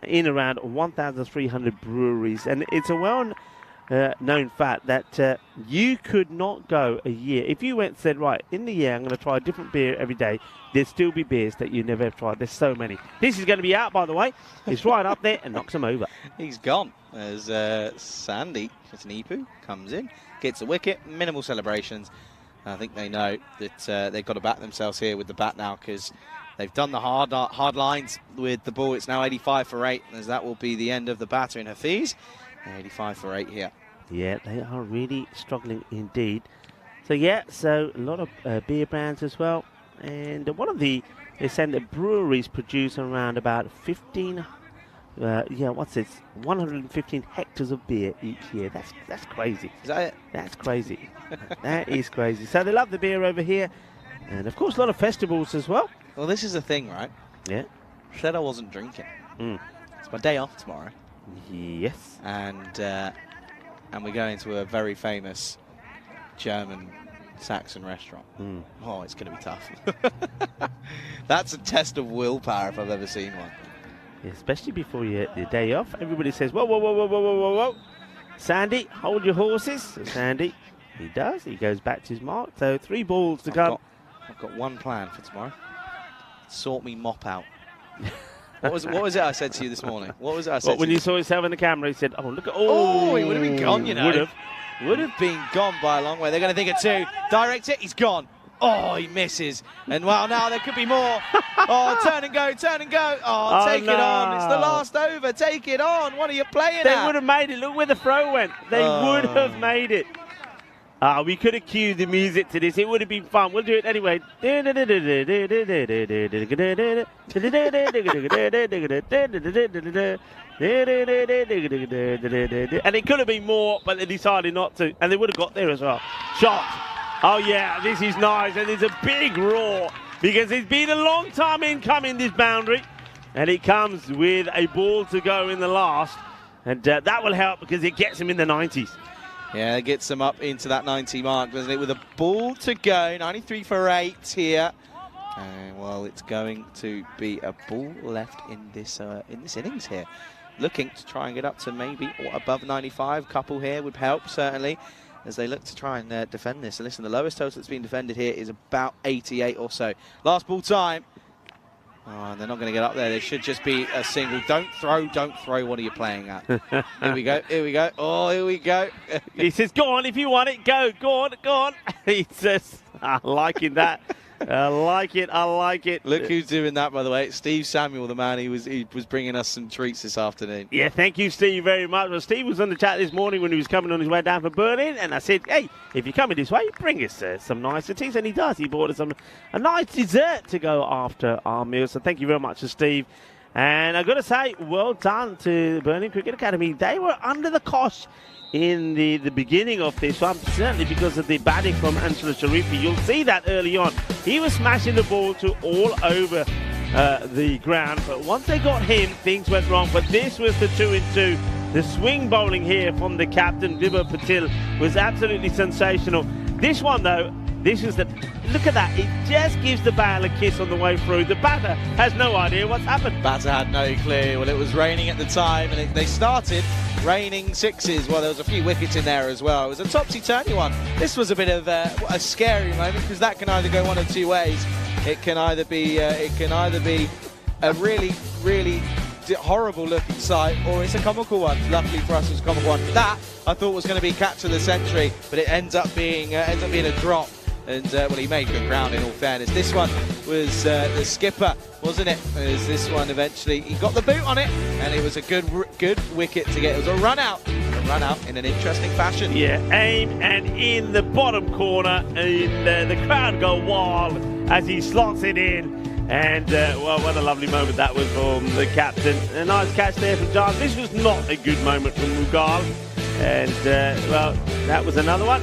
1,300 breweries, and it's a well-known fact that you could not go a year if you went and said, right, in the year I'm going to try a different beer every day. There'd still be beers that you never have tried. There's so many. This is going to be out, by the way. It's right up there and knocks them over. He's gone as Sandy Tintanipu comes in, gets a wicket, minimal celebrations. I think they know that they've got to back themselves here with the bat now, because they've done the hard lines with the ball. It's now 85 for 8, as that will be the end of the batter in Hafiz. 85 for 8 here. Yeah, they are really struggling indeed. So, yeah, so a lot of beer brands as well. And they said that breweries produce around about 115 hectares of beer each year. That's crazy. Is that it? That's crazy. That is crazy. So they love the beer over here. And, of course, a lot of festivals as well. Well, this is the thing, right? Yeah. Said I wasn't drinking. It's my day off tomorrow. Yes. And we're going to a very famous German Saxon restaurant. Oh, it's going to be tough. That's a test of willpower if I've ever seen one. Yeah, especially before your day off. Everybody says, whoa, whoa, whoa, whoa, whoa, whoa, whoa, whoa. Sandy, hold your horses. So Sandy, he does. He goes back to his mark. So 3 balls to come. I've got one plan for tomorrow. Sort me mop out. What was it I said to you this morning? What was it I said to you? When you saw yourself in the camera, he said, oh, look at... Oh, he would have been gone, you know. Would have been gone by a long way. They're going to think of 2. Direct it, he's gone. Oh, he misses. And, well, now there could be more. Oh, turn and go, turn and go. Oh, take it on. It's the last over. Take it on. What are you playing They at? would have made it. Look where the throw went. They would have made it. We could have cued the music to this. It would have been fun. We'll do it anyway. And it could have been more, but they decided not to. And they would have got there as well. Shot. Oh, yeah, this is nice. And there's a big roar because it's been a long time in coming, this boundary. And it comes with a ball to go in the last. And that will help because it gets him in the 90s. Yeah, it gets them up into that 90 mark, doesn't it? With a ball to go, 93 for 8 here. And, well, it's going to be a ball left in this innings here. Looking to try and get up to maybe above 95. Couple here would help, certainly, as they look to try and defend this. And listen, the lowest total that's been defended here is about 88 or so. Last ball time. Oh, they're not going to get up there. There should just be a single. Don't throw. What are you playing at? Here we go. Oh, here we go. He says, go on, if you want it, go on. He says, I'm liking that. I like it. Look who's doing that, by the way. It's Steve Samuel, the man. He was bringing us some treats this afternoon. Yeah, thank you, Steve, very much. Well, Steve was on the chat this morning when he was coming on his way down from Berlin, and I said, hey, if you're coming this way, bring us some niceties. And he does. He bought us a nice dessert to go after our meal. So thank you very much to Steve. And I've got to say, well done to Berlin Cricket Academy. They were under the cosh in the beginning of this one, certainly because of the batting from Ansela Sharifi. You'll see that early on. He was smashing the ball to all over the ground, but once they got him, things went wrong. But this was the 2-in-2. The swing bowling here from the captain, Vibha Patil, was absolutely sensational. This one, though, this is look at that. It just gives the bail a kiss on the way through. The batter has no idea what's happened. Batter had no clue. Well, it was raining at the time, and they started raining sixes. Well, there was a few wickets in there as well. It was a topsy-turvy one. This was a bit of a scary moment, because that can either go one of two ways. It can either be a really, really horrible looking sight, or it's a comical one. Luckily for us, it was a comical one. That I thought was going to be catch of the century, but it ends up being a drop. And well, he made good ground, in all fairness. This one was the skipper, wasn't it? As this one eventually, he got the boot on it, and it was a good wicket to get. It was a run out in an interesting fashion. Yeah, aim and in the bottom corner, and the crowd go wild as he slots it in. And well, what a lovely moment that was from the captain. A nice catch there from John. This was not a good moment from Mughal. And, well, that was another one.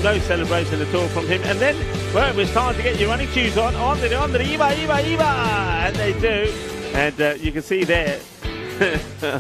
No celebration at all from him. And then, well, it was time to get your running shoes on. On to the Eva. And they do. And you can see there,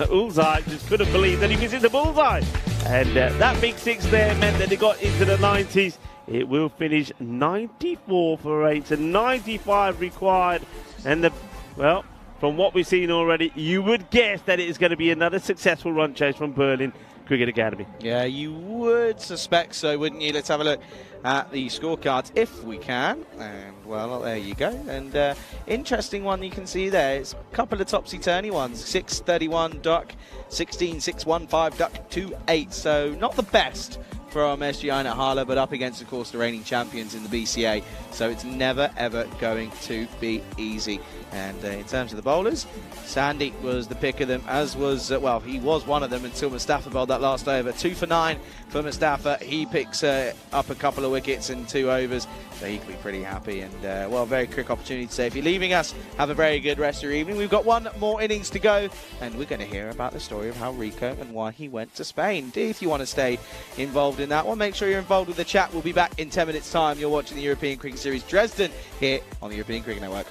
Ulzai just couldn't believe that he was in the bullseye. And that big six there meant that he got into the 90s. It will finish 94 for 8 and 95 required. And, well, from what we've seen already, you would guess that it is going to be another successful run chase from Berlin Cricket Academy. Yeah, you would suspect so, wouldn't you? Let's have a look at the scorecards if we can. And, well, there you go. And interesting one you can see there. It's a couple of topsy-turvy ones. 631 duck, 16, 615 duck, 28. So not the best from SGI Nahala, but up against, of course, the reigning champions in the BCA. So it's never, ever going to be easy. And in terms of the bowlers, Sandy was the pick of them, as was, well, he was one of them until Mustafa bowled that last over. 2 for 9 for Mustafa. He picks up a couple of wickets in 2 overs, so he can be pretty happy. And, well, very quick opportunity to say, if you're leaving us, have a very good rest of your evening. We've got one more innings to go, and we're going to hear about the story of how Rico and why he went to Spain. If you want to stay involved in that one, make sure you're involved with the chat. We'll be back in 10 minutes' time. You're watching the European Cricket Series Dresden here on the European Cricket Network.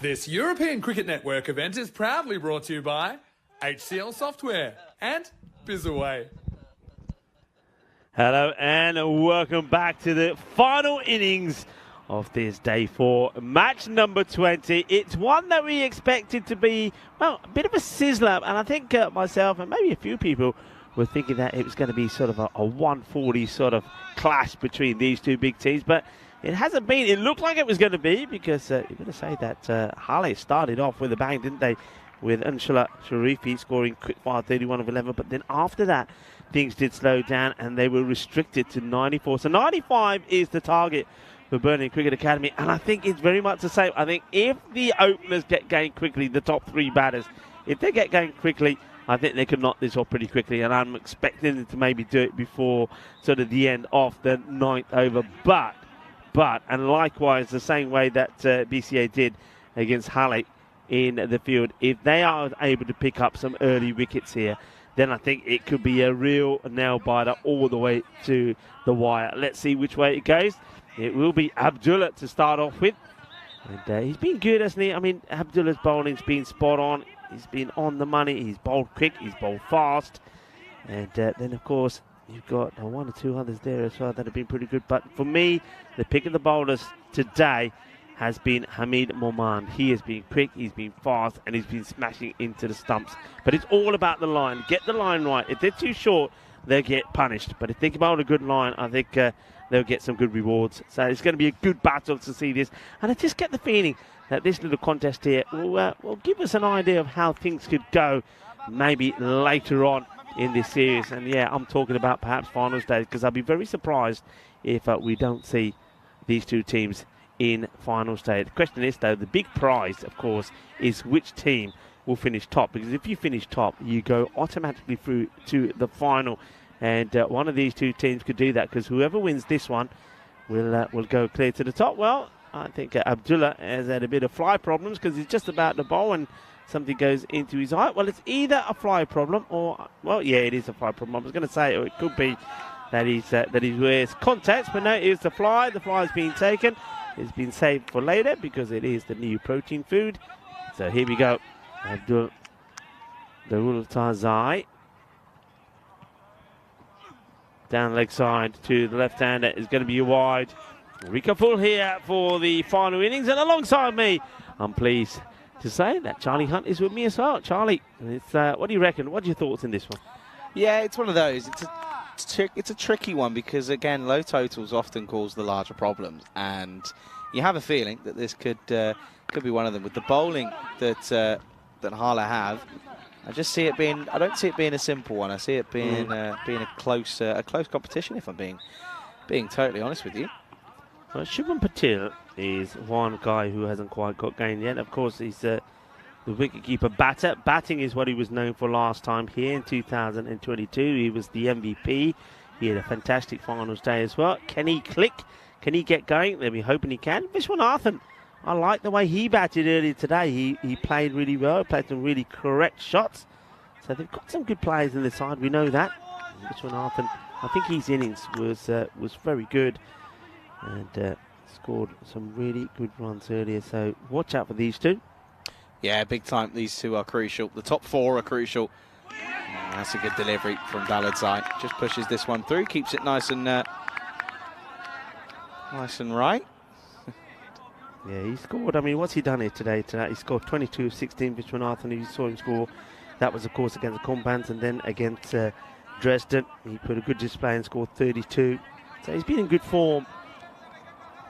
This European Cricket Network event is proudly brought to you by HCL Software and Bizaway. Hello and welcome back to the final innings of this day 4, match number 20. It's one that we expected to be, well, a bit of a sizzler, and I think myself and maybe a few people were thinking that it was going to be sort of a 140 sort of clash between these two big teams, but it hasn't been. It looked like it was going to be, because you've got to say that Hale started off with a bang, didn't they, with Anshala Sharifi scoring quick fire 31 of 11, but then after that things did slow down and they were restricted to 94. So 95 is the target for Birmingham Cricket Academy, and I think it's very much the same. I think if the openers get going quickly, the top 3 batters, if they get going quickly, I think they can knock this off pretty quickly, and I'm expecting them to maybe do it before sort of the end of the 9th over. But, and likewise, the same way that BCA did against Hale in the field, if they are able to pick up some early wickets here, then I think it could be a real nail-biter all the way to the wire. Let's see which way it goes. It will be Abdullah to start off with. And he's been good, hasn't he? I mean, Abdullah's bowling's been spot on. He's been on the money. He's bowled quick. He's bowled fast. And then, of course, you've got 1 or 2 others there as well that have been pretty good. But for me, the pick of the bowlers today has been Hamid Moman. He has been quick, he's been fast, and he's been smashing into the stumps. But it's all about the line. Get the line right. If they're too short, they'll get punished. But if they can bowl a good line, I think they'll get some good rewards. So it's going to be a good battle to see this. And I just get the feeling that this little contest here will give us an idea of how things could go maybe later on in this series. And yeah, I'm talking about perhaps final stage, because I'll be very surprised if we don't see these two teams in final stage. The question is, though, the big prize, of course, is which team will finish top, because if you finish top, you go automatically through to the final, and one of these two teams could do that, because whoever wins this one will go clear to the top. Well, I think Abdullah has had a bit of fly problems, because he's just about to bowl and something goes into his eye. Well, it's either a fly problem or, well, yeah, it is a fly problem. I was going to say, or it could be that he wears contacts, but no, it's the fly. The fly has been taken. It's been saved for later because it is the new protein food. So here we go. Abdul Darul Tarzai. Down leg side to the left-hander is going to be wide. Rika Full here for the final innings. And alongside me, I'm pleased to say that Charlie Hunt is with me as well. Charlie, it's, what do you reckon? What are your thoughts in this one? Yeah, it's one of those. It's a tricky one, because, again, low totals often cause the larger problems. And you have a feeling that this could be one of them. With the bowling that Hale have, I just see it being. I don't see it being a simple one. I see it being being a close competition. If I'm being totally honest with you. Well, Shubham Patil is one guy who hasn't quite got going yet. Of course, he's the wicketkeeper batter. Batting is what he was known for last time here in 2022. He was the MVP. He had a fantastic finals day as well. Can he click? Can he get going? They'll be hoping he can. Vishwanathan, I like the way he batted earlier today. He played really well. He played some really correct shots. So they've got some good players in the side. We know that. Vishwanathan, I think his innings was very good, and scored some really good runs earlier. So watch out for these two. Yeah, big time. These two are crucial. The top 4 are crucial. That's a good delivery from Daladzai. Just pushes this one through, keeps it nice and right. Yeah, he scored. I mean, what's he done here today? He scored 22 of 16. Vishwanathan, you saw him score. That was, of course, against the Compans, and then against Dresden. He put a good display and scored 32. So he's been in good form.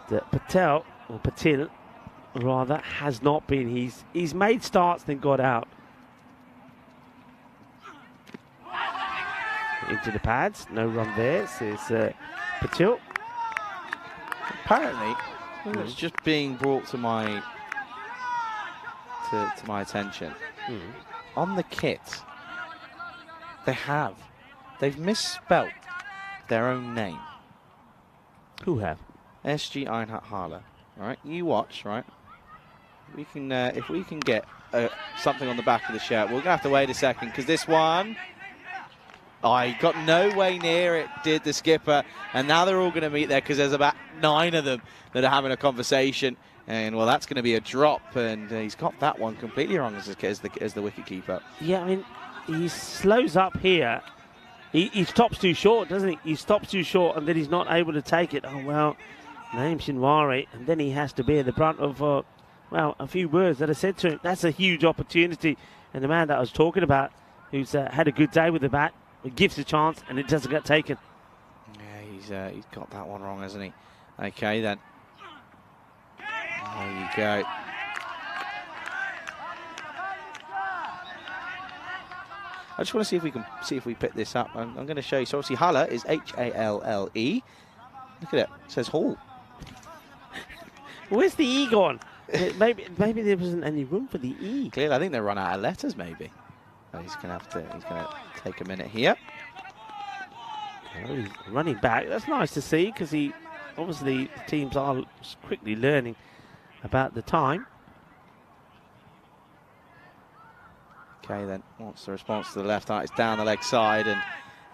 Patil rather has not been. He's made starts then got out into the pads. No run there, says Patil. Apparently, it's just being brought to my attention. On the kit, they've misspelt their own name. Who have? SG Einhard Hale. Right, you watch. Right, we can if we can get something on the back of the shirt. We're gonna have to wait a second, because this one, I got no way near it, did the skipper, and now they're all going to meet there, because there's about 9 of them that are having a conversation And, well, that's going to be a drop, and he's got that one completely wrong as the wicket-keeper. Yeah, I mean, he slows up here. He stops too short, doesn't he? He stops too short, and then he's not able to take it. Oh, well, Naeem Shinwari, and then he has to bear the brunt of, well, a few words that are said to him. That's a huge opportunity. And the man that I was talking about, who's had a good day with the bat, it gives a chance, and it doesn't get taken. Yeah, he's got that one wrong, hasn't he? Okay, then. There you go. I just want to see if we pick this up. I'm going to show you. So obviously Halle is H-A-L-L-E. Look at it. It says Hall. Where's the E gone? maybe there wasn't any room for the E. Clearly, I think they run out of letters. Maybe. Oh, he's going to take a minute here. Oh, he's running back. That's nice to see because obviously teams are quickly learning about the time. Okay, then what's the response to the left eye? It's down the leg side, and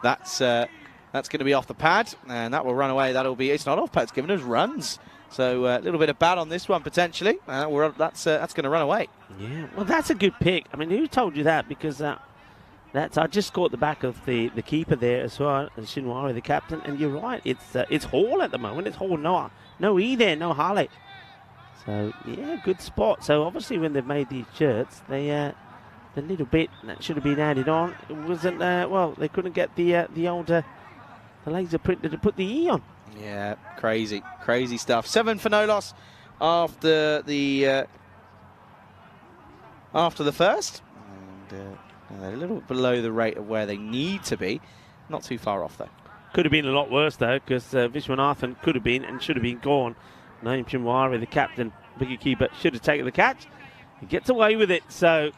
that's going to be off the pad, and that will run away. It's not off pad. It's giving us runs. So a little bit of bat on this one potentially. That's going to run away. Yeah, well, that's a good pick. I mean, who told you that? Because I just caught the back of the keeper there as well, and Shinwari, the captain. And you're right. It's Hall at the moment. It's Hall. No E there. No Halle. So yeah, good spot. So obviously when they've made these shirts, the little bit that should have been added on, it wasn't, well, they couldn't get the laser printer to put the E on. Yeah, crazy stuff. 7 for no loss after the first. And they're a little bit below the rate of where they need to be. Not too far off, though. Could have been a lot worse, though, because Vishwanathan could have been and should have been gone. Naeem Shinwari, the captain, wicketkeeper, should have taken the catch. He gets away with it, so...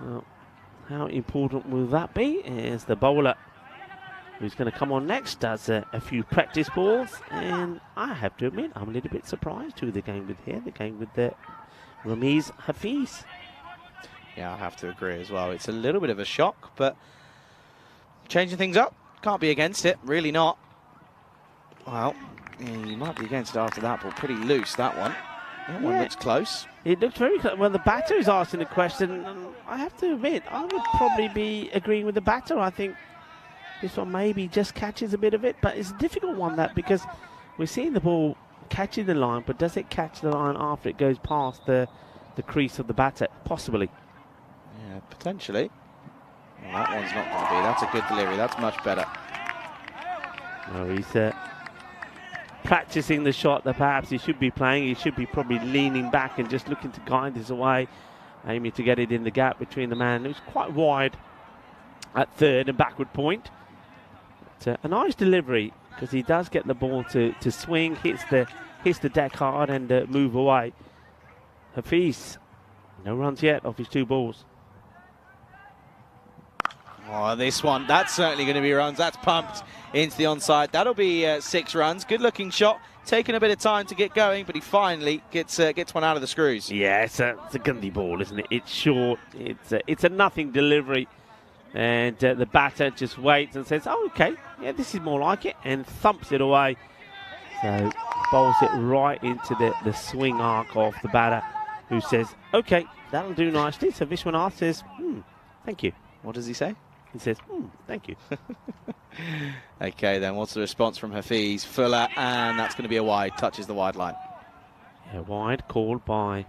Well, how important will that be? Here's the bowler who's going to come on next, does a few practice balls, and I have to admit I'm a little bit surprised who they're going with here. They're going with the Ramiz Hafiz. Yeah, I have to agree as well. It's a little bit of a shock, but changing things up, can't be against it, really not. Well, you might be against it after that, but pretty loose, that one. That one looks close. It looks very close. Well, the batter is asking the question, and I have to admit, I would probably be agreeing with the batter. I think this one maybe just catches a bit of it, but it's a difficult one, that, because we're seeing the ball catching the line, but does it catch the line after it goes past the crease of the batter? Possibly. Yeah, potentially. Well, that one's not going to be. That's a good delivery. That's much better. Well, he's practicing the shot that perhaps he should be playing. He should be probably leaning back and just looking to guide this away, aiming to get it in the gap between the man. It was quite wide at third and backward point. But, a nice delivery, because he does get the ball to swing, hits the deck hard and move away. Hafiz, no runs yet off his 2 balls. Oh, this one, that's certainly going to be runs. That's pumped into the onside. That'll be 6 runs. Good looking shot. Taking a bit of time to get going, but he finally gets one out of the screws. Yeah, it's a gundy ball, isn't it? It's short. It's a nothing delivery. And the batter just waits and says, oh, okay, yeah, this is more like it, and thumps it away. So bowls it right into the swing arc of the batter, who says, okay, that'll do nicely. So Vishwanath says, thank you. What does he say? He says, thank you. Okay, then what's the response from Hafiz? Fuller, and that's going to be a wide. Touches the wide line. Yeah, wide called by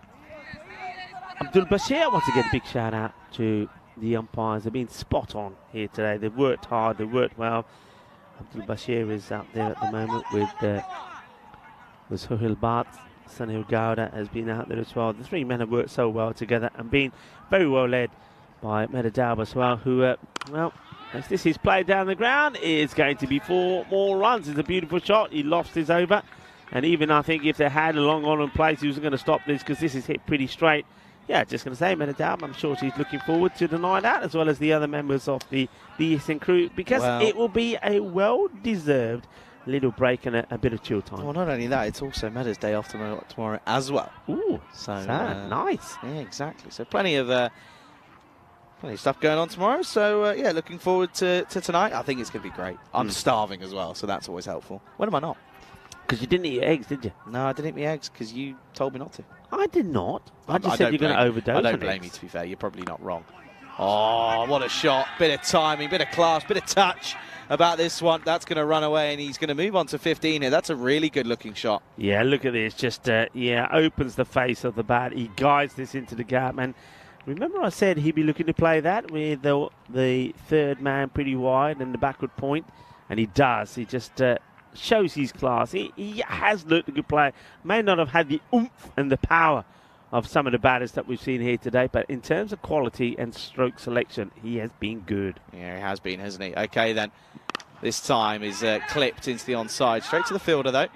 Abdul Bashir. Once again, big shout out to the umpires. They've been spot on here today. They've worked hard. They've worked well. Abdul Bashir is out there at the moment with Sohail Bhatt. Sunil Gowda has been out there as well. The 3 men have worked so well together and been very well led by Medadab as well, who, well, as this is played down the ground, is going to be 4 more runs. It's a beautiful shot. He lost his over. And even I think if they had a long on in place, he wasn't going to stop this because this is hit pretty straight. Yeah, just going to say, Medadab, I'm sure she's looking forward to the night out, as well as the other members of the ECN crew, because it will be a well-deserved little break and a bit of chill time. Well, not only that, it's also Meda's day off tomorrow as well. Ooh, so nice. Yeah, exactly. So plenty of stuff going on tomorrow. So yeah, looking forward to tonight. I think it's going to be great. I'm starving as well, so that's always helpful. When am I not? Because you didn't eat your eggs, did you? No, I didn't eat my eggs because you told me not to. I did not. I just said you're going to overdose. I don't on blame eggs. you, to be fair. You're probably not wrong. Oh, what a shot. Bit of timing, bit of class, bit of touch about this one. That's going to run away, and he's going to move on to 15 here. That's a really good-looking shot. Yeah, look at this. Just, opens the face of the bat. He guides this into the gap. And remember I said he'd be looking to play that with the third man pretty wide and the backward point? And he does. He just shows his class. He has looked a good player. May not have had the oomph and the power of some of the batters that we've seen here today, but in terms of quality and stroke selection, he has been good. Yeah, he has been, hasn't he? Okay, then. This time is clipped into the onside. Straight to the fielder, though.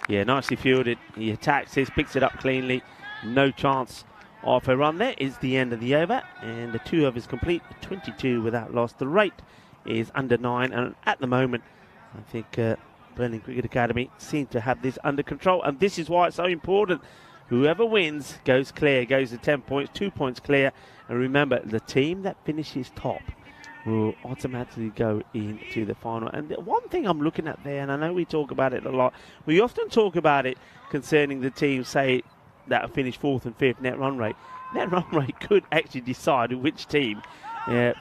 Yeah, nicely fielded. He attacks this, picks it up cleanly. No chance of a run there. Is the end of the over, and the 2 overs complete. 22 without loss. The rate is under 9, and at the moment, I think Berlin Cricket Academy seem to have this under control, and this is why it's so important. Whoever wins goes clear, goes to 10 points, 2 points clear. And remember, the team that finishes top will automatically go into the final. And one thing I'm looking at there, and I know we talk about it a lot, we often talk about it concerning the teams, say, that finish 4th and 5th net run rate. Net run rate could actually decide which team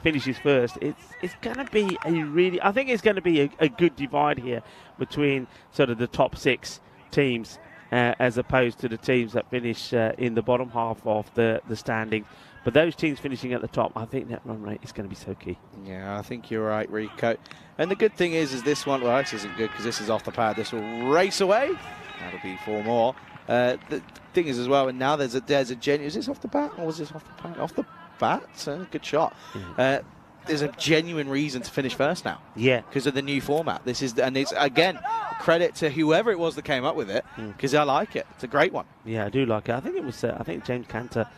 finishes first. It's going to be I think it's going to be a good divide here between sort of the top 6 teams as opposed to the teams that finish in the bottom half of the standing. But those teams finishing at the top, I think that run rate is going to be so key. Yeah, I think you're right, Rico. And the good thing is this one, well, this isn't good because this is off the pad. This will race away. That'll be 4 more. The thing is as well, and now there's a genuine, is this off the bat or was this off the bat? Off the bat, good shot. There's a genuine reason to finish first now. Yeah. Because of the new format. This is, and it's, again, credit to whoever it was that came up with it, because I like it. It's a great one. Yeah, I do like it. I think it was, I think James Cantor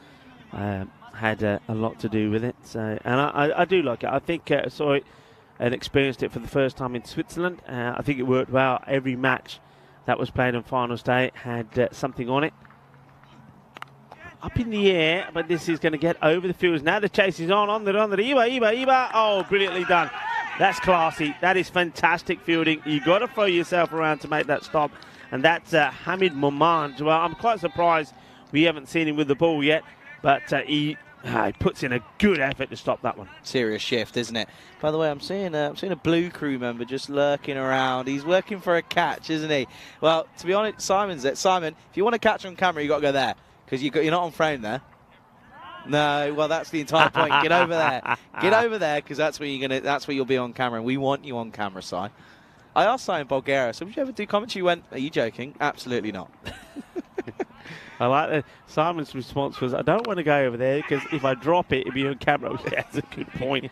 had a lot to do with it. So, and I do like it. I think I saw it and experienced it for the first time in Switzerland. I think it worked well. Every match that was played on finals day had something on it. Up in the air, but this is going to get over the fields. Now the chase is on the Iba. Oh, brilliantly done. That's classy. That is fantastic fielding. You've got to throw yourself around to make that stop. And that's Hamid Moman. Well, I'm quite surprised we haven't seen him with the ball yet, but he puts in a good effort to stop that one. Serious shift, isn't it? By the way, I'm seeing a blue crew member just lurking around. He's working for a catch, isn't he? Well, to be honest, Simon's it. Simon, if you want to catch on camera, you've got to go there. Because you're not on frame there. No, well, that's the entire point. Get over there. Get over there, because that's where you'll be on camera, and we want you on camera, Si. I asked Si in Bulgaria, so would you ever do commentary? He went, are you joking? Absolutely not. I like that. Simon's response was, I don't want to go over there, because if I drop it, it'll be on camera. Yeah, that's a good point.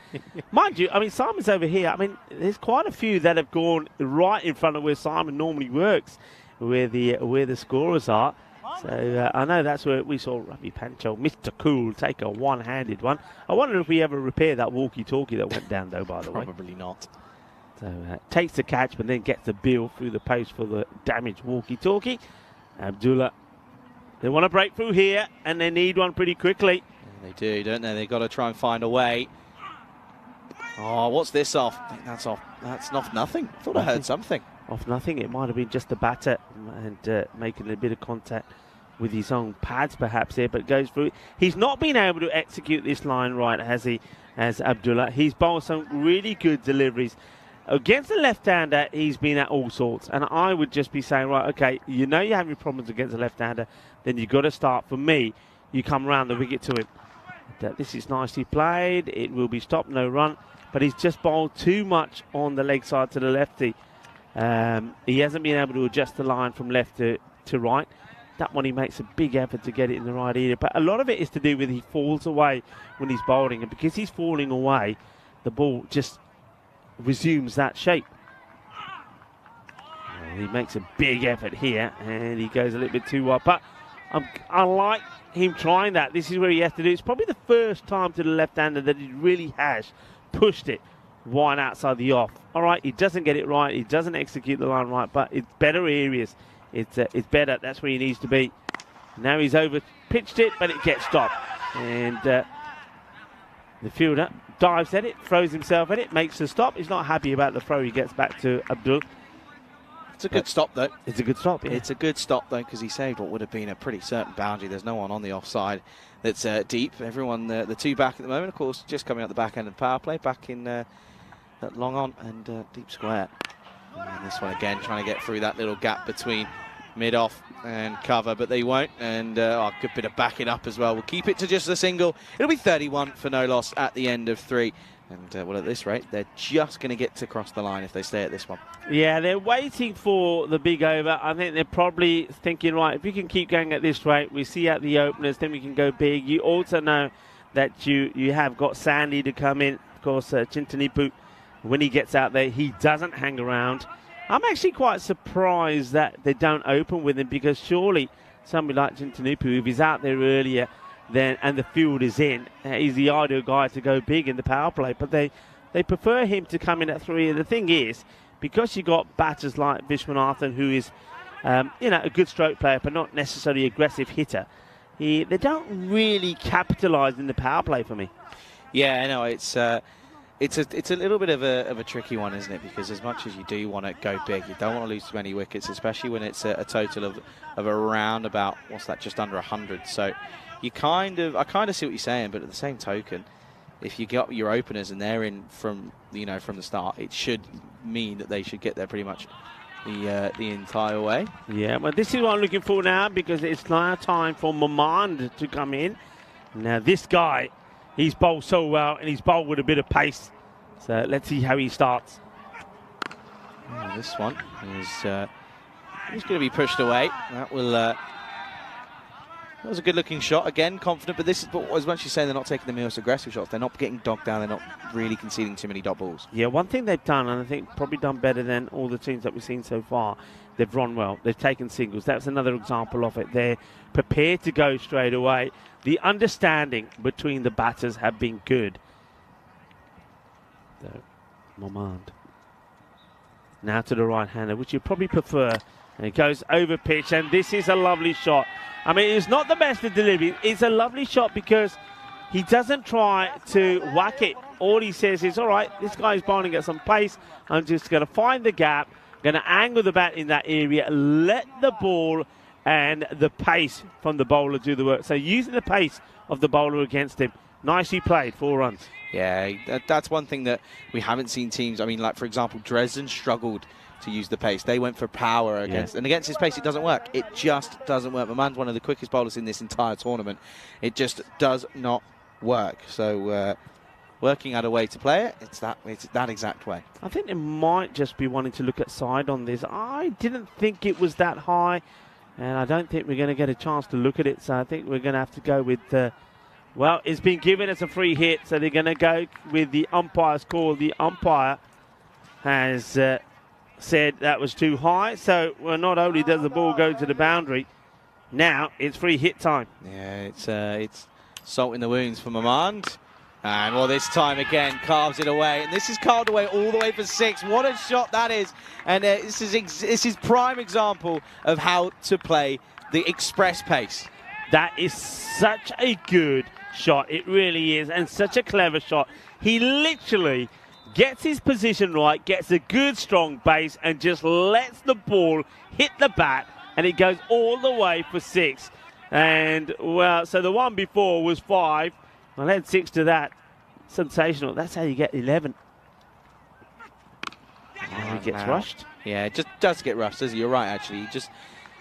Mind you, I mean, Simon's over here. I mean, there's quite a few that have gone right in front of where Simon normally works, where the scorers are. So I know that's where we saw Ravi Pancho, Mr. Cool, take a one-handed one. I wonder if we ever repair that walkie-talkie that went down, though, by the way. Probably not. So takes the catch, but then gets the bill through the post for the damaged walkie-talkie. Abdullah, they want to break through here, and they need one pretty quickly. They do, don't they? They've got to try and find a way. Oh, what's this off? I think that's off. That's off nothing. I thought I heard something. Off nothing. It might have been just the batter and making a bit of contact with his own pads perhaps here, but goes through. He's not been able to execute this line right, has he, as Abdullah. He's bowled some really good deliveries. Against the left-hander, he's been at all sorts, and I would just be saying, right, okay, you know you're having problems against the left-hander, then you've got to start. For me, you come round the wicket to him. This is nicely played. It will be stopped, no run, but he's just bowled too much on the leg side to the lefty. He hasn't been able to adjust the line from left to right. That one he makes a big effort to get it in the right area. But a lot of it is to do with he falls away when he's bowling. And because he's falling away, the ball just resumes that shape. He makes a big effort here. And he goes a little bit too wide. But I like him trying that. This is where he has to do. It's probably the first time to the left-hander that he really has pushed it wide outside the off. All right, he doesn't get it right. He doesn't execute the line right. But it's better areas. It's better. That's where he needs to be. Now he's over pitched it, but it gets stopped. And the fielder dives at it, throws himself at it, makes the stop. He's not happy about the throw he gets back to Abdul. It's a good stop, though. It's a good stop, yeah. It's a good stop, though, because he saved what would have been a pretty certain boundary. There's no one on the offside that's deep. Everyone, the two back at the moment, of course, just coming out the back end of the power play, back in that long on and deep square. And this one again, trying to get through that little gap between mid-off and cover, but they won't. And a good bit of backing up as well. We'll keep it to just a single. It'll be 31 for no loss at the end of 3. And, well, at this rate, they're just going to get to cross the line if they stay at this one. Yeah, they're waiting for the big over. I think they're probably thinking, right, if we can keep going at this rate, we see out the openers, then we can go big. You also know that you have got Sandy to come in. Of course, Chintanipu, when he gets out there, he doesn't hang around. I'm actually quite surprised that they don't open with him, because surely somebody like Chintanipu, if he's out there earlier, and the field is in, he's the ideal guy to go big in the power play. But they prefer him to come in at 3. And the thing is, because you got batters like Vishwanathan, who is a good stroke player but not necessarily aggressive hitter, they don't really capitalise in the power play for me. Yeah, I know. It's a little bit of a tricky one, isn't it? Because as much as you do want to go big, you don't want to lose too many wickets, especially when it's a total of around about, what's that, just under 100. So I kind of see what you're saying, but at the same token, if you got your openers and they're in from the start, it should mean that they should get there pretty much the entire way. Yeah, well, this is what I'm looking for now, because it's now time for Mamand to come in. Now this guy, he's bowled so well, and he's bowled with a bit of pace. So let's see how he starts. This one is going to be pushed away. That will. That was a good-looking shot. Again, confident, but as much as you're saying they're not taking the most aggressive shots, they're not getting dogged down, they're not really conceding too many dot balls. Yeah, one thing they've done, and I think probably done better than all the teams that we've seen so far, they've run well. They've taken singles. That's another example of it. They're prepared to go straight away. The understanding between the batters have been good. So, Momand. Now to the right-hander, which you probably prefer. And it goes over pitch, and this is a lovely shot. I mean, it's not the best of delivery. It's a lovely shot because he doesn't try to whack it. All he says is, all right, this guy's bowling at some pace. I'm just going to find the gap, going to angle the bat in that area, let the ball and the pace from the bowler do the work. So using the pace of the bowler against him. Nicely played, 4 runs. Yeah, that's one thing that we haven't seen teams. I mean, like, for example, Dresden struggled to use the pace. They went for power against, and against his pace, it doesn't work. It just doesn't work. Mamand's one of the quickest bowlers in this entire tournament. It just does not work. So working out a way to play it, it's that exact way. I think they might just be wanting to look at side on this. I didn't think it was that high, and I don't think we're going to get a chance to look at it. So I think we're going to have to go with, well, it's been given as a free hit, so they're going to go with the umpire's call. The umpire has said that was too high, so well, not only does the ball go to the boundary, now it's free hit time. Yeah, it's salt in the wounds for Mamand. And well, this time again carves it away, and this is carved away all the way for 6. What a shot that is! And this is prime example of how to play the express pace. That is such a good shot, it really is, and such a clever shot. He literally gets his position right, gets a good strong base, and just lets the ball hit the bat, and it goes all the way for 6. And well, so the one before was 5. I'll add 6 to that. Sensational. That's how you get 11. And he gets rushed. Yeah, it just does get rushed, does he? You're right, actually. He just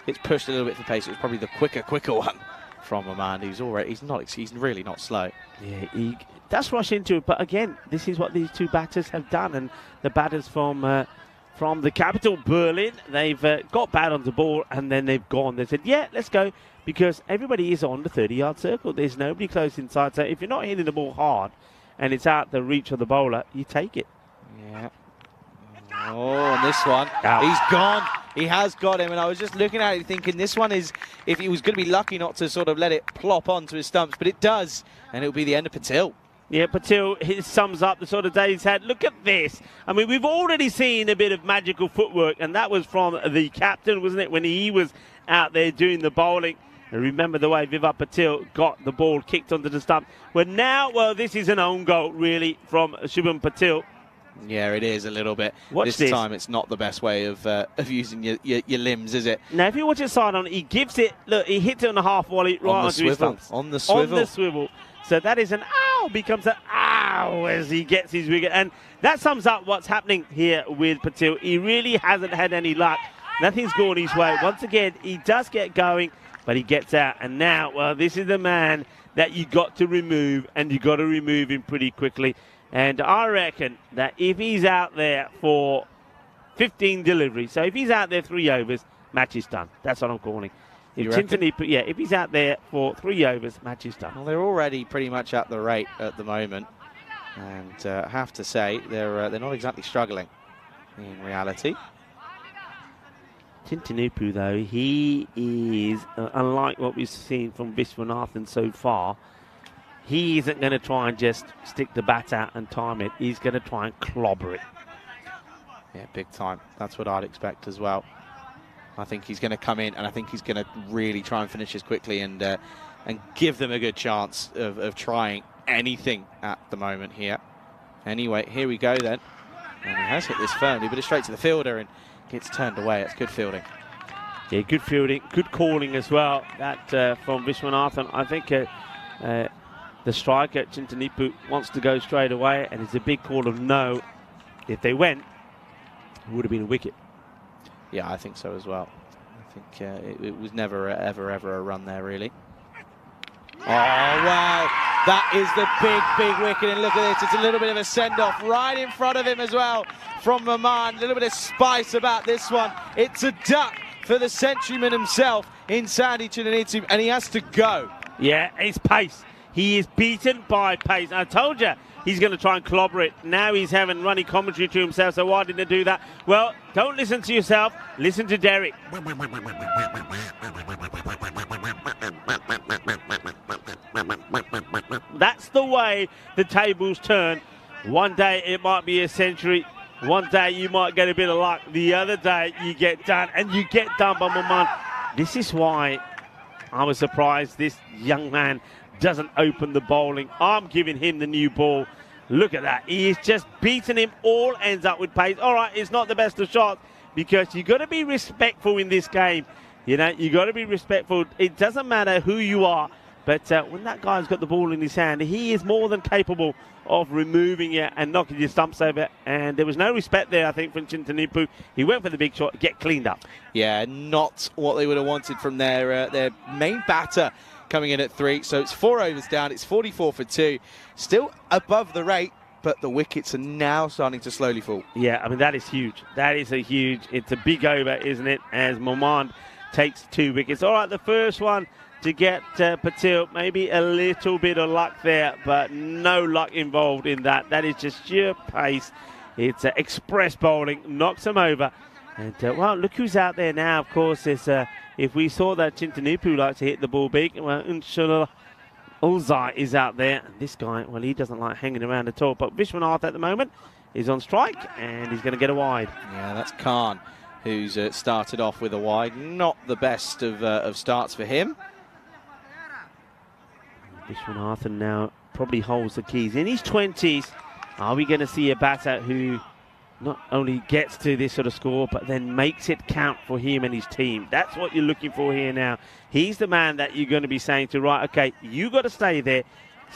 gets pushed a little bit for pace. It was probably the quicker one from Mamand. He's really not slow. Yeah, he does rush into it, but again, this is what these two batters have done, and the batters from the capital, Berlin, they've got bat on the ball, and then they've gone. They said, yeah, let's go, because everybody is on the 30-yard circle. There's nobody close inside, so if you're not hitting the ball hard and it's out the reach of the bowler, you take it. Yeah. Oh, and this one, he's gone. He has got him, and I was just looking at it thinking this one is, if he was going to be lucky not to sort of let it plop onto his stumps, but it does, and it'll be the end of Patil. Yeah, Patil sums up the sort of day he's had. Look at this. I mean, we've already seen a bit of magical footwork, and that was from the captain, wasn't it, when he was out there doing the bowling. And remember the way Vivat Patil got the ball kicked onto the stump. Well, now, well, this is an own goal, really, from Shubham Patil. Yeah, it is a little bit. Watch this time it's not the best way of using your limbs, is it? Now, if you watch it side on, he gives it, look, he hits it on the half volley right onto his thumbs. On the swivel. On the swivel. So that is an ow, becomes an ow as he gets his wicket. And that sums up what's happening here with Patil. He really hasn't had any luck. Nothing's gone his way. Once again, he does get going, but he gets out. And now, well, this is the man that you got to remove, and you got to remove him pretty quickly. And I reckon that if he's out there for 15 deliveries, so if he's out there 3 overs, match is done. That's what I'm calling. If he's out there for 3 overs, match is done. Well, they're already pretty much at the rate at the moment, and I have to say they're not exactly struggling in reality. Tintinipu, though, he is, unlike what we've seen from Viswanathan so far, he isn't going to try and just stick the bat out and time it. He's going to try and clobber it. Yeah, big time. That's what I'd expect as well. I think he's going to come in, and I think he's going to really try and finish this quickly and give them a good chance of trying anything at the moment here. Anyway, here we go then. And he has hit this firmly, but it's straight to the fielder and gets turned away. It's good fielding. Yeah, good fielding, good calling as well. That from Viswanathan. I think the striker, Chintanipu, wants to go straight away, and it's a big call of no. If they went, it would have been a wicket. Yeah, I think so as well. I think it was never, ever a run there, really. Oh, wow. That is the big wicket, and look at this. It's a little bit of a send-off right in front of him as well from Maman. A little bit of spice about this one. It's a duck for the centuryman himself in Sandy Chinanitu, and he has to go. Yeah, it's pace. He is beaten by pace. I told you he's going to try and clobber it. Now he's having running commentary to himself, so why didn't he do that? Well, don't listen to yourself. Listen to Derek. That's the way the tables turn. One day it might be a century. One day you might get a bit of luck. The other day you get done, and you get done by Maman. This is why I was surprised this young man doesn't open the bowling. I'm giving him the new ball. Look at that. He is just beating him. All ends up with pace. All right, it's not the best of shots because you got to be respectful in this game. You know, you got to be respectful. It doesn't matter who you are, but when that guy's got the ball in his hand, he is more than capable of removing it and knocking your stumps over. And there was no respect there, I think, from Chintanipu. He went for the big shot, get cleaned up. Yeah, not what they would have wanted from their main batter coming in at 3. So it's 4 overs down. It's 44 for 2. Still above the rate, but the wickets are now starting to slowly fall. Yeah, I mean, that is huge. That is it's a big over, isn't it? As Momand takes 2 wickets. All right, the first one to get Patil. Maybe a little bit of luck there, but no luck involved in that. That is just sheer pace. It's express bowling. Knocks him over. And, well, look who's out there now. Of course, it's, if we saw that Chintanipu likes to hit the ball big, well, inshallah, Ulzai is out there. And this guy, well, he doesn't like hanging around at all. But Vishwanath at the moment is on strike, and he's going to get a wide. Yeah, that's Khan, who's started off with a wide. Not the best of starts for him. Vishwanathan now probably holds the keys. In his 20s, are we going to see a batter who not only gets to this sort of score, but then makes it count for him and his team? That's what you're looking for here now. He's the man that you're going to be saying to, right, okay, you got to stay there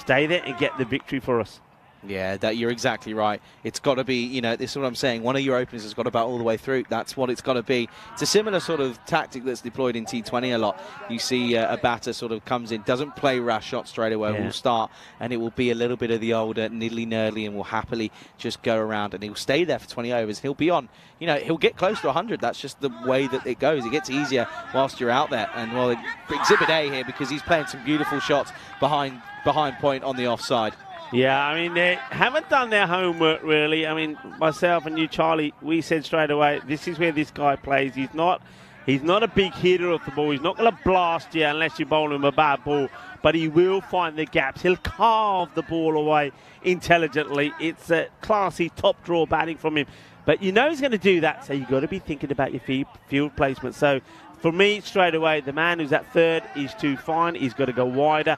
and get the victory for us. Yeah, that you're exactly right. It's got to be, you know, this is what I'm saying. One of your openers has got to bat all the way through. That's what it's got to be. It's a similar sort of tactic that's deployed in T20 a lot. You see a batter sort of comes in, doesn't play rash shots straight away, will start, and it will be a little bit of the older niddly-nerdly and will happily just go around, and he'll stay there for 20 overs. He'll be on, you know, he'll get close to 100. That's just the way that it goes. It gets easier whilst you're out there. And, well, Exhibit A here because he's playing some beautiful shots behind point on the offside. Yeah, I mean, they haven't done their homework, really. I mean, myself and you, Charlie, we said straight away, this is where this guy plays. He's not a big hitter of the ball. He's not going to blast you unless you bowl him a bad ball, but he will find the gaps. He'll carve the ball away intelligently. It's a classy top draw batting from him. But you know he's going to do that, so you've got to be thinking about your field placement. So for me, straight away, the man who's at third is too fine. He's got to go wider.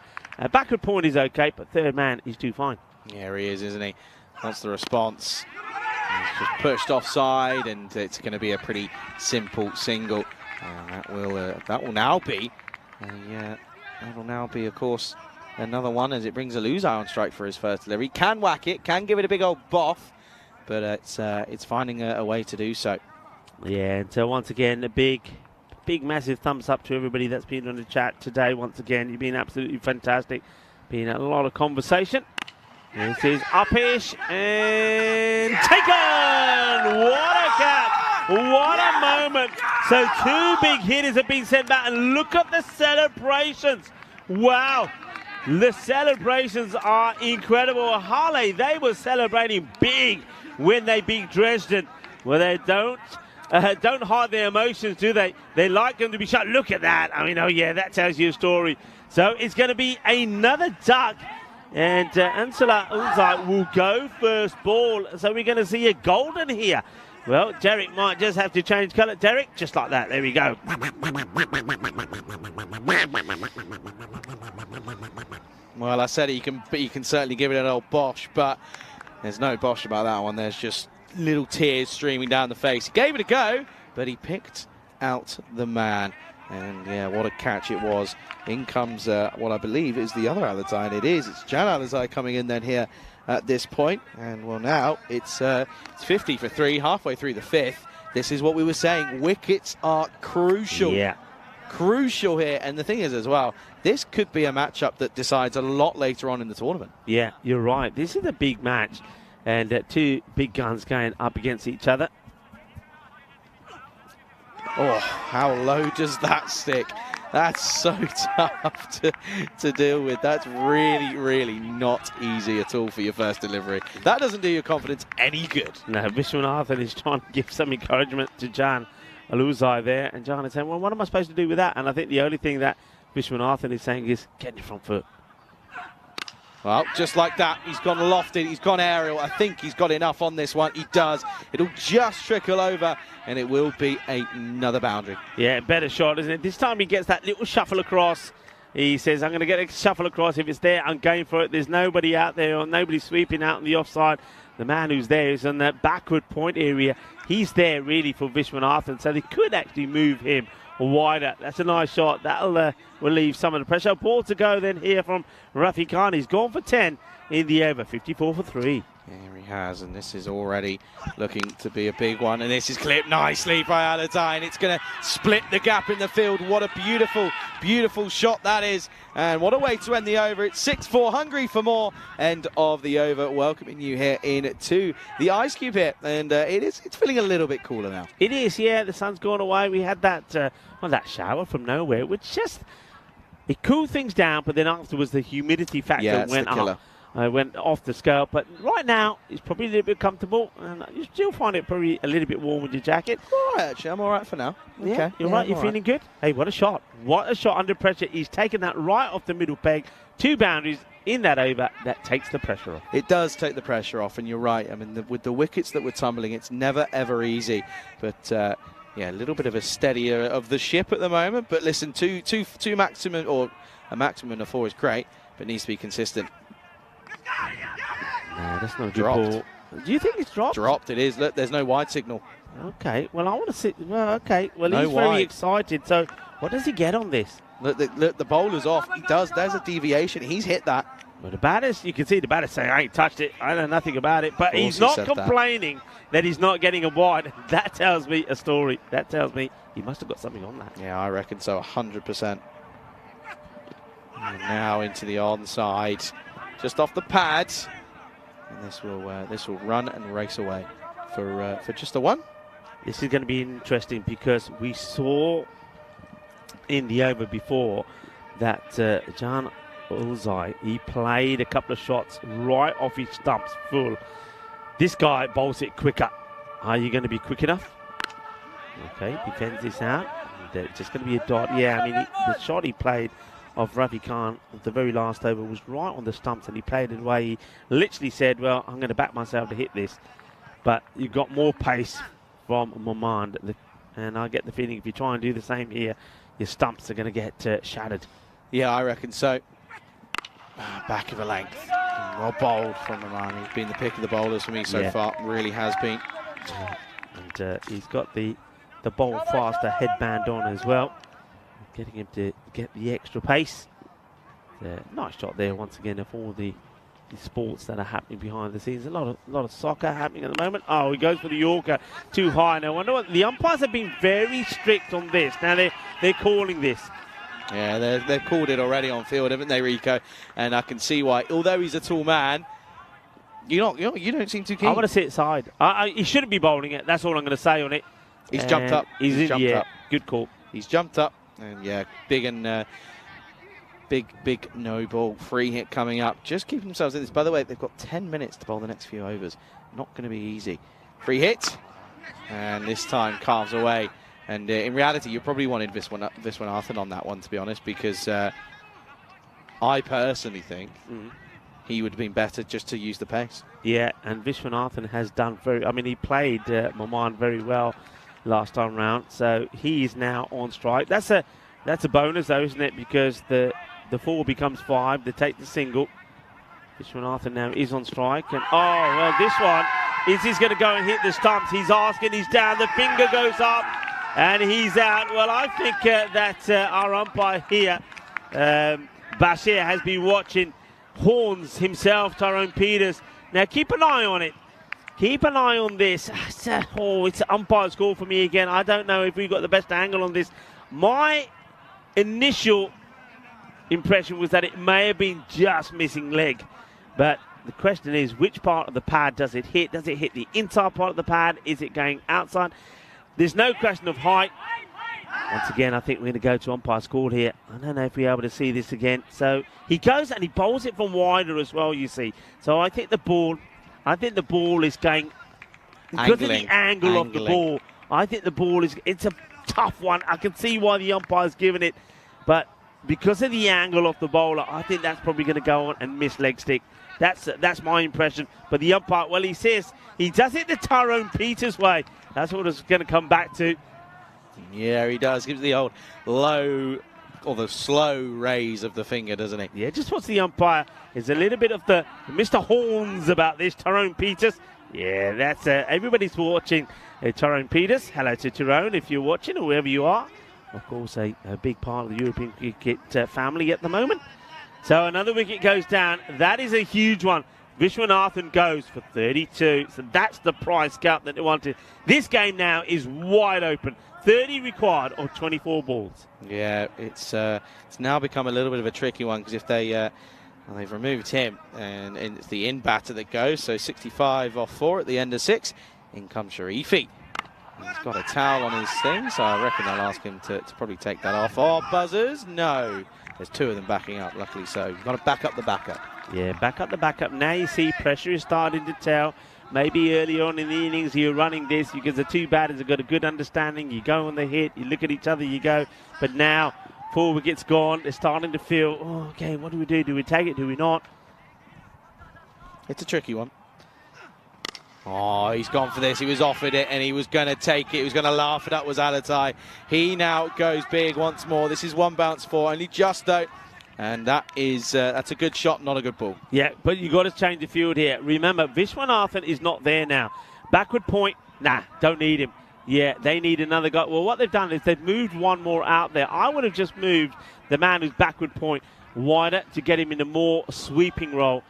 Backward point is okay, but third man is too fine. Yeah, he is, isn't he? That's the response. It's just pushed offside, and it's going to be a pretty simple single. That will now be, of course, another one as it brings a loser on strike for his first delivery. Can whack it, can give it a big old boff, but it's finding a way to do so. Yeah, and so once again, a big, massive thumbs up to everybody that's been on the chat today. Once again, you've been absolutely fantastic. Been a lot of conversation. This is up-ish and taken! What a catch! What a moment! So 2 big hitters have been sent back, and look at the celebrations. Wow! The celebrations are incredible. Harley, they were celebrating big when they beat Dresden. Well, they don't hide their emotions, do they? They like them to be shot. Look at that. I mean, oh yeah, that tells you a story. So it's going to be another duck. And Ansela Ulzai will go first ball. So we're going to see a golden here. Well, Derek might just have to change colour. Derek, just like that. There we go. Well, I said he can certainly give it an old bosh, but there's no bosh about that one. There's just little tears streaming down the face. He gave it a go, but he picked out the man. And yeah, what a catch it was. In comes what I believe is the other Alizai, and it is. It's Jan Alizai coming in then here at this point. And well, now it's 50 for 3, halfway through the 5th. This is what we were saying. Wickets are crucial. Yeah. Crucial here. And the thing is as well, this could be a matchup that decides a lot later on in the tournament. Yeah, you're right. This is a big match. And 2 big guns going up against each other. Oh, how low does that stick? That's so tough to deal with. That's really, really not easy at all for your first delivery. That doesn't do your confidence any good. No, Vishwanathan is trying to give some encouragement to Jan Aluzai there. And Jan is saying, well, what am I supposed to do with that? And I think the only thing that Vishwanathan is saying is, get in your front foot. Well, just like that, he's gone lofted, he's gone aerial. I think he's got enough on this one. He does. It'll just trickle over, and it will be another boundary. Yeah, better shot, isn't it? This time he gets that little shuffle across. He says, I'm going to get a shuffle across. If it's there, I'm going for it. There's nobody out there, or nobody sweeping out on the offside. The man who's there is in that backward point area. He's there really for Vishwanathan, so they could actually move him wider. That's a nice shot. That'll relieve some of the pressure. Ball to go then here from Rafi Khan. He's gone for 10 in the over. 54 for 3. There he has, and this is already looking to be a big one. And this is clipped nicely by Aladine. It's going to split the gap in the field. What a beautiful, beautiful shot that is. And what a way to end the over. It's 6-4, hungry for more. End of the over. Welcoming you here into the Ice Cube here. And it's feeling a little bit cooler now. It is, yeah. The sun's gone away. We had that, that shower from nowhere, which just, it cooled things down, but then afterwards the humidity factor went up. Went off the scale, but right now it's probably a little bit comfortable, and you still find it probably a little bit warm with your jacket. All right, actually, I'm all right for now. Yeah, okay. You're right, you're feeling good? Hey, what a shot. What a shot under pressure. He's taken that right off the middle peg. 2 boundaries in that over. That takes the pressure off. It does take the pressure off, and you're right. I mean, with the wickets that were tumbling, it's never, ever easy. But, yeah, a little bit of a steadier of the ship at the moment. But listen, two maximum, or a maximum of 4 is great, but needs to be consistent. No, that's not a good Dropped. ball. Do you think it's dropped? Dropped, it is. Look, there's no wide signal. Okay, well, I want to see. Well, okay. Well, No he's very wide. excited. So, what does he get on this? Look, the bowler's off. He does. There's a deviation. He's hit that. Well, the batters, you can see the batter saying, I ain't touched it. I know nothing about it. But he's he not said that. complaining that he's not getting a wide. That tells me a story. That tells me he must have got something on that. Yeah, I reckon so, 100%. And now into the onside, just off the pad. And this will run and race away for just a 1. This is going to be interesting because we saw in the over before that Jan Ulzai, he played a couple of shots right off his stumps full. This guy bowls it quicker. Are you going to be quick enough? Okay, defends this out. It's just going to be a dot. Yeah, I mean, the shot he played of Ravi Khan at the very last over was right on the stumps, and he played it away. He literally said, well, I'm going to back myself to hit this. But you've got more pace from Momand. And I get the feeling if you try and do the same here, your stumps are going to get shattered. Yeah, I reckon so. Back of a length. Well bowled from Rahman. He's been the pick of the bowlers for me so far. Really has been. And he's got the bowl faster headband on as well, getting him to get the extra pace. Nice shot there once again of all the sports that are happening behind the scenes. A lot of soccer happening at the moment. Oh, he goes for the Yorker too high. Now I wonder what the umpires have been very strict on this. Now they're calling this. Yeah, they've called it already on field, haven't they, Rico? And I can see why. Although he's a tall man, you don't seem too keen. I want to sit side. He shouldn't be bowling it. That's all I'm going to say on it. He's jumped up. He's jumped up. Good call. He's jumped up, and yeah, big no ball free hit coming up. Just keeping themselves in this. By the way, they've got 10 minutes to bowl the next few overs. Not going to be easy. Free hit, and this time carves away. And in reality, you probably wanted Viswanathan on that one, to be honest, because I personally think he would have been better just to use the pace. Yeah, and Viswanathan has done he played Maman very well last time round, so he is now on strike. That's a bonus, though, isn't it? Because the 4 becomes 5. They take the single. Viswanathan now is on strike, and this one is going to go and hit the stumps. He's asking, he's down, the finger goes up. And he's out. Well, I think that our umpire here, Bashir, has been watching horns himself, Tyrone Peters. Now, keep an eye on it. Keep an eye on this. It's an umpire's call for me again. I don't know if we got the best angle on this. My initial impression was that it may have been just missing leg. But the question is, which part of the pad does it hit? Does it hit the inside part of the pad? Is it going outside? There's no question of height. Once again, I think we're going to go to umpire's call here. I don't know if we're able to see this again. So he goes and he bowls it from wider as well, you see. So I think the ball is going, because of the angle of the ball, I think the ball it's a tough one. I can see why the umpire's given it. But because of the angle of the bowler, I think that's probably going to go on and miss leg stick. That's my impression. But the umpire, well, he says he does it the Tyrone Peters way. That's what it's going to come back to. Yeah, he does. Gives the old low or the slow raise of the finger, doesn't he? Yeah, just what's the umpire. There's a little bit of the Mr. Horns about this, Tyrone Peters. Yeah, that's everybody's watching Tyrone Peters. Hello to Tyrone if you're watching or wherever you are. Of course, a big part of the European cricket family at the moment. So another wicket goes down. That is a huge one. Viswanathan goes for 32. So that's the price cap that they wanted. This game now is wide open. 30 required or 24 balls. Yeah, it's now become a little bit of a tricky one because if they've removed him and it's the in batter that goes. So 65 off 4 at the end of 6. In comes Sharifi. He's got a towel on his thing, so I reckon they'll ask him to probably take that off. Oh, buzzers? No. There's 2 of them backing up, luckily so. You've got to back up the backup. Yeah, back up the backup. Now you see pressure is starting to tell. Maybe earlier on in the innings you're running this because the 2 batters have got a good understanding. You go on the hit, you look at each other, you go. But now 4 wickets gone. They're starting to feel, okay, what do we do? Do we take it? Do we not? It's a tricky one. Oh, he's gone for this. He was offered it and he was going to take it. He was going to laugh it up. Was Alatai. He now goes big once more. This is 1 bounce 4, only just though. And that's a good shot, not a good ball. Yeah, but you got to change the field here. Remember, Viswanathan is not there now. Backward point, don't need him. Yeah, they need another guy. Well, what they've done is they've moved 1 more out there. I would have just moved the man who's backward point wider to get him in a more sweeping role.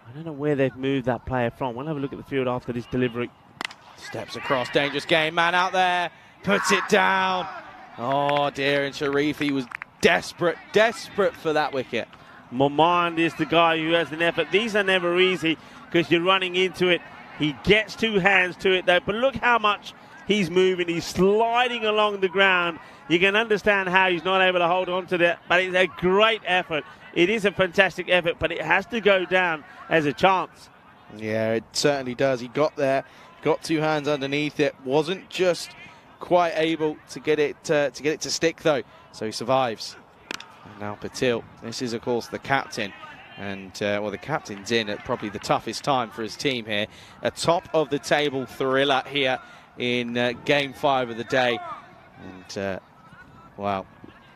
I don't know where they've moved that player from. We'll have a look at the field after this delivery. Steps across, dangerous game, man out there, puts it down. Oh dear, and Sharifi was desperate for that wicket. Momand is the guy who has an effort. These are never easy because you're running into it. He gets 2 hands to it though, but look how much he's moving. He's sliding along the ground. You can understand how he's not able to hold on to that, but it's a great effort. It is a fantastic effort, but it has to go down as a chance. Yeah, it certainly does. He got there, got 2 hands underneath it. Wasn't just quite able to get it to stick though. So he survives. And now Patil. This is of course the captain, and the captain's in at probably the toughest time for his team here. A top of the table thriller here in game 5 of the day, and wow.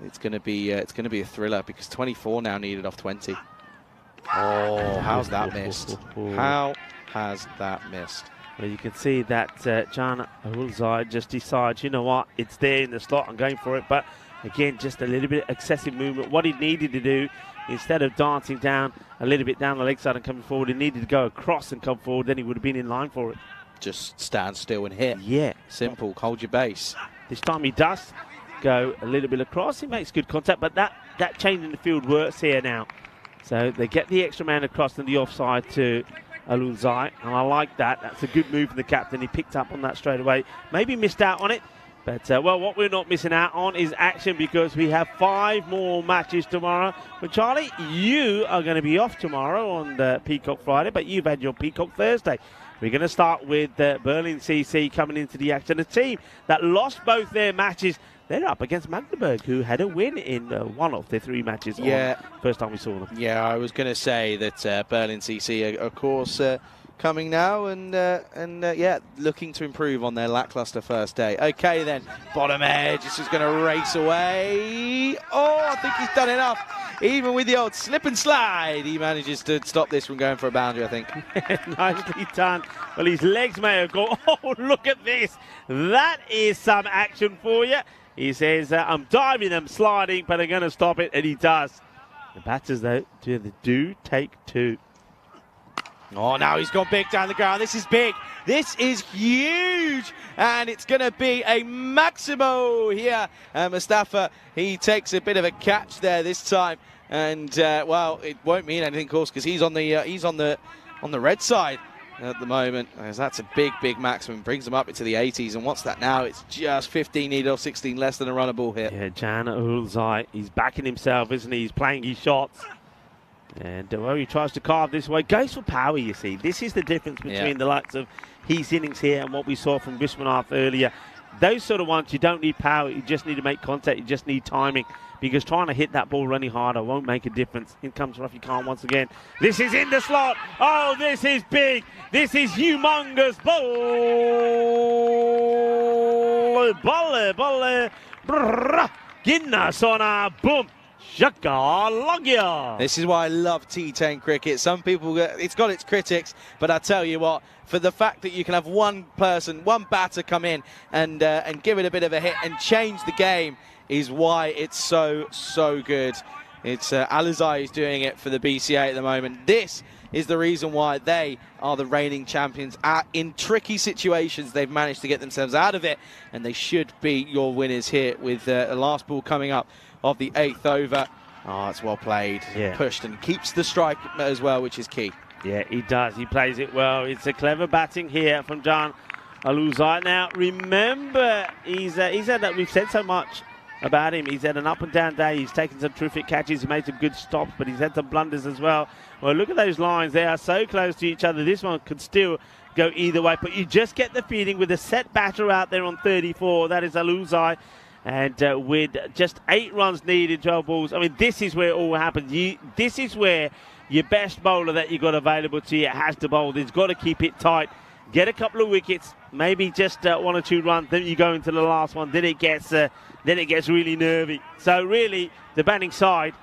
It's going to be a thriller because 24 now needed off 20. Oh, how's that missed? How has that missed? Well, you can see that Can Ahulzai just decides, you know what, it's there in the slot, I'm going for it. But again, just a little bit of excessive movement. What he needed to do, instead of dancing down a little bit down the leg side and coming forward, he needed to go across and come forward, then he would have been in line for it. Just stand still and hit. Yeah. Simple, hold your base. This time he does go a little bit across. He makes good contact, but that change in the field works here now. So they get the extra man across and the offside to Ahulzai, and I like that. That's a good move from the captain. He picked up on that straight away. Maybe missed out on it, but well, what we're not missing out on is action, because we have 5 more matches tomorrow. But Charlie, you are going to be off tomorrow on the Peacock Friday, but you've had your Peacock Thursday. We're going to start with Berlin CC coming into the action. A team that lost both their matches. They're up against Magdeburg, who had a win in one of their 3 matches. Yeah. First time we saw them. Yeah, I was going to say that Berlin CC, of course, coming now and yeah, looking to improve on their lackluster first day. Okay, then, bottom edge. This is going to race away. Oh, I think he's done enough. Even with the old slip and slide, he manages to stop this from going for a boundary, I think. Nicely done. Well, his legs may have gone. Oh, look at this. That is some action for you. He says, I'm diving, I'm sliding, but I'm going to stop it, and he does. The batters, though, do take 2. Oh, now he's gone big down the ground. This is big. This is huge. And it's going to be a Maximo here. Mustafa, he takes a bit of a catch there this time. And, well, it won't mean anything, of course, because he's on the red side at the moment, as that's a big maximum. Brings him up into the 80s, and what's that now? It's just 15 needed off 16, less than a runnable hit. Yeah, Can Ahulzai, he's backing himself, isn't he? He's playing his shots. And well, he tries to carve this way. Goes for power, you see. This is the difference between the likes of his innings here and what we saw from Vishwanath earlier. Those sort of ones, you don't need power. You just need to make contact. You just need timing. Because trying to hit that ball running harder won't make a difference. In comes Rafi Khan once again. This is in the slot. Oh, this is big. This is humongous. Bolle. Ginnasona. Boom. Shaka. This is why I love T10 cricket. Some people, it's got its critics, but I tell you what, for the fact that you can have one person, one batter come in and give it a bit of a hit and change the game is why it's so good. It's Alizai who's doing it for the BCA at the moment. This is the reason why they are the reigning champions. In tricky situations, they've managed to get themselves out of it, and they should be your winners here with the last ball coming up of the 8th over. Oh, it's well played. Yeah. Pushed and keeps the strike as well, which is key. Yeah, he does. He plays it well. It's a clever batting here from Can Ahulzai. Now, remember, he's had that. We've said so much about him. He's had an up and down day. He's taken some terrific catches. He made some good stops, but he's had some blunders as well. Well, look at those lines. They are so close to each other. This one could still go either way, but you just get the feeling with a set batter out there on 34. That is Ahulzai. And with just 8 runs needed, 12 balls, I mean, this is where it all happens. This is where your best bowler that you got available to you has to bowl. He's got to keep it tight, get a couple of wickets, maybe just 1 or 2 runs, then you go into the last one. Then it gets really nervy. So really, the batting side,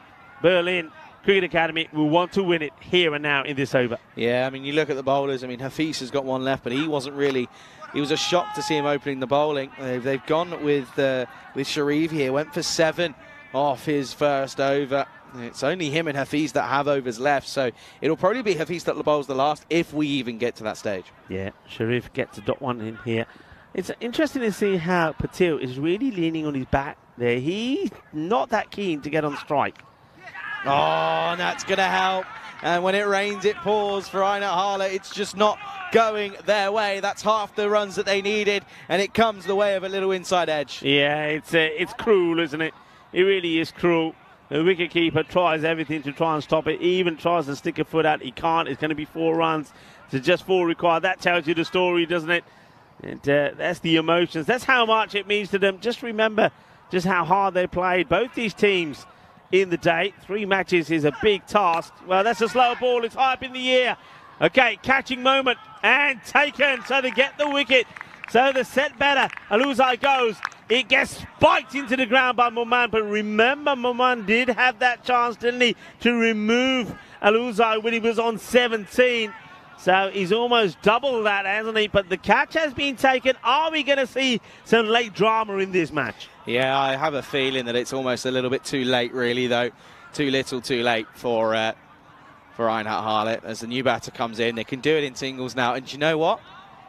Berlin Cricket Academy, will want to win it here and now in this over. Yeah, I mean, you look at the bowlers. I mean, Hafiz has got 1 left, but he wasn't really. It was a shock to see him opening the bowling. They've gone with Sharif here. Went for 7 off his first over. It's only him and Hafiz that have overs left, so it'll probably be Hafiz that bowls the last if we even get to that stage. Yeah, Sharif gets a .1 in here. It's interesting to see how Patil is really leaning on his back there. He's not that keen to get on strike. Oh, and that's going to help. And when it rains, it pours for Ainat Hala. It's just not going their way. That's half the runs that they needed, and it comes the way of a little inside edge. Yeah, it's cruel, isn't it? It really is cruel. The wicketkeeper tries everything to try and stop it. He even tries to stick a foot out. He can't. It's going to be 4 runs. So just 4 required. That tells you the story, doesn't it? And that's the emotions. That's how much it means to them. Just remember just how hard they played. Both these teams in the day. 3 matches is a big task. Well, that's a slow ball. It's high up in the air. Okay, catching moment and taken. So they get the wicket. So the set batter, Ahulzai goes. It gets spiked into the ground by Moman. But remember, Moman did have that chance, didn't he, to remove Aluzai when he was on 17. So he's almost double that, hasn't he? But the catch has been taken. Are we going to see some late drama in this match? Yeah, I have a feeling that it's almost a little bit too late, really, though. Too little, too late for Reinhard Harlett. As the new batter comes in, they can do it in singles now. And do you know what?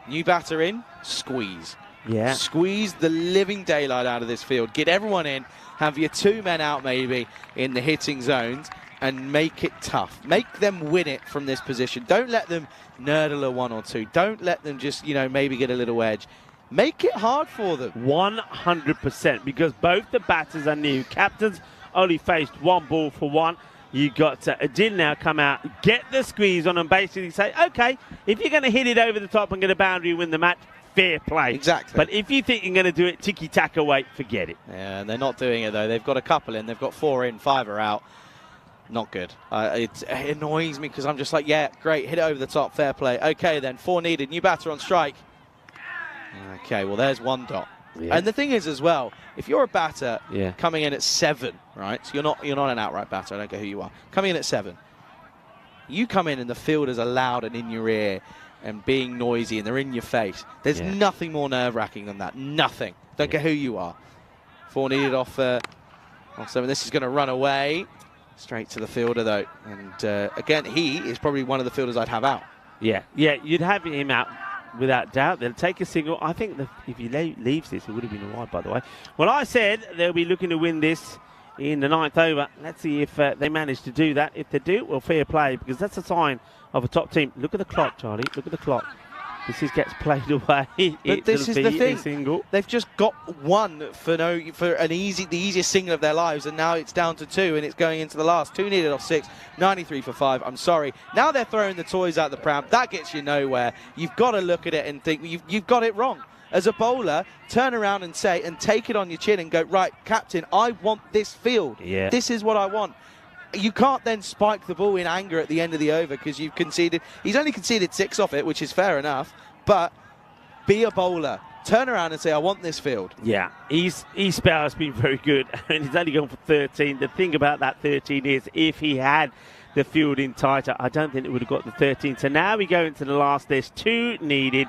New batter in, squeeze. Yeah. Squeeze the living daylight out of this field. Get everyone in. Have your 2 men out, maybe, in the hitting zones. And make it tough. Make them win it from this position. Don't let them nerdle a 1 or 2. Don't let them just, maybe get a little edge. Make it hard for them. 100%, because both the batters are new. Captains only faced 1 ball for 1. You got Adil now come out, get the squeeze on and basically say, okay, if you're going to hit it over the top and get a boundary and win the match, fair play. Exactly. But if you think you're going to do it tiki-taka way, forget it. Yeah, and they're not doing it, though. They've got a couple in. They've got 4 in, 5 are out. Not good. It annoys me because I'm just like, yeah, great, hit it over the top, fair play. Okay, then, 4 needed. New batter on strike. Okay, well, there's 1 dot. Yeah. And the thing is, as well, if you're a batter coming in at 7, right? So you're not an outright batter. I don't care who you are. Coming in at 7, you come in and the fielders are loud and in your ear and being noisy and they're in your face. There's nothing more nerve-wracking than that. Nothing. Don't care who you are. 4 needed off 7. This is going to run away. Straight to the fielder, though. And again, he is probably one of the fielders I'd have out. Yeah, you'd have him out without doubt. They'll take a single. I think if he leaves this, it would have been a wide, by the way. Well, I said they'll be looking to win this in the 9th over. Let's see if they manage to do that. If they do, well, fair play, because that's a sign of a top team. Look at the clock, Charlie. Look at the clock. This gets played away. But this is the thing. Single. They've just got 1 for the easiest single of their lives, and now it's down to 2, and it's going into the last. 2 needed off 6, 93 for 5. I'm sorry. Now they're throwing the toys out the pram. That gets you nowhere. You've got to look at it and think you've got it wrong. As a bowler, turn around and take it on your chin and go, right, captain, I want this field. Yeah. This is what I want. You can't then spike the ball in anger at the end of the over because you've conceded. He's only conceded 6 off it, which is fair enough. But be a bowler. Turn around and say, I want this field. Yeah, his spell has been very good. And he's only gone for 13. The thing about that 13 is if he had the field in tighter, I don't think it would have got the 13. So now we go into the last. There's 2 needed.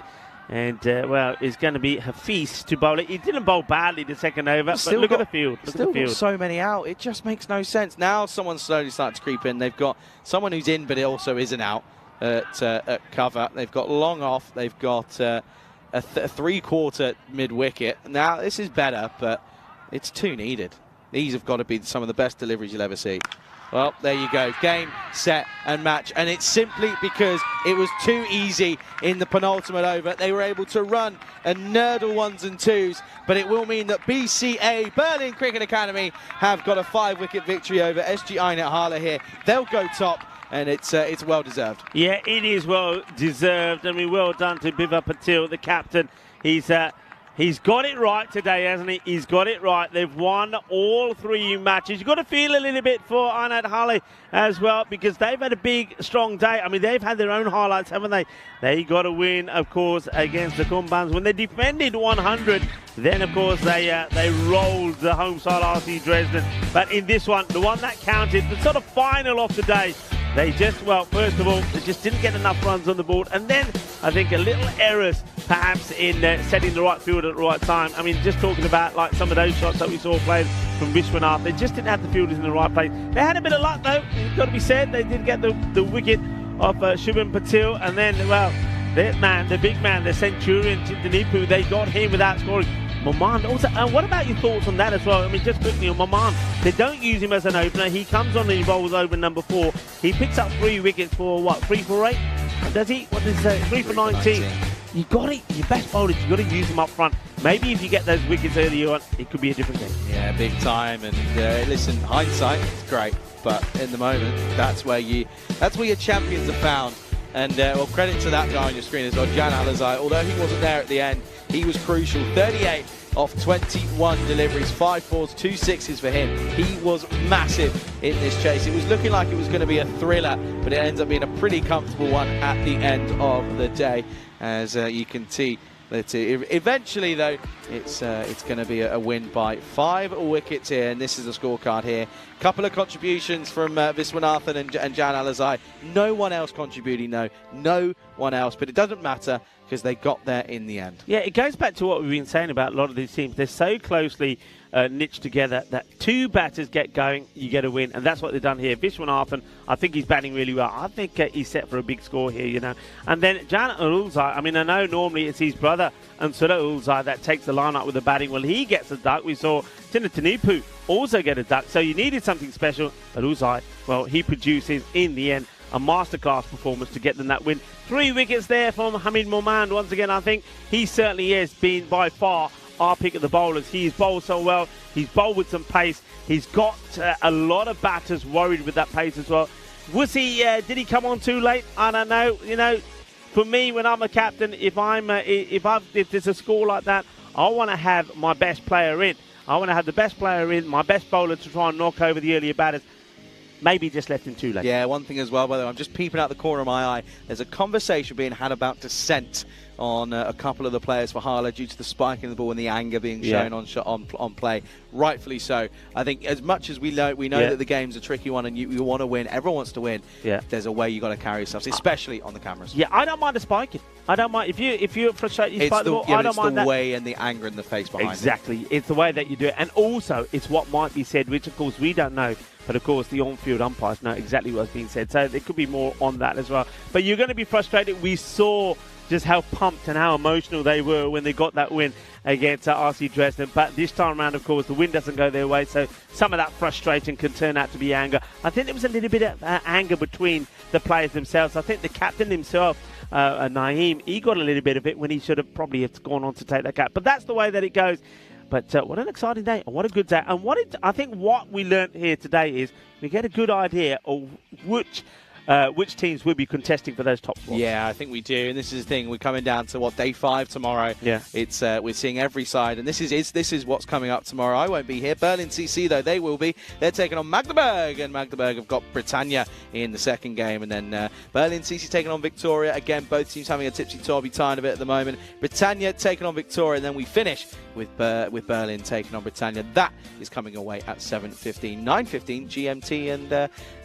And, well, it's going to be Hafiz to bowl it. He didn't bowl badly the second over, but look at the field. Look at the field. So many out. It just makes no sense. Now someone's slowly starting to creep in. They've got someone who's in, but it also isn't out at cover. They've got long off. They've got a 3/4 mid-wicket. Now, this is better, but it's 2 needed. These have got to be some of the best deliveries you'll ever see. Well, there you go. Game, set, and match. And it's simply because it was too easy in the penultimate over. They were able to run and nerdle 1s and 2s. But it will mean that BCA, Berlin Cricket Academy, have got a 5-wicket victory over SG Einet Harler here. They'll go top. And it's well deserved. Yeah, it is well deserved. I mean, well done to Biva Patil, the captain. He's got it right today, hasn't he? He's got it right. They've won all 3 matches. You've got to feel a little bit for Einet Harler as well because they've had a big, strong day. I mean, they've had their own highlights, haven't they? They got a win, of course, against the Kumbans. When they defended 100, then, of course, they rolled the home side RC Dresden. But in this one, the one that counted, the sort of final of the day, they just, well, first of all, they just didn't get enough runs on the board. And then I think a little errors perhaps in setting the right field at the right time. I mean, just talking about like some of those shots that we saw played from Vishwanath, they just didn't have the fielders in the right place. They had a bit of luck, though. It's got to be said. They did get the wicket of Shubham Patil. And then, well, that man, the big man, the Centurion, Chintanipu, they got him without scoring. Maman also, and what about your thoughts on that as well? I mean, just quickly on Maman, they don't use him as an opener. He comes on and he bowls over number 4. He picks up 3 wickets for what, 3 for 8? Does he? What does he say? 3 for 19. You got it. Your best bowlers, you got to use them up front. Maybe if you get those wickets early on, it could be a different game. Yeah, big time. And listen, hindsight, it's great, but in the moment, that's where your champions are found. And well, credit to that guy on your screen as well, Jan Alazai. Although he wasn't there at the end, he was crucial. 38 off 21 deliveries, 5 4s, 2 6s for him. He was massive in this chase. It was looking like it was going to be a thriller, but it ends up being a pretty comfortable one at the end of the day. As you can see, Eventually, though, it's going to be a win by 5 wickets here, and this is the scorecard here. Couple of contributions from Viswanathan and Jan Alizai. No one else contributing, no one else, but it doesn't matter because they got there in the end. Yeah, it goes back to what we've been saying about a lot of these teams. They're so closely niched together that 2 batters get going, you get a win, and that's what they've done here. Viswanathan, I think he's batting really well. I think he's set for a big score here, you know. And then Jan Ulzai, I mean, I know normally it's his brother, Ansura Ulzai, that takes the line up with the batting. Well, he gets a duck. We saw Tinatanipu also get a duck, so you needed something special. But Ulzai, well, he produces, in the end, a masterclass performance to get them that win. 3 wickets there from Hamid Momand. Once again, I think he certainly has been by far our pick of the bowlers. He's bowled so well. He's bowled with some pace. He's got a lot of batters worried with that pace as well. Was he? Did he come on too late? I don't know. You know, for me, when I'm a captain, if there's a score like that, I want to have my best player in. I want to have the best player in, my best bowler to try and knock over the earlier batters. Maybe just left him too late. Yeah, one thing as well, by the way, I'm just peeping out the corner of my eye. There's a conversation being had about dissent on a couple of the players for Harlow due to the spike in the ball and the anger being shown on play. Rightfully so. I think as much as we know that the game's a tricky one and you want to win, everyone wants to win. Yeah. There's a way you got to carry yourselves, especially on the cameras. Yeah, I don't mind the spiking. I don't mind if you're frustrated. You spike the ball. I don't mind that. It's the way and the anger in the face behind it. Exactly. It's the way that you do it, and also it's what might be said, which of course we don't know. But of course, the on-field umpires know exactly what's being said. So there could be more on that as well. But you're going to be frustrated. We saw just how pumped and how emotional they were when they got that win against RC Dresden. But this time around, of course, the win doesn't go their way. So some of that frustration can turn out to be anger. I think there was a little bit of anger between the players themselves. I think the captain himself, Naeem, he got a little bit of it when he should have probably have gone on to take that cap. But that's the way that it goes. But what an exciting day, and what a good day. And I think what we learned here today is we get a good idea of which teams will be contesting for those top spots. Yeah, I think we do. And this is the thing. We're coming down to, day 5 tomorrow. Yeah. It's we're seeing every side. And this is what's coming up tomorrow. I won't be here. Berlin CC, though, they will be. They're taking on Magdeburg. And Magdeburg have got Britannia in the second game. And then Berlin CC taking on Victoria. Again, both teams having a tipsy-turvy time of it at the moment. Britannia taking on Victoria. And then we finish with Berlin taking on Britannia. That is coming away at 7:15, 9:15 GMT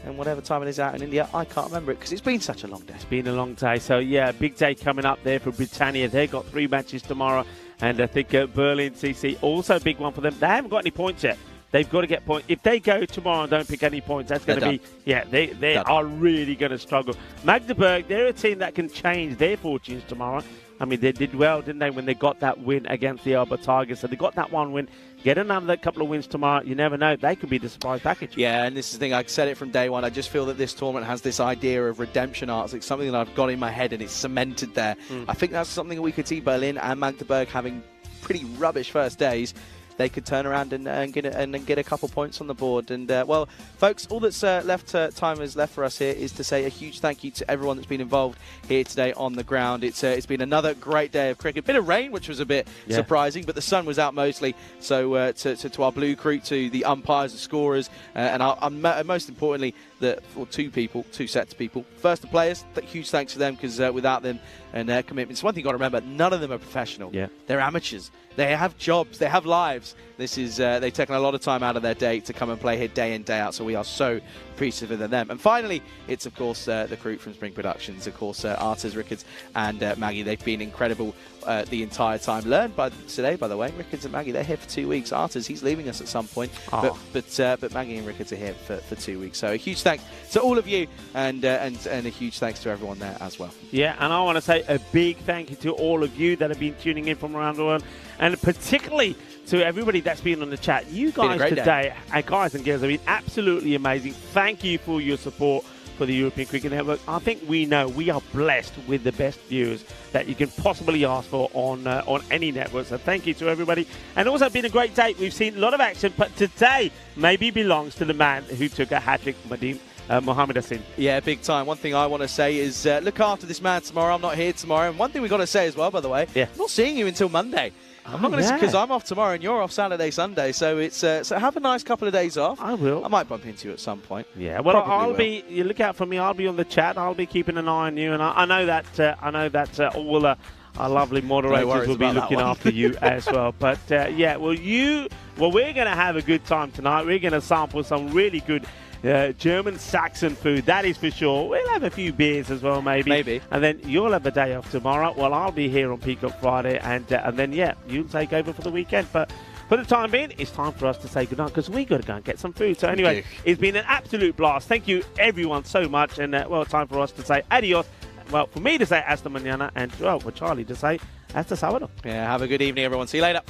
and whatever time it is out in India. I can't remember it because it's been such a long day. It's been a long day. So, yeah, big day coming up there for Britannia. They've got 3 matches tomorrow. And I think Berlin CC, also a big one for them. They haven't got any points yet. They've got to get points. If they go tomorrow and don't pick any points, that's going to be, they are really going to struggle. Magdeburg, they're a team that can change their fortunes tomorrow. I mean, they did well, didn't they, when they got that win against the Alba Tigers. So they got that one win. Get another couple of wins tomorrow. You never know. They could be the surprise package. Yeah, and this is the thing. I said it from day one. I just feel that this tournament has this idea of redemption arcs. It's something that I've got in my head and it's cemented there. I think that's something that we could see Berlin and Magdeburg having pretty rubbish first days. They could turn around and get a couple points on the board. And, well, folks, all that's time is left for us here is to say a huge thank you to everyone that's been involved here today on the ground. It's been another great day of cricket. Bit of rain, which was a bit surprising, but the sun was out mostly. So to our blue crew, to the umpires, the scorers, and most importantly, two sets of people. First, the players. Huge thanks to them because without them and their commitments, one thing you've got to remember, none of them are professional. Yeah. They're amateurs. They have jobs. They have lives. This is they've taken a lot of time out of their day to come and play here day in, day out. So we are so appreciative of them. And finally, it's of course the crew from Spring Productions, of course Arters, Rickards, and Maggie. They've been incredible the entire time. Learned by today, by the way. Rickards and Maggie, they're here for 2 weeks. Arters, he's leaving us at some point, but Maggie and Rickards are here for 2 weeks. So a huge thanks to all of you, and a huge thanks to everyone there as well. Yeah, and I want to say a big thank you to all of you that have been tuning in from around the world, and particularly to everybody that's been on the chat. You guys today, and guys and girls, have been absolutely amazing. Thank you for your support for the European Cricket Network. I think we know we are blessed with the best viewers that you can possibly ask for on any network. So thank you to everybody. And also been a great day. We've seen a lot of action, but today maybe belongs to the man who took a hat-trick, Mohammed Hassan. Yeah, big time. One thing I want to say is look after this man tomorrow. I'm not here tomorrow. And one thing we've got to say as well, by the way, I'm not seeing you until Monday. I'm not going to, because I'm off tomorrow and you're off Saturday, Sunday. So it's so have a nice couple of days off. I will. I might bump into you at some point. Yeah, well, I'll be. You look out for me. I'll be on the chat. I'll be keeping an eye on you, and I know that. Our lovely moderators worries will be about that looking one. after you as well. But yeah, well, we're going to have a good time tonight. We're going to sample some really good German Saxon food, that is for sure. We'll have a few beers as well, maybe. And then you'll have a day off tomorrow. Well, I'll be here on Peacock Friday, and then, yeah, you'll take over for the weekend. But for the time being, it's time for us to say goodnight because we got to go and get some food. So anyway, it's been an absolute blast. Thank you, everyone, so much. And, well, time for us to say adios. Well, for me to say hasta mañana, and, well, for Charlie to say hasta sábado. Yeah, have a good evening, everyone. See you later.